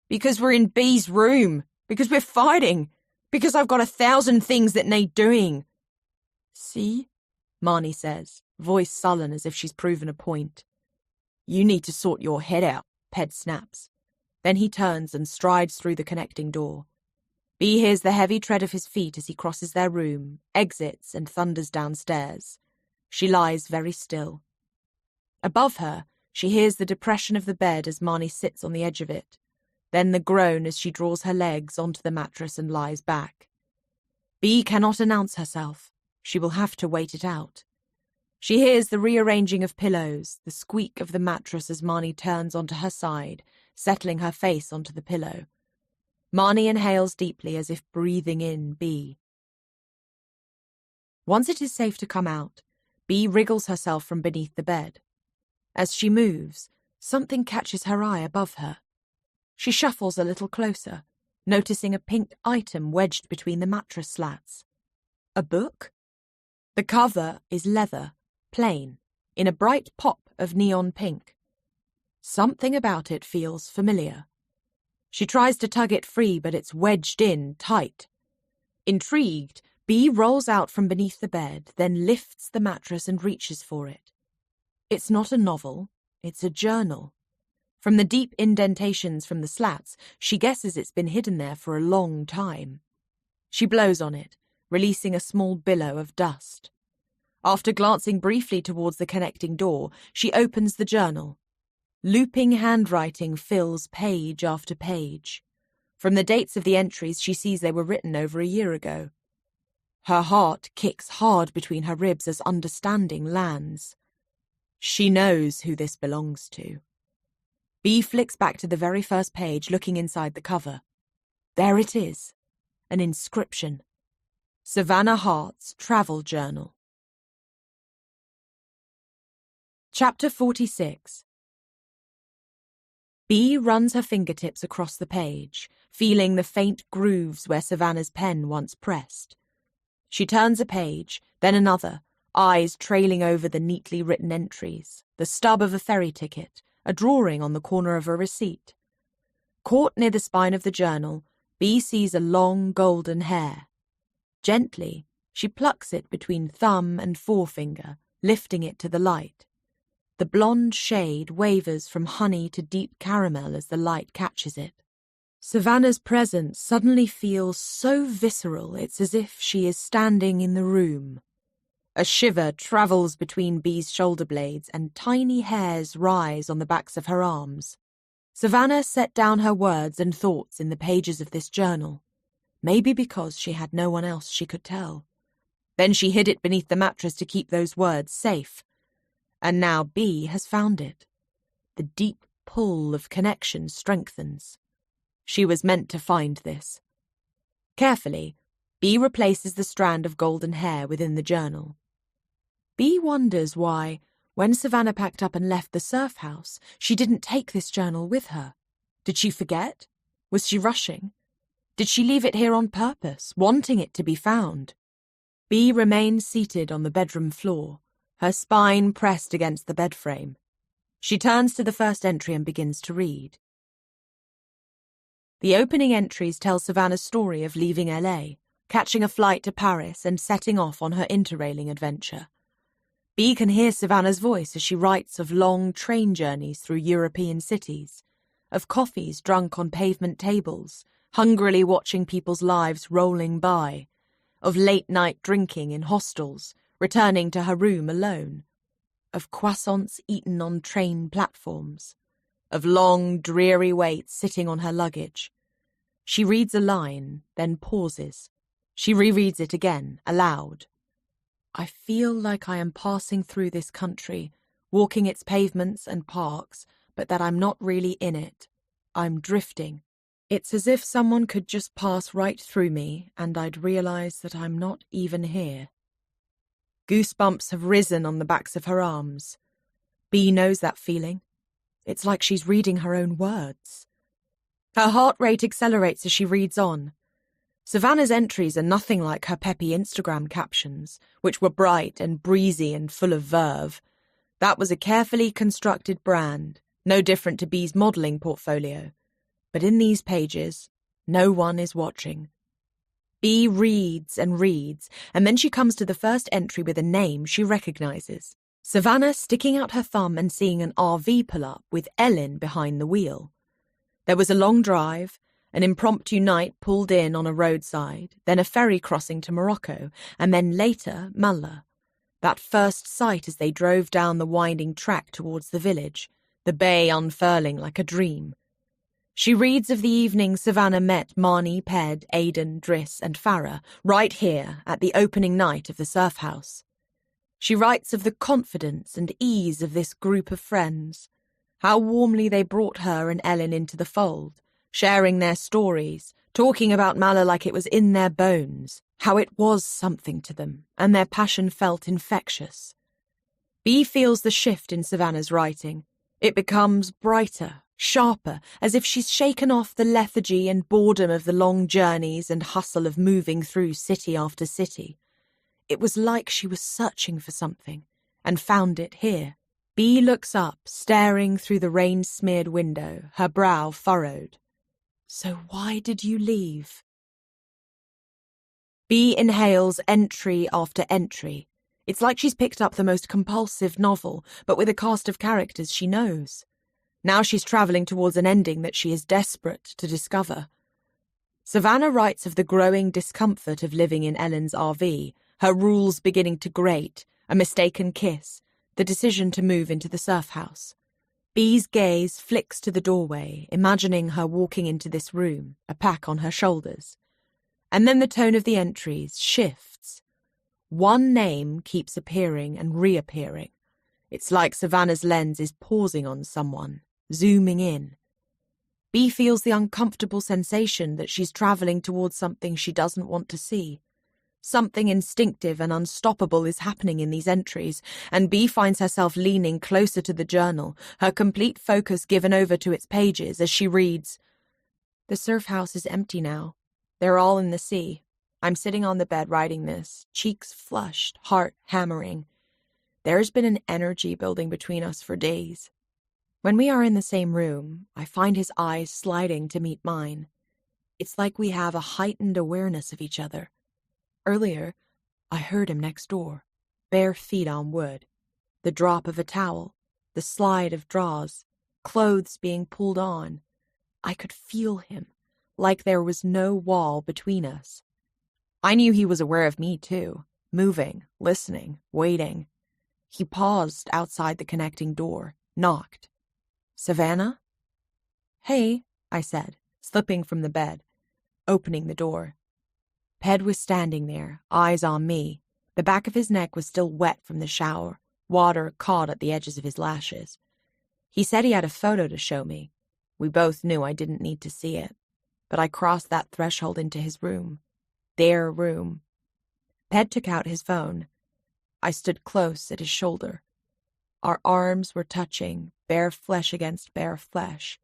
Because we're in B's room. Because we're fighting. Because I've got 1,000 things that need doing. See? Marnie says, voice sullen as if she's proven a point. You need to sort your head out, Ped snaps. Then he turns and strides through the connecting door. B hears the heavy tread of his feet as he crosses their room, exits and thunders downstairs. She lies very still. Above her, she hears the depression of the bed as Marnie sits on the edge of it, then the groan as she draws her legs onto the mattress and lies back. B cannot announce herself. She will have to wait it out. She hears the rearranging of pillows, the squeak of the mattress as Marnie turns onto her side, settling her face onto the pillow. Marnie inhales deeply as if breathing in B. Once it is safe to come out, B wriggles herself from beneath the bed. As she moves, something catches her eye above her. She shuffles a little closer, noticing a pink item wedged between the mattress slats. A book? The cover is leather, plain, in a bright pop of neon pink. Something about it feels familiar. She tries to tug it free, but it's wedged in tight. Intrigued, B rolls out from beneath the bed, then lifts the mattress and reaches for it. It's not a novel, it's a journal. From the deep indentations from the slats, she guesses it's been hidden there for a long time. She blows on it, releasing a small billow of dust. After glancing briefly towards the connecting door, she opens the journal. Looping handwriting fills page after page. From the dates of the entries, she sees they were written over a year ago. Her heart kicks hard between her ribs as understanding lands. She knows who this belongs to. B flicks back to the very first page, looking inside the cover. There it is, an inscription. Savannah Hart's Travel Journal. Chapter 46. B runs her fingertips across the page, feeling the faint grooves where Savannah's pen once pressed. She turns a page, then another, eyes trailing over the neatly written entries, the stub of a ferry ticket, a drawing on the corner of a receipt. Caught near the spine of the journal, B sees a long golden hair. Gently, she plucks it between thumb and forefinger, lifting it to the light. The blonde shade wavers from honey to deep caramel as the light catches it. Savannah's presence suddenly feels so visceral it's as if she is standing in the room. A shiver travels between B's shoulder blades and tiny hairs rise on the backs of her arms. Savannah set down her words and thoughts in the pages of this journal, maybe because she had no one else she could tell. Then she hid it beneath the mattress to keep those words safe. And now B has found it. The deep pull of connection strengthens. She was meant to find this. Carefully, B replaces the strand of golden hair within the journal. B wonders why, when Savannah packed up and left the surf house, she didn't take this journal with her. Did she forget? Was she rushing? Did she leave it here on purpose, wanting it to be found? B remains seated on the bedroom floor, her spine pressed against the bed frame. She turns to the first entry and begins to read. The opening entries tell Savannah's story of leaving LA, catching a flight to Paris and setting off on her interrailing adventure. B can hear Savannah's voice as she writes of long train journeys through European cities, of coffees drunk on pavement tables, hungrily watching people's lives rolling by, of late-night drinking in hostels, returning to her room alone, of croissants eaten on train platforms, of long, dreary waits sitting on her luggage. She reads a line, then pauses. She rereads it again, aloud. I feel like I am passing through this country, walking its pavements and parks, but that I'm not really in it. I'm drifting. It's as if someone could just pass right through me and I'd realize that I'm not even here. Goosebumps have risen on the backs of her arms. Bea knows that feeling. It's like she's reading her own words. Her heart rate accelerates as she reads on. Savannah's entries are nothing like her peppy Instagram captions, which were bright and breezy and full of verve. That was a carefully constructed brand, no different to Bea's modelling portfolio. But in these pages, no one is watching. Bea reads, and then she comes to the first entry with a name she recognises. Savannah sticking out her thumb and seeing an RV pull up with Ellen behind the wheel. There was a long drive, an impromptu night pulled in on a roadside, then a ferry crossing to Morocco, and then later Malha. That first sight as they drove down the winding track towards the village, the bay unfurling like a dream. She reads of the evening Savannah met Marnie, Ped, Aidan, Driss and Farah right here at the opening night of the surf house. She writes of the confidence and ease of this group of friends, how warmly they brought her and Ellen into the fold, sharing their stories, talking about Malha like it was in their bones, how it was something to them, and their passion felt infectious. Bea feels the shift in Savannah's writing. It becomes brighter, sharper, as if she's shaken off the lethargy and boredom of the long journeys and hustle of moving through city after city. It was like she was searching for something, and found it here. Bea looks up, staring through the rain-smeared window, her brow furrowed. So why did you leave? Bea inhales entry after entry. It's like she's picked up the most compulsive novel, but with a cast of characters she knows. Now she's travelling towards an ending that she is desperate to discover. Savannah writes of the growing discomfort of living in Ellen's RV, her rules beginning to grate, a mistaken kiss, the decision to move into the surf house. Bea's gaze flicks to the doorway, imagining her walking into this room, a pack on her shoulders. And then the tone of the entries shifts. One name keeps appearing and reappearing. It's like Savannah's lens is pausing on someone, zooming in. Bea feels the uncomfortable sensation that she's travelling towards something she doesn't want to see. Something instinctive and unstoppable is happening in these entries, and Bea finds herself leaning closer to the journal, her complete focus given over to its pages as she reads, The surf house is empty now. They're all in the sea. I'm sitting on the bed writing this, cheeks flushed, heart hammering. There's been an energy building between us for days. When we are in the same room, I find his eyes sliding to meet mine. It's like we have a heightened awareness of each other. Earlier, I heard him next door, bare feet on wood, the drop of a towel, the slide of drawers, clothes being pulled on. I could feel him, like there was no wall between us. I knew he was aware of me too, moving, listening, waiting. He paused outside the connecting door, knocked. Savannah? Hey, I said, slipping from the bed, opening the door. Ped was standing there, eyes on me. The back of his neck was still wet from the shower, water caught at the edges of his lashes. He said he had a photo to show me. We both knew I didn't need to see it, but I crossed that threshold into his room. Their room. Ped took out his phone. I stood close at his shoulder. Our arms were touching, bare flesh against bare flesh.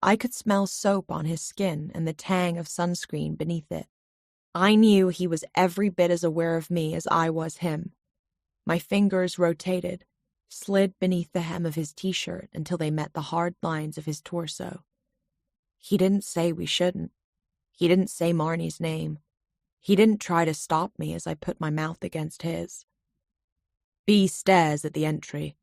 I could smell soap on his skin and the tang of sunscreen beneath it. I knew he was every bit as aware of me as I was him. My fingers rotated, slid beneath the hem of his t-shirt until they met the hard lines of his torso. He didn't say we shouldn't. He didn't say Marnie's name. He didn't try to stop me as I put my mouth against his. Bea stares at the entry.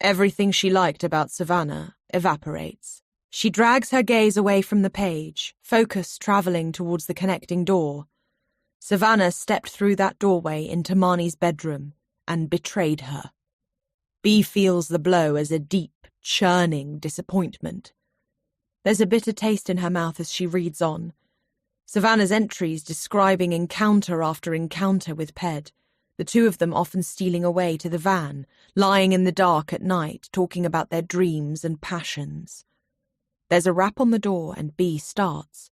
Everything she liked about Savannah evaporates. She drags her gaze away from the page, focus travelling towards the connecting door. Savannah stepped through that doorway into Marnie's bedroom and betrayed her. Bea feels the blow as a deep, churning disappointment. There's a bitter taste in her mouth as she reads on. Savannah's entries describing encounter after encounter with Ped, the two of them often stealing away to the van, lying in the dark at night, talking about their dreams and passions. There's a rap on the door and Bea starts.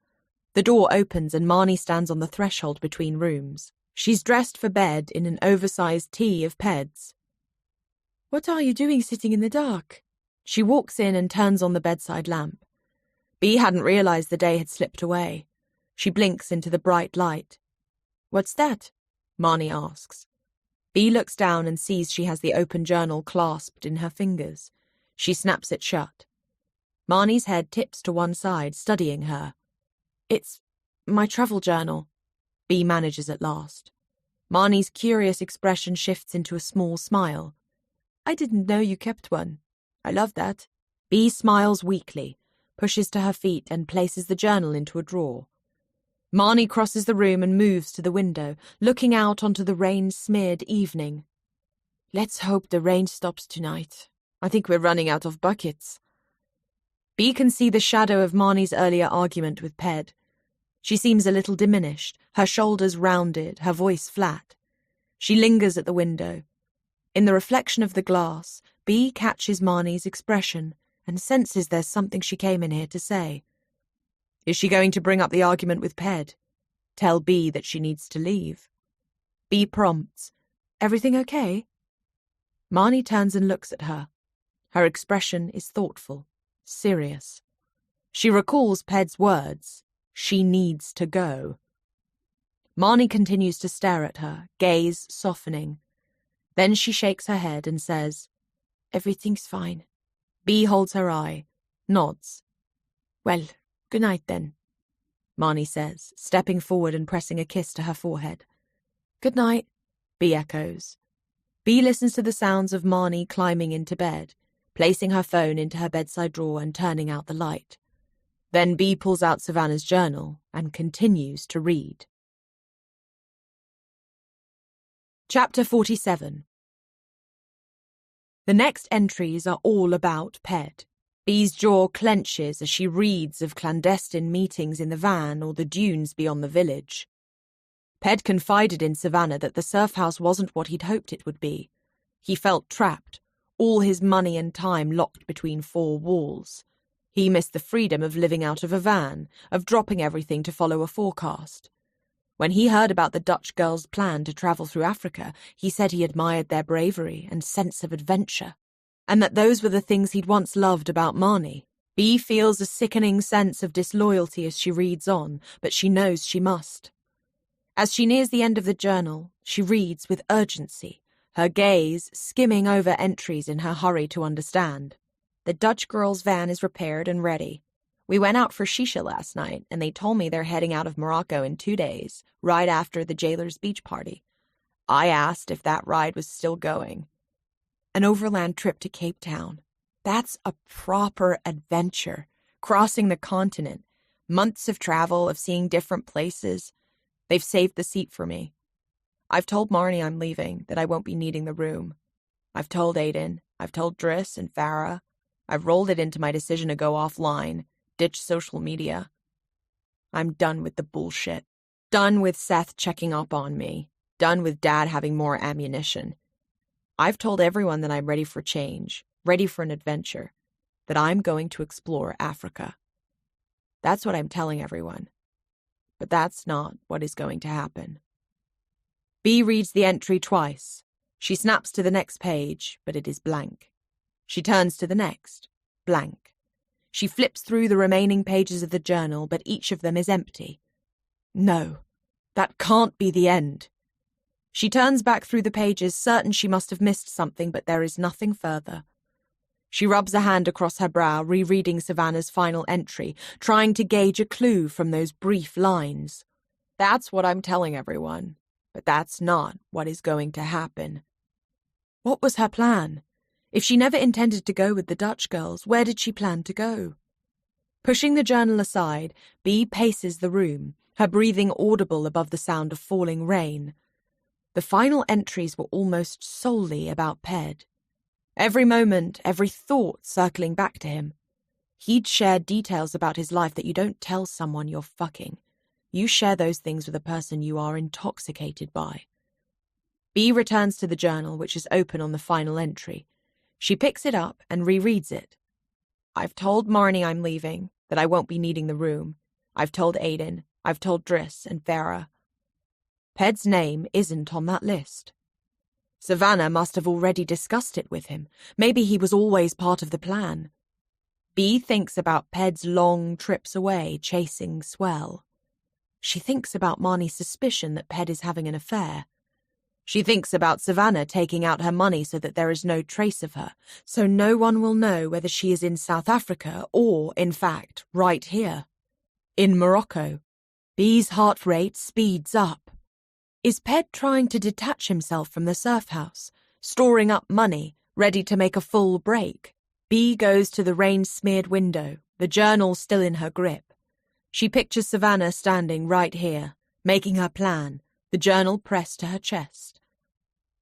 The door opens and Marnie stands on the threshold between rooms. She's dressed for bed in an oversized tee of Ped's. "What are you doing sitting in the dark?" She walks in and turns on the bedside lamp. Bea hadn't realized the day had slipped away. She blinks into the bright light. "What's that?" Marnie asks. Bea looks down and sees she has the open journal clasped in her fingers. She snaps it shut. Marnie's head tips to one side, studying her. "It's my travel journal," Bea manages at last. Marnie's curious expression shifts into a small smile. "I didn't know you kept one. I love that." Bea smiles weakly, pushes to her feet and places the journal into a drawer. Marnie crosses the room and moves to the window, looking out onto the rain-smeared evening. "Let's hope the rain stops tonight. I think we're running out of buckets." Bea can see the shadow of Marnie's earlier argument with Ped. She seems a little diminished, her shoulders rounded, her voice flat. She lingers at the window. In the reflection of the glass, Bea catches Marnie's expression and senses there's something she came in here to say. Is she going to bring up the argument with Ped? Tell Bea that she needs to leave? Bea prompts, "Everything okay?" Marnie turns and looks at her. Her expression is thoughtful, serious. She recalls Ped's words. She needs to go. Marnie continues to stare at her, gaze softening. Then she shakes her head and says, "Everything's fine." Bea holds her eye, nods. "Well, good night then," Marnie says, stepping forward and pressing a kiss to her forehead. "Good night," Bea echoes. Bea listens to the sounds of Marnie climbing into bed, placing her phone into her bedside drawer and turning out the light. Then Bea pulls out Savannah's journal and continues to read. Chapter 47. The next entries are all about Ped. Bea's jaw clenches as she reads of clandestine meetings in the van or the dunes beyond the village. Ped confided in Savannah that the surf house wasn't what he'd hoped it would be. He felt trapped, all his money and time locked between four walls. He missed the freedom of living out of a van, of dropping everything to follow a forecast. When he heard about the Dutch girl's plan to travel through Africa, he said he admired their bravery and sense of adventure, and that those were the things he'd once loved about Marnie. Bea feels a sickening sense of disloyalty as she reads on, but she knows she must. As she nears the end of the journal, she reads with urgency, her gaze skimming over entries in her hurry to understand. The Dutch girl's van is repaired and ready. We went out for shisha last night, and they told me they're heading out of Morocco in 2 days, right after the jailer's beach party. I asked if that ride was still going. An overland trip to Cape Town. That's a proper adventure. Crossing the continent. Months of travel, of seeing different places. They've saved the seat for me. I've told Marnie I'm leaving, that I won't be needing the room. I've told Aiden. I've told Driss and Farah. I've rolled it into my decision to go offline, ditch social media. I'm done with the bullshit. Done with Seth checking up on me. Done with Dad having more ammunition. I've told everyone that I'm ready for change, ready for an adventure, that I'm going to explore Africa. That's what I'm telling everyone. But that's not what is going to happen. Bea reads the entry twice. She snaps to the next page, but it is blank. She turns to the next. Blank. She flips through the remaining pages of the journal, but each of them is empty. No, that can't be the end. She turns back through the pages, certain she must have missed something, but there is nothing further. She rubs a hand across her brow, rereading Savannah's final entry, trying to gauge a clue from those brief lines. That's what I'm telling everyone, but that's not what is going to happen. What was her plan? If she never intended to go with the Dutch girls, where did she plan to go? Pushing the journal aside, Bea paces the room, her breathing audible above the sound of falling rain. The final entries were almost solely about Ped. Every moment, every thought circling back to him. He'd shared details about his life that you don't tell someone you're fucking. You share those things with a person you are intoxicated by. Bea returns to the journal, which is open on the final entry. She picks it up and rereads it. I've told Marnie I'm leaving, that I won't be needing the room. I've told Aiden. I've told Driss and Farah. Ped's name isn't on that list. Savannah must have already discussed it with him. Maybe he was always part of the plan. Bea thinks about Ped's long trips away, chasing swell. She thinks about Marnie's suspicion that Ped is having an affair. She thinks about Savannah taking out her money so that there is no trace of her, so no one will know whether she is in South Africa or, in fact, right here. In Morocco. Bea's heart rate speeds up. Is Ped trying to detach himself from the surf house, storing up money, ready to make a full break? Bea goes to the rain-smeared window, the journal still in her grip. She pictures Savannah standing right here, making her plan, the journal pressed to her chest.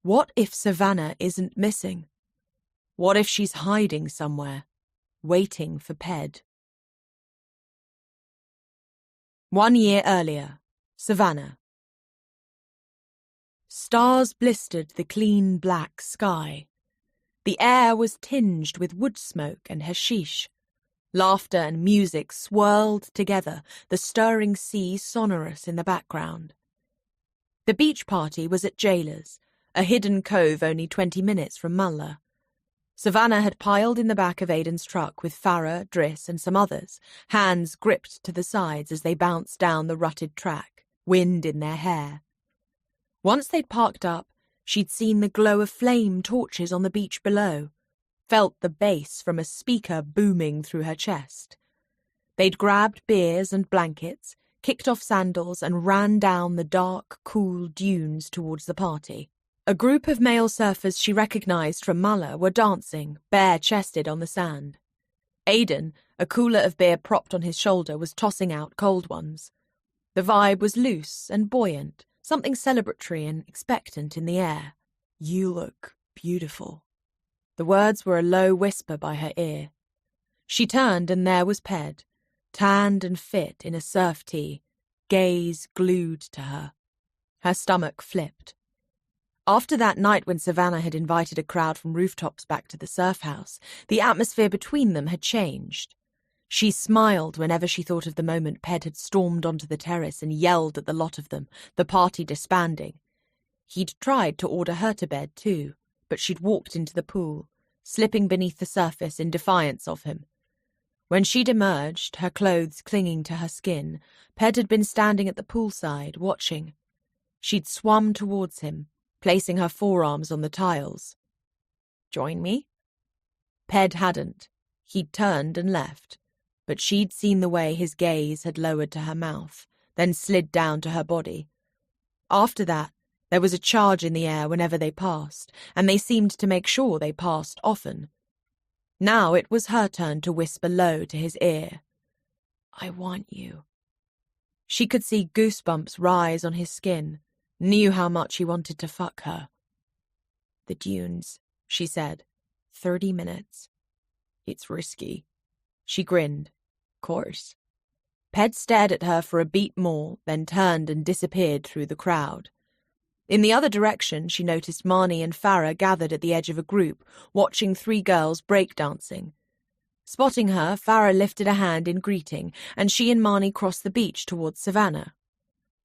What if Savannah isn't missing? What if she's hiding somewhere, waiting for Ped? 1 year earlier, Savannah. Stars blistered the clean black sky. The air was tinged with wood smoke and hashish. Laughter and music swirled together, the stirring sea sonorous in the background. The beach party was at Jailer's, a hidden cove only 20 minutes from Mulla. Savannah had piled in the back of Aiden's truck with Farah, Driss and some others, hands gripped to the sides as they bounced down the rutted track, wind in their hair. Once they'd parked up, she'd seen the glow of flame torches on the beach below, felt the bass from a speaker booming through her chest. They'd grabbed beers and blankets, kicked off sandals and ran down the dark, cool dunes towards the party. A group of male surfers she recognised from Mulla were dancing, bare-chested on the sand. Aiden, a cooler of beer propped on his shoulder, was tossing out cold ones. The vibe was loose and buoyant, something celebratory and expectant in the air. You look beautiful. The words were a low whisper by her ear. She turned and there was Ped, tanned and fit in a surf tee, gaze glued to her. Her stomach flipped. After that night when Savannah had invited a crowd from rooftops back to the surf house, the atmosphere between them had changed. She smiled whenever she thought of the moment Ped had stormed onto the terrace and yelled at the lot of them, the party disbanding. He'd tried to order her to bed too, but she'd walked into the pool, slipping beneath the surface in defiance of him. When she'd emerged, her clothes clinging to her skin, Ped had been standing at the poolside, watching. She'd swum towards him, placing her forearms on the tiles. Join me? Ped hadn't. He'd turned and left, but she'd seen the way his gaze had lowered to her mouth, then slid down to her body. After that, there was a charge in the air whenever they passed, and they seemed to make sure they passed often. Now it was her turn to whisper low to his ear. I want you. She could see goosebumps rise on his skin, knew how much he wanted to fuck her. The dunes, she said. 30 minutes. It's risky. She grinned. Course. Ped stared at her for a beat more, then turned and disappeared through the crowd. In the other direction, she noticed Marnie and Farah gathered at the edge of a group, watching 3 girls breakdancing. Spotting her, Farah lifted a hand in greeting, and she and Marnie crossed the beach towards Savannah.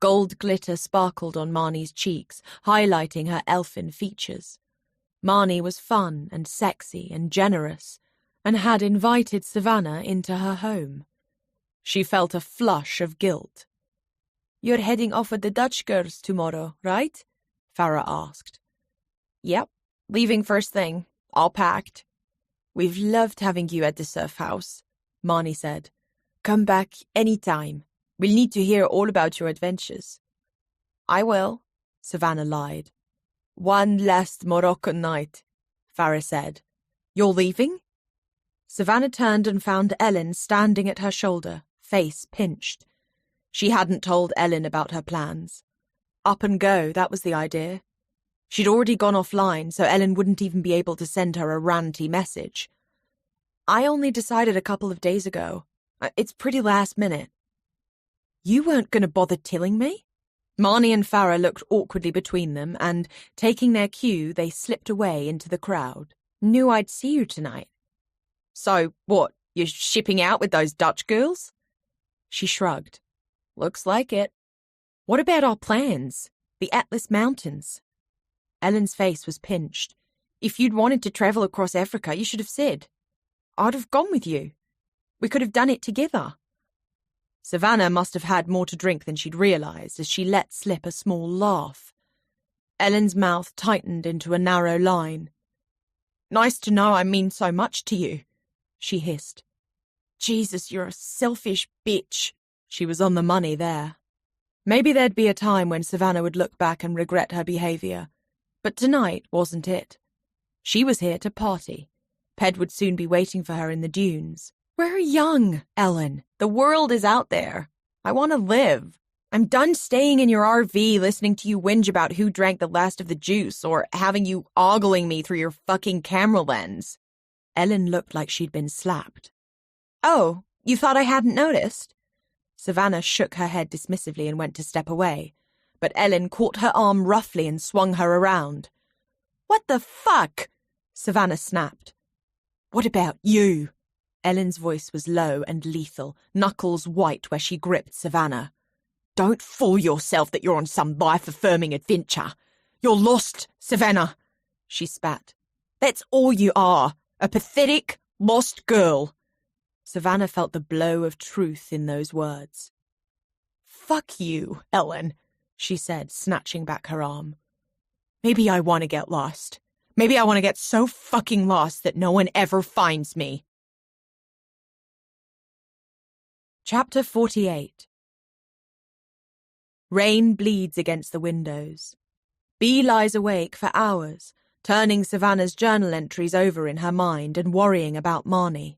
Gold glitter sparkled on Marnie's cheeks, highlighting her elfin features. Marnie was fun and sexy and generous, and had invited Savannah into her home. She felt a flush of guilt. You're heading off with the Dutch girls tomorrow, right? Farah asked. Yep, leaving first thing, all packed. We've loved having you at the surf house, Marnie said. Come back any time. We'll need to hear all about your adventures. I will, Savannah lied. One last Moroccan night, Farah said. You're leaving? Savannah turned and found Ellen standing at her shoulder, face pinched. She hadn't told Ellen about her plans. Up and go, that was the idea. She'd already gone offline, so Ellen wouldn't even be able to send her a ranty message. I only decided a couple of days ago. It's pretty last minute. You weren't going to bother telling me? Marnie and Farah looked awkwardly between them, and, taking their cue, they slipped away into the crowd. Knew I'd see you tonight. So, what, you're shipping out with those Dutch girls? She shrugged. Looks like it. What about our plans? The Atlas Mountains? Ellen's face was pinched. If you'd wanted to travel across Africa, you should have said. I'd have gone with you. We could have done it together. Savannah must have had more to drink than she'd realised as she let slip a small laugh. Ellen's mouth tightened into a narrow line. Nice to know I mean so much to you, she hissed. Jesus, you're a selfish bitch. She was on the money there. Maybe there'd be a time when Savannah would look back and regret her behaviour, but tonight wasn't it. She was here to party. Ped would soon be waiting for her in the dunes. We're young, Ellen. The world is out there. I want to live. I'm done staying in your RV listening to you whinge about who drank the last of the juice or having you ogling me through your fucking camera lens. Ellen looked like she'd been slapped. Oh, you thought I hadn't noticed? Savannah shook her head dismissively and went to step away, but Ellen caught her arm roughly and swung her around. What the fuck? Savannah snapped. What about you? Ellen's voice was low and lethal, knuckles white where she gripped Savannah. Don't fool yourself that you're on some life-affirming adventure. You're lost, Savannah, she spat. That's all you are, a pathetic, lost girl. Savannah felt the blow of truth in those words. Fuck you, Ellen, she said, snatching back her arm. Maybe I want to get lost. Maybe I want to get so fucking lost that no one ever finds me. Chapter 48. Rain bleeds against the windows. Bea lies awake for hours, turning Savannah's journal entries over in her mind and worrying about Marnie.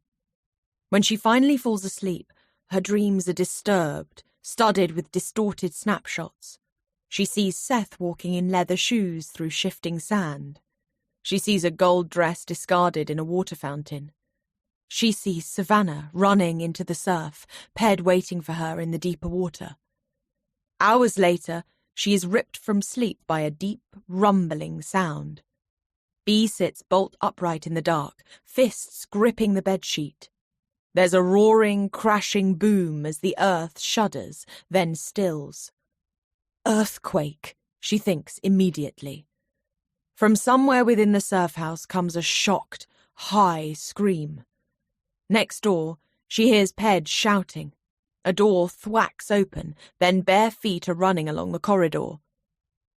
When she finally falls asleep, her dreams are disturbed, studded with distorted snapshots. She sees Seth walking in leather shoes through shifting sand. She sees a gold dress discarded in a water fountain. She sees Savannah running into the surf, Ped waiting for her in the deeper water. Hours later, she is ripped from sleep by a deep, rumbling sound. Bea sits bolt upright in the dark, fists gripping the bedsheet. There's a roaring, crashing boom as the earth shudders, then stills. Earthquake, she thinks immediately. From somewhere within the surf house comes a shocked, high scream. Next door, she hears Ped shouting. A door thwacks open, then bare feet are running along the corridor.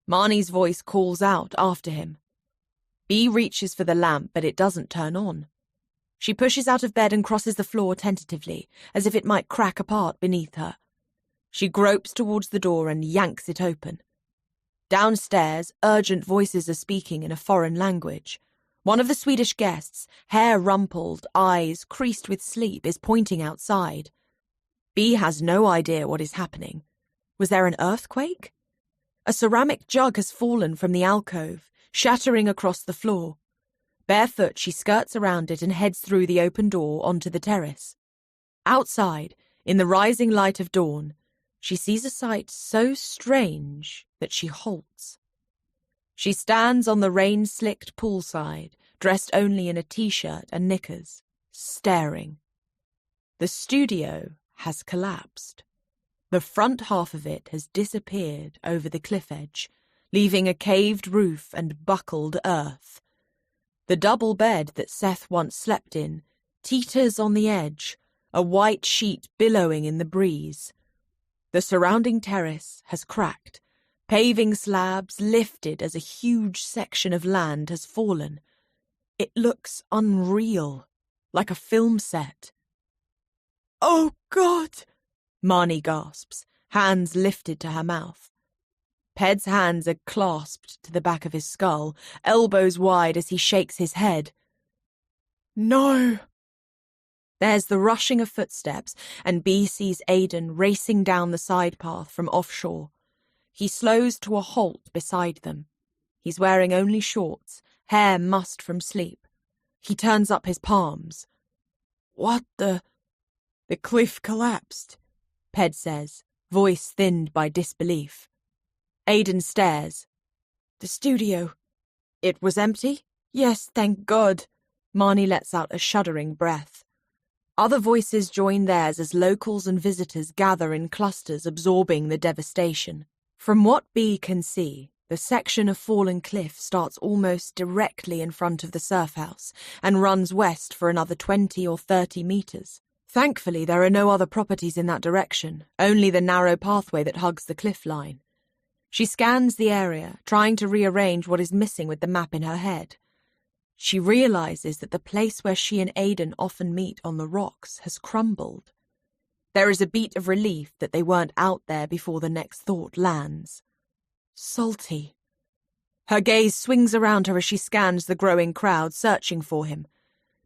Marnie's voice calls out after him. Bea reaches for the lamp, but it doesn't turn on. She pushes out of bed and crosses the floor tentatively, as if it might crack apart beneath her. She gropes towards the door and yanks it open. Downstairs, urgent voices are speaking in a foreign language. One of the Swedish guests, hair rumpled, eyes creased with sleep, is pointing outside. Bea has no idea what is happening. Was there an earthquake? A ceramic jug has fallen from the alcove, shattering across the floor. Barefoot, she skirts around it and heads through the open door onto the terrace. Outside, in the rising light of dawn, she sees a sight so strange that she halts. She stands on the rain-slicked poolside, dressed only in a t-shirt and knickers, staring. The studio has collapsed. The front half of it has disappeared over the cliff edge, leaving a caved roof and buckled earth. The double bed that Seth once slept in teeters on the edge, a white sheet billowing in the breeze. The surrounding terrace has cracked, paving slabs lifted as a huge section of land has fallen. It looks unreal, like a film set. "Oh, God!" Marnie gasps, hands lifted to her mouth. Ped's hands are clasped to the back of his skull, elbows wide as he shakes his head. "No!" There's the rushing of footsteps, and Bee sees Aidan racing down the side path from offshore. He slows to a halt beside them. He's wearing only shorts, hair mussed from sleep. He turns up his palms. "What the—" "The cliff collapsed," Ped says, voice thinned by disbelief. Aidan stares. "The studio. It was empty?" "Yes, thank God." Marnie lets out a shuddering breath. Other voices join theirs as locals and visitors gather in clusters, absorbing the devastation. From what Bee can see, the section of fallen cliff starts almost directly in front of the surf house and runs west for another 20 or 30 meters. Thankfully, there are no other properties in that direction, only the narrow pathway that hugs the cliff line. She scans the area, trying to rearrange what is missing with the map in her head. She realizes that the place where she and Aidan often meet on the rocks has crumbled. There is a beat of relief that they weren't out there before the next thought lands. Salty. Her gaze swings around her as she scans the growing crowd, searching for him.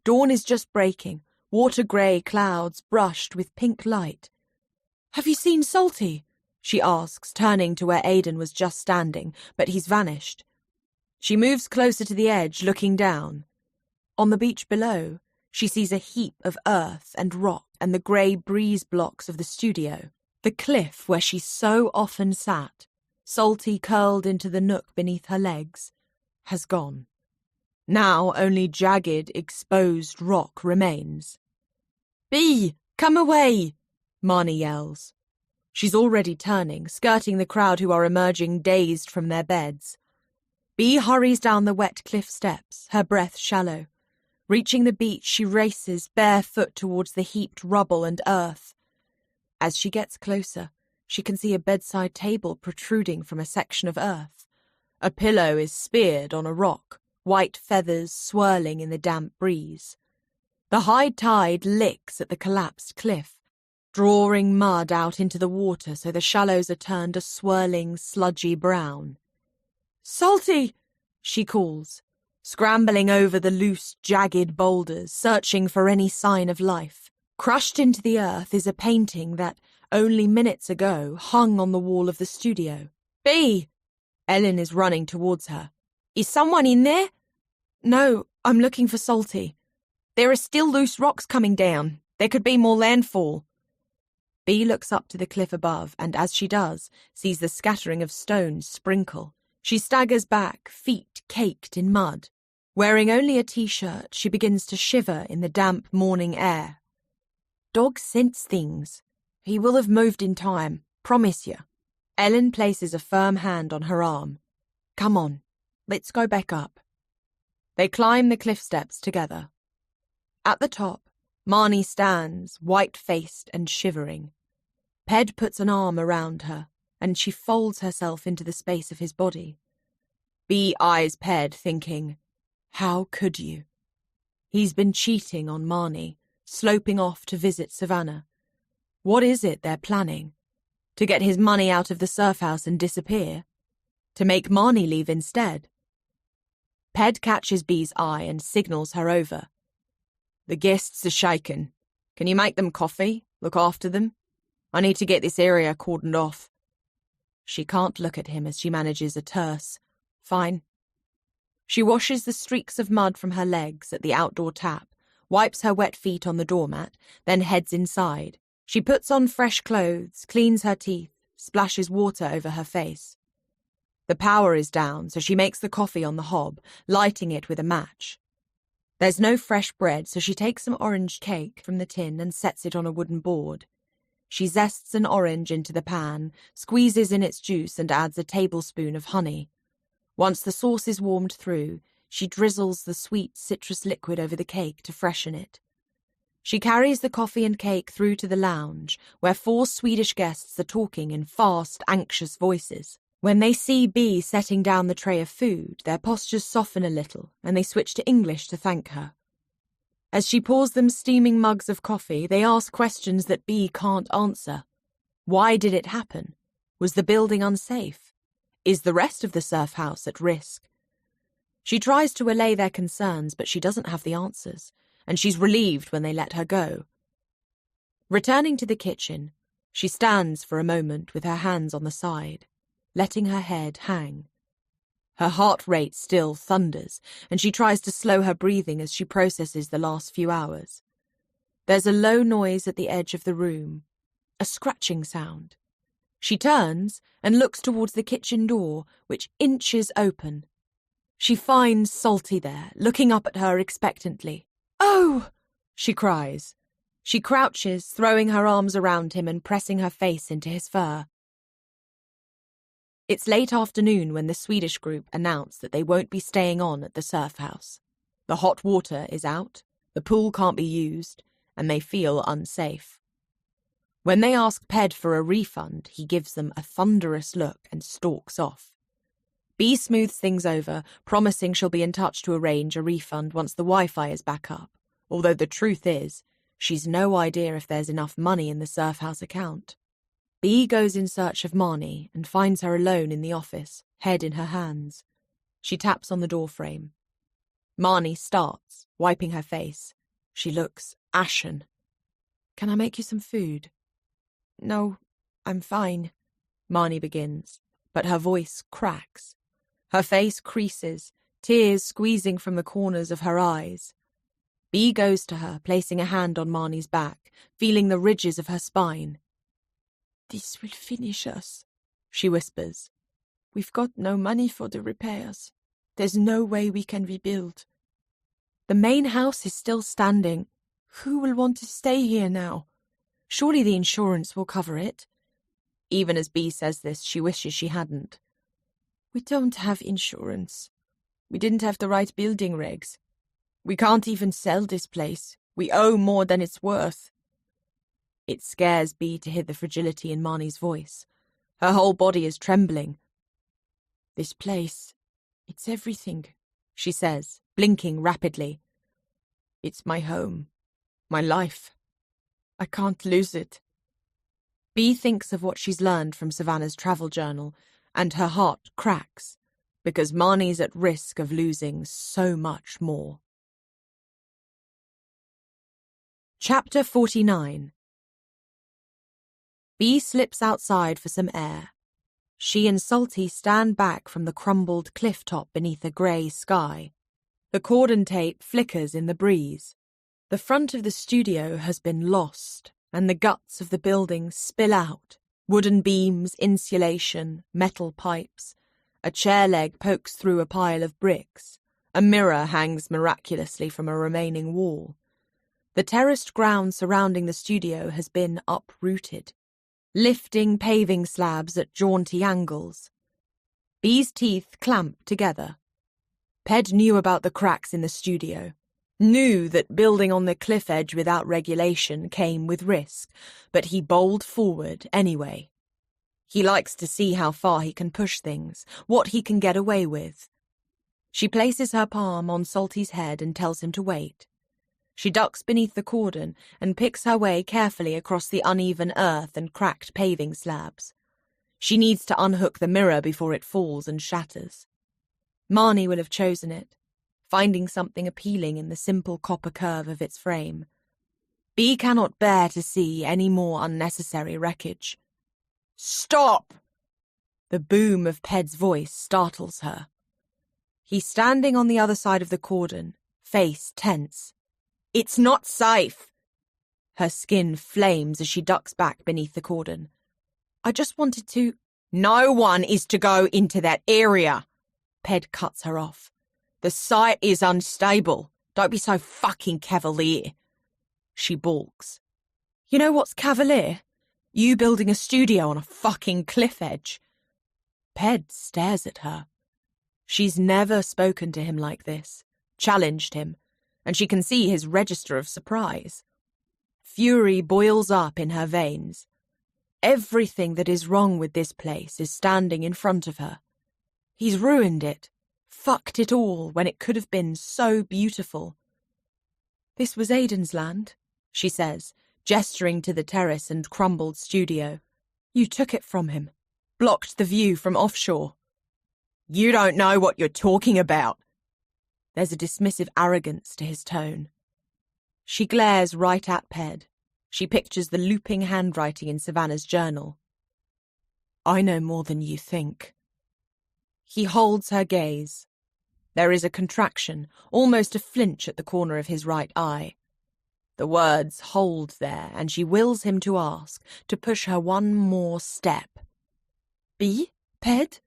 Dawn is just breaking, water-grey clouds brushed with pink light. "Have you seen Salty?" she asks, turning to where Aidan was just standing, but he's vanished. She moves closer to the edge, looking down. On the beach below, she sees a heap of earth and rock and the grey breeze blocks of the studio. The cliff where she so often sat, Salty curled into the nook beneath her legs, has gone. Now only jagged, exposed rock remains. "Bee, come away!" Marnie yells. She's already turning, skirting the crowd who are emerging dazed from their beds. Bee hurries down the wet cliff steps, her breath shallow. Reaching the beach, she races barefoot towards the heaped rubble and earth. As she gets closer, she can see a bedside table protruding from a section of earth. A pillow is speared on a rock, white feathers swirling in the damp breeze. The high tide licks at the collapsed cliff, drawing mud out into the water so the shallows are turned a swirling, sludgy brown. "Salty!" she calls, scrambling over the loose, jagged boulders, searching for any sign of life. Crushed into the earth is a painting that, only minutes ago, hung on the wall of the studio. "Bee!" Ellen is running towards her. "Is someone in there?" "No, I'm looking for Salty. There are still loose rocks coming down. There could be more landfall." Bee looks up to the cliff above and, as she does, sees the scattering of stones sprinkle. She staggers back, feet caked in mud. Wearing only a t-shirt, she begins to shiver in the damp morning air. "Dog scents things. He will have moved in time, promise you." Ellen places a firm hand on her arm. "Come on, let's go back up." They climb the cliff steps together. At the top, Marnie stands, white-faced and shivering. Ped puts an arm around her, and she folds herself into the space of his body. Bee eyes Ped, thinking, how could you? He's been cheating on Marnie, sloping off to visit Savannah. What is it they're planning? To get his money out of the surf house and disappear? To make Marnie leave instead? Ped catches Bee's eye and signals her over. "The guests are shaken. Can you make them coffee? Look after them? I need to get this area cordoned off." She can't look at him as she manages a terse, "Fine." She washes the streaks of mud from her legs at the outdoor tap, wipes her wet feet on the doormat, then heads inside. She puts on fresh clothes, cleans her teeth, splashes water over her face. The power is down, so she makes the coffee on the hob, lighting it with a match. There's no fresh bread, so she takes some orange cake from the tin and sets it on a wooden board. She zests an orange into the pan, squeezes in its juice and adds a tablespoon of honey. Once the sauce is warmed through, she drizzles the sweet citrus liquid over the cake to freshen it. She carries the coffee and cake through to the lounge, where 4 Swedish guests are talking in fast, anxious voices. When they see Bee setting down the tray of food, their postures soften a little, and they switch to English to thank her. As she pours them steaming mugs of coffee, they ask questions that Bee can't answer. Why did it happen? Was the building unsafe? Is the rest of the surf house at risk? She tries to allay their concerns, but she doesn't have the answers, and she's relieved when they let her go. Returning to the kitchen, she stands for a moment with her hands on the side, letting her head hang. Her heart rate still thunders, and she tries to slow her breathing as she processes the last few hours. There's a low noise at the edge of the room, a scratching sound. She turns and looks towards the kitchen door, which inches open. She finds Salty there, looking up at her expectantly. "Oh!" she cries. She crouches, throwing her arms around him and pressing her face into his fur. It's late afternoon when the Swedish group announce that they won't be staying on at the surf house. The hot water is out, the pool can't be used, and they feel unsafe. When they ask Ped for a refund, he gives them a thunderous look and stalks off. Bea smooths things over, promising she'll be in touch to arrange a refund once the Wi-Fi is back up, although the truth is, she's no idea if there's enough money in the surf house account. Bea goes in search of Marnie and finds her alone in the office, head in her hands. She taps on the doorframe. Marnie starts, wiping her face. She looks ashen. "Can I make you some food?" "No, I'm fine," Marnie begins, but her voice cracks. Her face creases, tears squeezing from the corners of her eyes. Bea goes to her, placing a hand on Marnie's back, feeling the ridges of her spine. "This will finish us," she whispers. "We've got no money for the repairs. There's no way we can rebuild. The main house is still standing. Who will want to stay here now? Surely the insurance will cover it." Even as Bea says this, she wishes she hadn't. "We don't have insurance. We didn't have the right building regs. We can't even sell this place. We owe more than it's worth." It scares Bea to hear the fragility in Marnie's voice. Her whole body is trembling. "This place, it's everything," she says, blinking rapidly. "It's my home, my life. I can't lose it." Bea thinks of what she's learned from Savannah's travel journal, and her heart cracks, because Marnie's at risk of losing so much more. Chapter 49. Bea slips outside for some air. She and Salty stand back from the crumbled cliff top beneath a grey sky. The cordon tape flickers in the breeze. The front of the studio has been lost, and the guts of the building spill out. Wooden beams, insulation, metal pipes. A chair leg pokes through a pile of bricks. A mirror hangs miraculously from a remaining wall. The terraced ground surrounding the studio has been uprooted, lifting paving slabs at jaunty angles. Bea's teeth clamp together. Ped knew about the cracks in the studio, knew that building on the cliff edge without regulation came with risk, but he bowled forward anyway. He likes to see how far he can push things, what he can get away with. She places her palm on Salty's head and tells him to wait. She ducks beneath the cordon and picks her way carefully across the uneven earth and cracked paving slabs. She needs to unhook the mirror before it falls and shatters. Marnie will have chosen it, finding something appealing in the simple copper curve of its frame. Bea cannot bear to see any more unnecessary wreckage. "Stop!" The boom of Ped's voice startles her. He's standing on the other side of the cordon, face tense. "It's not safe." Her skin flames as she ducks back beneath the cordon. "I just wanted to—" "No one is to go into that area." Ped cuts her off. "The site is unstable. Don't be so fucking cavalier." She balks. "You know what's cavalier? You building a studio on a fucking cliff edge." Ped stares at her. She's never spoken to him like this, challenged him, and she can see his register of surprise. Fury boils up in her veins. Everything that is wrong with this place is standing in front of her. He's ruined it, fucked it all when it could have been so beautiful. "This was Aiden's land," she says, gesturing to the terrace and crumbled studio. "You took it from him, blocked the view from offshore." "You don't know what you're talking about." There's a dismissive arrogance to his tone. She glares right at Ped. She pictures the looping handwriting in Savannah's journal. I know more than you think. He holds her gaze. There is a contraction, almost a flinch at the corner of his right eye. The words hold there, and she wills him to ask, to push her one more step. Be, Ped?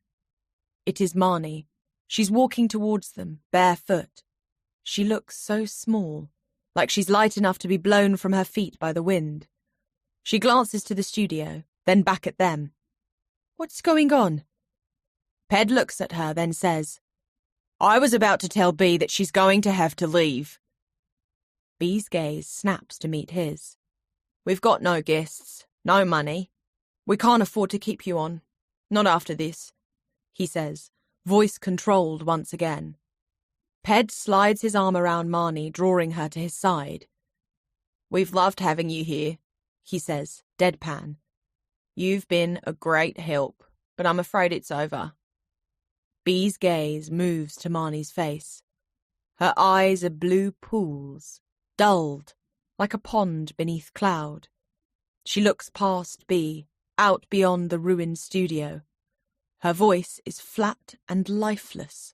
It is Marnie. She's walking towards them, barefoot. She looks so small, like she's light enough to be blown from her feet by the wind. She glances to the studio, then back at them. What's going on? Ped looks at her, then says, I was about to tell Bea that she's going to have to leave. Bea's gaze snaps to meet his. We've got no guests, no money. We can't afford to keep you on. Not after this, he says, voice controlled once again. Ped slides his arm around Marnie, drawing her to his side. We've loved having you here, he says, deadpan. You've been a great help, but I'm afraid it's over. Bea's gaze moves to Marnie's face. Her eyes are blue pools, dulled, like a pond beneath cloud. She looks past Bea, out beyond the ruined studio. Her voice is flat and lifeless.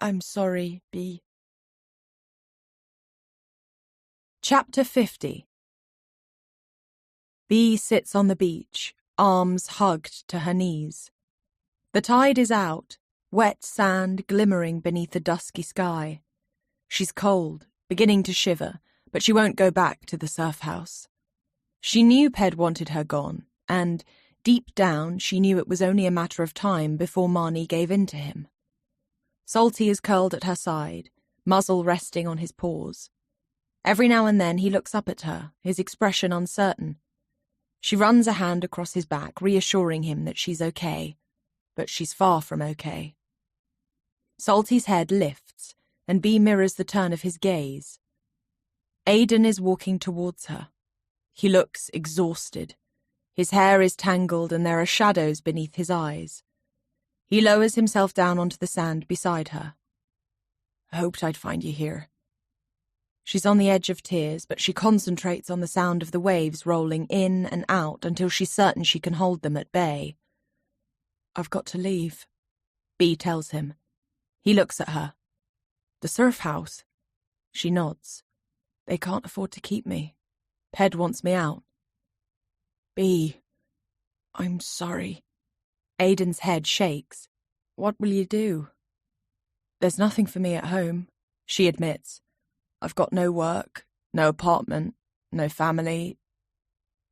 I'm sorry, Bea. Chapter 50. Bea sits on the beach, arms hugged to her knees. The tide is out, wet sand glimmering beneath a dusky sky. She's cold, beginning to shiver, but she won't go back to the surf house. She knew Ped wanted her gone, and, deep down, she knew it was only a matter of time before Marnie gave in to him. Salty is curled at her side, muzzle resting on his paws. Every now and then he looks up at her, his expression uncertain. She runs a hand across his back, reassuring him that she's okay. But she's far from okay. Salty's head lifts, and Bea mirrors the turn of his gaze. Aidan is walking towards her. He looks exhausted. His hair is tangled and there are shadows beneath his eyes. He lowers himself down onto the sand beside her. I hoped I'd find you here. She's on the edge of tears, but she concentrates on the sound of the waves rolling in and out until she's certain she can hold them at bay. I've got to leave, Bea tells him. He looks at her. The surf house. She nods. They can't afford to keep me. Ped wants me out. Bea, I'm sorry. Aidan's head shakes. What will you do? There's nothing for me at home, she admits. I've got no work, no apartment, no family,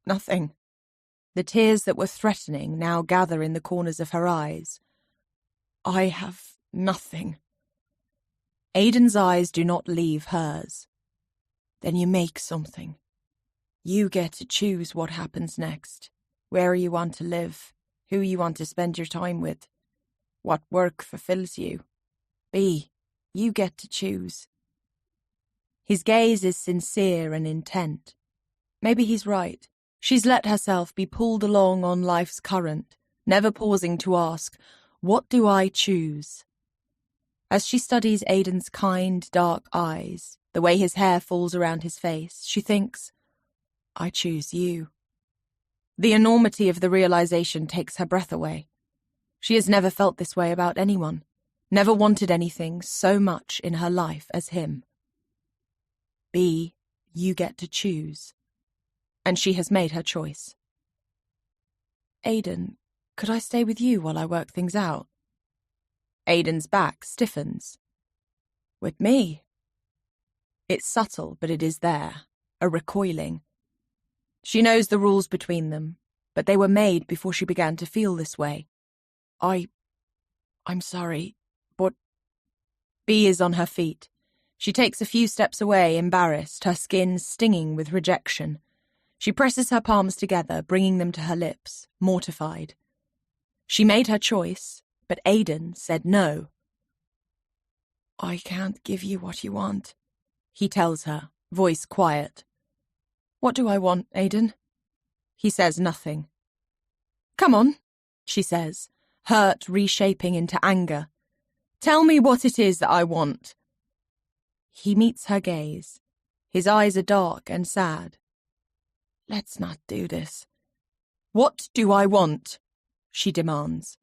nothing. The tears that were threatening now gather in the corners of her eyes. I have nothing. Aidan's eyes do not leave hers. Then you make something. You get to choose what happens next, where you want to live, who you want to spend your time with, what work fulfills you. Bea, you get to choose. His gaze is sincere and intent. Maybe he's right. She's let herself be pulled along on life's current, never pausing to ask, what do I choose? As she studies Aidan's kind, dark eyes, the way his hair falls around his face, she thinks, I choose you. The enormity of the realization takes her breath away. She has never felt this way about anyone, never wanted anything so much in her life as him. Bea, you get to choose. And she has made her choice. Aidan, could I stay with you while I work things out? Aidan's back stiffens. With me? It's subtle, but it is there, a recoiling. She knows the rules between them, but they were made before she began to feel this way. I'm sorry, but... Bea is on her feet. She takes a few steps away, embarrassed, her skin stinging with rejection. She presses her palms together, bringing them to her lips, mortified. She made her choice, but Aidan said no. I can't give you what you want, he tells her, voice quiet. What do I want, Aidan? He says nothing. Come on, she says, hurt reshaping into anger. Tell me what it is that I want. He meets her gaze. His eyes are dark and sad. Let's not do this. What do I want? She demands.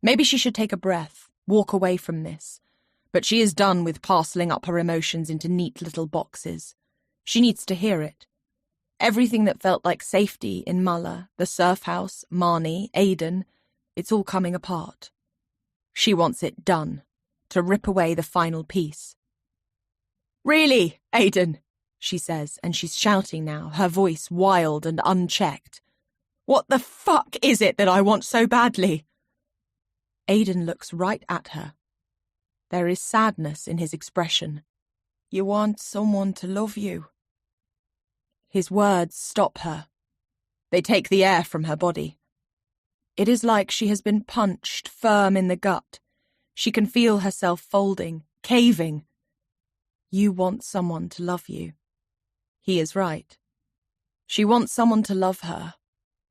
Maybe she should take a breath, walk away from this. But she is done with parceling up her emotions into neat little boxes. She needs to hear it. Everything that felt like safety in Muller, the surf house, Marnie, Aidan, it's all coming apart. She wants it done, to rip away the final piece. Really, Aidan, she says, and she's shouting now, her voice wild and unchecked. What the fuck is it that I want so badly? Aidan looks right at her. There is sadness in his expression. You want someone to love you. His words stop her. They take the air from her body. It is like she has been punched firm in the gut. She can feel herself folding, caving. You want someone to love you. He is right. She wants someone to love her,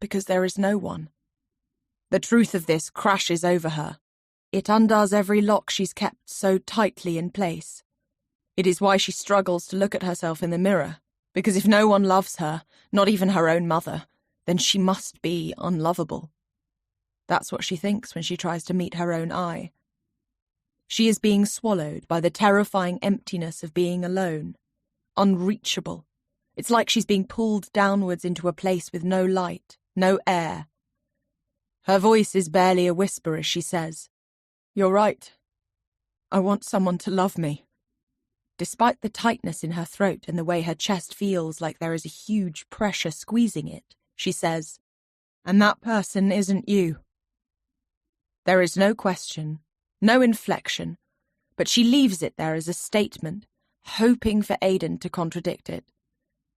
because there is no one. The truth of this crashes over her. It undoes every lock she's kept so tightly in place. It is why she struggles to look at herself in the mirror, because if no one loves her, not even her own mother, then she must be unlovable. That's what she thinks when she tries to meet her own eye. She is being swallowed by the terrifying emptiness of being alone. Unreachable. It's like she's being pulled downwards into a place with no light, no air. Her voice is barely a whisper as she says, "You're right. I want someone to love me." Despite the tightness in her throat and the way her chest feels like there is a huge pressure squeezing it, she says, "And that person isn't you." There is no question, no inflection, but she leaves it there as a statement, hoping for Aidan to contradict it.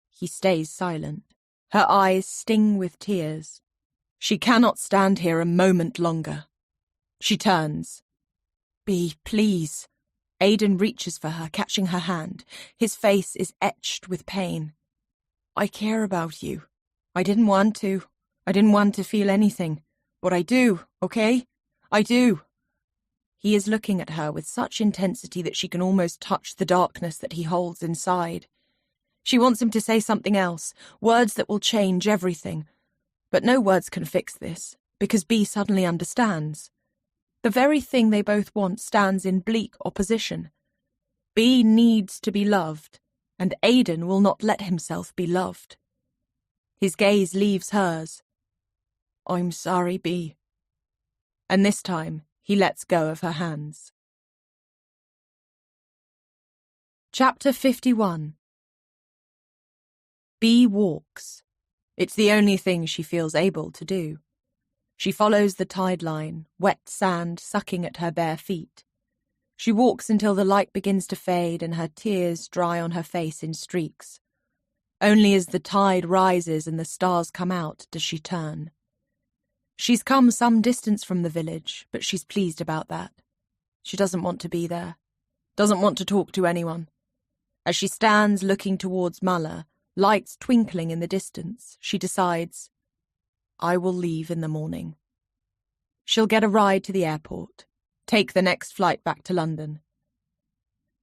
He stays silent. Her eyes sting with tears. She cannot stand here a moment longer. She turns. "Bea, please." Aidan reaches for her, catching her hand. His face is etched with pain. "I care about you. I didn't want to. I didn't want to feel anything. But I do, okay? I do." He is looking at her with such intensity that she can almost touch the darkness that he holds inside. She wants him to say something else, words that will change everything. But no words can fix this, because Bea suddenly understands. The very thing they both want stands in bleak opposition. Bea needs to be loved, and Aidan will not let himself be loved. His gaze leaves hers. "I'm sorry, Bea." And this time, he lets go of her hands. Chapter 51. Bea walks. It's the only thing she feels able to do. She follows the tide line, wet sand sucking at her bare feet. She walks until the light begins to fade and her tears dry on her face in streaks. Only as the tide rises and the stars come out does she turn. She's come some distance from the village, but she's pleased about that. She doesn't want to be there, doesn't want to talk to anyone. As she stands looking towards Muller, lights twinkling in the distance, she decides, I will leave in the morning. She'll get a ride to the airport, take the next flight back to London.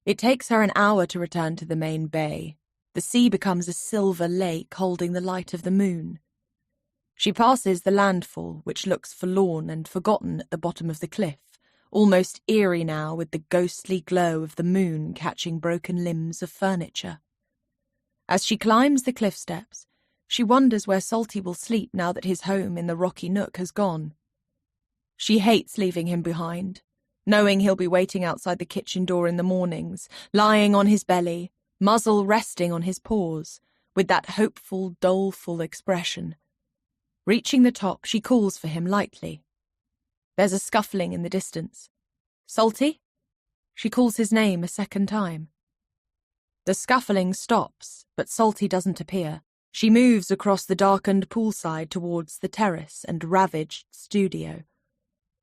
It takes her an hour to return to the main bay. The sea becomes a silver lake holding the light of the moon. She passes the landfall, which looks forlorn and forgotten at the bottom of the cliff, almost eerie now with the ghostly glow of the moon catching broken limbs of furniture. As she climbs the cliff steps, she wonders where Salty will sleep now that his home in the rocky nook has gone. She hates leaving him behind, knowing he'll be waiting outside the kitchen door in the mornings, lying on his belly, muzzle resting on his paws, with that hopeful, doleful expression. Reaching the top, she calls for him lightly. There's a scuffling in the distance. Salty? She calls his name a second time. The scuffling stops, but Salty doesn't appear. She moves across the darkened poolside towards the terrace and ravaged studio.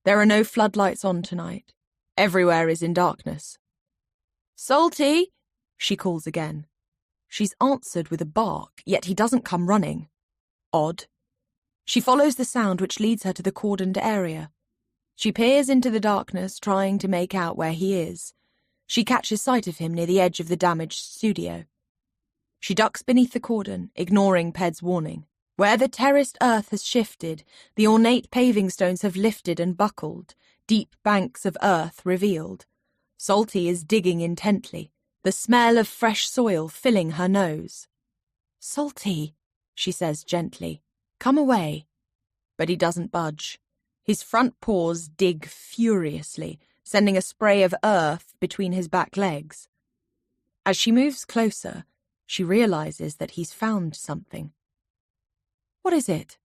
There are no floodlights on tonight. Everywhere is in darkness. Salty! She calls again. She's answered with a bark, yet he doesn't come running. Odd. She follows the sound which leads her to the cordoned area. She peers into the darkness, trying to make out where he is. She catches sight of him near the edge of the damaged studio. She ducks beneath the cordon, ignoring Ped's warning. Where the terraced earth has shifted, the ornate paving stones have lifted and buckled, deep banks of earth revealed. Salty is digging intently, the smell of fresh soil filling her nose. "Salty," she says gently, "come away." But he doesn't budge. His front paws dig furiously, sending a spray of earth between his back legs. As she moves closer, she realizes that he's found something. "What is it?"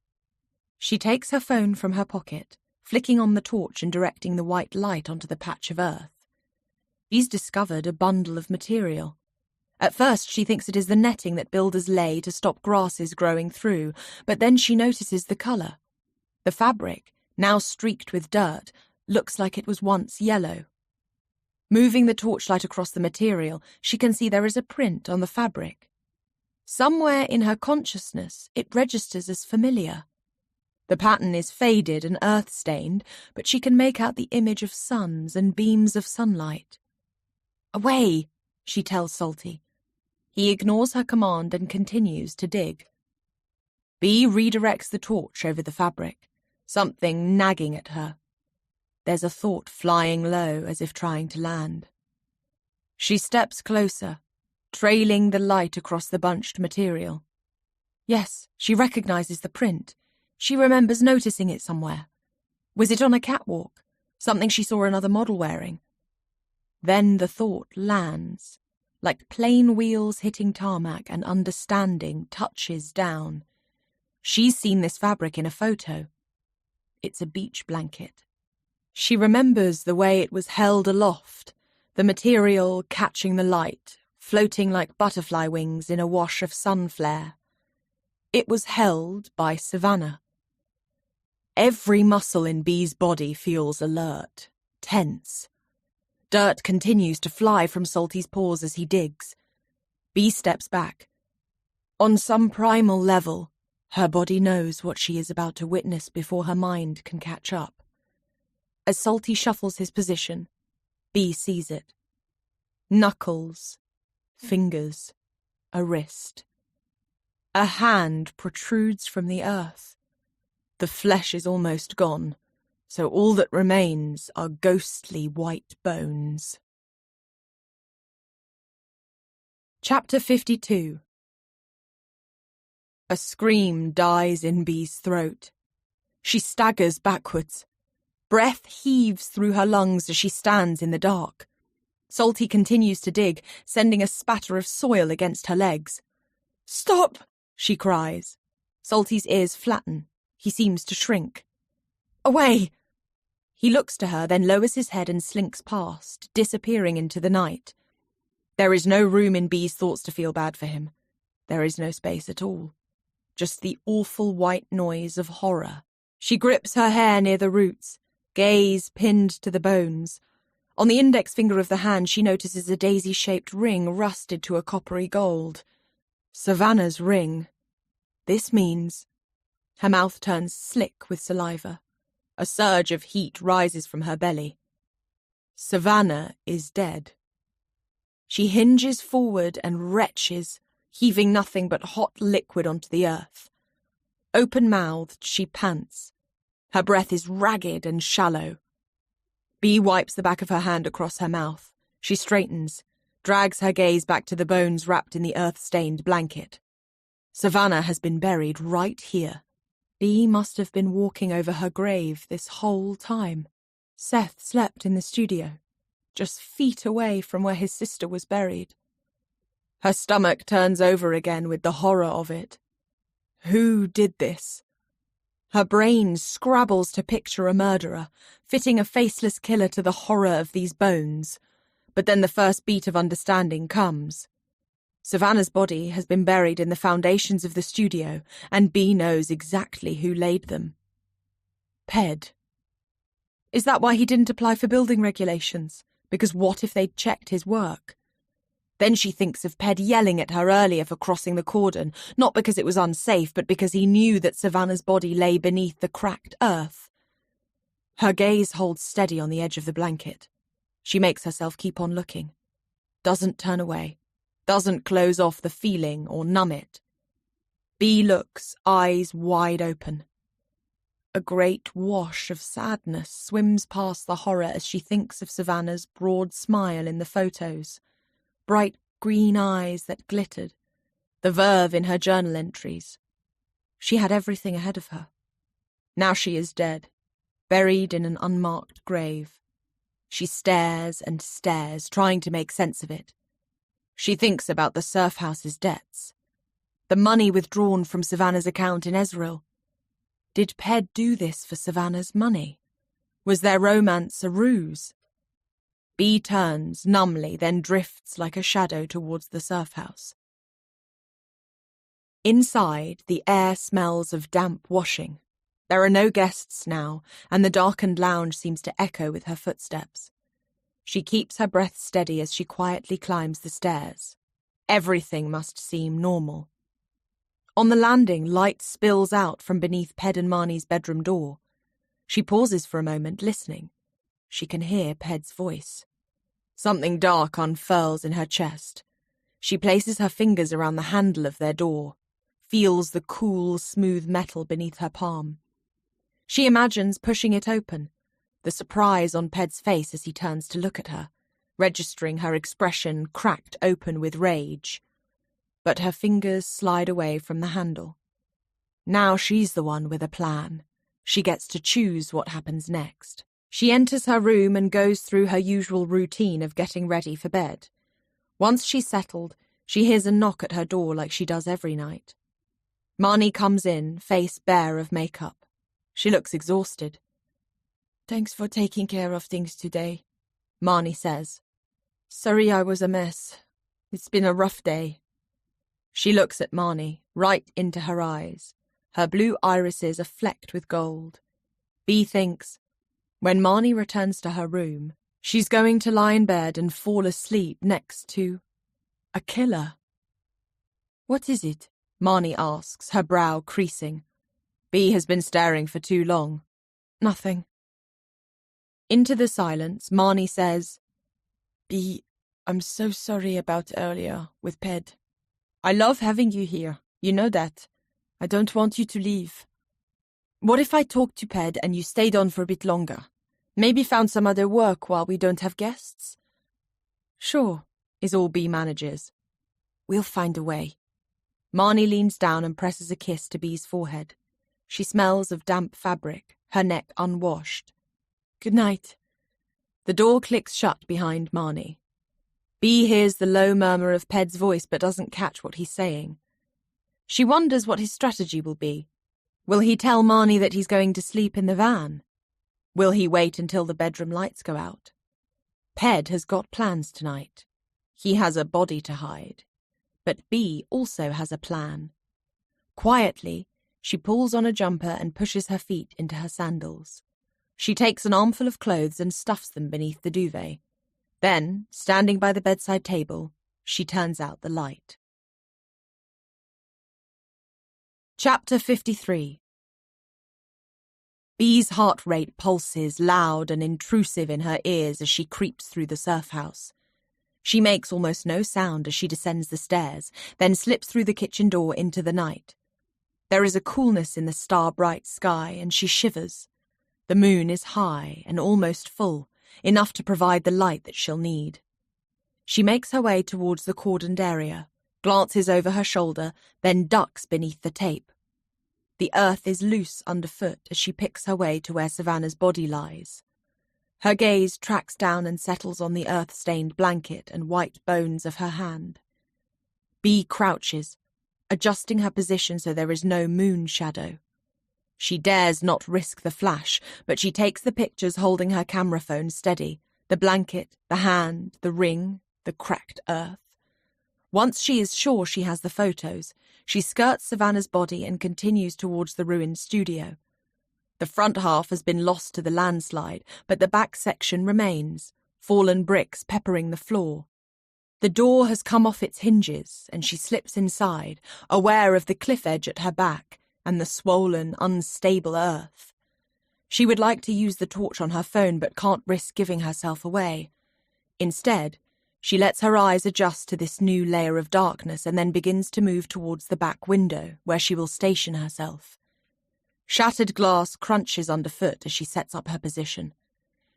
She takes her phone from her pocket, flicking on the torch and directing the white light onto the patch of earth. She's discovered a bundle of material. At first she thinks it is the netting that builders lay to stop grasses growing through, but then she notices the colour. The fabric, now streaked with dirt, looks like it was once yellow. Moving the torchlight across the material, she can see there is a print on the fabric. Somewhere in her consciousness, it registers as familiar. The pattern is faded and earth-stained, but she can make out the image of suns and beams of sunlight. "Away," she tells Salty. He ignores her command and continues to dig. Bee redirects the torch over the fabric, something nagging at her. There's a thought flying low as if trying to land. She steps closer, trailing the light across the bunched material. Yes, she recognizes the print. She remembers noticing it somewhere. Was it on a catwalk? Something she saw another model wearing? Then the thought lands, like plane wheels hitting tarmac, and understanding touches down. She's seen this fabric in a photo. It's a beach blanket. She remembers the way it was held aloft, the material catching the light, floating like butterfly wings in a wash of sun flare. It was held by Savannah. Every muscle in Bee's body feels alert, tense. Dirt continues to fly from Salty's paws as he digs. Bee steps back. On some primal level, her body knows what she is about to witness before her mind can catch up. As Salty shuffles his position, Bee sees it. Knuckles, fingers, a wrist. A hand protrudes from the earth. The flesh is almost gone, so all that remains are ghostly white bones. Chapter 52. A scream dies in Bee's throat. She staggers backwards. Breath heaves through her lungs as she stands in the dark. Salty continues to dig, sending a spatter of soil against her legs. "Stop!" she cries. Salty's ears flatten. He seems to shrink. "Away!" He looks to her, then lowers his head and slinks past, disappearing into the night. There is no room in Bee's thoughts to feel bad for him. There is no space at all. Just the awful white noise of horror. She grips her hair near the roots, gaze pinned to the bones. On the index finger of the hand, she notices a daisy-shaped ring rusted to a coppery gold. Savannah's ring. This means... Her mouth turns slick with saliva. A surge of heat rises from her belly. Savannah is dead. She hinges forward and retches, heaving nothing but hot liquid onto the earth. Open-mouthed, she pants. Her breath is ragged and shallow. Bee wipes the back of her hand across her mouth. She straightens, drags her gaze back to the bones wrapped in the earth-stained blanket. Savannah has been buried right here. Bee must have been walking over her grave this whole time. Seth slept in the studio, just feet away from where his sister was buried. Her stomach turns over again with the horror of it. Who did this? Her brain scrabbles to picture a murderer, fitting a faceless killer to the horror of these bones. But then the first beat of understanding comes. Savannah's body has been buried in the foundations of the studio, and Bee knows exactly who laid them. Ped. Is that why he didn't apply for building regulations? Because what if they'd checked his work? Then she thinks of Ped yelling at her earlier for crossing the cordon, not because it was unsafe, but because he knew that Savannah's body lay beneath the cracked earth. Her gaze holds steady on the edge of the blanket. She makes herself keep on looking. Doesn't turn away. doesn't close off the feeling or numb it. Bea looks, eyes wide open. A great wash of sadness swims past the horror as she thinks of Savannah's broad smile in the photos, bright green eyes that glittered, the verve in her journal entries. She had everything ahead of her. Now she is dead, buried in an unmarked grave. She stares and stares, trying to make sense of it. She thinks about the surf house's debts, the money withdrawn from Savannah's account in Ezreal. Did Ped do this for Savannah's money? Was their romance a ruse? Bea turns numbly, then drifts like a shadow towards the surf house. Inside, the air smells of damp washing. There are no guests now, and the darkened lounge seems to echo with her footsteps. She keeps her breath steady as she quietly climbs the stairs. Everything must seem normal. On the landing, light spills out from beneath Ped and Marnie's bedroom door. She pauses for a moment, listening. She can hear Ped's voice. Something dark unfurls in her chest. She places her fingers around the handle of their door, feels the cool, smooth metal beneath her palm. She imagines pushing it open, the surprise on Ped's face as he turns to look at her, registering her expression cracked open with rage. But her fingers slide away from the handle. Now she's the one with a plan. She gets to choose what happens next. She enters her room and goes through her usual routine of getting ready for bed. Once she's settled, she hears a knock at her door like she does every night. Marnie comes in, face bare of makeup. She looks exhausted. "Thanks for taking care of things today," Marnie says. "Sorry I was a mess. It's been a rough day." She looks at Marnie, right into her eyes. Her blue irises are flecked with gold. Bea thinks, when Marnie returns to her room, she's going to lie in bed and fall asleep next to a killer. "What is it?" Marnie asks, her brow creasing. Bea has been staring for too long. "Nothing." Into the silence, Marnie says, "Bea, I'm so sorry about earlier with Ped. I love having you here, you know that. I don't want you to leave. What if I talked to Ped and you stayed on for a bit longer? Maybe found some other work while we don't have guests?" "Sure," is all Bea manages. "We'll find a way." Marnie leans down and presses a kiss to Bea's forehead. She smells of damp fabric, her neck unwashed. "Good night." The door clicks shut behind Marnie. Bea hears the low murmur of Ped's voice but doesn't catch what he's saying. She wonders what his strategy will be. Will he tell Marnie that he's going to sleep in the van? Will he wait until the bedroom lights go out? Ped has got plans tonight. He has a body to hide. But Bea also has a plan. Quietly, she pulls on a jumper and pushes her feet into her sandals. She takes an armful of clothes and stuffs them beneath the duvet. Then, standing by the bedside table, she turns out the light. Chapter 53. Bea's heart rate pulses loud and intrusive in her ears as she creeps through the surf house. She makes almost no sound as she descends the stairs, then slips through the kitchen door into the night. There is a coolness in the star-bright sky, and she shivers. The moon is high and almost full, enough to provide the light that she'll need. She makes her way towards the cordoned area, glances over her shoulder, then ducks beneath the tape. The earth is loose underfoot as she picks her way to where Savannah's body lies. Her gaze tracks down and settles on the earth-stained blanket and white bones of her hand. Bea crouches, adjusting her position so there is no moon shadow. She dares not risk the flash, but she takes the pictures holding her camera phone steady, the blanket, the hand, the ring, the cracked earth. Once she is sure she has the photos, she skirts Savannah's body and continues towards the ruined studio. The front half has been lost to the landslide, but the back section remains, fallen bricks peppering the floor. The door has come off its hinges, and she slips inside, aware of the cliff edge at her back and the swollen, unstable earth. She would like to use the torch on her phone but can't risk giving herself away. Instead, She lets her eyes adjust to this new layer of darkness and then begins to move towards the back window, where she will station herself. Shattered glass crunches underfoot as she sets up her position.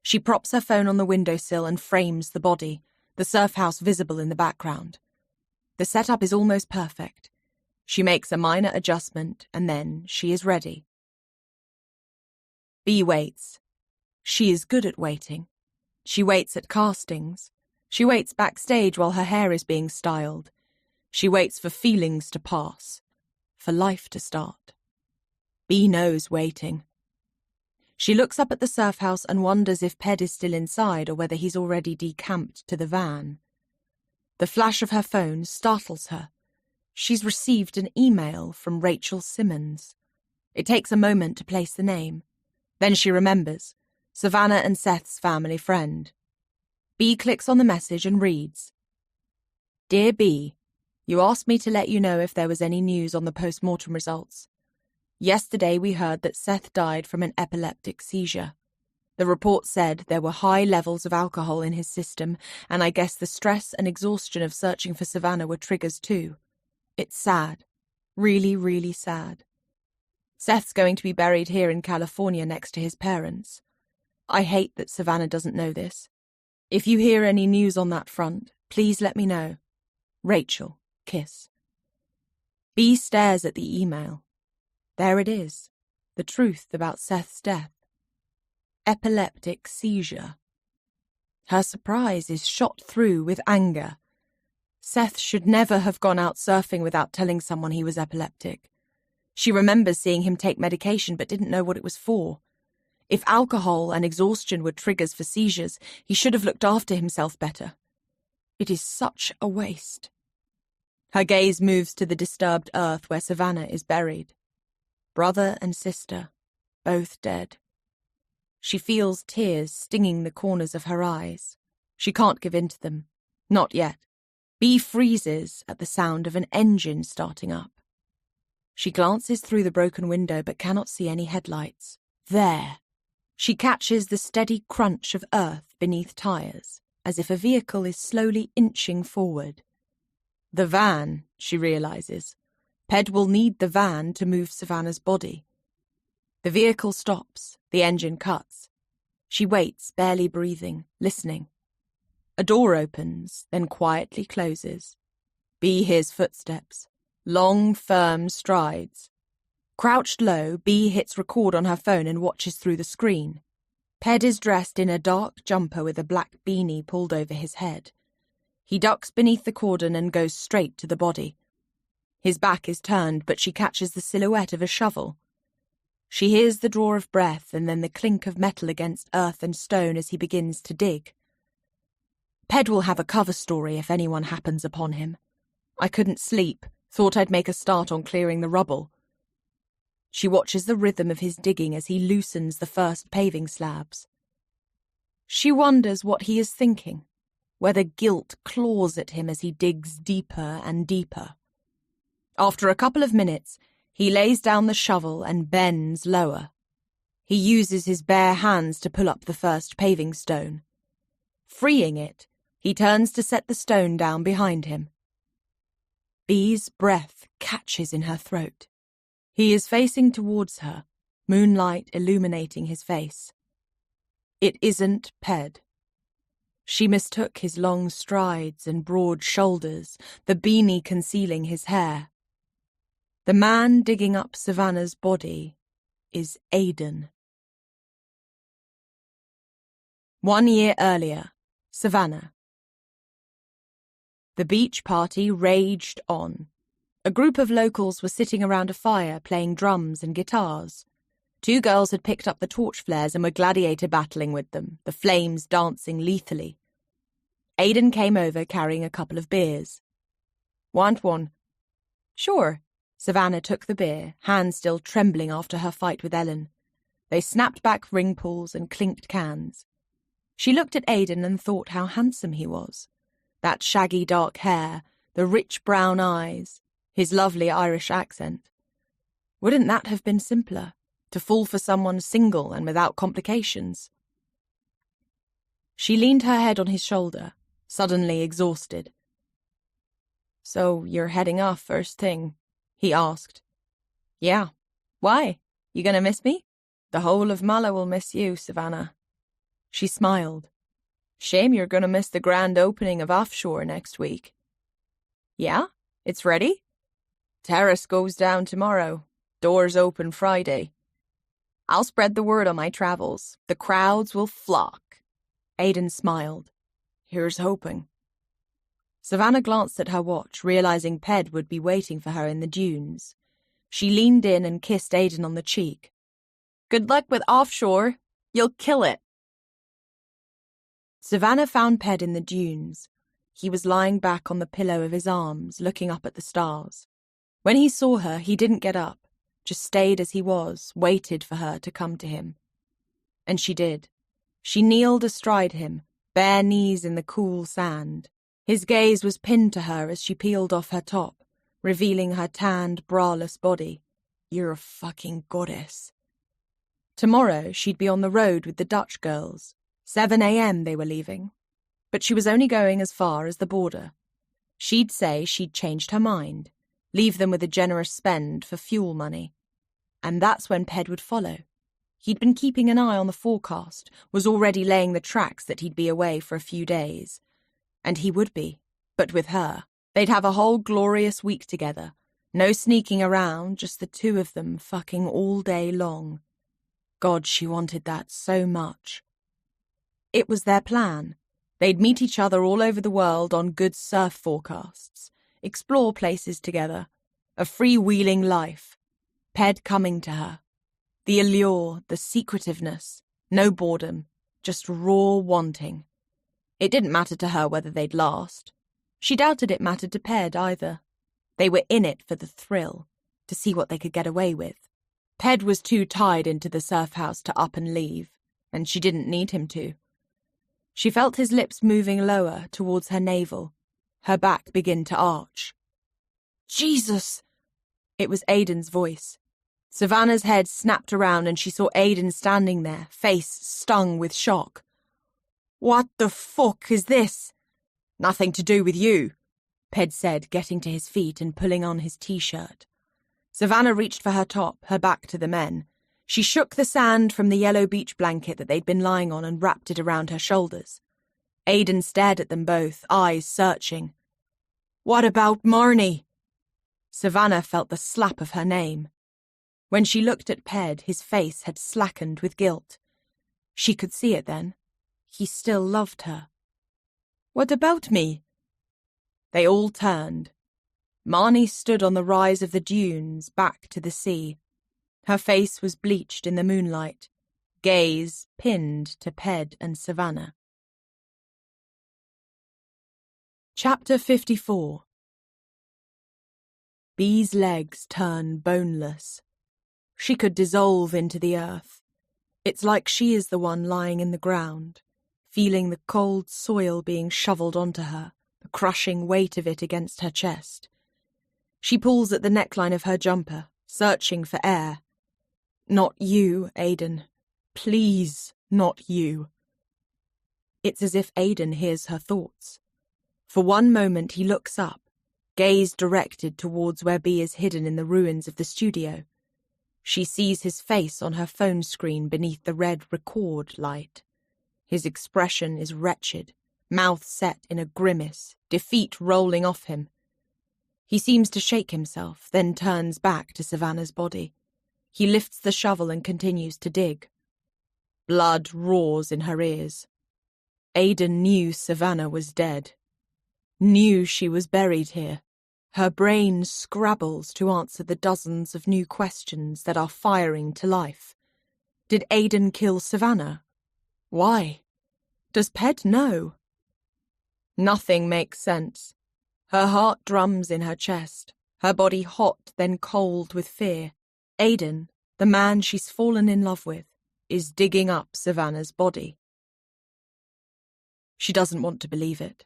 She props her phone on the windowsill and frames the body, the surf house visible in the background. The setup is almost perfect. She makes a minor adjustment, and then she is ready. Bea waits. She is good at waiting. She waits at castings. She waits backstage while her hair is being styled. She waits for feelings to pass, for life to start. Bea knows waiting. She looks up at the surf house and wonders if Ped is still inside or whether he's already decamped to the van. The flash of her phone startles her. She's received an email from Rachel Simmons. It takes a moment to place the name. Then she remembers. Savannah and Seth's family friend. Bea clicks on the message and reads, "Dear Bea, you asked me to let you know if there was any news on the post-mortem results. Yesterday we heard that Seth died from an epileptic seizure. The report said there were high levels of alcohol in his system, and I guess the stress and exhaustion of searching for Savannah were triggers too. It's sad. Really, really sad. Seth's going to be buried here in California next to his parents. I hate that Savannah doesn't know this. If you hear any news on that front, please let me know. Rachel, kiss." Bea stares at the email. There it is, the truth about Seth's death. Epileptic seizure. Her surprise is shot through with anger. Seth should never have gone out surfing without telling someone he was epileptic. She remembers seeing him take medication but didn't know what it was for. If alcohol and exhaustion were triggers for seizures, he should have looked after himself better. It is such a waste. Her gaze moves to the disturbed earth where Savannah is buried. Brother and sister, both dead. She feels tears stinging the corners of her eyes. She can't give in to them. Not yet. Bea freezes at the sound of an engine starting up. She glances through the broken window but cannot see any headlights. There. She catches the steady crunch of earth beneath tires, as if a vehicle is slowly inching forward. The van, she realizes. Ped will need the van to move Savannah's body. The vehicle stops, the engine cuts. She waits, barely breathing, listening. A door opens, then quietly closes. Bea hears footsteps, long, firm strides. Crouched low, Bea hits record on her phone and watches through the screen. Ped is dressed in a dark jumper with a black beanie pulled over his head. He ducks beneath the cordon and goes straight to the body. His back is turned, but she catches the silhouette of a shovel. She hears the draw of breath and then the clink of metal against earth and stone as he begins to dig. Ped will have a cover story if anyone happens upon him. I couldn't sleep, thought I'd make a start on clearing the rubble. She watches the rhythm of his digging as he loosens the first paving slabs. She wonders what he is thinking, whether guilt claws at him as he digs deeper and deeper. After a couple of minutes, he lays down the shovel and bends lower. He uses his bare hands to pull up the first paving stone. Freeing it, he turns to set the stone down behind him. Bea's breath catches in her throat. He is facing towards her, moonlight illuminating his face. It isn't Ped. She mistook his long strides and broad shoulders, the beanie concealing his hair. The man digging up Savannah's body is Aidan. 1 year earlier, Savannah. The beach party raged on. A group of locals were sitting around a fire playing drums and guitars. 2 girls had picked up the torch flares and were gladiator battling with them, the flames dancing lethally. Aidan came over carrying a couple of beers. "Want one?" "Sure." Savannah took the beer, hands still trembling after her fight with Ellen. They snapped back ring pulls and clinked cans. She looked at Aidan and thought how handsome he was. That shaggy dark hair, the rich brown eyes, his lovely Irish accent. Wouldn't that have been simpler, to fall for someone single and without complications? She leaned her head on his shoulder, suddenly exhausted. "So you're heading off first thing?" he asked. "Yeah. Why? You gonna miss me?" "The whole of Mala will miss you, Savannah." She smiled. "Shame you're gonna miss the grand opening of Offshore next week." "Yeah? It's ready?" "Terrace goes down tomorrow. Doors open Friday." "I'll spread the word on my travels. The crowds will flock." Aidan smiled. "Here's hoping." Savannah glanced at her watch, realizing Ped would be waiting for her in the dunes. She leaned in and kissed Aidan on the cheek. "Good luck with Offshore. You'll kill it." Savannah found Ped in the dunes. He was lying back on the pillow of his arms, looking up at the stars. When he saw her, he didn't get up, just stayed as he was, waited for her to come to him. And she did. She kneeled astride him, bare knees in the cool sand. His gaze was pinned to her as she peeled off her top, revealing her tanned, braless body. "You're a fucking goddess." Tomorrow she'd be on the road with the Dutch girls. 7 a.m. they were leaving. But she was only going as far as the border. She'd say she'd changed her mind, leave them with a generous spend for fuel money. And that's when Ped would follow. He'd been keeping an eye on the forecast, was already laying the tracks that he'd be away for a few days. And he would be, but with her. They'd have a whole glorious week together. No sneaking around, just the two of them fucking all day long. God, she wanted that so much. It was their plan. They'd meet each other all over the world on good surf forecasts, explore places together, a freewheeling life. Ped coming to her. The allure, the secretiveness, no boredom, just raw wanting. It didn't matter to her whether they'd last. She doubted it mattered to Ped either. They were in it for the thrill, to see what they could get away with. Ped was too tied into the surf house to up and leave, and she didn't need him to. She felt his lips moving lower towards her navel, her back begin to arch. "Jesus!" It was Aidan's voice. Savannah's head snapped around and she saw Aidan standing there, face stung with shock. "What the fuck is this?" "Nothing to do with you," Ped said, getting to his feet and pulling on his t-shirt. Savannah reached for her top, her back to the men. She shook the sand from the yellow beach blanket that they'd been lying on and wrapped it around her shoulders. Aidan stared at them both, eyes searching. "What about Marnie?" Savannah felt the slap of her name. When she looked at Ped, his face had slackened with guilt. She could see it then. He still loved her. "What about me?" They all turned. Marnie stood on the rise of the dunes, back to the sea. Her face was bleached in the moonlight, gaze pinned to Ped and Savannah. Chapter 54. Bee's legs turn boneless. She could dissolve into the earth. It's like she is the one lying in the ground, feeling the cold soil being shoveled onto her, the crushing weight of it against her chest. She pulls at the neckline of her jumper, searching for air. "Not you, Aidan. Please, not you." It's as if Aidan hears her thoughts. For one moment he looks up, gaze directed towards where Bee is hidden in the ruins of the studio. She sees his face on her phone screen beneath the red record light. His expression is wretched, mouth set in a grimace, defeat rolling off him. He seems to shake himself, then turns back to Savannah's body. He lifts the shovel and continues to dig. Blood roars in her ears. Aidan knew Savannah was dead. Knew she was buried here. Her brain scrabbles to answer the dozens of new questions that are firing to life. Did Aidan kill Savannah? Why? Does Ped know? Nothing makes sense. Her heart drums in her chest, her body hot then cold with fear. Aidan, the man she's fallen in love with, is digging up Savannah's body. She doesn't want to believe it.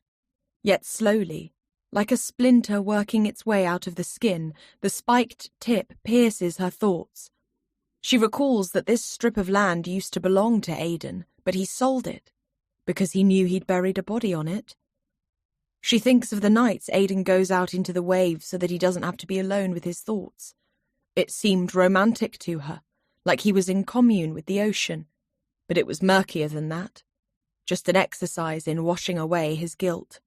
Yet slowly, like a splinter working its way out of the skin, the spiked tip pierces her thoughts. She recalls that this strip of land used to belong to Aidan, but he sold it, because he knew he'd buried a body on it. She thinks of the nights Aidan goes out into the waves so that he doesn't have to be alone with his thoughts. It seemed romantic to her, like he was in commune with the ocean, but it was murkier than that, just an exercise in washing away his guilt.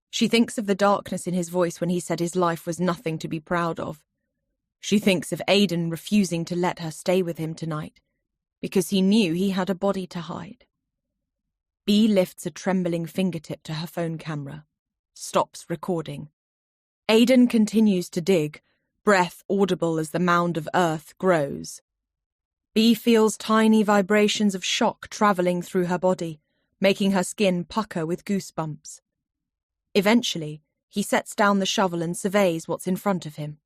She thinks of the darkness in his voice when he said his life was nothing to be proud of. She thinks of Aidan refusing to let her stay with him tonight, because he knew he had a body to hide. Bea lifts a trembling fingertip to her phone camera, stops recording. Aidan continues to dig, breath audible as the mound of earth grows. Bea feels tiny vibrations of shock travelling through her body, making her skin pucker with goosebumps. Eventually, he sets down the shovel and surveys what's in front of him.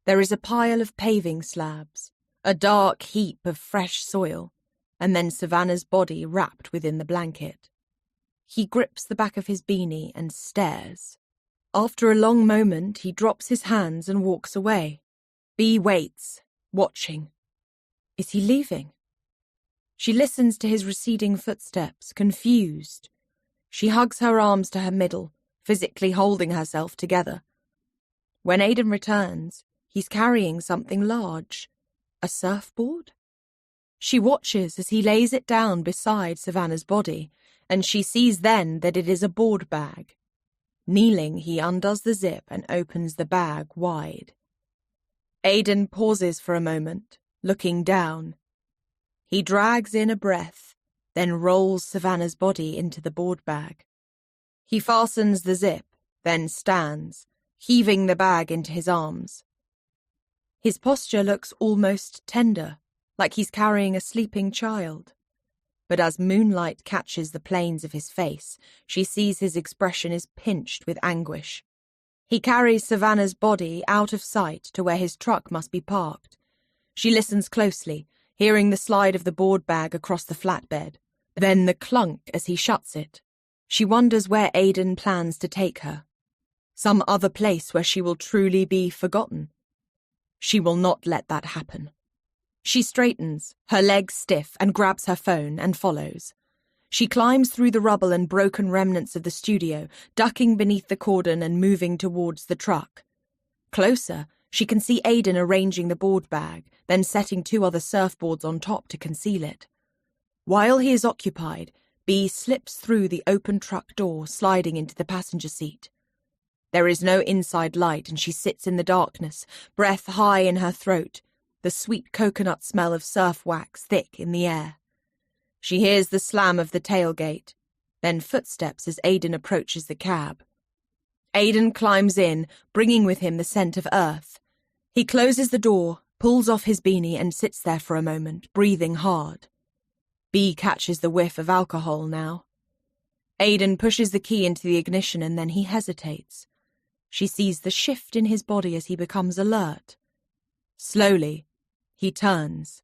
There is a pile of paving slabs, a dark heap of fresh soil, and then Savannah's body wrapped within the blanket. He grips the back of his beanie and stares. After a long moment, he drops his hands and walks away. Bea waits, watching. Is he leaving? She listens to his receding footsteps, confused. She hugs her arms to her middle, physically holding herself together. When Aidan returns, he's carrying something large. A surfboard? She watches as he lays it down beside Savannah's body, and she sees then that it is a board bag. Kneeling, he undoes the zip and opens the bag wide. Aidan pauses for a moment, looking down. He drags in a breath, then rolls Savannah's body into the board bag. He fastens the zip, then stands, heaving the bag into his arms. His posture looks almost tender, like he's carrying a sleeping child. But as moonlight catches the planes of his face, she sees his expression is pinched with anguish. He carries Savannah's body out of sight to where his truck must be parked. She listens closely, hearing the slide of the board bag across the flatbed, then the clunk as he shuts it. She wonders where Aidan plans to take her. Some other place where she will truly be forgotten. She will not let that happen. She straightens, her legs stiff, and grabs her phone and follows. She climbs through the rubble and broken remnants of the studio, ducking beneath the cordon and moving towards the truck. Closer, she can see Aidan arranging the board bag, then setting 2 other surfboards on top to conceal it. While he is occupied, Bea slips through the open truck door, sliding into the passenger seat. There is no inside light, and she sits in the darkness, breath high in her throat, the sweet coconut smell of surf wax thick in the air. She hears the slam of the tailgate, then footsteps as Aidan approaches the cab. Aidan climbs in, bringing with him the scent of earth. He closes the door, pulls off his beanie and sits there for a moment, breathing hard. Bea catches the whiff of alcohol now. Aidan pushes the key into the ignition and then he hesitates. She sees the shift in his body as he becomes alert. Slowly, he turns.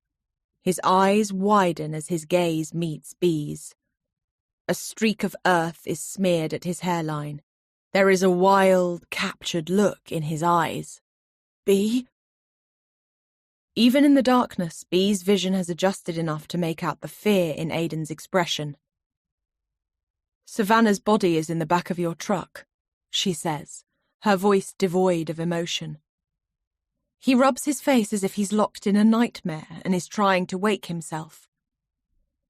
His eyes widen as his gaze meets Bea's. A streak of earth is smeared at his hairline. There is a wild, captured look in his eyes. Bea? Even in the darkness, Bea's vision has adjusted enough to make out the fear in Aidan's expression. Savannah's body is in the back of your truck, she says, her voice devoid of emotion. He rubs his face as if he's locked in a nightmare and is trying to wake himself.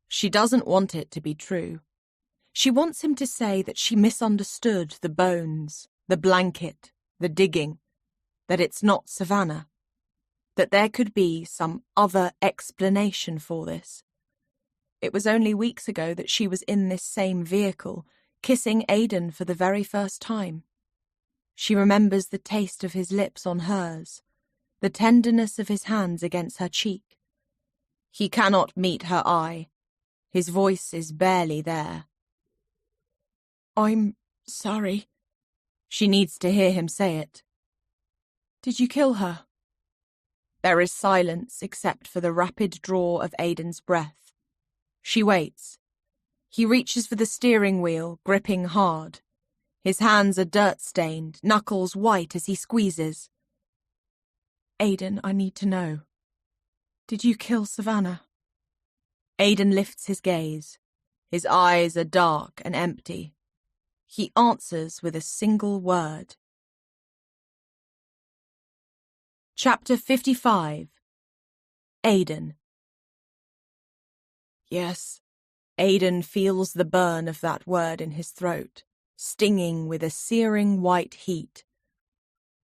She doesn't want it to be true. She wants him to say that she misunderstood the bones, the blanket, the digging, that it's not Savannah, that there could be some other explanation for this. It was only weeks ago that she was in this same vehicle, kissing Aidan for the very first time. She remembers the taste of his lips on hers, the tenderness of his hands against her cheek. He cannot meet her eye. His voice is barely there. I'm sorry. She needs to hear him say it. Did you kill her? There is silence except for the rapid draw of Aidan's breath. She waits. He reaches for the steering wheel, gripping hard. His hands are dirt-stained, knuckles white as he squeezes. Aidan, I need to know. Did you kill Savannah? Aidan lifts his gaze. His eyes are dark and empty. He answers with a single word. Chapter 55. Aidan. Yes, Aidan feels the burn of that word in his throat, stinging with a searing white heat.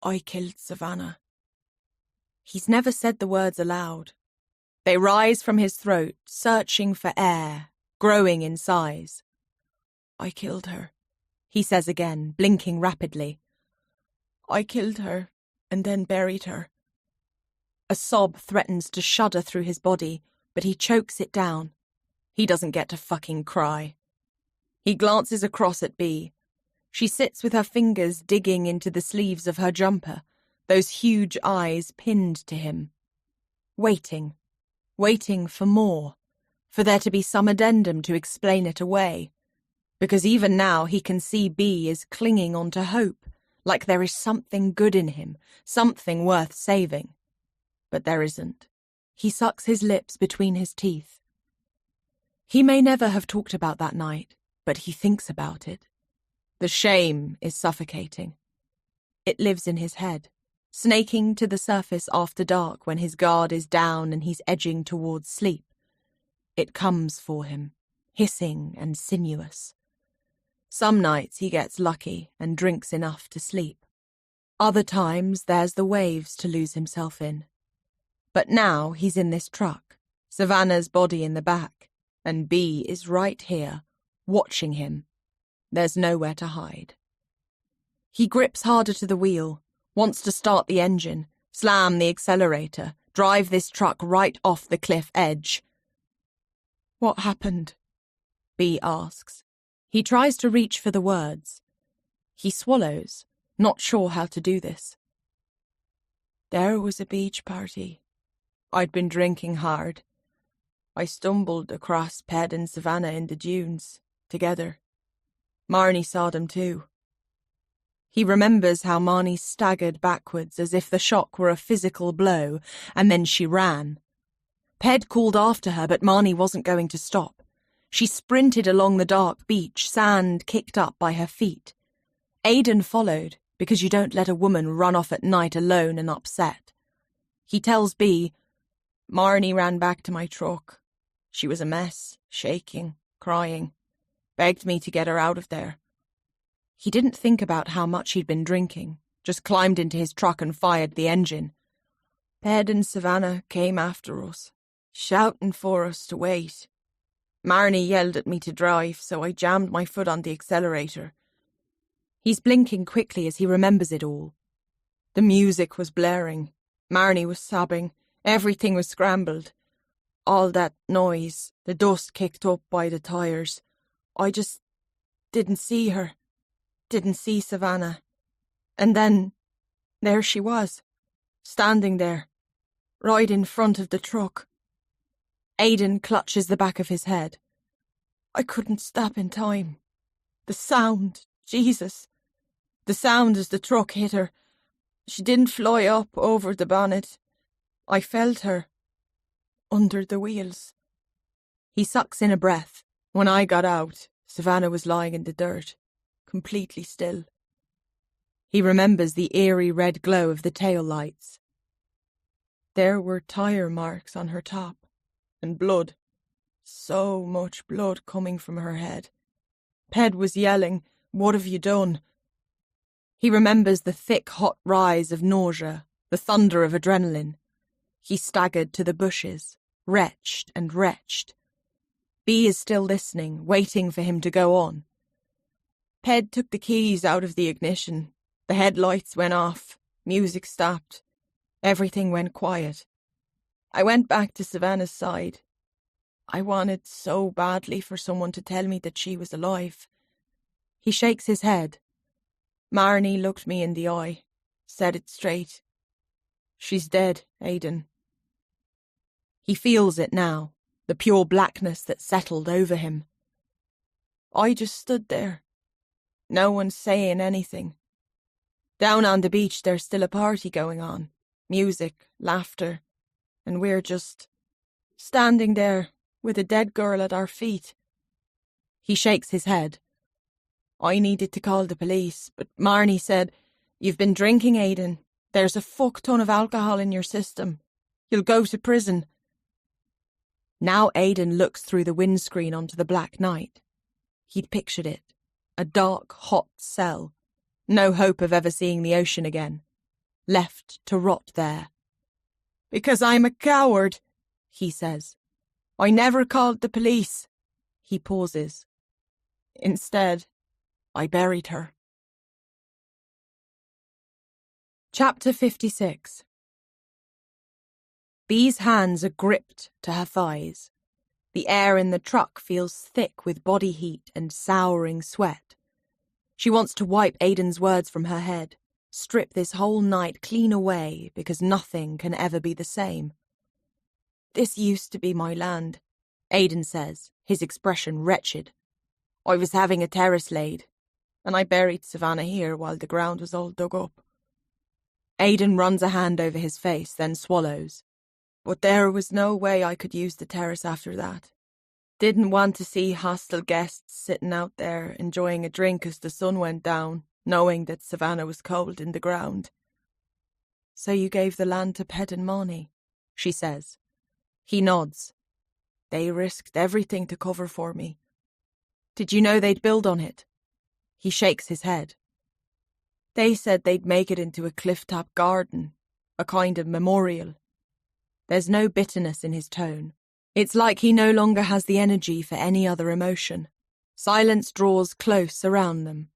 I killed Savannah. He's never said the words aloud. They rise from his throat, searching for air, growing in size. I killed her, he says again, blinking rapidly. I killed her and then buried her. A sob threatens to shudder through his body, but he chokes it down. He doesn't get to fucking cry. He glances across at Bea. She sits with her fingers digging into the sleeves of her jumper, those huge eyes pinned to him. Waiting for more, for there to be some addendum to explain it away. Because even now he can see Bea is clinging on to hope, like there is something good in him, something worth saving. But there isn't. He sucks his lips between his teeth. He may never have talked about that night, but he thinks about it. The shame is suffocating. It lives in his head, snaking to the surface after dark when his guard is down and he's edging towards sleep. It comes for him, hissing and sinuous. Some nights he gets lucky and drinks enough to sleep. Other times there's the waves to lose himself in. But now he's in this truck, Savannah's body in the back, and Bea is right here, watching him. There's nowhere to hide. He grips harder to the wheel, wants to start the engine, slam the accelerator, drive this truck right off the cliff edge. What happened? Bea asks. He tries to reach for the words. He swallows, not sure how to do this. There was a beach party. I'd been drinking hard. I stumbled across Ped and Savannah in the dunes, together. Marnie saw them too. He remembers how Marnie staggered backwards as if the shock were a physical blow, and then she ran. Ped called after her, but Marnie wasn't going to stop. She sprinted along the dark beach, sand kicked up by her feet. Aidan followed, because you don't let a woman run off at night alone and upset. He tells Bea, Marnie ran back to my truck. She was a mess, shaking, crying. Begged me to get her out of there. He didn't think about how much he'd been drinking, just climbed into his truck and fired the engine. Ped and Savannah came after us, shouting for us to wait. Marnie yelled at me to drive, so I jammed my foot on the accelerator. He's blinking quickly as he remembers it all. The music was blaring. Marnie was sobbing. Everything was scrambled. All that noise, the dust kicked up by the tires. I just didn't see her. Didn't see Savannah. And then, there she was, standing there, right in front of the truck. Aidan clutches the back of his head. I couldn't stop in time. The sound, Jesus. The sound as the truck hit her. She didn't fly up over the bonnet. I felt her. Under the wheels. He sucks in a breath. When I got out, Savannah was lying in the dirt, completely still. He remembers the eerie red glow of the tail lights. There were tire marks on her top, and blood. So much blood coming from her head. Ped was yelling, "What have you done?" He remembers the thick, hot rise of nausea, the thunder of adrenaline. He staggered to the bushes, wretched and wretched. Bea is still listening, waiting for him to go on. Ped took the keys out of the ignition. The headlights went off. Music stopped. Everything went quiet. I went back to Savannah's side. I wanted so badly for someone to tell me that she was alive. He shakes his head. Marnie looked me in the eye, said it straight. She's dead, Aidan. He feels it now, the pure blackness that settled over him. I just stood there. No one saying anything. Down on the beach there's still a party going on. Music, laughter, and we're just standing there with a dead girl at our feet. He shakes his head. I needed to call the police, but Marnie said, "You've been drinking, Aidan. There's a fuck ton of alcohol in your system. You'll go to prison." Now Aidan looks through the windscreen onto the black night. He'd pictured it. A dark, hot cell. No hope of ever seeing the ocean again. Left to rot there. "Because I'm a coward," he says. "I never called the police." He pauses. "Instead, I buried her." Chapter 56. Bee's hands are gripped to her thighs. The air in the truck feels thick with body heat and souring sweat. She wants to wipe Aidan's words from her head, strip this whole night clean away because nothing can ever be the same. "This used to be my land," Aidan says, his expression wretched. "I was having a terrace laid, and I buried Savannah here while the ground was all dug up." Aidan runs a hand over his face, then swallows. "But there was no way I could use the terrace after that. Didn't want to see hostile guests sitting out there enjoying a drink as the sun went down, knowing that Savannah was cold in the ground." "So you gave the land to Ped and Marnie?" she says. He nods. "They risked everything to cover for me." "Did you know they'd build on it?" He shakes his head. "They said they'd make it into a cliff-top garden, a kind of memorial." There's no bitterness in his tone. It's like he no longer has the energy for any other emotion. Silence draws close around them.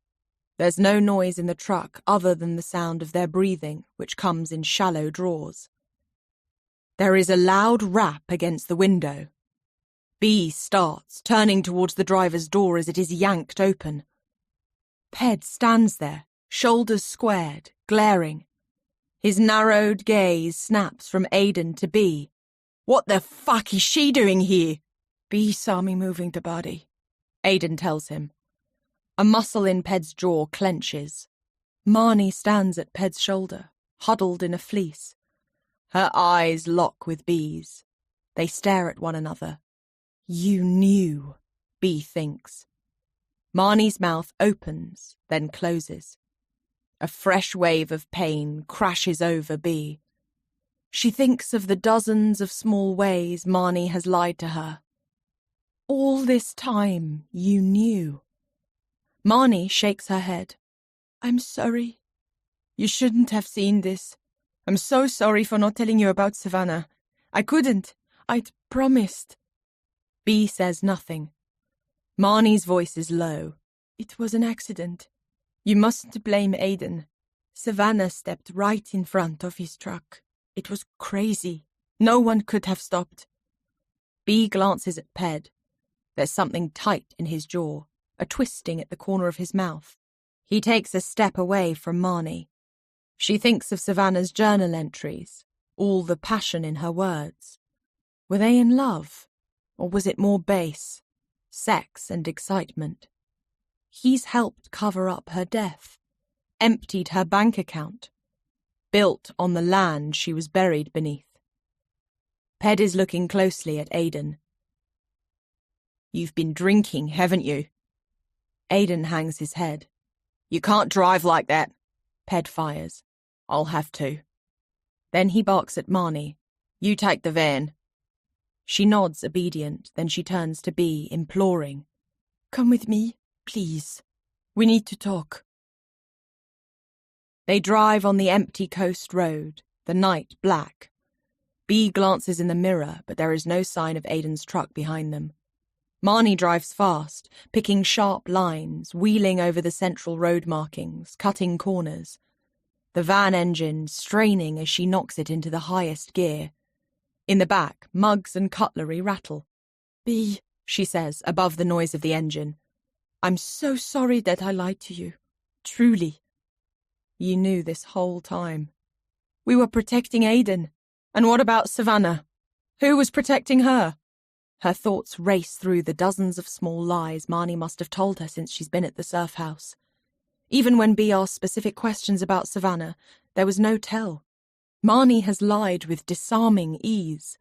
There's no noise in the truck other than the sound of their breathing, which comes in shallow draws. There is a loud rap against the window. Bee starts, turning towards the driver's door as it is yanked open. Ped stands there, shoulders squared, glaring. His narrowed gaze snaps from Aidan to Bee. "What the fuck is she doing here?" "Bee saw me moving the body," Aidan tells him. A muscle in Ped's jaw clenches. Marnie stands at Ped's shoulder, huddled in a fleece. Her eyes lock with Bee's. They stare at one another. "You knew," Bee thinks. Marnie's mouth opens, then closes. A fresh wave of pain crashes over Bee. She thinks of the dozens of small ways Marnie has lied to her. "All this time, you knew." Marnie shakes her head. "I'm sorry. You shouldn't have seen this. I'm so sorry for not telling you about Savannah. I couldn't. I'd promised." Bee says nothing. Marnie's voice is low. "It was an accident. You mustn't blame Aidan. Savannah stepped right in front of his truck. It was crazy. No one could have stopped." Bee glances at Ped. There's something tight in his jaw, a twisting at the corner of his mouth. He takes a step away from Marnie. She thinks of Savannah's journal entries, all the passion in her words. Were they in love? Or was it more base? Sex and excitement. He's helped cover up her death, emptied her bank account, built on the land she was buried beneath. Ped is looking closely at Aidan. "You've been drinking, haven't you?" Aidan hangs his head. "You can't drive like that," Ped fires. "I'll have to." Then he barks at Marnie. "You take the van." She nods, obedient, then she turns to Bee, imploring. "Come with me, please. We need to talk." They drive on the empty coast road, the night black. Bee glances in the mirror, but there is no sign of Aidan's truck behind them. Marnie drives fast, picking sharp lines, wheeling over the central road markings, cutting corners. The van engine straining as she knocks it into the highest gear. In the back, mugs and cutlery rattle. "Bee," she says, above the noise of the engine. "I'm so sorry that I lied to you. Truly." "You knew this whole time." "We were protecting Aidan. And what about Savannah? Who was protecting her?" Her thoughts race through the dozens of small lies Marnie must have told her since she's been at the surf house. Even when Bee asked specific questions about Savannah, there was no tell. Marnie has lied with disarming ease.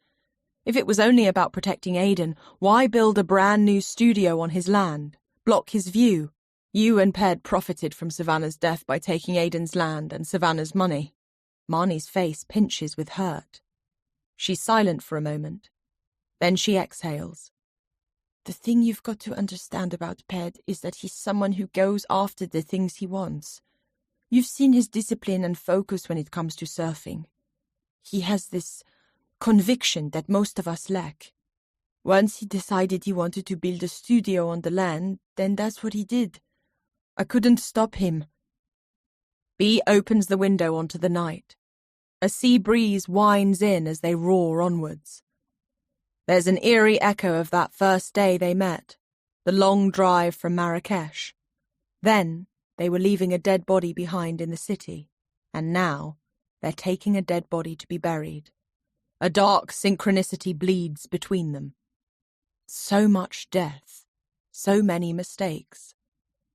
If it was only about protecting Aidan, why build a brand new studio on his land, block his view? You and Ped profited from Savannah's death by taking Aiden's land and Savannah's money. Marnie's face pinches with hurt. She's silent for a moment. Then she exhales. The thing you've got to understand about Ped is that he's someone who goes after the things he wants. You've seen his discipline and focus when it comes to surfing. He has this conviction that most of us lack. Once he decided he wanted to build a studio on the land, then that's what he did. I couldn't stop him. Bea opens the window onto the night. A sea breeze winds in as they roar onwards. There's an eerie echo of that first day they met, the long drive from Marrakesh. Then they were leaving a dead body behind in the city, and now they're taking a dead body to be buried. A dark synchronicity bleeds between them. So much death, so many mistakes.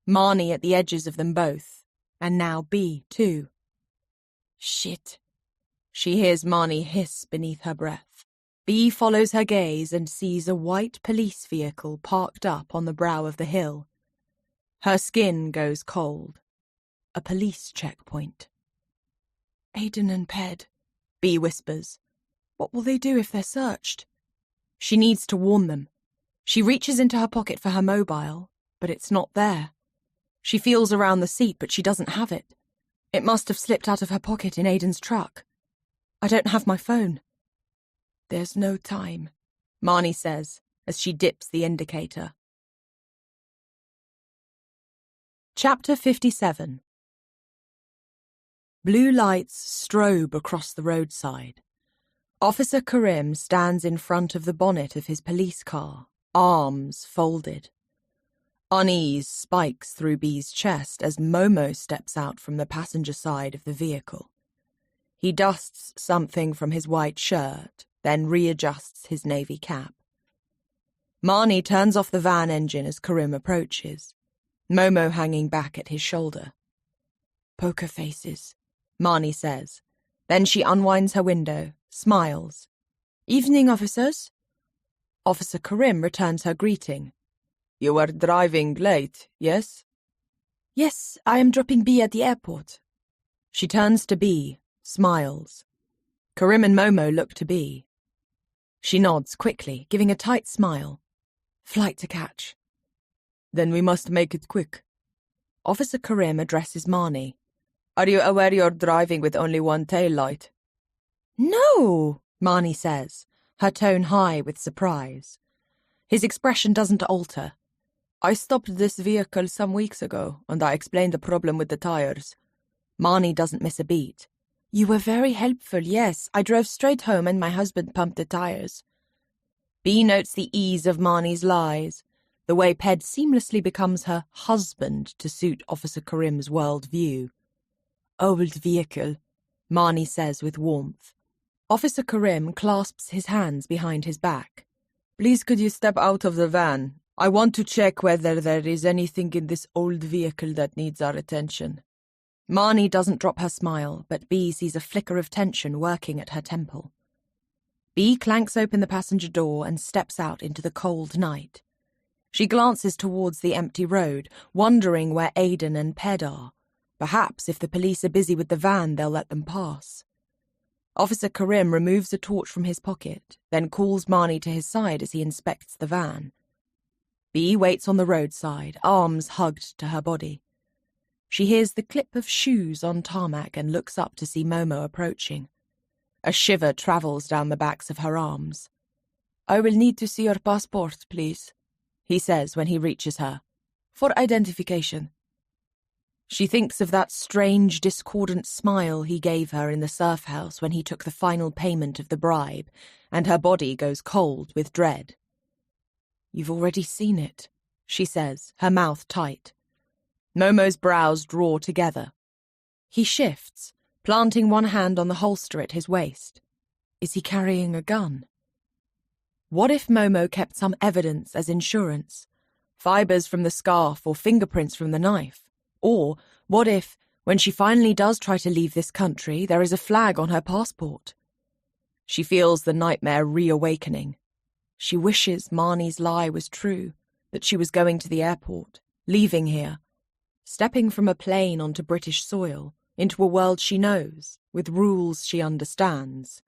Marnie at the edges of them both, and now Bea too. Shit. She hears Marnie hiss beneath her breath. Bea follows her gaze and sees a white police vehicle parked up on the brow of the hill. Her skin goes cold. A police checkpoint. Aiden and Ped, Bea whispers. What will they do if they're searched? She needs to warn them. She reaches into her pocket for her mobile, but it's not there. She feels around the seat, but she doesn't have it. It must have slipped out of her pocket in Aiden's truck. I don't have my phone. There's no time, Marnie says as she dips the indicator. Chapter 57. Blue lights strobe across the roadside. Officer Karim stands in front of the bonnet of his police car, arms folded. Unease spikes through Bea's chest as Momo steps out from the passenger side of the vehicle. He dusts something from his white shirt, then readjusts his navy cap. Marnie turns off the van engine as Karim approaches, Momo hanging back at his shoulder. Poker faces, Marnie says. Then she unwinds her window, smiles. Evening, officers. Officer Karim returns her greeting. You are driving late, yes? Yes, I am dropping Bea at the airport. She turns to Bea, smiles. Karim and Momo look to Bea. She nods quickly, giving a tight smile. Flight to catch. Then we must make it quick. Officer Karim addresses Marnie. Are you aware you're driving with only one tail light? No, Marnie says, her tone high with surprise. His expression doesn't alter. I stopped this vehicle some weeks ago, and I explained the problem with the tires. Marnie doesn't miss a beat. You were very helpful, yes. I drove straight home and my husband pumped the tires. Bea notes the ease of Marnie's lies, the way Ped seamlessly becomes her husband to suit Officer Karim's world view. Old vehicle, Marnie says with warmth. Officer Karim clasps his hands behind his back. Please could you step out of the van? I want to check whether there is anything in this old vehicle that needs our attention. Marnie doesn't drop her smile, but Bea sees a flicker of tension working at her temple. Bea clanks open the passenger door and steps out into the cold night. She glances towards the empty road, wondering where Aiden and Ped are. Perhaps if the police are busy with the van, they'll let them pass. Officer Karim removes a torch from his pocket, then calls Marnie to his side as he inspects the van. Bea waits on the roadside, arms hugged to her body. She hears the clip of shoes on tarmac and looks up to see Momo approaching. A shiver travels down the backs of her arms. I will need to see your passport, please, he says when he reaches her. For identification. She thinks of that strange, discordant smile he gave her in the surf house when he took the final payment of the bribe, and her body goes cold with dread. You've already seen it, she says, her mouth tight. Momo's brows draw together. He shifts, planting one hand on the holster at his waist. Is he carrying a gun? What if Momo kept some evidence as insurance? Fibers from the scarf or fingerprints from the knife? Or what if, when she finally does try to leave this country, there is a flag on her passport? She feels the nightmare reawakening. She wishes Marnie's lie was true, that she was going to the airport, leaving here, stepping from a plane onto British soil, into a world she knows, with rules she understands.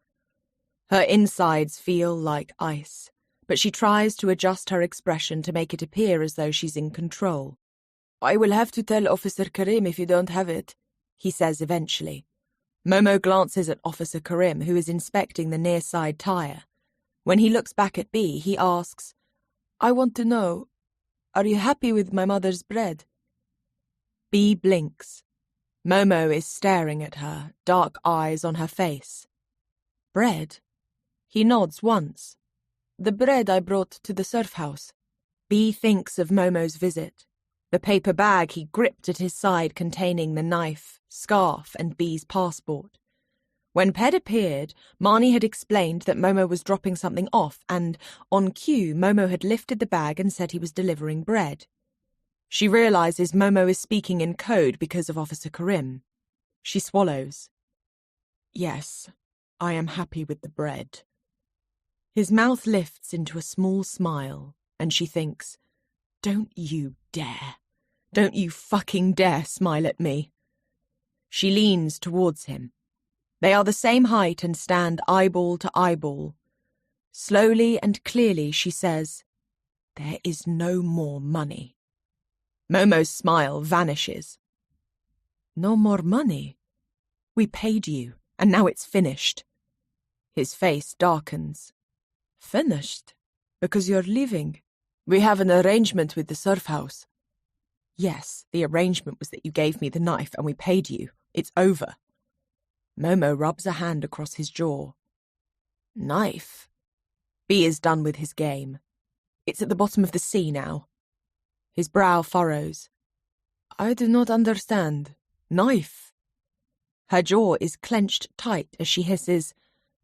Her insides feel like ice, but she tries to adjust her expression to make it appear as though she's in control. "I will have to tell Officer Karim if you don't have it," he says eventually. Momo glances at Officer Karim, who is inspecting the near side tyre. When he looks back at Bee, he asks, "I want to know, are you happy with my mother's bread?" Bee blinks. Momo is staring at her, dark eyes on her face. "Bread?" He nods once. "The bread I brought to the surf house." Bee thinks of Momo's visit, the paper bag he gripped at his side containing the knife, scarf, and Bee's passport. When Ped appeared, Marnie had explained that Momo was dropping something off, and, on cue, Momo had lifted the bag and said he was delivering bread. She realizes Momo is speaking in code because of Officer Karim. She swallows. "Yes, I am happy with the bread." His mouth lifts into a small smile, and she thinks, "Don't you dare. Don't you fucking dare smile at me." She leans towards him. They are the same height and stand eyeball to eyeball. Slowly and clearly she says, "There is no more money." Momo's smile vanishes. "No more money? We paid you, and now it's finished." His face darkens. "Finished? Because you're leaving. We have an arrangement with the surf house." "Yes, the arrangement was that you gave me the knife and we paid you. It's over." Momo rubs a hand across his jaw. "Knife?" Bee is done with his game. "It's at the bottom of the sea now." His brow furrows. "I do not understand. Knife?" Her jaw is clenched tight as she hisses,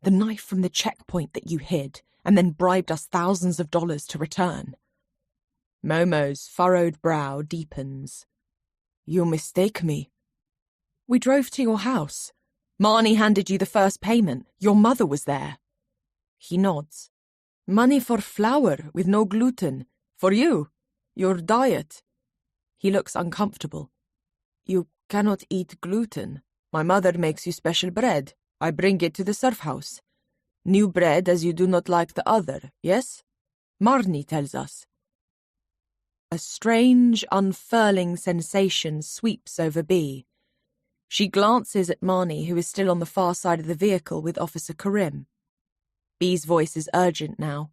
"The knife from the checkpoint that you hid, and then bribed us thousands of dollars to return." Momo's furrowed brow deepens. "You mistake me." "We drove to your house. Marnie handed you the first payment. Your mother was there." He nods. "Money for flour with no gluten. For you. Your diet." He looks uncomfortable. "You cannot eat gluten. My mother makes you special bread. I bring it to the surf house. New bread as you do not like the other, yes? Marnie tells us." A strange, unfurling sensation sweeps over Bee. She glances at Marnie, who is still on the far side of the vehicle with Officer Karim. Bee's voice is urgent now.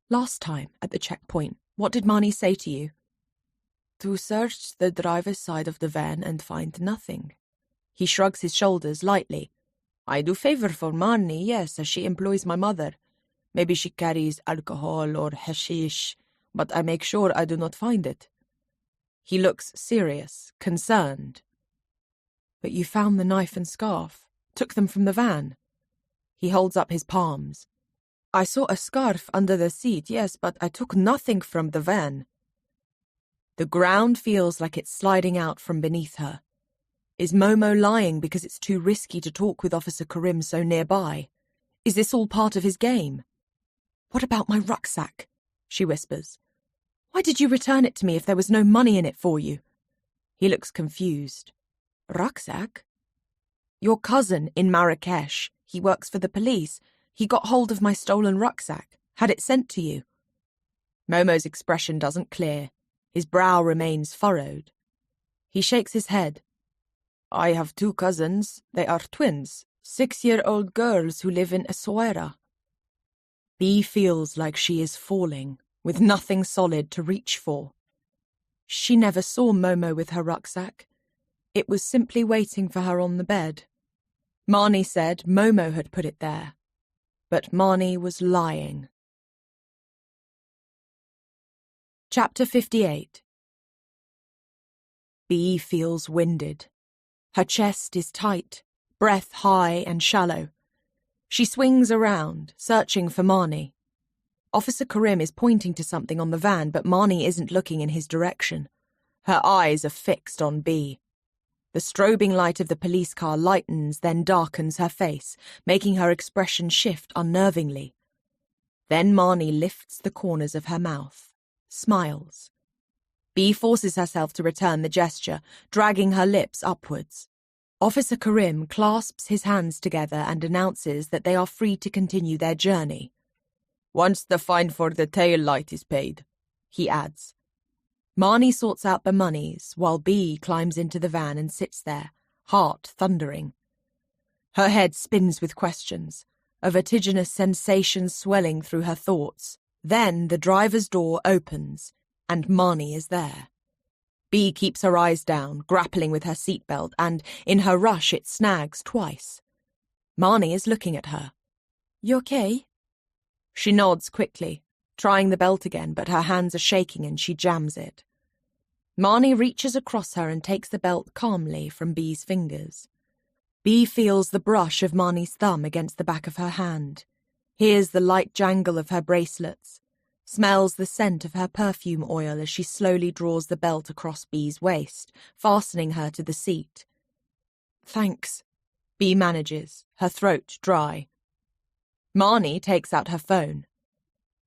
"Last time, at the checkpoint, what did Marnie say to you?" "To search the driver's side of the van and find nothing." He shrugs his shoulders lightly. "I do favor for Marnie, yes, as she employs my mother. Maybe she carries alcohol or hashish, but I make sure I do not find it." He looks serious, concerned. "But you found the knife and scarf, took them from the van." He holds up his palms. "I saw a scarf under the seat, yes, but I took nothing from the van." The ground feels like it's sliding out from beneath her. Is Momo lying because it's too risky to talk with Officer Karim so nearby? Is this all part of his game? "What about my rucksack?" she whispers. "Why did you return it to me if there was no money in it for you?" He looks confused. "Rucksack?" "Your cousin in Marrakesh. He works for the police. He got hold of my stolen rucksack, had it sent to you." Momo's expression doesn't clear. His brow remains furrowed. He shakes his head. "I have 2 cousins. They are twins, 6-year-old girls who live in Essaouira." Bee feels like she is falling, with nothing solid to reach for. She never saw Momo with her rucksack. It was simply waiting for her on the bed. Marnie said Momo had put it there, but Marnie was lying. Chapter 58. Bee feels winded. Her chest is tight, breath high and shallow. She swings around, searching for Marnie. Officer Karim is pointing to something on the van, but Marnie isn't looking in his direction. Her eyes are fixed on Bee. The strobing light of the police car lightens, then darkens her face, making her expression shift unnervingly. Then Marnie lifts the corners of her mouth, smiles. Bea forces herself to return the gesture, dragging her lips upwards. Officer Karim clasps his hands together and announces that they are free to continue their journey. Once the fine for the tail light is paid, he adds. Marnie sorts out the monies, while Bea climbs into the van and sits there, heart thundering. Her head spins with questions, a vertiginous sensation swelling through her thoughts. Then the driver's door opens, and Marnie is there. Bea keeps her eyes down, grappling with her seatbelt, and, in her rush, it snags twice. Marnie is looking at her. "You okay?" She nods quickly, trying the belt again, but her hands are shaking and she jams it. Marnie reaches across her and takes the belt calmly from Bea's fingers. Bea feels the brush of Marnie's thumb against the back of her hand, hears the light jangle of her bracelets, smells the scent of her perfume oil as she slowly draws the belt across Bea's waist, fastening her to the seat. "Thanks," Bea manages, her throat dry. Marnie takes out her phone.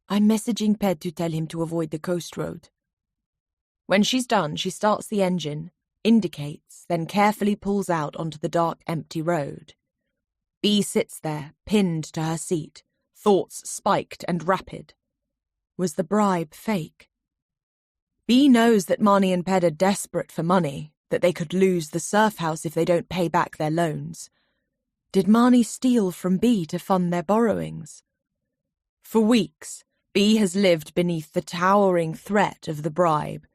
"I'm messaging Ped to tell him to avoid the coast road." When she's done, she starts the engine, indicates, then carefully pulls out onto the dark, empty road. Bea sits there, pinned to her seat, thoughts spiked and rapid. Was the bribe fake? Bea knows that Marnie and Ped are desperate for money, that they could lose the surf house if they don't pay back their loans. Did Marnie steal from Bea to fund their borrowings? For weeks, Bea has lived beneath the towering threat of the bribe,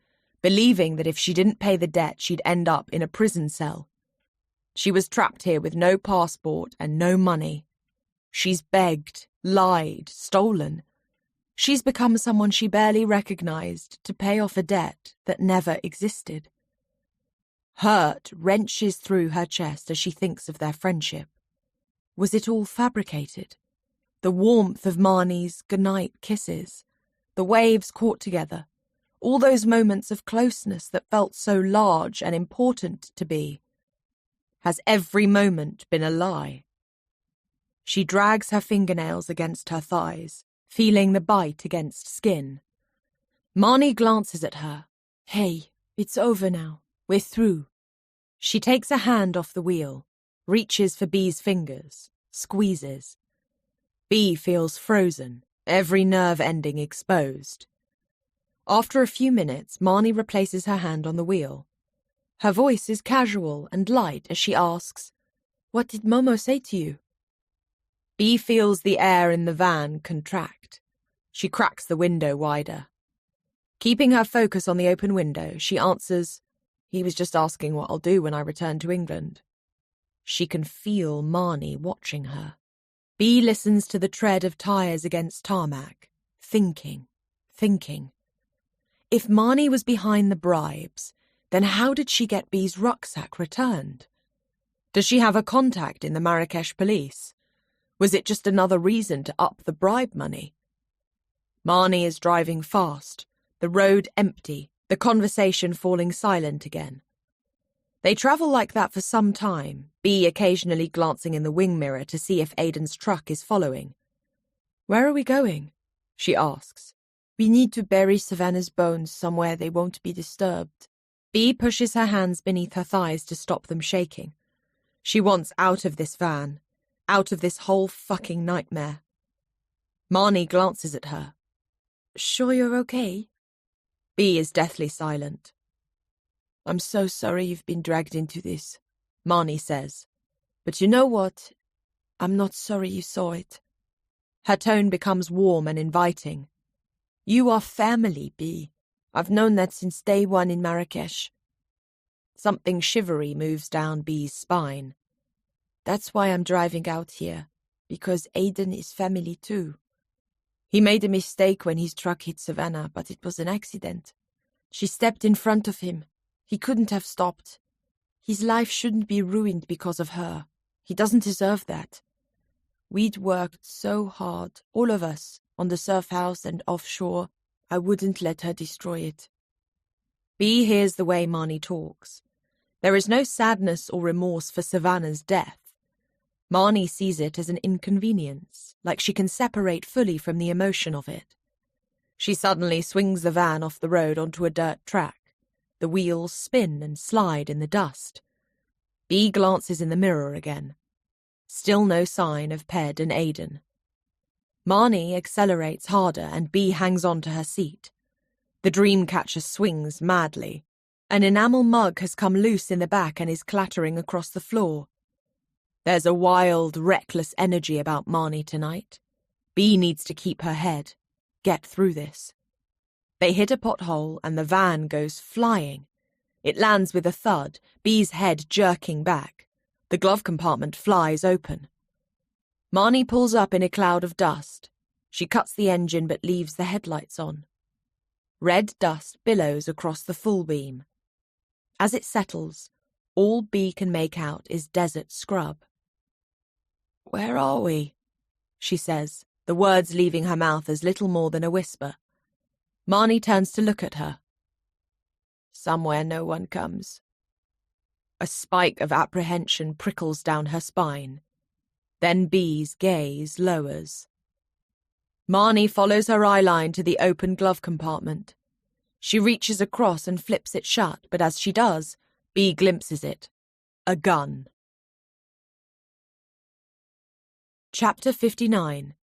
believing that if she didn't pay the debt, she'd end up in a prison cell. She was trapped here with no passport and no money. She's begged, lied, stolen. She's become someone she barely recognized to pay off a debt that never existed. Hurt wrenches through her chest as she thinks of their friendship. Was it all fabricated? The warmth of Marnie's goodnight kisses, the waves caught together, all those moments of closeness that felt so large and important to Bea. Has every moment been a lie? She drags her fingernails against her thighs, feeling the bite against skin. Marnie glances at her. "Hey, it's over now. We're through." She takes a hand off the wheel, reaches for Bea's fingers, squeezes. Bea feels frozen, every nerve ending exposed. After a few minutes, Marnie replaces her hand on the wheel. Her voice is casual and light as she asks, "What did Momo say to you?" Bea feels the air in the van contract. She cracks the window wider. Keeping her focus on the open window, she answers, "He was just asking what I'll do when I return to England." She can feel Marnie watching her. Bea listens to the tread of tyres against tarmac, thinking. If Marnie was behind the bribes, then how did she get Bea's rucksack returned? Does she have a contact in the Marrakesh police? Was it just another reason to up the bribe money? Marnie is driving fast, the road empty, the conversation falling silent again. They travel like that for some time, Bea occasionally glancing in the wing mirror to see if Aidan's truck is following. "Where are we going?" she asks. "We need to bury Savannah's bones somewhere they won't be disturbed." Bea pushes her hands beneath her thighs to stop them shaking. She wants out of this van, out of this whole fucking nightmare. Marnie glances at her. "Sure you're okay?" Bea is deathly silent. "I'm so sorry you've been dragged into this," Marnie says. "But you know what? I'm not sorry you saw it." Her tone becomes warm and inviting. "You are family, Bea. I've known that since day one in Marrakesh." Something shivery moves down Bea's spine. "That's why I'm driving out here, because Aidan is family too. He made a mistake when his truck hit Savannah, but it was an accident. She stepped in front of him. He couldn't have stopped. His life shouldn't be ruined because of her. He doesn't deserve that. We'd worked so hard, all of us, on the surf house and offshore. I wouldn't let her destroy it." Bea hears the way Marnie talks. There is no sadness or remorse for Savannah's death. Marnie sees it as an inconvenience, like she can separate fully from the emotion of it. She suddenly swings the van off the road onto a dirt track. the wheels spin and slide in the dust. Bee glances in the mirror again. Still no sign of Ped and Aidan. Marnie accelerates harder and Bee hangs on to her seat. The dreamcatcher swings madly. An enamel mug has come loose in the back and is clattering across the floor. There's a wild, reckless energy about Marnie tonight. Bee needs to keep her head. Get through this. They hit a pothole and the van goes flying. It lands with a thud, Bee's head jerking back. The glove compartment flies open. Marnie pulls up in a cloud of dust. She cuts the engine but leaves the headlights on. Red dust billows across the full beam. As it settles, all Bee can make out is desert scrub. "Where are we?" she says, the words leaving her mouth as little more than a whisper. Marnie turns to look at her. "Somewhere no one comes." A spike of apprehension prickles down her spine. Then Bee's gaze lowers. Marnie follows her eyeline to the open glove compartment. She reaches across and flips it shut, but as she does, Bee glimpses it. A gun. Chapter 59.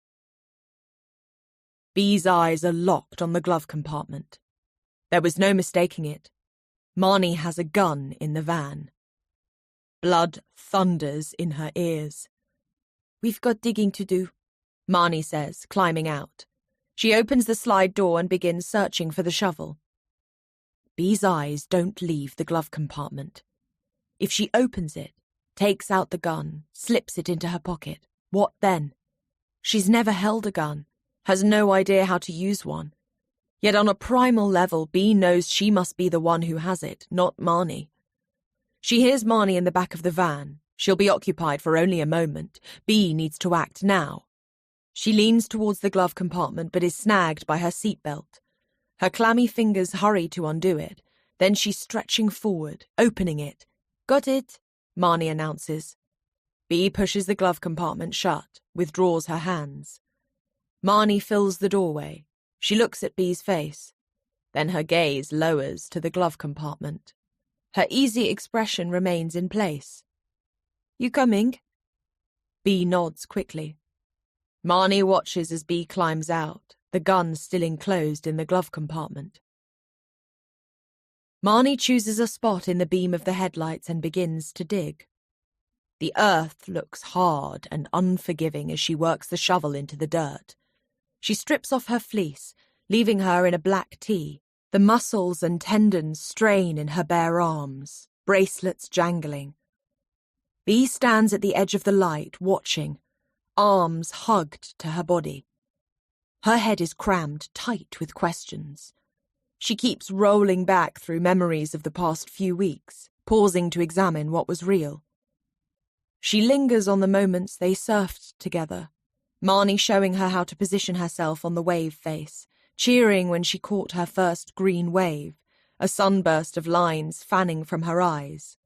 Bee's eyes are locked on the glove compartment. There was no mistaking it. Marnie has a gun in the van. Blood thunders in her ears. "We've got digging to do," Marnie says, climbing out. She opens the slide door and begins searching for the shovel. Bee's eyes don't leave the glove compartment. If she opens it, takes out the gun, slips it into her pocket, what then? She's never held a gun, has no idea how to use one. Yet on a primal level, Bee knows she must be the one who has it, not Marnie. She hears Marnie in the back of the van. She'll be occupied for only a moment. Bee needs to act now. She leans towards the glove compartment but is snagged by her seatbelt. Her clammy fingers hurry to undo it. Then she's stretching forward, opening it. "Got it," Marnie announces. Bee pushes the glove compartment shut, withdraws her hands. Marnie fills the doorway. She looks at Bee's face. Then her gaze lowers to the glove compartment. Her easy expression remains in place. "You coming?" Bee nods quickly. Marnie watches as Bee climbs out, the gun still enclosed in the glove compartment. Marnie chooses a spot in the beam of the headlights and begins to dig. The earth looks hard and unforgiving as she works the shovel into the dirt. She strips off her fleece, leaving her in a black tee. The muscles and tendons strain in her bare arms, bracelets jangling. Bee stands at the edge of the light, watching, arms hugged to her body. Her head is crammed tight with questions. She keeps rolling back through memories of the past few weeks, pausing to examine what was real. She lingers on the moments they surfed together, Marnie showing her how to position herself on the wave face, cheering when she caught her first green wave, a sunburst of lines fanning from her eyes.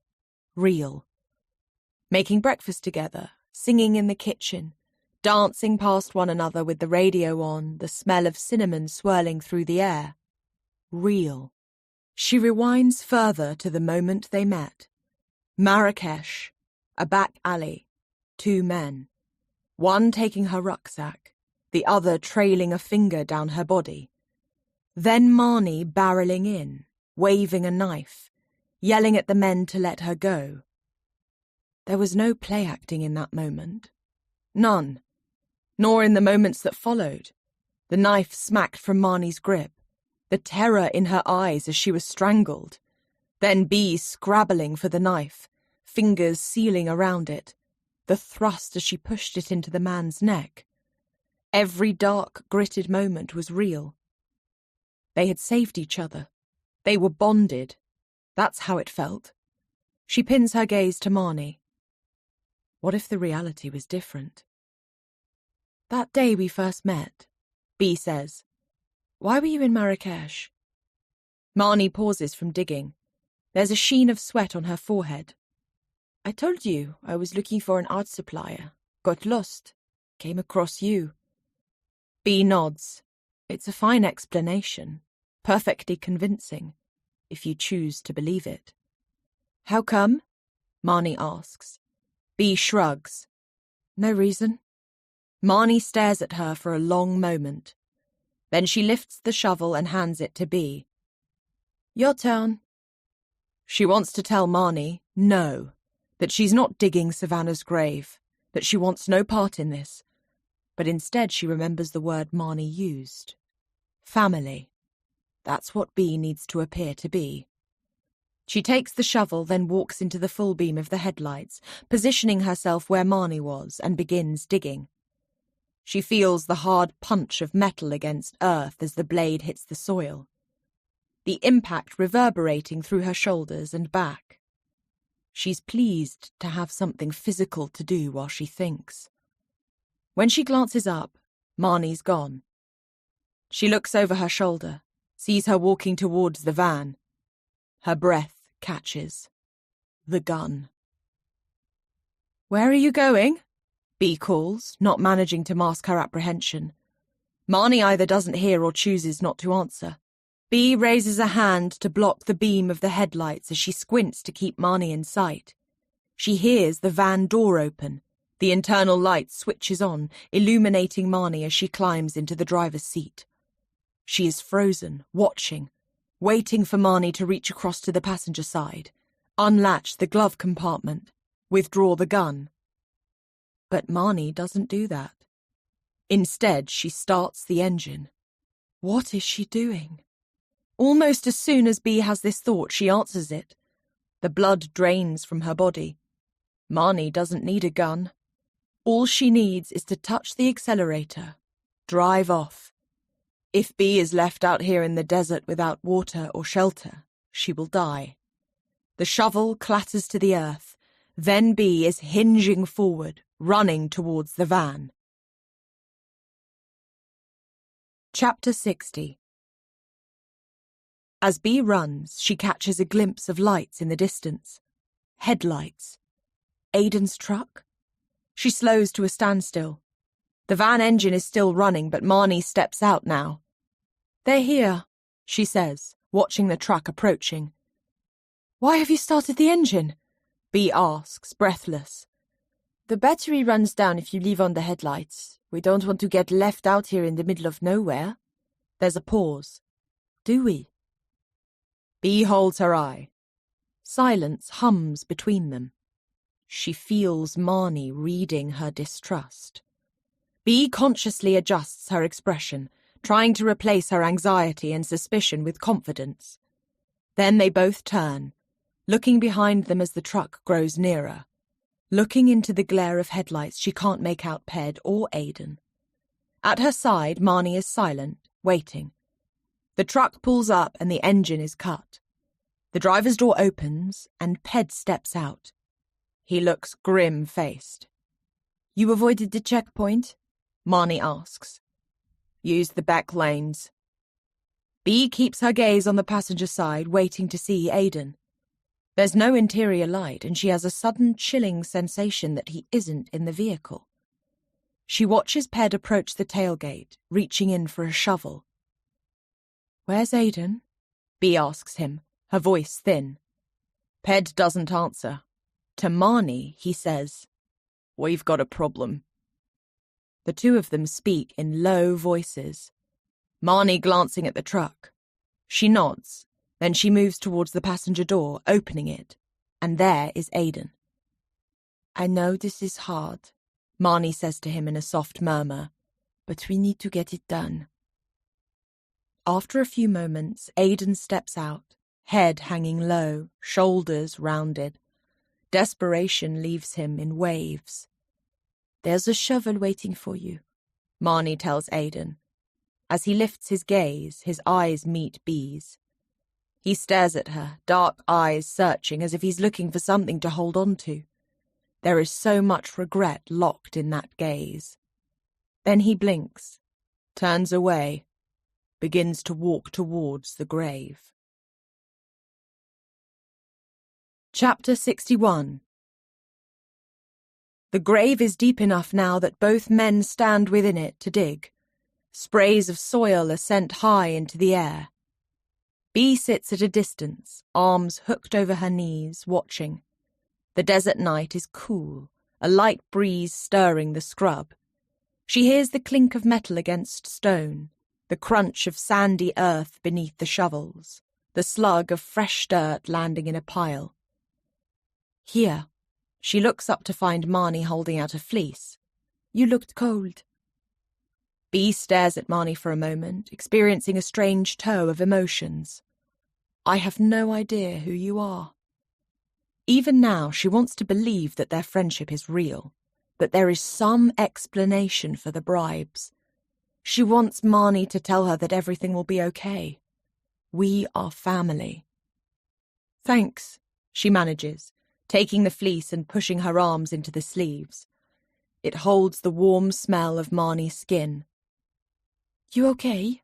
Real. Making breakfast together, singing in the kitchen, dancing past one another with the radio on, the smell of cinnamon swirling through the air. Real. She rewinds further to the moment they met. Marrakesh, a back alley, two men. One taking her rucksack, the other trailing a finger down her body. Then Marnie barreling in, waving a knife, yelling at the men to let her go. There was no play acting in that moment. None. Nor in the moments that followed. The knife smacked from Marnie's grip, the terror in her eyes as she was strangled. Then Bee scrabbling for the knife, fingers sealing around it, the thrust as she pushed it into the man's neck. Every dark, gritted moment was real. They had saved each other. They were bonded. That's how it felt. She pins her gaze to Marnie. What if the reality was different? That day we first met, Bee says. Why were you in Marrakesh? Marnie pauses from digging. There's a sheen of sweat on her forehead. I told you I was looking for an art supplier. Got lost. Came across you. Bee nods. It's a fine explanation. Perfectly convincing. if you choose to believe it. How come? Marnie asks. Bee shrugs. No reason. Marnie stares at her for a long moment. Then she lifts the shovel and hands it to Bee. Your turn. She wants to tell Marnie, no, that she's not digging Savannah's grave, that she wants no part in this. But instead she remembers the word Marnie used. Family. That's what Bee needs to appear to be. She takes the shovel, then walks into the full beam of the headlights, positioning herself where Marnie was, and begins digging. She feels the hard punch of metal against earth as the blade hits the soil, the impact reverberating through her shoulders and back. She's pleased to have something physical to do while she thinks. When she glances up, Marnie's gone. She looks over her shoulder, sees her walking towards the van. Her breath catches. The gun. Where are you going? Bee calls, not managing to mask her apprehension. Marnie either doesn't hear or chooses not to answer. Bee raises a hand to block the beam of the headlights as she squints to keep Marnie in sight. She hears the van door open. The internal light switches on, illuminating Marnie as she climbs into the driver's seat. She is frozen, watching, waiting for Marnie to reach across to the passenger side, unlatch the glove compartment, withdraw the gun. But Marnie doesn't do that. Instead, she starts the engine. What is she doing? Almost as soon as Bee has this thought, she answers it. The blood drains from her body. Marnie doesn't need a gun. All she needs is to touch the accelerator, drive off. If Bee is left out here in the desert without water or shelter, she will die. The shovel clatters to the earth. Then Bee is hinging forward, running towards the van. Chapter 60. As Bee runs, she catches a glimpse of lights in the distance. Headlights. Aiden's truck? She slows to a standstill. The van engine is still running, but Marnie steps out now. They're here, she says, watching the truck approaching. Why have you started the engine? Bee asks, breathless. The battery runs down if you leave on the headlights. We don't want to get left out here in the middle of nowhere. There's a pause. Do we? Bee holds her eye. Silence hums between them. She feels Marnie reading her distrust. Bee consciously adjusts her expression, trying to replace her anxiety and suspicion with confidence. Then they both turn, looking behind them as the truck grows nearer. Looking into the glare of headlights, she can't make out Ped or Aiden. At her side, Marnie is silent, waiting. The truck pulls up and the engine is cut. The driver's door opens and Ped steps out. He looks grim-faced. You avoided the checkpoint? Marnie asks. Use the back lanes. Bee keeps her gaze on the passenger side, waiting to see Aiden. There's no interior light, and she has a sudden chilling sensation that he isn't in the vehicle. She watches Ped approach the tailgate, reaching in for a shovel. Where's Aiden? Bee asks him, her voice thin. Ped doesn't answer. To Marnie, he says, "We've got a problem." The two of them speak in low voices. Marnie glancing at the truck. She nods, then she moves towards the passenger door, opening it, and there is Aiden. I know this is hard, Marnie says to him in a soft murmur, but we need to get it done. After a few moments, Aiden steps out, head hanging low, shoulders rounded. Desperation leaves him in waves. There's a shovel waiting for you, Marnie tells Aiden. As he lifts his gaze, his eyes meet Bee's. He stares at her, dark eyes searching as if he's looking for something to hold on to. There is so much regret locked in that gaze. Then he blinks, turns away, begins to walk towards the grave. Chapter 61. The grave is deep enough now that both men stand within it to dig. Sprays of soil are sent high into the air. Bee sits at a distance, arms hooked over her knees, watching. The desert night is cool, a light breeze stirring the scrub. She hears the clink of metal against stone, the crunch of sandy earth beneath the shovels, the slug of fresh dirt landing in a pile. Here, she looks up to find Marnie holding out a fleece. You looked cold. Bee stares at Marnie for a moment, experiencing a strange tow of emotions. I have no idea who you are. Even now, she wants to believe that their friendship is real, that there is some explanation for the bribes. She wants Marnie to tell her that everything will be okay. We are family. Thanks, she manages, taking the fleece and pushing her arms into the sleeves. It holds the warm smell of Marnie's skin. You okay?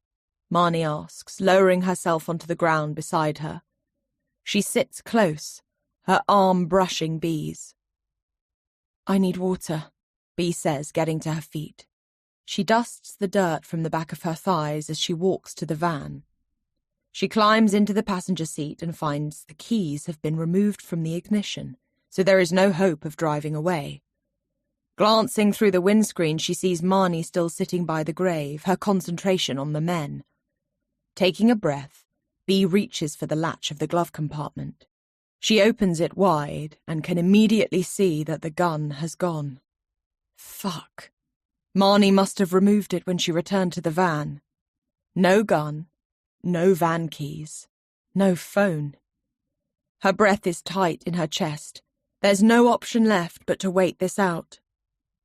Marnie asks, lowering herself onto the ground beside her. She sits close, her arm brushing Bee's. I need water, Bee says, getting to her feet. She dusts the dirt from the back of her thighs as she walks to the van. She climbs into the passenger seat and finds the keys have been removed from the ignition, so there is no hope of driving away. Glancing through the windscreen, she sees Marnie still sitting by the grave, her concentration on the men. Taking a breath, Bee reaches for the latch of the glove compartment. She opens it wide and can immediately see that the gun has gone. Fuck. Marnie must have removed it when she returned to the van. No gun, no van keys, no phone. Her breath is tight in her chest. There's no option left but to wait this out.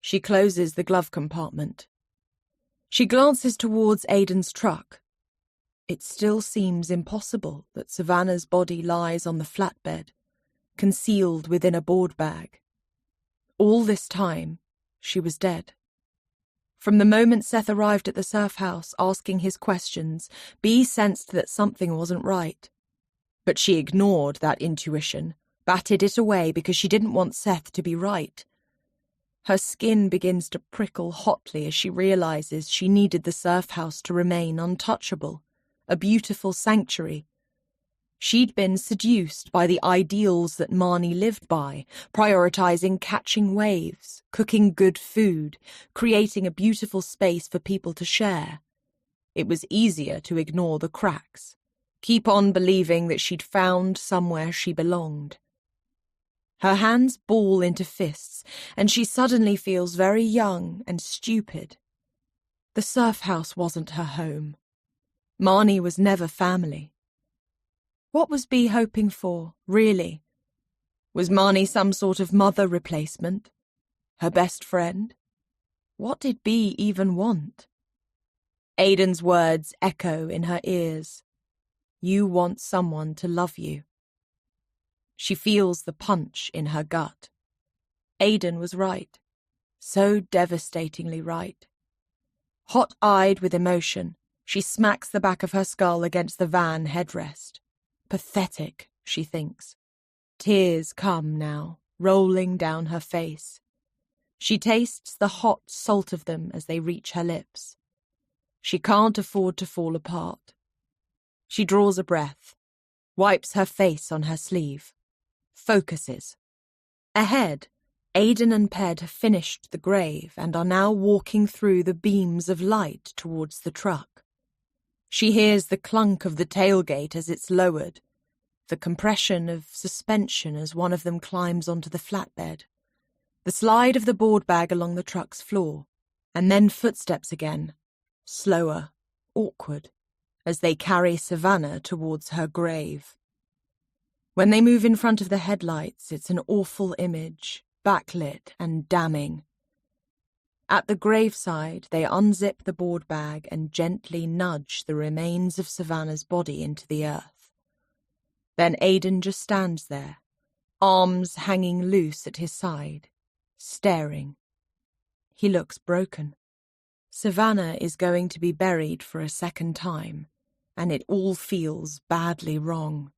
She closes the glove compartment. She glances towards Aidan's truck. It still seems impossible that Savannah's body lies on the flatbed, concealed within a board bag. All this time, she was dead. From the moment Seth arrived at the surf house asking his questions, Bee sensed that something wasn't right. But she ignored that intuition, batted it away because she didn't want Seth to be right. Her skin begins to prickle hotly as she realizes she needed the surf house to remain untouchable, a beautiful sanctuary. She'd been seduced by the ideals that Marnie lived by, prioritizing catching waves, cooking good food, creating a beautiful space for people to share. It was easier to ignore the cracks, keep on believing that she'd found somewhere she belonged. Her hands ball into fists, and she suddenly feels very young and stupid. The surf house wasn't her home. Marnie was never family. What was Bee hoping for, really? Was Marnie some sort of mother replacement? Her best friend? What did Bee even want? Aidan's words echo in her ears. You want someone to love you. She feels the punch in her gut. Aidan was right. So devastatingly right. Hot-eyed with emotion, she smacks the back of her skull against the van headrest. Pathetic, she thinks. Tears come now, rolling down her face. She tastes the hot salt of them as they reach her lips. She can't afford to fall apart. She draws a breath, wipes her face on her sleeve, focuses. Ahead, Aidan and Ped have finished the grave and are now walking through the beams of light towards the truck. She hears the clunk of the tailgate as it's lowered, the compression of suspension as one of them climbs onto the flatbed, the slide of the board bag along the truck's floor, and then footsteps again, slower, awkward, as they carry Savannah towards her grave. When they move in front of the headlights, it's an awful image, backlit and damning. At the graveside, they unzip the board bag and gently nudge the remains of Savannah's body into the earth. Then Aidan just stands there, arms hanging loose at his side, staring. He looks broken. Savannah is going to be buried for a second time, and it all feels badly wrong.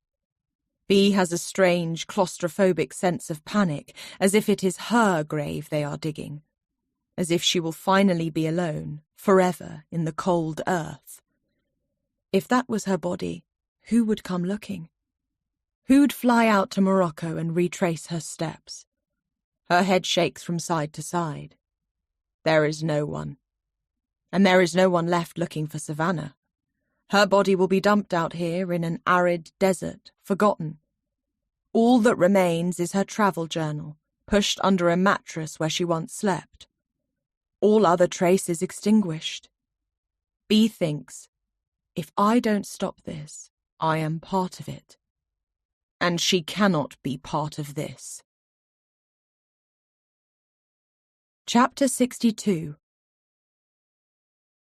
Bee has a strange, claustrophobic sense of panic, as if it is her grave they are digging, as if she will finally be alone, forever, in the cold earth. If that was her body, Who would come looking? Who'd fly out to Morocco and retrace her steps? Her head shakes from side to side. There is no one. And there is no one left looking for Savannah. Her body will be dumped out here in an arid desert, forgotten. All that remains is her travel journal, pushed under a mattress where she once slept. All other traces extinguished. B thinks, if I don't stop this, I am part of it. And she cannot be part of this. Chapter 62.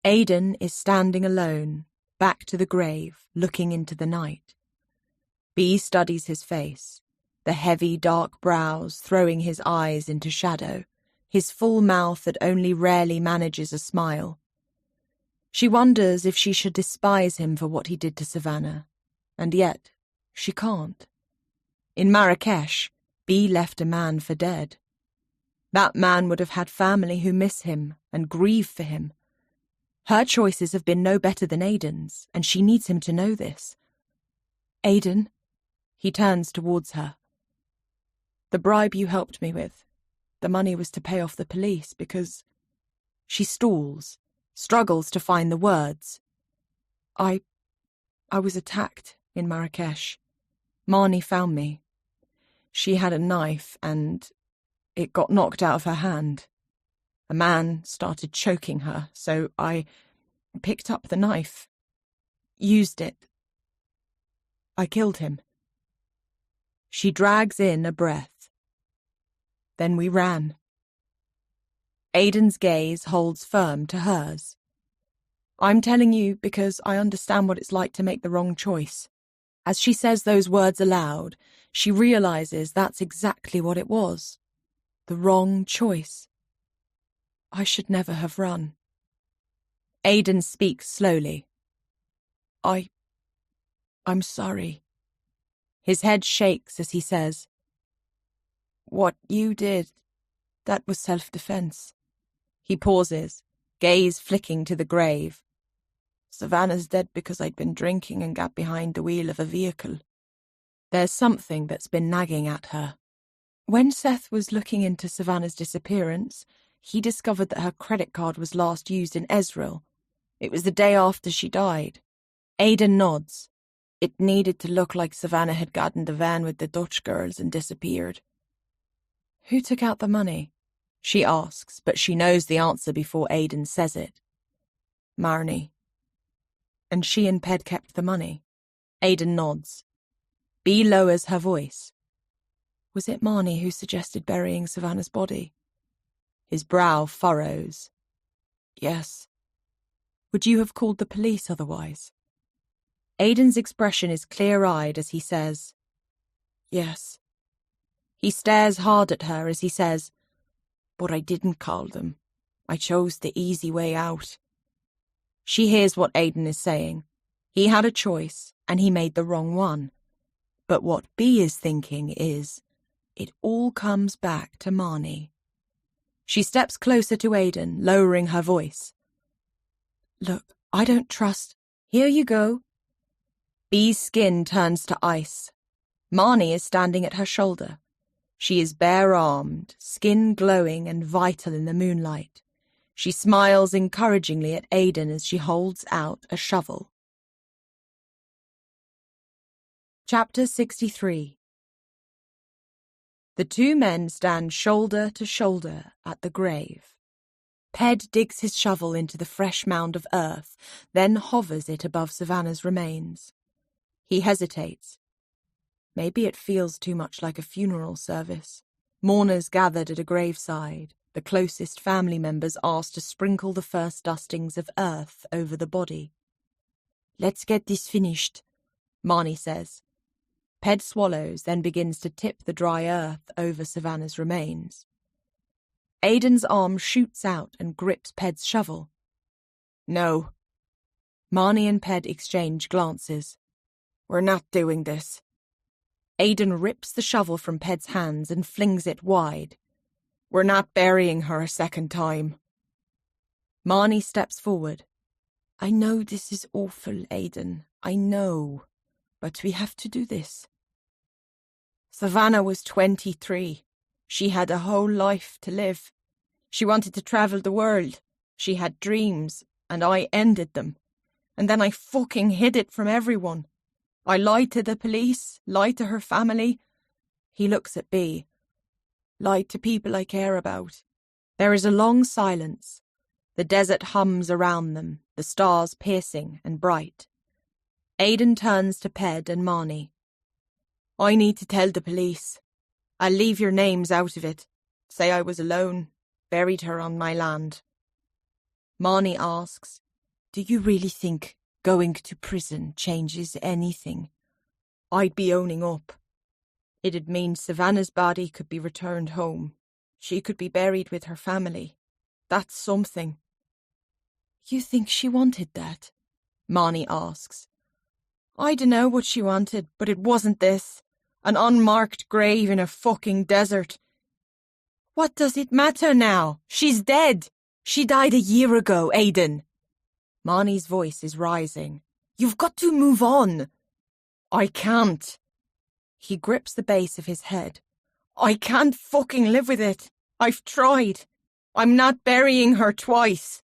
Aidan is standing alone, back to the grave, looking into the night. B studies his face, the heavy dark brows throwing his eyes into shadow, his full mouth that only rarely manages a smile. She wonders if she should despise him for what he did to Savannah, and yet she can't. In Marrakesh, B left a man for dead. That man would have had family who miss him and grieve for him. Her choices have been no better than Aidan's, and she needs him to know this. Aidan, he turns towards her. The bribe you helped me with, the money was to pay off the police because... She stalls, struggles to find the words. I was attacked in Marrakesh. Marnie found me. She had a knife and it got knocked out of her hand. A man started choking her, so I picked up the knife, used it. I killed him. She drags in a breath. Then we ran. Aidan's gaze holds firm to hers. I'm telling you because I understand what it's like to make the wrong choice. As she says those words aloud, she realizes that's exactly what it was. The wrong choice. I should never have run. Aidan speaks slowly. I'm sorry. His head shakes as he says, what you did, that was self-defense. He pauses, gaze flicking to the grave. Savannah's dead because I'd been drinking and got behind the wheel of a vehicle. There's something that's been nagging at her. When Seth was looking into Savannah's disappearance, he discovered that her credit card was last used in Ezreal. It was the day after she died. Aidan nods. It needed to look like Savannah had gotten the van with the Dutch girls and disappeared. Who took out the money? She asks, but she knows the answer before Aidan says it. Marnie. And she and Ped kept the money. Aidan nods. B lowers her voice. Was it Marnie who suggested burying Savannah's body? His brow furrows. Yes. Would you have called the police otherwise? Aidan's expression is clear-eyed as he says, yes. He stares hard at her as he says, but I didn't call them. I chose the easy way out. She hears what Aidan is saying. He had a choice, and he made the wrong one. But what B is thinking is, it all comes back to Marnie. She steps closer to Aidan, lowering her voice. Look, I don't trust. Here you go. B's skin turns to ice. Marnie is standing at her shoulder. She is bare-armed, skin glowing and vital in the moonlight. She smiles encouragingly at Aidan as she holds out a shovel. Chapter 63. The two men stand shoulder to shoulder at the grave. Ped digs his shovel into the fresh mound of earth, then hovers it above Savannah's remains. He hesitates. Maybe it feels too much like a funeral service. Mourners gathered at a graveside, the closest family members asked to sprinkle the first dustings of earth over the body. Let's get this finished, Marnie says. Ped swallows, then begins to tip the dry earth over Savannah's remains. Aidan's arm shoots out and grips Ped's shovel. No. Marnie and Ped exchange glances. We're not doing this. Aidan rips the shovel from Ped's hands and flings it wide. We're not burying her a second time. Marnie steps forward. I know this is awful, Aidan. I know. But we have to do this. Savannah was 23. She had a whole life to live. She wanted to travel the world. She had dreams, and I ended them. And then I fucking hid it from everyone. I lied to the police, lied to her family. He looks at B. Lied to people I care about. There is a long silence. The desert hums around them, the stars piercing and bright. Aidan turns to Ped and Marnie. I need to tell the police. I'll leave your names out of it. Say I was alone, buried her on my land. Marnie asks, do you really think going to prison changes anything? I'd be owning up. It'd mean Savannah's body could be returned home. She could be buried with her family. That's something. You think she wanted that? Marnie asks. I dunno what she wanted, but it wasn't this. An unmarked grave in a fucking desert. What does it matter now? She's dead. She died a year ago, Aidan. Marnie's voice is rising. You've got to move on. I can't. He grips the base of his head. I can't fucking live with it. I've tried. I'm not burying her twice.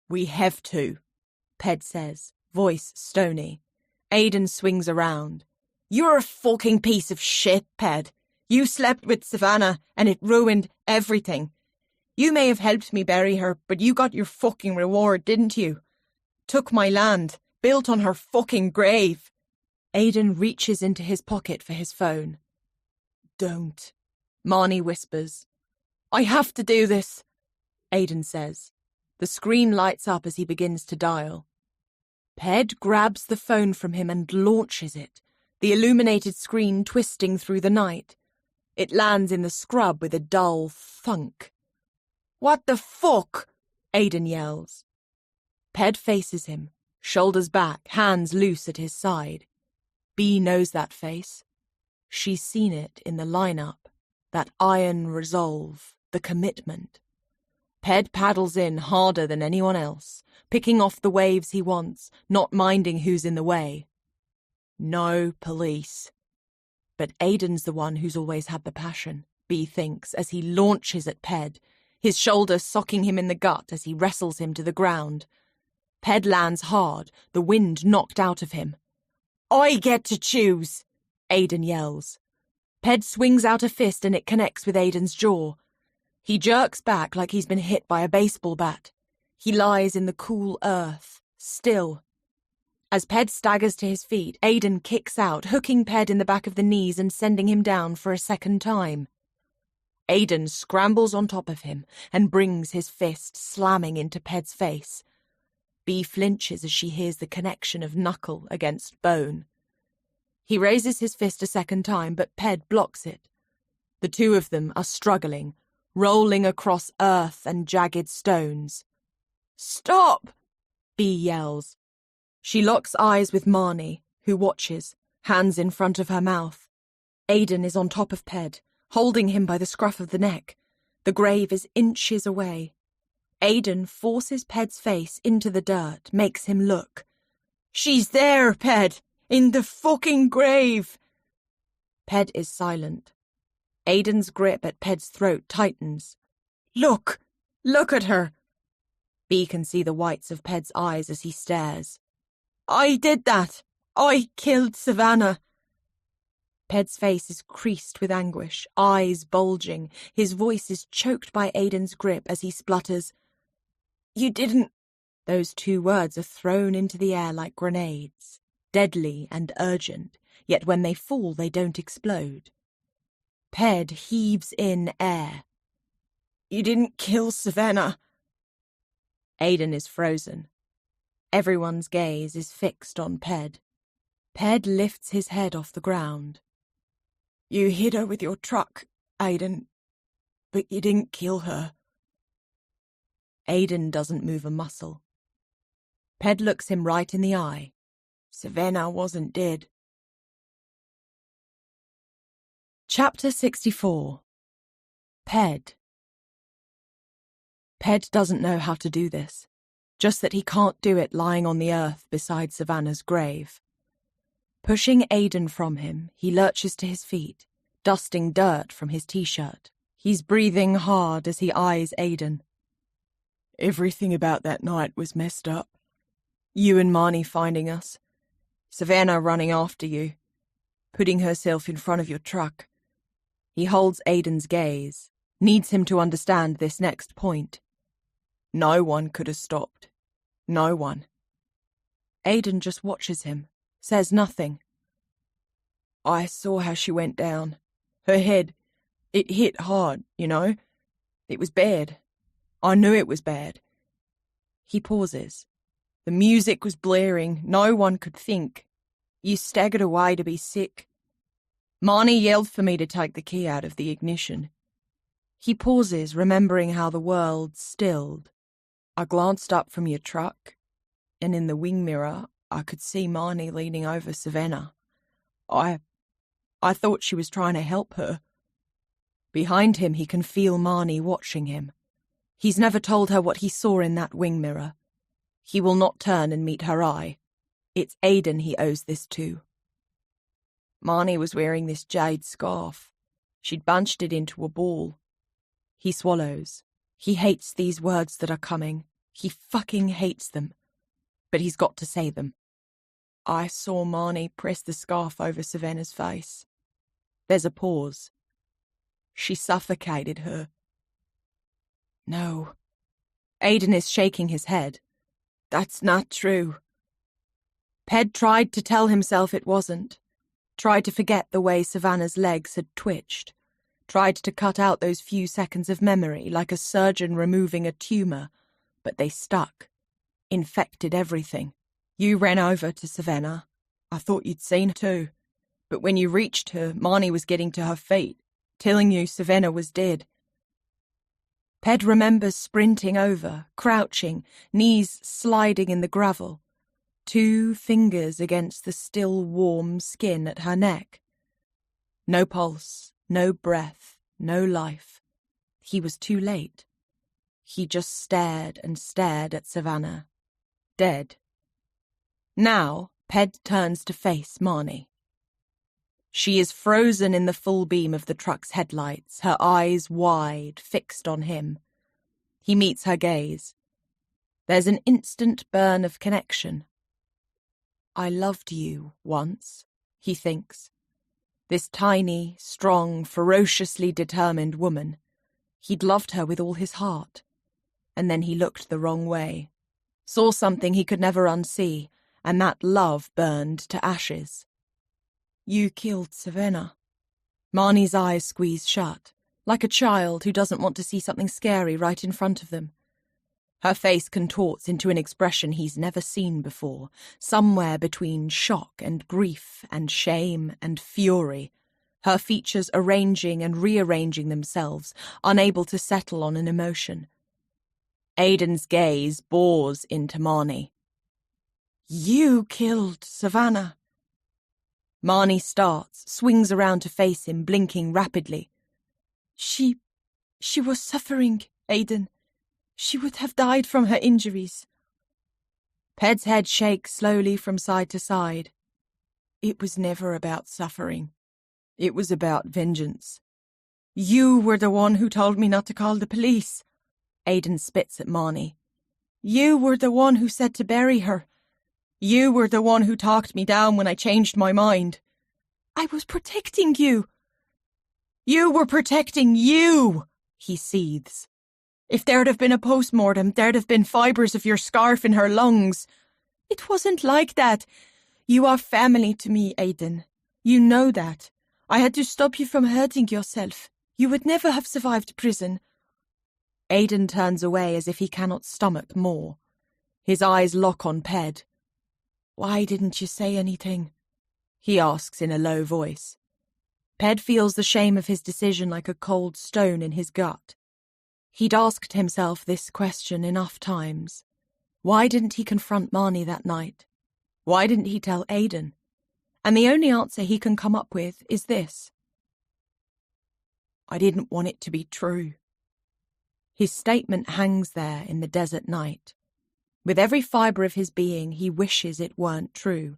We have to, Ped says, voice stony. Aidan swings around. You're a fucking piece of shit, Ped. You slept with Savannah and it ruined everything. You may have helped me bury her, but you got your fucking reward, didn't you? Took my land, built on her fucking grave. Aidan reaches into his pocket for his phone. Don't, Marnie whispers. I have to do this, Aidan says. The screen lights up as he begins to dial. Ped grabs the phone from him and launches it, the illuminated screen twisting through the night. It lands in the scrub with a dull thunk. What the fuck? Aidan yells. Ped faces him, shoulders back, hands loose at his side. Bea knows that face. She's seen it in the lineup, that iron resolve, the commitment. Ped paddles in harder than anyone else, picking off the waves he wants, not minding who's in the way. No police. But Aidan's the one who's always had the passion, Bea thinks, as he launches at Ped, his shoulder socking him in the gut as he wrestles him to the ground. Ped lands hard, the wind knocked out of him. I get to choose, Aidan yells. Ped swings out a fist and it connects with Aidan's jaw. He jerks back like he's been hit by a baseball bat. He lies in the cool earth, still. As Ped staggers to his feet, Aidan kicks out, hooking Ped in the back of the knees and sending him down for a second time. Aidan scrambles on top of him and brings his fist slamming into Ped's face. Bea flinches as she hears the connection of knuckle against bone. He raises his fist a second time, but Ped blocks it. The two of them are struggling, rolling across earth and jagged stones. Stop! Bea yells. She locks eyes with Marnie, who watches, hands in front of her mouth. Aidan is on top of Ped, holding him by the scruff of the neck. The grave is inches away. Aidan forces Ped's face into the dirt, makes him look. She's there, Ped! In the fucking grave! Ped is silent. Aidan's grip at Ped's throat tightens. Look! Look at her! Bea can see the whites of Ped's eyes as he stares. I did that! I killed Savannah! Ped's face is creased with anguish, eyes bulging. His voice is choked by Aidan's grip as he splutters. You didn't... Those two words are thrown into the air like grenades, deadly and urgent, yet when they fall they don't explode. Ped heaves in air. You didn't kill Savannah. Aidan is frozen. Everyone's gaze is fixed on Ped. Ped lifts his head off the ground. You hit her with your truck, Aidan, but you didn't kill her. Aidan doesn't move a muscle. Ped looks him right in the eye. Savannah wasn't dead. Chapter 64. Ped. Ped doesn't know how to do this, just that he can't do it lying on the earth beside Savannah's grave. Pushing Aidan from him, he lurches to his feet, dusting dirt from his t-shirt. He's breathing hard as he eyes Aidan. Everything about that night was messed up. You and Marnie finding us. Savannah running after you. Putting herself in front of your truck. He holds Aidan's gaze, needs him to understand this next point. No one could have stopped. No one. Aidan just watches him, says nothing. I saw how she went down. Her head, it hit hard, you know. It was bad. I knew it was bad. He pauses. The music was blaring. No one could think. You staggered away to be sick. Marnie yelled for me to take the key out of the ignition. He pauses, remembering how the world stilled. I glanced up from your truck, and in the wing mirror, I could see Marnie leaning over Savannah. I thought she was trying to help her. Behind him, he can feel Marnie watching him. He's never told her what he saw in that wing mirror. He will not turn and meet her eye. It's Aidan he owes this to. Marnie was wearing this jade scarf. She'd bunched it into a ball. He swallows. He hates these words that are coming. He fucking hates them. But he's got to say them. I saw Marnie press the scarf over Savannah's face. There's a pause. She suffocated her. No. Aidan is shaking his head. That's not true. Ped tried to tell himself it wasn't. Tried to forget the way Savannah's legs had twitched. Tried to cut out those few seconds of memory like a surgeon removing a tumour, but they stuck. Infected everything. You ran over to Savannah. I thought you'd seen her too. But when you reached her, Marnie was getting to her feet, telling you Savannah was dead. Ped remembers sprinting over, crouching, knees sliding in the gravel. 2 fingers against the still warm skin at her neck. No pulse, no breath, no life. He was too late. He just stared and stared at Savannah. Dead. Now, Ped turns to face Marnie. She is frozen in the full beam of the truck's headlights, her eyes wide, fixed on him. He meets her gaze. There's an instant burn of connection. I loved you once, he thinks. This tiny, strong, ferociously determined woman. He'd loved her with all his heart. And then he looked the wrong way. Saw something he could never unsee, and that love burned to ashes. You killed Savannah. Marnie's eyes squeeze shut, like a child who doesn't want to see something scary right in front of them. Her face contorts into an expression he's never seen before, somewhere between shock and grief and shame and fury, her features arranging and rearranging themselves, unable to settle on an emotion. Aidan's gaze bores into Marnie. You killed Savannah. Marnie starts, swings around to face him, blinking rapidly. She was suffering, Aidan. She would have died from her injuries. Ped's head shakes slowly from side to side. It was never about suffering. It was about vengeance. You were the one who told me not to call the police. Aidan spits at Marnie. You were the one who said to bury her. You were the one who talked me down when I changed my mind. I was protecting you. You were protecting you, he seethes. If there'd have been a post-mortem, there'd have been fibres of your scarf in her lungs. It wasn't like that. You are family to me, Aidan. You know that. I had to stop you from hurting yourself. You would never have survived prison. Aidan turns away as if he cannot stomach more. His eyes lock on Ped. Why didn't you say anything? He asks in a low voice. Ped feels the shame of his decision like a cold stone in his gut. He'd asked himself this question enough times. Why didn't he confront Marnie that night? Why didn't he tell Aidan? And the only answer he can come up with is this. I didn't want it to be true. His statement hangs there in the desert night. With every fibre of his being, he wishes it weren't true.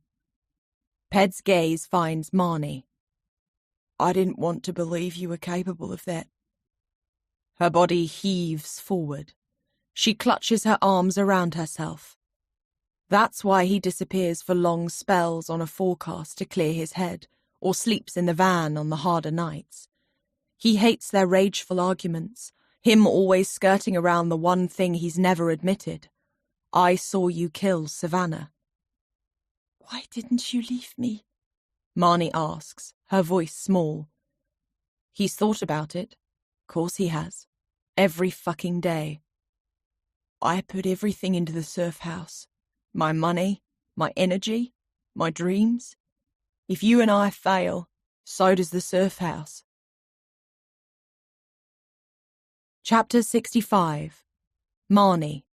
Ped's gaze finds Marnie. I didn't want to believe you were capable of that. Her body heaves forward. She clutches her arms around herself. That's why he disappears for long spells on a forecast to clear his head, or sleeps in the van on the harder nights. He hates their rageful arguments, him always skirting around the one thing he's never admitted. I saw you kill Savannah. Why didn't you leave me? Marnie asks, her voice small. He's thought about it. Course he has. Every fucking day. I put everything into the surf house. My money, my energy, my dreams. If you and I fail, so does the surf house. Chapter 65. Marnie.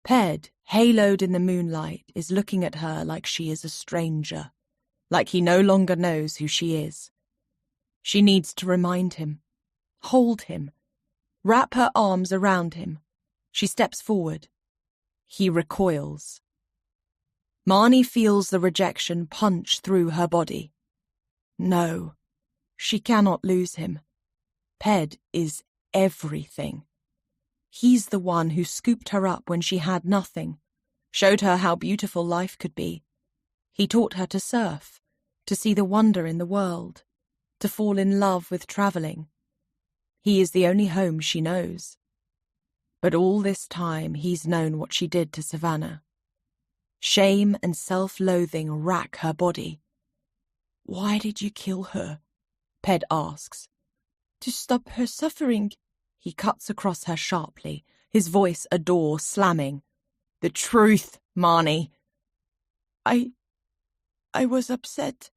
Ped, haloed in the moonlight, is looking at her like she is a stranger, like he no longer knows who she is. She needs to remind him, hold him, wrap her arms around him. She steps forward. He recoils. Marnie feels the rejection punch through her body. No, she cannot lose him. Ped is everything. He's the one who scooped her up when she had nothing, showed her how beautiful life could be. He taught her to surf, to see the wonder in the world, to fall in love with travelling. He is the only home she knows. But all this time he's known what she did to Savannah. Shame and self-loathing rack her body. Why did you kill her? Ped asks. To stop her suffering. He cuts across her sharply, his voice a door slamming. The truth, Marnie. I was upset.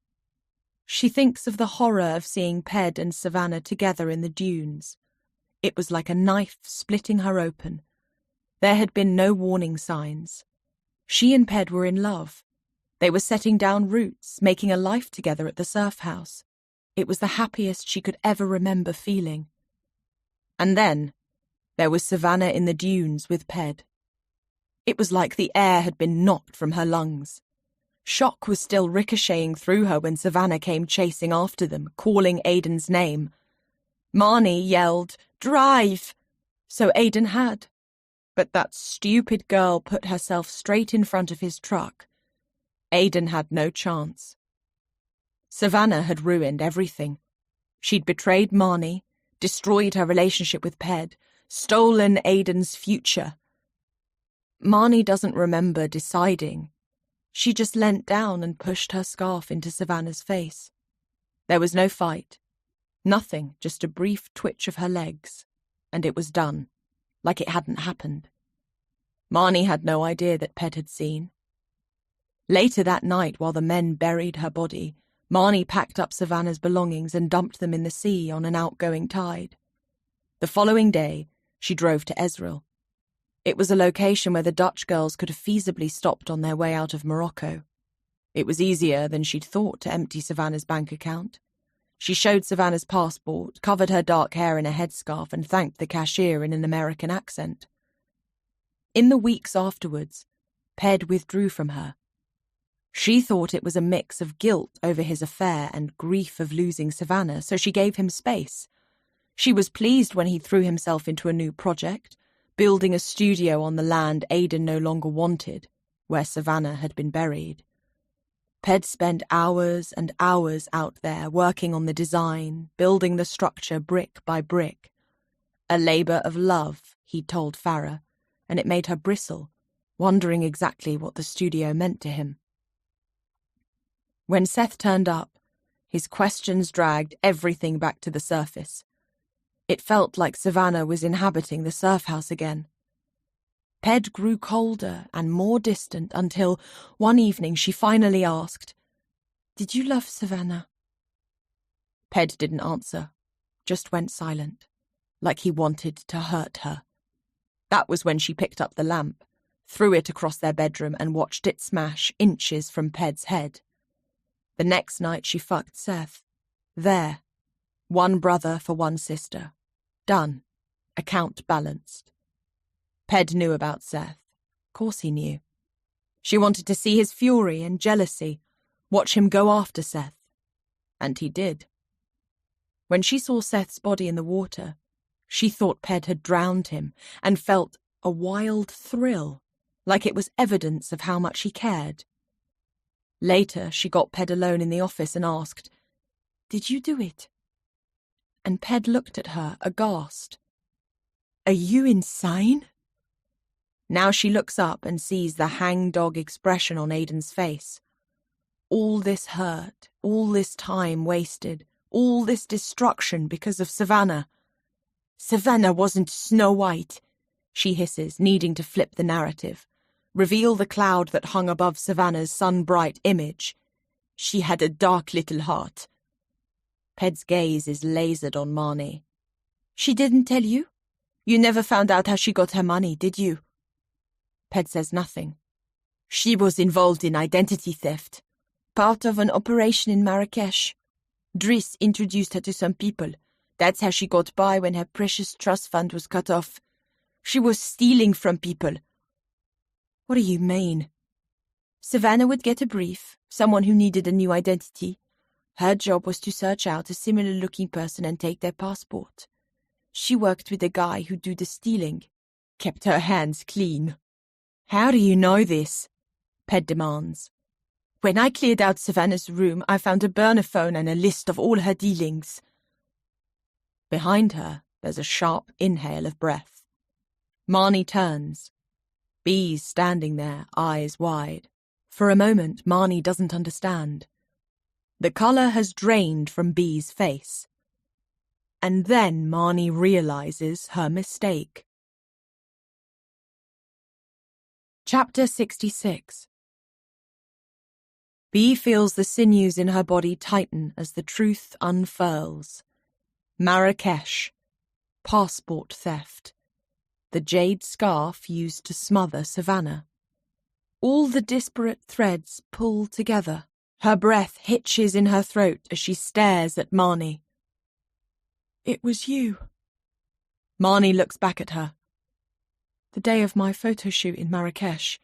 She thinks of the horror of seeing Ped and Savannah together in the dunes. It was like a knife splitting her open. There had been no warning signs. She and Ped were in love. They were setting down roots, making a life together at the surf house. It was the happiest she could ever remember feeling. And then there was Savannah in the dunes with Ped. It was like the air had been knocked from her lungs. Shock was still ricocheting through her when Savannah came chasing after them, calling Aiden's name. Marnie yelled, "Drive!" So Aiden had. But that stupid girl put herself straight in front of his truck. Aiden had no chance. Savannah had ruined everything. She'd betrayed Marnie, destroyed her relationship with Ped, stolen Aiden's future. Marnie doesn't remember deciding. She just leant down and pushed her scarf into Savannah's face. There was no fight. Nothing, just a brief twitch of her legs. And it was done, like it hadn't happened. Marnie had no idea that Ped had seen. Later that night, while the men buried her body, Marnie packed up Savannah's belongings and dumped them in the sea on an outgoing tide. The following day, she drove to Ezril. It was a location where the Dutch girls could have feasibly stopped on their way out of Morocco. It was easier than she'd thought to empty Savannah's bank account. She showed Savannah's passport, covered her dark hair in a headscarf, and thanked the cashier in an American accent. In the weeks afterwards, Ped withdrew from her. She thought it was a mix of guilt over his affair and grief of losing Savannah, so she gave him space. She was pleased when he threw himself into a new project, building a studio on the land Aiden no longer wanted, where Savannah had been buried. Ped spent hours and hours out there working on the design, building the structure brick by brick. A labour of love, he'd told Farah, and it made her bristle, wondering exactly what the studio meant to him. When Seth turned up, his questions dragged everything back to the surface. It felt like Savannah was inhabiting the surf house again. Ped grew colder and more distant until, one evening, she finally asked, "Did you love Savannah?" Ped didn't answer, just went silent, like he wanted to hurt her. That was when she picked up the lamp, threw it across their bedroom and watched it smash inches from Ped's head. The next night she fucked Seth. There. One brother for one sister. Done. Account balanced. Ped knew about Seth. Course he knew. She wanted to see his fury and jealousy, watch him go after Seth. And he did. When she saw Seth's body in the water, she thought Ped had drowned him and felt a wild thrill, like it was evidence of how much he cared. Later, she got Ped alone in the office and asked, "Did you do it?" And Ped looked at her, aghast. "Are you insane?" Now she looks up and sees the hangdog expression on Aidan's face. All this hurt, all this time wasted, all this destruction because of Savannah. "Savannah wasn't Snow White," she hisses, needing to flip the narrative, reveal the cloud that hung above Savannah's sun-bright image. "She had a dark little heart." Ped's gaze is lasered on Marnie. "She didn't tell you? You never found out how she got her money, did you?" Ped says nothing. "She was involved in identity theft, part of an operation in Marrakesh. Driss introduced her to some people. That's how she got by when her precious trust fund was cut off. She was stealing from people." "What do you mean?" "Savannah would get a brief, someone who needed a new identity. Her job was to search out a similar-looking person and take their passport. She worked with a guy who'd do the stealing. Kept her hands clean." "How do you know this?" Ped demands. "When I cleared out Savannah's room, I found a burner phone and a list of all her dealings." Behind her, there's a sharp inhale of breath. Marnie turns. Bee's standing there, eyes wide. For a moment, Marnie doesn't understand. The colour has drained from Bee's face. And then Marnie realises her mistake. Chapter 66. Bee feels the sinews in her body tighten as the truth unfurls. Marrakesh. Passport theft. The jade scarf used to smother Savannah. All the disparate threads pull together. Her breath hitches in her throat as she stares at Marnie. "It was you." Marnie looks back at her. "The day of my photo shoot in Marrakesh,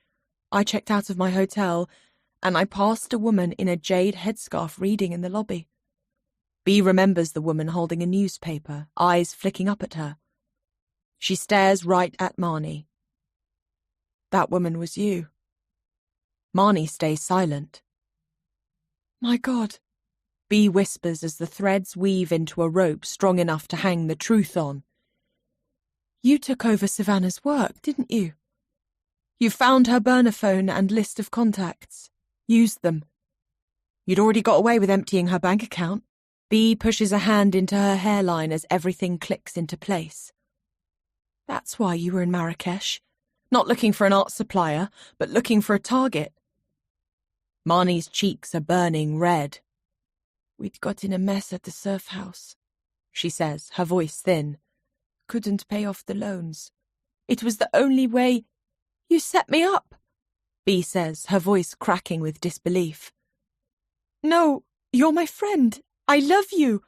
I checked out of my hotel and I passed a woman in a jade headscarf reading in the lobby." Bee remembers the woman holding a newspaper, eyes flicking up at her. She stares right at Marnie. "That woman was you." Marnie stays silent. "My God," Bee whispers as the threads weave into a rope strong enough to hang the truth on. "You took over Savannah's work, didn't you? You found her burner phone and list of contacts. Used them. You'd already got away with emptying her bank account." Bee pushes a hand into her hairline as everything clicks into place. "That's why you were in Marrakesh. Not looking for an art supplier, but looking for a target." Marnie's cheeks are burning red. "We'd got in a mess at the surf house," she says, her voice thin. "Couldn't pay off the loans. It was the only way—" "You set me up," Bee says, her voice cracking with disbelief. "No, you're my friend. I love you,"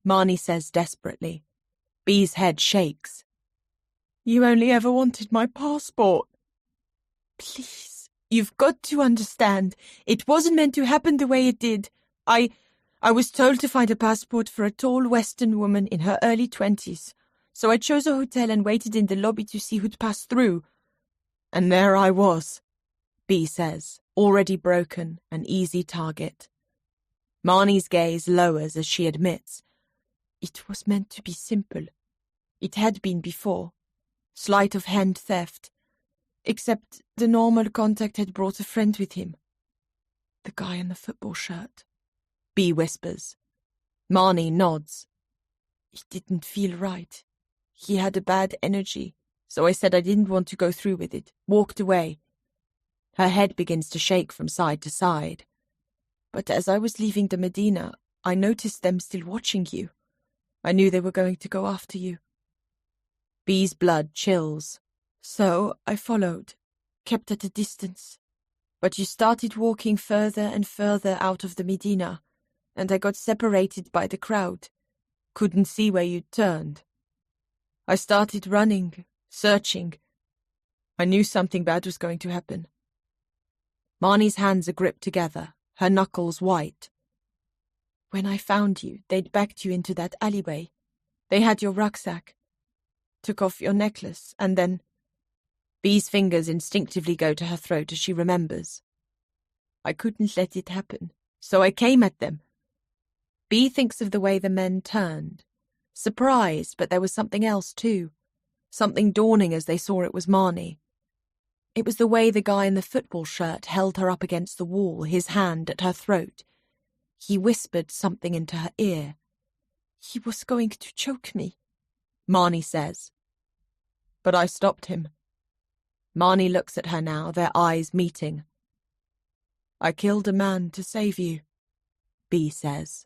Marnie says desperately. Bee's head shakes. "You only ever wanted my passport." "Please, you've got to understand. It wasn't meant to happen the way it did. I was told to find a passport for a tall Western woman in her early 20s, so I chose a hotel and waited in the lobby to see who'd pass through. And there I was," Bee says, already broken, an easy target. Marnie's gaze lowers as she admits, "It was meant to be simple. It had been before. Sleight of hand theft. Except the normal contact had brought a friend with him. The guy in the football shirt," Bee whispers. Marnie nods. "It didn't feel right. He had a bad energy, so I said I didn't want to go through with it. Walked away." Her head begins to shake from side to side. "But as I was leaving the Medina, I noticed them still watching you. I knew they were going to go after you." Bee's blood chills. "So I followed, kept at a distance. But you started walking further and further out of the Medina, and I got separated by the crowd. Couldn't see where you'd turned. I started running, searching. I knew something bad was going to happen." Marnie's hands are gripped together, her knuckles white. When I found you, they'd backed you into that alleyway. They had your rucksack, took off your necklace, and then... Bee's fingers instinctively go to her throat as she remembers. I couldn't let it happen, so I came at them. Bee thinks of the way the men turned. Surprised, but there was something else too. Something dawning as they saw it was Marnie. It was the way the guy in the football shirt held her up against the wall, his hand at her throat. He whispered something into her ear. He was going to choke me, Marnie says. But I stopped him. Marnie looks at her now, their eyes meeting. I killed a man to save you, Bee says.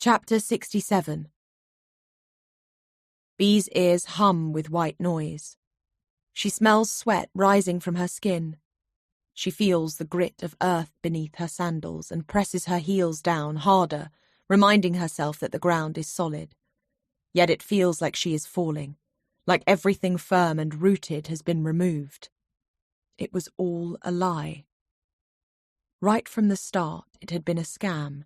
Chapter 67. Bee's ears hum with white noise. She smells sweat rising from her skin. She feels the grit of earth beneath her sandals and presses her heels down harder, reminding herself that the ground is solid. Yet it feels like she is falling, like everything firm and rooted has been removed. It was all a lie. Right from the start, it had been a scam.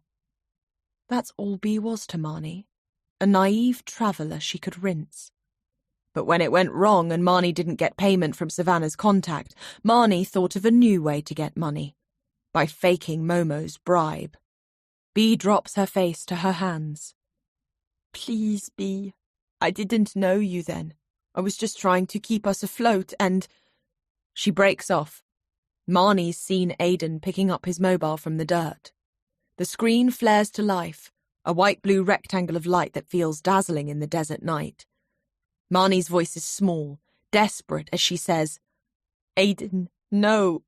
That's all Bee was to Marnie, a naive traveller she could rinse. But when it went wrong and Marnie didn't get payment from Savannah's contact, Marnie thought of a new way to get money, by faking Momo's bribe. Bee drops her face to her hands. Please, Bee. I didn't know you then. I was just trying to keep us afloat and... She breaks off. Marnie's seen Aidan picking up his mobile from the dirt. The screen flares to life, a white-blue rectangle of light that feels dazzling in the desert night. Marnie's voice is small, desperate as she says, Aidan, no.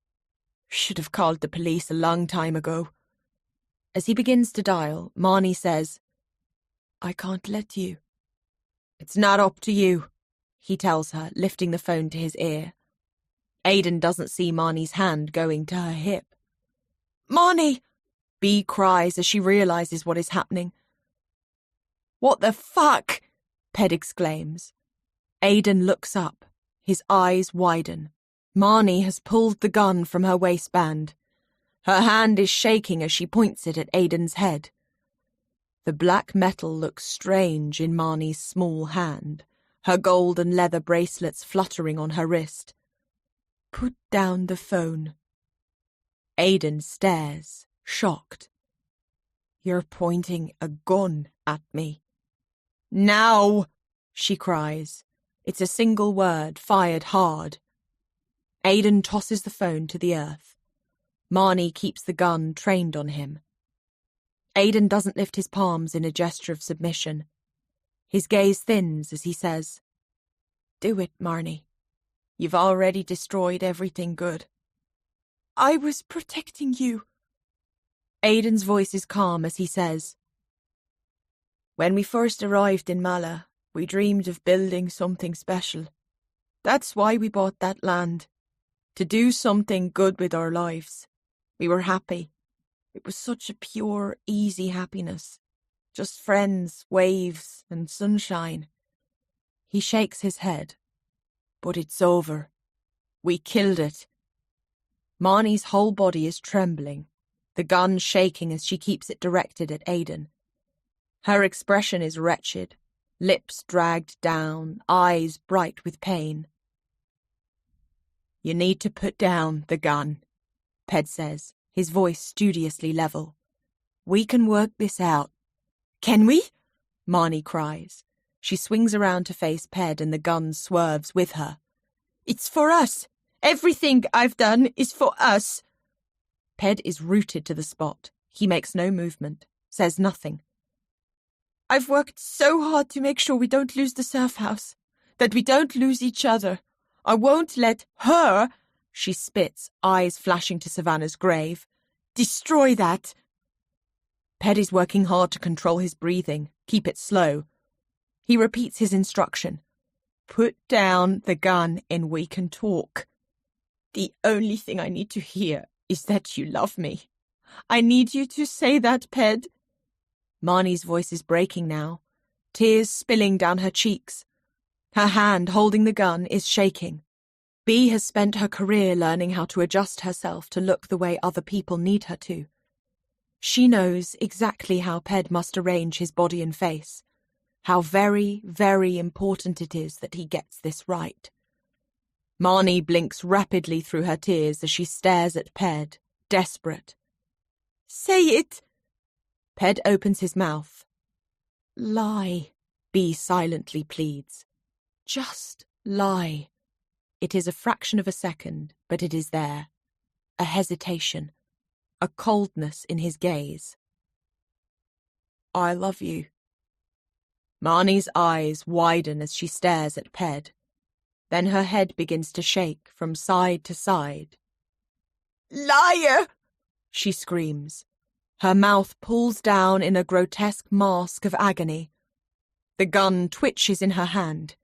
Should have called the police a long time ago. As he begins to dial, Marnie says, I can't let you. It's not up to you, he tells her, lifting the phone to his ear. Aidan doesn't see Marnie's hand going to her hip. Marnie! Bee cries as she realises what is happening. What the fuck? Ped exclaims. Aidan looks up, his eyes widen. Marnie has pulled the gun from her waistband. Her hand is shaking as she points it at Aidan's head. The black metal looks strange in Marnie's small hand, her gold and leather bracelets fluttering on her wrist. Put down the phone. Aidan stares, shocked. You're pointing a gun at me. Now, she cries. It's a single word, fired hard. Aidan tosses the phone to the earth. Marnie keeps the gun trained on him. Aidan doesn't lift his palms in a gesture of submission. His gaze thins as he says, Do it, Marnie. You've already destroyed everything good. I was protecting you. Aidan's voice is calm as he says, When we first arrived in Mala, we dreamed of building something special. That's why we bought that land. To do something good with our lives. We were happy. It was such a pure, easy happiness. Just friends, waves, and sunshine. He shakes his head. But it's over. We killed it. Marnie's whole body is trembling, the gun shaking as she keeps it directed at Aidan. Her expression is wretched, lips dragged down, eyes bright with pain. You need to put down the gun, Ped says, his voice studiously level. We can work this out. Can we? Marnie cries. She swings around to face Ped and the gun swerves with her. It's for us. Everything I've done is for us. Ped is rooted to the spot. He makes no movement, says nothing. I've worked so hard to make sure we don't lose the surf house, that we don't lose each other. I won't let her, she spits, eyes flashing to Savannah's grave, destroy that. Ped is working hard to control his breathing, keep it slow. He repeats his instruction. Put down the gun and we can talk. The only thing I need to hear is that you love me. I need you to say that, Ped. Marnie's voice is breaking now, tears spilling down her cheeks. Her hand holding the gun is shaking. Bea has spent her career learning how to adjust herself to look the way other people need her to. She knows exactly how Ped must arrange his body and face, how very, very important it is that he gets this right. Marnie blinks rapidly through her tears as she stares at Ped, desperate. "Say it!" Ped opens his mouth. "Lie," Bea silently pleads. "Just lie." It is a fraction of a second, but it is there. A hesitation, a coldness in his gaze. "I love you." Marnie's eyes widen as she stares at Ped. Then her head begins to shake from side to side. "Liar!" she screams. Her mouth pulls down in a grotesque mask of agony. The gun twitches in her hand.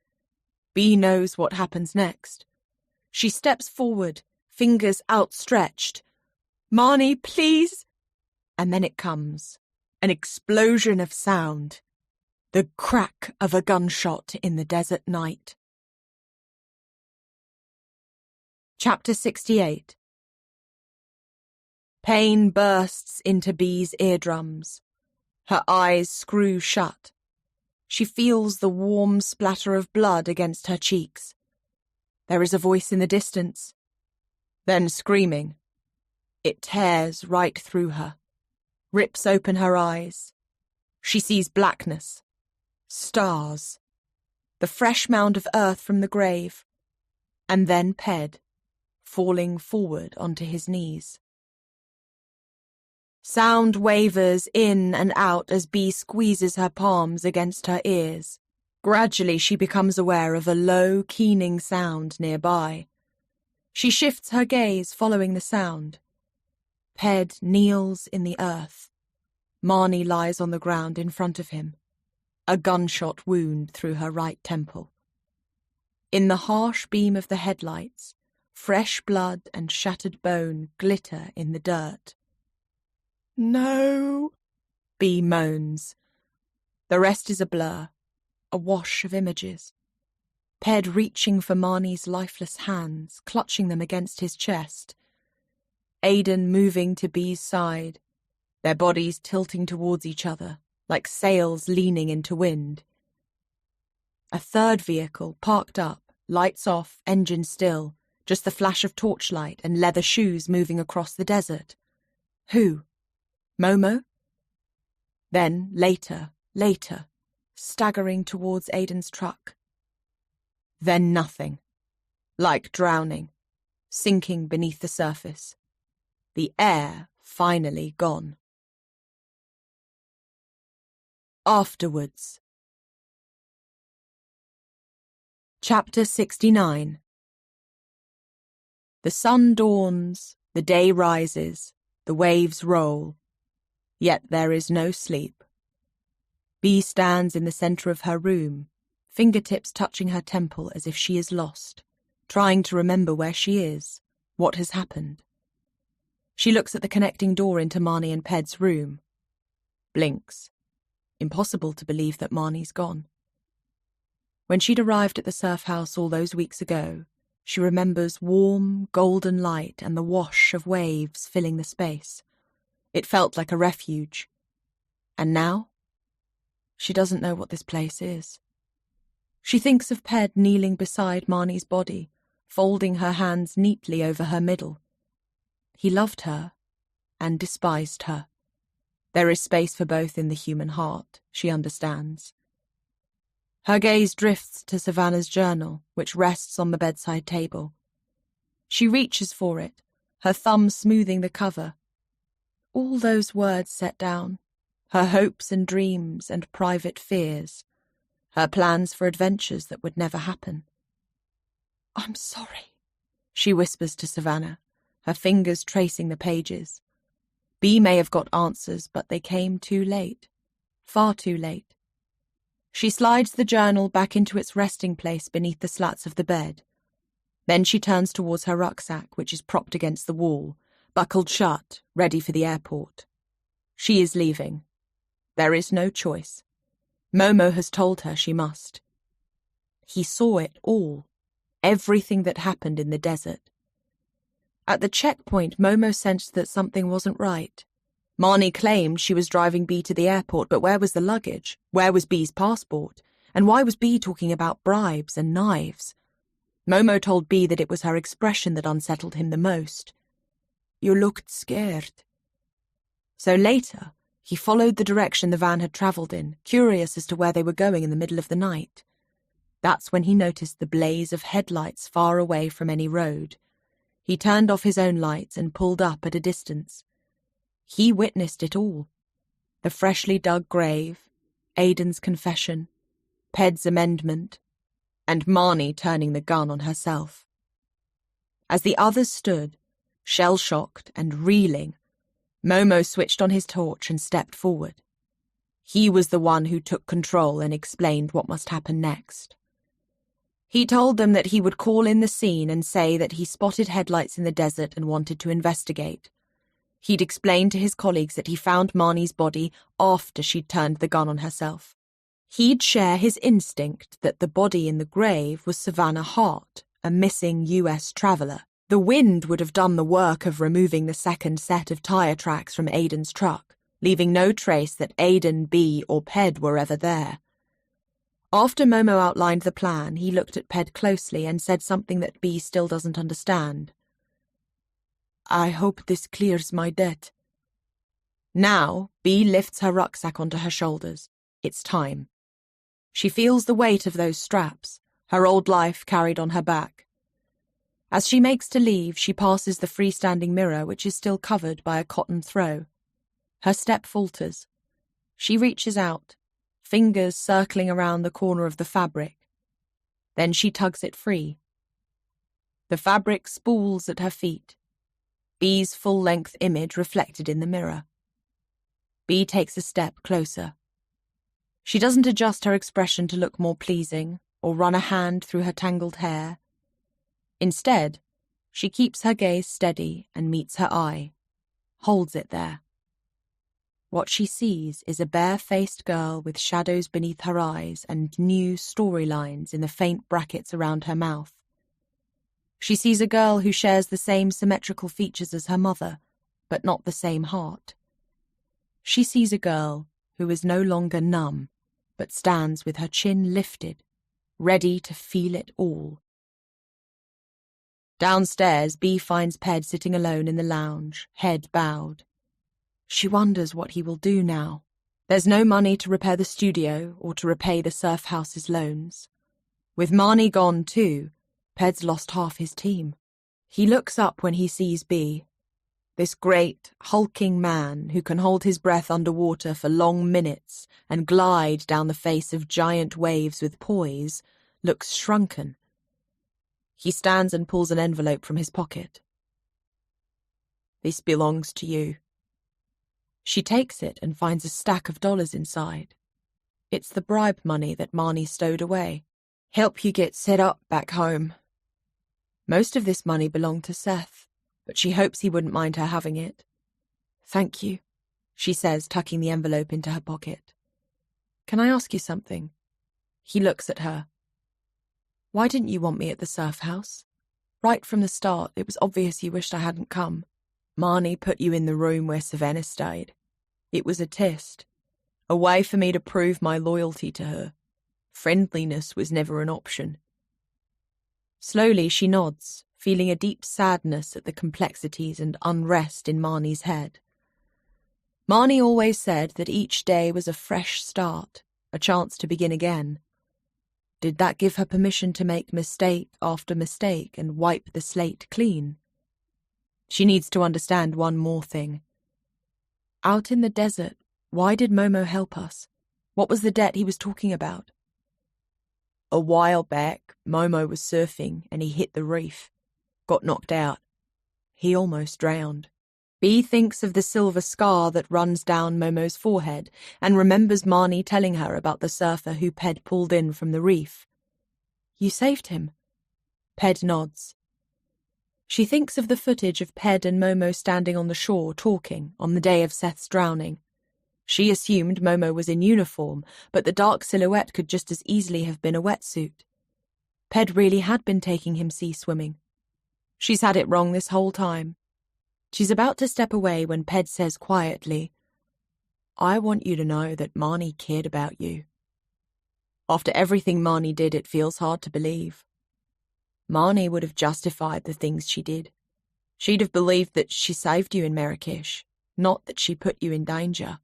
Bea knows what happens next. She steps forward, fingers outstretched. "Marnie, please!" And then it comes. An explosion of sound. The crack of a gunshot in the desert night. Chapter 68. Pain bursts into Bea's eardrums. Her eyes screw shut. She feels the warm splatter of blood against her cheeks. There is a voice in the distance. Then screaming. It tears right through her, rips open her eyes. She sees blackness, stars, the fresh mound of earth from the grave, and then Ped, falling forward onto his knees. Sound wavers in and out as Bea squeezes her palms against her ears. Gradually she becomes aware of a low, keening sound nearby. She shifts her gaze following the sound. Ped kneels in the earth. Marnie lies on the ground in front of him, a gunshot wound through her right temple. In the harsh beam of the headlights, fresh blood and shattered bone glitter in the dirt. "No," Bea moans. The rest is a blur, a wash of images. Ped reaching for Marnie's lifeless hands, clutching them against his chest. Aidan moving to Bea's side, their bodies tilting towards each other, like sails leaning into wind. A third vehicle, parked up, lights off, engine still, just the flash of torchlight and leather shoes moving across the desert. Who? Momo? Then, later, staggering towards Aidan's truck. Then nothing. Like drowning, sinking beneath the surface. The air finally gone. Afterwards. Chapter 69. The sun dawns, the day rises, the waves roll. Yet there is no sleep. Bea stands in the centre of her room, fingertips touching her temple as if she is lost, trying to remember where she is, what has happened. She looks at the connecting door into Marnie and Ped's room. Blinks. Impossible to believe that Marnie's gone. When she'd arrived at the surf house all those weeks ago, she remembers warm, golden light and the wash of waves filling the space. It felt like a refuge. And now? She doesn't know what this place is. She thinks of Ped kneeling beside Marnie's body, folding her hands neatly over her middle. He loved her and despised her. There is space for both in the human heart, she understands. Her gaze drifts to Savannah's journal, which rests on the bedside table. She reaches for it, her thumb smoothing the cover. All those words set down, her hopes and dreams and private fears, her plans for adventures that would never happen. "I'm sorry," she whispers to Savannah, her fingers tracing the pages. Bea may have got answers, but they came too late. Far too late. She slides the journal back into its resting place beneath the slats of the bed. Then she turns towards her rucksack, which is propped against the wall, buckled shut, ready for the airport. She is leaving. There is no choice. Momo has told her she must. He saw it all. everything that happened in the desert. At the checkpoint, Momo sensed that something wasn't right. Marnie claimed she was driving Bee to the airport, but where was the luggage? Where was Bee's passport? And why was Bee talking about bribes and knives? Momo told Bee that it was her expression that unsettled him the most. "You looked scared." So later, he followed the direction the van had travelled in, curious as to where they were going in the middle of the night. That's when he noticed the blaze of headlights far away from any road. He turned off his own lights and pulled up at a distance. He witnessed it all. The freshly dug grave, Aiden's confession, Ped's amendment, and Marnie turning the gun on herself. As the others stood, shell-shocked and reeling, Momo switched on his torch and stepped forward. He was the one who took control and explained what must happen next. He told them that he would call in the scene and say that he spotted headlights in the desert and wanted to investigate. He'd explained to his colleagues that he found Marnie's body after she'd turned the gun on herself. He'd share his instinct that the body in the grave was Savannah Hart, a missing US traveller. The wind would have done the work of removing the second set of tyre tracks from Aiden's truck, leaving no trace that Aiden, Bee, or Ped were ever there. After Momo outlined the plan, he looked at Ped closely and said something that Bee still doesn't understand. "I hope this clears my debt." Now, Bee lifts her rucksack onto her shoulders. It's time. She feels the weight of those straps, her old life carried on her back. As she makes to leave, she passes the freestanding mirror, which is still covered by a cotton throw. Her step falters. She reaches out, fingers circling around the corner of the fabric. Then she tugs it free. The fabric spools at her feet, Bee's full-length image reflected in the mirror. Bee takes a step closer. She doesn't adjust her expression to look more pleasing or run a hand through her tangled hair. Instead, she keeps her gaze steady and meets her eye, holds it there. What she sees is a bare-faced girl with shadows beneath her eyes and new storylines in the faint brackets around her mouth. She sees a girl who shares the same symmetrical features as her mother, but not the same heart. She sees a girl who is no longer numb, but stands with her chin lifted, ready to feel it all. Downstairs, Bee finds Ped sitting alone in the lounge, head bowed. She wonders what he will do now. There's no money to repair the studio or to repay the surf house's loans. With Marnie gone too, Ped's lost half his team. He looks up when he sees Bee. This great, hulking man who can hold his breath underwater for long minutes and glide down the face of giant waves with poise, looks shrunken. He stands and pulls an envelope from his pocket. "This belongs to you." She takes it and finds a stack of dollars inside. It's the bribe money that Marnie stowed away. "Help you get set up back home." Most of this money belonged to Seth, but she hopes he wouldn't mind her having it. "Thank you," she says, tucking the envelope into her pocket. "Can I ask you something?" He looks at her. "Why didn't you want me at the surf house? Right from the start, it was obvious you wished I hadn't come." "Marnie put you in the room where Savannah stayed. It was a test, a way for me to prove my loyalty to her. Friendliness was never an option." Slowly she nods, feeling a deep sadness at the complexities and unrest in Marnie's head. Marnie always said that each day was a fresh start, a chance to begin again. Did that give her permission to make mistake after mistake and wipe the slate clean? She needs to understand one more thing. Out in the desert, why did Momo help us? What was the debt he was talking about? "A while back, Momo was surfing and he hit the reef. Got knocked out. He almost drowned." Bee thinks of the silver scar that runs down Momo's forehead and remembers Marnie telling her about the surfer who Ped pulled in from the reef. "You saved him?" Ped nods. She thinks of the footage of Ped and Momo standing on the shore talking on the day of Seth's drowning. She assumed Momo was in uniform, but the dark silhouette could just as easily have been a wetsuit. Ped really had been taking him sea swimming. She's had it wrong this whole time. She's about to step away when Ped says quietly, "I want you to know that Marnie cared about you." After everything Marnie did, it feels hard to believe. Marnie would have justified the things she did. She'd have believed that she saved you in Marrakesh, not that she put you in danger.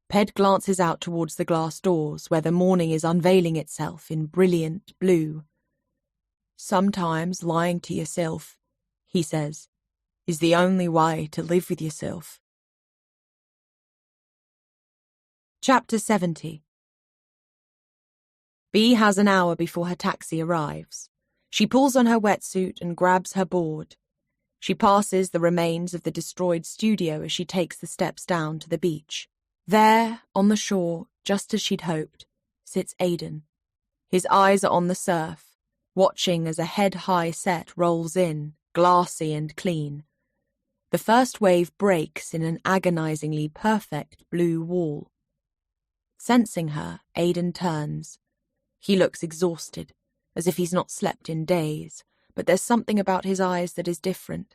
Ped glances out towards the glass doors where the morning is unveiling itself in brilliant blue. "Sometimes lying to yourself," he says, "is the only way to live with yourself." Chapter 70. Bea has an hour before her taxi arrives. She pulls on her wetsuit and grabs her board. She passes the remains of the destroyed studio as she takes the steps down to the beach. There, on the shore, just as she'd hoped, sits Aidan. His eyes are on the surf, watching as a head-high set rolls in, glassy and clean. The first wave breaks in an agonizingly perfect blue wall. Sensing her, Aidan turns. He looks exhausted, as if he's not slept in days, but there's something about his eyes that is different.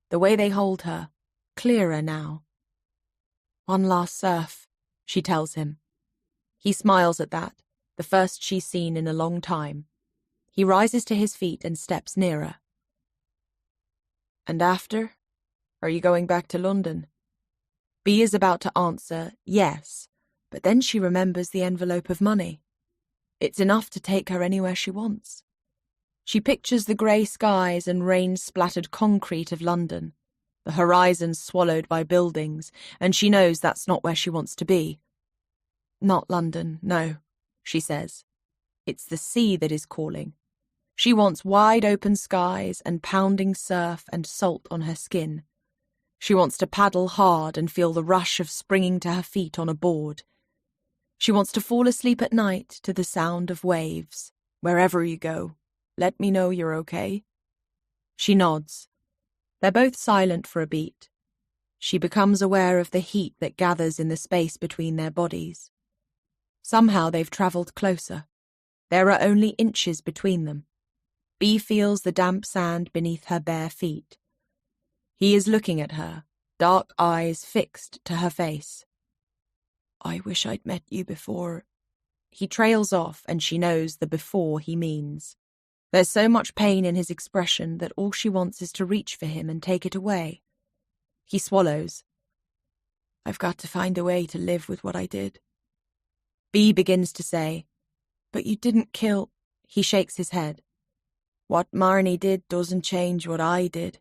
The way they hold her, clearer now. "One last surf," she tells him. He smiles at that, the first she's seen in a long time. He rises to his feet and steps nearer. "And after? Are you going back to London?" Bea is about to answer yes, but then she remembers the envelope of money. It's enough to take her anywhere she wants. She pictures the grey skies and rain-splattered concrete of London, the horizon swallowed by buildings, and she knows that's not where she wants to be. "Not London, no," she says. "It's the sea that is calling." She wants wide-open skies and pounding surf and salt on her skin. She wants to paddle hard and feel the rush of springing to her feet on a board. She wants to fall asleep at night to the sound of waves. "Wherever you go, let me know you're okay." She nods. They're both silent for a beat. She becomes aware of the heat that gathers in the space between their bodies. Somehow they've travelled closer. There are only inches between them. Bea feels the damp sand beneath her bare feet. He is looking at her, dark eyes fixed to her face. "I wish I'd met you before." He trails off, and she knows the before he means. There's so much pain in his expression that all she wants is to reach for him and take it away. He swallows. "I've got to find a way to live with what I did." Bea begins to say, "But you didn't kill..." He shakes his head. "What Marnie did doesn't change what I did.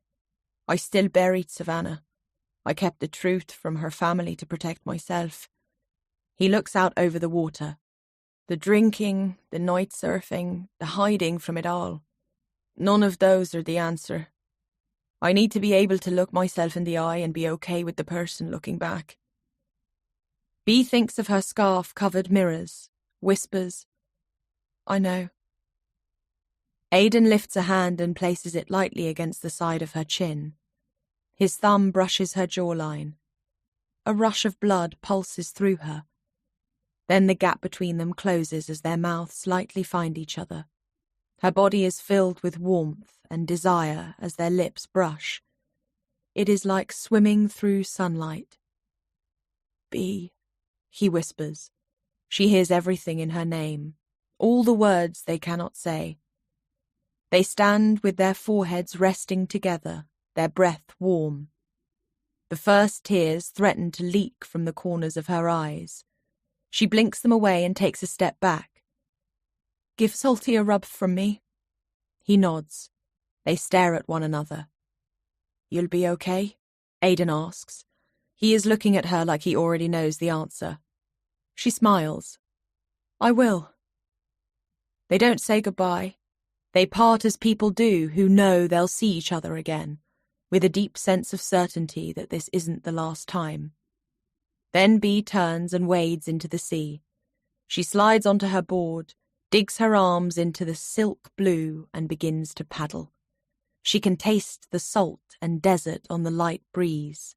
I still buried Savannah. I kept the truth from her family to protect myself." He looks out over the water. "The drinking, the night surfing, the hiding from it all. None of those are the answer. I need to be able to look myself in the eye and be okay with the person looking back." Bea thinks of her scarf-covered mirrors, whispers, "I know." Aidan lifts a hand and places it lightly against the side of her chin. His thumb brushes her jawline. A rush of blood pulses through her. Then the gap between them closes as their mouths lightly find each other. Her body is filled with warmth and desire as their lips brush. It is like swimming through sunlight. "Bea," he whispers. She hears everything in her name, all the words they cannot say. They stand with their foreheads resting together, their breath warm. The first tears threaten to leak from the corners of her eyes. She blinks them away and takes a step back. "Give Salty a rub from me." He nods. They stare at one another. "You'll be okay?" Aidan asks. He is looking at her like he already knows the answer. She smiles. "I will." They don't say goodbye. They part as people do who know they'll see each other again, with a deep sense of certainty that this isn't the last time. Then Bea turns and wades into the sea. She slides onto her board, digs her arms into the silk blue and begins to paddle. She can taste the salt and desert on the light breeze.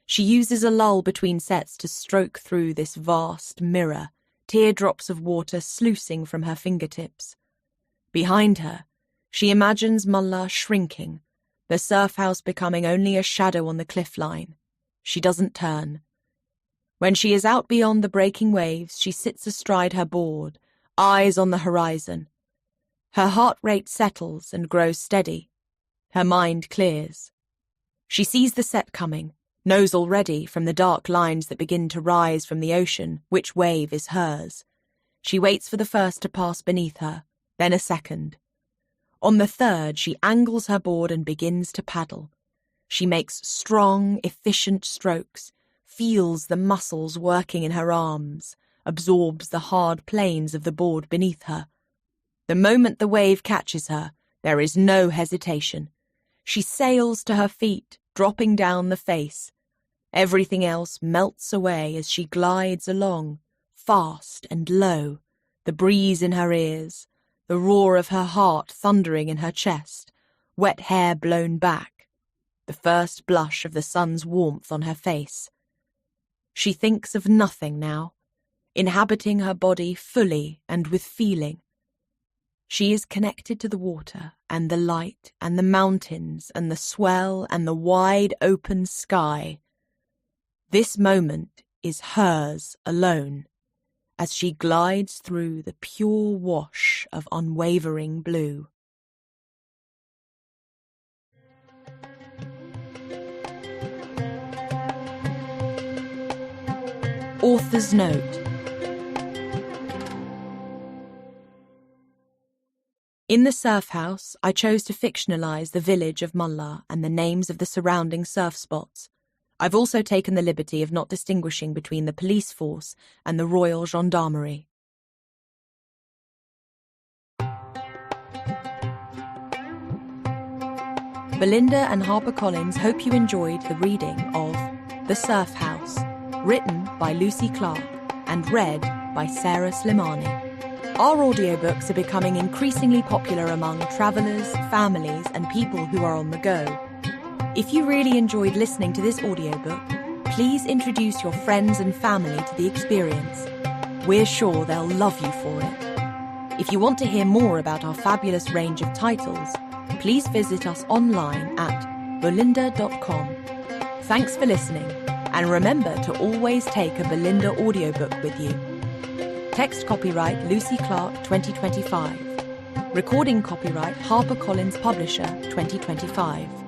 She uses a lull between sets to stroke through this vast mirror, teardrops of water sluicing from her fingertips. Behind her, she imagines Mullah shrinking, the surf house becoming only a shadow on the cliff line. She doesn't turn. When she is out beyond the breaking waves, she sits astride her board, eyes on the horizon. Her heart rate settles and grows steady. Her mind clears. She sees the set coming, knows already from the dark lines that begin to rise from the ocean which wave is hers. She waits for the first to pass beneath her, then a second. On the third, she angles her board and begins to paddle. She makes strong, efficient strokes, feels the muscles working in her arms, absorbs the hard planes of the board beneath her. The moment the wave catches her, there is no hesitation. She sails to her feet, dropping down the face. Everything else melts away as she glides along, fast and low, the breeze in her ears, the roar of her heart thundering in her chest, wet hair blown back, the first blush of the sun's warmth on her face. She thinks of nothing now, inhabiting her body fully and with feeling. She is connected to the water and the light and the mountains and the swell and the wide open sky. This moment is hers alone, as she glides through the pure wash of unwavering blue. Author's note. In the surf house, I chose to fictionalize the village of Mullah and the names of the surrounding surf spots. I've also taken the liberty of not distinguishing between the police force and the Royal Gendarmerie. Belinda and HarperCollins hope you enjoyed the reading of The Surf House, written by Lucy Clarke and read by Sarah Slimani. Our audiobooks are becoming increasingly popular among travellers, families, and people who are on the go. If you really enjoyed listening to this audiobook, please introduce your friends and family to the experience. We're sure they'll love you for it. If you want to hear more about our fabulous range of titles, please visit us online at belinda.com. Thanks for listening, and remember to always take a Belinda audiobook with you. Text copyright Lucy Clarke 2025. Recording copyright HarperCollins Publisher 2025.